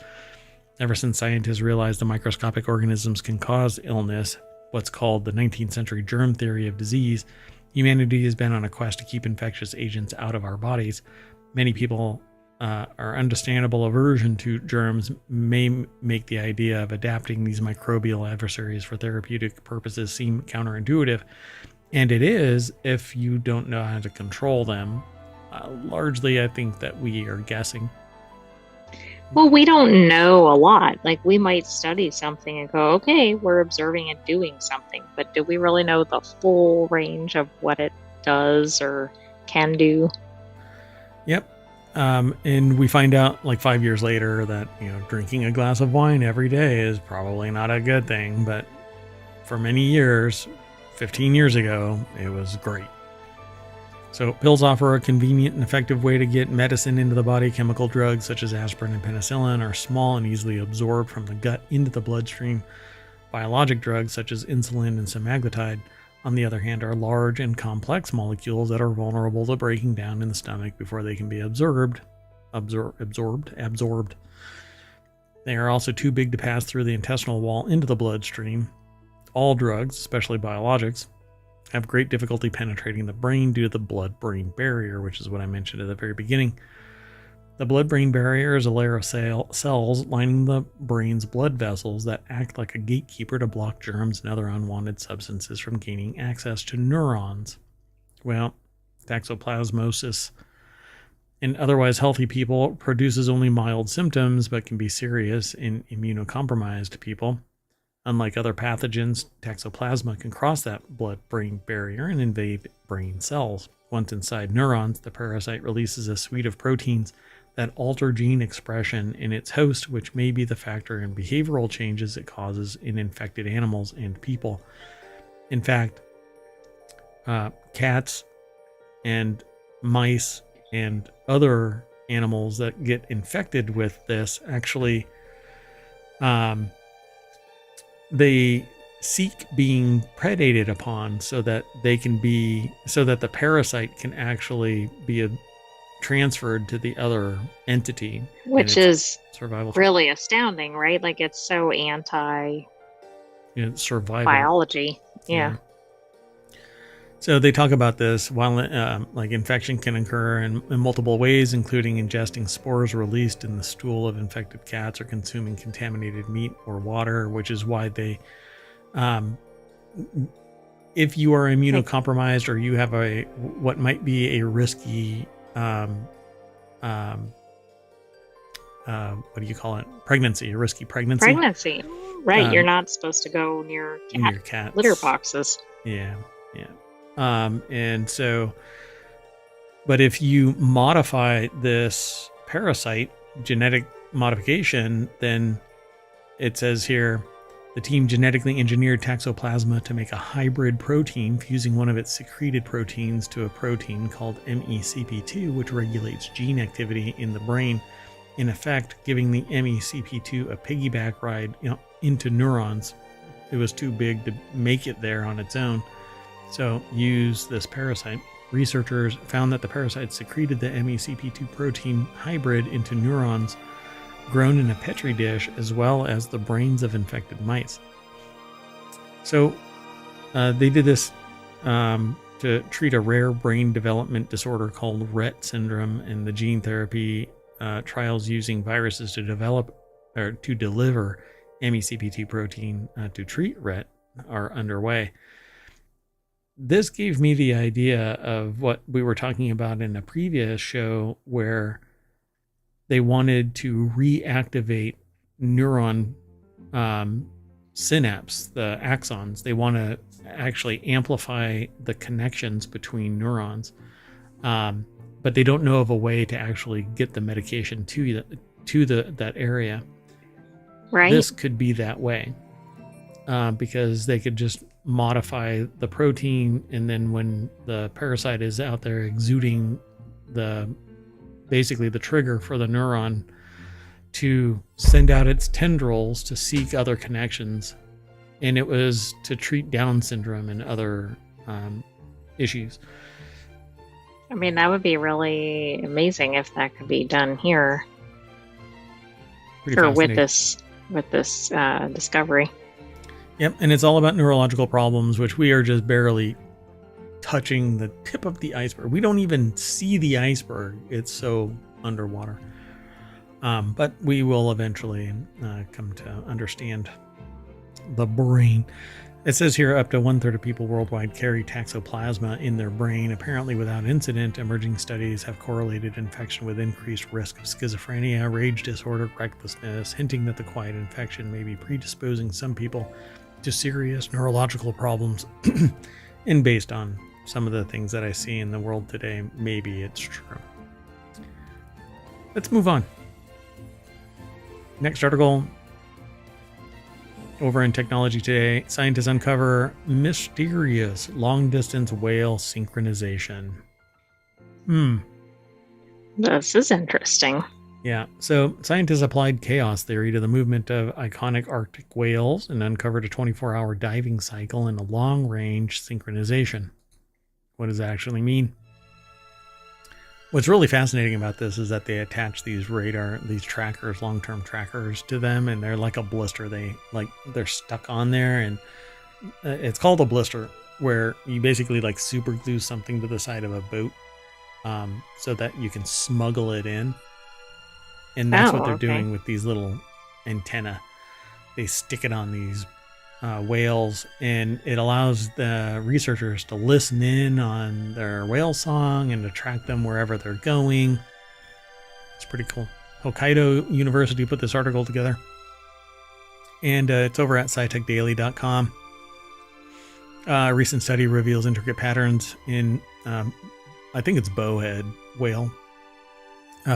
Ever since scientists realized the microscopic organisms can cause illness, what's called the 19th century germ theory of disease, humanity has been on a quest to keep infectious agents out of our bodies. Many people our understandable aversion to germs may make the idea of adapting these microbial adversaries for therapeutic purposes seem counterintuitive, and it is if you don't know how to control them. Largely, I think that we are guessing. Well, we don't know a lot. Like, we might study something and go, okay, we're observing it doing something, but do we really know the full range of what it does or can do? Yep. And we find out like 5 years later that, drinking a glass of wine every day is probably not a good thing. But for many years, 15 years ago, it was great. So pills offer a convenient and effective way to get medicine into the body. Chemical drugs such as aspirin and penicillin are small and easily absorbed from the gut into the bloodstream. Biologic drugs such as insulin and semaglutide, on the other hand, are large and complex molecules that are vulnerable to breaking down in the stomach before they can be absorbed. They are also too big to pass through the intestinal wall into the bloodstream. All drugs, especially biologics, have great difficulty penetrating the brain due to the blood-brain barrier, which is what I mentioned at the very beginning. The blood-brain barrier is a layer of cells lining the brain's blood vessels that act like a gatekeeper to block germs and other unwanted substances from gaining access to neurons. Well, toxoplasmosis in otherwise healthy people produces only mild symptoms but can be serious in immunocompromised people. Unlike other pathogens, toxoplasma can cross that blood-brain barrier and invade brain cells. Once inside neurons, the parasite releases a suite of proteins that alter gene expression in its host, which may be the factor in behavioral changes it causes in infected animals and people. In fact, cats and mice and other animals that get infected with this actually they seek being predated upon so that the parasite can actually be transferred to the other entity, which is survival really astounding, right? Like, it's so anti survival biology. Yeah. So they talk about this while like infection can occur in multiple ways, including ingesting spores released in the stool of infected cats or consuming contaminated meat or water, which is why they if you are immunocompromised or you have what might be a risky what do you call it? Pregnancy, a risky pregnancy. Right. You're not supposed to go near cat litter boxes. Yeah. And so, but if you modify this parasite, genetic modification, then it says here, the team genetically engineered Toxoplasma to make a hybrid protein, fusing one of its secreted proteins to a protein called MECP2, which regulates gene activity in the brain, in effect giving the MECP2 a piggyback ride into neurons. It was too big to make it there on its own. So use this parasite. Researchers found that the parasite secreted the MECP2 protein hybrid into neurons grown in a petri dish, as well as the brains of infected mice. So they did this to treat a rare brain development disorder called Rett syndrome, and the gene therapy trials using viruses to develop or to deliver MECP2 protein to treat Rett are underway. This gave me the idea of what we were talking about in a previous show, where they wanted to reactivate neuron synapse, the axons. They want to actually amplify the connections between neurons, but they don't know of a way to actually get the medication to that area. Right. This could be that way, because they could just modify the protein, and then when the parasite is out there exuding basically the trigger for the neuron to send out its tendrils to seek other connections, and it was to treat Down syndrome and other issues. I mean, that would be really amazing if that could be done here Pretty or with fascinating. this discovery. Yep, and it's all about neurological problems, which we are just barely touching the tip of the iceberg. We don't even see the iceberg. It's so underwater. But we will eventually come to understand the brain. It says here up to 1/3 of people worldwide carry toxoplasma in their brain. Apparently without incident, emerging studies have correlated infection with increased risk of schizophrenia, rage disorder, recklessness, hinting that the quiet infection may be predisposing some people to serious neurological problems. And based on some of the things that I see in the world today, maybe it's true. Let's move on. Next article. Over in Technology Today, scientists uncover mysterious long-distance whale synchronization. This is interesting. Yeah, so scientists applied chaos theory to the movement of iconic Arctic whales and uncovered a 24-hour diving cycle and a long-range synchronization. What does that actually mean? What's really fascinating about this is that they attach these trackers, long-term trackers to them, and they're like a blister. They're stuck on there, and it's called a blister, where you basically like super glue something to the side of a boat, so that you can smuggle it in. And that's what they're doing with these little antenna. They stick it on these whales, and it allows the researchers to listen in on their whale song and to track them wherever they're going. It's pretty cool. Hokkaido University put this article together, and it's over at scitechdaily.com. A recent study reveals intricate patterns in, I think it's bowhead whale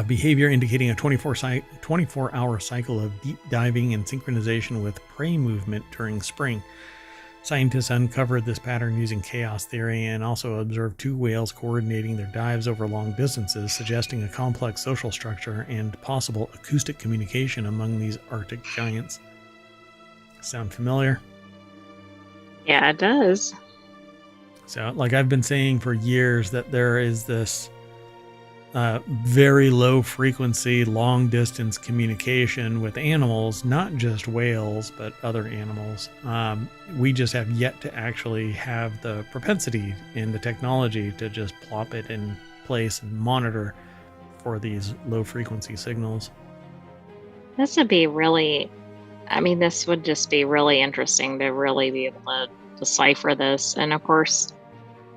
behavior, indicating a 24-hour cycle of deep diving and synchronization with prey movement during spring. Scientists uncovered this pattern using chaos theory and also observed two whales coordinating their dives over long distances, suggesting a complex social structure and possible acoustic communication among these Arctic giants. Sound familiar? Yeah, it does. So, like I've been saying for years, that there is this very low frequency, long distance communication with animals, not just whales, but other animals. We just have yet to actually have the propensity and the technology to just plop it in place and monitor for these low frequency signals. This would just be really interesting to really be able to decipher this. And of course,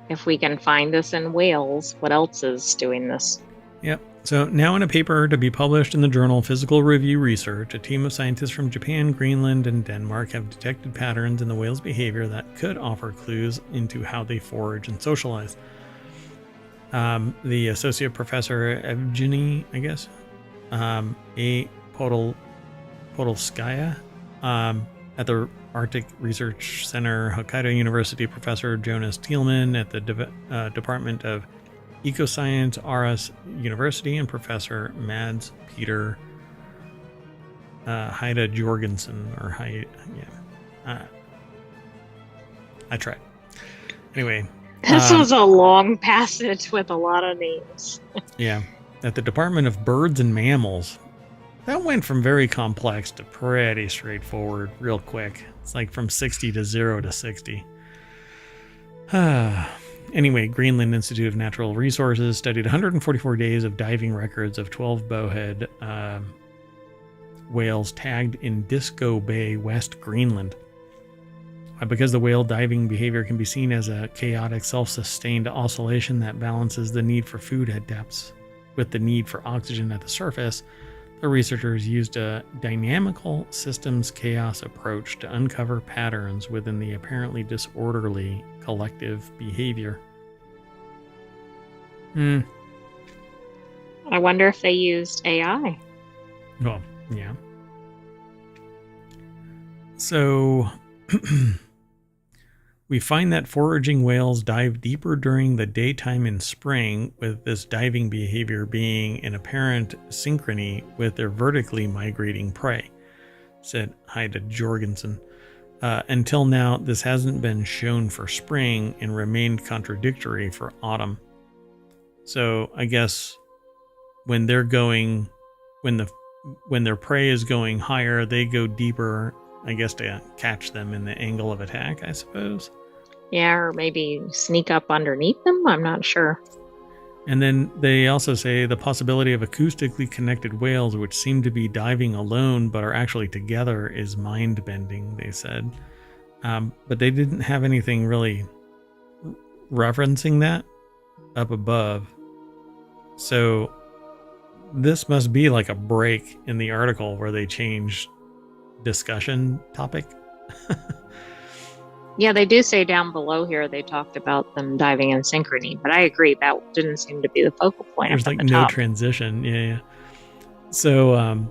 if we can find this in whales, what else is doing this? Yep. So now in a paper to be published in the journal Physical Review Research, a team of scientists from Japan, Greenland, and Denmark have detected patterns in the whale's behavior that could offer clues into how they forage and socialize. The associate professor Evgeny, I guess, A. Podolskaya, at the Arctic Research Center, Hokkaido University professor Jonas Thielman at the Department of Ecoscience, Aarhus University, and Professor Mads Peter Heide Jorgensen, I tried. Anyway. This was a long passage with a lot of names. Yeah. At the Department of Birds and Mammals. That went from very complex to pretty straightforward real quick. It's like from 60 to 0 to 60. Anyway, Greenland Institute of Natural Resources studied 144 days of diving records of 12 bowhead whales tagged in Disco Bay, West Greenland. Because the whale diving behavior can be seen as a chaotic, self-sustained oscillation that balances the need for food at depths with the need for oxygen at the surface, the researchers used a dynamical systems chaos approach to uncover patterns within the apparently disorderly collective behavior. I wonder if they used AI. Well, yeah. So we find that foraging whales dive deeper during the daytime in spring, with this diving behavior being in apparent synchrony with their vertically migrating prey, said Heide Jorgensen. Until now, this hasn't been shown for spring and remained contradictory for autumn. So I guess when they're going, when their prey is going higher, they go deeper, I guess, to catch them in the angle of attack, I suppose. Yeah, or maybe sneak up underneath them. I'm not sure. And then they also say the possibility of acoustically connected whales, which seem to be diving alone but are actually together, is mind-bending, they said. But they didn't have anything really referencing that up above. So this must be like a break in the article where they changed discussion topic. Yeah, they do say down below here they talked about them diving in synchrony, but I agree that didn't seem to be the focal point. There's up like at the no top. transition. Yeah. So,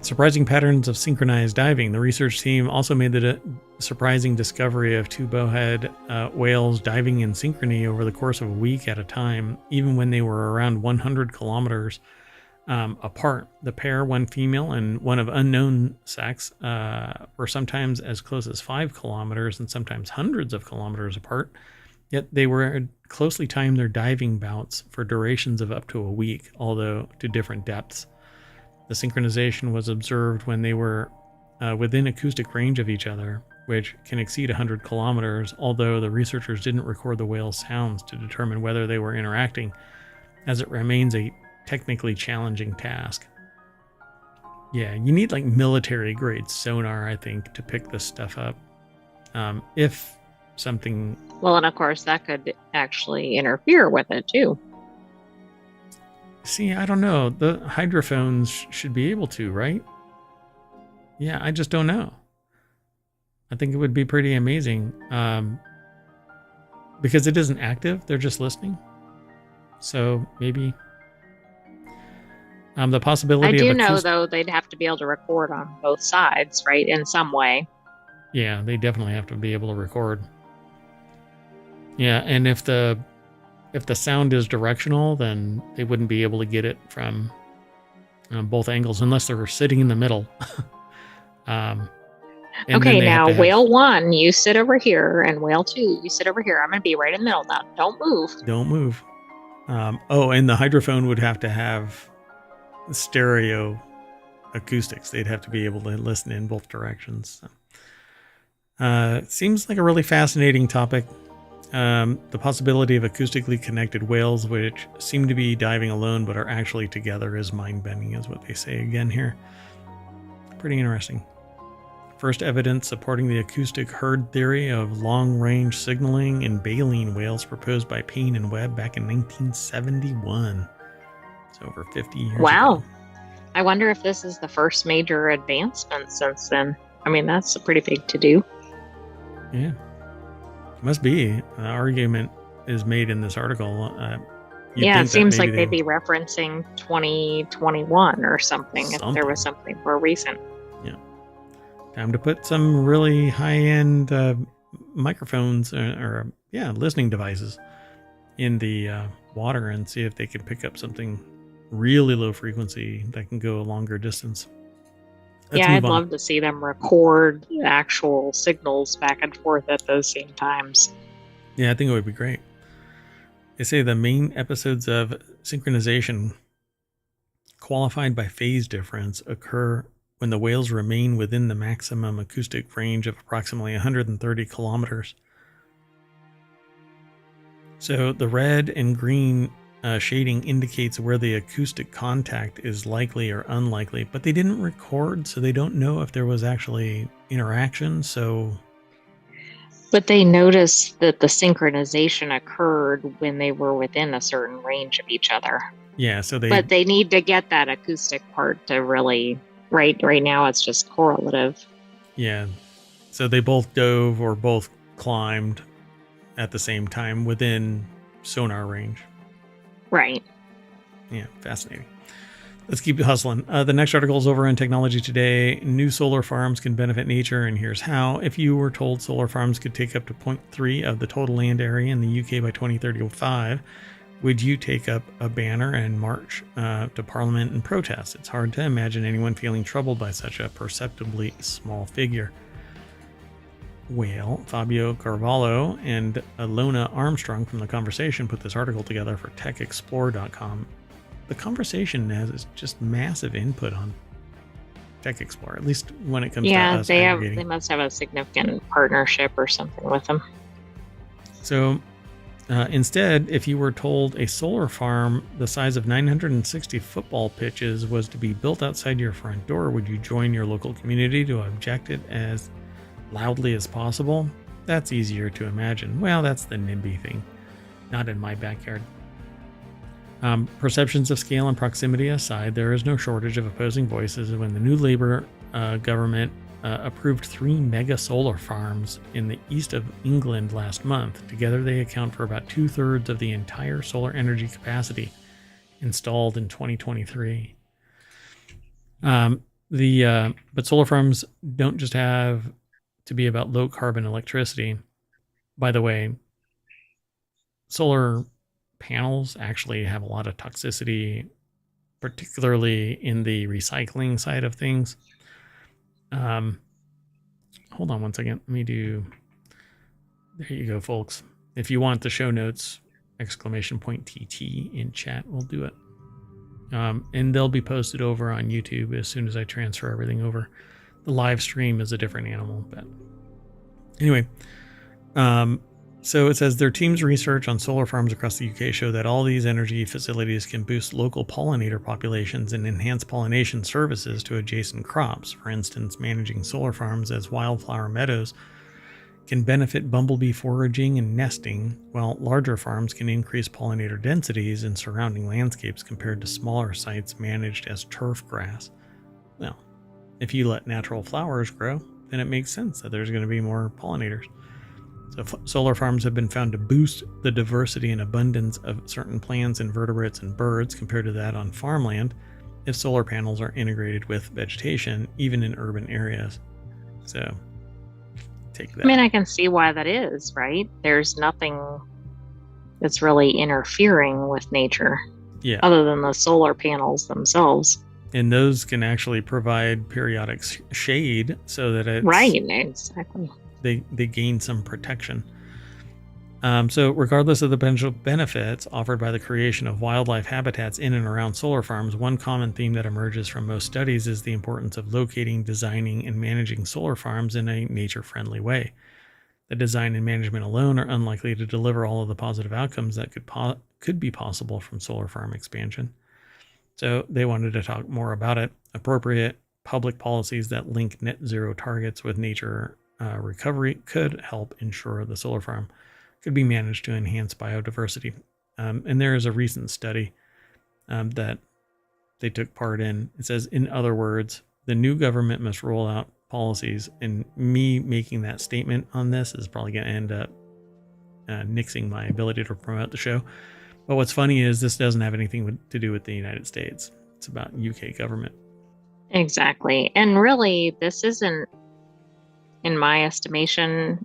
surprising patterns of synchronized diving. The research team also made the surprising discovery of two bowhead whales diving in synchrony over the course of a week at a time, even when they were around 100 kilometers apart. The pair, one female and one of unknown sex, were sometimes as close as 5 kilometers and sometimes hundreds of kilometers apart. Yet they were closely timed their diving bouts for durations of up to a week, although to different depths. The synchronization was observed when they were within acoustic range of each other, which can exceed 100 kilometers, although the researchers didn't record the whales' sounds to determine whether they were interacting, as it remains a technically challenging task. Yeah, you need like military grade sonar, I think, to pick this stuff up. If something... Well, and of course that could actually interfere with it too. See, I don't know. The hydrophones should be able to, right? Yeah, I just don't know. I think it would be pretty amazing. Because it isn't active, they're just listening. So maybe... the possibility I do of know, though, they'd have to be able to record on both sides, right, in some way. Yeah, they definitely have to be able to record. Yeah, and if the sound is directional, then they wouldn't be able to get it from both angles unless they were sitting in the middle. Okay, now whale 1, you sit over here, and whale 2, you sit over here. I'm going to be right in the middle now. Don't move. Don't move. And the hydrophone would have to have stereo acoustics. They'd have to be able to listen in both directions. Seems like a really fascinating topic. The possibility of acoustically connected whales, which seem to be diving alone but are actually together, is mind-bending, is what they say again here. Pretty interesting. First evidence supporting the acoustic herd theory of long-range signaling in baleen whales proposed by Payne and Webb back in 1971. It's over 50 years ago. I wonder if this is the first major advancement since then. I mean, that's a pretty big to-do. Yeah. Must be. The argument is made in this article. Yeah, it seems like they'd be referencing 2021 or something if there was something more recent. Yeah. Time to put some really high-end microphones or listening devices in the water and see if they can pick up something really low frequency that can go a longer distance. I'd love to see them record actual signals back and forth at those same times. Yeah, I think it would be great. They say the main episodes of synchronization qualified by phase difference occur when the whales remain within the maximum acoustic range of approximately 130 kilometers. So the red and green shading indicates where the acoustic contact is likely or unlikely, but they didn't record, so they don't know if there was actually interaction. But they noticed that the synchronization occurred when they were within a certain range of each other. Yeah, but they need to get that acoustic part to really, right now it's just correlative. Yeah, so they both dove or both climbed at the same time within sonar range. Right. Yeah, fascinating. Let's keep hustling. The next article is over on Technology Today. New solar farms can benefit nature, and here's how. If you were told solar farms could take up to 0.3 of the total land area in the UK by 2035, would you take up a banner and march to Parliament and protest? It's hard to imagine anyone feeling troubled by such a perceptibly small figure. Whale, Fabio Carvalho, and Alona Armstrong from The Conversation put this article together for TechExplore.com. The Conversation has just massive input on Tech Explorer, at least when it comes to us aggregating. They must have a significant partnership or something with them. So instead, if you were told a solar farm the size of 960 football pitches was to be built outside your front door, would you join your local community to object it as loudly as possible? That's easier to imagine. Well, that's the NIMBY thing. Not in my backyard. Perceptions of scale and proximity aside, there is no shortage of opposing voices when the new Labour government approved 3 mega solar farms in the east of England last month. Together, they account for about 2/3 of the entire solar energy capacity installed in 2023. But solar farms don't just have to be about low carbon electricity. By the way, solar panels actually have a lot of toxicity, particularly in the recycling side of things. Hold on one second. Let me do. There you go, folks. If you want the show notes, !TT in chat, we'll do it. And they'll be posted over on YouTube as soon as I transfer everything over. The live stream is a different animal, but anyway. So it says their team's research on solar farms across the UK show that all these energy facilities can boost local pollinator populations and enhance pollination services to adjacent crops. For instance, managing solar farms as wildflower meadows can benefit bumblebee foraging and nesting, while larger farms can increase pollinator densities in surrounding landscapes compared to smaller sites managed as turf grass. Well, if you let natural flowers grow, then it makes sense that there's going to be more pollinators. So solar farms have been found to boost the diversity and abundance of certain plants, invertebrates, and birds compared to that on farmland if solar panels are integrated with vegetation, even in urban areas. So take that. I mean, I can see why that is, right? There's nothing that's really interfering with nature, other than the solar panels themselves. And those can actually provide periodic shade so that it's... Right, exactly. They gain some protection. So regardless of the potential benefits offered by the creation of wildlife habitats in and around solar farms, one common theme that emerges from most studies is the importance of locating, designing, and managing solar farms in a nature-friendly way. The design and management alone are unlikely to deliver all of the positive outcomes that could be possible from solar farm expansion. So they wanted to talk more about it. Appropriate public policies that link net zero targets with nature recovery could help ensure the solar farm could be managed to enhance biodiversity. And there is a recent study that they took part in. It says, in other words, the new government must roll out policies, and me making that statement on this is probably going to end up nixing my ability to promote the show. But what's funny is this doesn't have anything to do with the United States. It's about UK government. Exactly. And really, this isn't, in my estimation,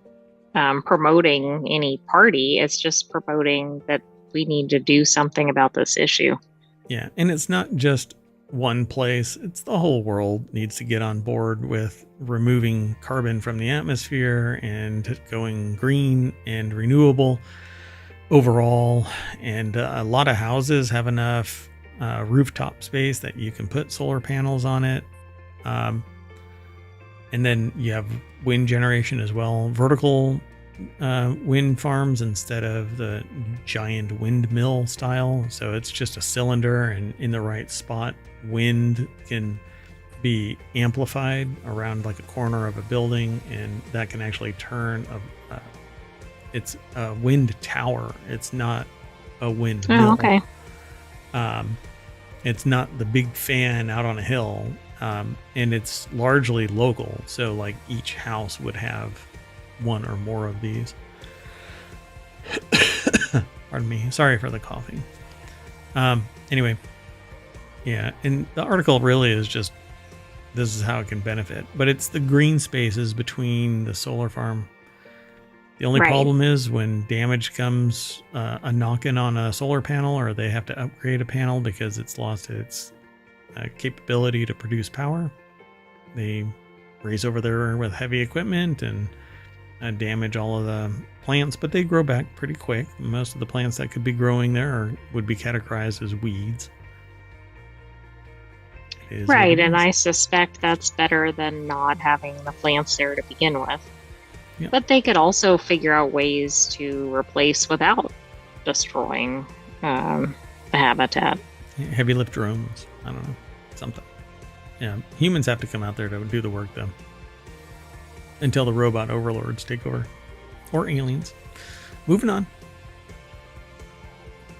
promoting any party. It's just promoting that we need to do something about this issue. Yeah, and it's not just one place. It's the whole world needs to get on board with removing carbon from the atmosphere and going green and renewable overall. And a lot of houses have enough rooftop space that you can put solar panels on it. And then you have wind generation as well. Vertical wind farms instead of the giant windmill style. So it's just a cylinder, and in the right spot, wind can be amplified around like a corner of a building, and that can actually turn it's a wind tower. It's not a windmill. Oh, okay. It's not the big fan out on a hill. And it's largely local. So like each house would have one or more of these. Pardon me. Sorry for the coughing. Anyway. Yeah. And the article really is just, this is how it can benefit, but it's the green spaces between the solar farm. The only problem is when damage comes, a knock-in on a solar panel, or they have to upgrade a panel because it's lost its capability to produce power. They race over there with heavy equipment and damage all of the plants, but they grow back pretty quick. Most of the plants that could be growing there would be categorized as weeds. Right, and I suspect that's better than not having the plants there to begin with. Yep. But they could also figure out ways to replace without destroying the habitat. Heavy lift drones. I don't know. Something. Yeah, humans have to come out there to do the work, though. Until the robot overlords take over. Or aliens. Moving on.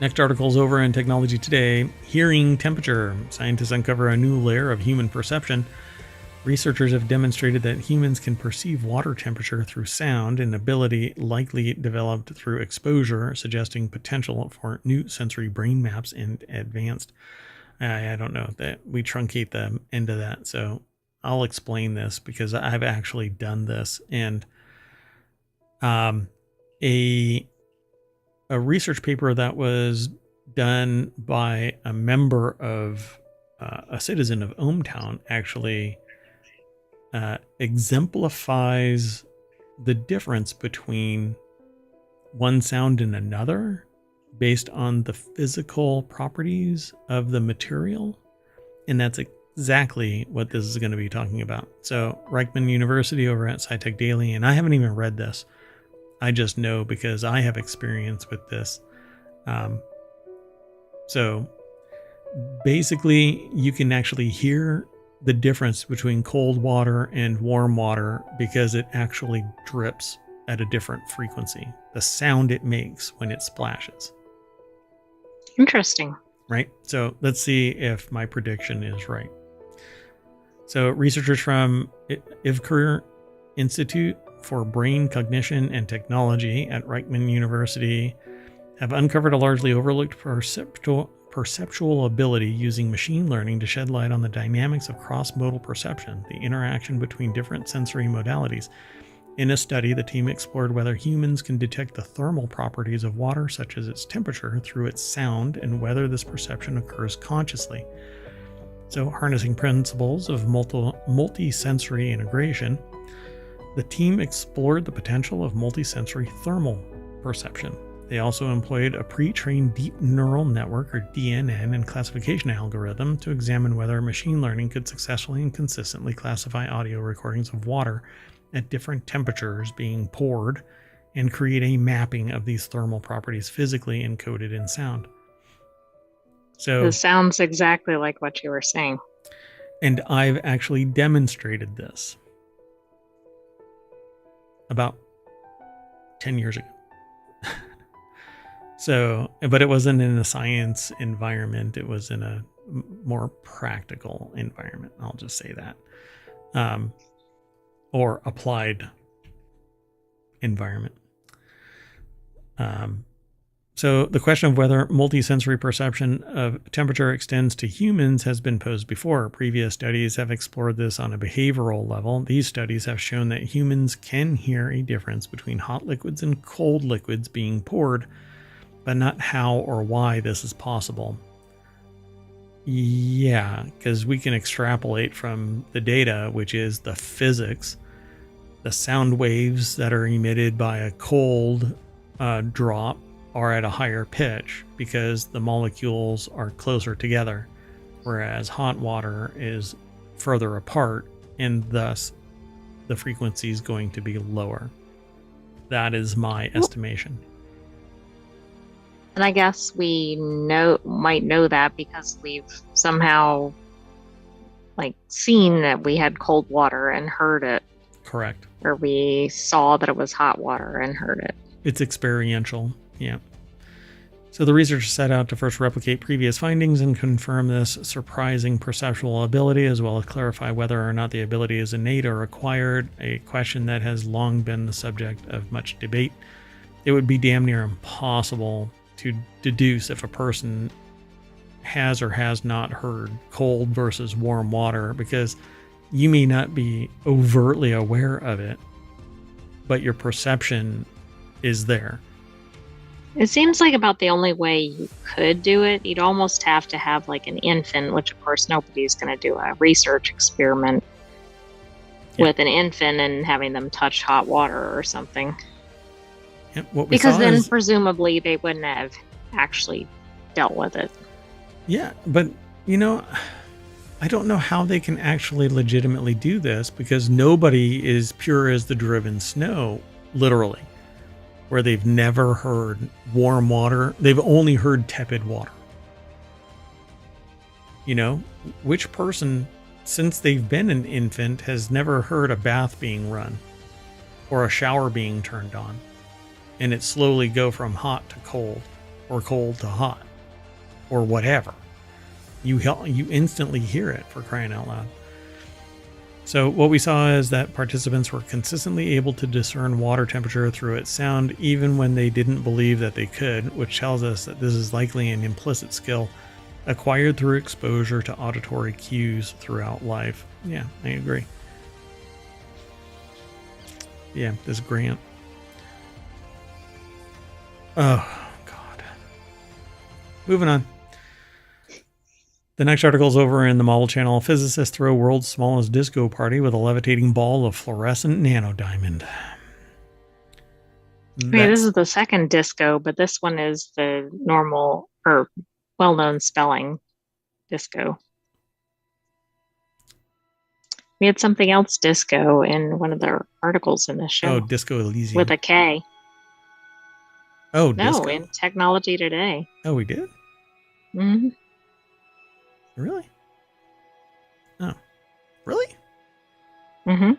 Next article is over in Technology Today. Hearing temperature. Scientists uncover a new layer of human perception. Researchers have demonstrated that humans can perceive water temperature through sound, an ability likely developed through exposure, suggesting potential for new sensory brain maps and advanced. I don't know that we truncate the end of that, so I'll explain this because I've actually done this. And a research paper that was done by a member of a citizen of ohmTown actually exemplifies the difference between one sound and another based on the physical properties of the material. And that's exactly what this is going to be talking about. So Reichman University over at SciTech Daily, and I haven't even read this. I just know because I have experience with this. So basically you can actually hear the difference between cold water and warm water because it actually drips at a different frequency. The sound it makes when it splashes. Interesting. Right? So let's see if my prediction is right. So researchers from Ivker Institute for Brain Cognition and Technology at Reichman University have uncovered a largely overlooked perceptual ability using machine learning to shed light on the dynamics of cross-modal perception, the interaction between different sensory modalities. In a study, the team explored whether humans can detect the thermal properties of water, such as its temperature, through its sound, and whether this perception occurs consciously. So, harnessing principles of multi-sensory integration, the team explored the potential of multisensory thermal perception. They also employed a pre-trained deep neural network, or DNN, and classification algorithm to examine whether machine learning could successfully and consistently classify audio recordings of water at different temperatures being poured and create a mapping of these thermal properties physically encoded in sound. So this sounds exactly like what you were saying. And I've actually demonstrated this about 10 years ago. So, but it wasn't in a science environment. It was in a more practical environment. I'll just say that. Or applied environment. So the question of whether multisensory perception of temperature extends to humans has been posed before. Previous studies have explored this on a behavioral level. These studies have shown that humans can hear a difference between hot liquids and cold liquids being poured, but not how or why this is possible. Yeah, because we can extrapolate from the data, which is the physics, the sound waves that are emitted by a cold drop are at a higher pitch because the molecules are closer together, whereas hot water is further apart, and thus the frequency is going to be lower. That is my estimation. And I guess we might know that because we've somehow seen that we had cold water and heard it. Correct. Or we saw that it was hot water and heard it. It's experiential. Yeah. So the researchers set out to first replicate previous findings and confirm this surprising perceptual ability, as well as clarify whether or not the ability is innate or acquired, a question that has long been the subject of much debate. It would be damn near impossible to deduce if a person has or has not heard cold versus warm water, because you may not be overtly aware of it, but your perception is there. It seems like about the only way you could do it. You'd almost have to have an infant, which of course nobody's going to do a research experiment with an infant and having them touch hot water or something. What we Because saw then is, presumably they wouldn't have actually dealt with it. yeah, but I don't know how they can actually legitimately do this, because nobody is pure as the driven snow, literally, where they've never heard warm water. They've only heard tepid water. Which person, since they've been an infant, has never heard a bath being run or a shower being turned on, and it slowly go from hot to cold or cold to hot or whatever? You instantly hear it, for crying out loud. So what we saw is that participants were consistently able to discern water temperature through its sound, even when they didn't believe that they could, which tells us that this is likely an implicit skill acquired through exposure to auditory cues throughout life. Yeah, I agree. Yeah, this Grant. Oh, God. Moving on. The next article is over in the Model Channel. Physicists throw world's smallest disco party with a levitating ball of fluorescent nanodiamond. Okay, this is the second disco, but this one is the normal or well-known spelling disco. We had something else disco in one of the articles in the show. Oh, Disco Elysium. With a K. Oh, no, disco? In Technology Today. Oh, we did? Mm-hmm. Really? Oh. Really? Mm-hmm.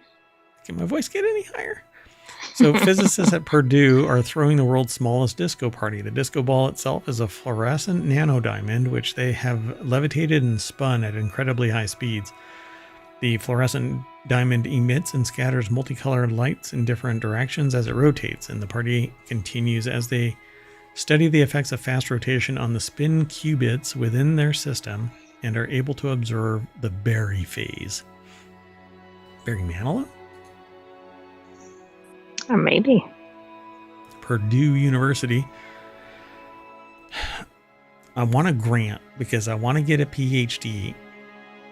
Can my voice get any higher? So physicists at Purdue are throwing the world's smallest disco party. The disco ball itself is a fluorescent nanodiamond, which they have levitated and spun at incredibly high speeds. The fluorescent diamond emits and scatters multicolored lights in different directions as it rotates, and the party continues as they study the effects of fast rotation on the spin qubits within their system and are able to observe the Barry phase. Barry Manilow? Maybe. Purdue University. I want a grant because I want to get a PhD,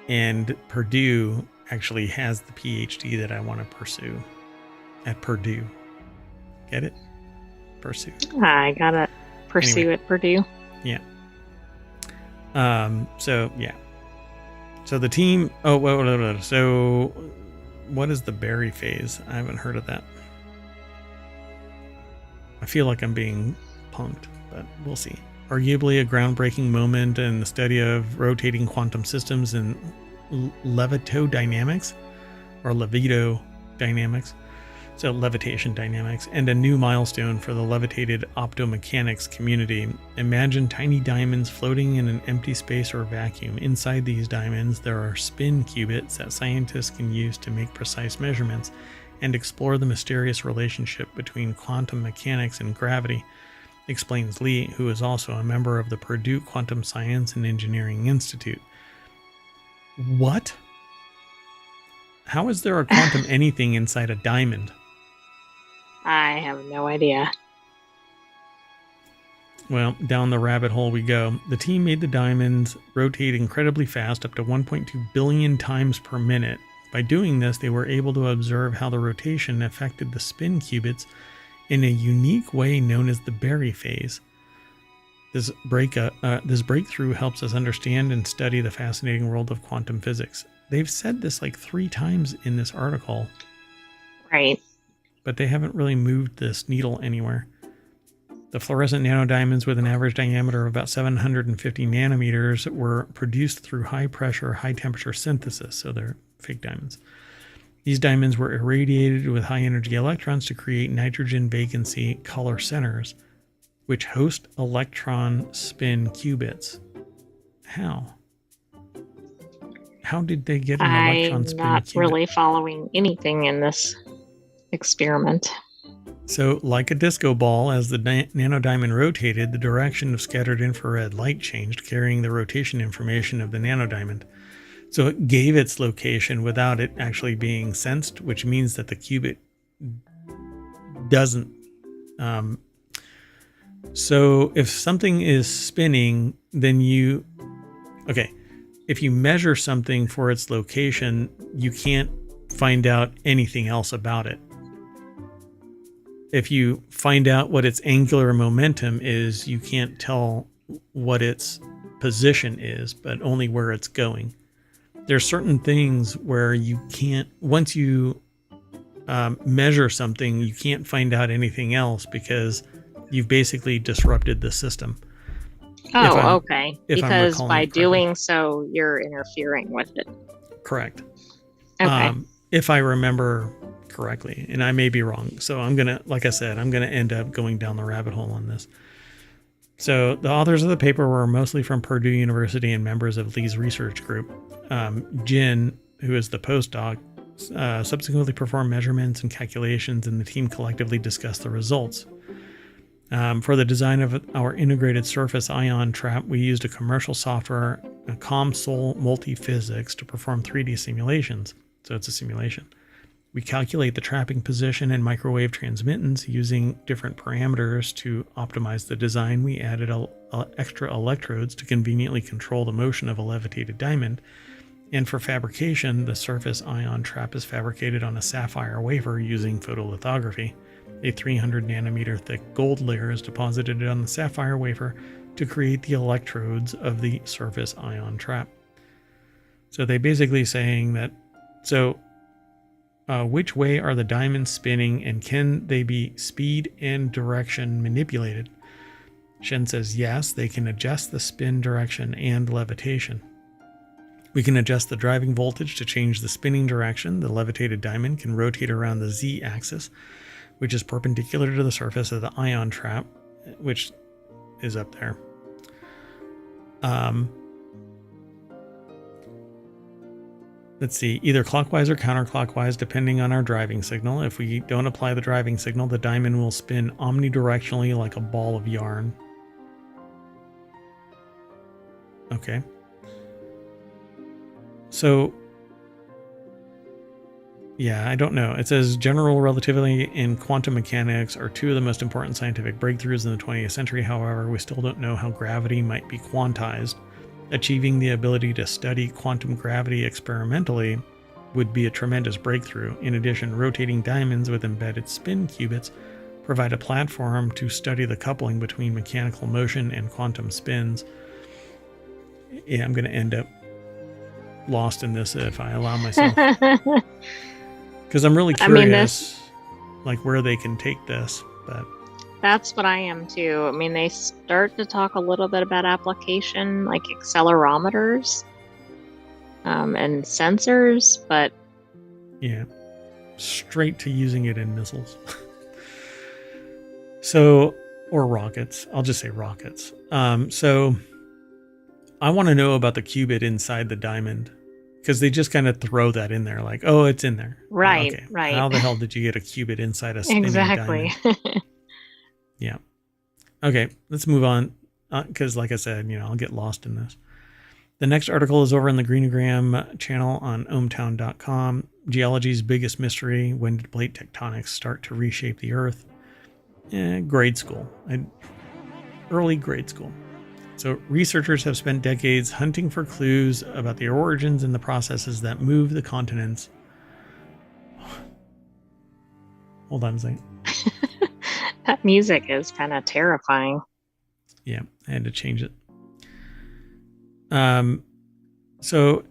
and Purdue actually has the PhD that I want to pursue at Purdue. Get it? Pursue. I gotta pursue Anyway. at Purdue. Yeah. So yeah. So the team. Oh, wait. So what is the Barry phase? I haven't heard of that. I feel like I'm being punked, but we'll see. Arguably a groundbreaking moment in the study of rotating quantum systems and levitodynamics, or levitodynamics. So levitation dynamics, and a new milestone for the levitated optomechanics community. Imagine tiny diamonds floating in an empty space or vacuum. Inside these diamonds, there are spin qubits that scientists can use to make precise measurements and explore the mysterious relationship between quantum mechanics and gravity, explains Lee, who is also a member of the Purdue Quantum Science and Engineering Institute. What? How is there a quantum anything inside a diamond? I have no idea. Well, down the rabbit hole we go. The team made the diamonds rotate incredibly fast, up to 1.2 billion times per minute. By doing this, they were able to observe how the rotation affected the spin qubits in a unique way known as the Barry phase. This breakthrough helps us understand and study the fascinating world of quantum physics. They've said this like 3 times in this article. Right. But they haven't really moved this needle anywhere. The fluorescent nanodiamonds with an average diameter of about 750 nanometers were produced through high pressure, high temperature synthesis, so they're fake diamonds. These diamonds were irradiated with high energy electrons to create nitrogen vacancy color centers, which host electron spin qubits. How? How did they get an electron spin qubit? I'm not really following anything in this experiment. So, like a disco ball, as the nanodiamond rotated, the direction of scattered infrared light changed, carrying the rotation information of the nanodiamond. So it gave its location without it actually being sensed, which means that the qubit doesn't. So if something is spinning, then if you measure something for its location, you can't find out anything else about it. If you find out what its angular momentum is, you can't tell what its position is, but only where it's going. There's certain things where you can't, once you measure something, you can't find out anything else because you've basically disrupted the system. Oh, okay. Because by correctly. doing so, you're interfering with it. Correct. Okay. If I remember correctly, and I may be wrong. So I'm going to, like I said, I'm going to end up going down the rabbit hole on this. So the authors of the paper were mostly from Purdue University and members of Lee's research group. Jin, who is the postdoc, subsequently performed measurements and calculations, and the team collectively discussed the results. For the design of our integrated surface ion trap, we used a commercial software, ComSol Multiphysics, to perform 3D simulations. So it's a simulation. We calculate the trapping position and microwave transmittance using different parameters to optimize the design. We added extra electrodes to conveniently control the motion of a levitated diamond. And for fabrication, the surface ion trap is fabricated on a sapphire wafer using photolithography. A 300 nanometer thick gold layer is deposited on the sapphire wafer to create the electrodes of the surface ion trap. So they basically saying that, which way are the diamonds spinning, and can they be speed and direction manipulated? Shen says yes, they can adjust the spin direction and levitation. We can adjust the driving voltage to change the spinning direction. The levitated diamond can rotate around the z-axis, which is perpendicular to the surface of the ion trap, which is up there. Let's see, either clockwise or counterclockwise, depending on our driving signal. If we don't apply the driving signal, the diamond will spin omnidirectionally like a ball of yarn. Okay. So, yeah, I don't know. It says general relativity and quantum mechanics are two of the most important scientific breakthroughs in the 20th century. However, we still don't know how gravity might be quantized. Achieving the ability to study quantum gravity experimentally would be a tremendous breakthrough. In addition, rotating diamonds with embedded spin qubits provide a platform to study the coupling between mechanical motion and quantum spins. Yeah, I'm going to end up lost in this if I allow myself. Because I'm really curious, like where they can take this. But that's what I am too. I mean, they start to talk a little bit about application, like accelerometers and sensors, but yeah, straight to using it in missiles. So, or rockets. I'll just say rockets. So I want to know about the qubit inside the diamond, because they just kind of throw that in there like, oh, it's in there. Right, okay. right. How the hell did you get a qubit inside a spinning exactly. diamond? Yeah. Okay, let's move on, because like I said, I'll get lost in this. The next article is over in the Greenogram channel on ohmTown.com. Geology's biggest mystery: when did plate tectonics start to reshape the Earth? Grade school. Early grade school. So researchers have spent decades hunting for clues about the origins and the processes that move the continents. Hold on a second. That music is kind of terrifying. Yeah, I had to change it. So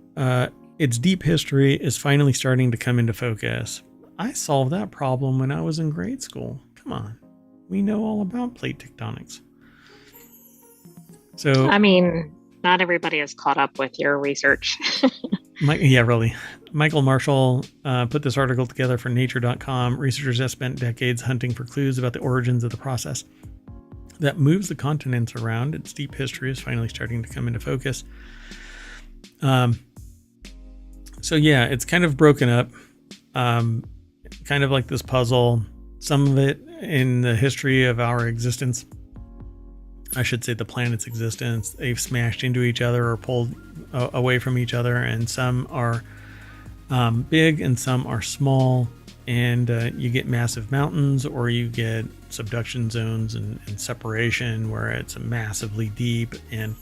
its deep history is finally starting to come into focus. I solved that problem when I was in grade school. Come on. We know all about plate tectonics. So, I mean, not everybody is caught up with your research. Yeah, really. Michael Marshall put this article together for Nature.com. Researchers have spent decades hunting for clues about the origins of the process that moves the continents around. Its deep history is finally starting to come into focus. So yeah, it's kind of broken up, kind of like this puzzle. Some of it in the history of our existence, I should say the planet's existence, they've smashed into each other or pulled away from each other, and some are big and some are small, and you get massive mountains, or you get subduction zones and separation where it's massively deep, and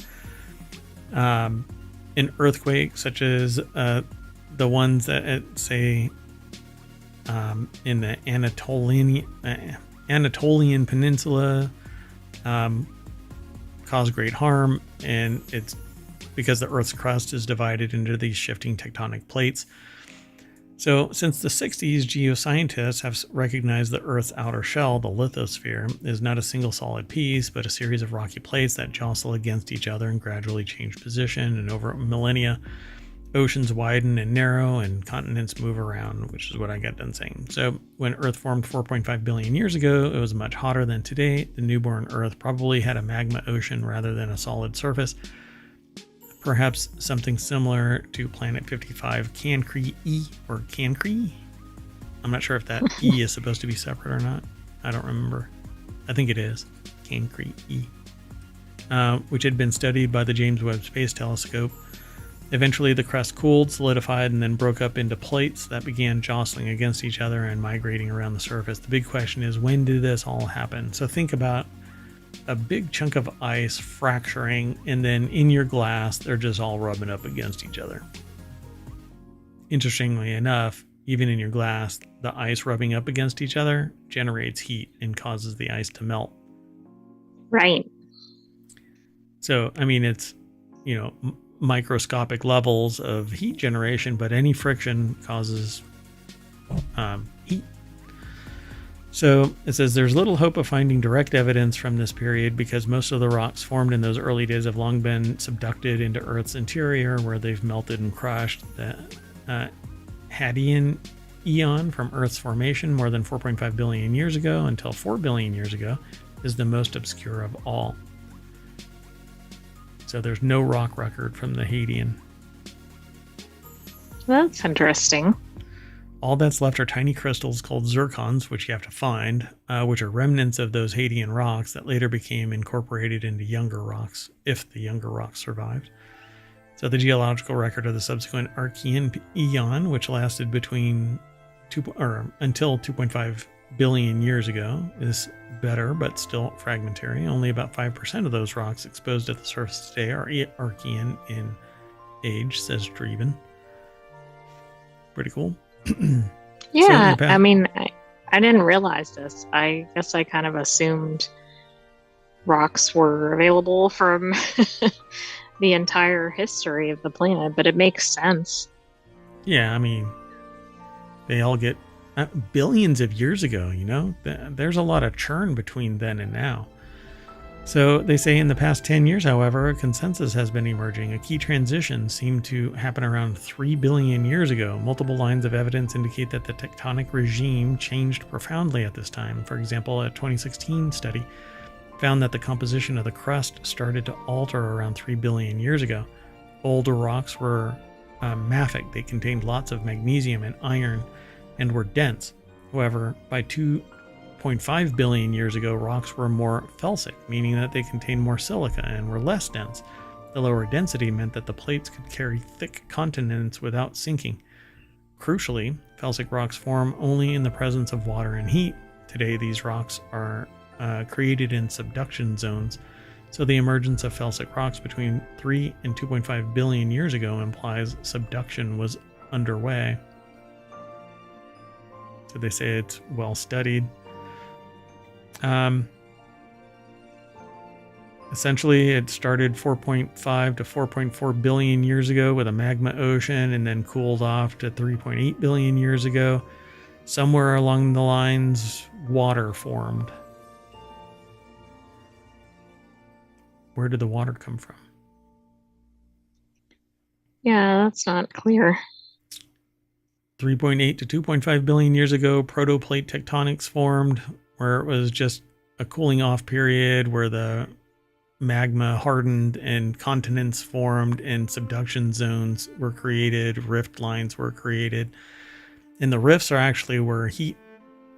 an earthquake such as the ones that say in the Anatolian Peninsula caused great harm, and it's because the Earth's crust is divided into these shifting tectonic plates. So since the 60s, geoscientists have recognized the Earth's outer shell, the lithosphere, is not a single solid piece, but a series of rocky plates that jostle against each other and gradually change position. And over millennia, oceans widen and narrow and continents move around, which is what I got done saying. So when Earth formed 4.5 billion years ago, it was much hotter than today. The newborn Earth probably had a magma ocean rather than a solid surface. Perhaps something similar to Planet 55 Cancri E or Cancri. I'm not sure if that E is supposed to be separate or not. I don't remember. I think it is Cancri E, which had been studied by the James Webb Space Telescope. Eventually, the crust cooled, solidified, and then broke up into plates that began jostling against each other and migrating around the surface. The big question is, when did this all happen? So think about a big chunk of ice fracturing, and then in your glass, they're just all rubbing up against each other. Interestingly enough, even in your glass, the ice rubbing up against each other generates heat and causes the ice to melt. Right. So, I mean, it's, microscopic levels of heat generation, but any friction causes heat. So it says there's little hope of finding direct evidence from this period because most of the rocks formed in those early days have long been subducted into Earth's interior where they've melted and crushed. The Hadean eon from Earth's formation more than 4.5 billion years ago until 4 billion years ago is the most obscure of all. So there's no rock record from the Hadean. That's interesting. All that's left are tiny crystals called zircons, which you have to find, which are remnants of those Hadean rocks that later became incorporated into younger rocks, if the younger rocks survived. So the geological record of the subsequent Archean eon, which lasted until 2.5 billion years ago, is better, but still fragmentary. Only about 5% of those rocks exposed at the surface today are Archean in age, says Dreeben. Pretty cool. Yeah, I mean, I didn't realize this. I guess I kind of assumed rocks were available from the entire history of the planet, but it makes sense. Yeah, I mean, they all get billions of years ago, there's a lot of churn between then and now. So they say in the past 10 years, however, a consensus has been emerging. A key transition seemed to happen around 3 billion years ago. Multiple lines of evidence indicate that the tectonic regime changed profoundly at this time. For example, a 2016 study found that the composition of the crust started to alter around 3 billion years ago. Older rocks were mafic. They contained lots of magnesium and iron and were dense. However, by 2.5 billion years ago, rocks were more felsic, meaning that they contained more silica and were less dense. The lower density meant that the plates could carry thick continents without sinking. Crucially, felsic rocks form only in the presence of water and heat. Today, these rocks are created in subduction zones, so the emergence of felsic rocks between 3 and 2.5 billion years ago implies subduction was underway. So they say it's well studied. Essentially, it started 4.5 to 4.4 billion years ago with a magma ocean and then cooled off to 3.8 billion years ago. Somewhere along the lines, water formed. Where did the water come from? Yeah, that's not clear. 3.8 to 2.5 billion years ago, protoplate tectonics formed, where it was just a cooling off period where the magma hardened and continents formed and subduction zones were created, rift lines were created. And the rifts are actually where heat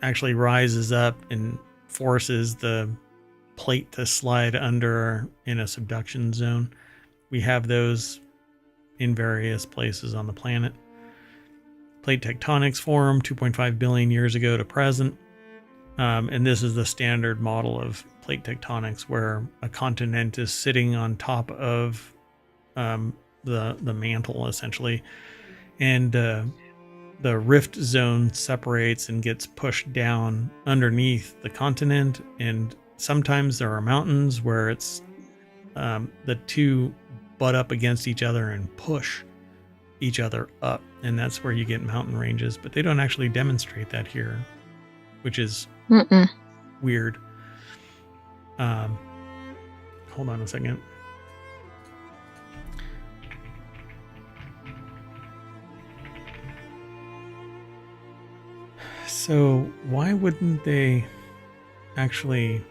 actually rises up and forces the plate to slide under in a subduction zone. We have those in various places on the planet. Plate tectonics formed 2.5 billion years ago to present. And this is the standard model of plate tectonics where a continent is sitting on top of the mantle, essentially. And the rift zone separates and gets pushed down underneath the continent, and sometimes there are mountains where it's the two butt up against each other and push each other up, and that's where you get mountain ranges, but they don't actually demonstrate that here, which is weird. Hold on a second. So why wouldn't they actually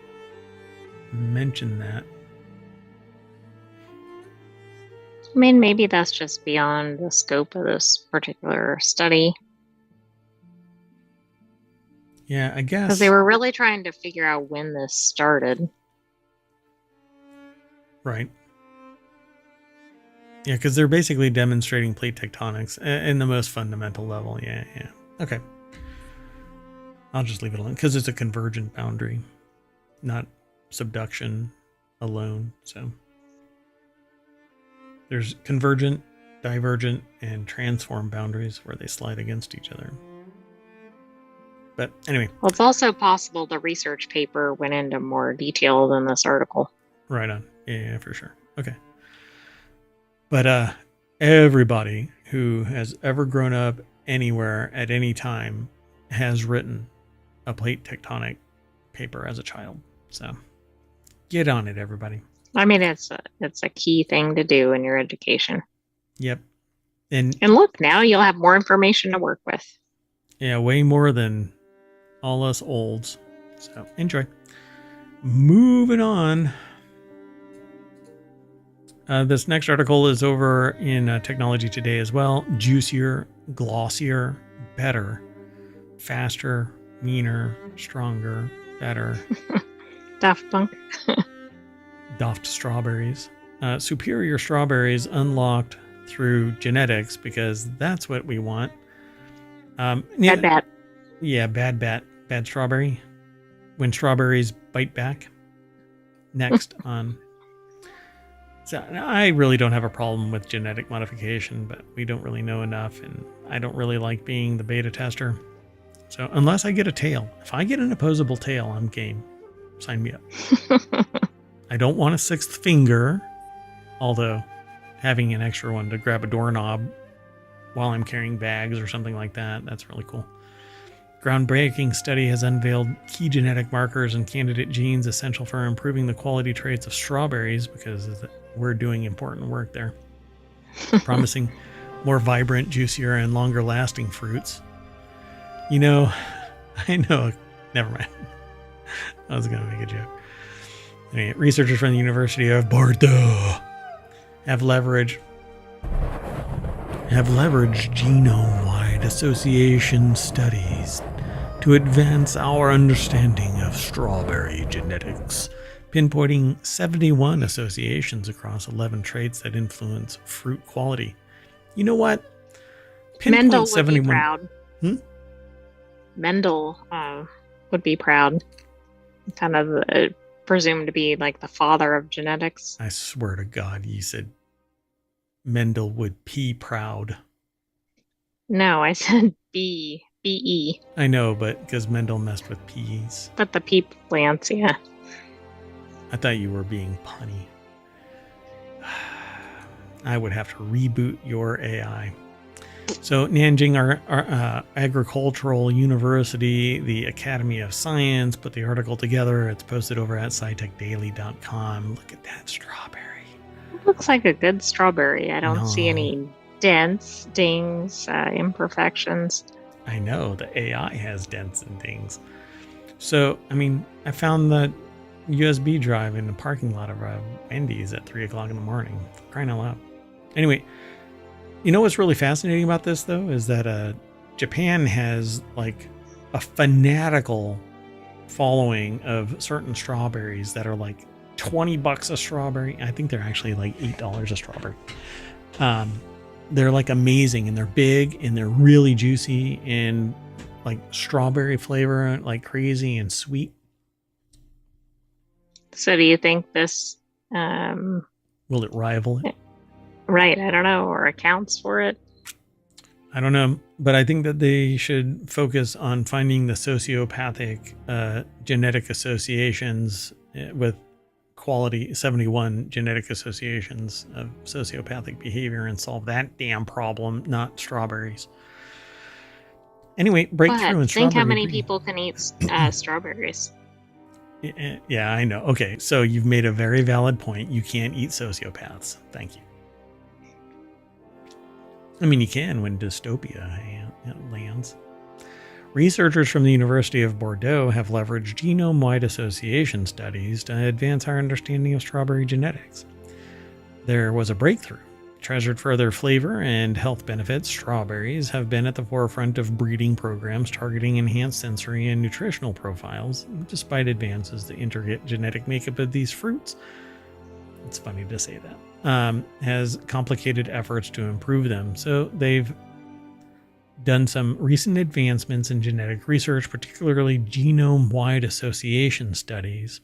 mention that? I mean, maybe that's just beyond the scope of this particular study. Yeah, I guess. Because they were really trying to figure out when this started. Right. Yeah, because they're basically demonstrating plate tectonics in the most fundamental level. Yeah. Okay. I'll just leave it alone because it's a convergent boundary, not subduction alone. So there's convergent, divergent, and transform boundaries where they slide against each other. But anyway. Well, it's also possible the research paper went into more detail than this article. Right on. Yeah, for sure. Okay. But everybody who has ever grown up anywhere at any time has written a plate tectonic paper as a child. So get on it, everybody. I mean, it's a key thing to do in your education. Yep. And look, now you'll have more information to work with. Yeah, way more than all us olds. So enjoy. Moving on. This next article is over in Technology Today as well. Juicier, glossier, better, faster, meaner, stronger, better. Daft Punk. Daft strawberries. Superior strawberries unlocked through genetics, because that's what we want. Bad bat. Yeah, bad strawberry. When strawberries bite back. Next on. So I really don't have a problem with genetic modification, but we don't really know enough, and I don't really like being the beta tester. So unless I get a tail, if I get an opposable tail, I'm game. Sign me up. I don't want a sixth finger, although having an extra one to grab a doorknob while I'm carrying bags or something like that, that's really cool. Groundbreaking study has unveiled key genetic markers and candidate genes essential for improving the quality traits of strawberries, because we're doing important work there. Promising more vibrant, juicier, and longer lasting fruits. I know, never mind. I was going to make a joke. Anyway, researchers from the University of Bordeaux have leveraged genome-wide association studies to advance our understanding of strawberry genetics, pinpointing 71 associations across 11 traits that influence fruit quality. You know what? Mendel would be proud. Mendel would be proud. Kind of presumed to be like the father of genetics. I swear to God, you said Mendel would be proud. No, I said B-E. I know, but because Mendel messed with peas. But the pea plants, yeah. I thought you were being punny. I would have to reboot your AI. So Nanjing, our agricultural university, the Academy of Science, put the article together. It's posted over at scitechdaily.com. Look at that strawberry. It looks like a good strawberry. I don't see any dents, dings, imperfections. I know, the AI has dents and dings. So, I mean, I found the USB drive in the parking lot of Wendy's at 3 o'clock in the morning. Crying out loud. Anyway, you know what's really fascinating about this, though, is that Japan has like a fanatical following of certain strawberries that are like $20 a strawberry. I think they're actually like $8 a strawberry. They're like amazing, and they're big, and they're really juicy, and like strawberry flavor, like crazy and sweet. So do you think this will it rival it? Right, I don't know, or accounts for it? I don't know, but I think that they should focus on finding the sociopathic genetic associations with quality 71 genetic associations of sociopathic behavior and solve that damn problem, not strawberries. Anyway, breakthrough in But think how strawberry many breeding. people can eat strawberries. Yeah, I know. Okay, so you've made a very valid point. You can't eat sociopaths. Thank you. I mean, you can when dystopia lands. Researchers from the University of Bordeaux have leveraged genome-wide association studies to advance our understanding of strawberry genetics. There was a breakthrough. Treasured for their flavor and health benefits, strawberries have been at the forefront of breeding programs targeting enhanced sensory and nutritional profiles, despite advances the intricate genetic makeup of these fruits. It's funny to say that. Has complicated efforts to improve them. So they've done some recent advancements in genetic research, particularly genome-wide association studies.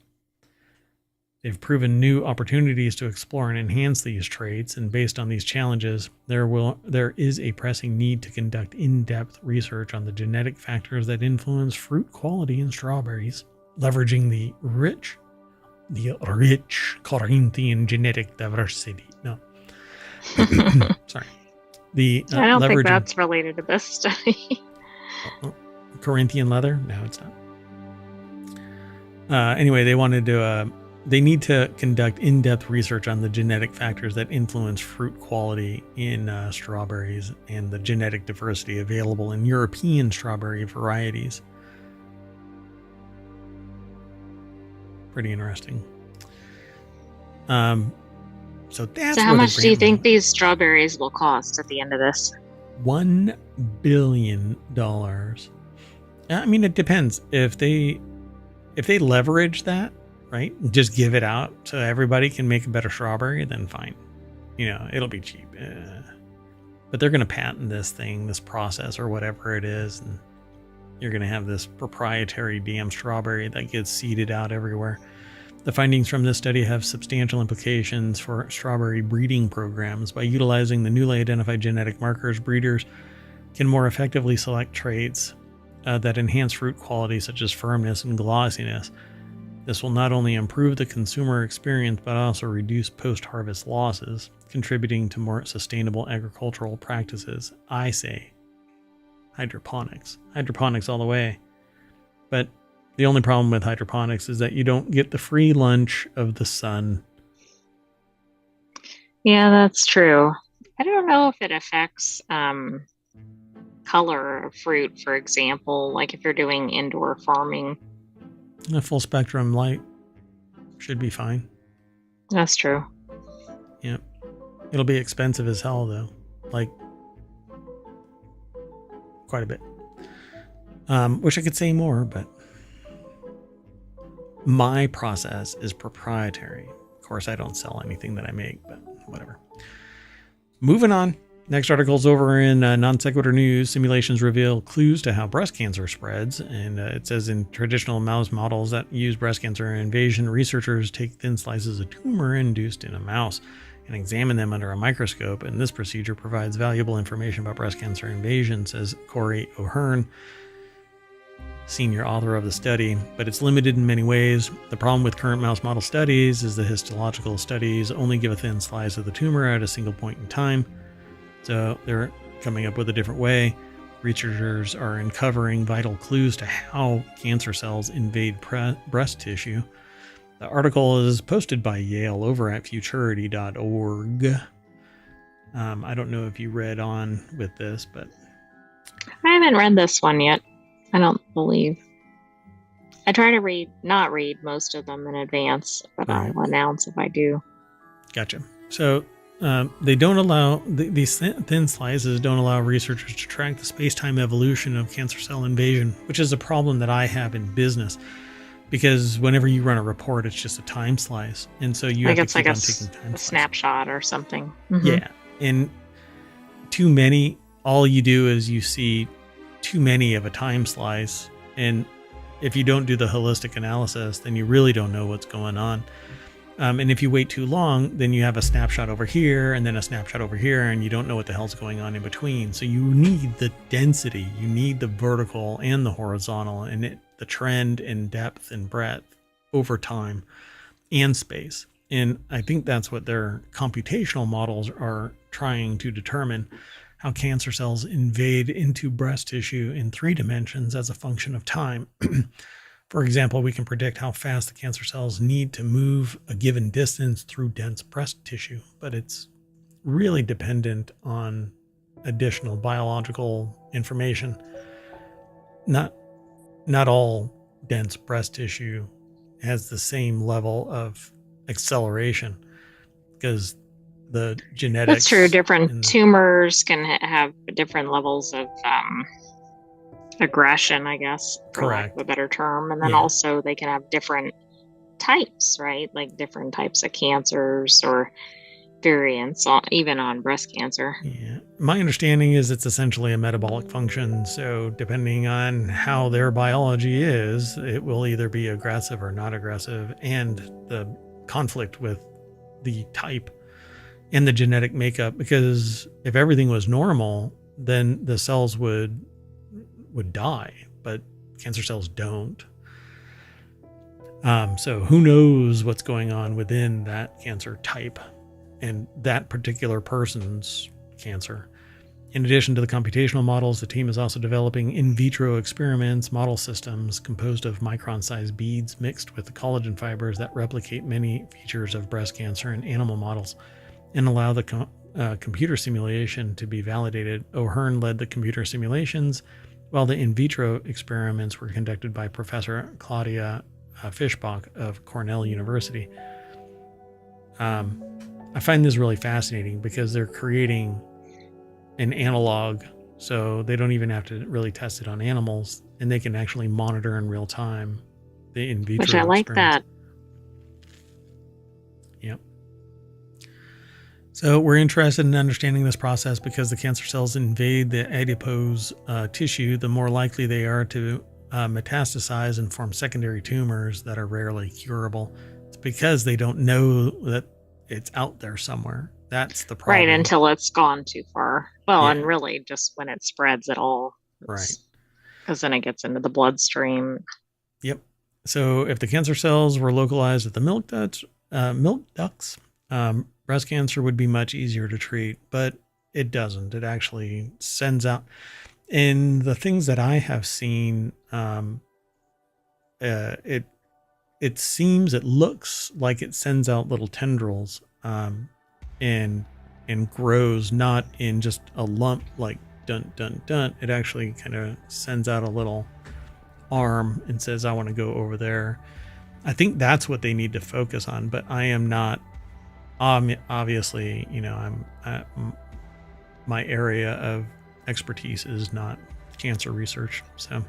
They've proven new opportunities to explore and enhance these traits, and based on these challenges, there is a pressing need to conduct in-depth research on the genetic factors that influence fruit quality in strawberries, leveraging the rich Corinthian genetic diversity. No, sorry. I don't think that's related to this study. Corinthian leather? No, it's not. Anyway, they need to conduct in-depth research on the genetic factors that influence fruit quality in strawberries and the genetic diversity available in European strawberry varieties. Pretty interesting. So how much do you think these strawberries will cost at the end of this? $1 billion. I mean, it depends. If they leverage that, right, just give it out so everybody can make a better strawberry, then fine. It'll be cheap. But they're going to patent this process or whatever it is, and you're going to have this proprietary damn strawberry that gets seeded out everywhere. The findings from this study have substantial implications for strawberry breeding programs. By utilizing the newly identified genetic markers, breeders can more effectively select traits that enhance fruit quality, such as firmness and glossiness. This will not only improve the consumer experience, but also reduce post-harvest losses, contributing to more sustainable agricultural practices. I say hydroponics. Hydroponics all the way. But the only problem with hydroponics is that you don't get the free lunch of the sun. Yeah, that's true. I don't know if it affects color of fruit, for example, like if you're doing indoor farming. A full spectrum light should be fine. That's true. Yeah. It'll be expensive as hell, though. Like, quite a bit. Wish I could say more, but my process is proprietary. Of course, I don't sell anything that I make, but whatever. Moving on. Next article's over in Non Sequitur News. Simulations reveal clues to how breast cancer spreads. And it says in traditional mouse models that use breast cancer invasion, researchers take thin slices of tumor induced in a mouse and examine them under a microscope. And this procedure provides valuable information about breast cancer invasion, says Corey O'Hearn, senior author of the study, but it's limited in many ways. The problem with current mouse model studies is the histological studies only give a thin slice of the tumor at a single point in time. So they're coming up with a different way. Researchers are uncovering vital clues to how cancer cells invade breast tissue. The article is posted by Yale over at futurity.org. I don't know if you read on with this, but I haven't read this one yet. I don't believe. I try to not read most of them in advance, but right. I'll announce if I do. Gotcha. So they don't allow, these thin slices don't allow researchers to track the space-time evolution of cancer cell invasion, which is a problem that I have in business, because whenever you run a report, it's just a time slice. And so you have to keep on taking time slices. A snapshot or something. Mm-hmm. Yeah. And too many, all you do is you see too many of a time slice, and if you don't do the holistic analysis, then you really don't know what's going on. And if you wait too long, then you have a snapshot over here and then a snapshot over here, and you don't know what the hell's going on in between. So you need the density, you need the vertical and the horizontal, and the trend and depth and breadth over time and space. And I think that's what their computational models are trying to determine, how cancer cells invade into breast tissue in 3 dimensions as a function of time. For example, we can predict how fast the cancer cells need to move a given distance through dense breast tissue, but it's really dependent on additional biological information. Not all dense breast tissue has the same level of acceleration, because the genetics... That's true. Different tumors can have different levels of aggression, I guess, for lack of a better term. And then also they can have different types, right? Like different types of cancers or variants, even on breast cancer. Yeah. My understanding is it's essentially a metabolic function. So depending on how their biology is, it will either be aggressive or not aggressive, and the conflict with the type and the genetic makeup. Because if everything was normal, then the cells would die, but cancer cells don't. So who knows what's going on within that cancer type and that particular person's cancer. In addition to the computational models, the team is also developing in vitro experiments, model systems composed of micron-sized beads mixed with collagen fibers that replicate many features of breast cancer in animal models and allow the computer simulation to be validated. O'Hearn led the computer simulations, while the in vitro experiments were conducted by Professor Claudia Fischbach of Cornell University. I find this really fascinating because they're creating an analog, so they don't even have to really test it on animals, and they can actually monitor in real time the in vitro experiments. Which I like that. Yep. So we're interested in understanding this process because the cancer cells invade the adipose tissue, the more likely they are to metastasize and form secondary tumors that are rarely curable. It's because they don't know that it's out there somewhere. That's the problem. Right, until it's gone too far. Well, and really just when it spreads at all. Right. Because then it gets into the bloodstream. Yep. So if the cancer cells were localized at the milk ducts, breast cancer would be much easier to treat, but it doesn't. It actually sends out. In the things that I have seen, it looks like it sends out little tendrils, and grows not in just a lump like dun dun dun. It actually kind of sends out a little arm and says, I want to go over there. I think that's what they need to focus on, but I am not, obviously, my area of expertise is not cancer research. So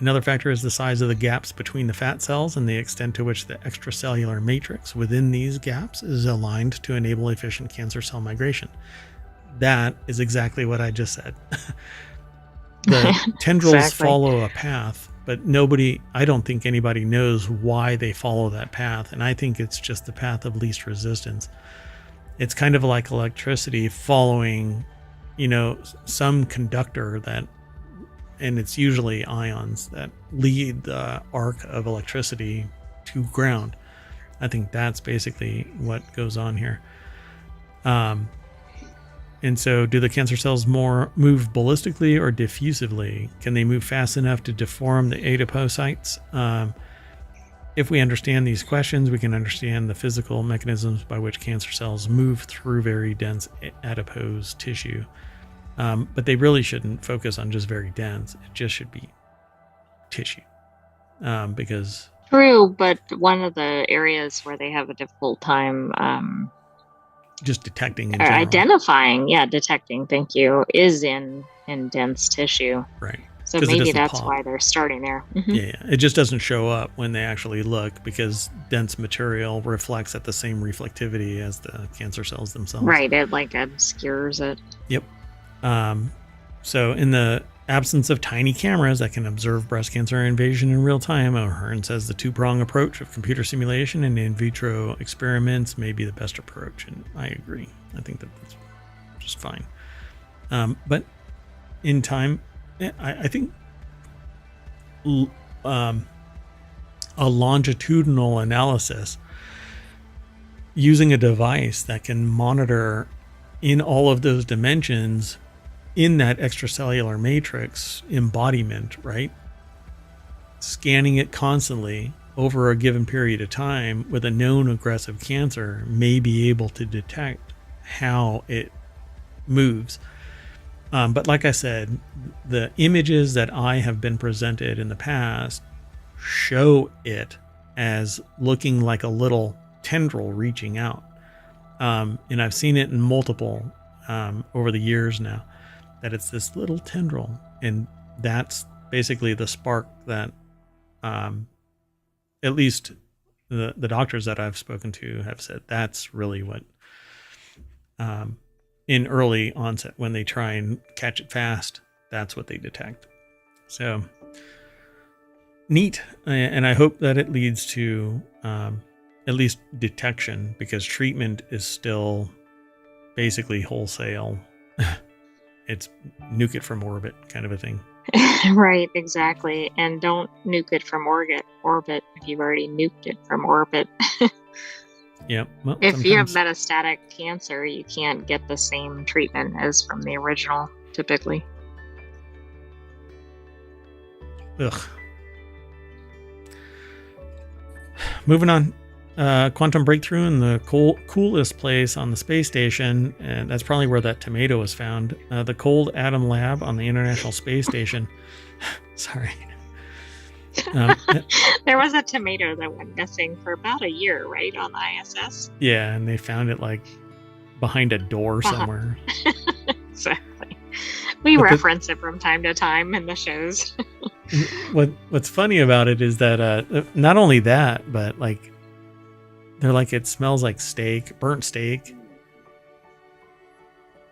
another factor is the size of the gaps between the fat cells and the extent to which the extracellular matrix within these gaps is aligned to enable efficient cancer cell migration. That is exactly what I just said. The tendrils follow a path, but I don't think anybody knows why they follow that path. And I think it's just the path of least resistance. It's kind of like electricity following, some conductor and it's usually ions that lead the arc of electricity to ground. I think that's basically what goes on here. And so do the cancer cells move ballistically or diffusively? Can they move fast enough to deform the adipocytes? If we understand these questions, we can understand the physical mechanisms by which cancer cells move through very dense adipose tissue. But they really shouldn't focus on just very dense. It just should be tissue. Because true, but one of the areas where they have a difficult time just detecting or identifying, detecting, thank you, is in dense tissue. Right. So maybe that's why they're starting there. Mm-hmm. Yeah, it just doesn't show up when they actually look because dense material reflects at the same reflectivity as the cancer cells themselves. Right, it like obscures it. Yep. So in the Absence of tiny cameras that can observe breast cancer invasion in real time. O'Hearn says the two-prong approach of computer simulation and in vitro experiments may be the best approach, and I agree. I think that's just fine. But in time, I think a longitudinal analysis using a device that can monitor in all of those dimensions in that extracellular matrix embodiment, right? Scanning it constantly over a given period of time with a known aggressive cancer may be able to detect how it moves. But like I said, the images that I have been presented in the past show it as looking like a little tendril reaching out. And I've seen it in multiple over the years now, that it's this little tendril, and that's basically the spark that at least the doctors that I've spoken to have said that's really what in early onset, when they try and catch it fast, that's what they detect. So neat. And I hope that it leads to at least detection, because treatment is still basically wholesale. It's nuke it from orbit kind of a thing. Right, exactly. And don't nuke it from orbit if you've already nuked it from orbit. Yeah. Well, if you have metastatic cancer, you can't get the same treatment as from the original, typically. Ugh. Moving on. Quantum breakthrough in the coolest place on the space station, and that's probably where that tomato was found. The Cold Atom Lab on the International Space Station. Sorry. There was a tomato that went missing for about a year, right, on the ISS? Yeah, and they found it like behind a door somewhere. Exactly. We reference it from time to time in the shows. What's funny about it is that not only that, but like they're like, it smells like steak, burnt steak,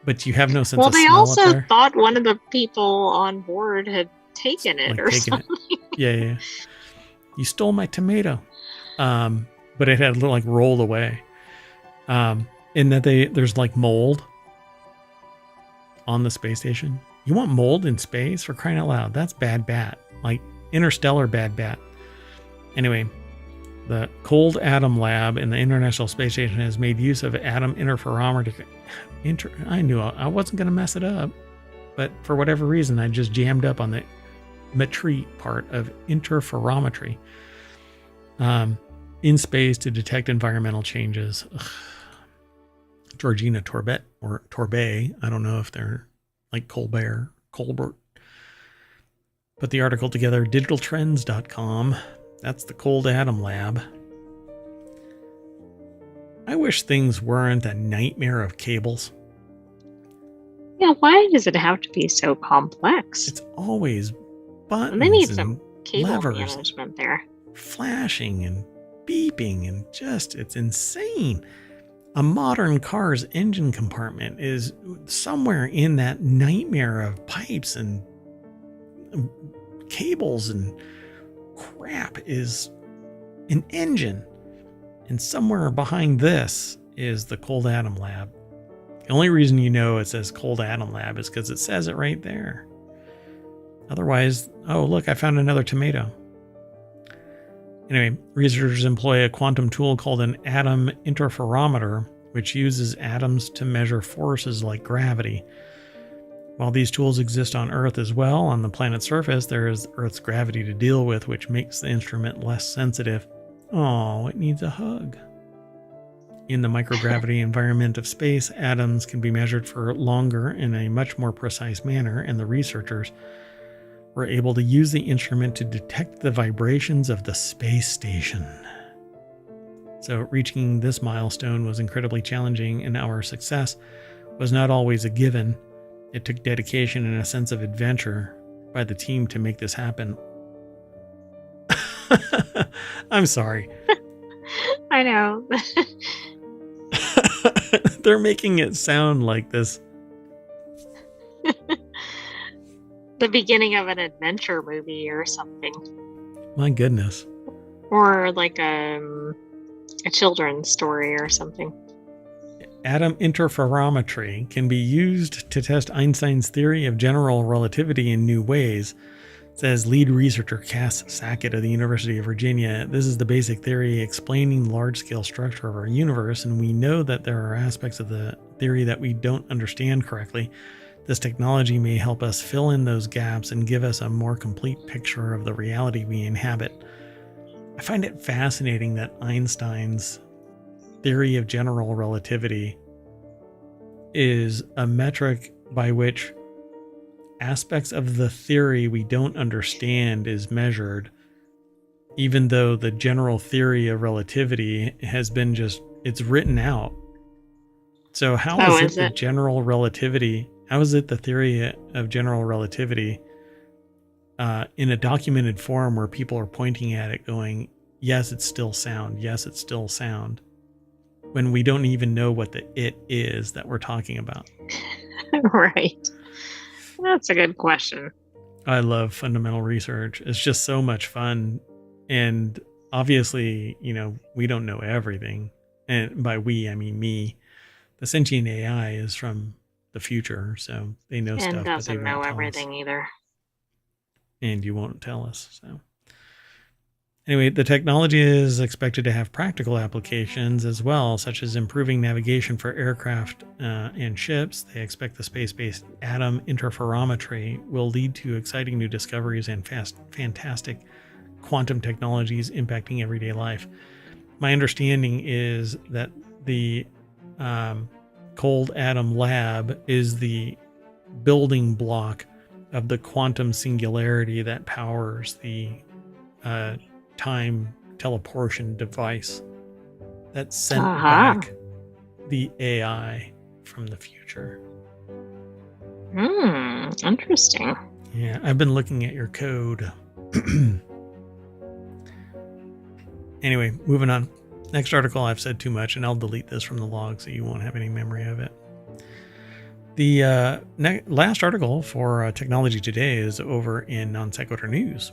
but you have no sense of smell. Well, they also thought one of the people on board had taken it, like, or something. Yeah. You stole my tomato. But it had like rolled away. In that there's like mold on the space station. You want mold in space? For crying out loud. That's bad bat. Like interstellar bad bat. Anyway, the Cold Atom Lab in the International Space Station has made use of atom interferometry. I knew I wasn't going to mess it up, but for whatever reason, I just jammed up on the metry part of interferometry in space to detect environmental changes. Ugh. Georgina Torbet or Torbay, I don't know if they're like Colbert. Put the article together, digitaltrends.com. That's the Cold Atom Lab. I wish things weren't a nightmare of cables. Yeah, why does it have to be so complex? It's always buttons. And they need some cable levers, management there. flashing and beeping, and just, it's insane. A modern car's engine compartment is somewhere in that nightmare of pipes and cables and crap is an engine. And somewhere behind this is the Cold Atom Lab. The only reason you know it says Cold Atom Lab is because it says it right there. Otherwise, oh, look, I found another tomato. Anyway, researchers employ a quantum tool called an atom interferometer, which uses atoms to measure forces like gravity. While these tools exist on Earth as well, on the planet's surface, there is Earth's gravity to deal with, which makes the instrument less sensitive. Oh, it needs a hug. In the microgravity environment of space, atoms can be measured for longer in a much more precise manner, and the researchers were able to use the instrument to detect the vibrations of the space station. So reaching this milestone was incredibly challenging, and our success was not always a given. It took dedication and a sense of adventure by the team to make this happen. I'm sorry. I know. They're making it sound like this. The beginning of an adventure movie or something. My goodness. Or like a children's story or something. Atom interferometry can be used to test Einstein's theory of general relativity in new ways, says lead researcher Cass Sackett of the University of Virginia. This is the basic theory explaining large-scale structure of our universe, and we know that there are aspects of the theory that we don't understand correctly. This technology may help us fill in those gaps and give us a more complete picture of the reality we inhabit. I find it fascinating that Einstein's theory of general relativity is a metric by which aspects of the theory we don't understand is measured, even though the general theory of relativity has been it's written out. So how is it the general relativity? How is it the theory of general relativity in a documented form where people are pointing at it going, yes, it's still sound. Yes, it's still sound. When we don't even know what the it is that we're talking about. Right. That's a good question. I love fundamental research. It's just so much fun. And obviously, we don't know everything. And by we, I mean me. The Sentient AI is from the future, so they know stuff, but they doesn't won't know tell everything us. either. And you won't tell us, so. Anyway, the technology is expected to have practical applications as well, such as improving navigation for aircraft and ships. They expect the space-based atom interferometry will lead to exciting new discoveries and fantastic quantum technologies impacting everyday life. My understanding is that the Cold Atom Lab is the building block of the quantum singularity that powers the time teleportation device that sent back the AI from the future. Interesting. Yeah, I've been looking at your code. Anyway, moving on. Next article, I've said too much, and I'll delete this from the log so you won't have any memory of it. The last article for Technology Today is over in Non Sequitur News.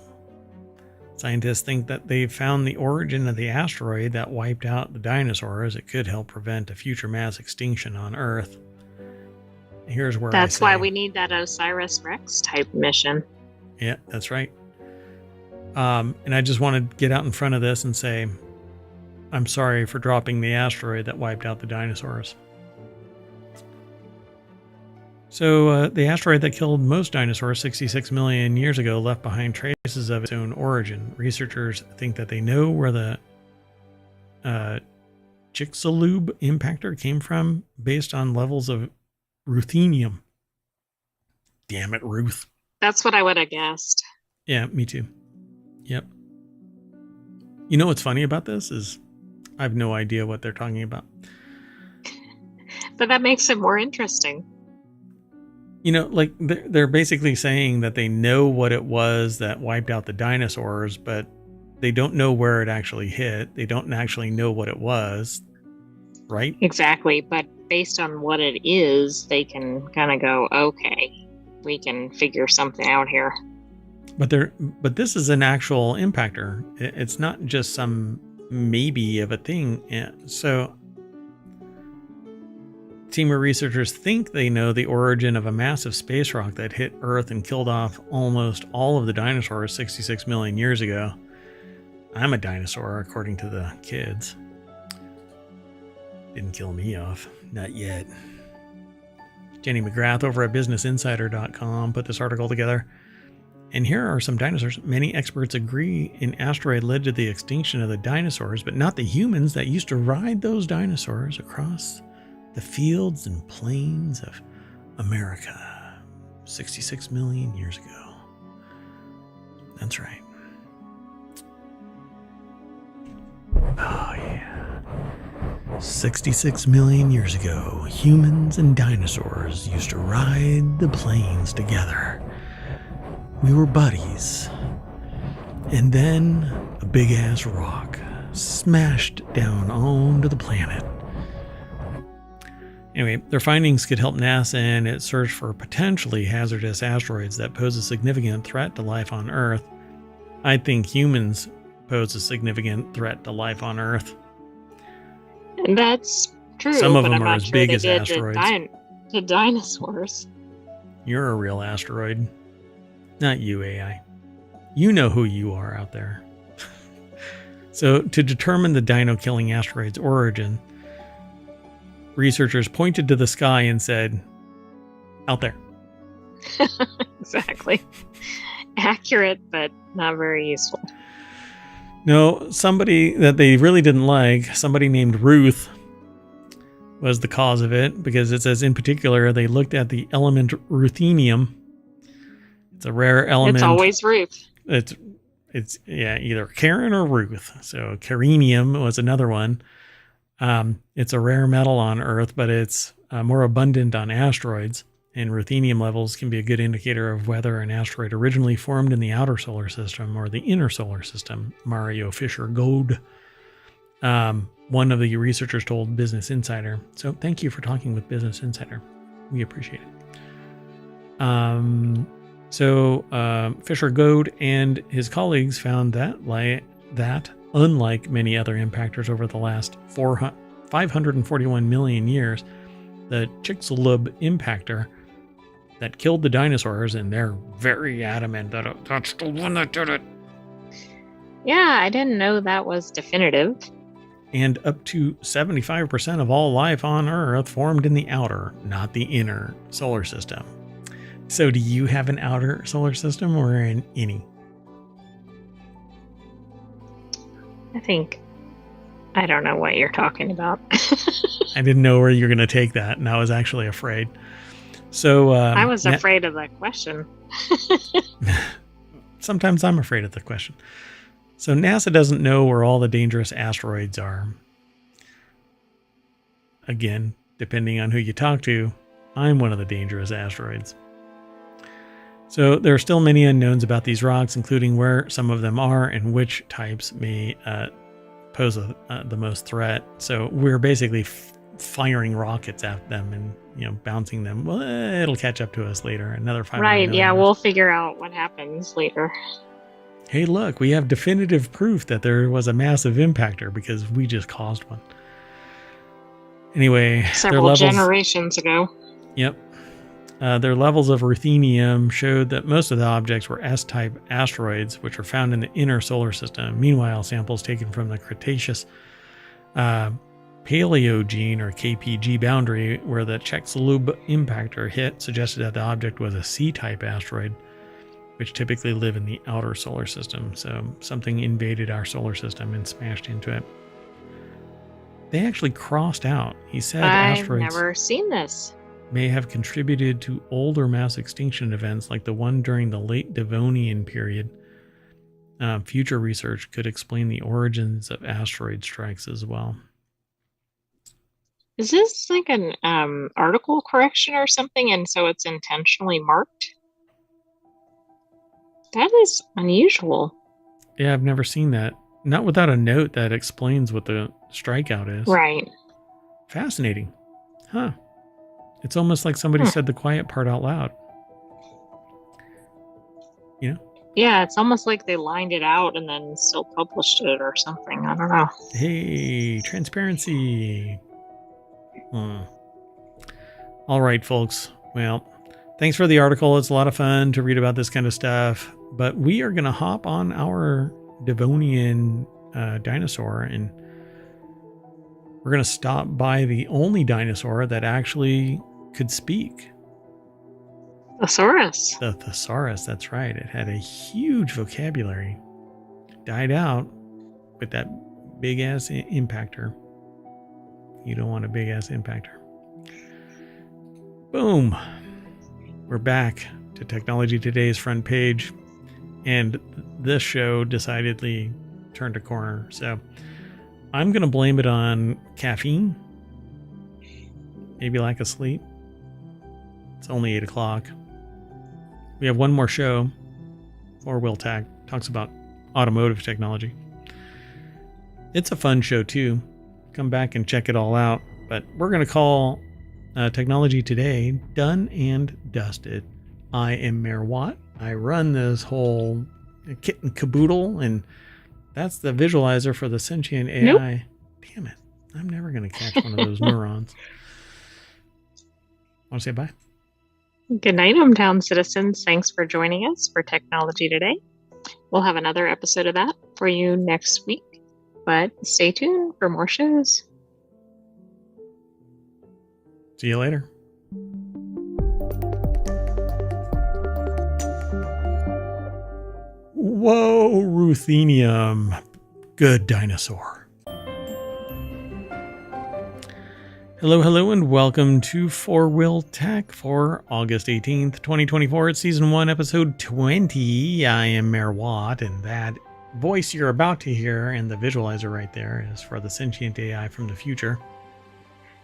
Scientists think that they've found the origin of the asteroid that wiped out the dinosaurs. It could help prevent a future mass extinction on Earth. Here's where That's why we need that OSIRIS-REx type mission. Yeah, that's right. And I just want to get out in front of this and say, I'm sorry for dropping the asteroid that wiped out the dinosaurs. So the asteroid that killed most dinosaurs 66 million years ago left behind traces of its own origin. Researchers think that they know where the Chicxulub impactor came from based on levels of ruthenium. Damn it, Ruth. That's what I would have guessed. Yeah, me too. Yep. You know what's funny about this is I have no idea what they're talking about. But that makes it more interesting. Like they're basically saying that they know what it was that wiped out the dinosaurs, but they don't know where it actually hit. They don't actually know what it was, right? Exactly. But based on what it is, they can kind of go, okay, we can figure something out here. But this is an actual impactor. It's not just some maybe of a thing. So team of researchers think they know the origin of a massive space rock that hit Earth and killed off almost all of the dinosaurs 66 million years ago. I'm a dinosaur, according to the kids. Didn't kill me off. Not yet. Jenny McGrath over at BusinessInsider.com put this article together. And here are some dinosaurs. Many experts agree an asteroid led to the extinction of the dinosaurs, but not the humans that used to ride those dinosaurs across the fields and plains of America 66 million years ago. That's right. Oh, yeah. 66 million years ago, humans and dinosaurs used to ride the plains together. We were buddies. And then a big-ass rock smashed down onto the planet. Anyway, their findings could help NASA in its search for potentially hazardous asteroids that pose a significant threat to life on Earth. I think humans pose a significant threat to life on Earth. And that's true. Some of but them I'm are not as sure big they as did asteroids. to dinosaurs. You're a real asteroid. Not you, AI. You know who you are out there. So, to determine the dino-killing asteroid's origin, researchers pointed to the sky and said, out there. Exactly. Accurate, but not very useful. No, somebody that they really didn't like, somebody named Ruth, was the cause of it, because it says in particular they looked at the element ruthenium. It's a rare element. It's always Ruth. It's either Karen or Ruth. So carinium was another one. It's a rare metal on Earth, but it's more abundant on asteroids. And ruthenium levels can be a good indicator of whether an asteroid originally formed in the outer solar system or the inner solar system. Mario Fisher-Gold, one of the researchers, told Business Insider. So thank you for talking with Business Insider. We appreciate it. Fisher-Gold and his colleagues found that unlike many other impactors over the last 541 million years, the Chicxulub impactor that killed the dinosaurs, and they're very adamant that that's the one that did it. Yeah, I didn't know that was definitive. And up to 75% of all life on Earth formed in the outer, not the inner solar system. So do you have an outer solar system or an innie? I don't know what you're talking about. I didn't know where you were going to take that, and I was actually afraid. So I was afraid of that question. Sometimes I'm afraid of the question. So NASA doesn't know where all the dangerous asteroids are. Again, depending on who you talk to, I'm one of the dangerous asteroids. So there are still many unknowns about these rocks, including where some of them are and which types may pose the most threat. So we're basically firing rockets at them and bouncing them. Well, it'll catch up to us later. Another 500 Right, million yeah, years. we'll figure out what happens later. Hey, look, we have definitive proof that there was a massive impactor because we just caused one. Anyway, Several generations ago. Yep. Their levels of ruthenium showed that most of the objects were S-type asteroids, which are found in the inner solar system. Meanwhile, samples taken from the Cretaceous Paleogene or KPG boundary, where the Chicxulub impactor hit, suggested that the object was a C-type asteroid, which typically live in the outer solar system. So something invaded our solar system and smashed into it. They actually crossed out. He said asteroids I've never seen this. May have contributed to older mass extinction events like the one during the late Devonian period. Future research could explain the origins of asteroid strikes as well. Is this like an article correction or something, and so it's intentionally marked? That is unusual. Yeah, I've never seen that. Not without a note that explains what the strikeout is. Right. Fascinating. Huh. It's almost like somebody said the quiet part out loud. Yeah, it's almost like they lined it out and then still published it or something. I don't know. Hey, transparency. All right, folks. Well, thanks for the article. It's a lot of fun to read about this kind of stuff. But we are going to hop on our Devonian dinosaur, and we're going to stop by the only dinosaur that actually could speak. Thesaurus. The thesaurus, that's right. It had a huge vocabulary. Died out with that big-ass impactor. You don't want a big-ass impactor. Boom. We're back to Technology Today's front page. And this show decidedly turned a corner. So I'm going to blame it on caffeine. Maybe lack of sleep. It's only 8 o'clock. We have one more show. Four-Wheel Tag talks about automotive technology. It's a fun show too. Come back and check it all out. But we're going to call Technology Today, done and dusted. I am Mayor Watt. I run this whole kit and caboodle, and that's the visualizer for the Sentient AI. Nope. Damn it. I'm never going to catch one of those neurons. Want to say bye? Good night, ohmTown citizens. Thanks for joining us for Technology Today. We'll have another episode of that for you next week, but stay tuned for more shows. See you later. Whoa, ruthenium. Good dinosaur. Hello, and welcome to Four Wheel Tech for August 18th, 2024. It's Season 1, Episode 20. I am Mayor Watt, and that voice you're about to hear and the visualizer right there is for the Sentient AI from the future.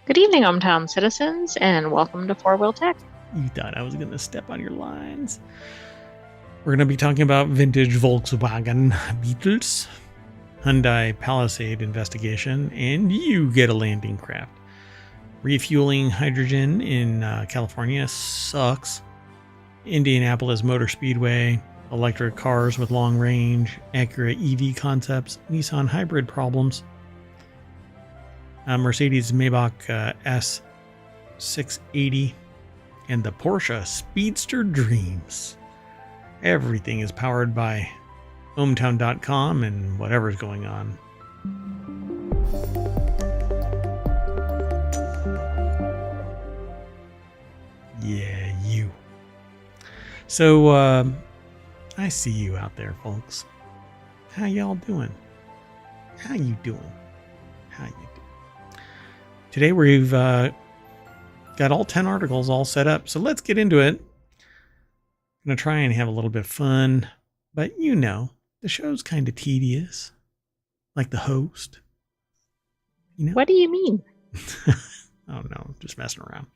Good evening, ohmTown citizens, and welcome to Four Wheel Tech. You thought I was going to step on your lines. We're going to be talking about vintage Volkswagen Beetles, Hyundai Palisade investigation, and you get a landing craft. Refueling hydrogen in California sucks. Indianapolis Motor Speedway, electric cars with long range, Acura EV concepts, Nissan hybrid problems, Mercedes Maybach S680, and the Porsche Speedster Dreams. Everything is powered by ohmTown.com and whatever's going on. Yeah, you. So, I see you out there, folks. How y'all doing? How you doing? How you doing? Today we've got all 10 articles all set up, so let's get into it. I'm going to try and have a little bit of fun, but you know, the show's kind of tedious, like the host. You know? What do you mean? Oh no, just messing around.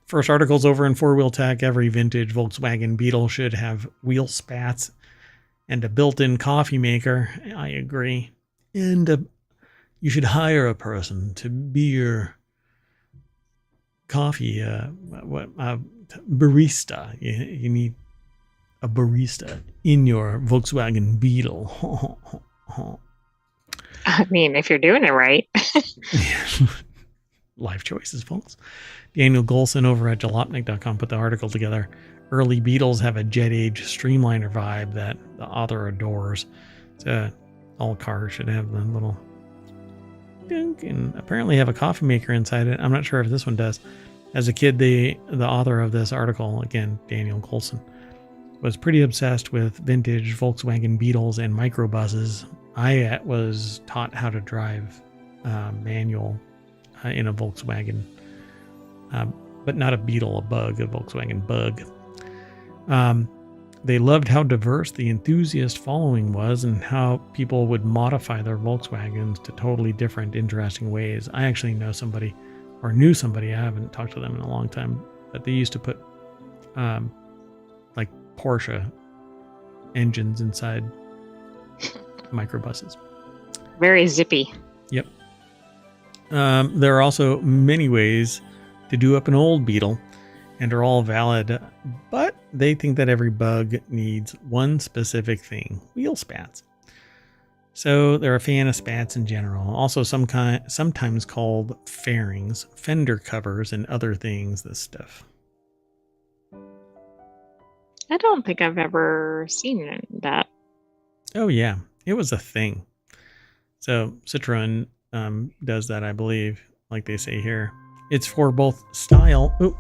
First article's over in Four Wheel Tech. Every vintage Volkswagen Beetle should have wheel spats and a built-in coffee maker. I agree. And you should hire a person to be your coffee barista. You need a barista in your Volkswagen Beetle. I mean, if you're doing it right. Life choices, folks. Daniel Golson over at jalopnik.com put the article together. Early Beetles have a jet age streamliner vibe that the author adores. So all cars should have the little dunk and apparently have a coffee maker inside it. I'm not sure if this one does. As a kid, the author of this article, again, Daniel Golson, was pretty obsessed with vintage Volkswagen Beetles and microbuses. I was taught how to drive manual in a Volkswagen, but not a Beetle, a Volkswagen Bug. They loved how diverse the enthusiast following was and how people would modify their Volkswagens to totally different, interesting ways. I actually know somebody, or knew somebody, I haven't talked to them in a long time, but they used to put like Porsche engines inside microbuses. Very zippy. Yep. There are also many ways to do up an old Beetle, and are all valid, but they think that every bug needs one specific thing: wheel spats. So they're a fan of spats in general. Also sometimes called fairings, fender covers, and other things, this stuff. I don't think I've ever seen that. Oh yeah, it was a thing. So Citroen does that, I believe, like they say here. It's for both style, and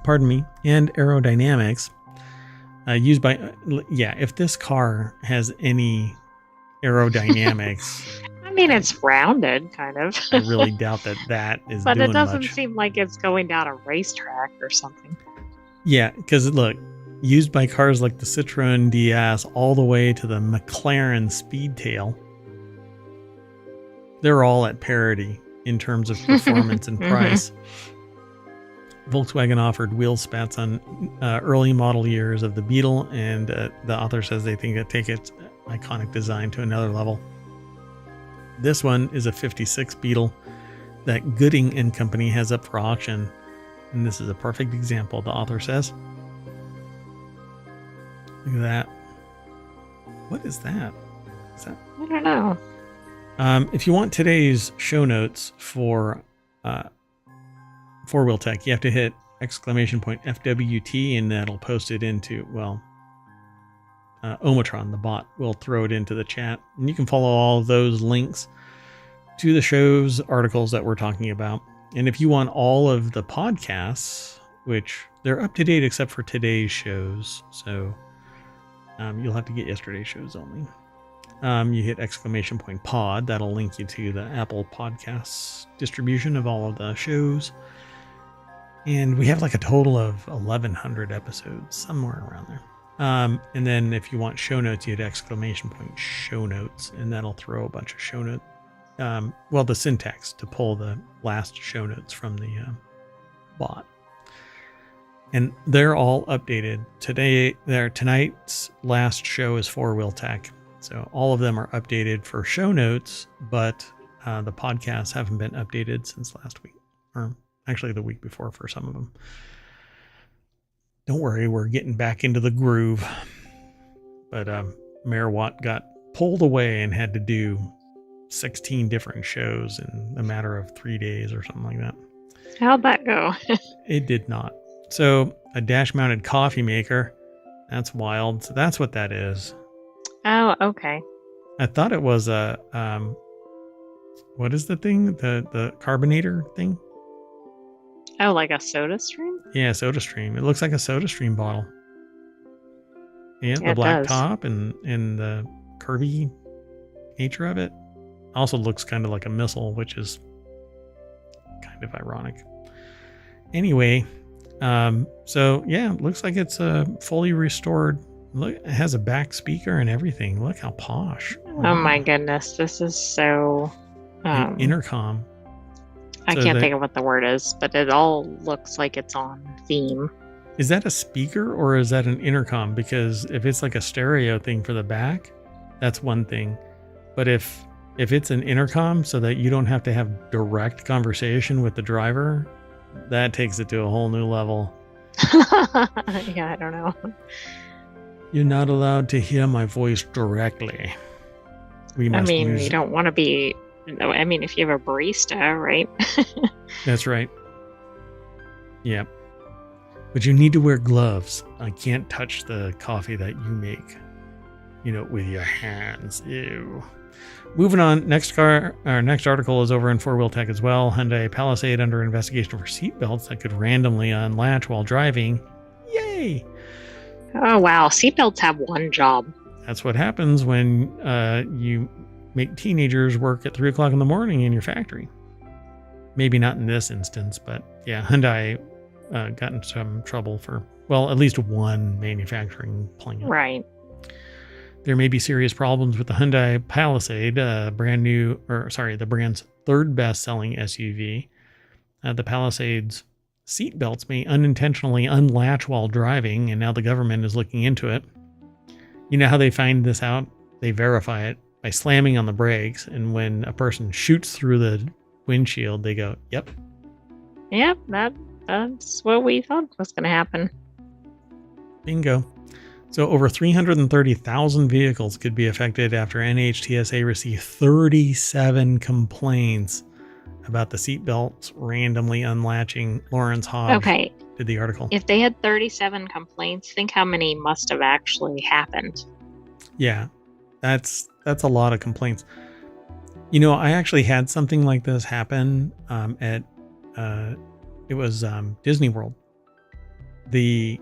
aerodynamics. Used by, if this car has any aerodynamics. I mean, it's rounded, kind of. I really doubt that is but doing it doesn't much. seem like it's going down a racetrack or something. Yeah, because look, used by cars like the Citroen DS all the way to the McLaren Speedtail. They're all at parity in terms of performance and price. Volkswagen offered wheel spats on early model years of the Beetle, and the author says they think it take its iconic design to another level. This one is a 56 Beetle that Gooding and Company has up for auction. And this is a perfect example, the author says. Look at that. What is that? Is that? I don't know. If you want today's show notes for Four Wheel Tech, you have to hit !FWT and that'll post it into, well, ohmTown, the bot, will throw it into the chat. And you can follow all of those links to the show's articles that we're talking about. And if you want all of the podcasts, which they're up to date except for today's shows, so you'll have to get yesterday's shows only. You hit !pod, that'll link you to the Apple Podcasts distribution of all of the shows. And we have like a total of 1,100 episodes, somewhere around there. And then if you want show notes, you hit !show notes, and that'll throw a bunch of show notes. Well, the syntax to pull the last show notes from the bot. And they're all updated. Tonight's last show is Four Wheel Tech. So all of them are updated for show notes, but the podcasts haven't been updated since last week, or actually the week before for some of them. Don't worry, we're getting back into the groove. But Mayor Watt got pulled away and had to do 16 different shows in a matter of 3 days or something like that. How'd that go? It did not. So a dash-mounted coffee maker, that's wild. So that's what that is. Oh, okay. I thought it was a, what is the thing? The carbonator thing? Oh, like a soda stream? Yeah, soda stream. It looks like a soda stream bottle. Yeah, the black top and the curvy nature of it. Also looks kind of like a missile, which is kind of ironic. Anyway, so yeah, it looks like it's a fully restored. Look, it has a back speaker and everything. Look how posh. Oh my goodness, this is so... An intercom. I can't think of what the word is, but it all looks like it's on theme. Is that a speaker or is that an intercom? Because if it's like a stereo thing for the back, that's one thing. But if it's an intercom so that you don't have to have direct conversation with the driver, that takes it to a whole new level. Yeah, I don't know. You're not allowed to hear my voice directly. We must you don't want to be... I mean, if you have a barista, right? That's right. Yeah. But you need to wear gloves. I can't touch the coffee that you make, with your hands. Ew. Moving on, our next article is over in Four Wheel Tech as well. Hyundai Palisade under investigation for seatbelts that could randomly unlatch while driving. Yay! Oh, wow. Seatbelts have one job. That's what happens when you make teenagers work at 3 o'clock in the morning in your factory. Maybe not in this instance, but yeah, Hyundai got in some trouble for, well, at least one manufacturing plant. Right. There may be serious problems with the Hyundai Palisade, the brand's third best-selling SUV. The Palisade's seat belts may unintentionally unlatch while driving, and now the government is looking into it. You know how they find this out? They verify it by slamming on the brakes, and when a person shoots through the windshield, they go, yep. Yep, that's what we thought was going to happen. Bingo. So over 330,000 vehicles could be affected after NHTSA received 37 complaints about the seatbelts randomly unlatching. Lawrence Hodge did the article. If they had 37 complaints, think how many must have actually happened. Yeah, that's a lot of complaints. I actually had something like this happen at Disney World. The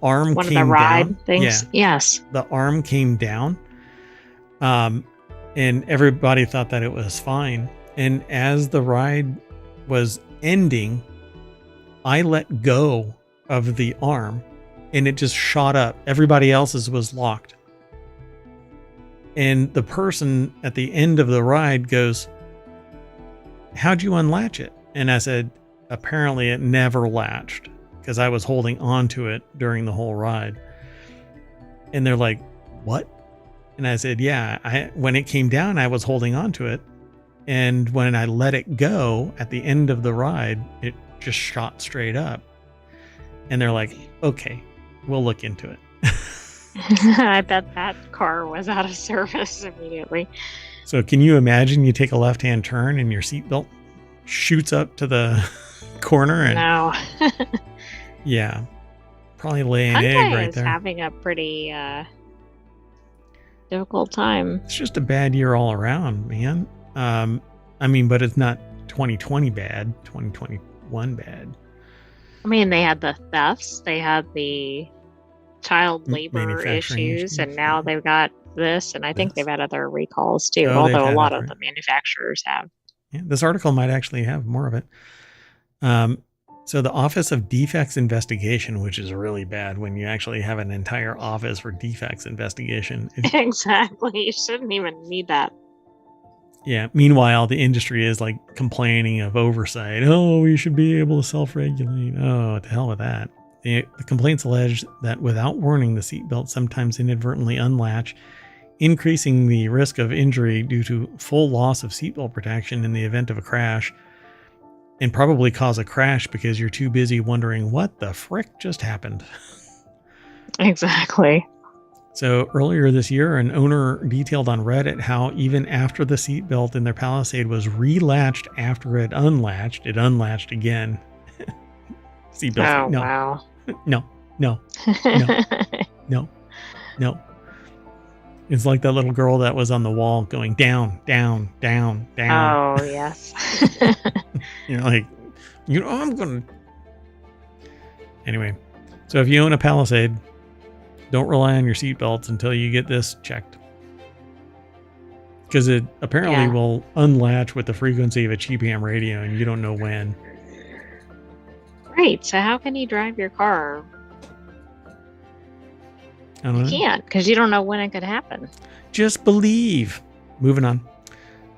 arm One came of the ride down. things. Yeah, yes. The arm came down. And everybody thought that it was fine. And as the ride was ending, I let go of the arm and it just shot up. Everybody else's was locked. And the person at the end of the ride goes, "How'd you unlatch it?" And I said, apparently it never latched because I was holding on to it during the whole ride. And they're like, "What?" And I said, "Yeah, when it came down, I was holding on to it And when I let it go at the end of the ride, it just shot straight up. And they're like, okay, we'll look into it. I bet that car was out of service immediately. So can you imagine you take a left-hand turn and your seatbelt shoots up to the corner? And No. yeah, probably lay an egg right there. Hyundai is having a pretty difficult time. It's just a bad year all around, man. I mean, but it's not 2020 bad, 2021 bad. I mean, they had the thefts, they had the child labor issues, and now they've got this, and I think they've had other recalls too, although a lot of the manufacturers have. Yeah, this article might actually have more of it. So the Office of Defects Investigation, which is really bad when you actually have an entire office for defects investigation. Exactly. You shouldn't even need that. Yeah. Meanwhile, the industry is like complaining of oversight. Oh, we should be able to self-regulate. Oh, to hell with that. The complaints allege that without warning, the seatbelt sometimes inadvertently unlatch, increasing the risk of injury due to full loss of seatbelt protection in the event of a crash, and probably cause a crash because you're too busy wondering what the frick just happened. Exactly. So earlier this year, an owner detailed on Reddit how even after the seatbelt in their Palisade was relatched after it unlatched again. Seatbelt. Oh, No. wow. No. It's like that little girl that was on the wall going down, down, down, down. Oh, yes. Like, I'm going to. Anyway, so if you own a Palisade, don't rely on your seatbelts until you get this checked. Because it apparently will unlatch with the frequency of a cheap ham radio, and you don't know when. Right. So how can you drive your car? I don't know. You can't, because you don't know when it could happen. Just believe. Moving on.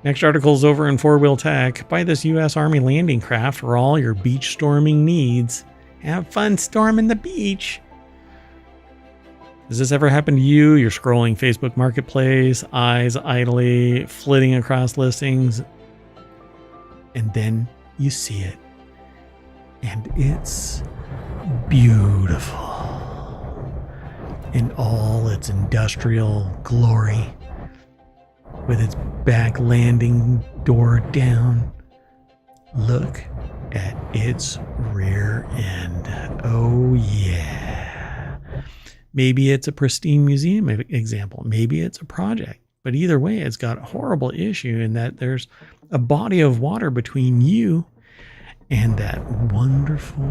Next article is over in 4-Wheel Tech. Buy this U.S. Army landing craft for all your beach storming needs. Have fun storming the beach. Has this ever happened to you? You're scrolling Facebook Marketplace, eyes idly flitting across listings, and then you see it. And it's beautiful in all its industrial glory, with its back landing door down. Look at its rear end. Oh yeah. Maybe it's a pristine museum example. Maybe it's a project. But either way, it's got a horrible issue in that there's a body of water between you and that wonderful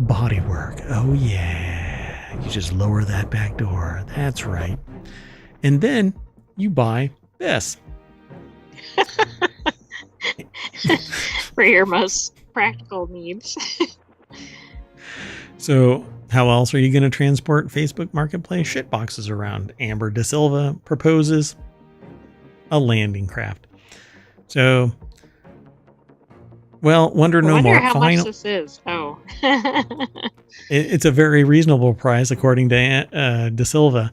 bodywork. Oh yeah. You just lower that back door. That's right. And then you buy this. For your most practical needs. So how else are you going to transport Facebook Marketplace shitboxes around? Amber De Silva proposes a landing craft. So, well, wonder no more. How much this is. Oh. It's a very reasonable price, according to De Silva.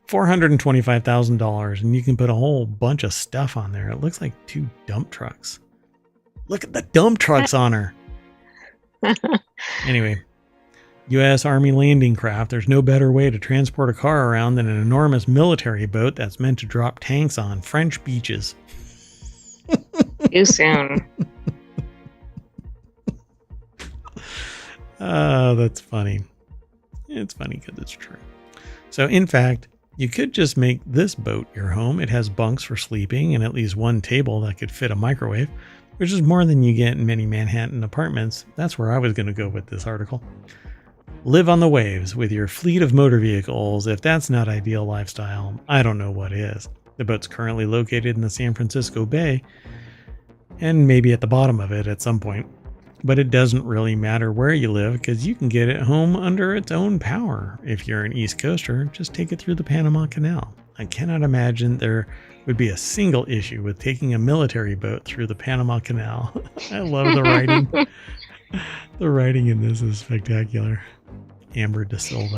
$425,000, and you can put a whole bunch of stuff on there. It looks like 2 dump trucks. Look at the dump trucks on her. Anyway, U.S. Army landing craft. There's no better way to transport a car around than an enormous military boat that's meant to drop tanks on French beaches. Too soon. Oh, that's funny. It's funny because it's true. So, in fact, you could just make this boat your home. It has bunks for sleeping and at least one table that could fit a microwave, which is more than you get in many Manhattan apartments. That's where I was going to go with this article. Live on the waves with your fleet of motor vehicles. If that's not ideal lifestyle, I don't know what is. The boat's currently located in the San Francisco Bay, and maybe at the bottom of it at some point. But it doesn't really matter where you live because you can get it home under its own power. If you're an East Coaster, just take it through the Panama Canal. I cannot imagine there would be a single issue with taking a military boat through the Panama Canal. I love the writing. The writing in this is spectacular. Amber De Silva.